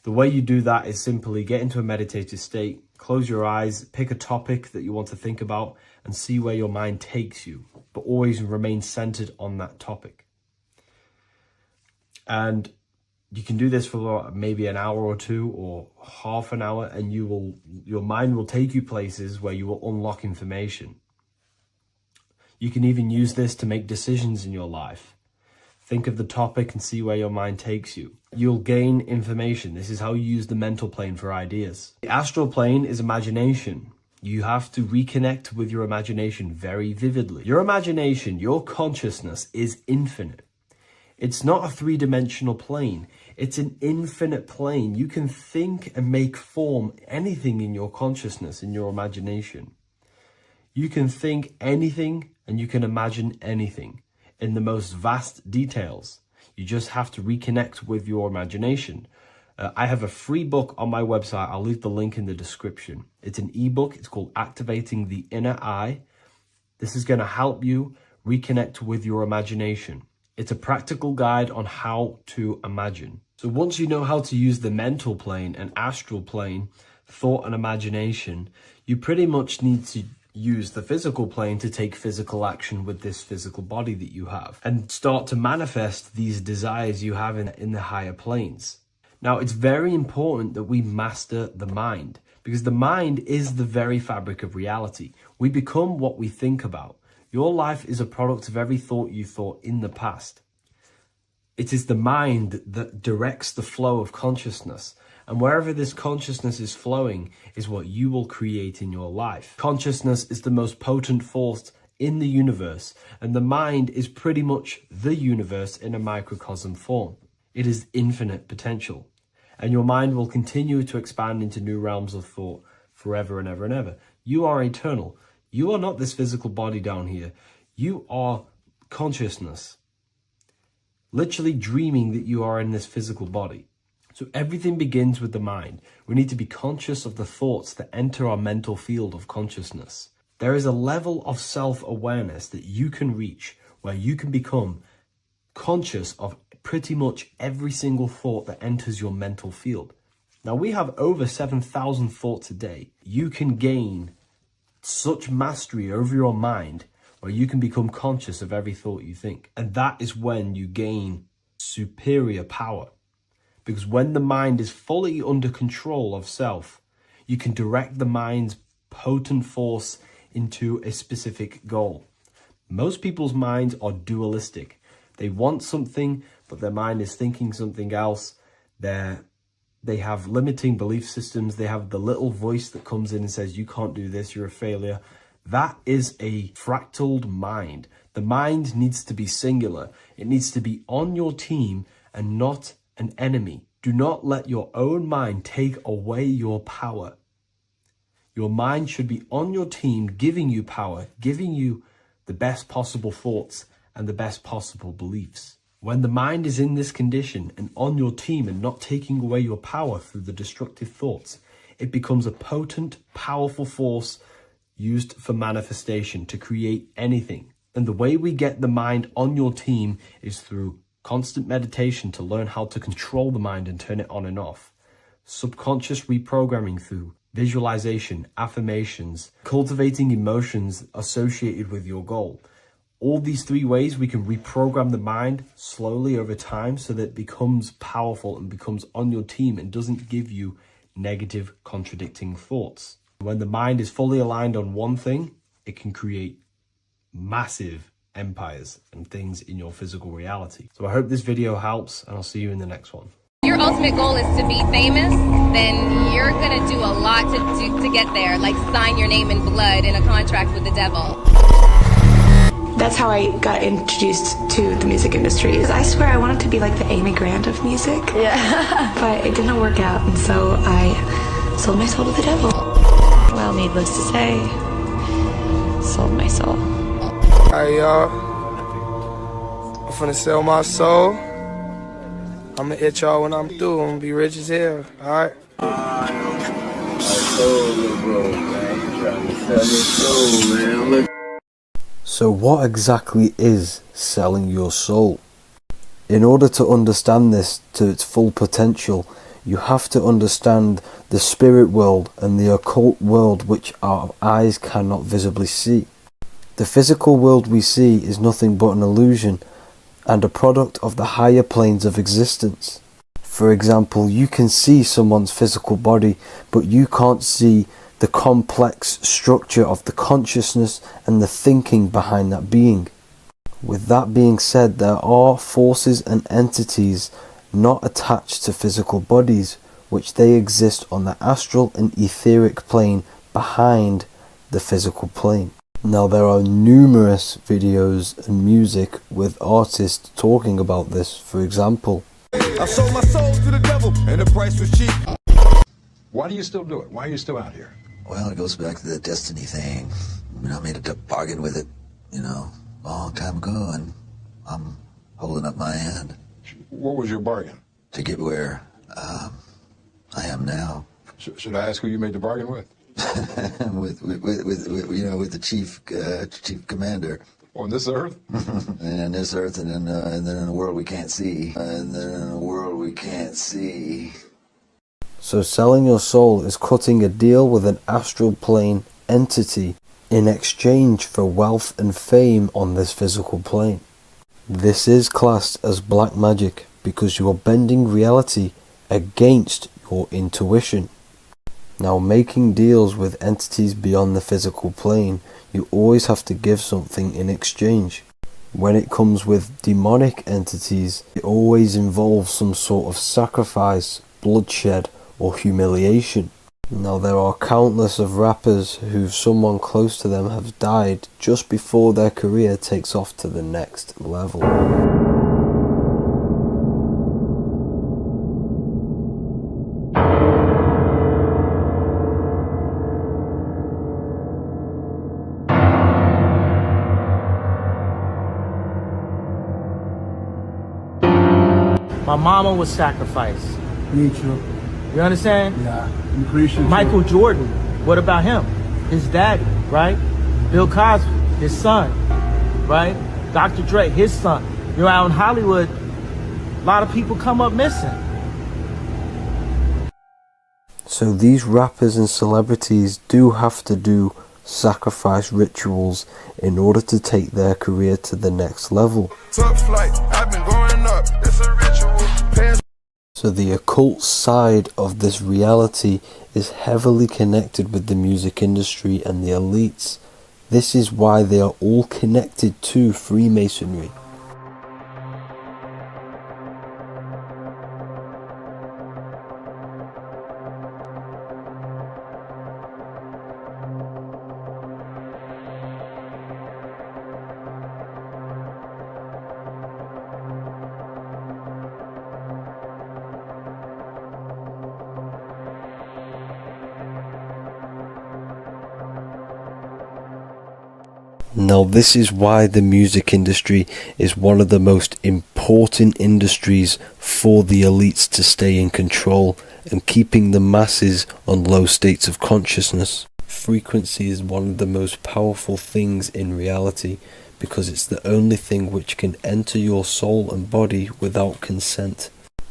The way you do that is simply get into a meditative state, close your eyes, pick a topic that you want to think about, and see where your mind takes you, but always remain centered on that topic. And you can do this for maybe an hour or two or half an hour, and your mind will take you places where you will unlock information. You can even use this to make decisions in your life. Think of the topic and see where your mind takes you. You'll gain information. This is how you use the mental plane for ideas. The astral plane is imagination. You have to reconnect with your imagination very vividly. Your imagination, your consciousness is infinite. It's not a three-dimensional plane. It's an infinite plane. You can think and make form anything in your consciousness, in your imagination. You can think anything and you can imagine anything in the most vast details. You just have to reconnect with your imagination. I have a free book on my website. I'll leave the link in the description. It's an ebook. It's called Activating the Inner Eye. This is going to help you reconnect with your imagination. It's a practical guide on how to imagine. So once you know how to use the mental plane and astral plane, thought and imagination, you pretty much need to use the physical plane to take physical action with this physical body that you have and start to manifest these desires you have in the higher planes. Now, it's very important that we master the mind, because the mind is the very fabric of reality. We become what we think about. Your life is a product of every thought you thought in the past. It is the mind that directs the flow of consciousness. And wherever this consciousness is flowing is what you will create in your life. Consciousness is the most potent force in the universe, and the mind is pretty much the universe in a microcosm form. It is infinite potential, and your mind will continue to expand into new realms of thought forever and ever and ever. You are eternal. You are not this physical body down here. You are consciousness, literally dreaming that you are in this physical body. So everything begins with the mind. We need to be conscious of the thoughts that enter our mental field of consciousness. There is a level of self-awareness that you can reach where you can become conscious of pretty much every single thought that enters your mental field. Now, we have over 7,000 thoughts a day. You can gain such mastery over your mind where you can become conscious of every thought you think. And that is when you gain superior power. Because when the mind is fully under control of self, you can direct the mind's potent force into a specific goal. Most people's minds are dualistic. They want something, but their mind is thinking something else. They have limiting belief systems. They have the little voice that comes in and says, you can't do this, you're a failure. That is a fractaled mind. The mind needs to be singular. It needs to be on your team and not an enemy. Do not let your own mind take away your power. Your mind should be on your team, giving you power, giving you the best possible thoughts and the best possible beliefs. When the mind is in this condition and on your team and not taking away your power through the destructive thoughts, it becomes a potent, powerful force used for manifestation to create anything. And the way we get the mind on your team is through constant meditation to learn how to control the mind and turn it on and off. Subconscious reprogramming through visualization, affirmations, cultivating emotions associated with your goal. All these three ways we can reprogram the mind slowly over time so that it becomes powerful and becomes on your team and doesn't give you negative contradicting thoughts. When the mind is fully aligned on one thing, it can create massive empires and things in your physical reality. So I hope this video helps, and I'll see you in the next one. Your ultimate goal is to be famous, then you're gonna do a lot to get there, like sign your name in blood in a contract with the devil. That's how I got introduced to the music industry. I swear I wanted to be like the Amy Grant of music. Yeah. But it didn't work out, and so I sold my soul to the devil. Well, needless to say, sold my soul. Alright, y'all. I'm finna sell my soul. I'ma hit y'all when I'm through. I'm gonna be rich as hell. Alright? My soul, little bro, man. So what exactly is selling your soul? In order to understand this to its full potential, you have to understand the spirit world and the occult world which our eyes cannot visibly see. The physical world we see is nothing but an illusion and a product of the higher planes of existence. For example, you can see someone's physical body, but you can't see the complex structure of the consciousness and the thinking behind that being. With that being said, there are forces and entities not attached to physical bodies, which they exist on the astral and etheric plane behind the physical plane. Now there are numerous videos and music with artists talking about this. For example, I sold my soul to the devil and the price was cheap. Why do you still do it? Why are you still out here? Well, it goes back to the destiny thing. I mean, I made a bargain with it, a long time ago, and I'm holding up my hand. What was your bargain? To get where I am now. Should I ask who you made the bargain with? with the chief commander. On this earth? And on this earth, and then in a world we can't see. So selling your soul is cutting a deal with an astral plane entity in exchange for wealth and fame on this physical plane. This is classed as black magic because you are bending reality against your intuition. Now, making deals with entities beyond the physical plane, you always have to give something in exchange. When it comes with demonic entities, it always involves some sort of sacrifice, bloodshed, or humiliation. Now, there are countless of rappers who someone close to them have died just before their career takes off to the next level. My mama was sacrificed. Me too. You understand? Yeah, I'm Christian. Michael Jordan, what about him? His daddy, right? Bill Cosby, his son, right? Dr. Dre, his son. You're out in Hollywood, a lot of people come up missing. So these rappers and celebrities do have to do sacrifice rituals in order to take their career to the next level. Tough flight, I've been going up, it's a ritual. So the occult side of this reality is heavily connected with the music industry and the elites. This is why they are all connected to Freemasonry. Now this is why the music industry is one of the most important industries for the elites to stay in control and keeping the masses on low states of consciousness. Frequency is one of the most powerful things in reality because it's the only thing which can enter your soul and body without consent.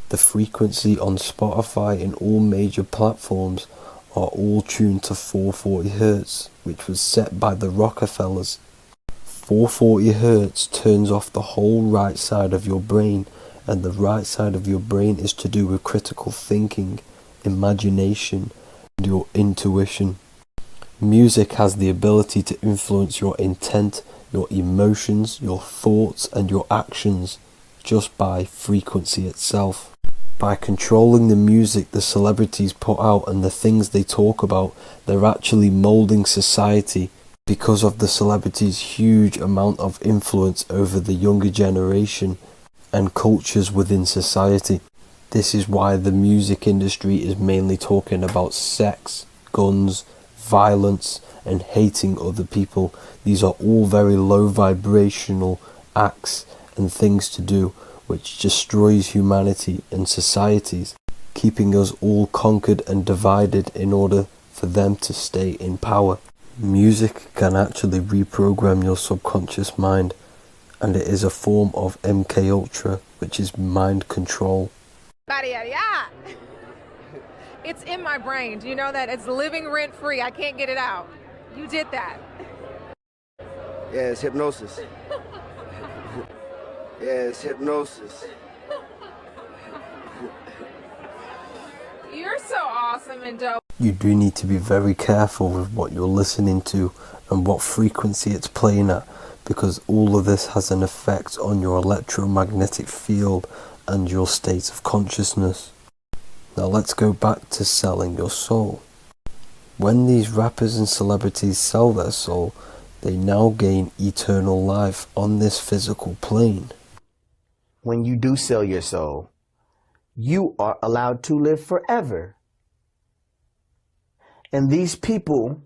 The frequency on Spotify and all major platforms are all tuned to 440 Hz, which was set by the Rockefellers. 440 Hz turns off the whole right side of your brain, and the right side of your brain is to do with critical thinking, imagination, and your intuition. Music has the ability to influence your intent, your emotions, your thoughts, and your actions just by frequency itself. By controlling the music the celebrities put out and the things they talk about, they're actually molding society because of the celebrities' huge amount of influence over the younger generation and cultures within society. This is why the music industry is mainly talking about sex, guns, violence, and hating other people. These are all very low vibrational acts and things to do which destroys humanity and societies, keeping us all conquered and divided in order for them to stay in power. Music can actually reprogram your subconscious mind, and it is a form of MK Ultra, which is mind control. It's in my brain. Do you know that? It's living rent free. I can't get it out. You did that. Yeah, it's hypnosis. Yeah, it's hypnosis. You're so awesome and dope. You do need to be very careful with what you're listening to and what frequency it's playing at, because all of this has an effect on your electromagnetic field and your state of consciousness. Now let's go back to selling your soul. When these rappers and celebrities sell their soul, they now gain eternal life on this physical plane. When you do sell your soul, you are allowed to live forever. And these people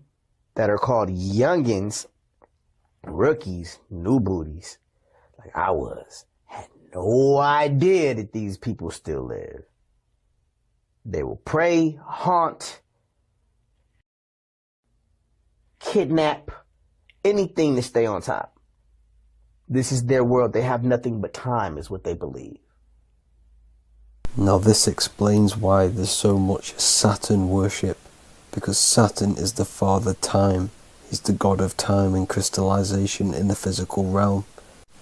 that are called youngins, rookies, new booties, like I was, had no idea that these people still live. They will prey, haunt, kidnap, anything to stay on top. This is their world. They have nothing but time, is what they believe. Now this explains why there's so much Saturn worship, because Saturn is the father time. He's the god of time and crystallization in the physical realm.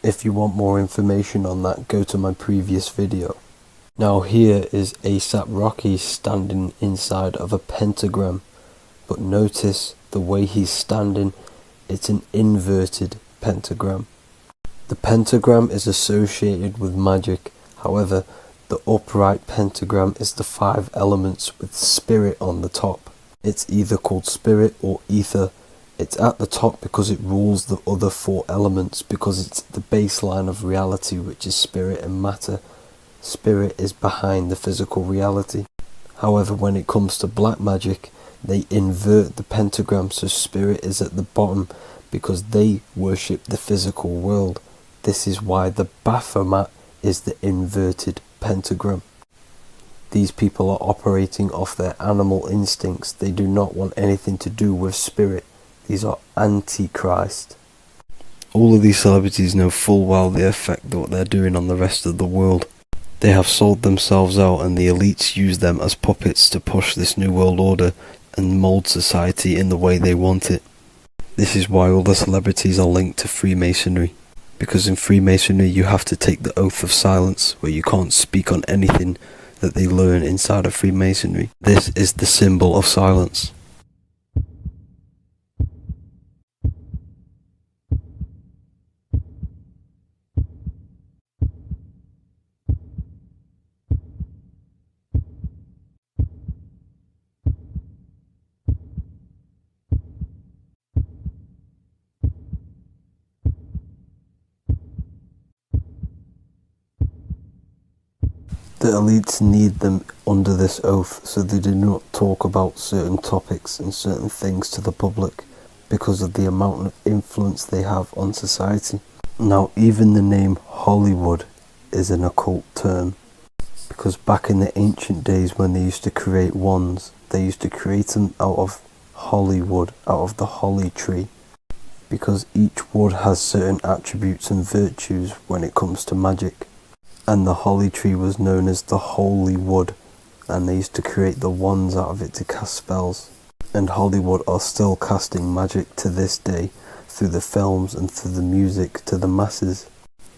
If you want more information on that, go to my previous video. Now here is A$AP Rocky standing inside of a pentagram, but notice the way he's standing, it's an inverted pentagram. The pentagram is associated with magic, however, the upright pentagram is the 5 elements with spirit on the top. It's either called spirit or ether. It's at the top because it rules the other 4 elements, because it's the baseline of reality, which is spirit and matter. Spirit is behind the physical reality. However, when it comes to black magic, they invert the pentagram, so spirit is at the bottom because they worship the physical world. This is why the Baphomet is the inverted pentagram. These people are operating off their animal instincts. They do not want anything to do with spirit. These are antichrist. All of these celebrities know full well the effect that what they're doing on the rest of the world. They have sold themselves out, and the elites use them as puppets to push this new world order and mold society in the way they want it. This is why all the celebrities are linked to Freemasonry, because in Freemasonry you have to take the oath of silence, where you can't speak on anything that they learn inside of Freemasonry. This is the symbol of silence. The elites need them under this oath, so they do not talk about certain topics and certain things to the public, because of the amount of influence they have on society. Now, even the name Hollywood is an occult term, because back in the ancient days when they used to create wands, they used to create them out of Hollywood, out of the holly tree, because each wood has certain attributes and virtues when it comes to magic. And the holly tree was known as the holy wood, and they used to create the wands out of it to cast spells. And Hollywood are still casting magic to this day through the films and through the music to the masses.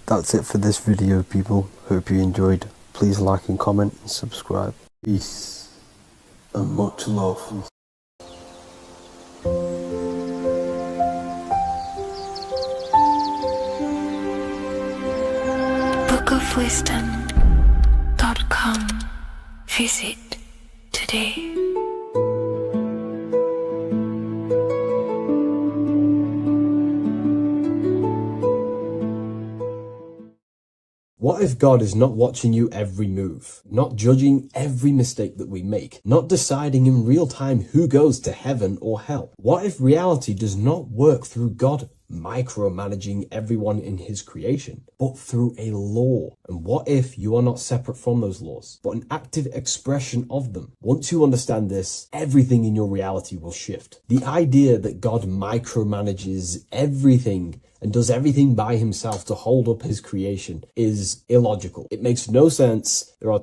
That's it for this video, people. Hope you enjoyed. Please like and comment and subscribe. Peace and much love. bookofwisdom.com. Visit today. What if God is not watching you every move, not judging every mistake that we make, not deciding in real time who goes to heaven or hell? What if reality does not work through God micromanaging everyone in his creation, but through a law. And what if you are not separate from those laws, but an active expression of them? Once you understand this, everything in your reality will shift. The idea that God micromanages everything and does everything by himself to hold up his creation is illogical. It makes no sense. There are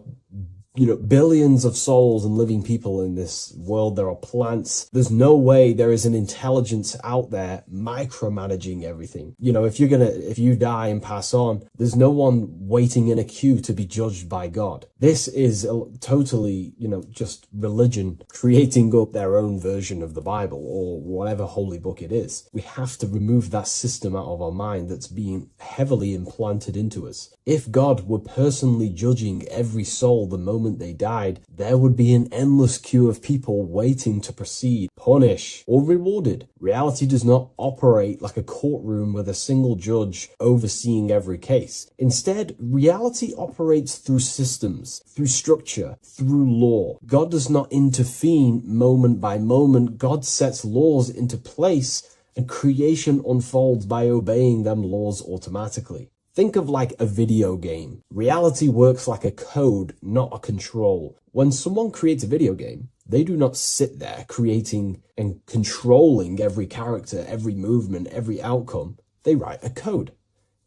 billions of souls and living people in this world. There are plants. There's no way there is an intelligence out there micromanaging everything. If you die and pass on, there's no one waiting in a queue to be judged by God. This is totally, just religion creating up their own version of the Bible or whatever holy book it is. We have to remove that system out of our mind that's being heavily implanted into us. If God were personally judging every soul the moment they died, there would be an endless queue of people waiting to proceed, punish, or rewarded. Reality does not operate like a courtroom with a single judge overseeing every case. Instead, reality operates through systems, through structure, through law. God does not intervene moment by moment. God sets laws into place, and creation unfolds by obeying them laws automatically. Think of like a video game. Reality works like a code, not a control. When someone creates a video game, they do not sit there creating and controlling every character, every movement, every outcome. They write a code.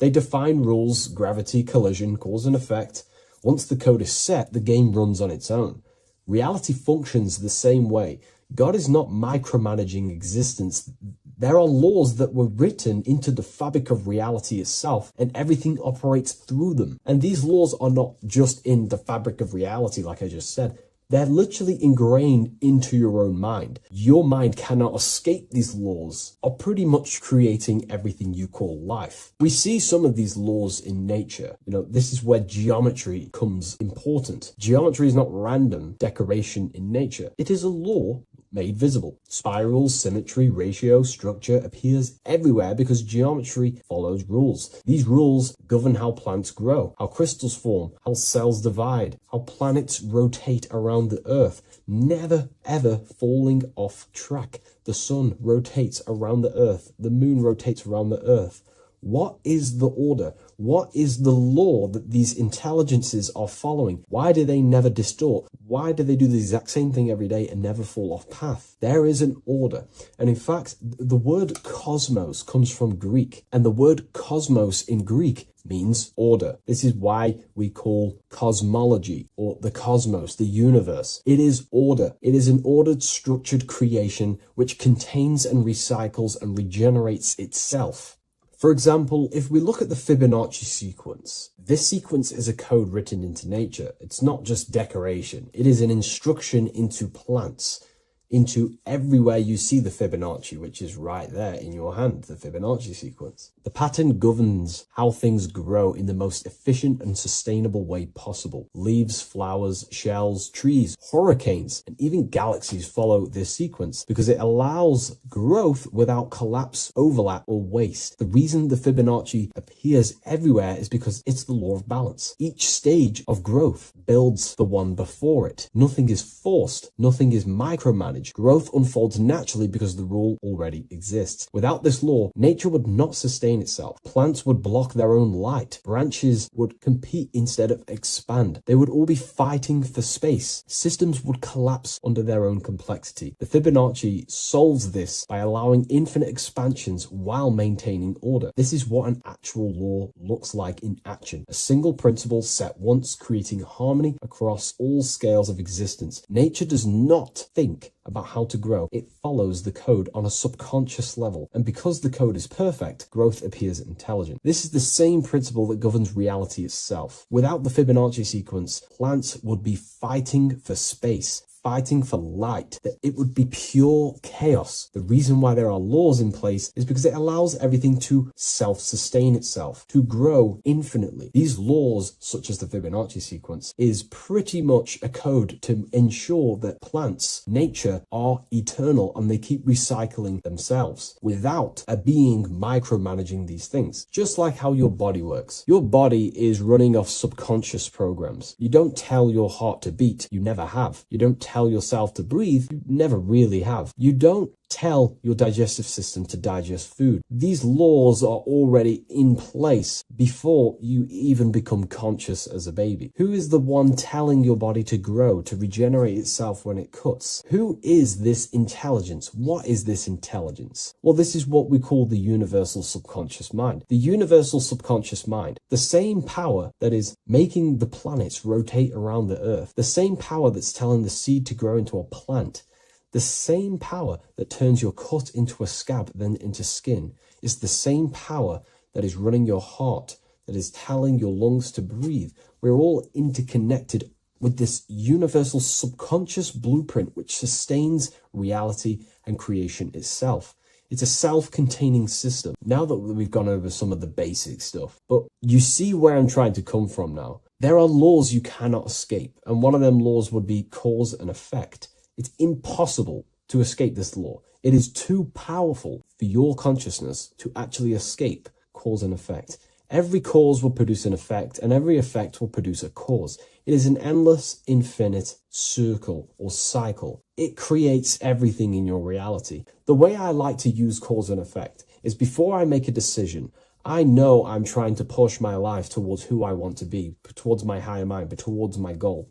They define rules, gravity, collision, cause and effect. Once the code is set, the game runs on its own. Reality functions the same way. God is not micromanaging existence. There are laws that were written into the fabric of reality itself, and everything operates through them. And these laws are not just in the fabric of reality, like I just said. They're literally ingrained into your own mind. Your mind cannot escape these laws, are pretty much creating everything you call life. We see some of these laws in nature. This is where geometry comes important. Geometry is not random decoration in nature. It is a law made visible. Spirals, symmetry, ratio, structure appears everywhere because geometry follows rules. These rules govern how plants grow, how crystals form, how cells divide, how planets rotate around the Earth, never ever falling off track. The sun rotates around the Earth. The moon rotates around the Earth. What is the order? What is the law that these intelligences are following? Why do they never distort? Why do they do the exact same thing every day and never fall off path? There is an order. And in fact, the word cosmos comes from Greek, and the word cosmos in Greek means order. This is why we call cosmology or the cosmos, the universe. It is order. It is an ordered, structured creation which contains and recycles and regenerates itself. For example, if we look at the Fibonacci sequence, this sequence is a code written into nature. It's not just decoration. It is an instruction into plants, into everywhere you see the Fibonacci, which is right there in your hand, the Fibonacci sequence. The pattern governs how things grow in the most efficient and sustainable way possible. Leaves, flowers, shells, trees, hurricanes, and even galaxies follow this sequence because it allows growth without collapse, overlap, or waste. The reason the Fibonacci appears everywhere is because it's the law of balance. Each stage of growth builds the one before it. Nothing is forced. Nothing is micromanaged. Growth unfolds naturally because the rule already exists. Without this law, nature would not sustain itself. Plants would block their own light. Branches would compete instead of expand. They would all be fighting for space. Systems would collapse under their own complexity. The Fibonacci solves this by allowing infinite expansions while maintaining order. This is what an actual law looks like in action. A single principle set once, creating harmony across all scales of existence. Nature does not think about how to grow. It follows the code on a subconscious level. And because the code is perfect, growth appears intelligent. This is the same principle that governs reality itself. Without the Fibonacci sequence, plants would be fighting for space, fighting for light, that it would be pure chaos. The reason why there are laws in place is because it allows everything to self-sustain itself, to grow infinitely. These laws, such as the Fibonacci sequence, is pretty much a code to ensure that plants, nature, are eternal and they keep recycling themselves without a being micromanaging these things. Just like how your body works. Your body is running off subconscious programs. You don't tell your heart to beat, you never have. You don't tell yourself to breathe, you never really have. You don't tell your digestive system to digest food. These laws are already in place before you even become conscious as a baby. Who is the one telling your body to grow, to regenerate itself when it cuts? Who is this intelligence? What is this intelligence? Well, this is what we call the universal subconscious mind. The universal subconscious mind, the same power that is making the planets rotate around the earth, the same power that's telling the seed to grow into a plant, the same power that turns your cut into a scab, then into skin, is the same power that is running your heart, that is telling your lungs to breathe. We're all interconnected with this universal subconscious blueprint which sustains reality and creation itself. It's a self-containing system. Now that we've gone over some of the basic stuff, but you see where I'm trying to come from now. There are laws you cannot escape, and one of them laws would be cause and effect. It's impossible to escape this law. It is too powerful for your consciousness to actually escape cause and effect. Every cause will produce an effect, and every effect will produce a cause. It is an endless, infinite circle or cycle. It creates everything in your reality. The way I like to use cause and effect is before I make a decision, I know I'm trying to push my life towards who I want to be, towards my higher mind, but towards my goal.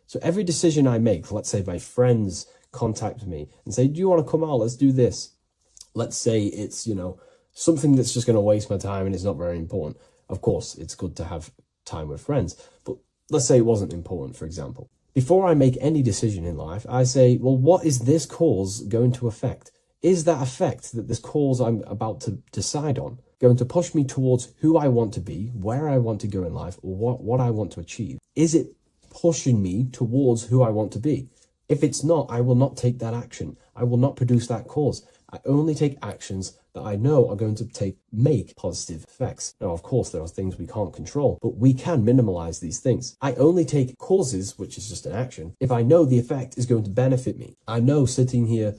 So every decision I make, let's say my friends contact me and say, do you want to come out? Let's do this. Let's say it's, something that's just going to waste my time and it's not very important. Of course, it's good to have time with friends, but let's say it wasn't important, for example. Before I make any decision in life, I say, well, what is this cause going to affect? Is that effect that this cause I'm about to decide on going to push me towards who I want to be, where I want to go in life, or what I want to achieve? Is it pushing me towards who I want to be? If it's not, I will not take that action. I will not produce that cause. I only take actions that I know are going to make positive effects. Now, of course, there are things we can't control, but we can minimize these things. I only take causes, which is just an action, if I know the effect is going to benefit me. I know sitting here,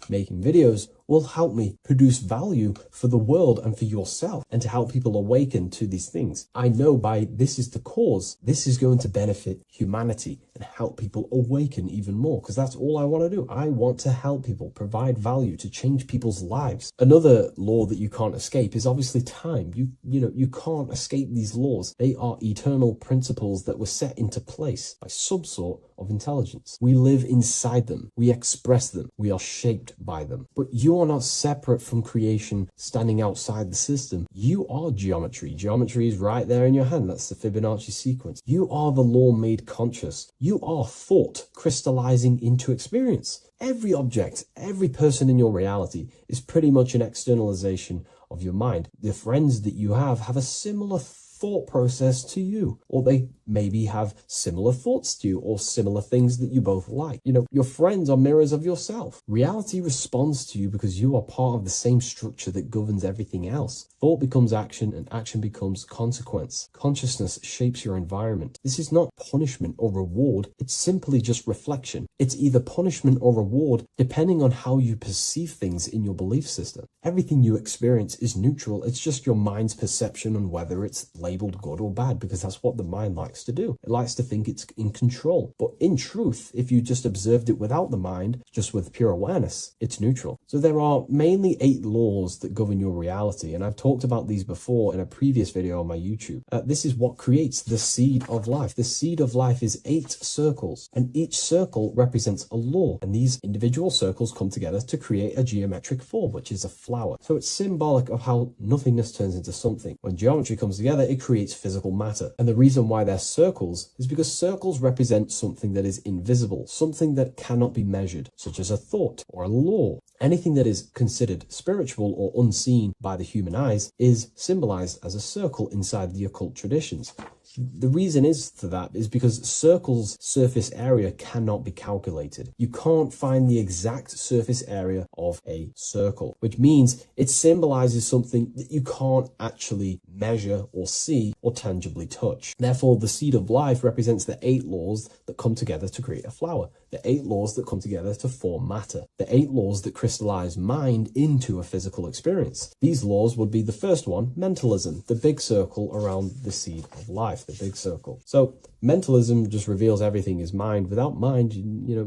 making videos will help me produce value for the world and for yourself, and to help people awaken to these things. I know by this is the cause, this is going to benefit humanity and help people awaken even more, because that's all I want to do. I want to help people, provide value, to change people's lives. Another law that you can't escape is obviously time. You can't escape these laws. They are eternal principles that were set into place by some sort of intelligence. We live inside them. We express them. We are shaped by them. But you are not separate from creation standing outside the system. You are geometry. Geometry is right there in your hand. That's the Fibonacci sequence. You are the law made conscious. You are thought crystallizing into experience. Every object, every person in your reality is pretty much an externalization of your mind. The friends that you have a similar thought process to you, or they maybe have similar thoughts to you, or similar things that you both like. Your friends are mirrors of yourself. Reality responds to you because you are part of the same structure that governs everything else. Thought becomes action, and action becomes consequence. Consciousness shapes your environment. This is not punishment or reward. It's simply just reflection. It's either punishment or reward depending on how you perceive things in your belief system. Everything you experience is neutral. It's just your mind's perception on whether it's labeled good or bad, because that's what the mind likes to do. It likes to think it's in control. But in truth, if you just observed it without the mind, just with pure awareness, it's neutral. So there are mainly 8 laws that govern your reality, and I've talked about these before in a previous video on my YouTube. This is what creates the seed of life. The seed of life is 8 circles, and each circle represents a law, and these individual circles come together to create a geometric form, which is a flower. So it's symbolic of how nothingness turns into something. When geometry comes together, it creates physical matter. And the reason why they're circles is because circles represent something that is invisible, something that cannot be measured, such as a thought or a law. Anything that is considered spiritual or unseen by the human eyes is symbolized as a circle inside the occult traditions. The reason for that is because circles' surface area cannot be calculated. You can't find the exact surface area of a circle, which means it symbolizes something that you can't actually measure or see or tangibly touch. Therefore, the seed of life represents the 8 laws that come together to create a flower, the 8 laws that come together to form matter, the 8 laws that crystallize mind into a physical experience. These laws would be the first one, mentalism, the big circle around the seed of life. life, the big circle. So mentalism just reveals everything is mind. Without mind,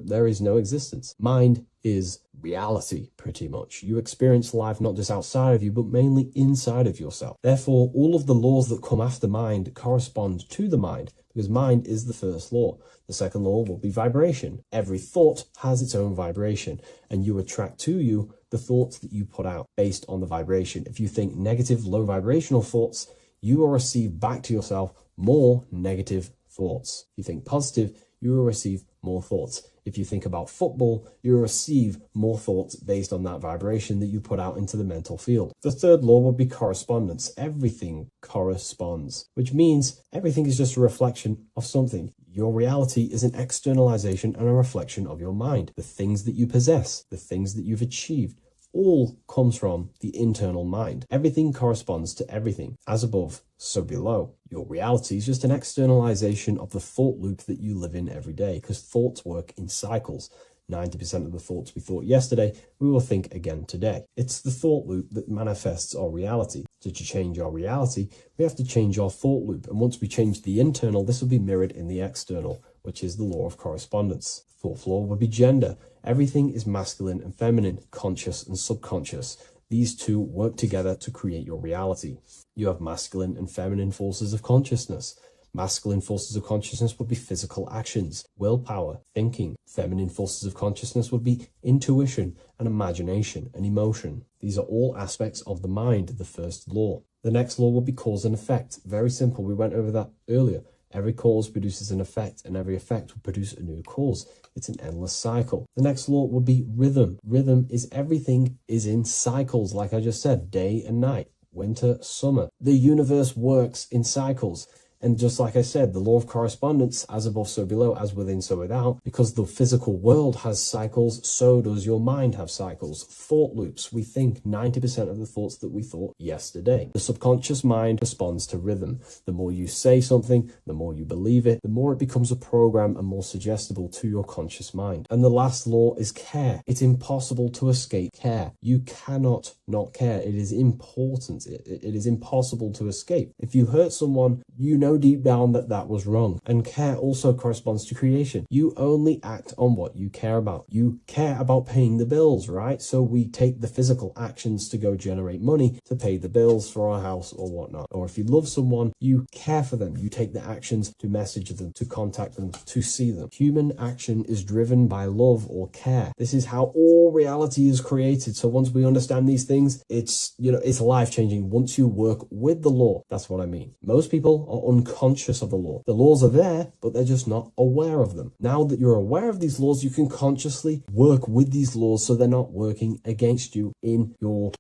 there is no existence. Mind is reality, pretty much. You experience life not just outside of you, but mainly inside of yourself. Therefore, all of the laws that come after mind correspond to the mind, because mind is the first law. The second law will be vibration. Every thought has its own vibration, and you attract to you the thoughts that you put out based on the vibration. If you think negative, low vibrational thoughts, you will receive back to yourself more negative thoughts. If you think positive, you will receive more thoughts. If you think about football, you will receive more thoughts based on that vibration that you put out into the mental field. The third law would be correspondence. Everything corresponds, which means everything is just a reflection of something. Your reality is an externalization and a reflection of your mind. The things that you possess, the things that you've achieved, all comes from the internal mind. Everything corresponds to everything. As above, so below. Your reality is just an externalization of the thought loop that you live in every day, because thoughts work in cycles. 90% of the thoughts we thought yesterday, we will think again today. It's the thought loop that manifests our reality. To change our reality, we have to change our thought loop. And once we change the internal, this will be mirrored in the external, which is the law of correspondence. Fourth law would be gender. Everything is masculine and feminine, conscious and subconscious. These two work together to create your reality. You have masculine and feminine forces of consciousness. Masculine forces of consciousness would be physical actions, willpower, thinking. Feminine forces of consciousness would be intuition and imagination and emotion. These are all aspects of the mind, the first law. The next law would be cause and effect. Very simple. We went over that earlier. Every cause produces an effect, and every effect will produce a new cause. It's an endless cycle. The next law would be rhythm. Rhythm is everything is in cycles, like I just said, day and night, winter, summer. The universe works in cycles. And just like I said, the law of correspondence, as above, so below, as within, so without, because the physical world has cycles, so does your mind have cycles. Thought loops. We think 90% of the thoughts that we thought yesterday. The subconscious mind responds to rhythm. The more you say something, the more you believe it, the more it becomes a program and more suggestible to your conscious mind. And the last law is care. It's impossible to escape care. You cannot not care. It is important. It is impossible to escape. If you hurt someone, you know deep down that that was wrong. And care also corresponds to creation. You only act on what you care about. You care about paying the bills, right? So we take the physical actions to go generate money to pay the bills for our house or whatnot. Or if you love someone, you care for them. You take the actions to message them, to contact them, to see them. Human action is driven by love or care. This is how all reality is created. So once we understand these things, it's life-changing once you work with the law. That's what I mean. Most people are unconscious of the law. The laws are there, but they're just not aware of them. Now that you're aware of these laws, you can consciously work with these laws so they're not working against you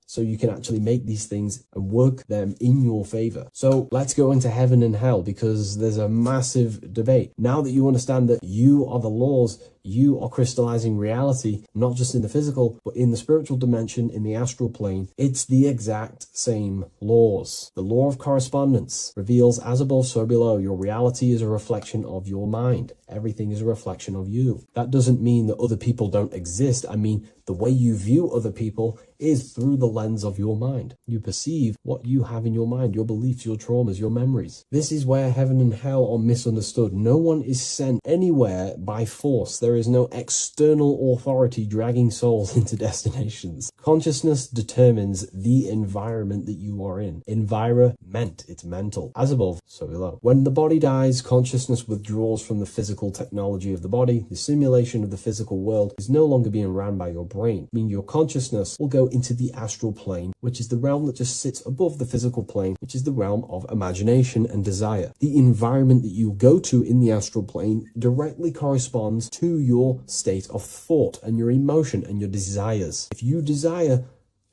so you can actually make these things and work them in your favor. So let's go into heaven and hell, because there's a massive debate. Now that you understand that you are the laws, you are crystallizing reality, not just in the physical, but in the spiritual dimension, in the astral plane. It's the exact same laws. The law of correspondence reveals, as above, so below. Your reality is a reflection of your mind. Everything is a reflection of you. That doesn't mean that other people don't exist. I mean, the way you view other people is through the lens of your mind. You perceive what you have in your mind, your beliefs, your traumas, your memories. This is where heaven and hell are misunderstood. No one is sent anywhere by force. There is no external authority dragging souls into destinations. Consciousness determines the environment that you are in. Environment, it's mental. As above, so below. When the body dies, consciousness withdraws from the physical technology of the body. The simulation of the physical world is no longer being ran by your brain. I mean, your consciousness will go into the astral plane, which is the realm that just sits above the physical plane, which is the realm of imagination and desire. The environment that you go to in the astral plane directly corresponds to your state of thought and your emotion and your desires. If you desire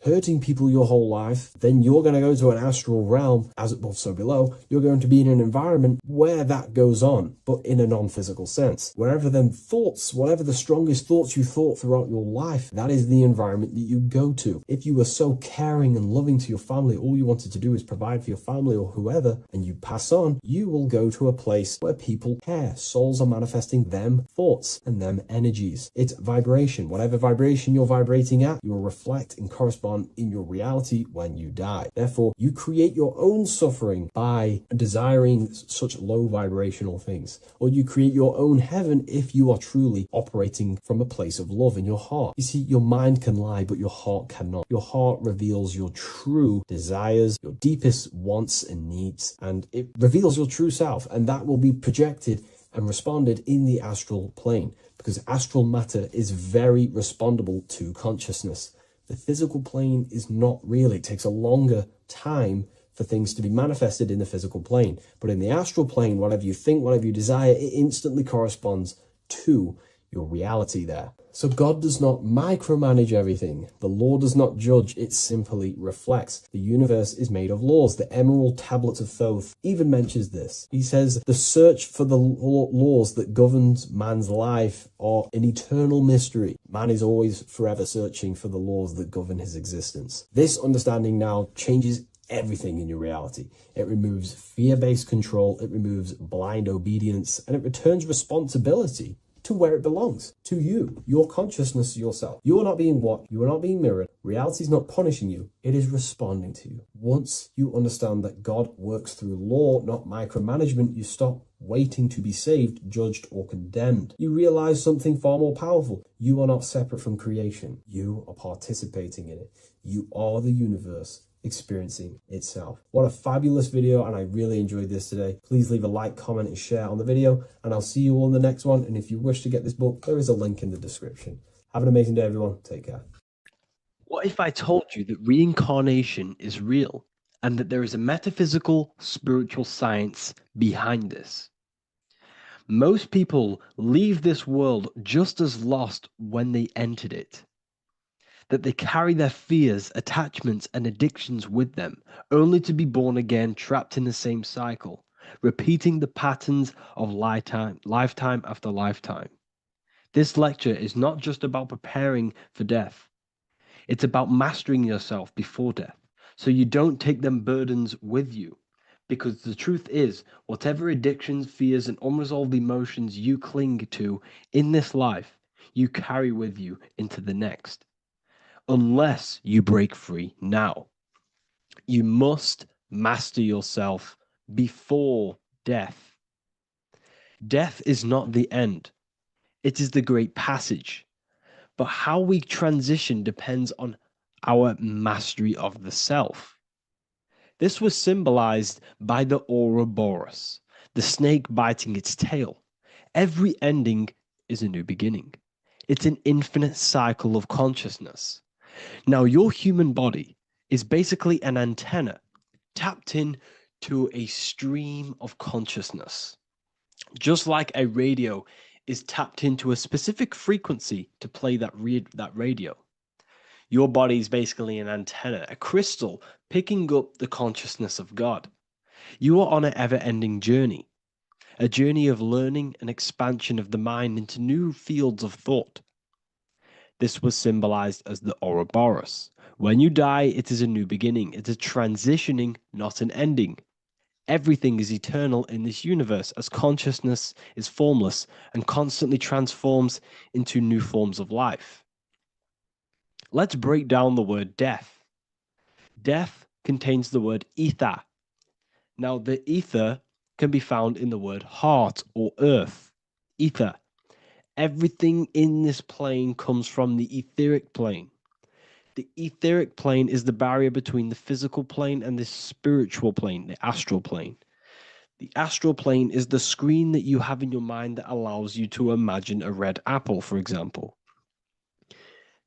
hurting people your whole life, then you're going to go to an astral realm, as above, so below. You're going to be in an environment where that goes on, but in a non-physical sense. Wherever them thoughts, whatever the strongest thoughts you thought throughout your life, that is the environment that you go to. If you were so caring and loving to your family, all you wanted to do is provide for your family or whoever, and you pass on, you will go to a place where people care. Souls are manifesting them thoughts and them energies. It's vibration. Whatever vibration you're vibrating at, you will reflect and correspond respawn in your reality when you die. Therefore, you create your own suffering by desiring such low vibrational things, or you create your own heaven if you are truly operating from a place of love in your heart. You see, your mind can lie, but your heart cannot. Your heart reveals your true desires, your deepest wants and needs, and it reveals your true self, and that will be projected and responded in the astral plane, because astral matter is very respondable to consciousness. The physical plane is not real. It takes a longer time for things to be manifested in the physical plane. But in the astral plane, whatever you think, whatever you desire, it instantly corresponds to your reality there. So God does not micromanage everything. The law does not judge, it simply reflects. The universe is made of laws. The Emerald Tablet of Thoth even mentions this. He says, the search for the laws that governs man's life are an eternal mystery. Man is always forever searching for the laws that govern his existence. This understanding now changes everything in your reality. It removes fear-based control, it removes blind obedience, and it returns responsibility to where it belongs, to you, your consciousness, yourself. You are not being watched, you are not being mirrored. Reality is not punishing you, it is responding to you. Once you understand that God works through law, not micromanagement, you stop waiting to be saved, judged, or condemned. You realize something far more powerful. You are not separate from creation. You are participating in it. You are the universe experiencing itself. What a fabulous video, and I really enjoyed this today. Please leave a like, comment, and share on the video, and I'll see you all in the next one. And if you wish to get this book, there is a link in the description. Have an amazing day, everyone. Take care. What if I told you that reincarnation is real and that there is a metaphysical, spiritual science behind this? Most people leave this world just as lost when they entered it. That they carry their fears, attachments, and addictions with them, only to be born again, trapped in the same cycle, repeating the patterns of lifetime after lifetime. This lecture is not just about preparing for death. It's about mastering yourself before death, so you don't take them burdens with you. Because the truth is, whatever addictions, fears, and unresolved emotions you cling to in this life, you carry with you into the next. Unless you break free now. You must master yourself before death. Death is not the end. It is the great passage. But how we transition depends on our mastery of the self. This was symbolized by the Ouroboros, the snake biting its tail. Every ending is a new beginning. It's an infinite cycle of consciousness. Now, your human body is basically an antenna tapped in to a stream of consciousness. Just like a radio is tapped into a specific frequency to play that radio. Your body is basically an antenna, a crystal picking up the consciousness of God. You are on an ever-ending journey, a journey of learning and expansion of the mind into new fields of thought. This was symbolized as the Ouroboros. When you die, it is a new beginning. It is transitioning, not an ending. Everything is eternal in this universe, as consciousness is formless and constantly transforms into new forms of life. Let's break down the word death. Death contains the word ether. Now, the ether can be found in the word heart or earth. Ether. Everything in this plane comes from the etheric plane. The etheric plane is the barrier between the physical plane and the spiritual plane, the astral plane. The astral plane is the screen that you have in your mind that allows you to imagine a red apple, for example.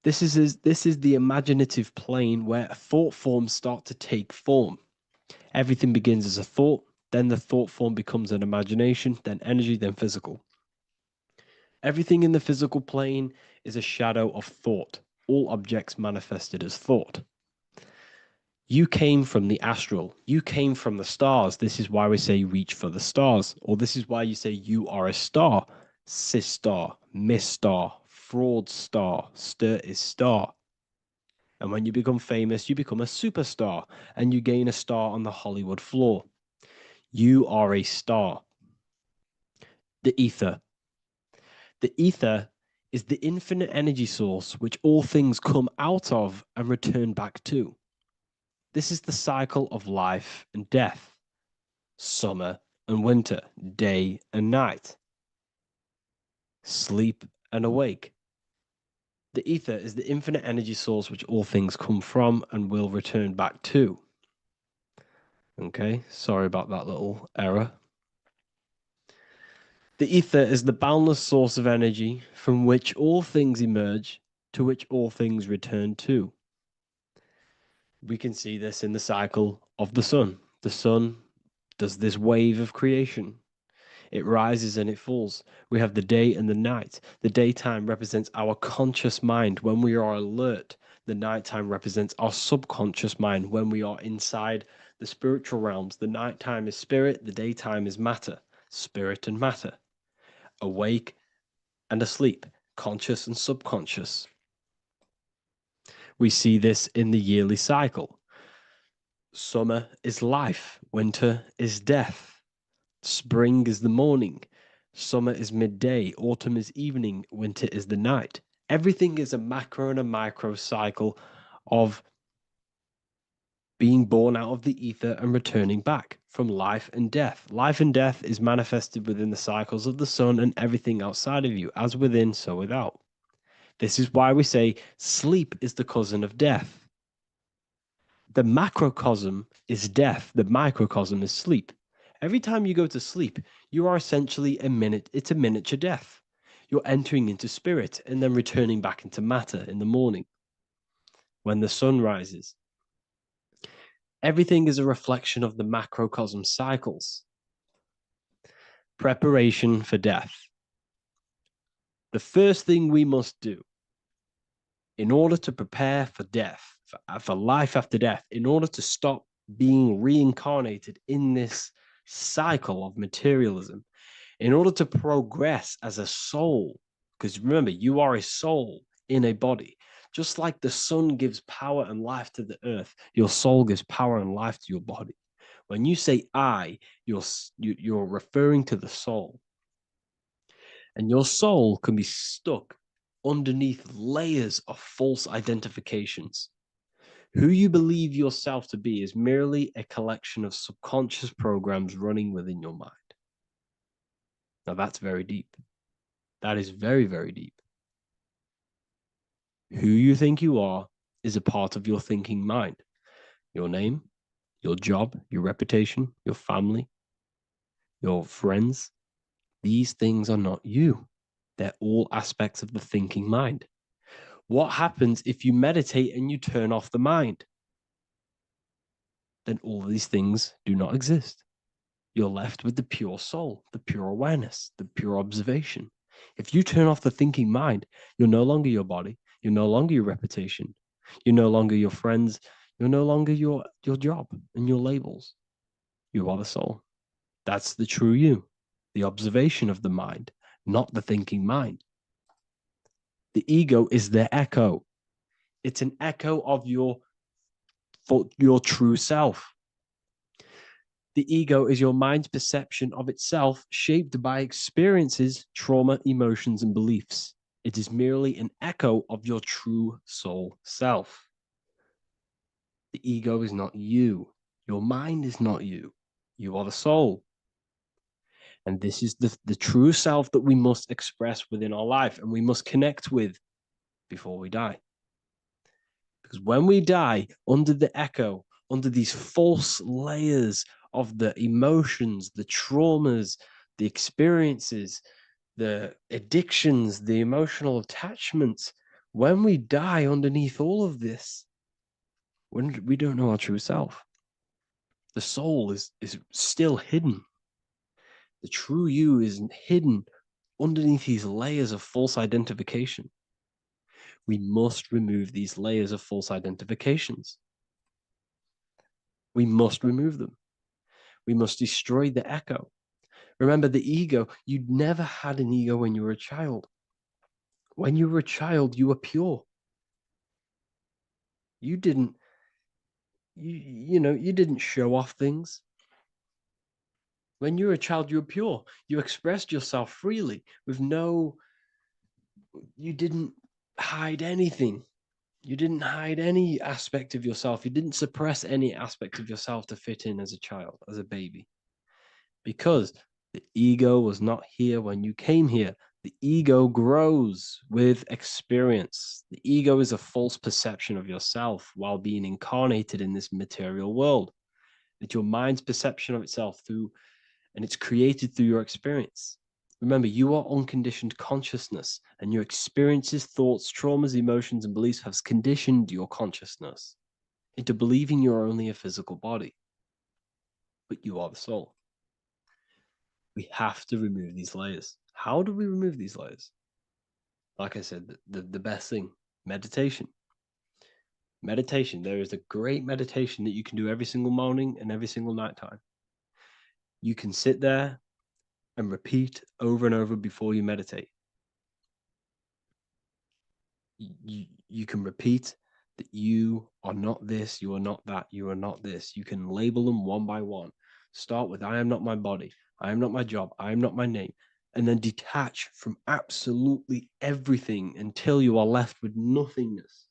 This is the imaginative plane where thought forms start to take form. Everything begins as a thought, then the thought form becomes an imagination, then energy, then physical. Everything in the physical plane is a shadow of thought. All objects manifested as thought. You came from the astral. You came from the stars. This is why we say reach for the stars. Or this is why you say you are a star. Cis star, miss star, fraud star, stir is star. And when you become famous, you become a superstar and you gain a star on the Hollywood floor. You are a star. The ether. The ether is the infinite energy source which all things come out of and return back to. This is the cycle of life and death, summer and winter, day and night, sleep and awake. The ether is the infinite energy source which all things come from and will return back to. Okay, sorry about that little error. The ether is the boundless source of energy from which all things emerge, to which all things return to. We can see this in the cycle of the sun. The sun does this wave of creation. It rises and it falls. We have the day and the night. The daytime represents our conscious mind when we are alert. The nighttime represents our subconscious mind when we are inside the spiritual realms. The nighttime is spirit, the daytime is matter, spirit and matter, awake and asleep, conscious and subconscious. We see this in the yearly cycle. Summer is life, winter is death. Spring is the morning, summer is midday, autumn is evening, winter is the night. Everything is a macro and a micro cycle of being born out of the ether and returning back from life and death. Life and death is manifested within the cycles of the sun and everything outside of you, as within, so without. This is why we say sleep is the cousin of death. The macrocosm is death, the microcosm is sleep. Every time you go to sleep, you are essentially it's a miniature death. You're entering into spirit and then returning back into matter in the morning when the sun rises. Everything is a reflection of the macrocosm cycles. Preparation for death. The first thing we must do in order to prepare for death, for life after death, in order to stop being reincarnated in this cycle of materialism, in order to progress as a soul, because remember, you are a soul in a body. Just like the sun gives power and life to the earth, your soul gives power and life to your body. When you say I, you're referring to the soul. And your soul can be stuck underneath layers of false identifications. Who you believe yourself to be is merely a collection of subconscious programs running within your mind. Now that's very deep. That is very, very deep. Who you think you are is a part of your thinking mind. Your name, your job, your reputation, your family, your friends. These things are not you. They're all aspects of the thinking mind. What happens if you meditate and you turn off the mind? Then all these things do not exist. You're left with the pure soul, the pure awareness, the pure observation. If you turn off the thinking mind, you're no longer your body, you're no longer your reputation, you're no longer your friends, you're no longer your job and your labels. You are the soul. That's the true you, the observation of the mind, not the thinking mind. The ego is the echo. It's an echo of your true self. The ego is your mind's perception of itself shaped by experiences, trauma, emotions, and beliefs. It is merely an echo of your true soul self. The ego is not you. Your mind is not you. You are the soul. And this is the true self that we must express within our life and we must connect with before we die. Because when we die under the echo, under these false layers of the emotions, the traumas, the experiences, the addictions, the emotional attachments, when we die underneath all of this, when we don't know our true self, the soul is still hidden. The true you is hidden underneath these layers of false identification. We must remove these layers of false identifications. We must remove them. We must destroy the echo. Remember, the ego, you never had an ego when you were a child. When you were a child, you were pure. You didn't, you didn't show off things. When you were a child, you were pure. You expressed yourself freely with no you didn't hide anything. You didn't hide any aspect of yourself. You didn't suppress any aspect of yourself to fit in as a child, as a baby. Because the ego was not here when you came here. The ego grows with experience. The ego is a false perception of yourself while being incarnated in this material world. It's your mind's perception of itself and it's created through your experience. Remember, you are unconditioned consciousness, and your experiences, thoughts, traumas, emotions, and beliefs have conditioned your consciousness into believing you're only a physical body, but you are the soul. We have to remove these layers. How do we remove these layers? Like I said, the best thing, meditation. Meditation. There is a great meditation that you can do every single morning and every single nighttime. You can sit there and repeat over and over before you meditate. You can repeat that you are not this, you are not that, you are not this. You can label them one by one. Start with, I am not my body, I am not my job, I am not my name, and then detach from absolutely everything until you are left with nothingness.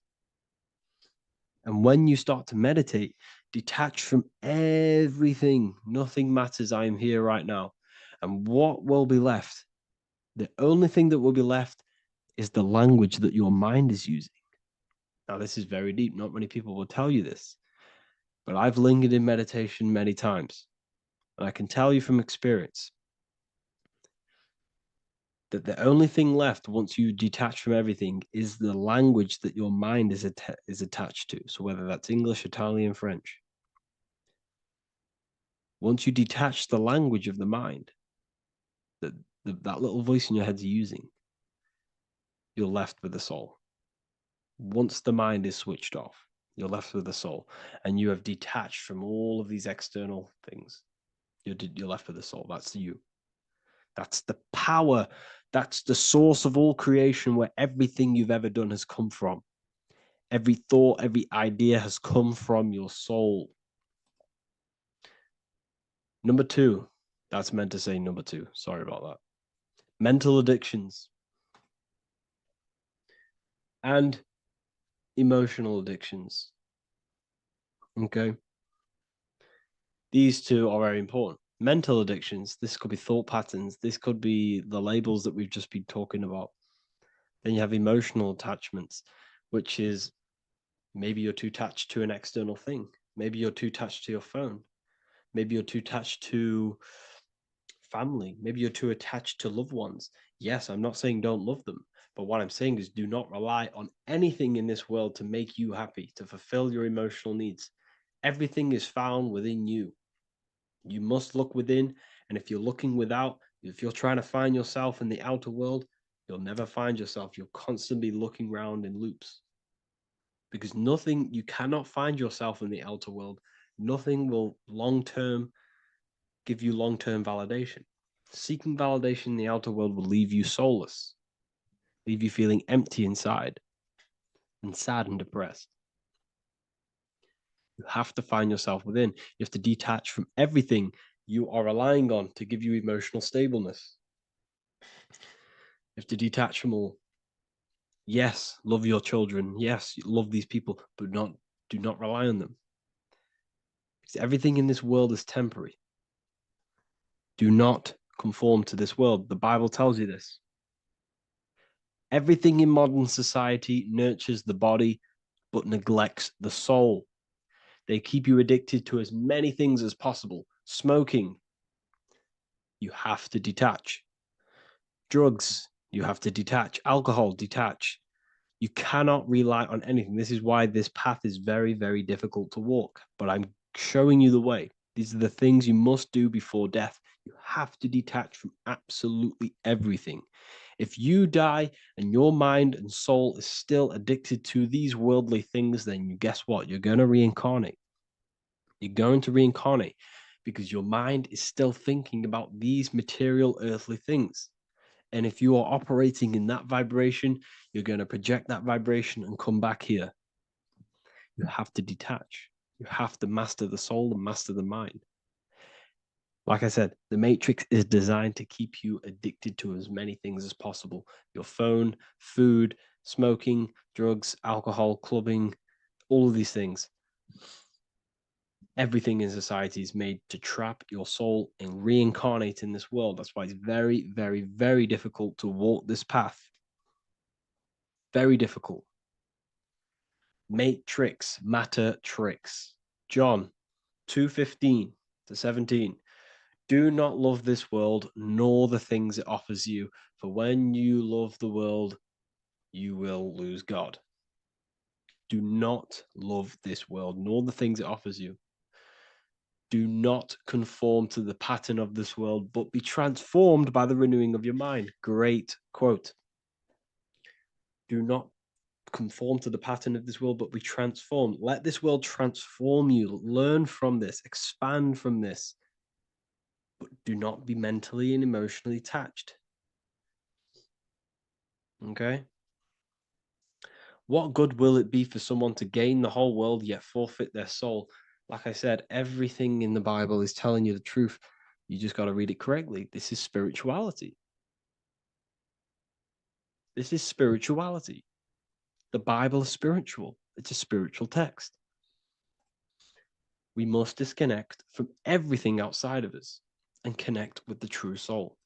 And when you start to meditate, detach from everything. Nothing matters. I am here right now. And what will be left? The only thing that will be left is the language that your mind is using. Now, this is very deep. Not many people will tell you this, but I've lingered in meditation many times. And I can tell you from experience that the only thing left once you detach from everything is the language that your mind is attached to. So whether that's English, Italian, French. Once you detach the language of the mind that that little voice in your head's using, you're left with the soul. Once the mind is switched off, you're left with the soul, and you have detached from all of these external things. You're left with the soul. That's you. That's the power. That's the source of all creation, where everything you've ever done has come from. Every thought, every idea has come from your soul. Number two. That's meant to say number two. Sorry about that. Mental addictions and emotional addictions. Okay. These two are very important. Mental addictions, this could be thought patterns. This could be the labels that we've just been talking about. Then you have emotional attachments, which is maybe you're too attached to an external thing. Maybe you're too attached to your phone. Maybe you're too attached to family. Maybe you're too attached to loved ones. Yes, I'm not saying don't love them, but what I'm saying is do not rely on anything in this world to make you happy, to fulfill your emotional needs. Everything is found within you. You must look within, and if you're looking without, if you're trying to find yourself in the outer world, you'll never find yourself. You'll constantly be looking around in loops. Because you cannot find yourself in the outer world. Nothing will give you long-term validation. Seeking validation in the outer world will leave you soulless, leave you feeling empty inside and sad and depressed. You have to find yourself within. You have to detach from everything you are relying on to give you emotional stableness. You have to detach from all. Yes, love your children. Yes, love these people, but do not rely on them. Because everything in this world is temporary. Do not conform to this world. The Bible tells you this. Everything in modern society nurtures the body, but neglects the soul. They keep you addicted to as many things as possible. Smoking, you have to detach. Drugs, you have to detach. Alcohol, detach. You cannot rely on anything. This is why this path is very, very difficult to walk. But I'm showing you the way. These are the things you must do before death. You have to detach from absolutely everything. If you die and your mind and soul is still addicted to these worldly things, then guess what? You're going to reincarnate. You're going to reincarnate because your mind is still thinking about these material earthly things. And if you are operating in that vibration, you're going to project that vibration and come back here. You have to detach. You have to master the soul and master the mind. Like I said, the Matrix is designed to keep you addicted to as many things as possible. Your phone, food, smoking, drugs, alcohol, clubbing, all of these things. Everything in society is made to trap your soul and reincarnate in this world. That's why it's very, very, very difficult to walk this path. Very difficult. Matrix, matter tricks. John 2:15 to 17. Do not love this world, nor the things it offers you. For when you love the world, you will lose God. Do not love this world, nor the things it offers you. Do not conform to the pattern of this world, but be transformed by the renewing of your mind. Great quote. Do not conform to the pattern of this world, but be transformed. Let this world transform you. Learn from this, expand from this, but do not be mentally and emotionally attached. Okay? What good will it be for someone to gain the whole world yet forfeit their soul? Like I said, everything in the Bible is telling you the truth. You just got to read it correctly. This is spirituality. This is spirituality. The Bible is spiritual. It's a spiritual text. We must disconnect from everything outside of us and connect with the true soul.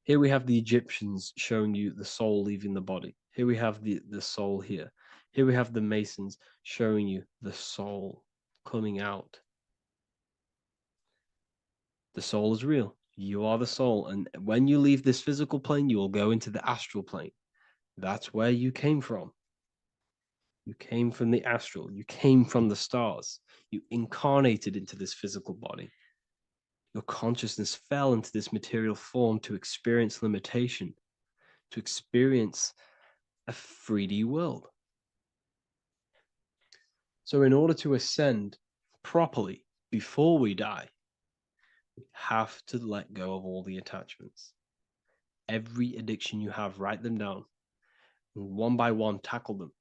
Here we have the Egyptians showing you the soul leaving the body. Here we have the soul here. Here we have the Masons showing you the soul coming out. The soul is real. You are the soul. And when you leave this physical plane, you will go into the astral plane. That's where you came from. You came from the astral. You came from the stars. You incarnated into this physical body. Your consciousness fell into this material form to experience limitation, to experience a 3D world. So in order to ascend properly before we die, we have to let go of all the attachments. Every addiction you have, write them down. And one by one, tackle them.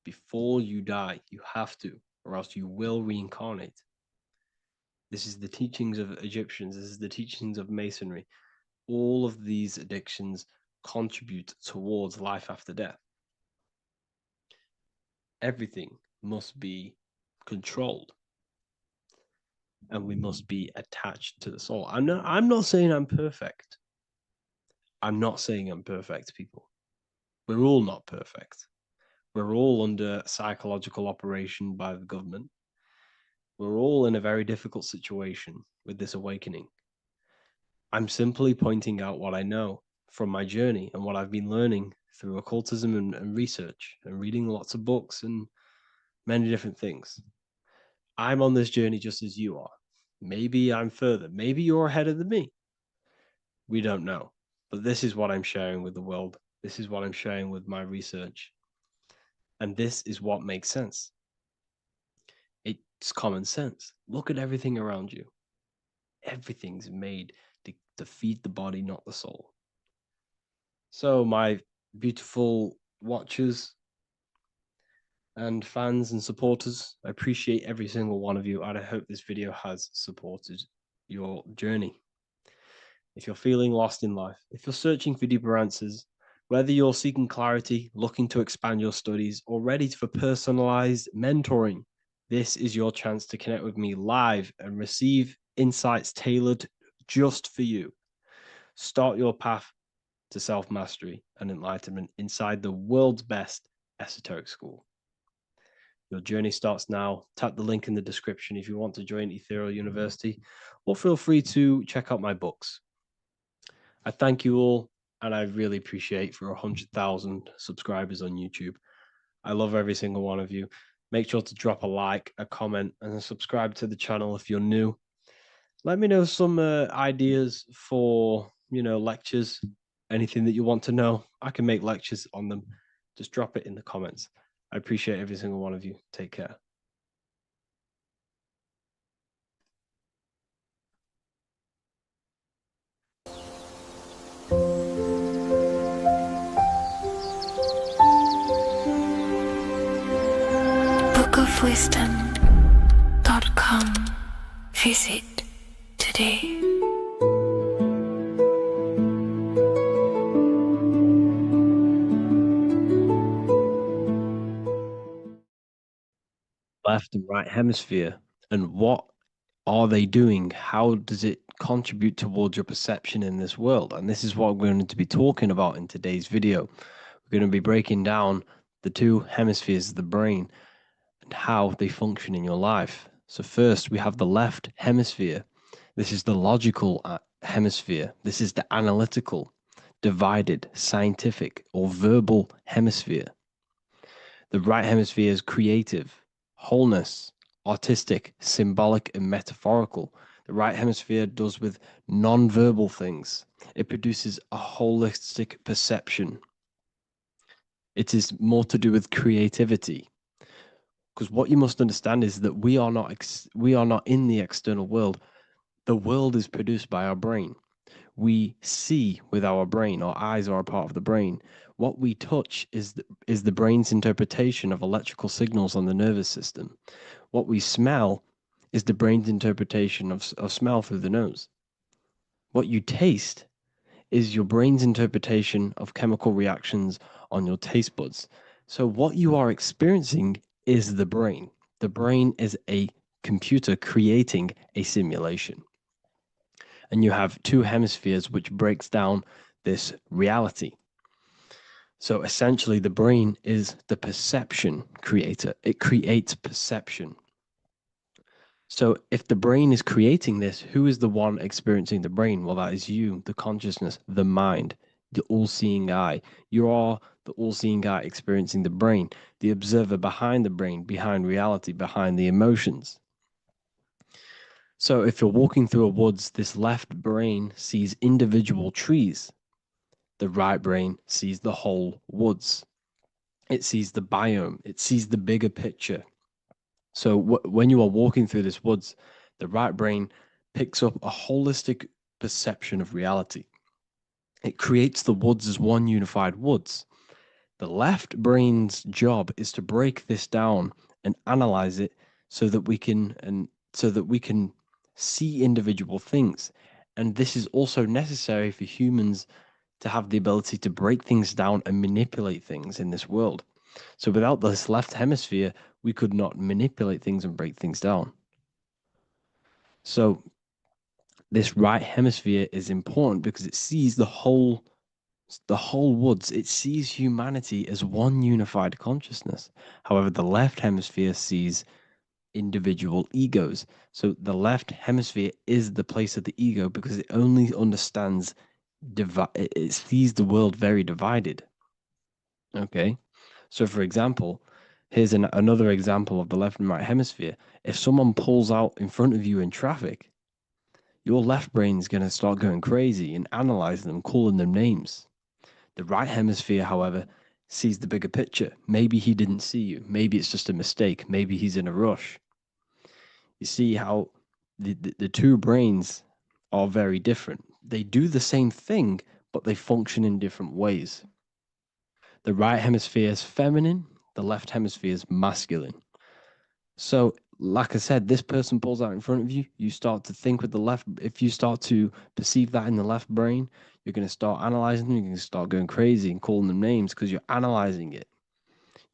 Before you die, you have to, or else you will reincarnate. This is the teachings of Egyptians. This is the teachings of Masonry. All of these addictions contribute towards life after death. Everything must be controlled. And we must be attached to the soul. I'm not saying I'm perfect. I'm not saying I'm perfect, people. We're all not perfect. We're all under psychological operation by the government. We're all in a very difficult situation with this awakening. I'm simply pointing out what I know from my journey and what I've been learning through occultism and research and reading lots of books and many different things. I'm on this journey just as you are. Maybe I'm further. Maybe you're ahead of me. We don't know. But this is what I'm sharing with the world. This is what I'm sharing with my research. And this is what makes sense. It's common sense. Look at everything around you. Everything's made to feed the body, not the soul. So my beautiful watchers and fans and supporters, I appreciate every single one of you, and I hope this video has supported your journey. If you're feeling lost in life, if you're searching for deeper answers, whether you're seeking clarity, looking to expand your studies, or ready for personalized mentoring, this is your chance to connect with me live and receive insights tailored just for you. Start your path to self-mastery and enlightenment inside the world's best esoteric school. Your journey starts now. Tap the link in the description if you want to join Ethereal University, or feel free to check out my books. I thank you all, and I really appreciate for 100,000 subscribers on YouTube. I love every single one of you. Make sure to drop a like, a comment, and subscribe to the channel if you're new. Let me know some ideas for, lectures, anything that you want to know. I can make lectures on them. Just drop it in the comments. I appreciate every single one of you. Take care. bookofwisdom.com. Visit today. Left and right hemisphere, and what are they doing? How does it contribute towards your perception in this world? And this is what we're going to be talking about in today's video. We're going to be breaking down the two hemispheres of the brain and how they function in your life. So first, we have the left hemisphere. This is the logical hemisphere. This is the analytical, divided, scientific, or verbal hemisphere. The right hemisphere is creative, wholeness, artistic, symbolic, and metaphorical. The right hemisphere does with non-verbal things. It produces a holistic perception. It is more to do with creativity. Because what you must understand is that we are not in the external world. The world is produced by our brain. We see with our brain. Our eyes are a part of the brain. What we touch is the brain's interpretation of electrical signals on the nervous system. What we smell is the brain's interpretation of smell through the nose. What you taste is your brain's interpretation of chemical reactions on your taste buds. So what you are experiencing is the brain. The brain is a computer creating a simulation. And you have two hemispheres which breaks down this reality. So essentially the brain is the perception creator. It creates perception. So if the brain is creating this, who is the one experiencing the brain? Well, that is you, the consciousness, the mind, the all-seeing eye. You are the all-seeing eye experiencing the brain, the observer behind the brain, behind reality, behind the emotions. So if you're walking through a woods, this left brain sees individual trees. The right brain sees the whole woods. It sees the biome. It sees the bigger picture. So when you are walking through this woods, the right brain picks up a holistic perception of reality. It creates the woods as one unified woods. The left brain's job is to break this down and analyze it so that we can see individual things. And this is also necessary for humans to have the ability to break things down and manipulate things in this world. So without this left hemisphere, we could not manipulate things and break things down. So this right hemisphere is important because it sees the whole woods. It sees humanity as one unified consciousness. However, the left hemisphere sees individual egos. So the left hemisphere is the place of the ego because it only understands it sees the world very divided. Okay, so for example, here's another example of the left and right hemisphere. If someone pulls out in front of you in traffic, your left brain is going to start going crazy and analyzing them, calling them names. The right hemisphere, however, sees the bigger picture. Maybe he didn't see you. Maybe it's just a mistake. Maybe he's in a rush. You see how the two brains are very different. They do the same thing, but they function in different ways. The right hemisphere is feminine, the left hemisphere is masculine. So, like I said, this person pulls out in front of you, you start to think with the left. If you start to perceive that in the left brain, you're going to start analyzing them, you're going to start going crazy and calling them names because you're analyzing it.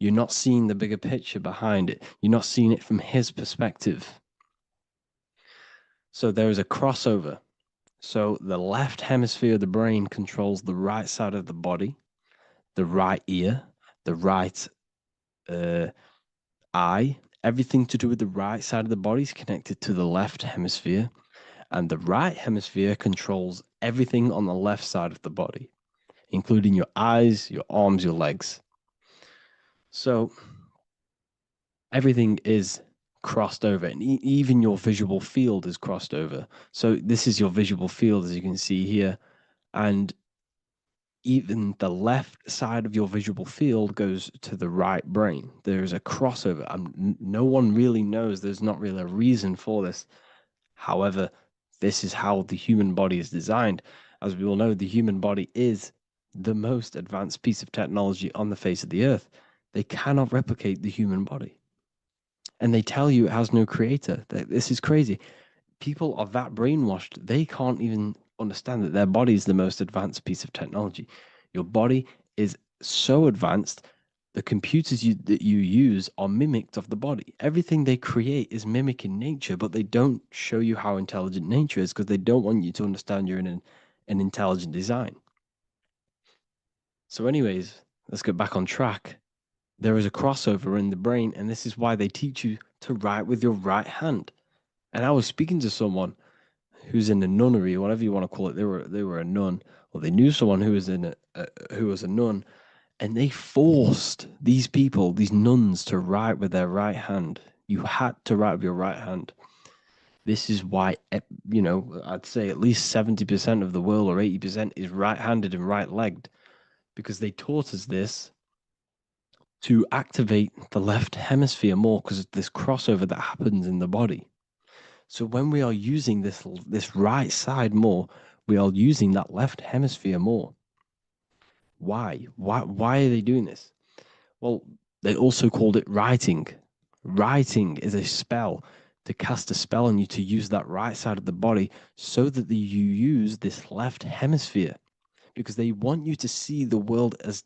You're not seeing the bigger picture behind it. You're not seeing it from his perspective. So there is a crossover. So the left hemisphere of the brain controls the right side of the body, the right ear, the right eye. Everything to do with the right side of the body is connected to the left hemisphere. And the right hemisphere controls everything on the left side of the body, including your eyes, your arms, your legs. So everything is crossed over, and even your visual field is crossed over. So this is your visual field, as you can see here, and even the left side of your visual field goes to the right brain. There's a crossover. No one really knows. There's not really a reason for this. However, this is how the human body is designed. As we all know, the human body is the most advanced piece of technology on the face of the earth. They cannot replicate the human body. And they tell you it has no creator. This is crazy. people are that brainwashed, they can't even understand that their body is the most advanced piece of technology. Your body is so advanced, the computers that you use are mimicked of the body. Everything they create is mimicking nature, but they don't show you how intelligent nature is because they don't want you to understand you're in an intelligent design. So anyways, let's get back on track. There is a crossover in the brain, and this is why they teach you to write with your right hand. And I was speaking to someone who's in a nunnery, or whatever you want to call it. They were a nun, or they knew someone who was who was a nun, and they forced these people, these nuns, to write with their right hand. You had to write with your right hand. This is why, I'd say at least 70% of the world, or 80%, is right-handed and right-legged, because they taught us this to activate the left hemisphere more because of this crossover that happens in the body. So when we are using this right side more, we are using that left hemisphere more. Why? Why are they doing this? Well, they also called it writing. Writing is a spell, to cast a spell on you to use that right side of the body so that you use this left hemisphere, because they want you to see the world as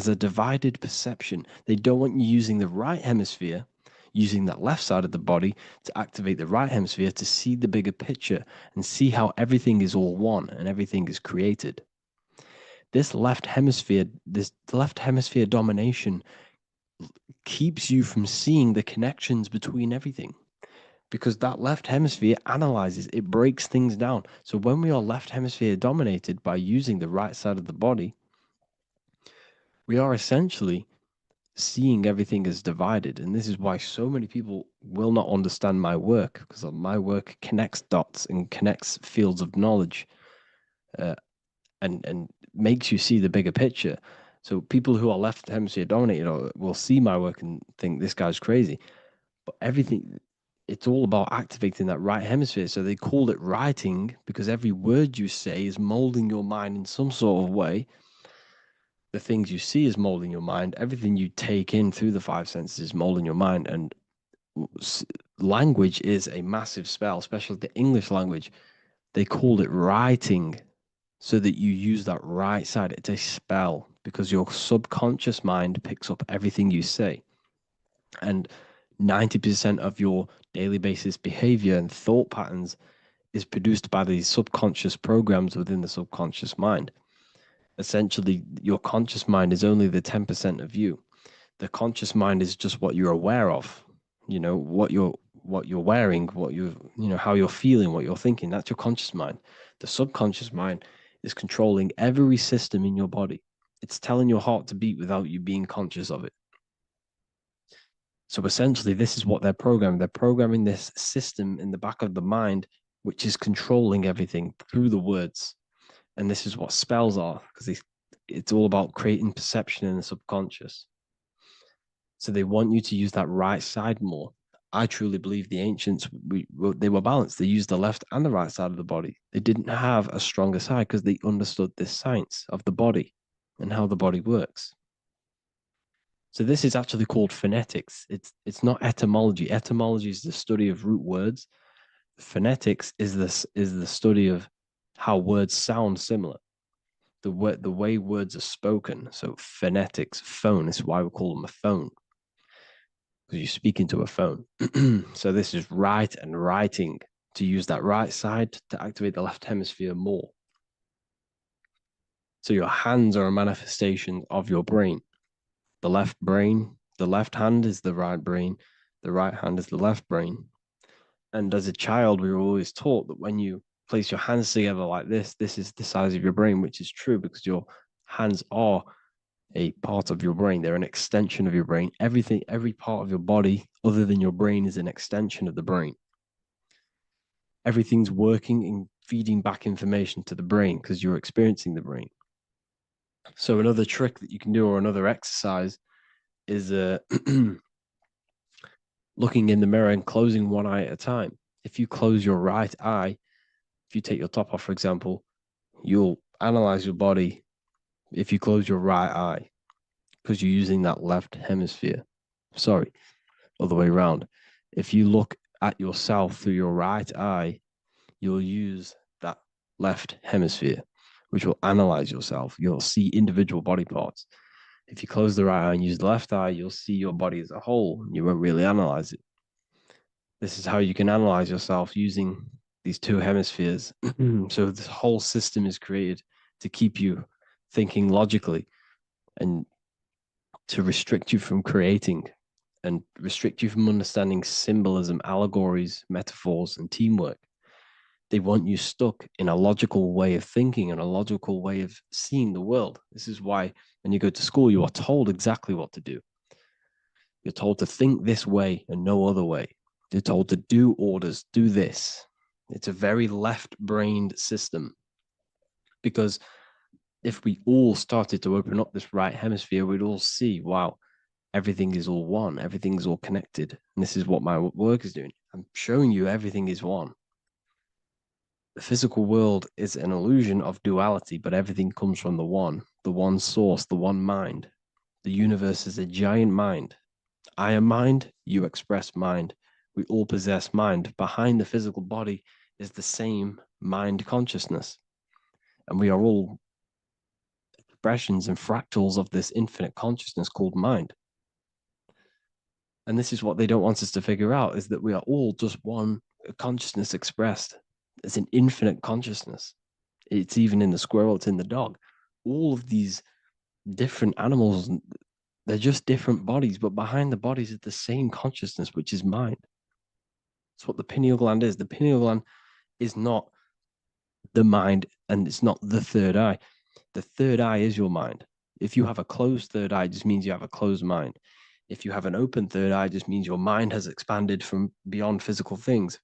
a divided perception. They don't want you using the right hemisphere, using that left side of the body to activate the right hemisphere to see the bigger picture and see how everything is all one and everything is created. This left hemisphere domination keeps you from seeing the connections between everything, because that left hemisphere analyzes, it breaks things down. So when we are left hemisphere dominated by using the right side of the body, we are essentially seeing everything as divided. And this is why so many people will not understand my work, because my work connects dots and connects fields of knowledge, and makes you see the bigger picture. So people who are left hemisphere dominated will see my work and think this guy's crazy. But it's all about activating that right hemisphere. So they called it writing because every word you say is molding your mind in some sort of way. The things you see is molding your mind. Everything you take in through the five senses is molding your mind. And language is a massive spell, especially the English language. They called it writing so that you use that right side. It's a spell because your subconscious mind picks up everything you say. And 90% of your daily basis behavior and thought patterns is produced by these subconscious programs within the subconscious mind. Essentially, your conscious mind is only the 10% of you. The conscious mind is just what you're aware of, what you're wearing, how you're feeling, what you're thinking. That's your conscious mind. The subconscious mind is controlling every system in your body. It's telling your heart to beat without you being conscious of it. So essentially, this is what they're programming. They're programming this system in the back of the mind, which is controlling everything through the words. And this is what spells are, because it's all about creating perception in the subconscious. So they want you to use that right side more. I truly believe the ancients, they were balanced. They used the left and the right side of the body. They didn't have a stronger side because they understood this science of the body and how the body works. So this is actually called phonetics. It's not etymology. Etymology is the study of root words. Phonetics is the study of how words sound similar. The way words are spoken. So phonetics, phone, is why we call them a phone, because you speak into a phone. So this is write and writing, to use that right side to activate the left hemisphere more. So your hands are a manifestation of your brain. The left hand is the right brain, the right hand is the left brain. And as a child, we were always taught that when you place your hands together like this is the size of your brain, which is true because your hands are a part of your brain. They're an extension of your brain. Every part of your body other than your brain is an extension of the brain. Everything's working and feeding back information to the brain because you're experiencing the brain. So another trick that you can do, or another exercise, is looking in the mirror and closing one eye at a time. If you close your right eye, if you take your top off, for example, you'll analyze your body if you close your right eye, because you're using that left hemisphere. Sorry, other way around. If you look at yourself through your right eye, you'll use that left hemisphere, which will analyze yourself. You'll see individual body parts. If you close the right eye and use the left eye, you'll see your body as a whole. You won't really analyze it. This is how you can analyze yourself using these two hemispheres. So this whole system is created to keep you thinking logically and to restrict you from creating and restrict you from understanding symbolism, allegories, metaphors, and teamwork. They want you stuck in a logical way of thinking and a logical way of seeing the world. This is why when you go to school, you are told exactly what to do. You're told to think this way and no other way. You're told to do orders, do this. It's a very left-brained system, because if we all started to open up this right hemisphere, we'd all see, wow, everything is all one, everything's all connected. And this is what my work is doing. I'm showing you everything is one. The physical world is an illusion of duality, but everything comes from the one source, the one mind. The universe is a giant mind. I am mind, you express mind. We all possess mind. Behind the physical body is the same mind consciousness. And we are all expressions and fractals of this infinite consciousness called mind. And this is what they don't want us to figure out, is that we are all just one consciousness expressed. It's an infinite consciousness. It's even in the squirrel, it's in the dog. All of these different animals, they're just different bodies, but behind the bodies is the same consciousness, which is mind. That's what the pineal gland is. The pineal gland is not the mind, and it's not the third eye. The third eye is your mind. If you have a closed third eye, it just means you have a closed mind. If you have an open third eye, it just means your mind has expanded from beyond physical things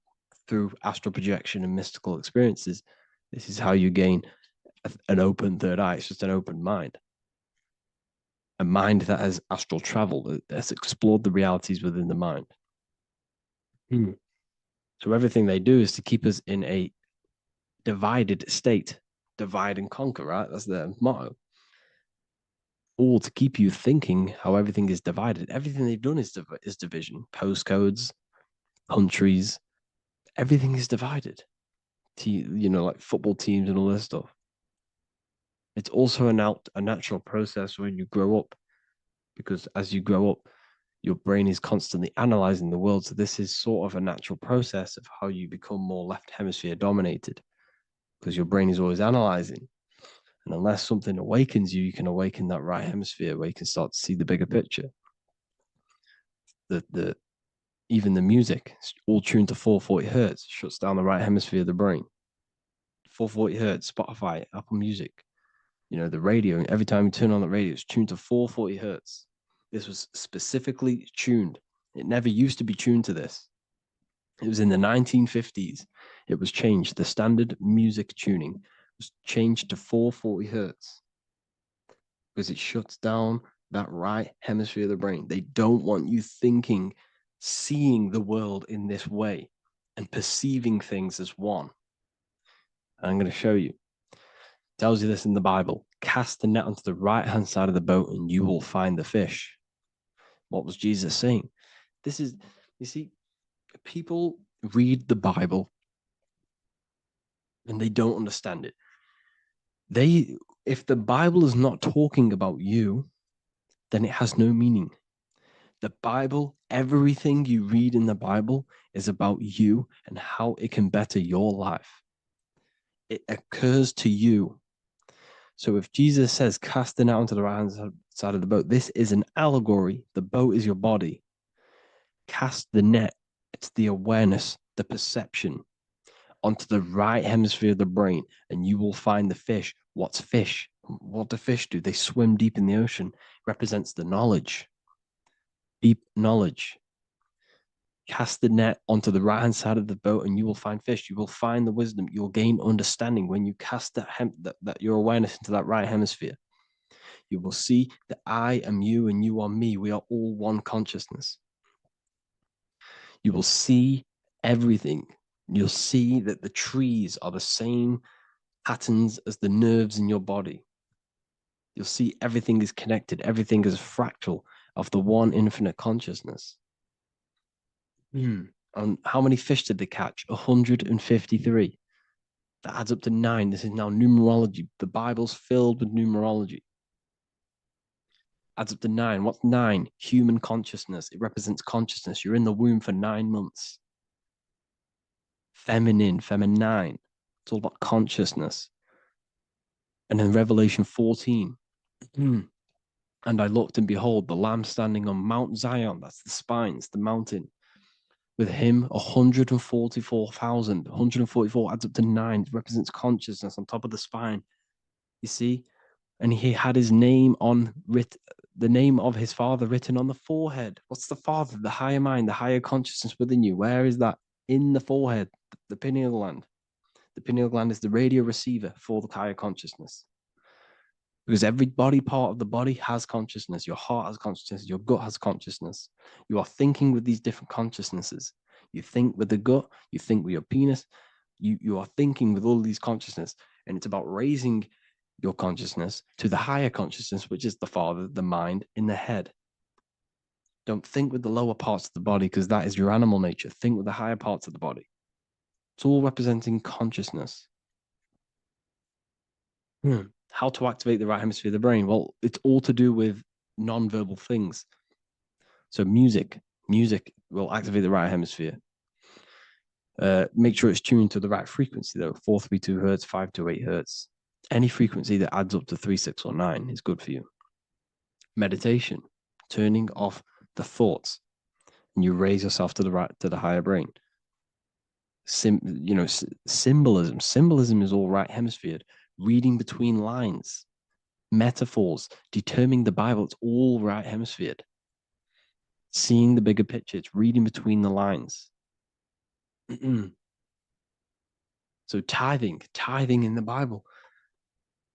through astral projection and mystical experiences. This is how you gain an open third eye. It's just an open mind. A mind that has astral travel, that has explored the realities within the mind. So everything they do is to keep us in a divided state. Divide and conquer, right? That's their motto. All to keep you thinking how everything is divided. Everything they've done is division. Postcodes, countries, everything is divided. Like football teams and all this stuff. It's also a natural process when you grow up, because as you grow up, your brain is constantly analyzing the world. So this is sort of a natural process of how you become more left hemisphere dominated, because your brain is always analyzing. And unless something awakens you, you can awaken that right hemisphere where you can start to see the bigger picture. Even the music, all tuned to 440 hertz, shuts down the right hemisphere of the brain. 440 hertz, Spotify, Apple Music, the radio. Every time you turn on the radio, it's tuned to 440 hertz. This was specifically tuned. It never used to be tuned to this. It was in the 1950s. It was changed. The standard music tuning was changed to 440 hertz because it shuts down that right hemisphere of the brain. They don't want you thinking, seeing the world in this way and perceiving things as one. And I'm going to show you. It tells you this in the Bible. Cast the net onto the right-hand side of the boat and you will find the fish. What was Jesus saying? This is, you see, people read the Bible and they don't understand it. If the Bible is not talking about you, then it has no meaning. The Bible, everything you read in the Bible is about you and how it can better your life. It occurs to you. So if Jesus says, cast the net onto the right-hand side of the boat, this is an allegory. The boat is your body. Cast the net. It's the awareness, the perception onto the right hemisphere of the brain, and you will find the fish. What's fish? What do fish do? They swim deep in the ocean. It represents the knowledge, deep knowledge. Cast the net onto the right-hand side of the boat and you will find fish. You will find the wisdom. You will gain understanding when you cast that your awareness into that right hemisphere. You will see that I am you and you are me. We are all one consciousness. You will see everything. You'll see that the trees are the same patterns as the nerves in your body. You'll see everything is connected. Everything is a fractal of the one infinite consciousness. And how many fish did they catch? 153. That adds up to 9. This is now numerology. The Bible's filled with numerology. Adds up to 9. What's 9? Human consciousness. It represents consciousness. You're in the womb for 9 months. Feminine. It's all about consciousness. And then Revelation 14. And I looked, and behold, the Lamb standing on Mount Zion. That's the spines, the mountain. With him, 144,000. 144 adds up to 9. It represents consciousness on top of the spine. You see? And he had his name the name of his Father written on the forehead. What's the Father? The higher mind, the higher consciousness within you. Where is that? In the forehead, the pineal gland. The pineal gland is the radio receiver for the higher consciousness. Because every body part of the body has consciousness. Your heart has consciousness. Your gut has consciousness. You are thinking with these different consciousnesses. You think with the gut. You think with your penis. You are thinking with all these consciousness. And it's about raising your consciousness to the higher consciousness, which is the Father, the mind, in the head. Don't think with the lower parts of the body, because that is your animal nature. Think with the higher parts of the body. It's all representing consciousness. How to activate the right hemisphere of the brain? Well, it's all to do with non-verbal things. So music will activate the right hemisphere. Make sure it's tuned to the right frequency, though. 432 hertz, 528 hertz. Any frequency that adds up to 3, 6, or 9 is good for you. Meditation, turning off the thoughts, and you raise yourself to the higher brain. Symbolism. Symbolism is all right hemisphered. Reading between lines, metaphors, determining the Bible, it's all right hemisphered. Seeing the bigger picture, it's reading between the lines. So tithing in the Bible.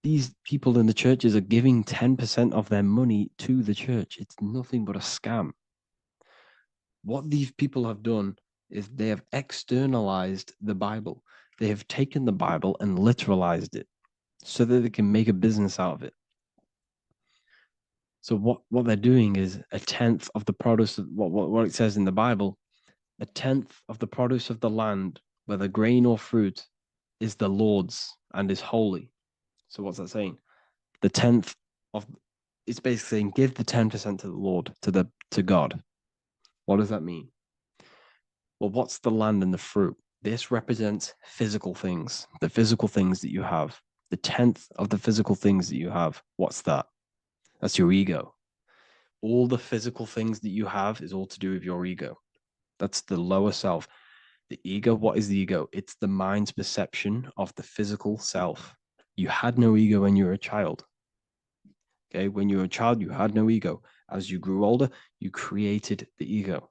These people in the churches are giving 10% of their money to the church. It's nothing but a scam. What these people have done is they have externalized the Bible. They have taken the Bible and literalized it so that they can make a business out of it. So what they're doing is 1/10 of the produce of what it says in the Bible, 1/10 of the produce of the land, whether grain or fruit, is the Lord's and is holy. So what's that saying? The 10th of it's basically saying give the 10% to the Lord, to God. What does that mean? Well, what's the land and the fruit? This represents physical things, the physical things that you have. The 10th of the physical things that you have. What's that? That's your ego. All the physical things that you have is all to do with your ego. That's the lower self. The ego, what is the ego? It's the mind's perception of the physical self. You had no ego when you were a child. Okay, when you were a child, you had no ego. As you grew older, you created the ego.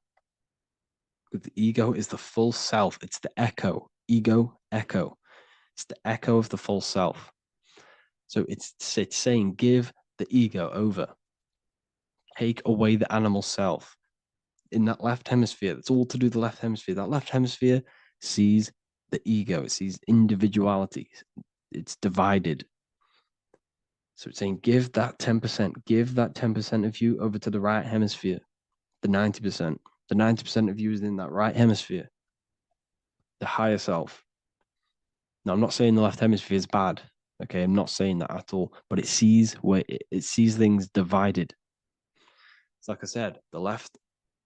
The ego is the full self. It's the echo. Ego, echo. It's the echo of the full self. So it's saying give the ego over. Take away the animal self. In that left hemisphere, that's all to do with the left hemisphere. That left hemisphere sees the ego. It sees individuality. It's divided. So it's saying give that 10%. Give that 10% of you over to the right hemisphere. The 90%. The 90% of you is in that right hemisphere. The higher self. Now, I'm not saying the left hemisphere is bad. Okay, I'm not saying that at all. But it sees it sees things divided. It's like I said, the left,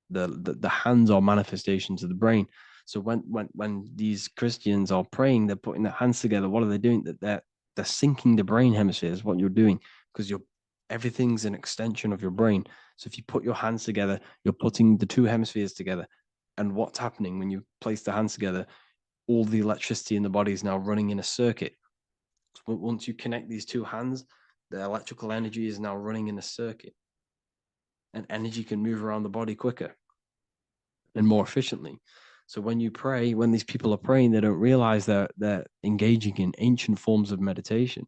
the hands are manifestations of the brain. So when these Christians are praying, they're putting their hands together. What are they doing? They're syncing the brain hemisphere is what you're doing, because everything's an extension of your brain. So if you put your hands together, you're putting the two hemispheres together. And what's happening when you place the hands together? All the electricity in the body is now running in a circuit. So once you connect these two hands, the electrical energy is now running in a circuit. And energy can move around the body quicker and more efficiently. So when you pray, when these people are praying, they don't realize that they're engaging in ancient forms of meditation,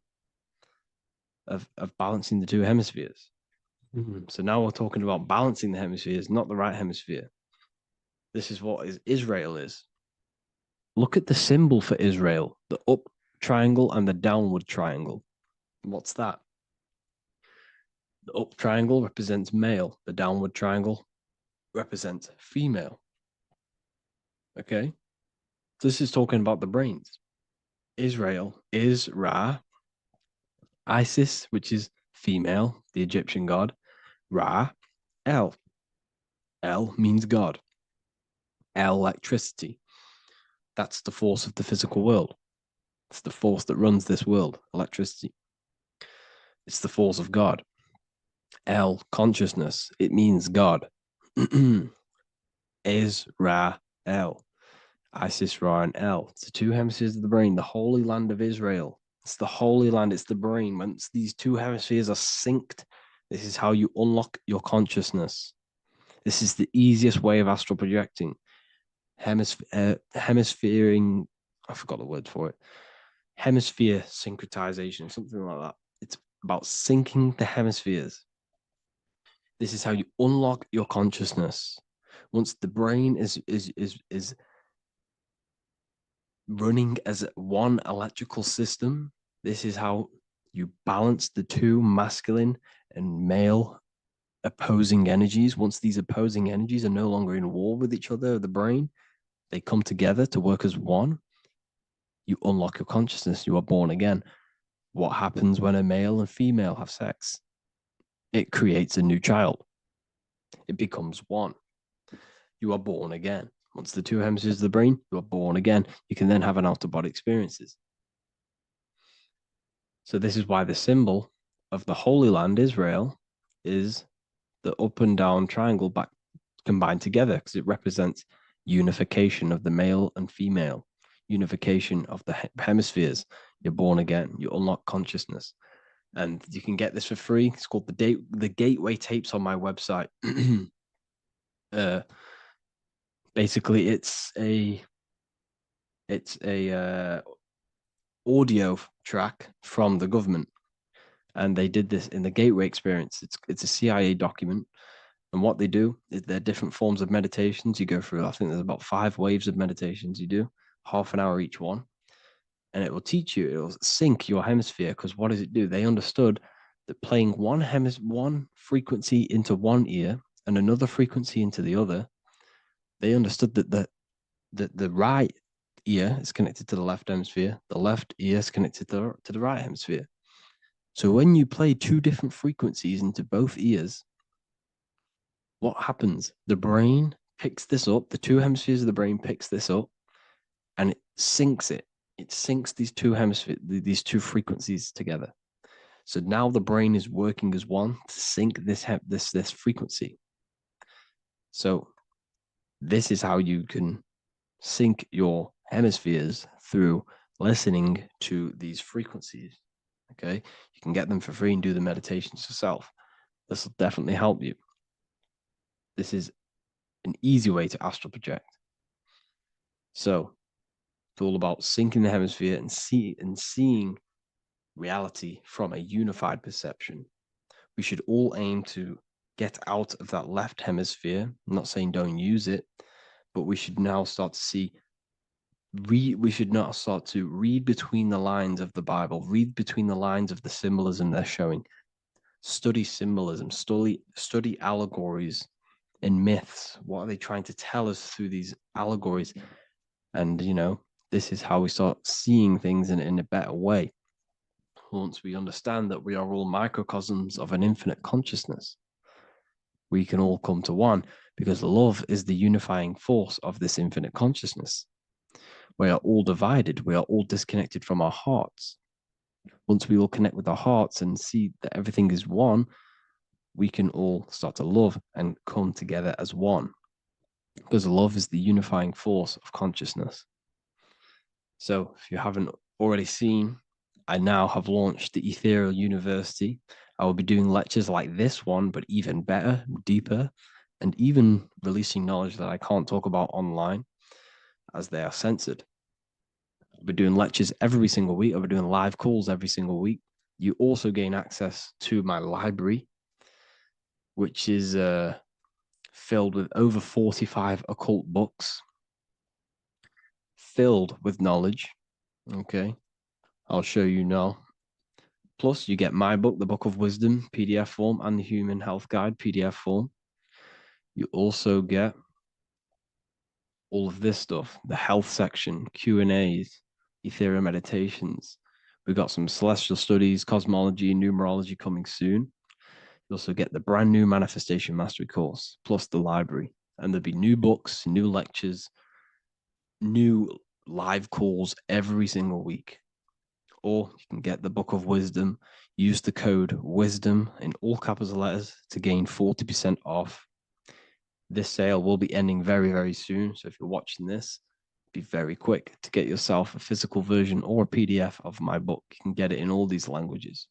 of balancing the two hemispheres. So now we're talking about balancing the hemispheres, not the right hemisphere. This is what Israel is. Look at the symbol for Israel, the up triangle and the downward triangle. What's that? The up triangle represents male. The downward triangle represents female. Okay. This is talking about the brains. Israel is Ra. Isis, which is female, the Egyptian god. Ra, El. El means God. Electricity. That's the force of the physical world. It's the force that runs this world, electricity. It's the force of God. El, consciousness. It means God. Is Ra, El. Isis, Ra, and El. It's the two hemispheres of the brain, the holy land of Israel. It's the holy land, it's the brain. Once these two hemispheres are synced, this is how you unlock your consciousness. This is the easiest way of astral projecting. Hemisphering, I forgot the word for it. Hemisphere syncretization, something like that. It's about syncing the hemispheres. This is how you unlock your consciousness. Once the brain is running as one electrical system, this is how you balance the two masculine and male opposing energies. Once these opposing energies are no longer in war with each other, the brain, they come together to work as one. You unlock your consciousness. You are born again. What happens when a male and female have sex? It creates a new child. It becomes one. You are born again. Once the two hemispheres of the brain, you are born again. You can then have an out-of-body experiences. So this is why the symbol of the Holy Land, Israel, is the up and down triangle back combined together, because it represents unification of the male and female, unification of the hemispheres. You're born again. You unlock consciousness. And you can get this for free. It's called the Gateway Tapes on my website. Basically, it's a audio track from the government, and they did this in the Gateway Experience. It's a CIA document, and what they do is there are different forms of meditations you go through. I think there's about 5 waves of meditations you do, half an hour each one, and it will teach you. It will sync your hemisphere, because what does it do? They understood that playing one frequency into one ear and another frequency into the other, they understood that the right ear is connected to the left hemisphere, the left ear is connected to the right hemisphere. So when you play 2 different frequencies into both ears, what happens? The brain picks this up, the 2 hemispheres of the brain picks this up, and it syncs it. It syncs these 2 hemispheres, these 2 frequencies together. So now the brain is working as one to sync this frequency. So this is how you can sync your hemispheres through listening to these frequencies. Okay, you can get them for free and do the meditations yourself. This will definitely help you. This is an easy way to astral project. So it's all about syncing the hemisphere and seeing reality from a unified perception. We should all aim to get out of that left hemisphere. I'm not saying don't use it, but we should now start to see. We should not start to read between the lines of the Bible, read between the lines of the symbolism they're showing. Study symbolism, study allegories and myths. What are they trying to tell us through these allegories? And, this is how we start seeing things in a better way. Once we understand that we are all microcosms of an infinite consciousness, we can all come to one, because love is the unifying force of this infinite consciousness. We are all divided. We are all disconnected from our hearts. Once we all connect with our hearts and see that everything is one, we can all start to love and come together as one, because love is the unifying force of consciousness. So if you haven't already seen, I now have launched the Ethereal University. I will be doing lectures like this one, but even better, deeper, and even releasing knowledge that I can't talk about online, as they are censored. I'll be doing lectures every single week. I'll be doing live calls every single week. You also gain access to my library, which is filled with over 45 occult books, filled with knowledge. Okay, I'll show you now. Plus, you get my book, The Book of Wisdom, PDF form, and the Human Health Guide, PDF form. You also get all of this stuff, the health section, Q&As, Ethereal meditations. We've got some celestial studies, cosmology, numerology coming soon. You also get the brand new Manifestation Mastery course, plus the library. And there'll be new books, new lectures, new live calls every single week. Or you can get the Book of Wisdom, use the code WISDOM in all capital letters to gain 40% off. This sale will be ending very, very soon. So if you're watching this, be very quick to get yourself a physical version or a PDF of my book. You can get it in all these languages.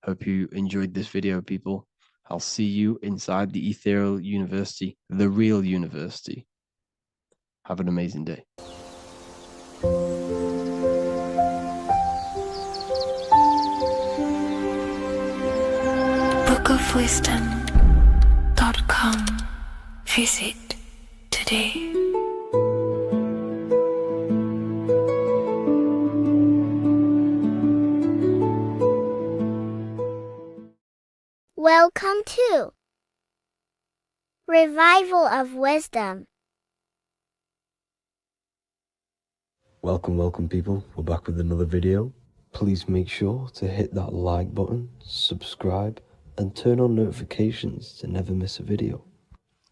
Hope you enjoyed this video, people. I'll see you inside the Ethereal University, the real university. Have an amazing day. bookofwisdom.com. Visit today. Welcome to Revival of Wisdom. Welcome people, we're back with another video. Please make sure to hit that like button, subscribe, and turn on notifications to never miss a video.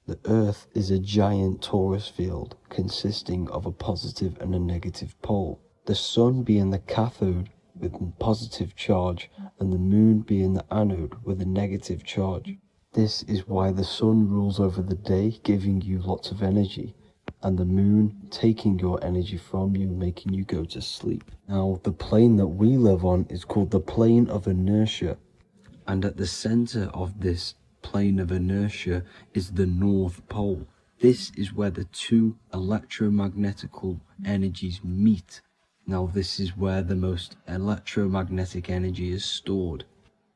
The Earth is a giant torus field consisting of a positive and a negative pole. The Sun being the cathode with positive charge and the Moon being the anode with a negative charge. This is why the Sun rules over the day, giving you lots of energy, and the Moon taking your energy from you, making you go to sleep. Now, the plane that we live on is called the plane of inertia, and at the center of this plane of inertia is the North Pole. This is where the two electromagnetical energies meet. Now, this is where the most electromagnetic energy is stored.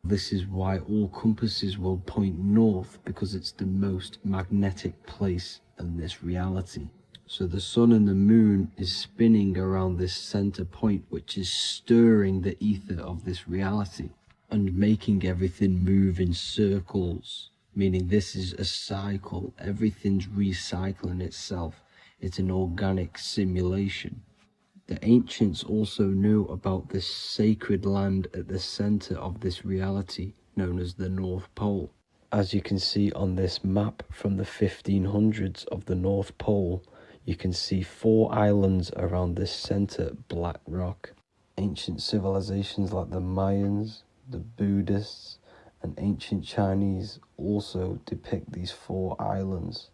This is why all compasses will point north, because it's the most magnetic place in this reality. So the Sun and the Moon is spinning around this center point, which is stirring the ether of this reality and making everything move in circles, meaning this is a cycle. Everything's recycling itself. It's an organic simulation. The ancients also knew about this sacred land at the center of this reality, known as the North Pole. As you can see on this map from the 1500s of the North Pole, you can see 4 islands around this center black rock. Ancient civilizations like the Mayans, the Buddhists, and ancient Chinese also depict these 4 islands.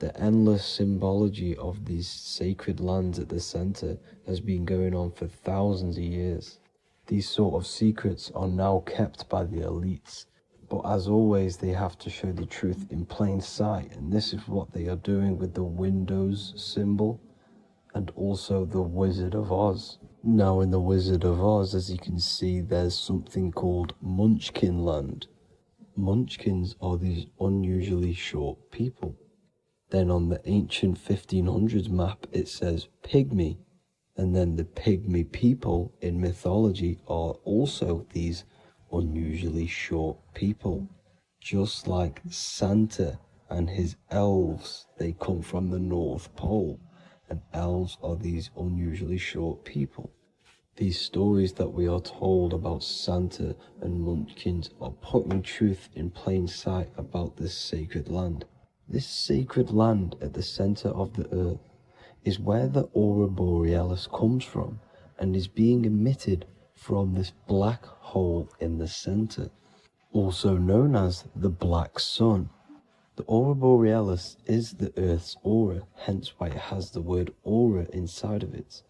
The endless symbology of these sacred lands at the center has been going on for thousands of years. These sort of secrets are now kept by the elites, but as always they have to show the truth in plain sight, and this is what they are doing with the Windows symbol and also the Wizard of Oz. Now in the Wizard of Oz, as you can see, there's something called Munchkin Land. Munchkins are these unusually short people. Then on the ancient 1500s map it says Pygmy, and then the Pygmy people in mythology are also these unusually short people. Just like Santa and his elves, they come from the North Pole, and elves are these unusually short people. These stories that we are told about Santa and Munchkins are putting truth in plain sight about this sacred land. This sacred land at the center of the earth is where the aurora borealis comes from and is being emitted from this black hole in the center, also known as the black sun. The aurora borealis is the earth's aura, hence why it has the word aura inside of it.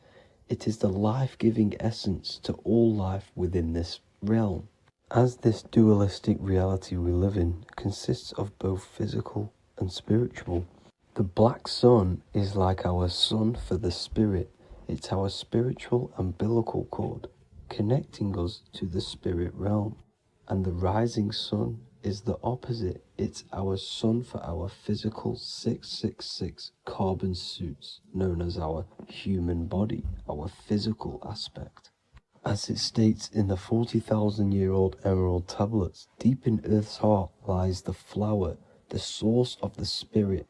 It is the life-giving essence to all life within this realm. As this dualistic reality we live in consists of both physical and spiritual, the black sun is like our sun for the spirit. It's our spiritual umbilical cord, connecting us to the spirit realm. And the rising sun is the opposite. It's our sun for our physical 666 carbon suits, known as our human body, our physical aspect. As it states in the 40,000-year-old emerald tablets, deep in Earth's heart lies the flower, the source of the spirit,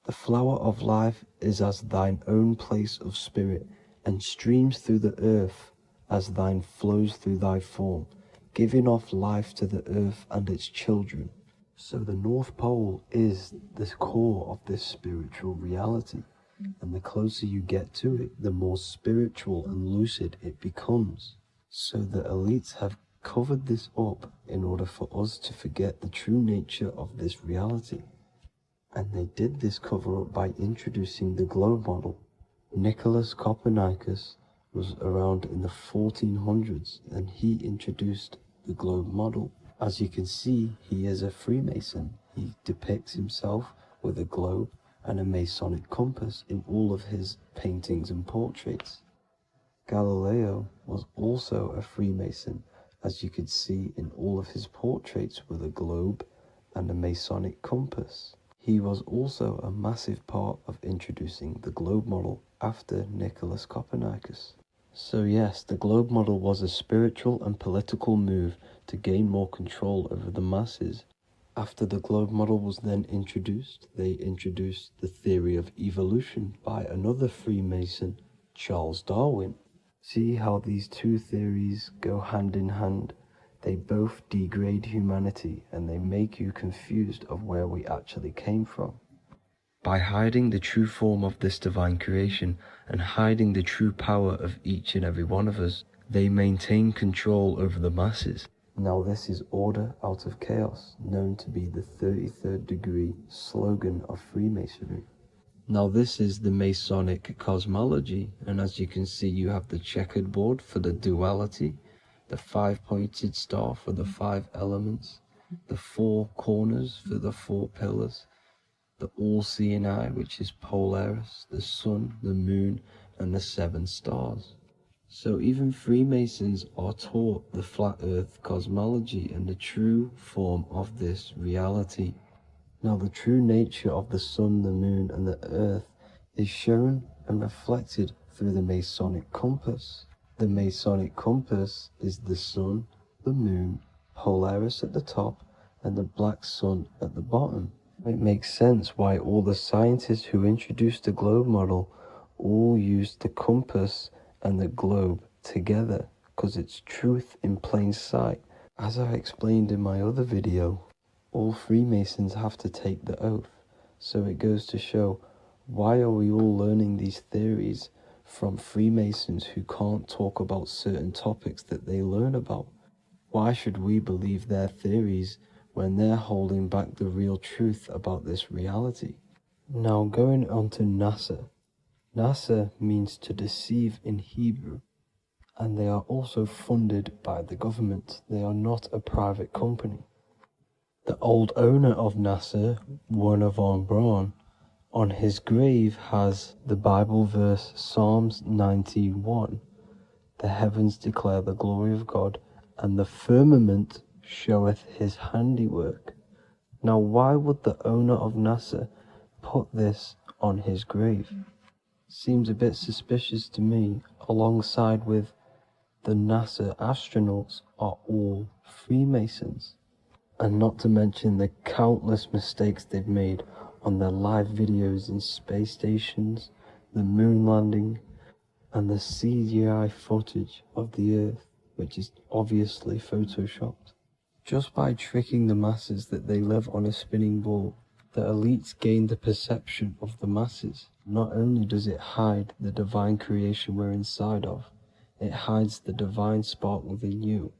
The flower of life is as thine own place of spirit, and streams through the earth as thine flows through thy form, giving off life to the earth and its children. So the North Pole is the core of this spiritual reality, and the closer you get to it, the more spiritual and lucid it becomes. So the elites have covered this up in order for us to forget the true nature of this reality. And they did this cover-up by introducing the globe model. Nicholas Copernicus was around in the 1400s, and he introduced the globe model. As you can see, he is a Freemason. He depicts himself with a globe and a Masonic compass in all of his paintings and portraits. Galileo was also a Freemason, as you could see in all of his portraits with a globe and a Masonic compass. He was also a massive part of introducing the globe model after Nicholas Copernicus. So yes, the globe model was a spiritual and political move to gain more control over the masses. After the globe model was then introduced, they introduced the theory of evolution by another Freemason, Charles Darwin. See how these two theories go hand in hand? They both degrade humanity, and they make you confused of where we actually came from. By hiding the true form of this divine creation and hiding the true power of each and every one of us, they maintain control over the masses. Now this is order out of chaos, known to be the 33rd degree slogan of Freemasonry. Now this is the Masonic cosmology, and as you can see, you have the checkered board for the duality, the 5-pointed star for the 5 elements, the 4 corners for the 4 pillars, the all-seeing eye, which is Polaris, the sun, the moon, and the 7 stars. So even Freemasons are taught the flat earth cosmology and the true form of this reality. Now the true nature of the sun, the moon, and the earth is shown and reflected through the Masonic compass. The Masonic compass is the sun, the moon, Polaris at the top, and the black sun at the bottom. It makes sense why all the scientists who introduced the globe model all used the compass and the globe together, because it's truth in plain sight. As I explained in my other video, all Freemasons have to take the oath, so it goes to show, why are we all learning these theories from Freemasons who can't talk about certain topics that they learn about? Why should we believe their theories when they're holding back the real truth about this reality? Now going on to NASA. NASA means to deceive in Hebrew, and they are also funded by the government. They are not a private company. The old owner of NASA, Werner von Braun, on his grave has the Bible verse Psalms 91. The heavens declare the glory of God, and the firmament showeth his handiwork. Now why would the owner of NASA put this on his grave? Seems a bit suspicious to me, alongside with the NASA astronauts are all Freemasons. And not to mention the countless mistakes they've made on their live videos in space stations, the moon landing, and the CGI footage of the Earth, which is obviously photoshopped. Just by tricking the masses that they live on a spinning ball, the elites gain the perception of the masses. Not only does it hide the divine creation we're inside of, it hides the divine spark within you.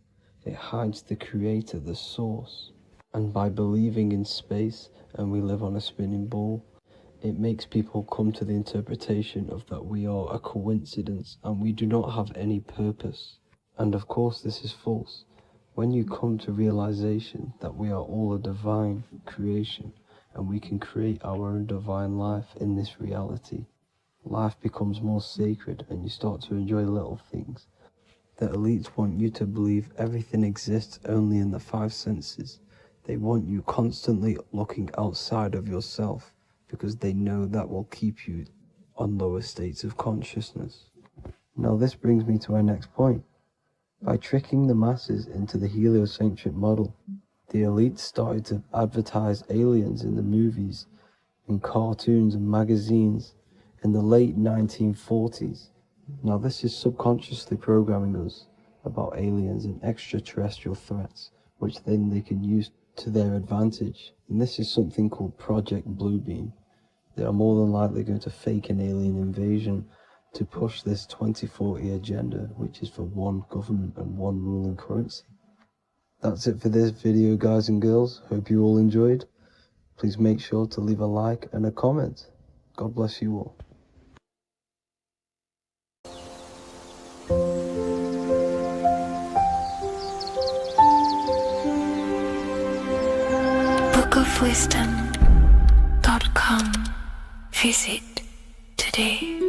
It hides the creator, the source. And by believing in space and we live on a spinning ball, it makes people come to the interpretation of that we are a coincidence and we do not have any purpose. And of course this is false. When you come to realization that we are all a divine creation and we can create our own divine life in this reality, life becomes more sacred and you start to enjoy little things. The elites want you to believe everything exists only in the 5 senses. They want you constantly looking outside of yourself because they know that will keep you on lower states of consciousness. Now this brings me to our next point. By tricking the masses into the heliocentric model, the elites started to advertise aliens in the movies in cartoons and magazines in the late 1940s. Now this is subconsciously programming us about aliens and extraterrestrial threats, which then they can use to their advantage. And this is something called Project Bluebeam. They are more than likely going to fake an alien invasion to push this 2040 agenda, which is for one government and one ruling currency. That's it for this video, guys and girls. Hope you all enjoyed. Please make sure to leave a like and a comment. God bless you all. bookofwisdom.com. Visit today.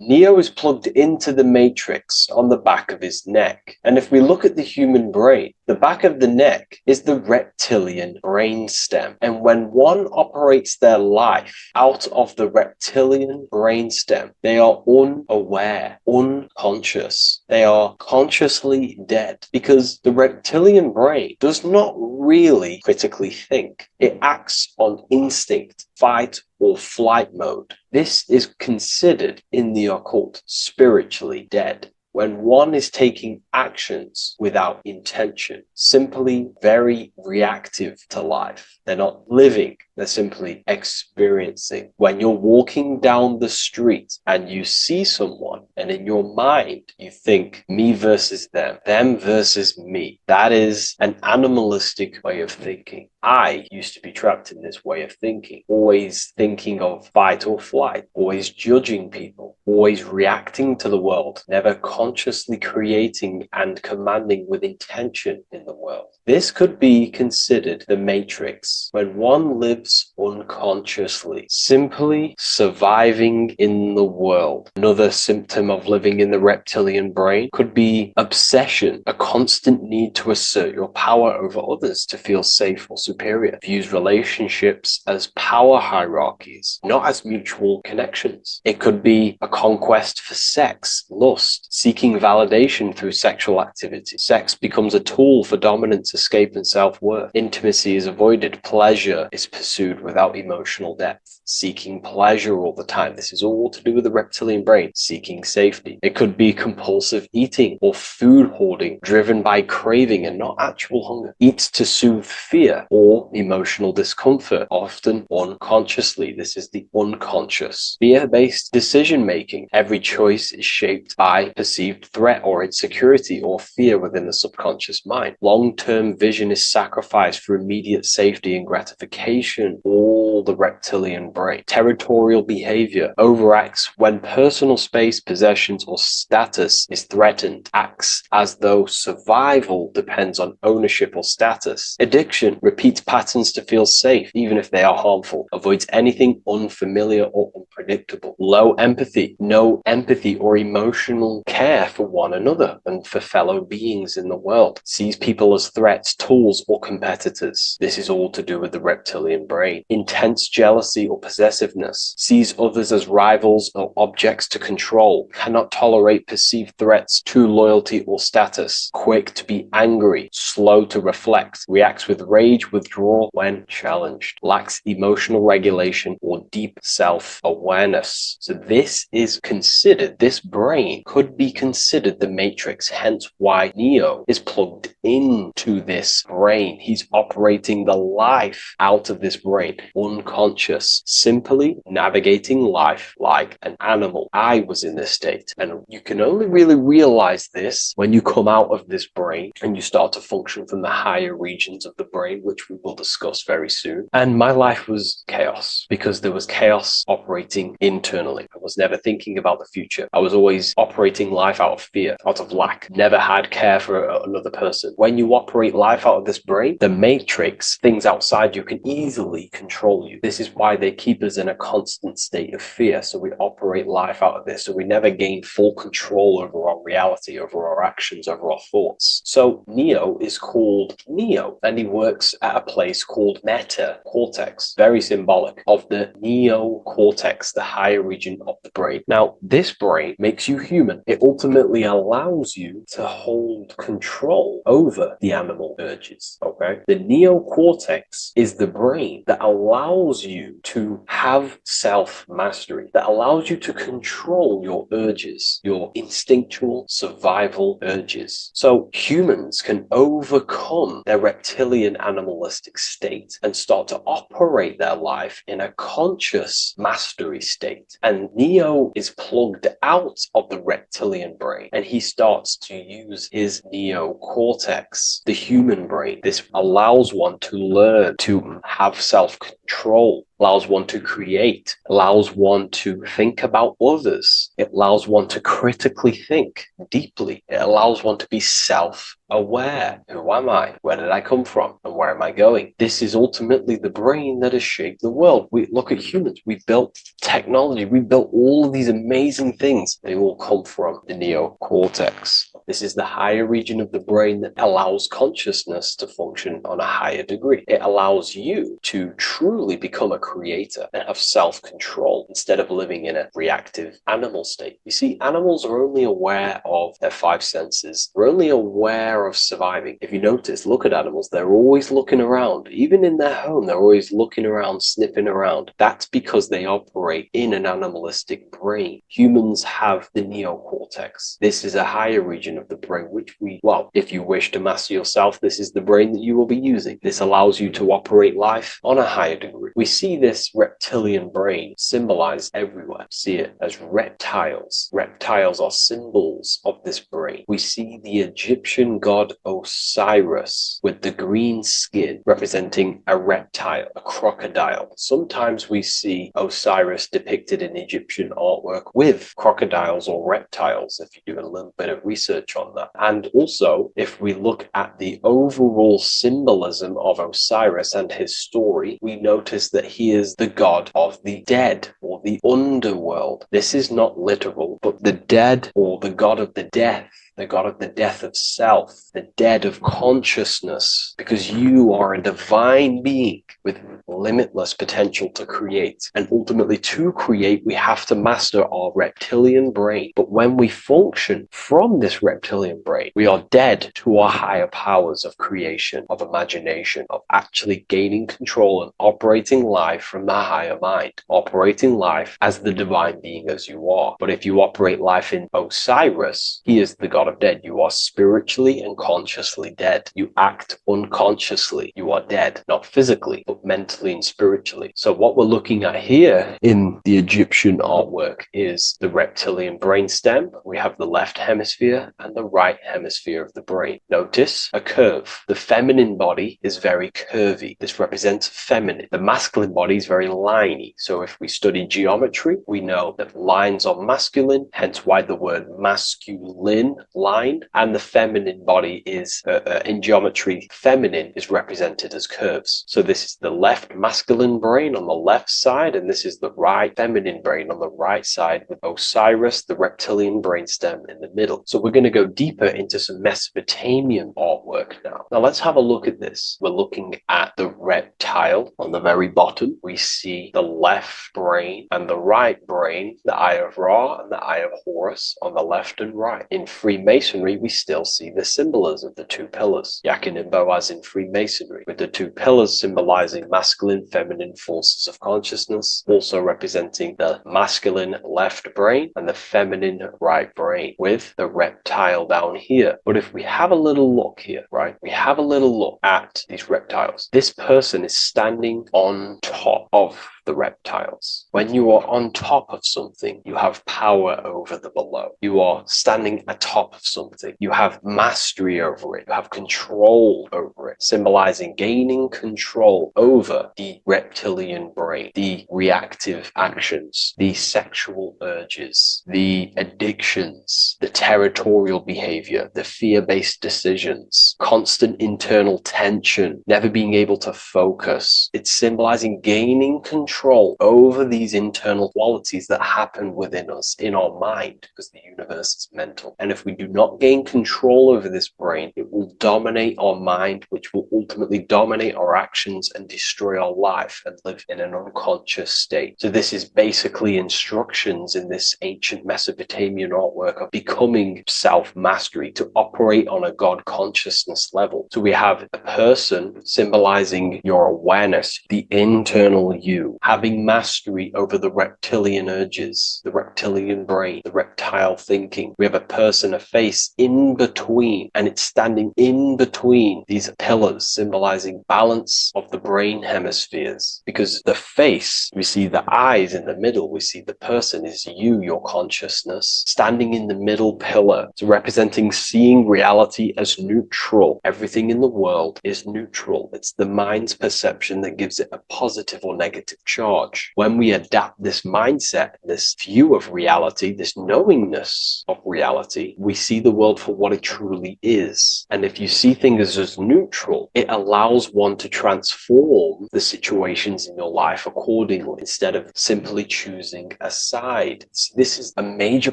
Neo is plugged into the matrix on the back of his neck. And if we look at the human brain, the back of the neck is the reptilian brain stem. And when one operates their life out of the reptilian brain stem, they are unaware, unconscious. They are consciously dead because the reptilian brain does not really critically think. It acts on instinct, fight or flight mode. This is considered in the occult spiritually dead. When one is taking actions without intention, simply very reactive to life. They're not living, they're simply experiencing. When you're walking down the street and you see someone, and in your mind you think me versus them versus me, that is an animalistic way of thinking. I used to be trapped in this way of thinking, always thinking of fight or flight, always judging people, always reacting to the world, never consciously creating and commanding with intention in the world. This could be considered the matrix, when one lives unconsciously, simply surviving in the world. Another symptom of living in the reptilian brain could be obsession, a constant need to assert your power over others to feel safe or superior. Views relationships as power hierarchies, not as mutual connections. It could be a conquest for sex, lust, seeking validation through sexual activity. Sex becomes a tool for dominance, escape, and self-worth. Intimacy is avoided. Pleasure is pursued without emotional depth. Seeking pleasure all the time. This is all to do with the reptilian brain. Seeking safety. It could be compulsive eating or food hoarding, driven by craving and not actual hunger. Eats to soothe fear or emotional discomfort, often unconsciously. This is the unconscious. Fear-based decision-making. Every choice is shaped by perceived threat or insecurity or fear within the subconscious mind. Long-term vision is sacrificed for immediate safety and gratification. All the reptilian brain. Territorial behavior overacts when personal space, possessions, or status is threatened. Acts as though survival depends on ownership or status. Addiction repeats patterns to feel safe, even if they are harmful. Avoids anything unfamiliar or unpredictable. Low empathy. No empathy or emotional care for one another and for fellow beings in the world. Sees people as threats, tools, or competitors. This is all to do with the reptilian brain. Intense jealousy or possessiveness. Sees others as rivals or objects to control. Cannot tolerate perceived threats to loyalty or status. Quick to be angry. Slow to reflect. Reacts with rage, withdrawal when challenged. Lacks emotional regulation or deep self-awareness. So this is considered, this brain could be considered the matrix, hence why Neo is plugged into this brain. He's operating the life out of this brain, unconscious, simply navigating life like an animal. I was in this state, and you can only really realize this when you come out of this brain and you start to function from the higher regions of the brain, which we will discuss very soon. And my life was chaos because there was chaos operating internally. I was never thinking about the future. I was always operating life out of fear, out of lack. Never had care for another person. When you operate life out of this brain, the matrix, things outside you, can easily control you. This is why they keep keep us in a constant state of fear. So we operate life out of this. So we never gain full control over our reality, over our actions, over our thoughts. So Neo is called Neo, and he works at a place called meta cortex, very symbolic of the neocortex, the higher region of the brain. Now, this brain makes you human. It ultimately allows you to hold control over the animal urges, okay? The neocortex is the brain that allows you to have self-mastery, that allows you to control your urges, your instinctual survival urges. So humans can overcome their reptilian animalistic state and start to operate their life in a conscious mastery state. And Neo is plugged out of the reptilian brain, and he starts to use his neocortex, the human brain. This allows one to learn to have self-control, allows one to create, allows one to think about others. It allows one to critically think deeply. It allows one to be self-aware. Who am I? Where did I come from? And where am I going? This is ultimately the brain that has shaped the world. We look at humans. We built technology. We built all of these amazing things. They all come from the neocortex. This is the higher region of the brain that allows consciousness to function on a higher degree. It allows you to truly become a creator and have self-control instead of living in a reactive animal state. You see, animals are only aware of their five senses. They're only aware of surviving. If you notice, look at animals, they're always looking around. Even in their home, they're always looking around, sniffing around. That's because they operate in an animalistic brain. Humans have the neocortex. This is a higher region of the brain, which well, if you wish to master yourself, this is the brain that you will be using. This allows you to operate life on a higher degree. We see this reptilian brain symbolized everywhere. See it as reptiles. Reptiles are symbols of this brain. We see the Egyptian god Osiris with the green skin representing a reptile, a crocodile. Sometimes we see Osiris depicted in Egyptian artwork with crocodiles or reptiles, if you do a little bit of research on that. And also, if we look at the overall symbolism of Osiris and his story, we notice that he is the god of the dead or the underworld. This is not literal, but the dead or the god of the death, the god of the death of self, the dead of consciousness, because you are a divine being with limitless potential to create. And ultimately, to create, we have to master our reptilian brain. But when we function from this reptilian brain, we are dead to our higher powers of creation, of imagination, of actually gaining control and operating life from the higher mind, operating life as the divine being as you are. But if you operate life in Osiris, he is the god of dead. You are spiritually and consciously dead. You act unconsciously. You are dead, not physically, but mentally and spiritually. So what we're looking at here in the Egyptian artwork is the reptilian brainstem. We have the left hemisphere and the right hemisphere of the brain. Notice a curve. The feminine body is very curvy. This represents feminine. The masculine body is very liney. So if we study geometry, we know that lines are masculine, hence why the word masculine, line, and the feminine body is, in geometry, feminine is represented as curves. So this is the left masculine brain on the left side, and this is the right feminine brain on the right side, with Osiris, the reptilian brainstem, in the middle. So we're going to go deeper into some Mesopotamian artwork now. Now let's have a look at this. We're looking at the reptile on the very bottom. We see the left brain and the right brain, the Eye of Ra and the Eye of Horus on the left and right. In Freemasonry, we still see the symbolism of the two pillars, Yakin and Boaz in Freemasonry, with the two pillars symbolizing masculine, feminine forces of consciousness, also representing the masculine left brain and the feminine right brain, with the reptile down here. But if we have a little look here, right, we have a little look at these reptiles. This person is standing on top of the reptiles. When you are on top of something, you have power over the below. You are standing atop of something. You have mastery over it. You have control over it, symbolizing gaining control over the reptilian brain, the reactive actions, the sexual urges, the addictions, the territorial behavior, the fear-based decisions, constant internal tension, never being able to focus. It's symbolizing gaining control over these internal qualities that happen within us, in our mind, because the universe is mental. And if we do not gain control over this brain, it will dominate our mind, which will ultimately dominate our actions and destroy our life and live in an unconscious state. So this is basically instructions in this ancient Mesopotamian artwork of becoming self-mastery, to operate on a God consciousness level. So we have a person symbolizing your awareness, the internal you, having mastery over the reptilian urges, the reptilian brain, the reptile thinking. We have a person, a face in between, and it's standing in between these pillars, symbolizing balance of the brain hemispheres. Because the face, we see the eyes in the middle, we see the person is you, your consciousness, standing in the middle pillar. So representing seeing reality as neutral. Everything in the world is neutral. It's the mind's perception that gives it a positive or negative charge. When we adapt this mindset, this view of reality, this knowingness of reality, we see the world for what it truly is. And if you see things as neutral, it allows one to transform the situations in your life accordingly, instead of simply choosing a side. This is a major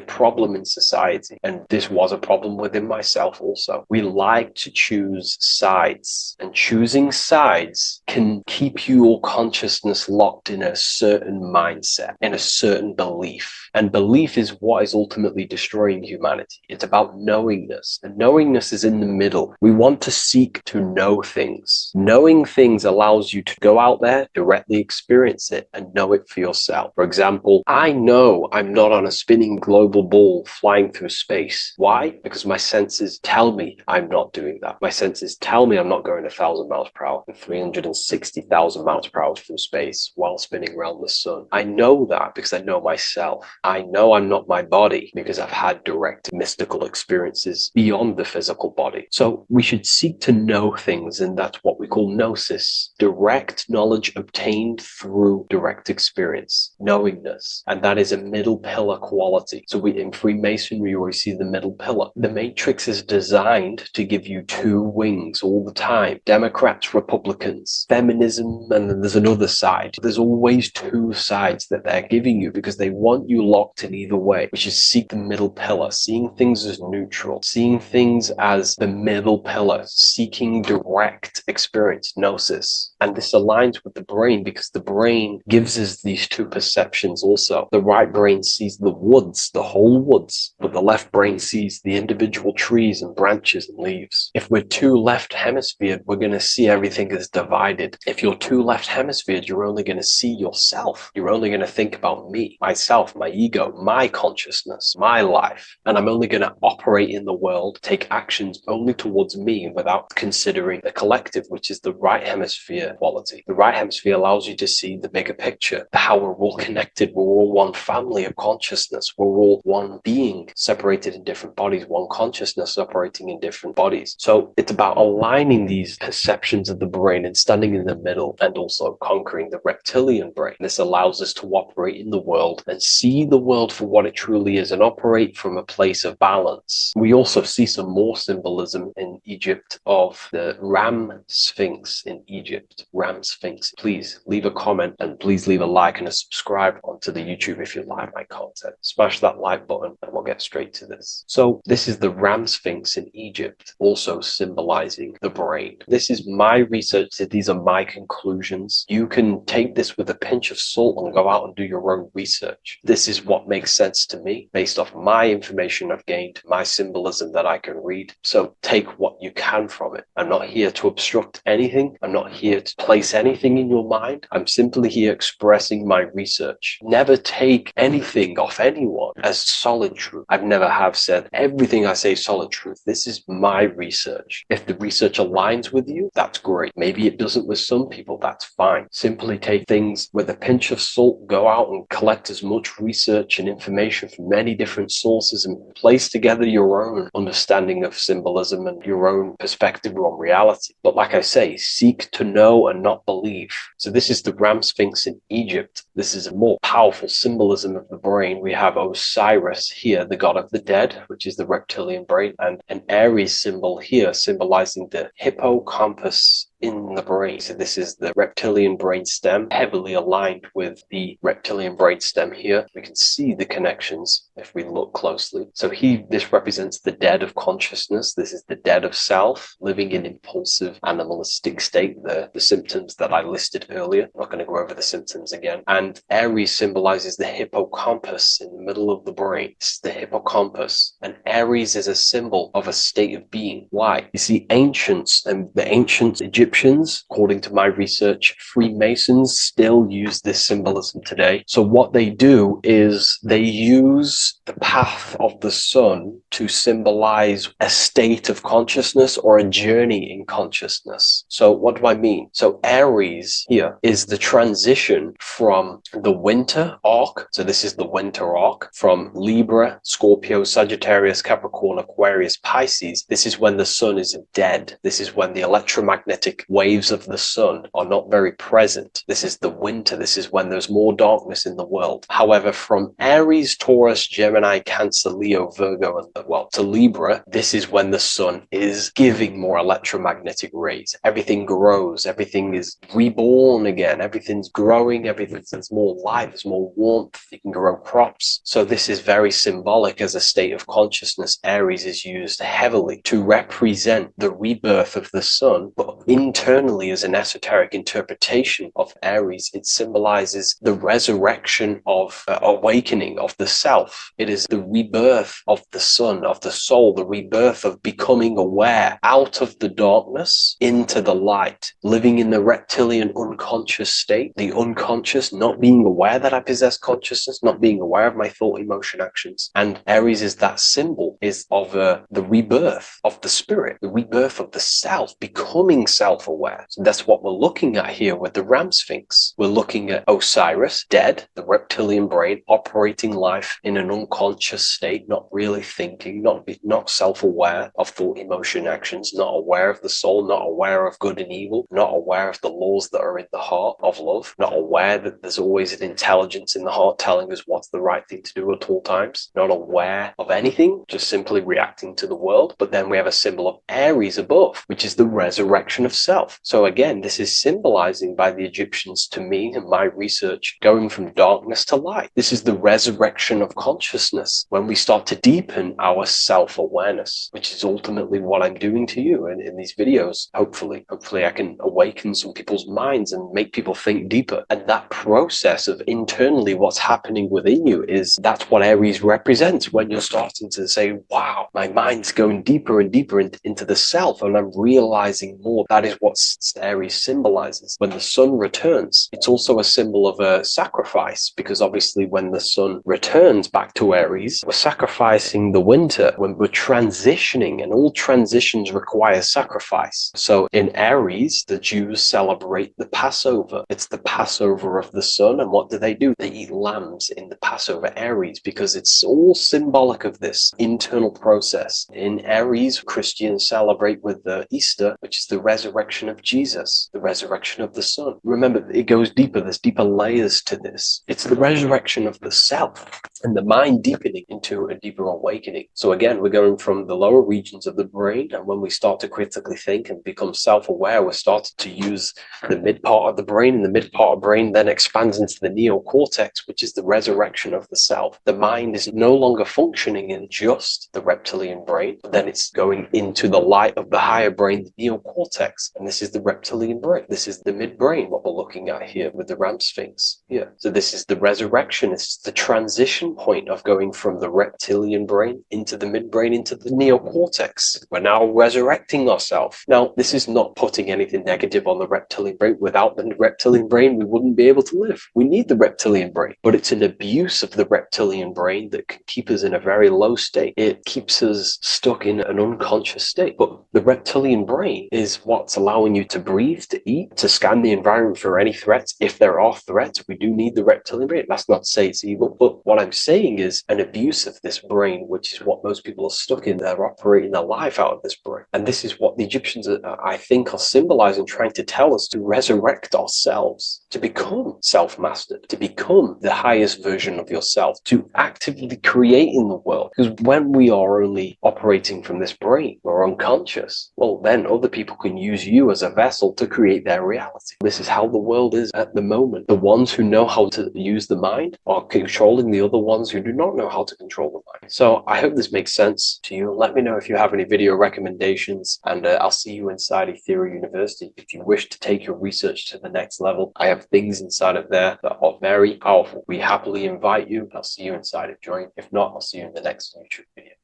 problem in society, and this was a problem within myself also. We like to choose sides, and choosing sides can keep your consciousness locked in a certain mindset, in a certain belief. And belief is what is ultimately destroying humanity. It's about knowingness, and knowingness is in the middle. We want to seek to know things. Knowing things allows you to go out there, directly experience it, and know it for yourself. For example, I know I'm not on a spinning global ball flying through space. Why? Because my senses tell me I'm not doing that. My senses tell me I'm not going 1,000 miles per hour and 360,000 miles per hour through space while spinning around the sun. I know that because I know myself. I know I'm not my body because I've had direct mystical experiences beyond the physical body. So we should seek to know things, and that's what we call gnosis, direct knowledge obtained through direct experience, knowingness. And that is a middle pillar quality. So in Freemasonry, we see the middle pillar. The matrix is designed to give you two wings all the time. Democrats, Republicans, feminism, and then there's another side. There's always two sides that they're giving you because they want you locked in either way, which is seek the middle pillar, seeing things as neutral, seeing things as the middle pillar, seeking direct experience, gnosis. And this aligns with the brain because the brain gives us these two perceptions also. The right brain sees the woods, the whole woods, but the left brain sees the individual trees and branches and leaves. If we're too left hemisphered, we're going to see everything as divided. If you're too left hemisphered, you're only going to see yourself. You're only going to think about me, myself, my ego, my consciousness, my life. And I'm only going to operate in the world, take actions only towards me without considering the collective, which is the right hemisphere quality. The right hemisphere allows you to see the bigger picture, how we're all connected. We're all one family of consciousness. We're all one being separated in different bodies, one consciousness operating in different bodies. So it's about aligning these perceptions of the brain and standing in the middle, and also conquering the reptilian brain. This allows us to operate in the world and see the world for what it truly is and operate from a place of balance. We also see some more symbolism in Egypt of the Ram Sphinx in Egypt. Ram Sphinx. Please leave a comment, and please leave a like and a subscribe onto the YouTube if you like my content. Smash that like button and we'll get straight to this. So this is the Ram Sphinx in Egypt, also symbolizing the brain. This is my research. These are my conclusions. You can take this with a pinch of salt and go out and do your own research. This is what makes sense to me based off my information I've gained, my symbolism that I can read. So take what you can from it. I'm not here to obstruct anything. I'm not here to place anything in your mind. I'm simply here expressing my research. Never take anything off anyone as solid truth. I've never have said everything I say is solid truth. This is my research. If the research aligns with you, that's great. Maybe it doesn't with some people, that's fine. Simply take things with a pinch of salt, go out and collect as much research and information from many different sources and place together your own understanding of symbolism and your own perspective on reality. But like I say, seek to know and not believe. So this is the Ram Sphinx in Egypt. This is a more powerful symbolism of the brain. We have Osiris here, the god part of the dead, which is the reptilian brain, and an Aries symbol here symbolizing the hippocampus in the brain. So this is the reptilian brain stem, heavily aligned with the reptilian brain stem here. We can see the connections if we look closely. So this represents the dead of consciousness. This is the dead of self, living in impulsive animalistic state, the symptoms that I listed earlier. I'm not going to go over the symptoms again. And Aries symbolizes the hippocampus in the middle of the brain. It's the hippocampus. And Aries is a symbol of a state of being. Why? You see, ancients and the ancient Egyptians, according to my research, Freemasons still use this symbolism today. So what they do is they use the path of the sun to symbolize a state of consciousness or a journey in consciousness. So what do I mean? So Aries here is the transition from the winter arc. So this is the winter arc from Libra, Scorpio, Sagittarius, Capricorn, Aquarius, Pisces. This is when the sun is dead. This is when the electromagnetic waves of the sun are not very present. This is the winter. This is when there's more darkness in the world. However, from Aries, Taurus, Gemini, Cancer, Leo, Virgo, and to Libra, this is when the sun is giving more electromagnetic rays. Everything grows. Everything is reborn again. Everything's growing. There's more light. There's more warmth. You can grow crops. So this is very symbolic as a state of consciousness. Aries is used heavily to represent the rebirth of the sun, but internally as an esoteric interpretation of Aries, it symbolizes the resurrection of awakening of the self. It is the rebirth of the sun, of the soul, the rebirth of becoming aware out of the darkness into the light, living in the reptilian unconscious state, the unconscious, not being aware that I possess consciousness, not being aware of my thought, emotion, actions. And Aries is that symbol, is of the rebirth of the spirit, the rebirth of the self, becoming self-aware. So that's what we're looking at here with the Ram Sphinx. We're looking at Osiris, dead, the reptilian brain, operating life in an unconscious state, not really thinking, not self-aware of thought, emotion, actions, not aware of the soul, not aware of good and evil, not aware of the laws that are in the heart of love, not aware that there's always an intelligence in the heart telling us what's the right thing to do at all times, not aware of anything, just simply reacting to the world. But then we have a symbol of Aries above, which is the resurrection of self. So again, this is symbolizing by the Egyptians to me and my research going from darkness to light. This is the resurrection of consciousness when we start to deepen our self-awareness, which is ultimately what I'm doing to you in these videos. Hopefully I can awaken some people's minds and make people think deeper. And that process of internally what's happening within you that's what Aries represents when you're starting to say, wow, my mind's going deeper and deeper into the self, and I'm realizing more. That is what Aries symbolizes. When the sun returns, it's also a symbol of a sacrifice, because obviously when the sun returns back to Aries, we're sacrificing the winter, when we're transitioning, and all transitions require sacrifice. So in Aries, the Jews celebrate the Passover. It's the Passover of the sun, and what do? They eat lambs in the Passover Aries, because it's all symbolic of this internal process. In Aries, Christians celebrate with the Easter, which is the resurrection of Jesus, the resurrection of the sun. Remember, it goes deeper. There's deeper layers to this. It's the resurrection of the self and the mind deepening into a deeper awakening. So again, we're going from the lower regions of the brain, and when we start to critically think and become self-aware, we're starting to use the mid part of the brain, and the mid part of the brain then expands into the neocortex, which is the resurrection of the self. The mind is no longer functioning in just the reptilian brain, but then it's going into the light of the higher brain, the neocortex, and this is the reptilian brain. This is the midbrain, what we're looking at here with the Ram Sphinx here. So this is the resurrection. It's the transition point of going from the reptilian brain into the midbrain, into the neocortex. We're now resurrecting ourselves. Now, this is not putting anything negative on the reptilian brain. Without the reptilian brain, we wouldn't be able to live. We need the reptilian brain, but it's an abuse of the reptilian brain that can keep us in a very low state. It keeps us stuck in an unconscious state. But the reptilian brain is what's allowing you to breathe, to eat, to scan the environment for any threats. If there are threats, we do need the reptilian brain. That's not to say it's evil, but what I'm saying is an abuse of this brain, which is what most people are stuck in. They're operating their life out of this brain. And this is what the Egyptians, I think, are symbolizing, trying to tell us, to resurrect ourselves, to become self-mastered, to become the highest version of yourself, to actively create in the world. Because when we are only operating from this brain, we're unconscious, well, then other people can use you as a vessel to create their reality. This is how the world is at the moment. The ones who know how to use the mind are controlling the other ones who do not know how to control the mind. So I hope this makes sense to you. Let me know if you have any video recommendations, and I'll see you inside Ethereal University. If you wish to take your research to the next level, I have things inside of there that are very powerful. We happily invite you. I'll see you inside of Join. If not, I'll see you in the next YouTube video.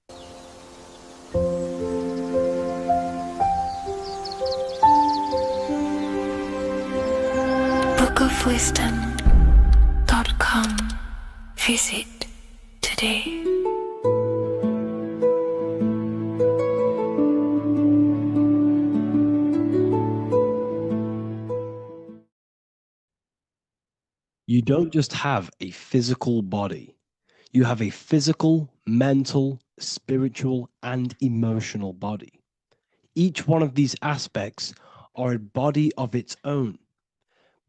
bookofwisdom.com. Visit today. You don't just have a physical body. You have a physical, mental, spiritual, and emotional body. Each one of these aspects are a body of its own.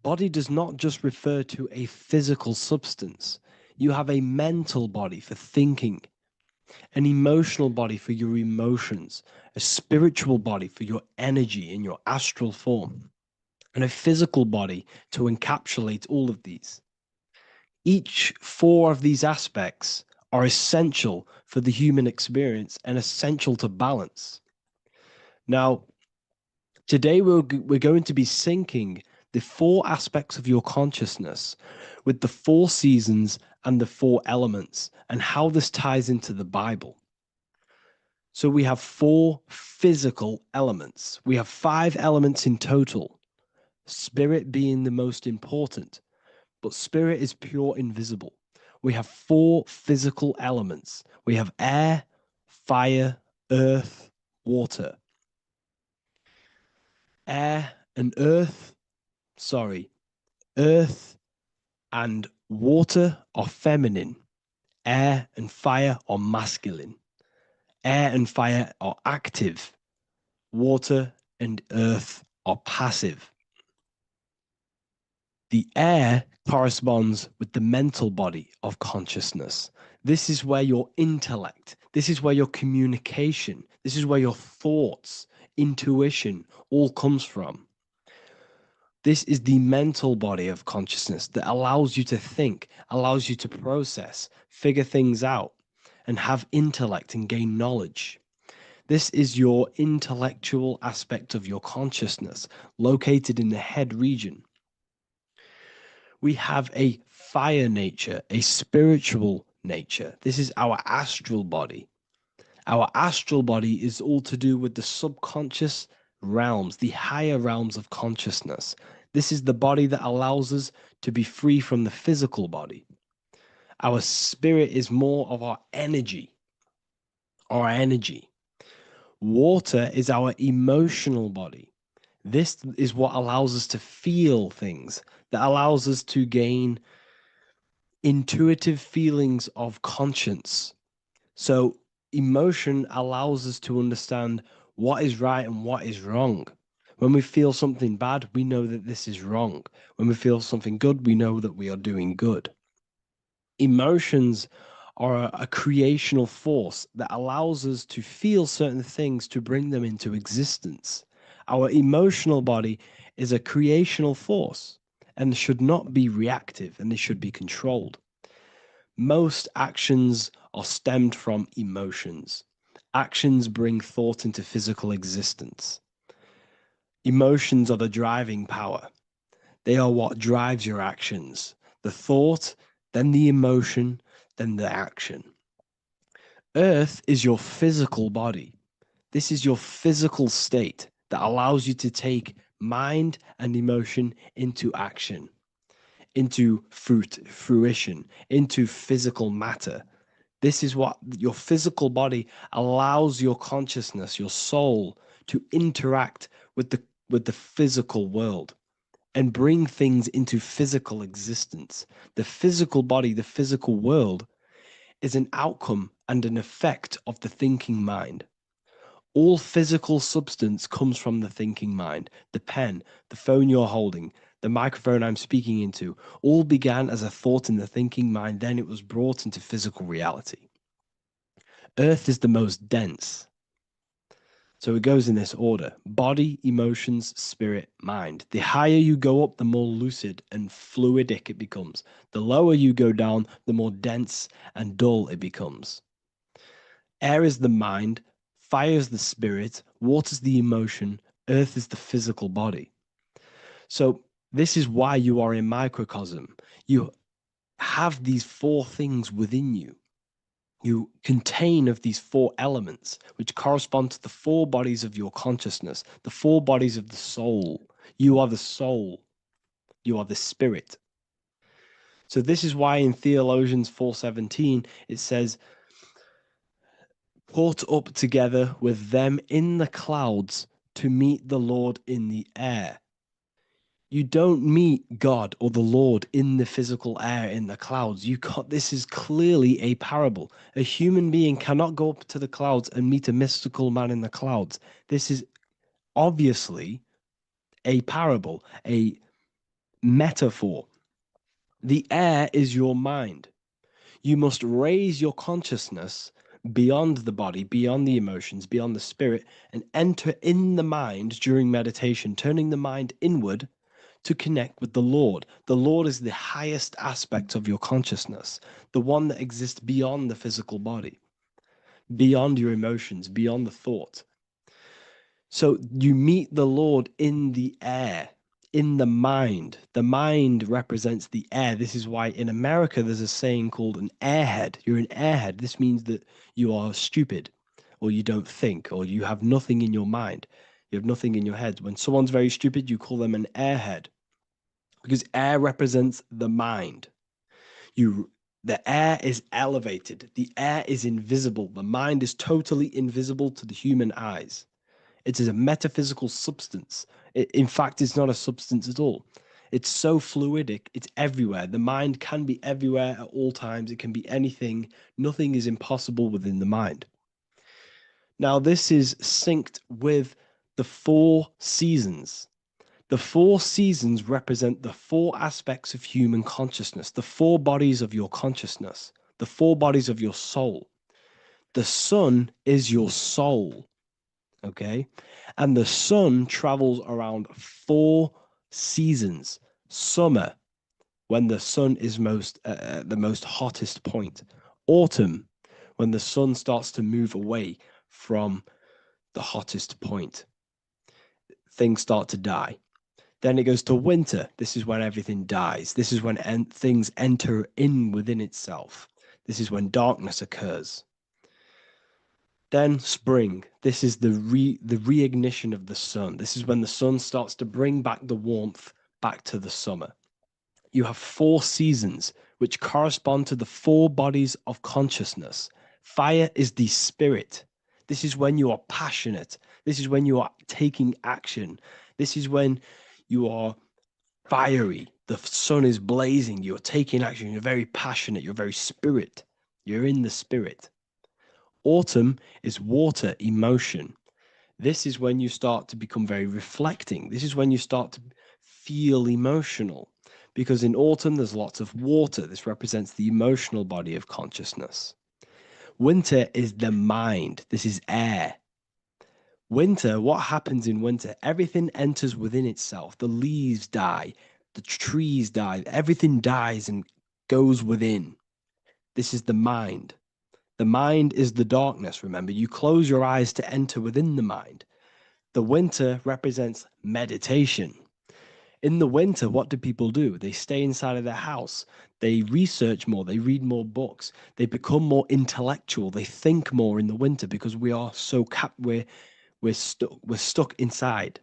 Body does not just refer to a physical substance. You have a mental body for thinking, an emotional body for your emotions, a spiritual body for your energy in your astral form, and a physical body to encapsulate all of these. Each four of these aspects are essential for the human experience and essential to balance. Now, today we're going to be syncing the four aspects of your consciousness with the four seasons and the four elements, and how this ties into the Bible. So we have four physical elements. We have 5 elements in total, spirit being the most important, but spirit is pure invisible. We have 4 physical elements. We have air, fire, earth, water. Earth and water are feminine. Air and fire are masculine. Air and fire are active. Water and earth are passive. The air corresponds with the mental body of consciousness. This is where your intellect, this is where your communication, this is where your thoughts, intuition all comes from. This is the mental body of consciousness that allows you to think, allows you to process, figure things out, and have intellect and gain knowledge. This is your intellectual aspect of your consciousness, located in the head region. We have a fire nature, a spiritual nature. This is our astral body. Our astral body is all to do with the subconscious realms, the higher realms of consciousness. This is the body that allows us to be free from the physical body. Our spirit is more of our energy. Water is our emotional body. This is what allows us to feel things, that allows us to gain intuitive feelings of conscience. So emotion allows us to understand what is right and what is wrong. When we feel something bad, we know that this is wrong. When we feel something good, we know that we are doing good. Emotions are a creational force that allows us to feel certain things to bring them into existence. Our emotional body is a creational force and should not be reactive, and they should be controlled. Most actions are stemmed from emotions. Actions bring thought into physical existence. Emotions are the driving power. They are what drives your actions. The thought, then the emotion, then the action. Earth is your physical body. This is your physical state that allows you to take mind and emotion into action, into fruition, into physical matter. This is what your physical body allows your consciousness, your soul, to interact with the physical world and bring things into physical existence. The physical body, the physical world, is an outcome and an effect of the thinking mind. All physical substance comes from the thinking mind. The pen, the phone you're holding, the microphone I'm speaking into, all began as a thought in the thinking mind, then it was brought into physical reality. Earth is the most dense. So it goes in this order: body, emotions, spirit, mind. The higher you go up, the more lucid and fluidic it becomes. The lower you go down, the more dense and dull it becomes. Air is the mind, fire is the spirit, water is the emotion, earth is the physical body. So this is why you are a microcosm. You have these four things within you. You contain of these four elements, which correspond to the four bodies of your consciousness, the four bodies of the soul. You are the soul. You are the spirit. So this is why in Theologians 4:17 it says, "Caught up together with them in the clouds to meet the Lord in the air." You don't meet God or the Lord in the physical air, in the clouds. This is clearly a parable. A human being cannot go up to the clouds and meet a mystical man in the clouds. This is obviously a parable, a metaphor. The air is your mind. You must raise your consciousness beyond the body, beyond the emotions, beyond the spirit, and enter in the mind during meditation, turning the mind inward to connect with the Lord. The Lord is the highest aspect of your consciousness, the one that exists beyond the physical body, beyond your emotions, beyond the thought. So you meet the Lord in the air, in the mind. The mind represents the air. This is why in America there's a saying called an airhead. You're an airhead. This means that you are stupid, or you don't think, or you have nothing in your mind. You have nothing in your head. When someone's very stupid, you call them an airhead, because air represents the mind. The air is elevated. The air is invisible. The mind is totally invisible to the human eyes. It is a metaphysical substance. In fact, it's not a substance at all. It's so fluidic. It's everywhere. The mind can be everywhere at all times. It can be anything. Nothing is impossible within the mind. Now, this is synced with the four seasons. The four seasons represent the four aspects of human consciousness, the four bodies of your consciousness, the four bodies of your soul. The sun is your soul, okay? And the sun travels around four seasons. Summer, when the sun is the most hottest point. Autumn, when the sun starts to move away from the hottest point. Things start to die. Then it goes to winter. This is when everything dies. This is when things enter in within itself. This is when darkness occurs. Then spring. This is the reignition of the sun. This is when the sun starts to bring back the warmth back to the summer. You have four seasons which correspond to the four bodies of consciousness. Fire is the spirit. This is when you are passionate. This is when you are taking action. This is when you are fiery. The sun is blazing. You're taking action. You're very passionate. You're very spirit. You're in the spirit. Autumn is water, emotion. This is when you start to become very reflecting. This is when you start to feel emotional. Because in autumn, there's lots of water. This represents the emotional body of consciousness. Winter is the mind. This is air. Winter, what happens in winter? Everything enters within itself. The leaves die, the trees die, everything dies and goes within. This is the mind. The mind is the darkness, remember. You close your eyes to enter within the mind. The winter represents meditation. In the winter, what do people do? They stay inside of their house. They research more. They read more books. They become more intellectual. They think more in the winter because we are so we're stuck inside.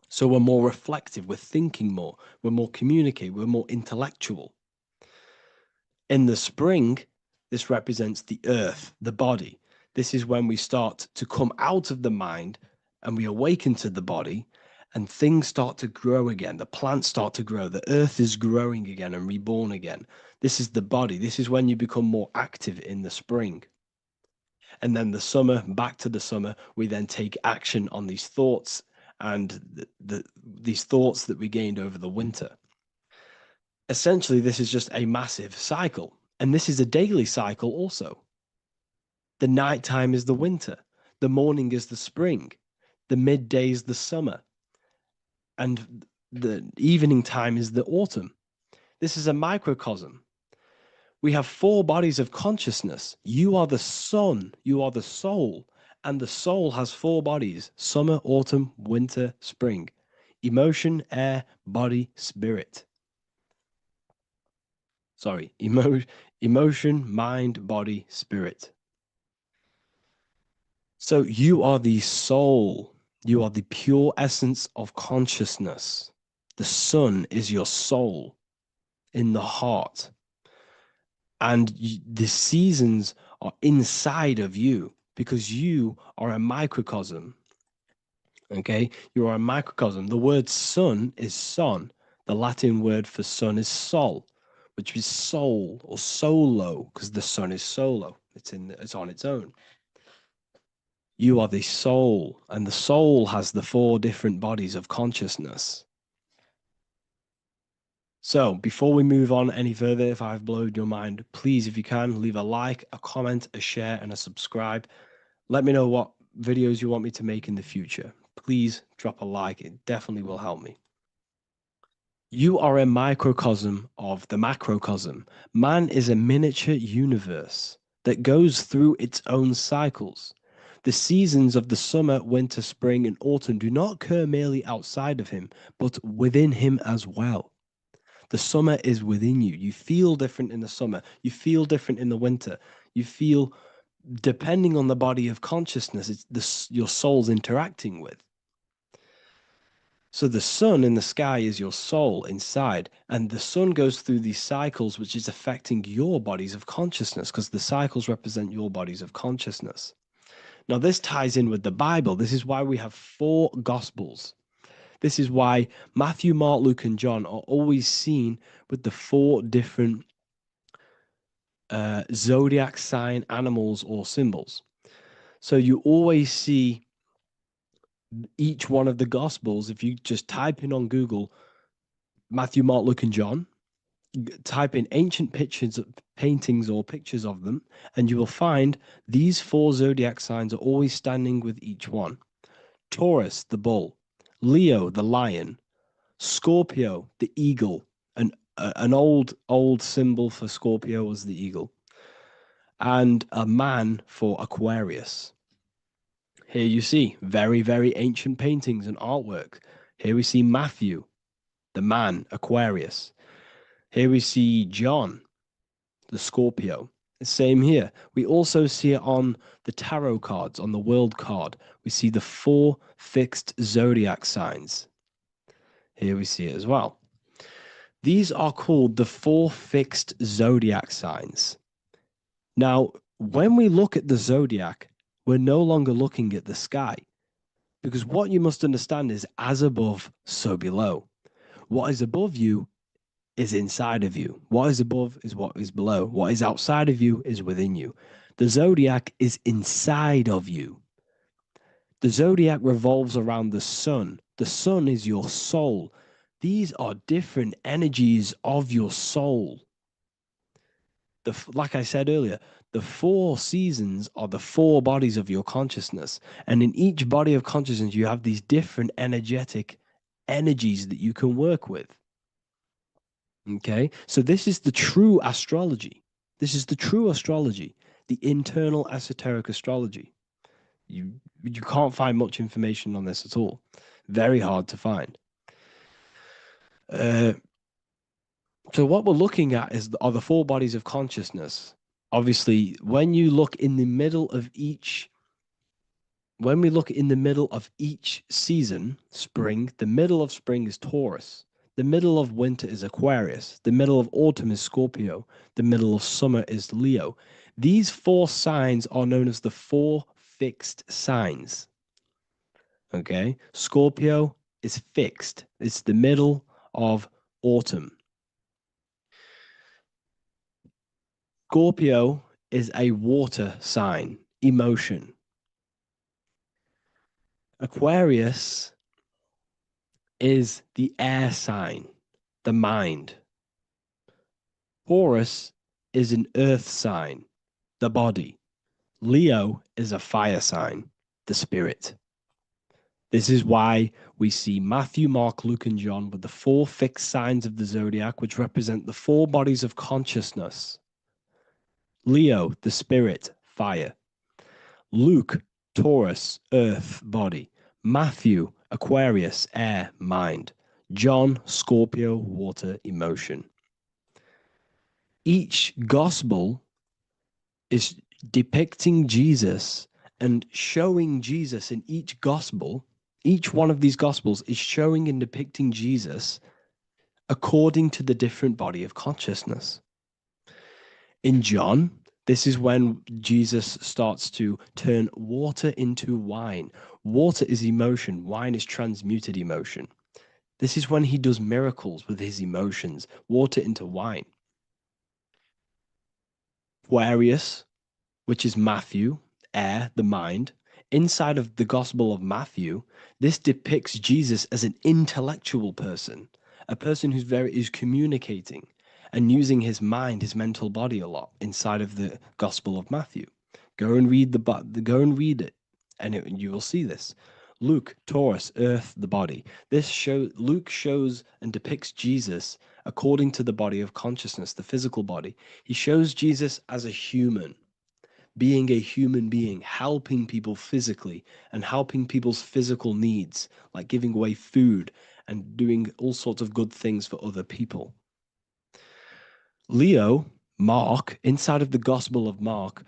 So we're more reflective. We're thinking more. We're more communicative. We're more intellectual. In the spring, this represents the earth, the body. This is when we start to come out of the mind and we awaken to the body. and things start to grow again. The plants start to grow. The earth is growing again and reborn again. This is the body. This is when you become more active in the spring. And then the summer, back to the summer, we then take action on these thoughts and these thoughts that we gained over the winter. Essentially, this is just a massive cycle. And this is a daily cycle also. The nighttime is the winter. The morning is the spring. The midday is the summer. And the evening time is the autumn. This is a microcosm. We have 4 bodies of consciousness. You are the sun, you are the soul, and the soul has 4 bodies: summer, autumn, winter, spring. Emotion, air, body, spirit. Sorry, emotion, mind, body, spirit. So you are the soul. You are the pure essence of consciousness. The sun is your soul in the heart. And the seasons are inside of you because you are a microcosm. Okay? You are a microcosm. The word sun is son. The Latin word for sun is sol, which is soul or solo, because the sun is solo. It's on its own. You are the soul, and the soul has the 4 different bodies of consciousness. So before we move on any further, if I've blown your mind, please, if you can, leave a like, a comment, a share, and a subscribe. Let me know what videos you want me to make in the future. Please drop a like. It definitely will help me. You are a microcosm of the macrocosm. Man is a miniature universe that goes through its own cycles. The seasons of the summer, winter, spring, and autumn do not occur merely outside of him, but within him as well. The summer is within you. You feel different in the summer. You feel different in the winter. You feel, depending on the body of consciousness, it's your soul's interacting with. So the sun in the sky is your soul inside, and the sun goes through these cycles, which is affecting your bodies of consciousness, because the cycles represent your bodies of consciousness. Now, this ties in with the Bible. This is why we have 4 Gospels. This is why Matthew, Mark, Luke, and John are always seen with the 4 different zodiac sign animals or symbols. So you always see each one of the Gospels. If you just type in on Google Matthew, Mark, Luke, and John, type in ancient pictures, paintings or pictures of them, and you will find these 4 zodiac signs are always standing with each one. Taurus, the bull; Leo, the lion; Scorpio, the eagle. An old symbol for Scorpio was the eagle. And a man for Aquarius. Here you see very, very ancient paintings and artwork. Here we see Matthew, the man, Aquarius. Here we see John, the Scorpio. Same here. We also see it on the tarot cards, on the world card. We see the 4 fixed zodiac signs. Here we see it as well. These are called the 4 fixed zodiac signs. Now, when we look at the zodiac, we're no longer looking at the sky, because what you must understand is as above, so below. What is above you is inside of you. What is above is what is below. What is outside of you is within you. The zodiac is inside of you. The zodiac revolves around the sun. The sun is your soul. These are different energies of your soul. Like I said earlier, the 4 seasons are the 4 bodies of your consciousness. And in each body of consciousness, you have these different energetic energies that you can work with. Okay, so this is the true astrology. This is the true astrology, the internal esoteric astrology. You can't find much information on this at all. Very hard to find. So what we're looking at are the 4 bodies of consciousness. Obviously, when you look in the middle of each, when we look in the middle of each season, spring, the middle of spring is Taurus. The middle of winter is Aquarius. The middle of autumn is Scorpio. The middle of summer is Leo. These 4 signs are known as the 4 fixed signs. Okay? Scorpio is fixed. It's the middle of autumn. Scorpio is a water sign, emotion. Aquarius is the air sign, the mind. Taurus is an earth sign, the body. Leo is a fire sign, the spirit. This is why we see Matthew, Mark, Luke, and John with the 4 fixed signs of the zodiac, which represent the 4 bodies of consciousness. Leo, the spirit, fire. Luke, Taurus, earth, body. Matthew, Aquarius, air, mind. John, Scorpio, water, emotion. Each gospel is depicting Jesus and showing Jesus in each gospel. Each one of these gospels is showing and depicting Jesus according to the different body of consciousness. In John, this is when Jesus starts to turn water into wine. Water is emotion. Wine is transmuted emotion. This is when he does miracles with his emotions, water into wine. Aquarius, which is Matthew, air, the mind. Inside of the Gospel of Matthew, this depicts Jesus as an intellectual person, a person who's communicating and using his mind, his mental body a lot inside of the Gospel of Matthew. Go and read it, and you will see this. Luke, Taurus, earth, the body. Luke shows and depicts Jesus according to the body of consciousness, the physical body. He shows Jesus as a human, being a human being, helping people physically and helping people's physical needs, like giving away food and doing all sorts of good things for other people. Leo, Mark, inside of the Gospel of Mark,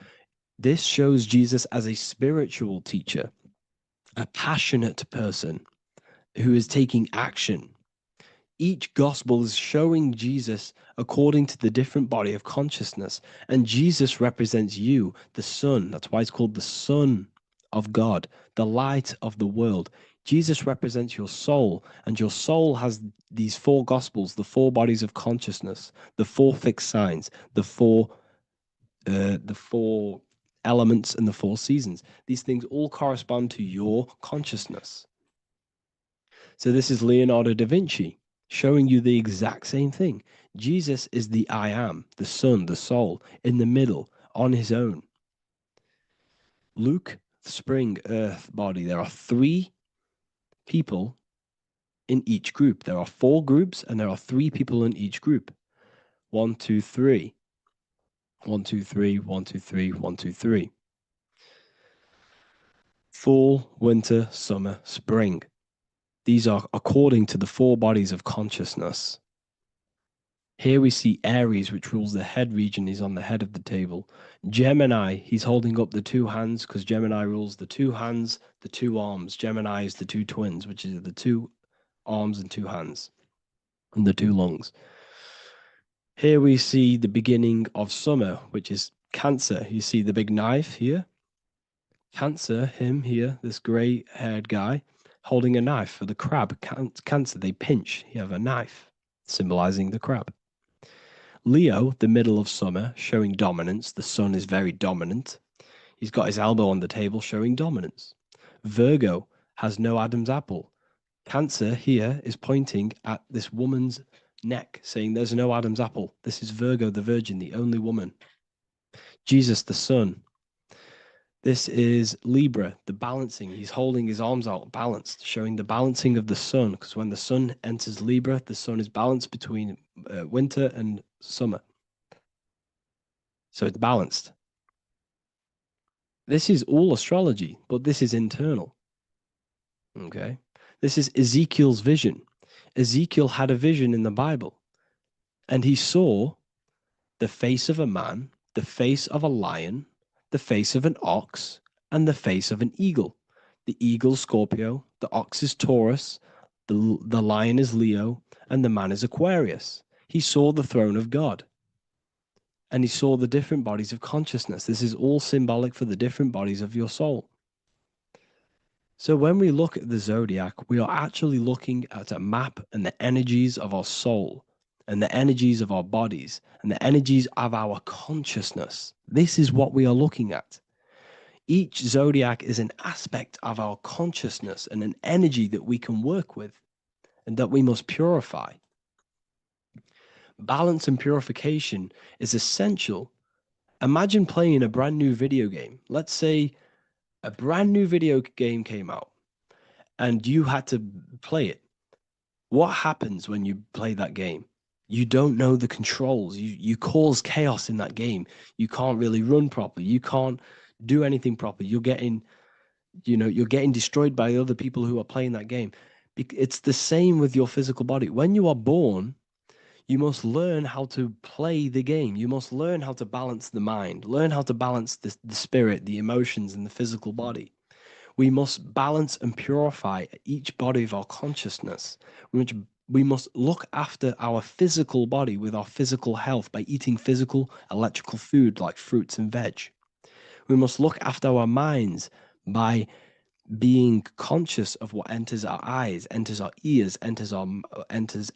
this shows Jesus as a spiritual teacher, a passionate person who is taking action. Each gospel is showing Jesus according to the different body of consciousness. And Jesus represents you, the Son. That's why it's called the Son of God, the light of the world. Jesus represents your soul, and your soul has these 4 gospels, the 4 bodies of consciousness, the 4 fixed signs, the 4 elements and the 4 seasons. These things all correspond to your consciousness. So this is Leonardo da Vinci showing you the exact same thing. Jesus is the I am, the Son, the soul, in the middle, on his own. Luke, spring, earth, body. There are 3 people in each group. There are 4 groups, and there are 3 people in each group. 1, 2, 3. 1, 2, 3, 1, 2, 3, 1, 2, 3. Fall, winter, summer, spring. These are according to the 4 bodies of consciousness. Here we see Aries, which rules the head region. He's on the head of the table. Gemini, he's holding up the 2 hands because Gemini rules the 2 hands, the 2 arms. Gemini is the 2 twins, which is the 2 arms and 2 hands, and the 2 lungs. Here we see the beginning of summer, which is Cancer. You see the big knife here. Cancer, him here, this gray-haired guy, holding a knife for the crab. Cancer, they pinch. You have a knife, symbolizing the crab. Leo, the middle of summer, showing dominance. The sun is very dominant. He's got his elbow on the table, showing dominance. Virgo has no Adam's apple. Cancer here is pointing at this woman's neck, saying there's no Adam's apple. This is Virgo, the virgin, the only woman. Jesus, the sun. This is Libra, the balancing. He's holding his arms out balanced, showing the balancing of the sun, because when the sun enters Libra, the sun is balanced between winter and summer. So it's balanced. This is all astrology, but this is internal. Okay? This is Ezekiel's vision. Ezekiel had a vision in the Bible, and he saw the face of a man, the face of a lion, the face of an ox, and the face of an eagle. The eagle, Scorpio, the ox is Taurus, the lion is Leo, and the man is Aquarius. He saw the throne of God, and he saw the different bodies of consciousness. This is all symbolic for the different bodies of your soul. So when we look at the zodiac, we are actually looking at a map and the energies of our soul and the energies of our bodies and the energies of our consciousness. This is what we are looking at. Each zodiac is an aspect of our consciousness and an energy that we can work with and that we must purify. Balance and purification is essential. Imagine playing a brand new video game. Let's say a brand new video game came out and you had to play it. What happens when you play that game? You don't know the controls. You cause chaos in that game. You can't really run properly. You can't do anything properly. You're getting destroyed by other people who are playing that game. It's the same with your physical body. When you are born, you must learn how to play the game. You must learn how to balance the mind, learn how to balance the spirit, the emotions, and the physical body. We must balance and purify each body of our consciousness. We must look after our physical body with our physical health by eating physical, electrical food like fruits and veg. We must look after our minds by being conscious of what enters our eyes, enters our ears, enters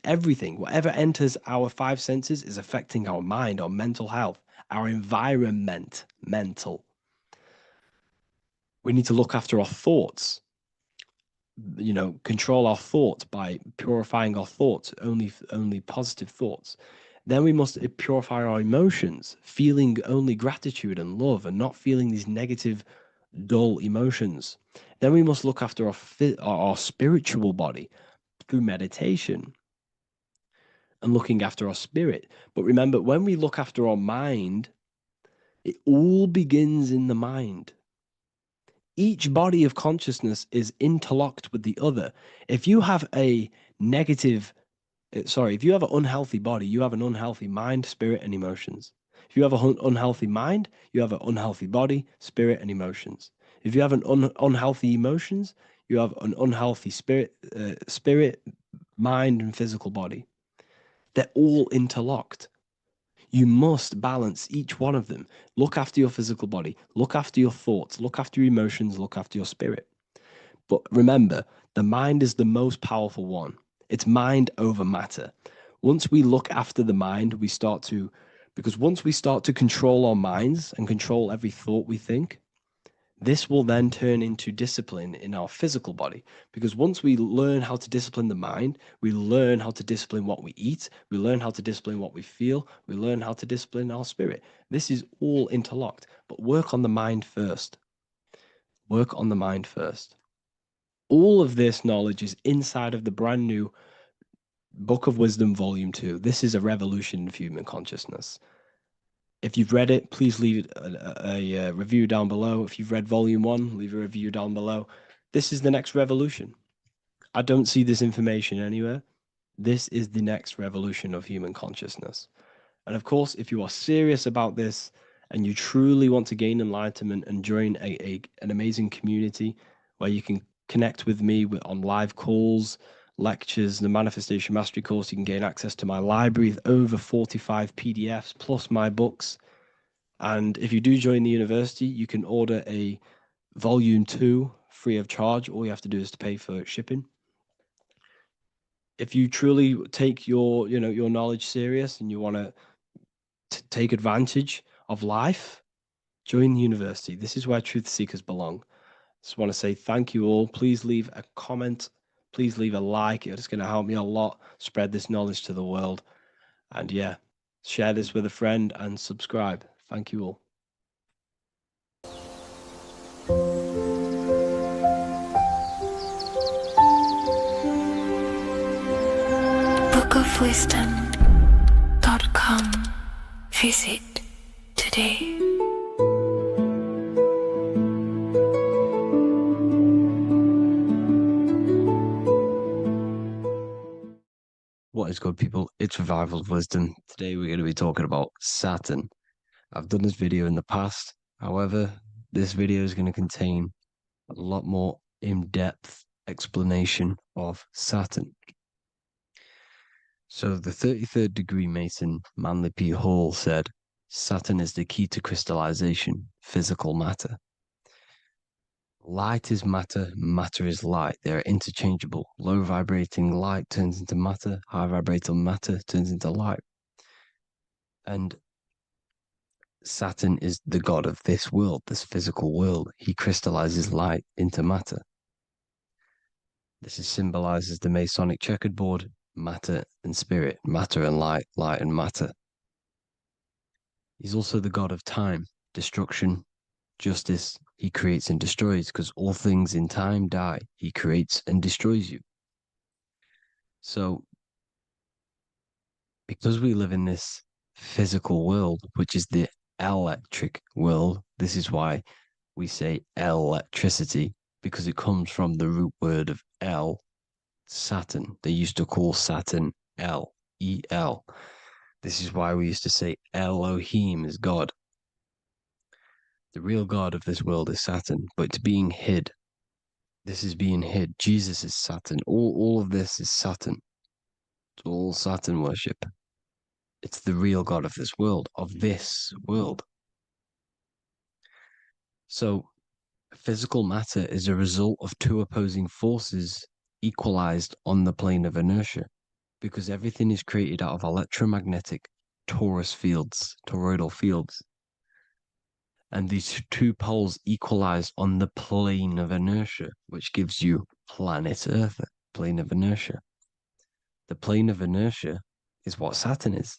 everything. Whatever enters our five senses is affecting our mind, our mental health, our environment, mental. We need to look after our thoughts, control our thoughts by purifying our thoughts, only positive thoughts. Then we must purify our emotions, feeling only gratitude and love and not feeling these negative, dull emotions. Then we must look after our spiritual body through meditation and looking after our spirit. But remember, when we look after our mind, it all begins in the mind. Each body of consciousness is interlocked with the other. If you have if you have an unhealthy body, you have an unhealthy mind, spirit, and emotions. If you have an unhealthy mind, you have an unhealthy body, spirit, and emotions. If you have an unhealthy emotions, you have an unhealthy spirit, mind, and physical body. They're all interlocked. You must balance each one of them. Look after your physical body, look after your thoughts, look after your emotions, look after your spirit. But remember, the mind is the most powerful one. It's mind over matter. Once we look after the mind, because once we start to control our minds and control every thought we think, this will then turn into discipline in our physical body. Because once we learn how to discipline the mind, we learn how to discipline what we eat, we learn how to discipline what we feel, we learn how to discipline our spirit. This is all interlocked, but work on the mind first. Work on the mind first. All of this knowledge is inside of the brand new Book of Wisdom, Volume 2. This is a revolution of human consciousness. If you've read it, please leave a review down below. If you've read Volume 1, leave a review down below. This is the next revolution. I don't see this information anywhere. This is the next revolution of human consciousness. And of course, if you are serious about this and you truly want to gain enlightenment and join an amazing community where you can connect with me on live calls, lectures, the Manifestation Mastery course, you can gain access to my library of over 45 PDFs plus my books. And if you do join the university, you can order a Volume 2 free of charge. All you have to do is to pay for shipping. If you truly take your knowledge serious and you want to take advantage of life, join the university. This is where truth seekers belong. Just want to say thank you all. Please leave a comment. Please leave a like. It's going to help me a lot spread this knowledge to the world. And yeah, share this with a friend and subscribe. Thank you all. bookofwisdom.com. Visit today. What is good, people? It's Revival of Wisdom. Today we're going to be talking about Saturn. I've done this video in the past. However, this video is going to contain a lot more in-depth explanation of Saturn. So the 33rd degree Mason, Manly P. Hall, said, Saturn is the key to crystallization, physical matter. Light is matter, matter is light. They are interchangeable. Low vibrating light turns into matter, high vibrating matter turns into light. And Saturn is the god of this world, this physical world. He crystallizes light into matter. This is symbolized as the Masonic checkered board, matter and spirit, matter and light, light and matter. He's also the god of time, destruction, justice. He creates and destroys, because all things in time die. He creates and destroys you. So, because we live in this physical world, which is the electric world, this is why we say electricity, because it comes from the root word of El, Saturn. They used to call Saturn El, E-L. This is why we used to say Elohim is God. The real God of this world is Saturn, but it's being hid. This is being hid. Jesus is Saturn. All of this is Saturn. It's all Saturn worship. It's the real God of this world, So, physical matter is a result of two opposing forces equalized on the plane of inertia, because everything is created out of electromagnetic toroidal fields. And these two poles equalize on the plane of inertia, which gives you planet Earth, plane of inertia. The plane of inertia is what Saturn is.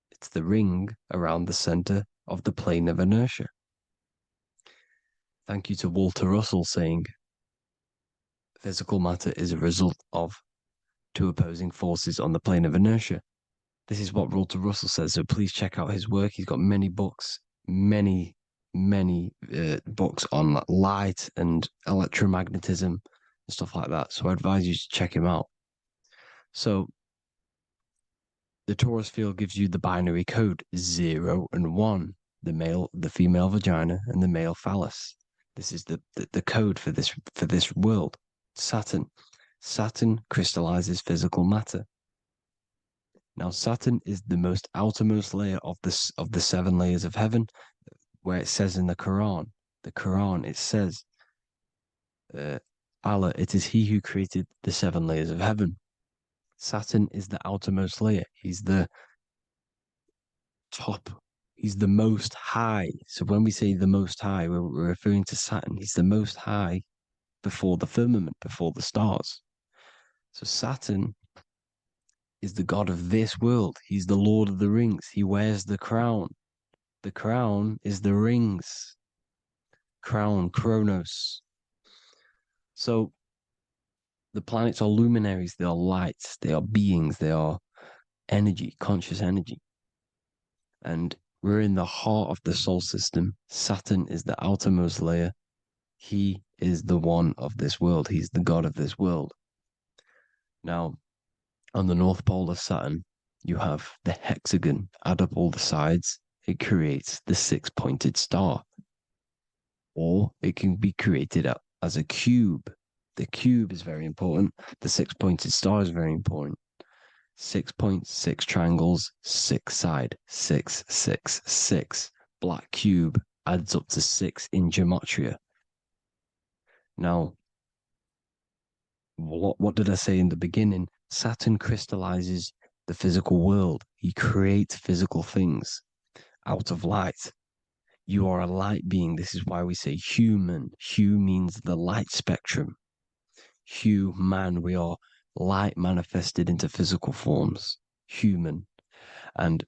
It's the ring around the center of the plane of inertia. Thank you to Walter Russell saying, physical matter is a result of two opposing forces on the plane of inertia. This is what Walter Russell says, so please check out his work. He's got many books, many books on light and electromagnetism and stuff like that. So I advise you to check him out. So the torus field gives you the binary code 0 and 1, the female vagina and the male phallus. This is the code for this world. Saturn crystallizes physical matter. Now Saturn is the most outermost layer of the 7 layers of heaven, where it says in the Quran it says, Allah, it is He who created the 7 layers of heaven. Saturn is the outermost layer. He's the top. He's the most high. So when we say the most high, we're referring to Saturn. He's the most high before the firmament, before the stars. So Saturn is the god of this world. He's the Lord of the Rings. He wears the crown. The crown is the rings. Crown, Kronos. So the planets are luminaries. They are lights. They are beings. They are energy, conscious energy. And we're in the heart of the solar system. Saturn is the outermost layer. He is the one of this world. He's the god of this world. Now, on the North Pole of Saturn, you have the hexagon. Add up all the sides. It creates the 6-pointed star. Or it can be created as a cube. The cube is very important. The 6-pointed star is very important. 6 points, 6 triangles, 6 side, 6, 6, 6. Black cube adds up to 6 in gematria. Now, what did I say in the beginning? Saturn crystallizes the physical world. He creates physical things out of light. You are a light being. This is why we say human. Hue means the light spectrum. Hue, man, we are light manifested into physical forms. Human. And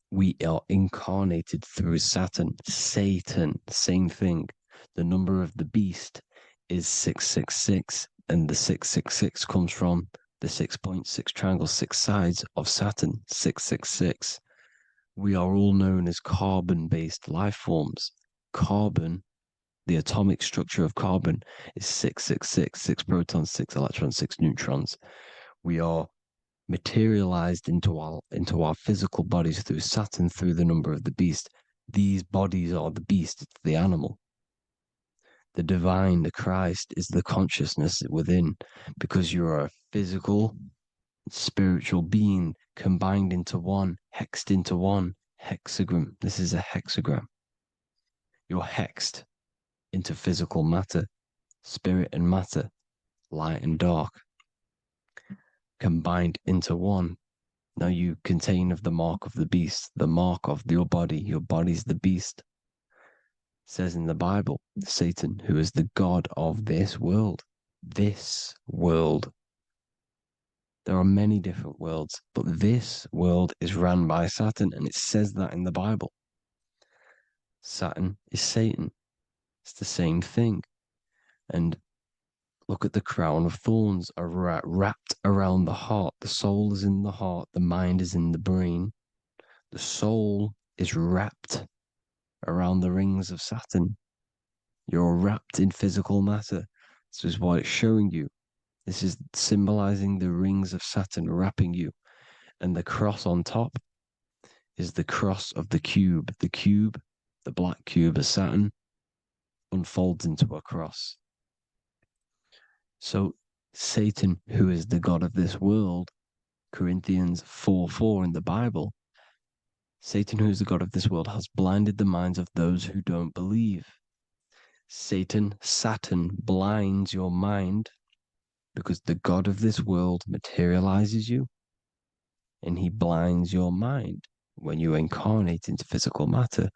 we are incarnated through Saturn. Satan, same thing. The number of the beast is 666, and the 666 comes from the 6.6 triangle, 6 sides of Saturn, 666. We are all known as carbon-based life forms. Carbon, the atomic structure of carbon, is 666, 6 protons, 6 electrons, 6 neutrons. We are materialized into our physical bodies through Saturn, through the number of the beast. These bodies are the beast, it's the animal. The divine, the Christ, is the consciousness within, because you are a physical, spiritual being combined into one, hexed into one. Hexagram. This is a hexagram. You're hexed. into physical matter, spirit and matter, light and dark, combined into one. Now you contain of the mark of the beast, the mark of your body's the beast. It says in the Bible, Satan, who is the god of this world. This world. There are many different worlds, but this world is run by Saturn, and it says that in the Bible. Saturn is Satan. It's the same thing. And look at the crown of thorns are wrapped around the heart. The soul is in the heart. The mind is in the brain. The soul is wrapped around the rings of Saturn. You're wrapped in physical matter. This is what it's showing you. This is symbolizing the rings of Saturn wrapping you. And the cross on top is the cross of the cube. The cube, the black cube of Saturn, unfolds into a cross. So Satan, who is the god of this world, Corinthians 4:4 in the Bible, Satan, who is the god of this world, has blinded the minds of those who don't believe. Saturn blinds your mind because the god of this world materializes you and he blinds your mind when you incarnate into physical matter.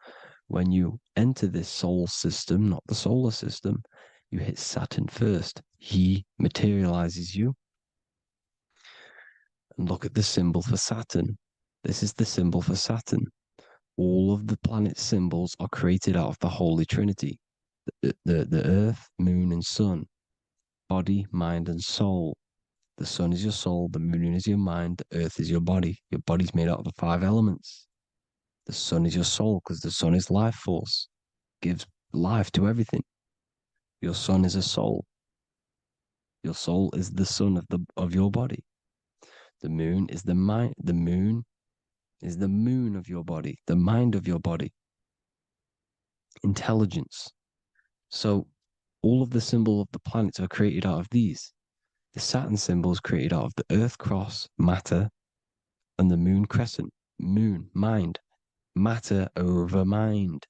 When you enter this soul system, not the solar system, you hit Saturn first. He materializes you. And look at the symbol for Saturn. This is the symbol for Saturn. All of the planet symbols are created out of the Holy Trinity. The Earth, Moon, and Sun. Body, mind, and soul. The sun is your soul, the moon is your mind, the earth is your body. Your body's made out of the 5 elements. The sun is your soul because the sun is life force, gives life to everything. Your sun is a soul. Your soul is the sun of your body. The moon is the mind. The moon is the moon of your body, the mind of your body. Intelligence. So all of the symbol of the planets are created out of these. The Saturn symbol is created out of the Earth cross, matter, and the moon crescent, moon, mind, matter over mind.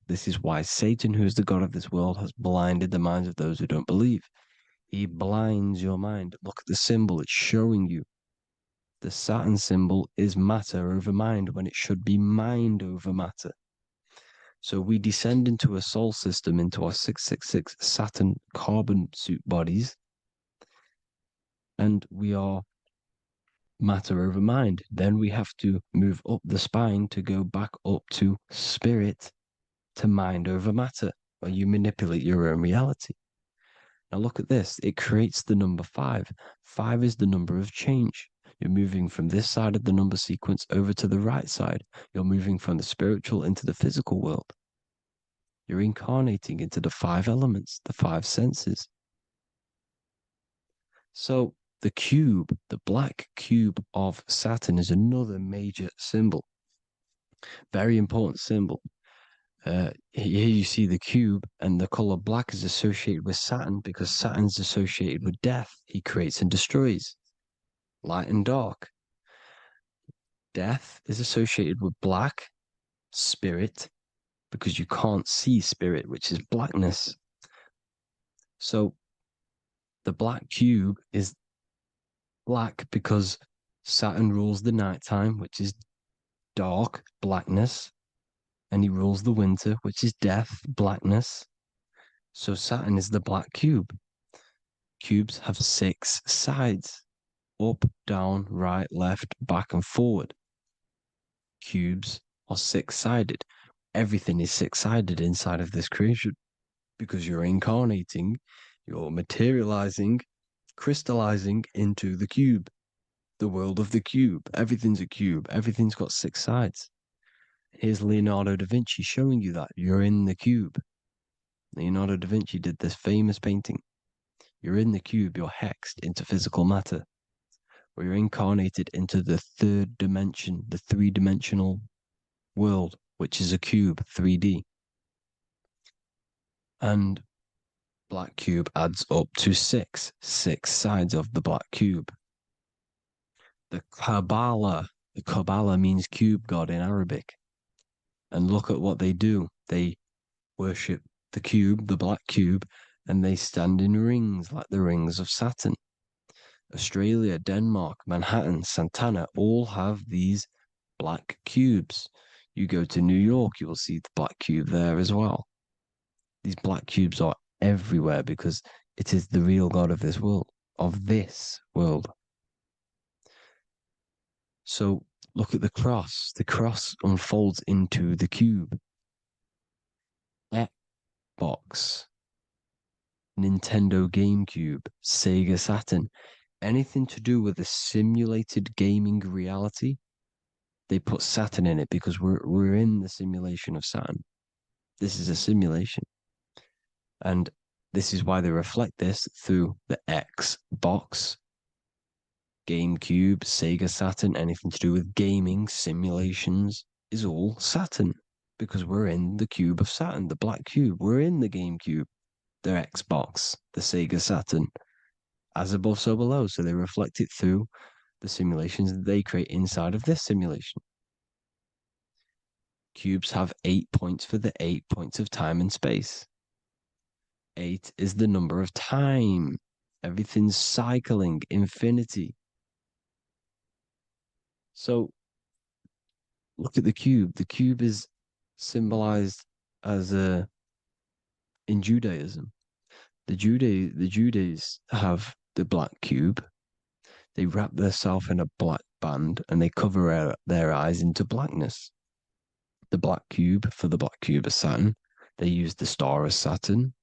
This is why Satan, who is the god of this world, has blinded the minds of those who don't believe. He blinds your mind. Look at the symbol, it's showing you. The Saturn symbol is matter over mind when it should be mind over matter. So we descend into a soul system, into our 666 Saturn carbon suit bodies, and we are matter over mind. Then we have to move up the spine to go back up to spirit, to mind over matter, where you manipulate your own reality. Now look at this. It creates the number 5. 5 is the number of change. You're moving from this side of the number sequence over to the right side. You're moving from the spiritual into the physical world. You're incarnating into the 5 elements, the 5 senses. So the cube, the black cube of Saturn, is another major symbol. Very important symbol. Here you see the cube, and the color black is associated with Saturn because Saturn's associated with death. He creates and destroys. Light and dark. Death is associated with black, spirit, because you can't see spirit, which is blackness. So the black cube is black because Saturn rules the nighttime, which is dark, blackness, and he rules the winter, which is death, blackness. So Saturn is the black cube. Cubes have 6 sides: up, down, right, left, back, and forward. Cubes are 6-sided. Everything is 6-sided inside of this creation because you're incarnating, you're materializing, crystallizing into the cube, the world of the cube. Everything's a cube. Everything's got 6 sides. Here's Leonardo da Vinci showing you that you're in the cube. Leonardo da Vinci did this famous painting. You're in the cube, you're hexed into physical matter, where you're incarnated into the 3rd dimension, the 3-dimensional world, which is a cube, 3D. And black cube adds up to 6 sides of the black cube. The Kabbalah means cube god in Arabic. And look at what they do. They worship the cube, the black cube, and they stand in rings like the rings of Saturn. Australia, Denmark, Manhattan, Santana all have these black cubes. You go to New York, you will see the black cube there as well. These black cubes are everywhere because it is the real God of this world, So look at the cross. The cross unfolds into the cube. Xbox, Nintendo GameCube, Sega Saturn, anything to do with a simulated gaming reality, they put Saturn in it because we're in the simulation of Saturn. This is a simulation. And this is why they reflect this through the Xbox, GameCube, Sega Saturn, anything to do with gaming, simulations, is all Saturn. Because we're in the cube of Saturn, the black cube. We're in the GameCube, the Xbox, the Sega Saturn. As above, so below. So they reflect it through the simulations that they create inside of this simulation. Cubes have 8 points for the 8 points of time and space. 8 is the number of time. Everything's cycling, infinity. So look at the cube. The cube is symbolized as in Judaism. The Judays have the black cube. They wrap themselves in a black band and they cover their eyes into blackness. The black cube, for the black cube of Saturn, they use the star as Saturn,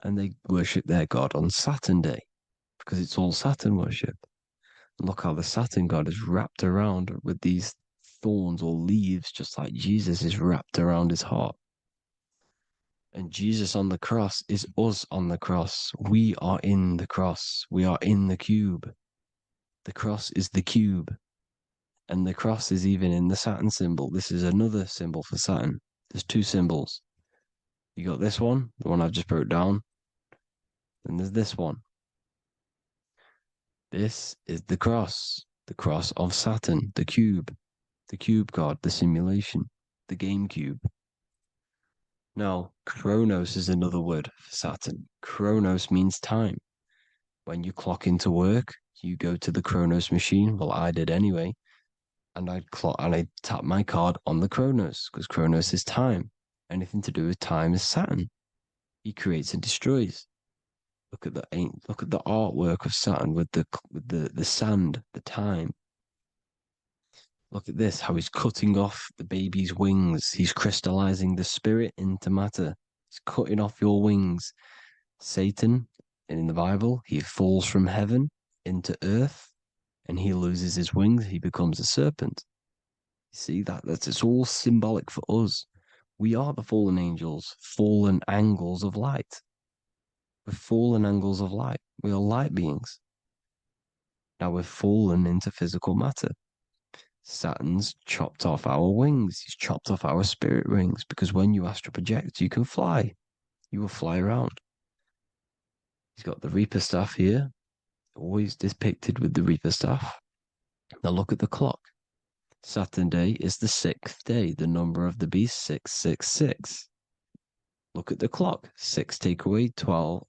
and they worship their god on Saturn Day because it's all Saturn worship. And look how the Saturn god is wrapped around with these thorns or leaves, just like Jesus is wrapped around his heart. And Jesus on the cross is us on the cross. We are in the cross. We are in the cube. The cross is the cube. And the cross is even in the Saturn symbol. This is another symbol for Saturn. There's two symbols. You got this one, the one I've just broke down. And there's this one. This is the cross of Saturn, the cube god, the simulation, the game cube. Now, Chronos is another word for Saturn. Chronos means time. When you clock into work, you go to the Chronos machine. Well, I did anyway. And I'd tap my card on the Chronos because Chronos is time. Anything to do with time is Saturn. He creates and destroys. Look at the artwork of Saturn with the sand, the time. Look at this, how he's cutting off the baby's wings. He's crystallizing the spirit into matter. He's cutting off your wings. Satan, in the Bible, he falls from heaven into earth and he loses his wings. He becomes a serpent. You see it's all symbolic for us. We are the fallen angels, fallen angles of light. We're fallen angles of light. We are light beings. Now we're fallen into physical matter. Saturn's chopped off our wings. He's chopped off our spirit wings because when you astral project, you can fly. You will fly around. He's got the Reaper staff here, always depicted with the Reaper staff. Now look at the clock. Saturn Day is the 6th day, the number of the beast, 666. Look at the clock. 6 take away 12.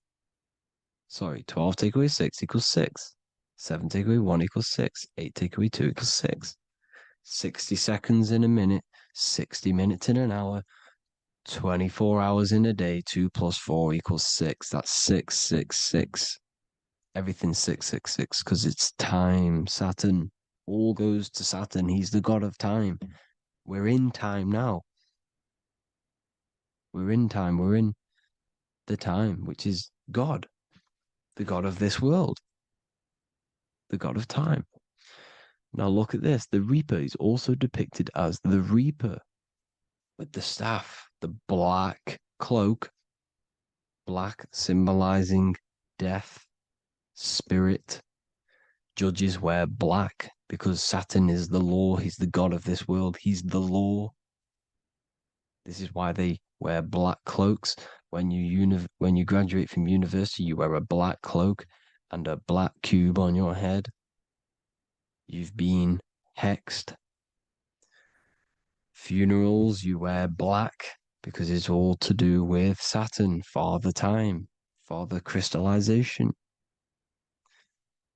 12 take away 6 equals 6. 7 take away 1 equals 6. 8 take away 2 equals 6. 60 seconds in a minute, 60 minutes in an hour, 24 hours in a day, 2 plus 4 equals 6. That's 666. Everything's 666 because it's time. Saturn. All goes to Saturn. He's the god of time. We're in time now. We're in time. We're in the time, which is God, the god of this world, the god of time. Now look at this. The Reaper is also depicted as the Reaper with the staff, the black cloak, black symbolizing death, spirit. Judges wear black because Saturn is the law. He's the god of this world. He's the law. This is why they wear black cloaks. When you graduate from university, you wear a black cloak and a black cube on your head. You've been hexed. Funerals, you wear black because it's all to do with Saturn, Father Time, Father Crystallization.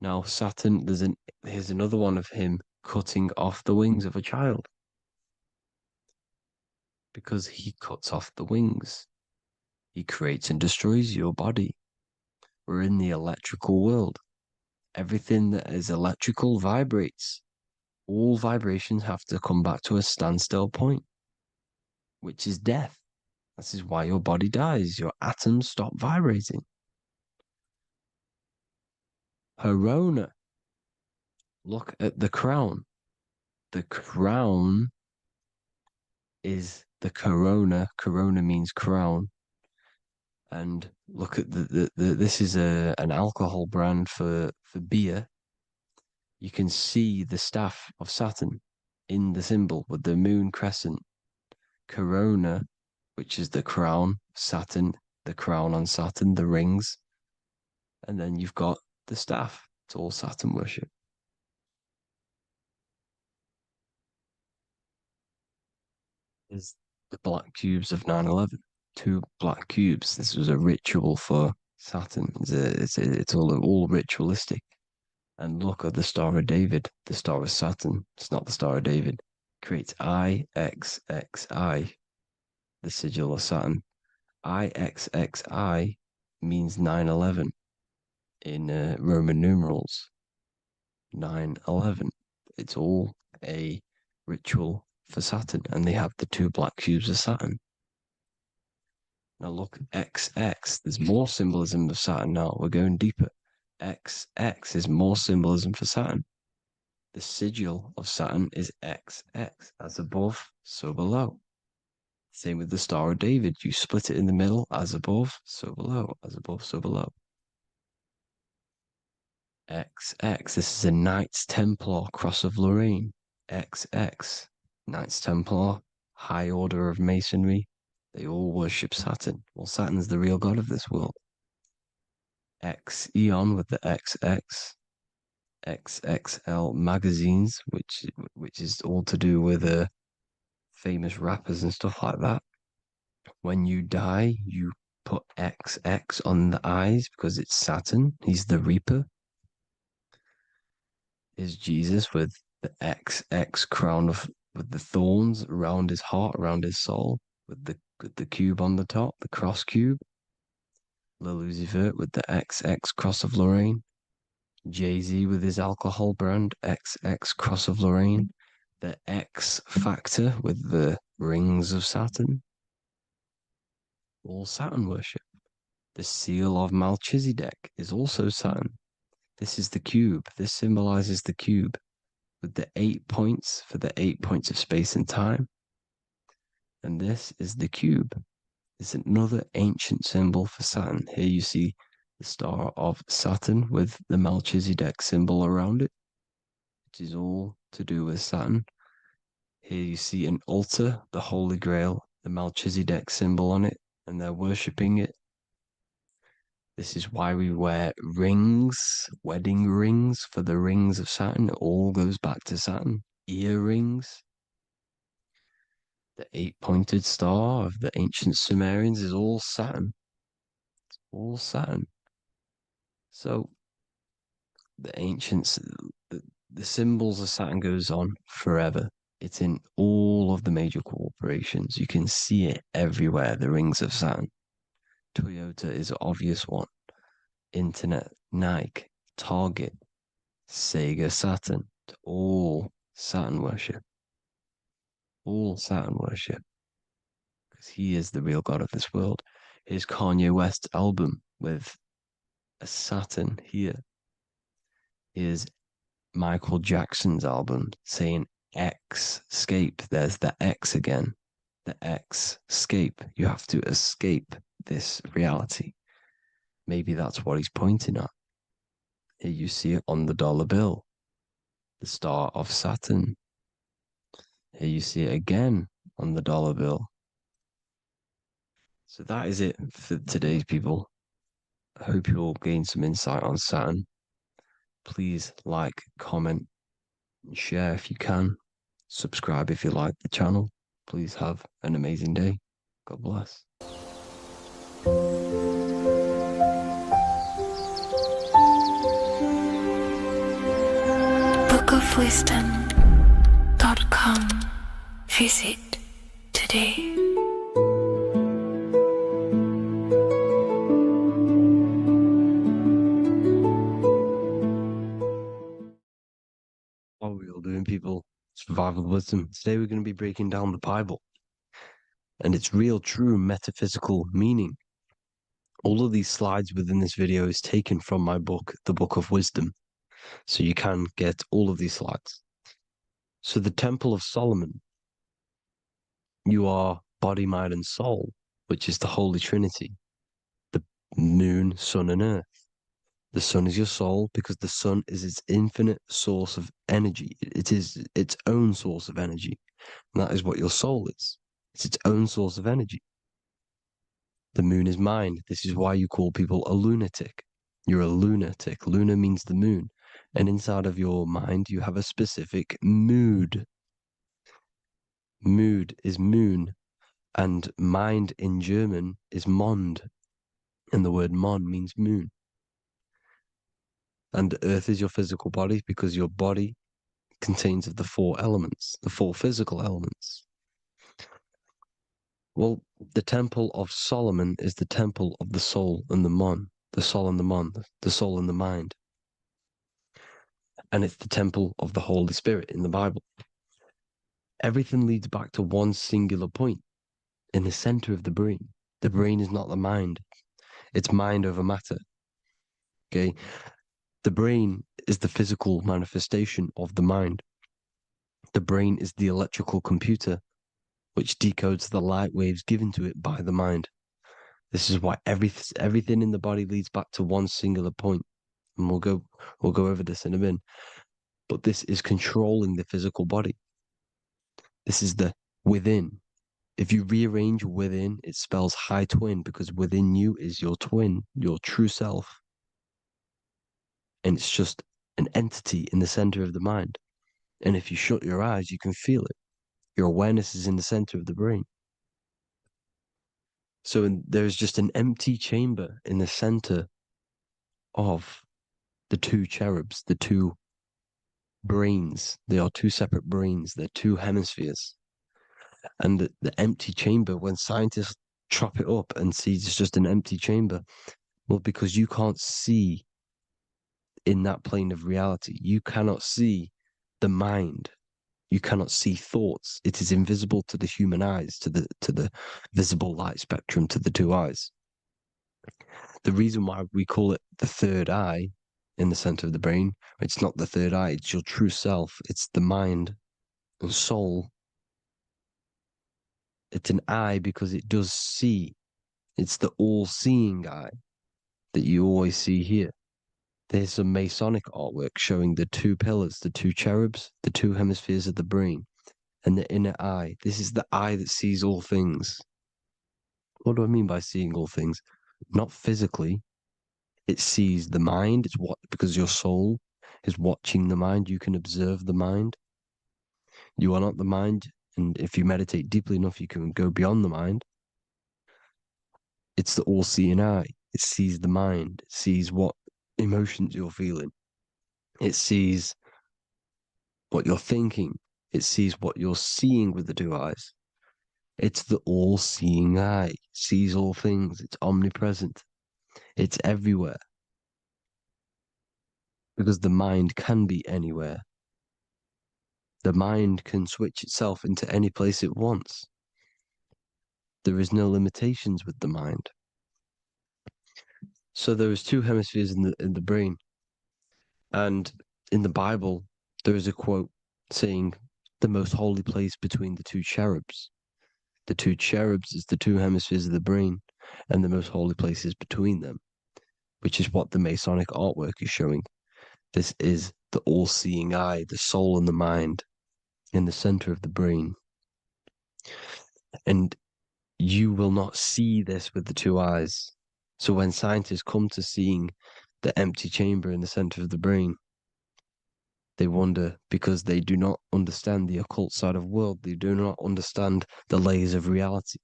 Now, Saturn, here's another one of him cutting off the wings of a child. Because he cuts off the wings. He creates and destroys your body. We're in the electrical world. Everything that is electrical vibrates. All vibrations have to come back to a standstill point, which is death. This is why your body dies. Your atoms stop vibrating. Corona. Look at the crown. The crown is the corona. Corona means crown. And look at this is an alcohol brand for beer. You can see the staff of Saturn in the symbol with the moon crescent. Corona, which is the crown, Saturn, the crown on Saturn, the rings. And then you've got the staff. It's all Saturn worship. Is the black cubes of 9/11. 2 black cubes. This was a ritual for Saturn. It's all ritualistic. And look at the Star of David, the Star of Saturn. It's not the Star of David. Creates IXXI, the sigil of Saturn. IXXI means 9/11 in Roman numerals. 9/11. It's all a ritual for Saturn, and they have the 2 black cubes of Saturn. Now look, XX, there's more symbolism of Saturn now. We're going deeper. XX is more symbolism for Saturn. The sigil of Saturn is XX, as above, so below. Same with the Star of David. You split it in the middle, as above, so below, as above, so below. XX, this is a Knights Templar Cross of Lorraine. XX, Knights Templar, high order of Masonry. They all worship Saturn. Well, Saturn's the real god of this world. X Eon with the XX, XXL magazines, which is all to do with famous rappers and stuff like that. When you die, you put XX on the eyes because it's Saturn. He's the Reaper. Is Jesus with the XX crown with the thorns around his heart, around his soul, with the cube on the top, the cross cube. Lil Uzi Vert with the XX Cross of Lorraine. Jay-Z with his alcohol brand, XX Cross of Lorraine. The X Factor with the rings of Saturn. All Saturn worship. The seal of Melchizedek is also Saturn. This is the cube. This symbolizes the cube with the 8 points for the 8 points of space and time. And this is the cube. It's another ancient symbol for Saturn. Here you see the star of Saturn with the Melchizedek symbol around it, which is all to do with Saturn. Here you see an altar, the Holy Grail, the Melchizedek symbol on it, and they're worshipping it. This is why we wear rings, wedding rings for the rings of Saturn. It all goes back to Saturn. Earrings. The 8-pointed star of the ancient Sumerians is all Saturn. It's all Saturn. So the ancients, the symbols of Saturn goes on forever. It's in all of the major corporations. You can see it everywhere, the rings of Saturn. Toyota is an obvious one. Internet, Nike, Target, Sega, Saturn. It's all Saturn worship. All Saturn worship. Because he is the real god of this world. Here's Kanye West's album with a Saturn here. Here's Michael Jackson's album saying escape. There's the X again. The X, escape. You have to escape this reality. Maybe that's what he's pointing at. Here you see it on the dollar bill. The star of Saturn. Here you see it again on the dollar bill. So that is it for today's people. I hope you all gain some insight on Saturn. Please like, comment, and share if you can. Subscribe if you like the channel. Please have an amazing day. God bless. bookofwisdom.com. Visit today. What are we all doing, people? Survival wisdom. Today we're going to be breaking down the Bible and its real, true metaphysical meaning. All of these slides within this video is taken from my book, The Book of Wisdom. So you can get all of these slides. So the Temple of Solomon, you are body, mind, and soul, which is the Holy Trinity. The moon, sun, and earth. The sun is your soul because the sun is its infinite source of energy. It is its own source of energy. And that is what your soul is. It's its own source of energy. The moon is mind. This is why you call people a lunatic. You're a lunatic. Luna means the moon. And inside of your mind, you have a specific mood. Mood is moon. And mind in German is Mond. And the word Mon means moon. And earth is your physical body because your body contains of the four elements, the four physical elements. Well, the Temple of Solomon is the temple of the soul and the Mon, the soul and the Mon, the soul and the mind. And it's the temple of the Holy Spirit in the Bible. Everything leads back to one singular point in the center of the brain. The brain is not the mind. It's mind over matter. Okay? The brain is the physical manifestation of the mind. The brain is the electrical computer which decodes the light waves given to it by the mind. This is why everything in the body leads back to one singular point. And we'll go over this in a minute. But this is controlling the physical body. This is the within. If you rearrange within, it spells high twin because within you is your twin, your true self. And it's just an entity in the center of the mind. And if you shut your eyes, you can feel it. Your awareness is in the center of the brain. So there's just an empty chamber in the center of the two cherubs, the two brains. They are two separate brains. They're two hemispheres. And the empty chamber, when scientists chop it up and see it's just an empty chamber, well, because you can't see in that plane of reality. You cannot see the mind. You cannot see thoughts. It is invisible to the human eyes, to the visible light spectrum, to the two eyes. The reason why we call it the third eye in the center of the brain, it's not the third eye, it's your true self. It's the mind and soul. It's an eye because it does see. It's the all-seeing eye that you always see here. There's some Masonic artwork showing the two pillars, the two cherubs, the two hemispheres of the brain, and the inner eye. This is the eye that sees all things. What do I mean by seeing all things? Not physically. It sees the mind. It's what, because your soul is watching the mind. You can observe the mind. You are not the mind. And if you meditate deeply enough, you can go beyond the mind. It's the all-seeing eye. It sees the mind. It sees what emotions you're feeling. It sees what you're thinking. It sees what you're seeing with the two eyes. It's the all-seeing eye. It sees all things. It's omnipresent. It's everywhere. Because the mind can be anywhere. The mind can switch itself into any place it wants. There is no limitations with the mind. So there is two hemispheres in the brain. And in the Bible, there is a quote saying the most holy place between the two cherubs. The two cherubs is the two hemispheres of the brain, and the most holy place is between them, which is what the Masonic artwork is showing. This is the all-seeing eye, the soul and the mind in the center of the brain. And you will not see this with the two eyes. So when scientists come to seeing the empty chamber in the center of the brain, they wonder because they do not understand the occult side of the world. They do not understand the layers of reality.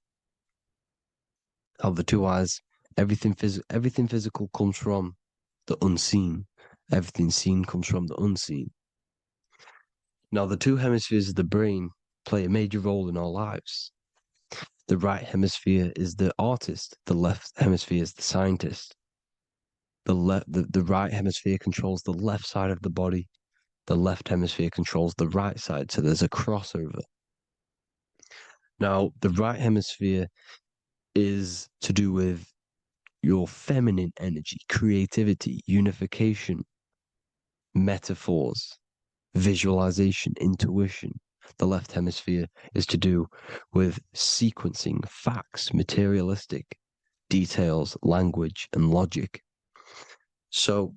How the two eyes, everything physical comes from the unseen. Everything seen comes from the unseen. Now, the two hemispheres of the brain play a major role in our lives. The right hemisphere is the artist. The left hemisphere is the scientist. The right hemisphere controls the left side of the body. The left hemisphere controls the right side. So there's a crossover. Now, the right hemisphere is to do with your feminine energy, creativity, unification, metaphors, visualization, intuition. The left hemisphere is to do with sequencing, facts, materialistic details, language, and logic. So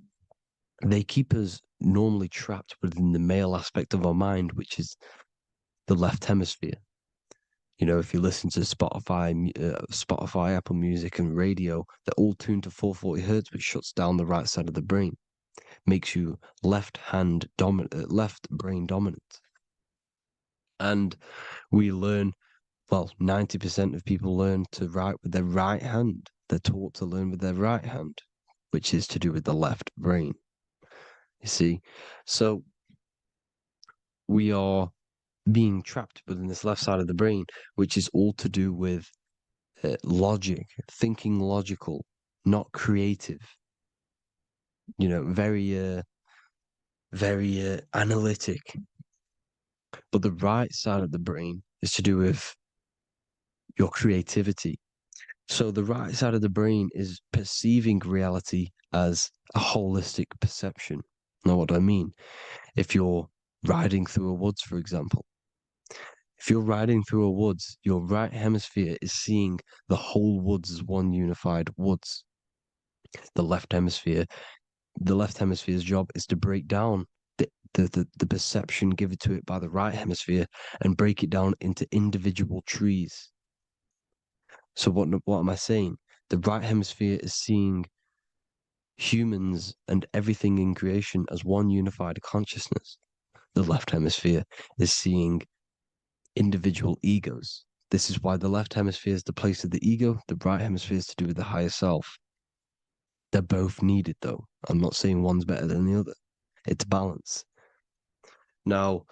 they keep us normally trapped within the male aspect of our mind, which is the left hemisphere. You know, if you listen to Spotify, Apple Music, and radio, they're all tuned to 440 hertz, which shuts down the right side of the brain, makes you left brain dominant. And we learn, well, 90% of people learn to write with their right hand. They're taught to learn with their right hand, which is to do with the left brain. You see, so we are being trapped within this left side of the brain, which is all to do with logic, thinking logical, not creative. You know, very analytic. But the right side of the brain is to do with your creativity. So the right side of the brain is perceiving reality as a holistic perception. Now, what do I mean? If you're riding through a woods, for example, if you're riding through a woods, your right hemisphere is seeing the whole woods as one unified woods. The left hemisphere's job is to break down the perception given to it by the right hemisphere and break it down into individual trees. So what am I saying? The right hemisphere is seeing humans and everything in creation as one unified consciousness. The left hemisphere is seeing individual egos. This is why the left hemisphere is the place of the ego, the right hemisphere is to do with the higher self. They're both needed, though. I'm not saying one's better than the other. It's balance. Now,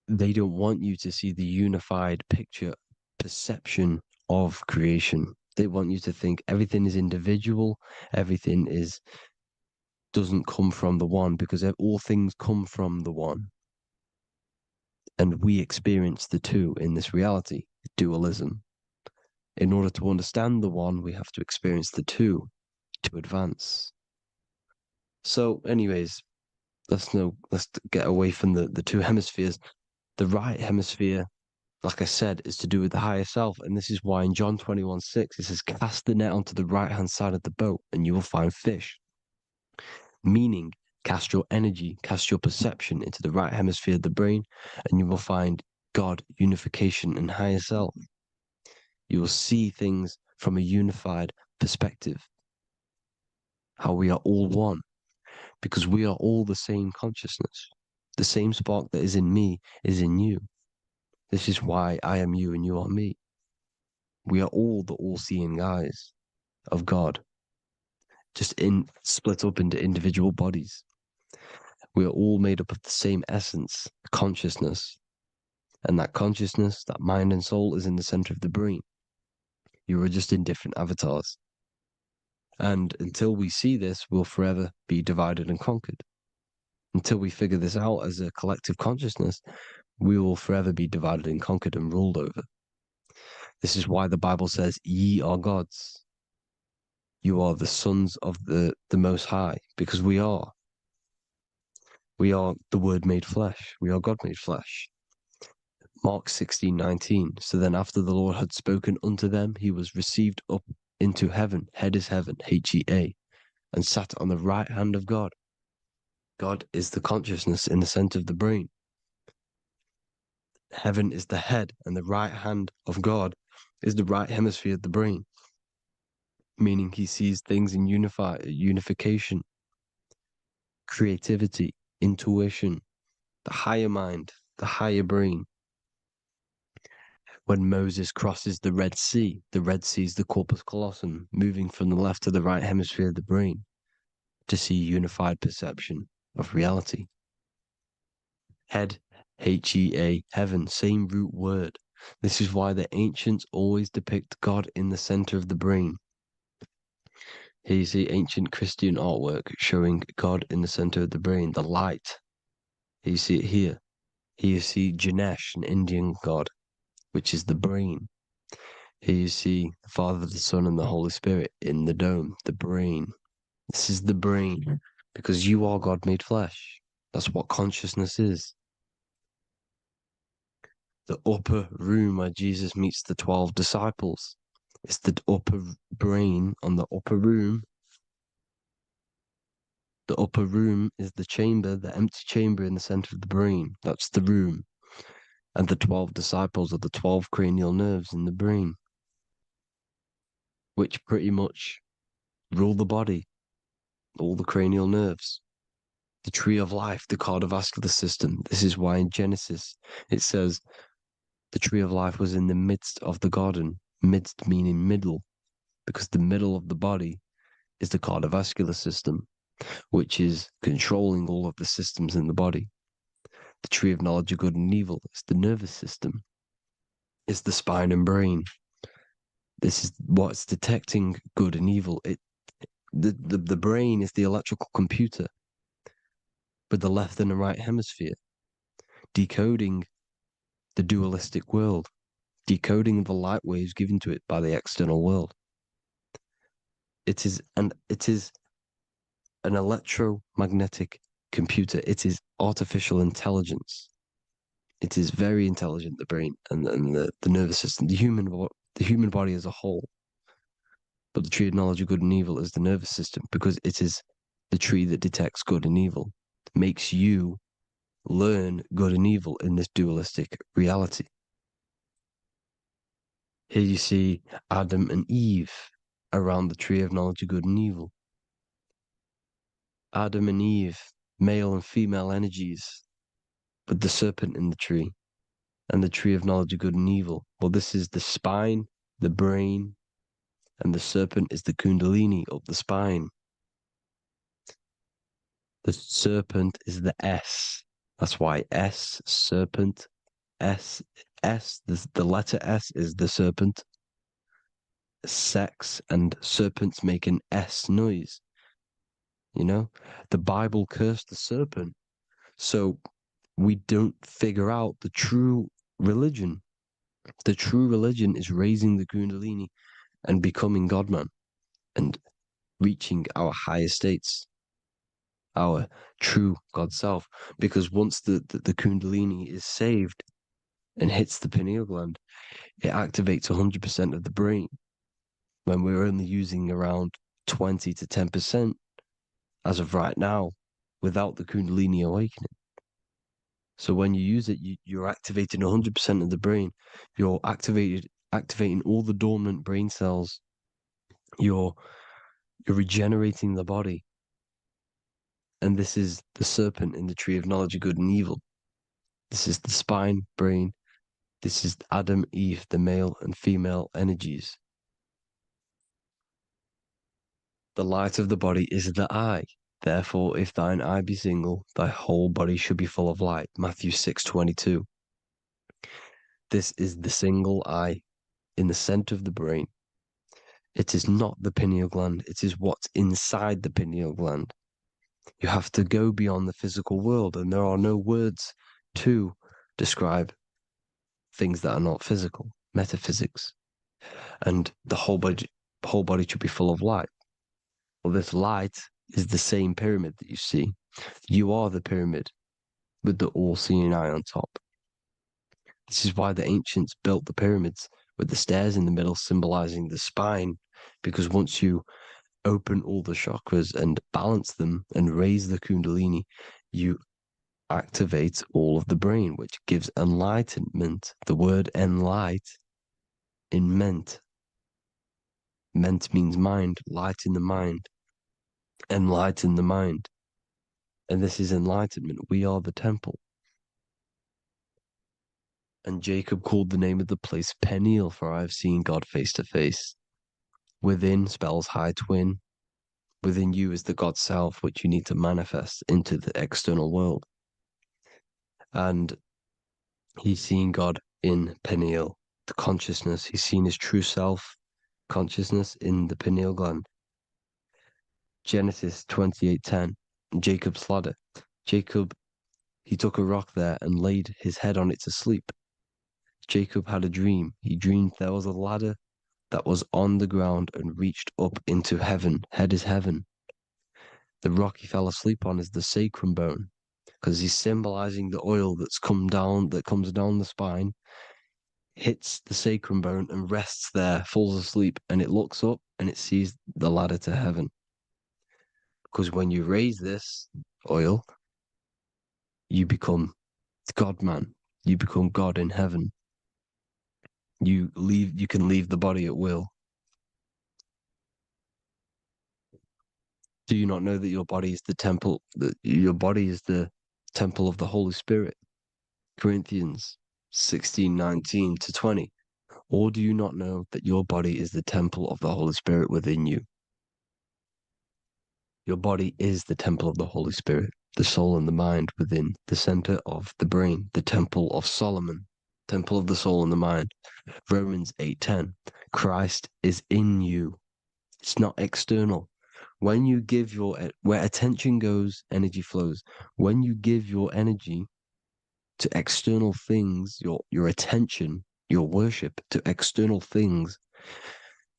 they don't want you to see the unified picture, perception of creation. They want you to think everything is individual, everything doesn't come from the one, because all things come from the one. And we experience the two in this reality, dualism. In order to understand the one, we have to experience the two to advance. So, anyways, let's get away from the two hemispheres. The right hemisphere, like I said, is to do with the higher self. And this is why in John 21:6, it says, cast the net onto the right-hand side of the boat and you will find fish. Meaning, cast your energy, cast your perception into the right hemisphere of the brain, and you will find God, unification, and higher self. You will see things from a unified perspective. How we are all one, because we are all the same consciousness. The same spark that is in me is in you. This is why I am you and you are me. We are all the all-seeing eyes of God, just split up into individual bodies. We are all made up of the same essence, consciousness. And that consciousness, that mind and soul, is in the center of the brain. You are just in different avatars. And until we see this, we'll forever be divided and conquered. Until we figure this out as a collective consciousness, we will forever be divided and conquered and ruled over. This is why the Bible says, ye are gods. You are the sons of the Most High, because we are. We are the Word made flesh. We are God made flesh. Mark 16:19. So then after the Lord had spoken unto them, he was received up into heaven, head is heaven, H-E-A, and sat on the right hand of God. God is the consciousness in the center of the brain. Heaven is the head, and the right hand of God is the right hemisphere of the brain, meaning he sees things in unification, creativity, intuition, the higher mind, the higher brain. When Moses crosses the Red Sea is the corpus callosum, moving from the left to the right hemisphere of the brain to see unified perception of reality. Head, H-E-A, heaven, same root word. This is why the ancients always depict God in the center of the brain. Here you see ancient Christian artwork showing God in the center of the brain, the light. Here you see it here. Here you see Ganesh, an Indian god, which is the brain. Here you see the Father, the Son, and the Holy Spirit in the dome, the brain. This is the brain, because you are God made flesh. That's what consciousness is. The upper room where Jesus meets the 12 disciples. It's the upper brain on the upper room. The upper room is the chamber, the empty chamber in the center of the brain. That's the room. And the 12 disciples are the 12 cranial nerves in the brain, which pretty much rule the body, all the cranial nerves. The tree of life, the cardiovascular system. This is why in Genesis it says the tree of life was in the midst of the garden. Midst meaning middle, because the middle of the body is the cardiovascular system, which is controlling all of the systems in the body. The tree of knowledge of good and evil is the nervous system. It's the spine and brain. This is what's detecting good and evil. The brain is the electrical computer with the left and the right hemisphere, decoding the dualistic world, decoding the light waves given to it by the external world. It is an electromagnetic computer. It is artificial intelligence. It is very intelligent, the brain and the nervous system, the human body as a whole. But the tree of knowledge of good and evil is the nervous system, because it is the tree that detects good and evil, makes you learn good and evil in this dualistic reality. Here you see Adam and Eve around the tree of knowledge of good and evil. Adam and Eve, male and female energies, with the serpent in the tree, and the tree of knowledge of good and evil. Well, this is the spine, the brain, and the serpent is the kundalini of the spine. The serpent is the S. That's why S, serpent, S, the letter S is the serpent. Sex and serpents make an S noise. You know, the Bible cursed the serpent. So we don't figure out the true religion. The true religion is raising the kundalini and becoming God-man and reaching our higher states, our true God self. Because once the kundalini is saved and hits the pineal gland, it activates 100% of the brain, when we're only using around 20 to 10% as of right now, without the kundalini awakening. So when you use it, you're activating 100% of the brain. You're activating all the dormant brain cells. You're regenerating the body. And this is the serpent in the tree of knowledge of good and evil. This is the spine, brain. This is Adam, Eve, the male and female energies. The light of the body is the eye. Therefore, if thine eye be single, thy whole body should be full of light. Matthew 6:22. This is the single eye in the center of the brain. It is not the pineal gland. It is what's inside the pineal gland. You have to go beyond the physical world, and there are no words to describe things that are not physical, metaphysics. And the whole body should be full of light. Well, this light is the same pyramid that you see. You are the pyramid with the all-seeing eye on top. This is why the ancients built the pyramids with the stairs in the middle symbolizing the spine, because once you open all the chakras and balance them and raise the kundalini, you activate all of the brain, which gives enlightenment. The word enlight in ment. Ment means mind, light in the mind. Enlighten the mind. And this is enlightenment. We are the temple. And Jacob called the name of the place Peniel, for I have seen God face to face. Within spells high twin. Within you is the God self, which you need to manifest into the external world. And he's seen God in Peniel, the consciousness. He's seen his true self consciousness in the pineal gland. Genesis 28:10, Jacob's ladder. Jacob, he took a rock there and laid his head on it to sleep. Jacob had a dream. He dreamed there was a ladder that was on the ground and reached up into heaven. Head is heaven. The rock he fell asleep on is the sacrum bone, because he's symbolizing the oil that comes down the spine, hits the sacrum bone and rests there, falls asleep, and it looks up and it sees the ladder to heaven. Because when you raise this oil, you become God-man. You become God in heaven. You can leave the body at will. Do you not know that your body is the temple, that your body is the temple of the Holy Spirit? Corinthians 16:19-20. Or do you not know that your body is the temple of the Holy Spirit within you? Your body is the temple of the Holy Spirit, the soul and the mind within, the center of the brain, the temple of Solomon, temple of the soul and the mind. Romans 8:10. Christ is in you. It's not external. When you give where attention goes, energy flows. When you give your energy to external things, your attention, your worship to external things,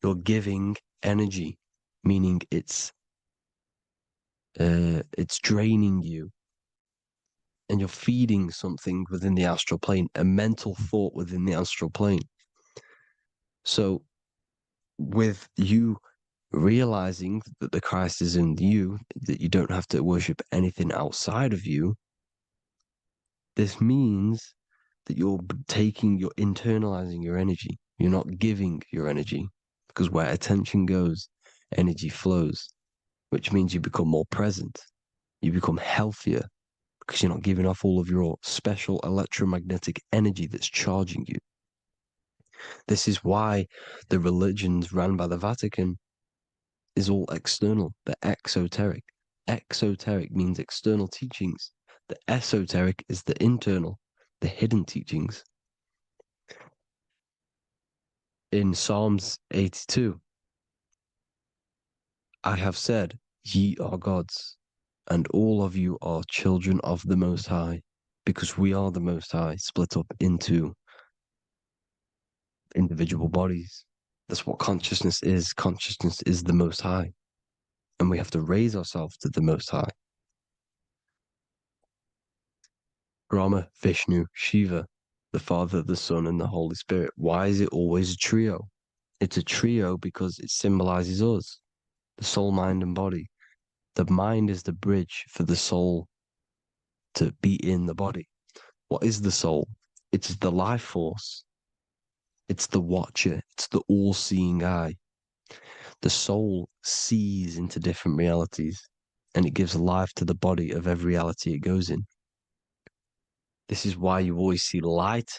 you're giving energy, meaning it's draining you, and you're feeding something within the astral plane, a mental thought within the astral plane. So with you realizing that the Christ is in you, that you don't have to worship anything outside of you, this means that you're internalizing your energy. You're not giving your energy, because where attention goes, energy flows, which means you become more present. You become healthier because you're not giving off all of your special electromagnetic energy that's charging you. This is why the religions ran by the Vatican is all external. They're exoteric. Exoteric means external teachings. The esoteric is the internal, the hidden teachings. In Psalms 82, I have said, ye are gods, and all of you are children of the Most High, because we are the Most High, split up into individual bodies. That's what consciousness is. Consciousness is the Most High, and we have to raise ourselves to the Most High. Brahma, Vishnu, Shiva, the Father, the Son, and the Holy Spirit. Why is it always a trio? It's a trio because it symbolizes us, the soul, mind, and body. The mind is the bridge for the soul to be in the body. What is the soul? It's the life force. It's the watcher. It's the all-seeing eye. The soul sees into different realities, and it gives life to the body of every reality it goes in. This is why you always see light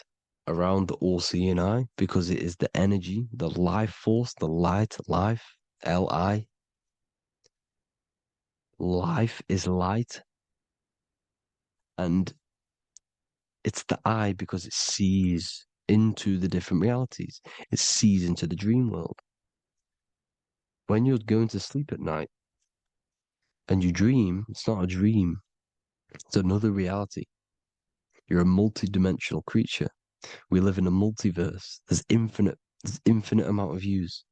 around the all-seeing eye, because it is the energy, the life force, the light, life, L-I. Life is light, and it's the eye because it sees into the different realities. It sees into the dream world. When you're going to sleep at night and you dream, it's not a dream. It's another reality. You're a multi-dimensional creature. We live in a multiverse. There's infinite amount of yous.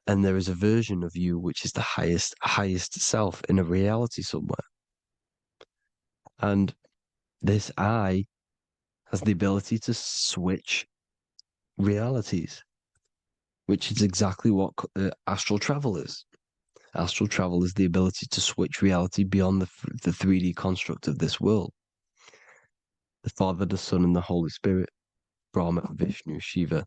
And there is a version of you which is the highest self in a reality somewhere. And this eye has the ability to switch realities, which is exactly what astral travel is. Astral travel is the ability to switch reality beyond the 3D construct of this world. The Father, the Son, and the Holy Spirit, Brahma, Vishnu, Shiva.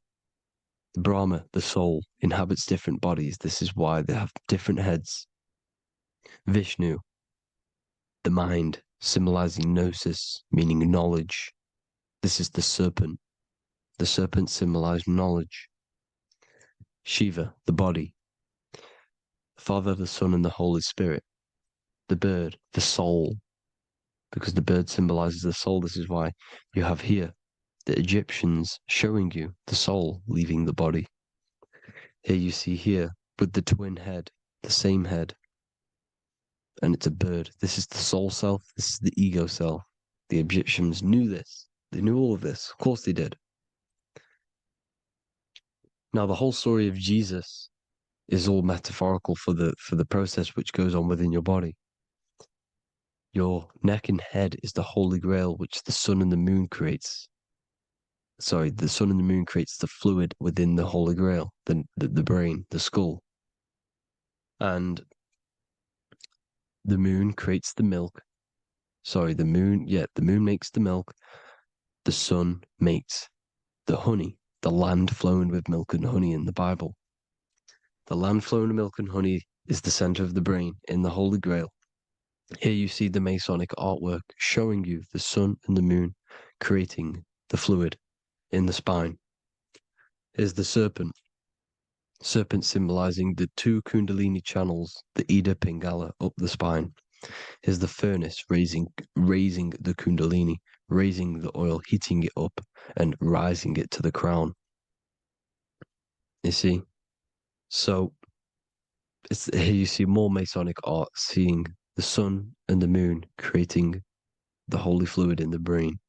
Brahma, the soul, inhabits different bodies. This is why they have different heads. Vishnu, the mind, symbolizing gnosis, meaning knowledge. This is the serpent. The serpent symbolized knowledge. Shiva, the body. The Father, the Son, and the Holy Spirit. The bird, the soul. Because the bird symbolizes the soul. This is why you have here the Egyptians showing you the soul leaving the body. Here you see here with the twin head, the same head. And it's a bird. This is the soul self. This is the ego self. The Egyptians knew this. They knew all of this. Of course they did. Now the whole story of Jesus is all metaphorical for the process which goes on within your body. Your neck and head is the Holy Grail which the sun and the moon creates. Sorry, the sun and the moon creates the fluid within the Holy Grail, the brain, the skull. And the moon creates the milk. Sorry, the moon makes the milk. The sun makes the honey, the land flowing with milk and honey in the Bible. The land flowing with milk and honey is the center of the brain in the Holy Grail. Here you see the Masonic artwork showing you the sun and the moon creating the fluid in the spine. Here's the serpent. Serpent symbolizing the two Kundalini channels, the Ida Pingala up the spine. Here's the furnace raising the Kundalini, raising the oil, heating it up, and rising it to the crown. You see? So here you see more Masonic art, seeing the sun and the moon creating the holy fluid in the brain,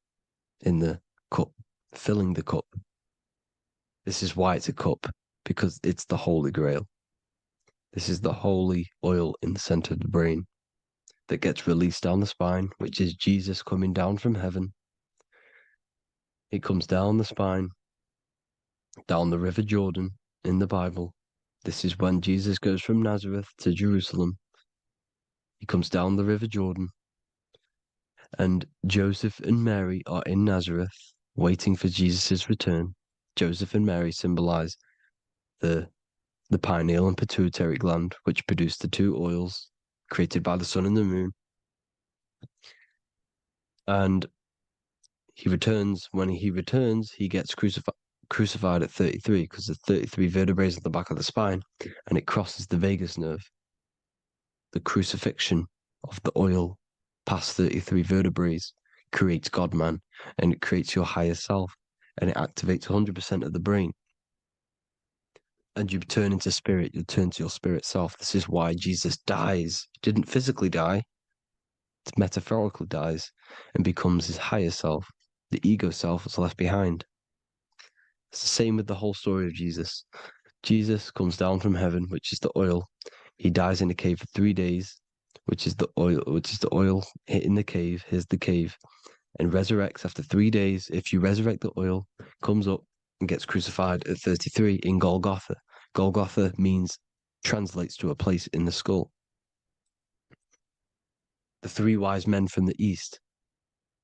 in the cup, filling the cup. This is why it's a cup, because it's the Holy Grail. This is the holy oil in the center of the brain that gets released down the spine, which is Jesus coming down from heaven. It comes down the spine, down the River Jordan in the Bible. This is when Jesus goes from Nazareth to Jerusalem. He comes down the River Jordan, and Joseph and Mary are in Nazareth waiting for Jesus' return. Joseph and Mary symbolize the pineal and pituitary gland, which produce the two oils created by the sun and the moon. And he returns. When he returns, he gets crucified at 33, because there's 33 vertebrae at the back of the spine, and it crosses the vagus nerve. The crucifixion of the oil past 33 vertebrae creates God-man, and it creates your higher self, and it activates 100% of the brain. And you turn into spirit, you turn to your spirit self. This is why Jesus dies. He didn't physically die, it metaphorically dies, and becomes his higher self. The ego self is left behind. It's the same with the whole story of Jesus. Jesus comes down from heaven, which is the oil. He dies in a cave for 3 days, which is the oil hitting the cave. Here's the cave. And resurrects after 3 days. If you resurrect the oil, comes up and gets crucified at 33 in Golgotha. Golgotha translates to a place in the skull. The three wise men from the east.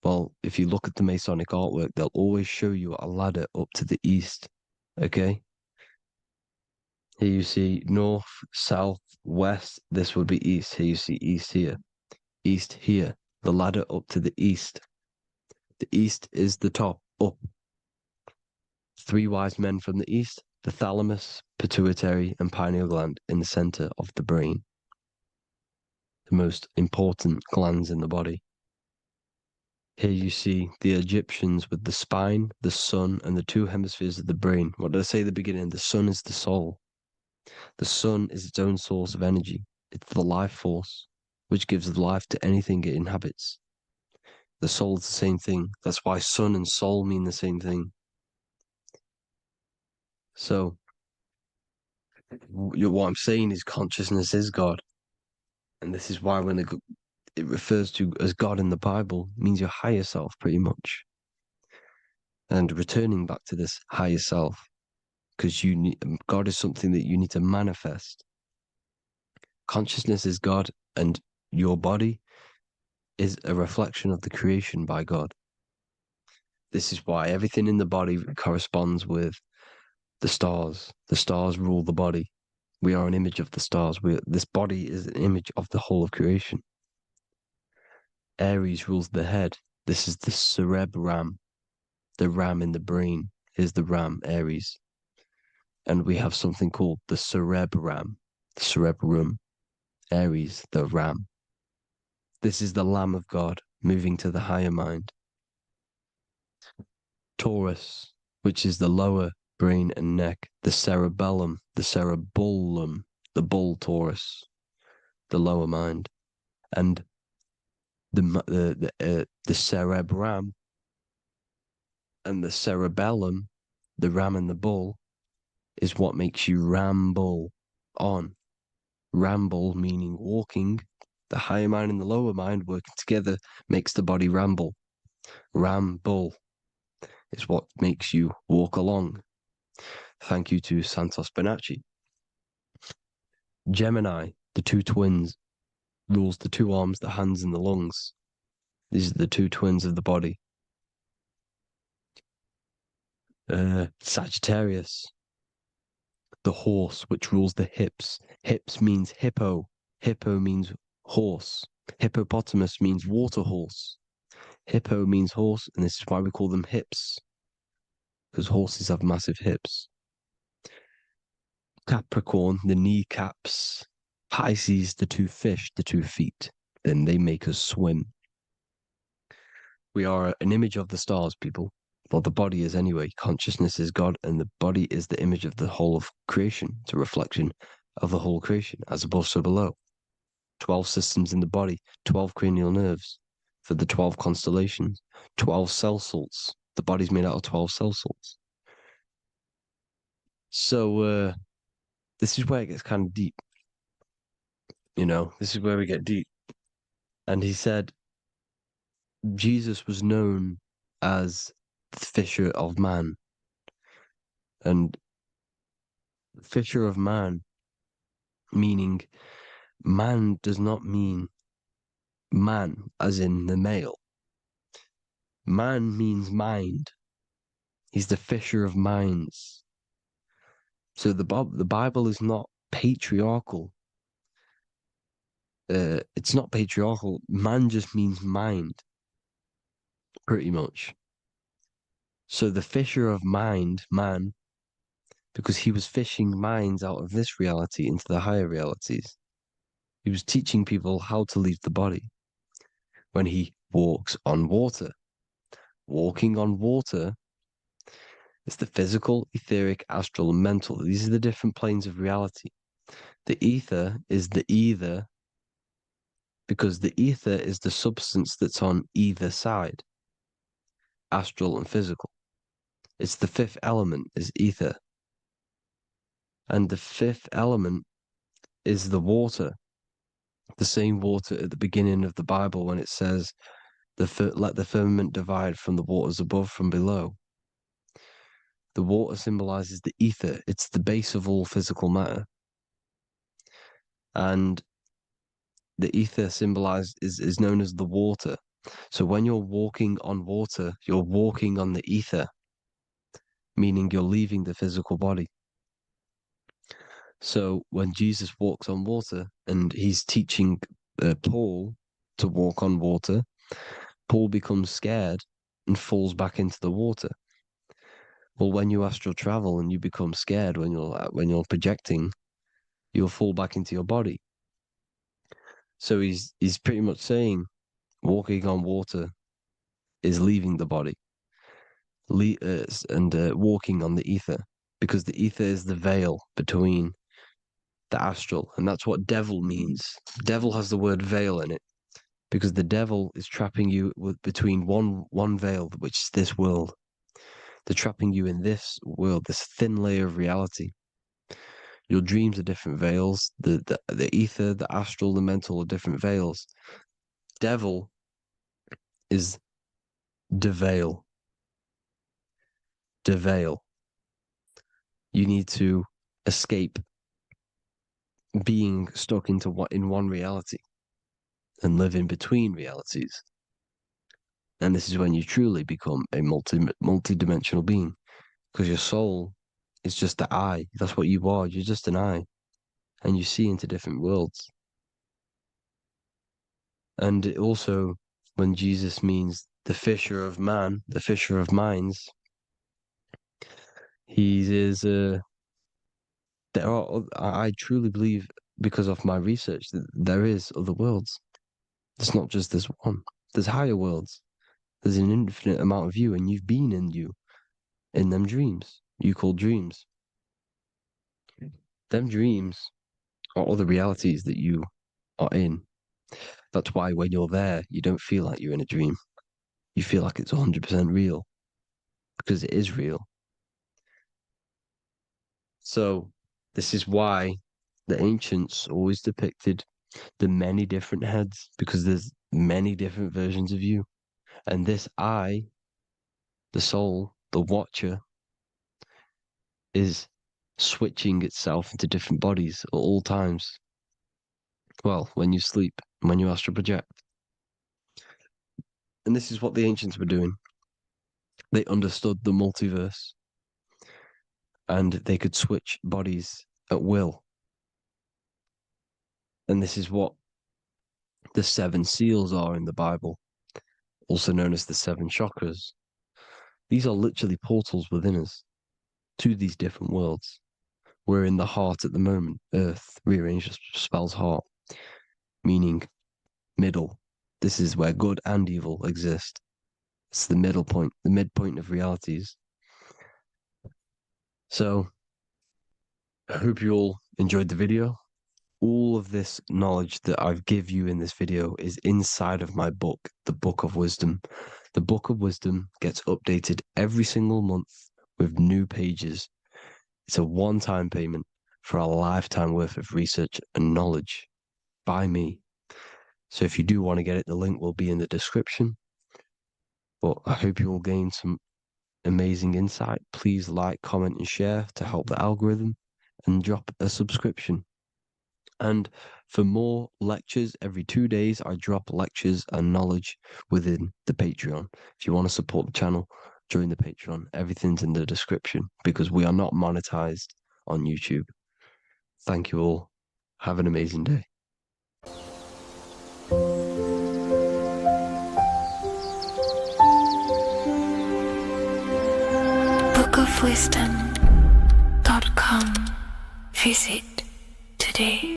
Well, if you look at the Masonic artwork, they'll always show you a ladder up to the east. Okay? Here you see north, south, west. This would be east. Here you see east here. East here. The ladder up to the east. The east is the top, up. Three wise men from the east. The thalamus, pituitary, and pineal gland in the center of the brain. The most important glands in the body. Here you see the Egyptians with the spine, the sun, and the two hemispheres of the brain. What did I say at the beginning? The sun is the soul. The sun is its own source of energy. It's the life force, which gives life to anything it inhabits. The soul is the same thing. That's why sun and soul mean the same thing. So, what I'm saying is consciousness is God. And this is why when it refers to as God in the Bible, means your higher self, pretty much. And returning back to this higher self, because God is something that you need to manifest. Consciousness is God, and your body is a reflection of the creation by God. This is why everything in the body corresponds with the stars. The stars rule the body. We are an image of the stars. This body is an image of the whole of creation. Aries rules the head. This is the cerebrum. the ram in the brain. Here's the ram, Aries. And we have something called the cerebrum, Aries, the ram. This is the Lamb of God moving to the higher mind. Taurus, which is the lower brain and neck, the cerebellum, the bull Taurus, the lower mind, and the cerebrum and the cerebellum, the ram and the bull, is what makes you ramble on. Ramble meaning walking. The higher mind and the lower mind working together makes the body ramble. Ramble is what makes you walk along. Thank you to Santos Bonacci. Gemini, the two twins, rules the two arms, the hands, and the lungs. These are the two twins of the body. Sagittarius, the horse, which rules the hips. Hips means hippo. Hippo means horse. Hippopotamus means water horse. Hippo means horse, and this is why we call them hips, because horses have massive hips. Capricorn, the kneecaps. Pisces, the two fish, the 2 feet. Then they make us swim. We are an image of the stars, people. Well, the body is anyway. Consciousness is God, and the body is the image of the whole of creation. It's a reflection of the whole creation, as above, so below. 12 systems in the body, 12 cranial nerves for the 12 constellations, 12 cell salts. The body's made out of 12 cell salts. So, this is where it gets kind of deep. You know, this is where we get deep. And he said Jesus was known as the fisher of man. And fisher of man, meaning man does not mean man as in the male. Man means mind. He's the fisher of minds. So the Bible is not patriarchal. It's not patriarchal. Man just means mind, pretty much. So the fisher of mind, man, because he was fishing minds out of this reality into the higher realities. He was teaching people how to leave the body when he walks on water. Walking on water is the physical, etheric, astral, and mental. These are the different planes of reality. The ether is the either, because the ether is the substance that's on either side, astral and physical. It's the fifth element, is ether. And the fifth element is the water. The same water at the beginning of the Bible when it says, let the firmament divide from the waters above from below. The water symbolizes the ether. It's the base of all physical matter. And the ether is known as the water. So when you're walking on water, you're walking on the ether, meaning you're leaving the physical body. So when Jesus walks on water and he's teaching Paul to walk on water, Paul becomes scared and falls back into the water. Well, when you astral travel and you become scared when you're projecting, you'll fall back into your body. So he's pretty much saying walking on water is leaving the body, and walking on the ether, because the ether is the veil between the astral, and that's what devil means. Devil has the word veil in it, because the devil is trapping you between one veil, which is this world. They're trapping you in this world, this thin layer of reality. Your dreams are different veils. The ether, the astral, the mental are different veils. Devil is the veil. The veil. You need to escape being stuck in one reality and live in between realities. And this is when you truly become a multi-dimensional being, because your soul is just the eye. That's what you are. You're just an eye, and you see into different worlds. And it also, when Jesus means the fisher of man, the fisher of minds, he is I truly believe, because of my research, that there is other worlds. It's not just this one. There's higher worlds. There's an infinite amount of you, and you've been in them dreams you call dreams. Them dreams are other realities that you are in. That's why when you're there, you don't feel like you're in a dream. You feel like it's 100% real, because it is real. So this is why the ancients always depicted the many different heads, because there's many different versions of you. And this I, the soul, the watcher, is switching itself into different bodies at all times. Well, when you sleep, when you astral project. And this is what the ancients were doing. They understood the multiverse, and they could switch bodies at will. And this is what the 7 seals are in the Bible, also known as the 7 chakras. These are literally portals within us to these different worlds. We're in the heart at the moment. Earth, rearranged, spells heart, meaning middle. This is where good and evil exist. It's the middle point, the midpoint of realities. So, I hope you all enjoyed the video. All of this knowledge that I've give you in this video is inside of my book, the Book of Wisdom. The Book of Wisdom gets updated every single month with new pages. It's a one-time payment for a lifetime worth of research and knowledge by me. So if you do want to get it, the link will be in the description. But I hope you all gain some amazing insight. Please like, comment, and share to help the algorithm, and drop a subscription. And for more lectures, every 2 days, I drop lectures and knowledge within the Patreon. If you want to support the channel, join the Patreon. Everything's in the description, because we are not monetized on YouTube. Thank you all. Have an amazing day. bookofwisdom.com. Visit today.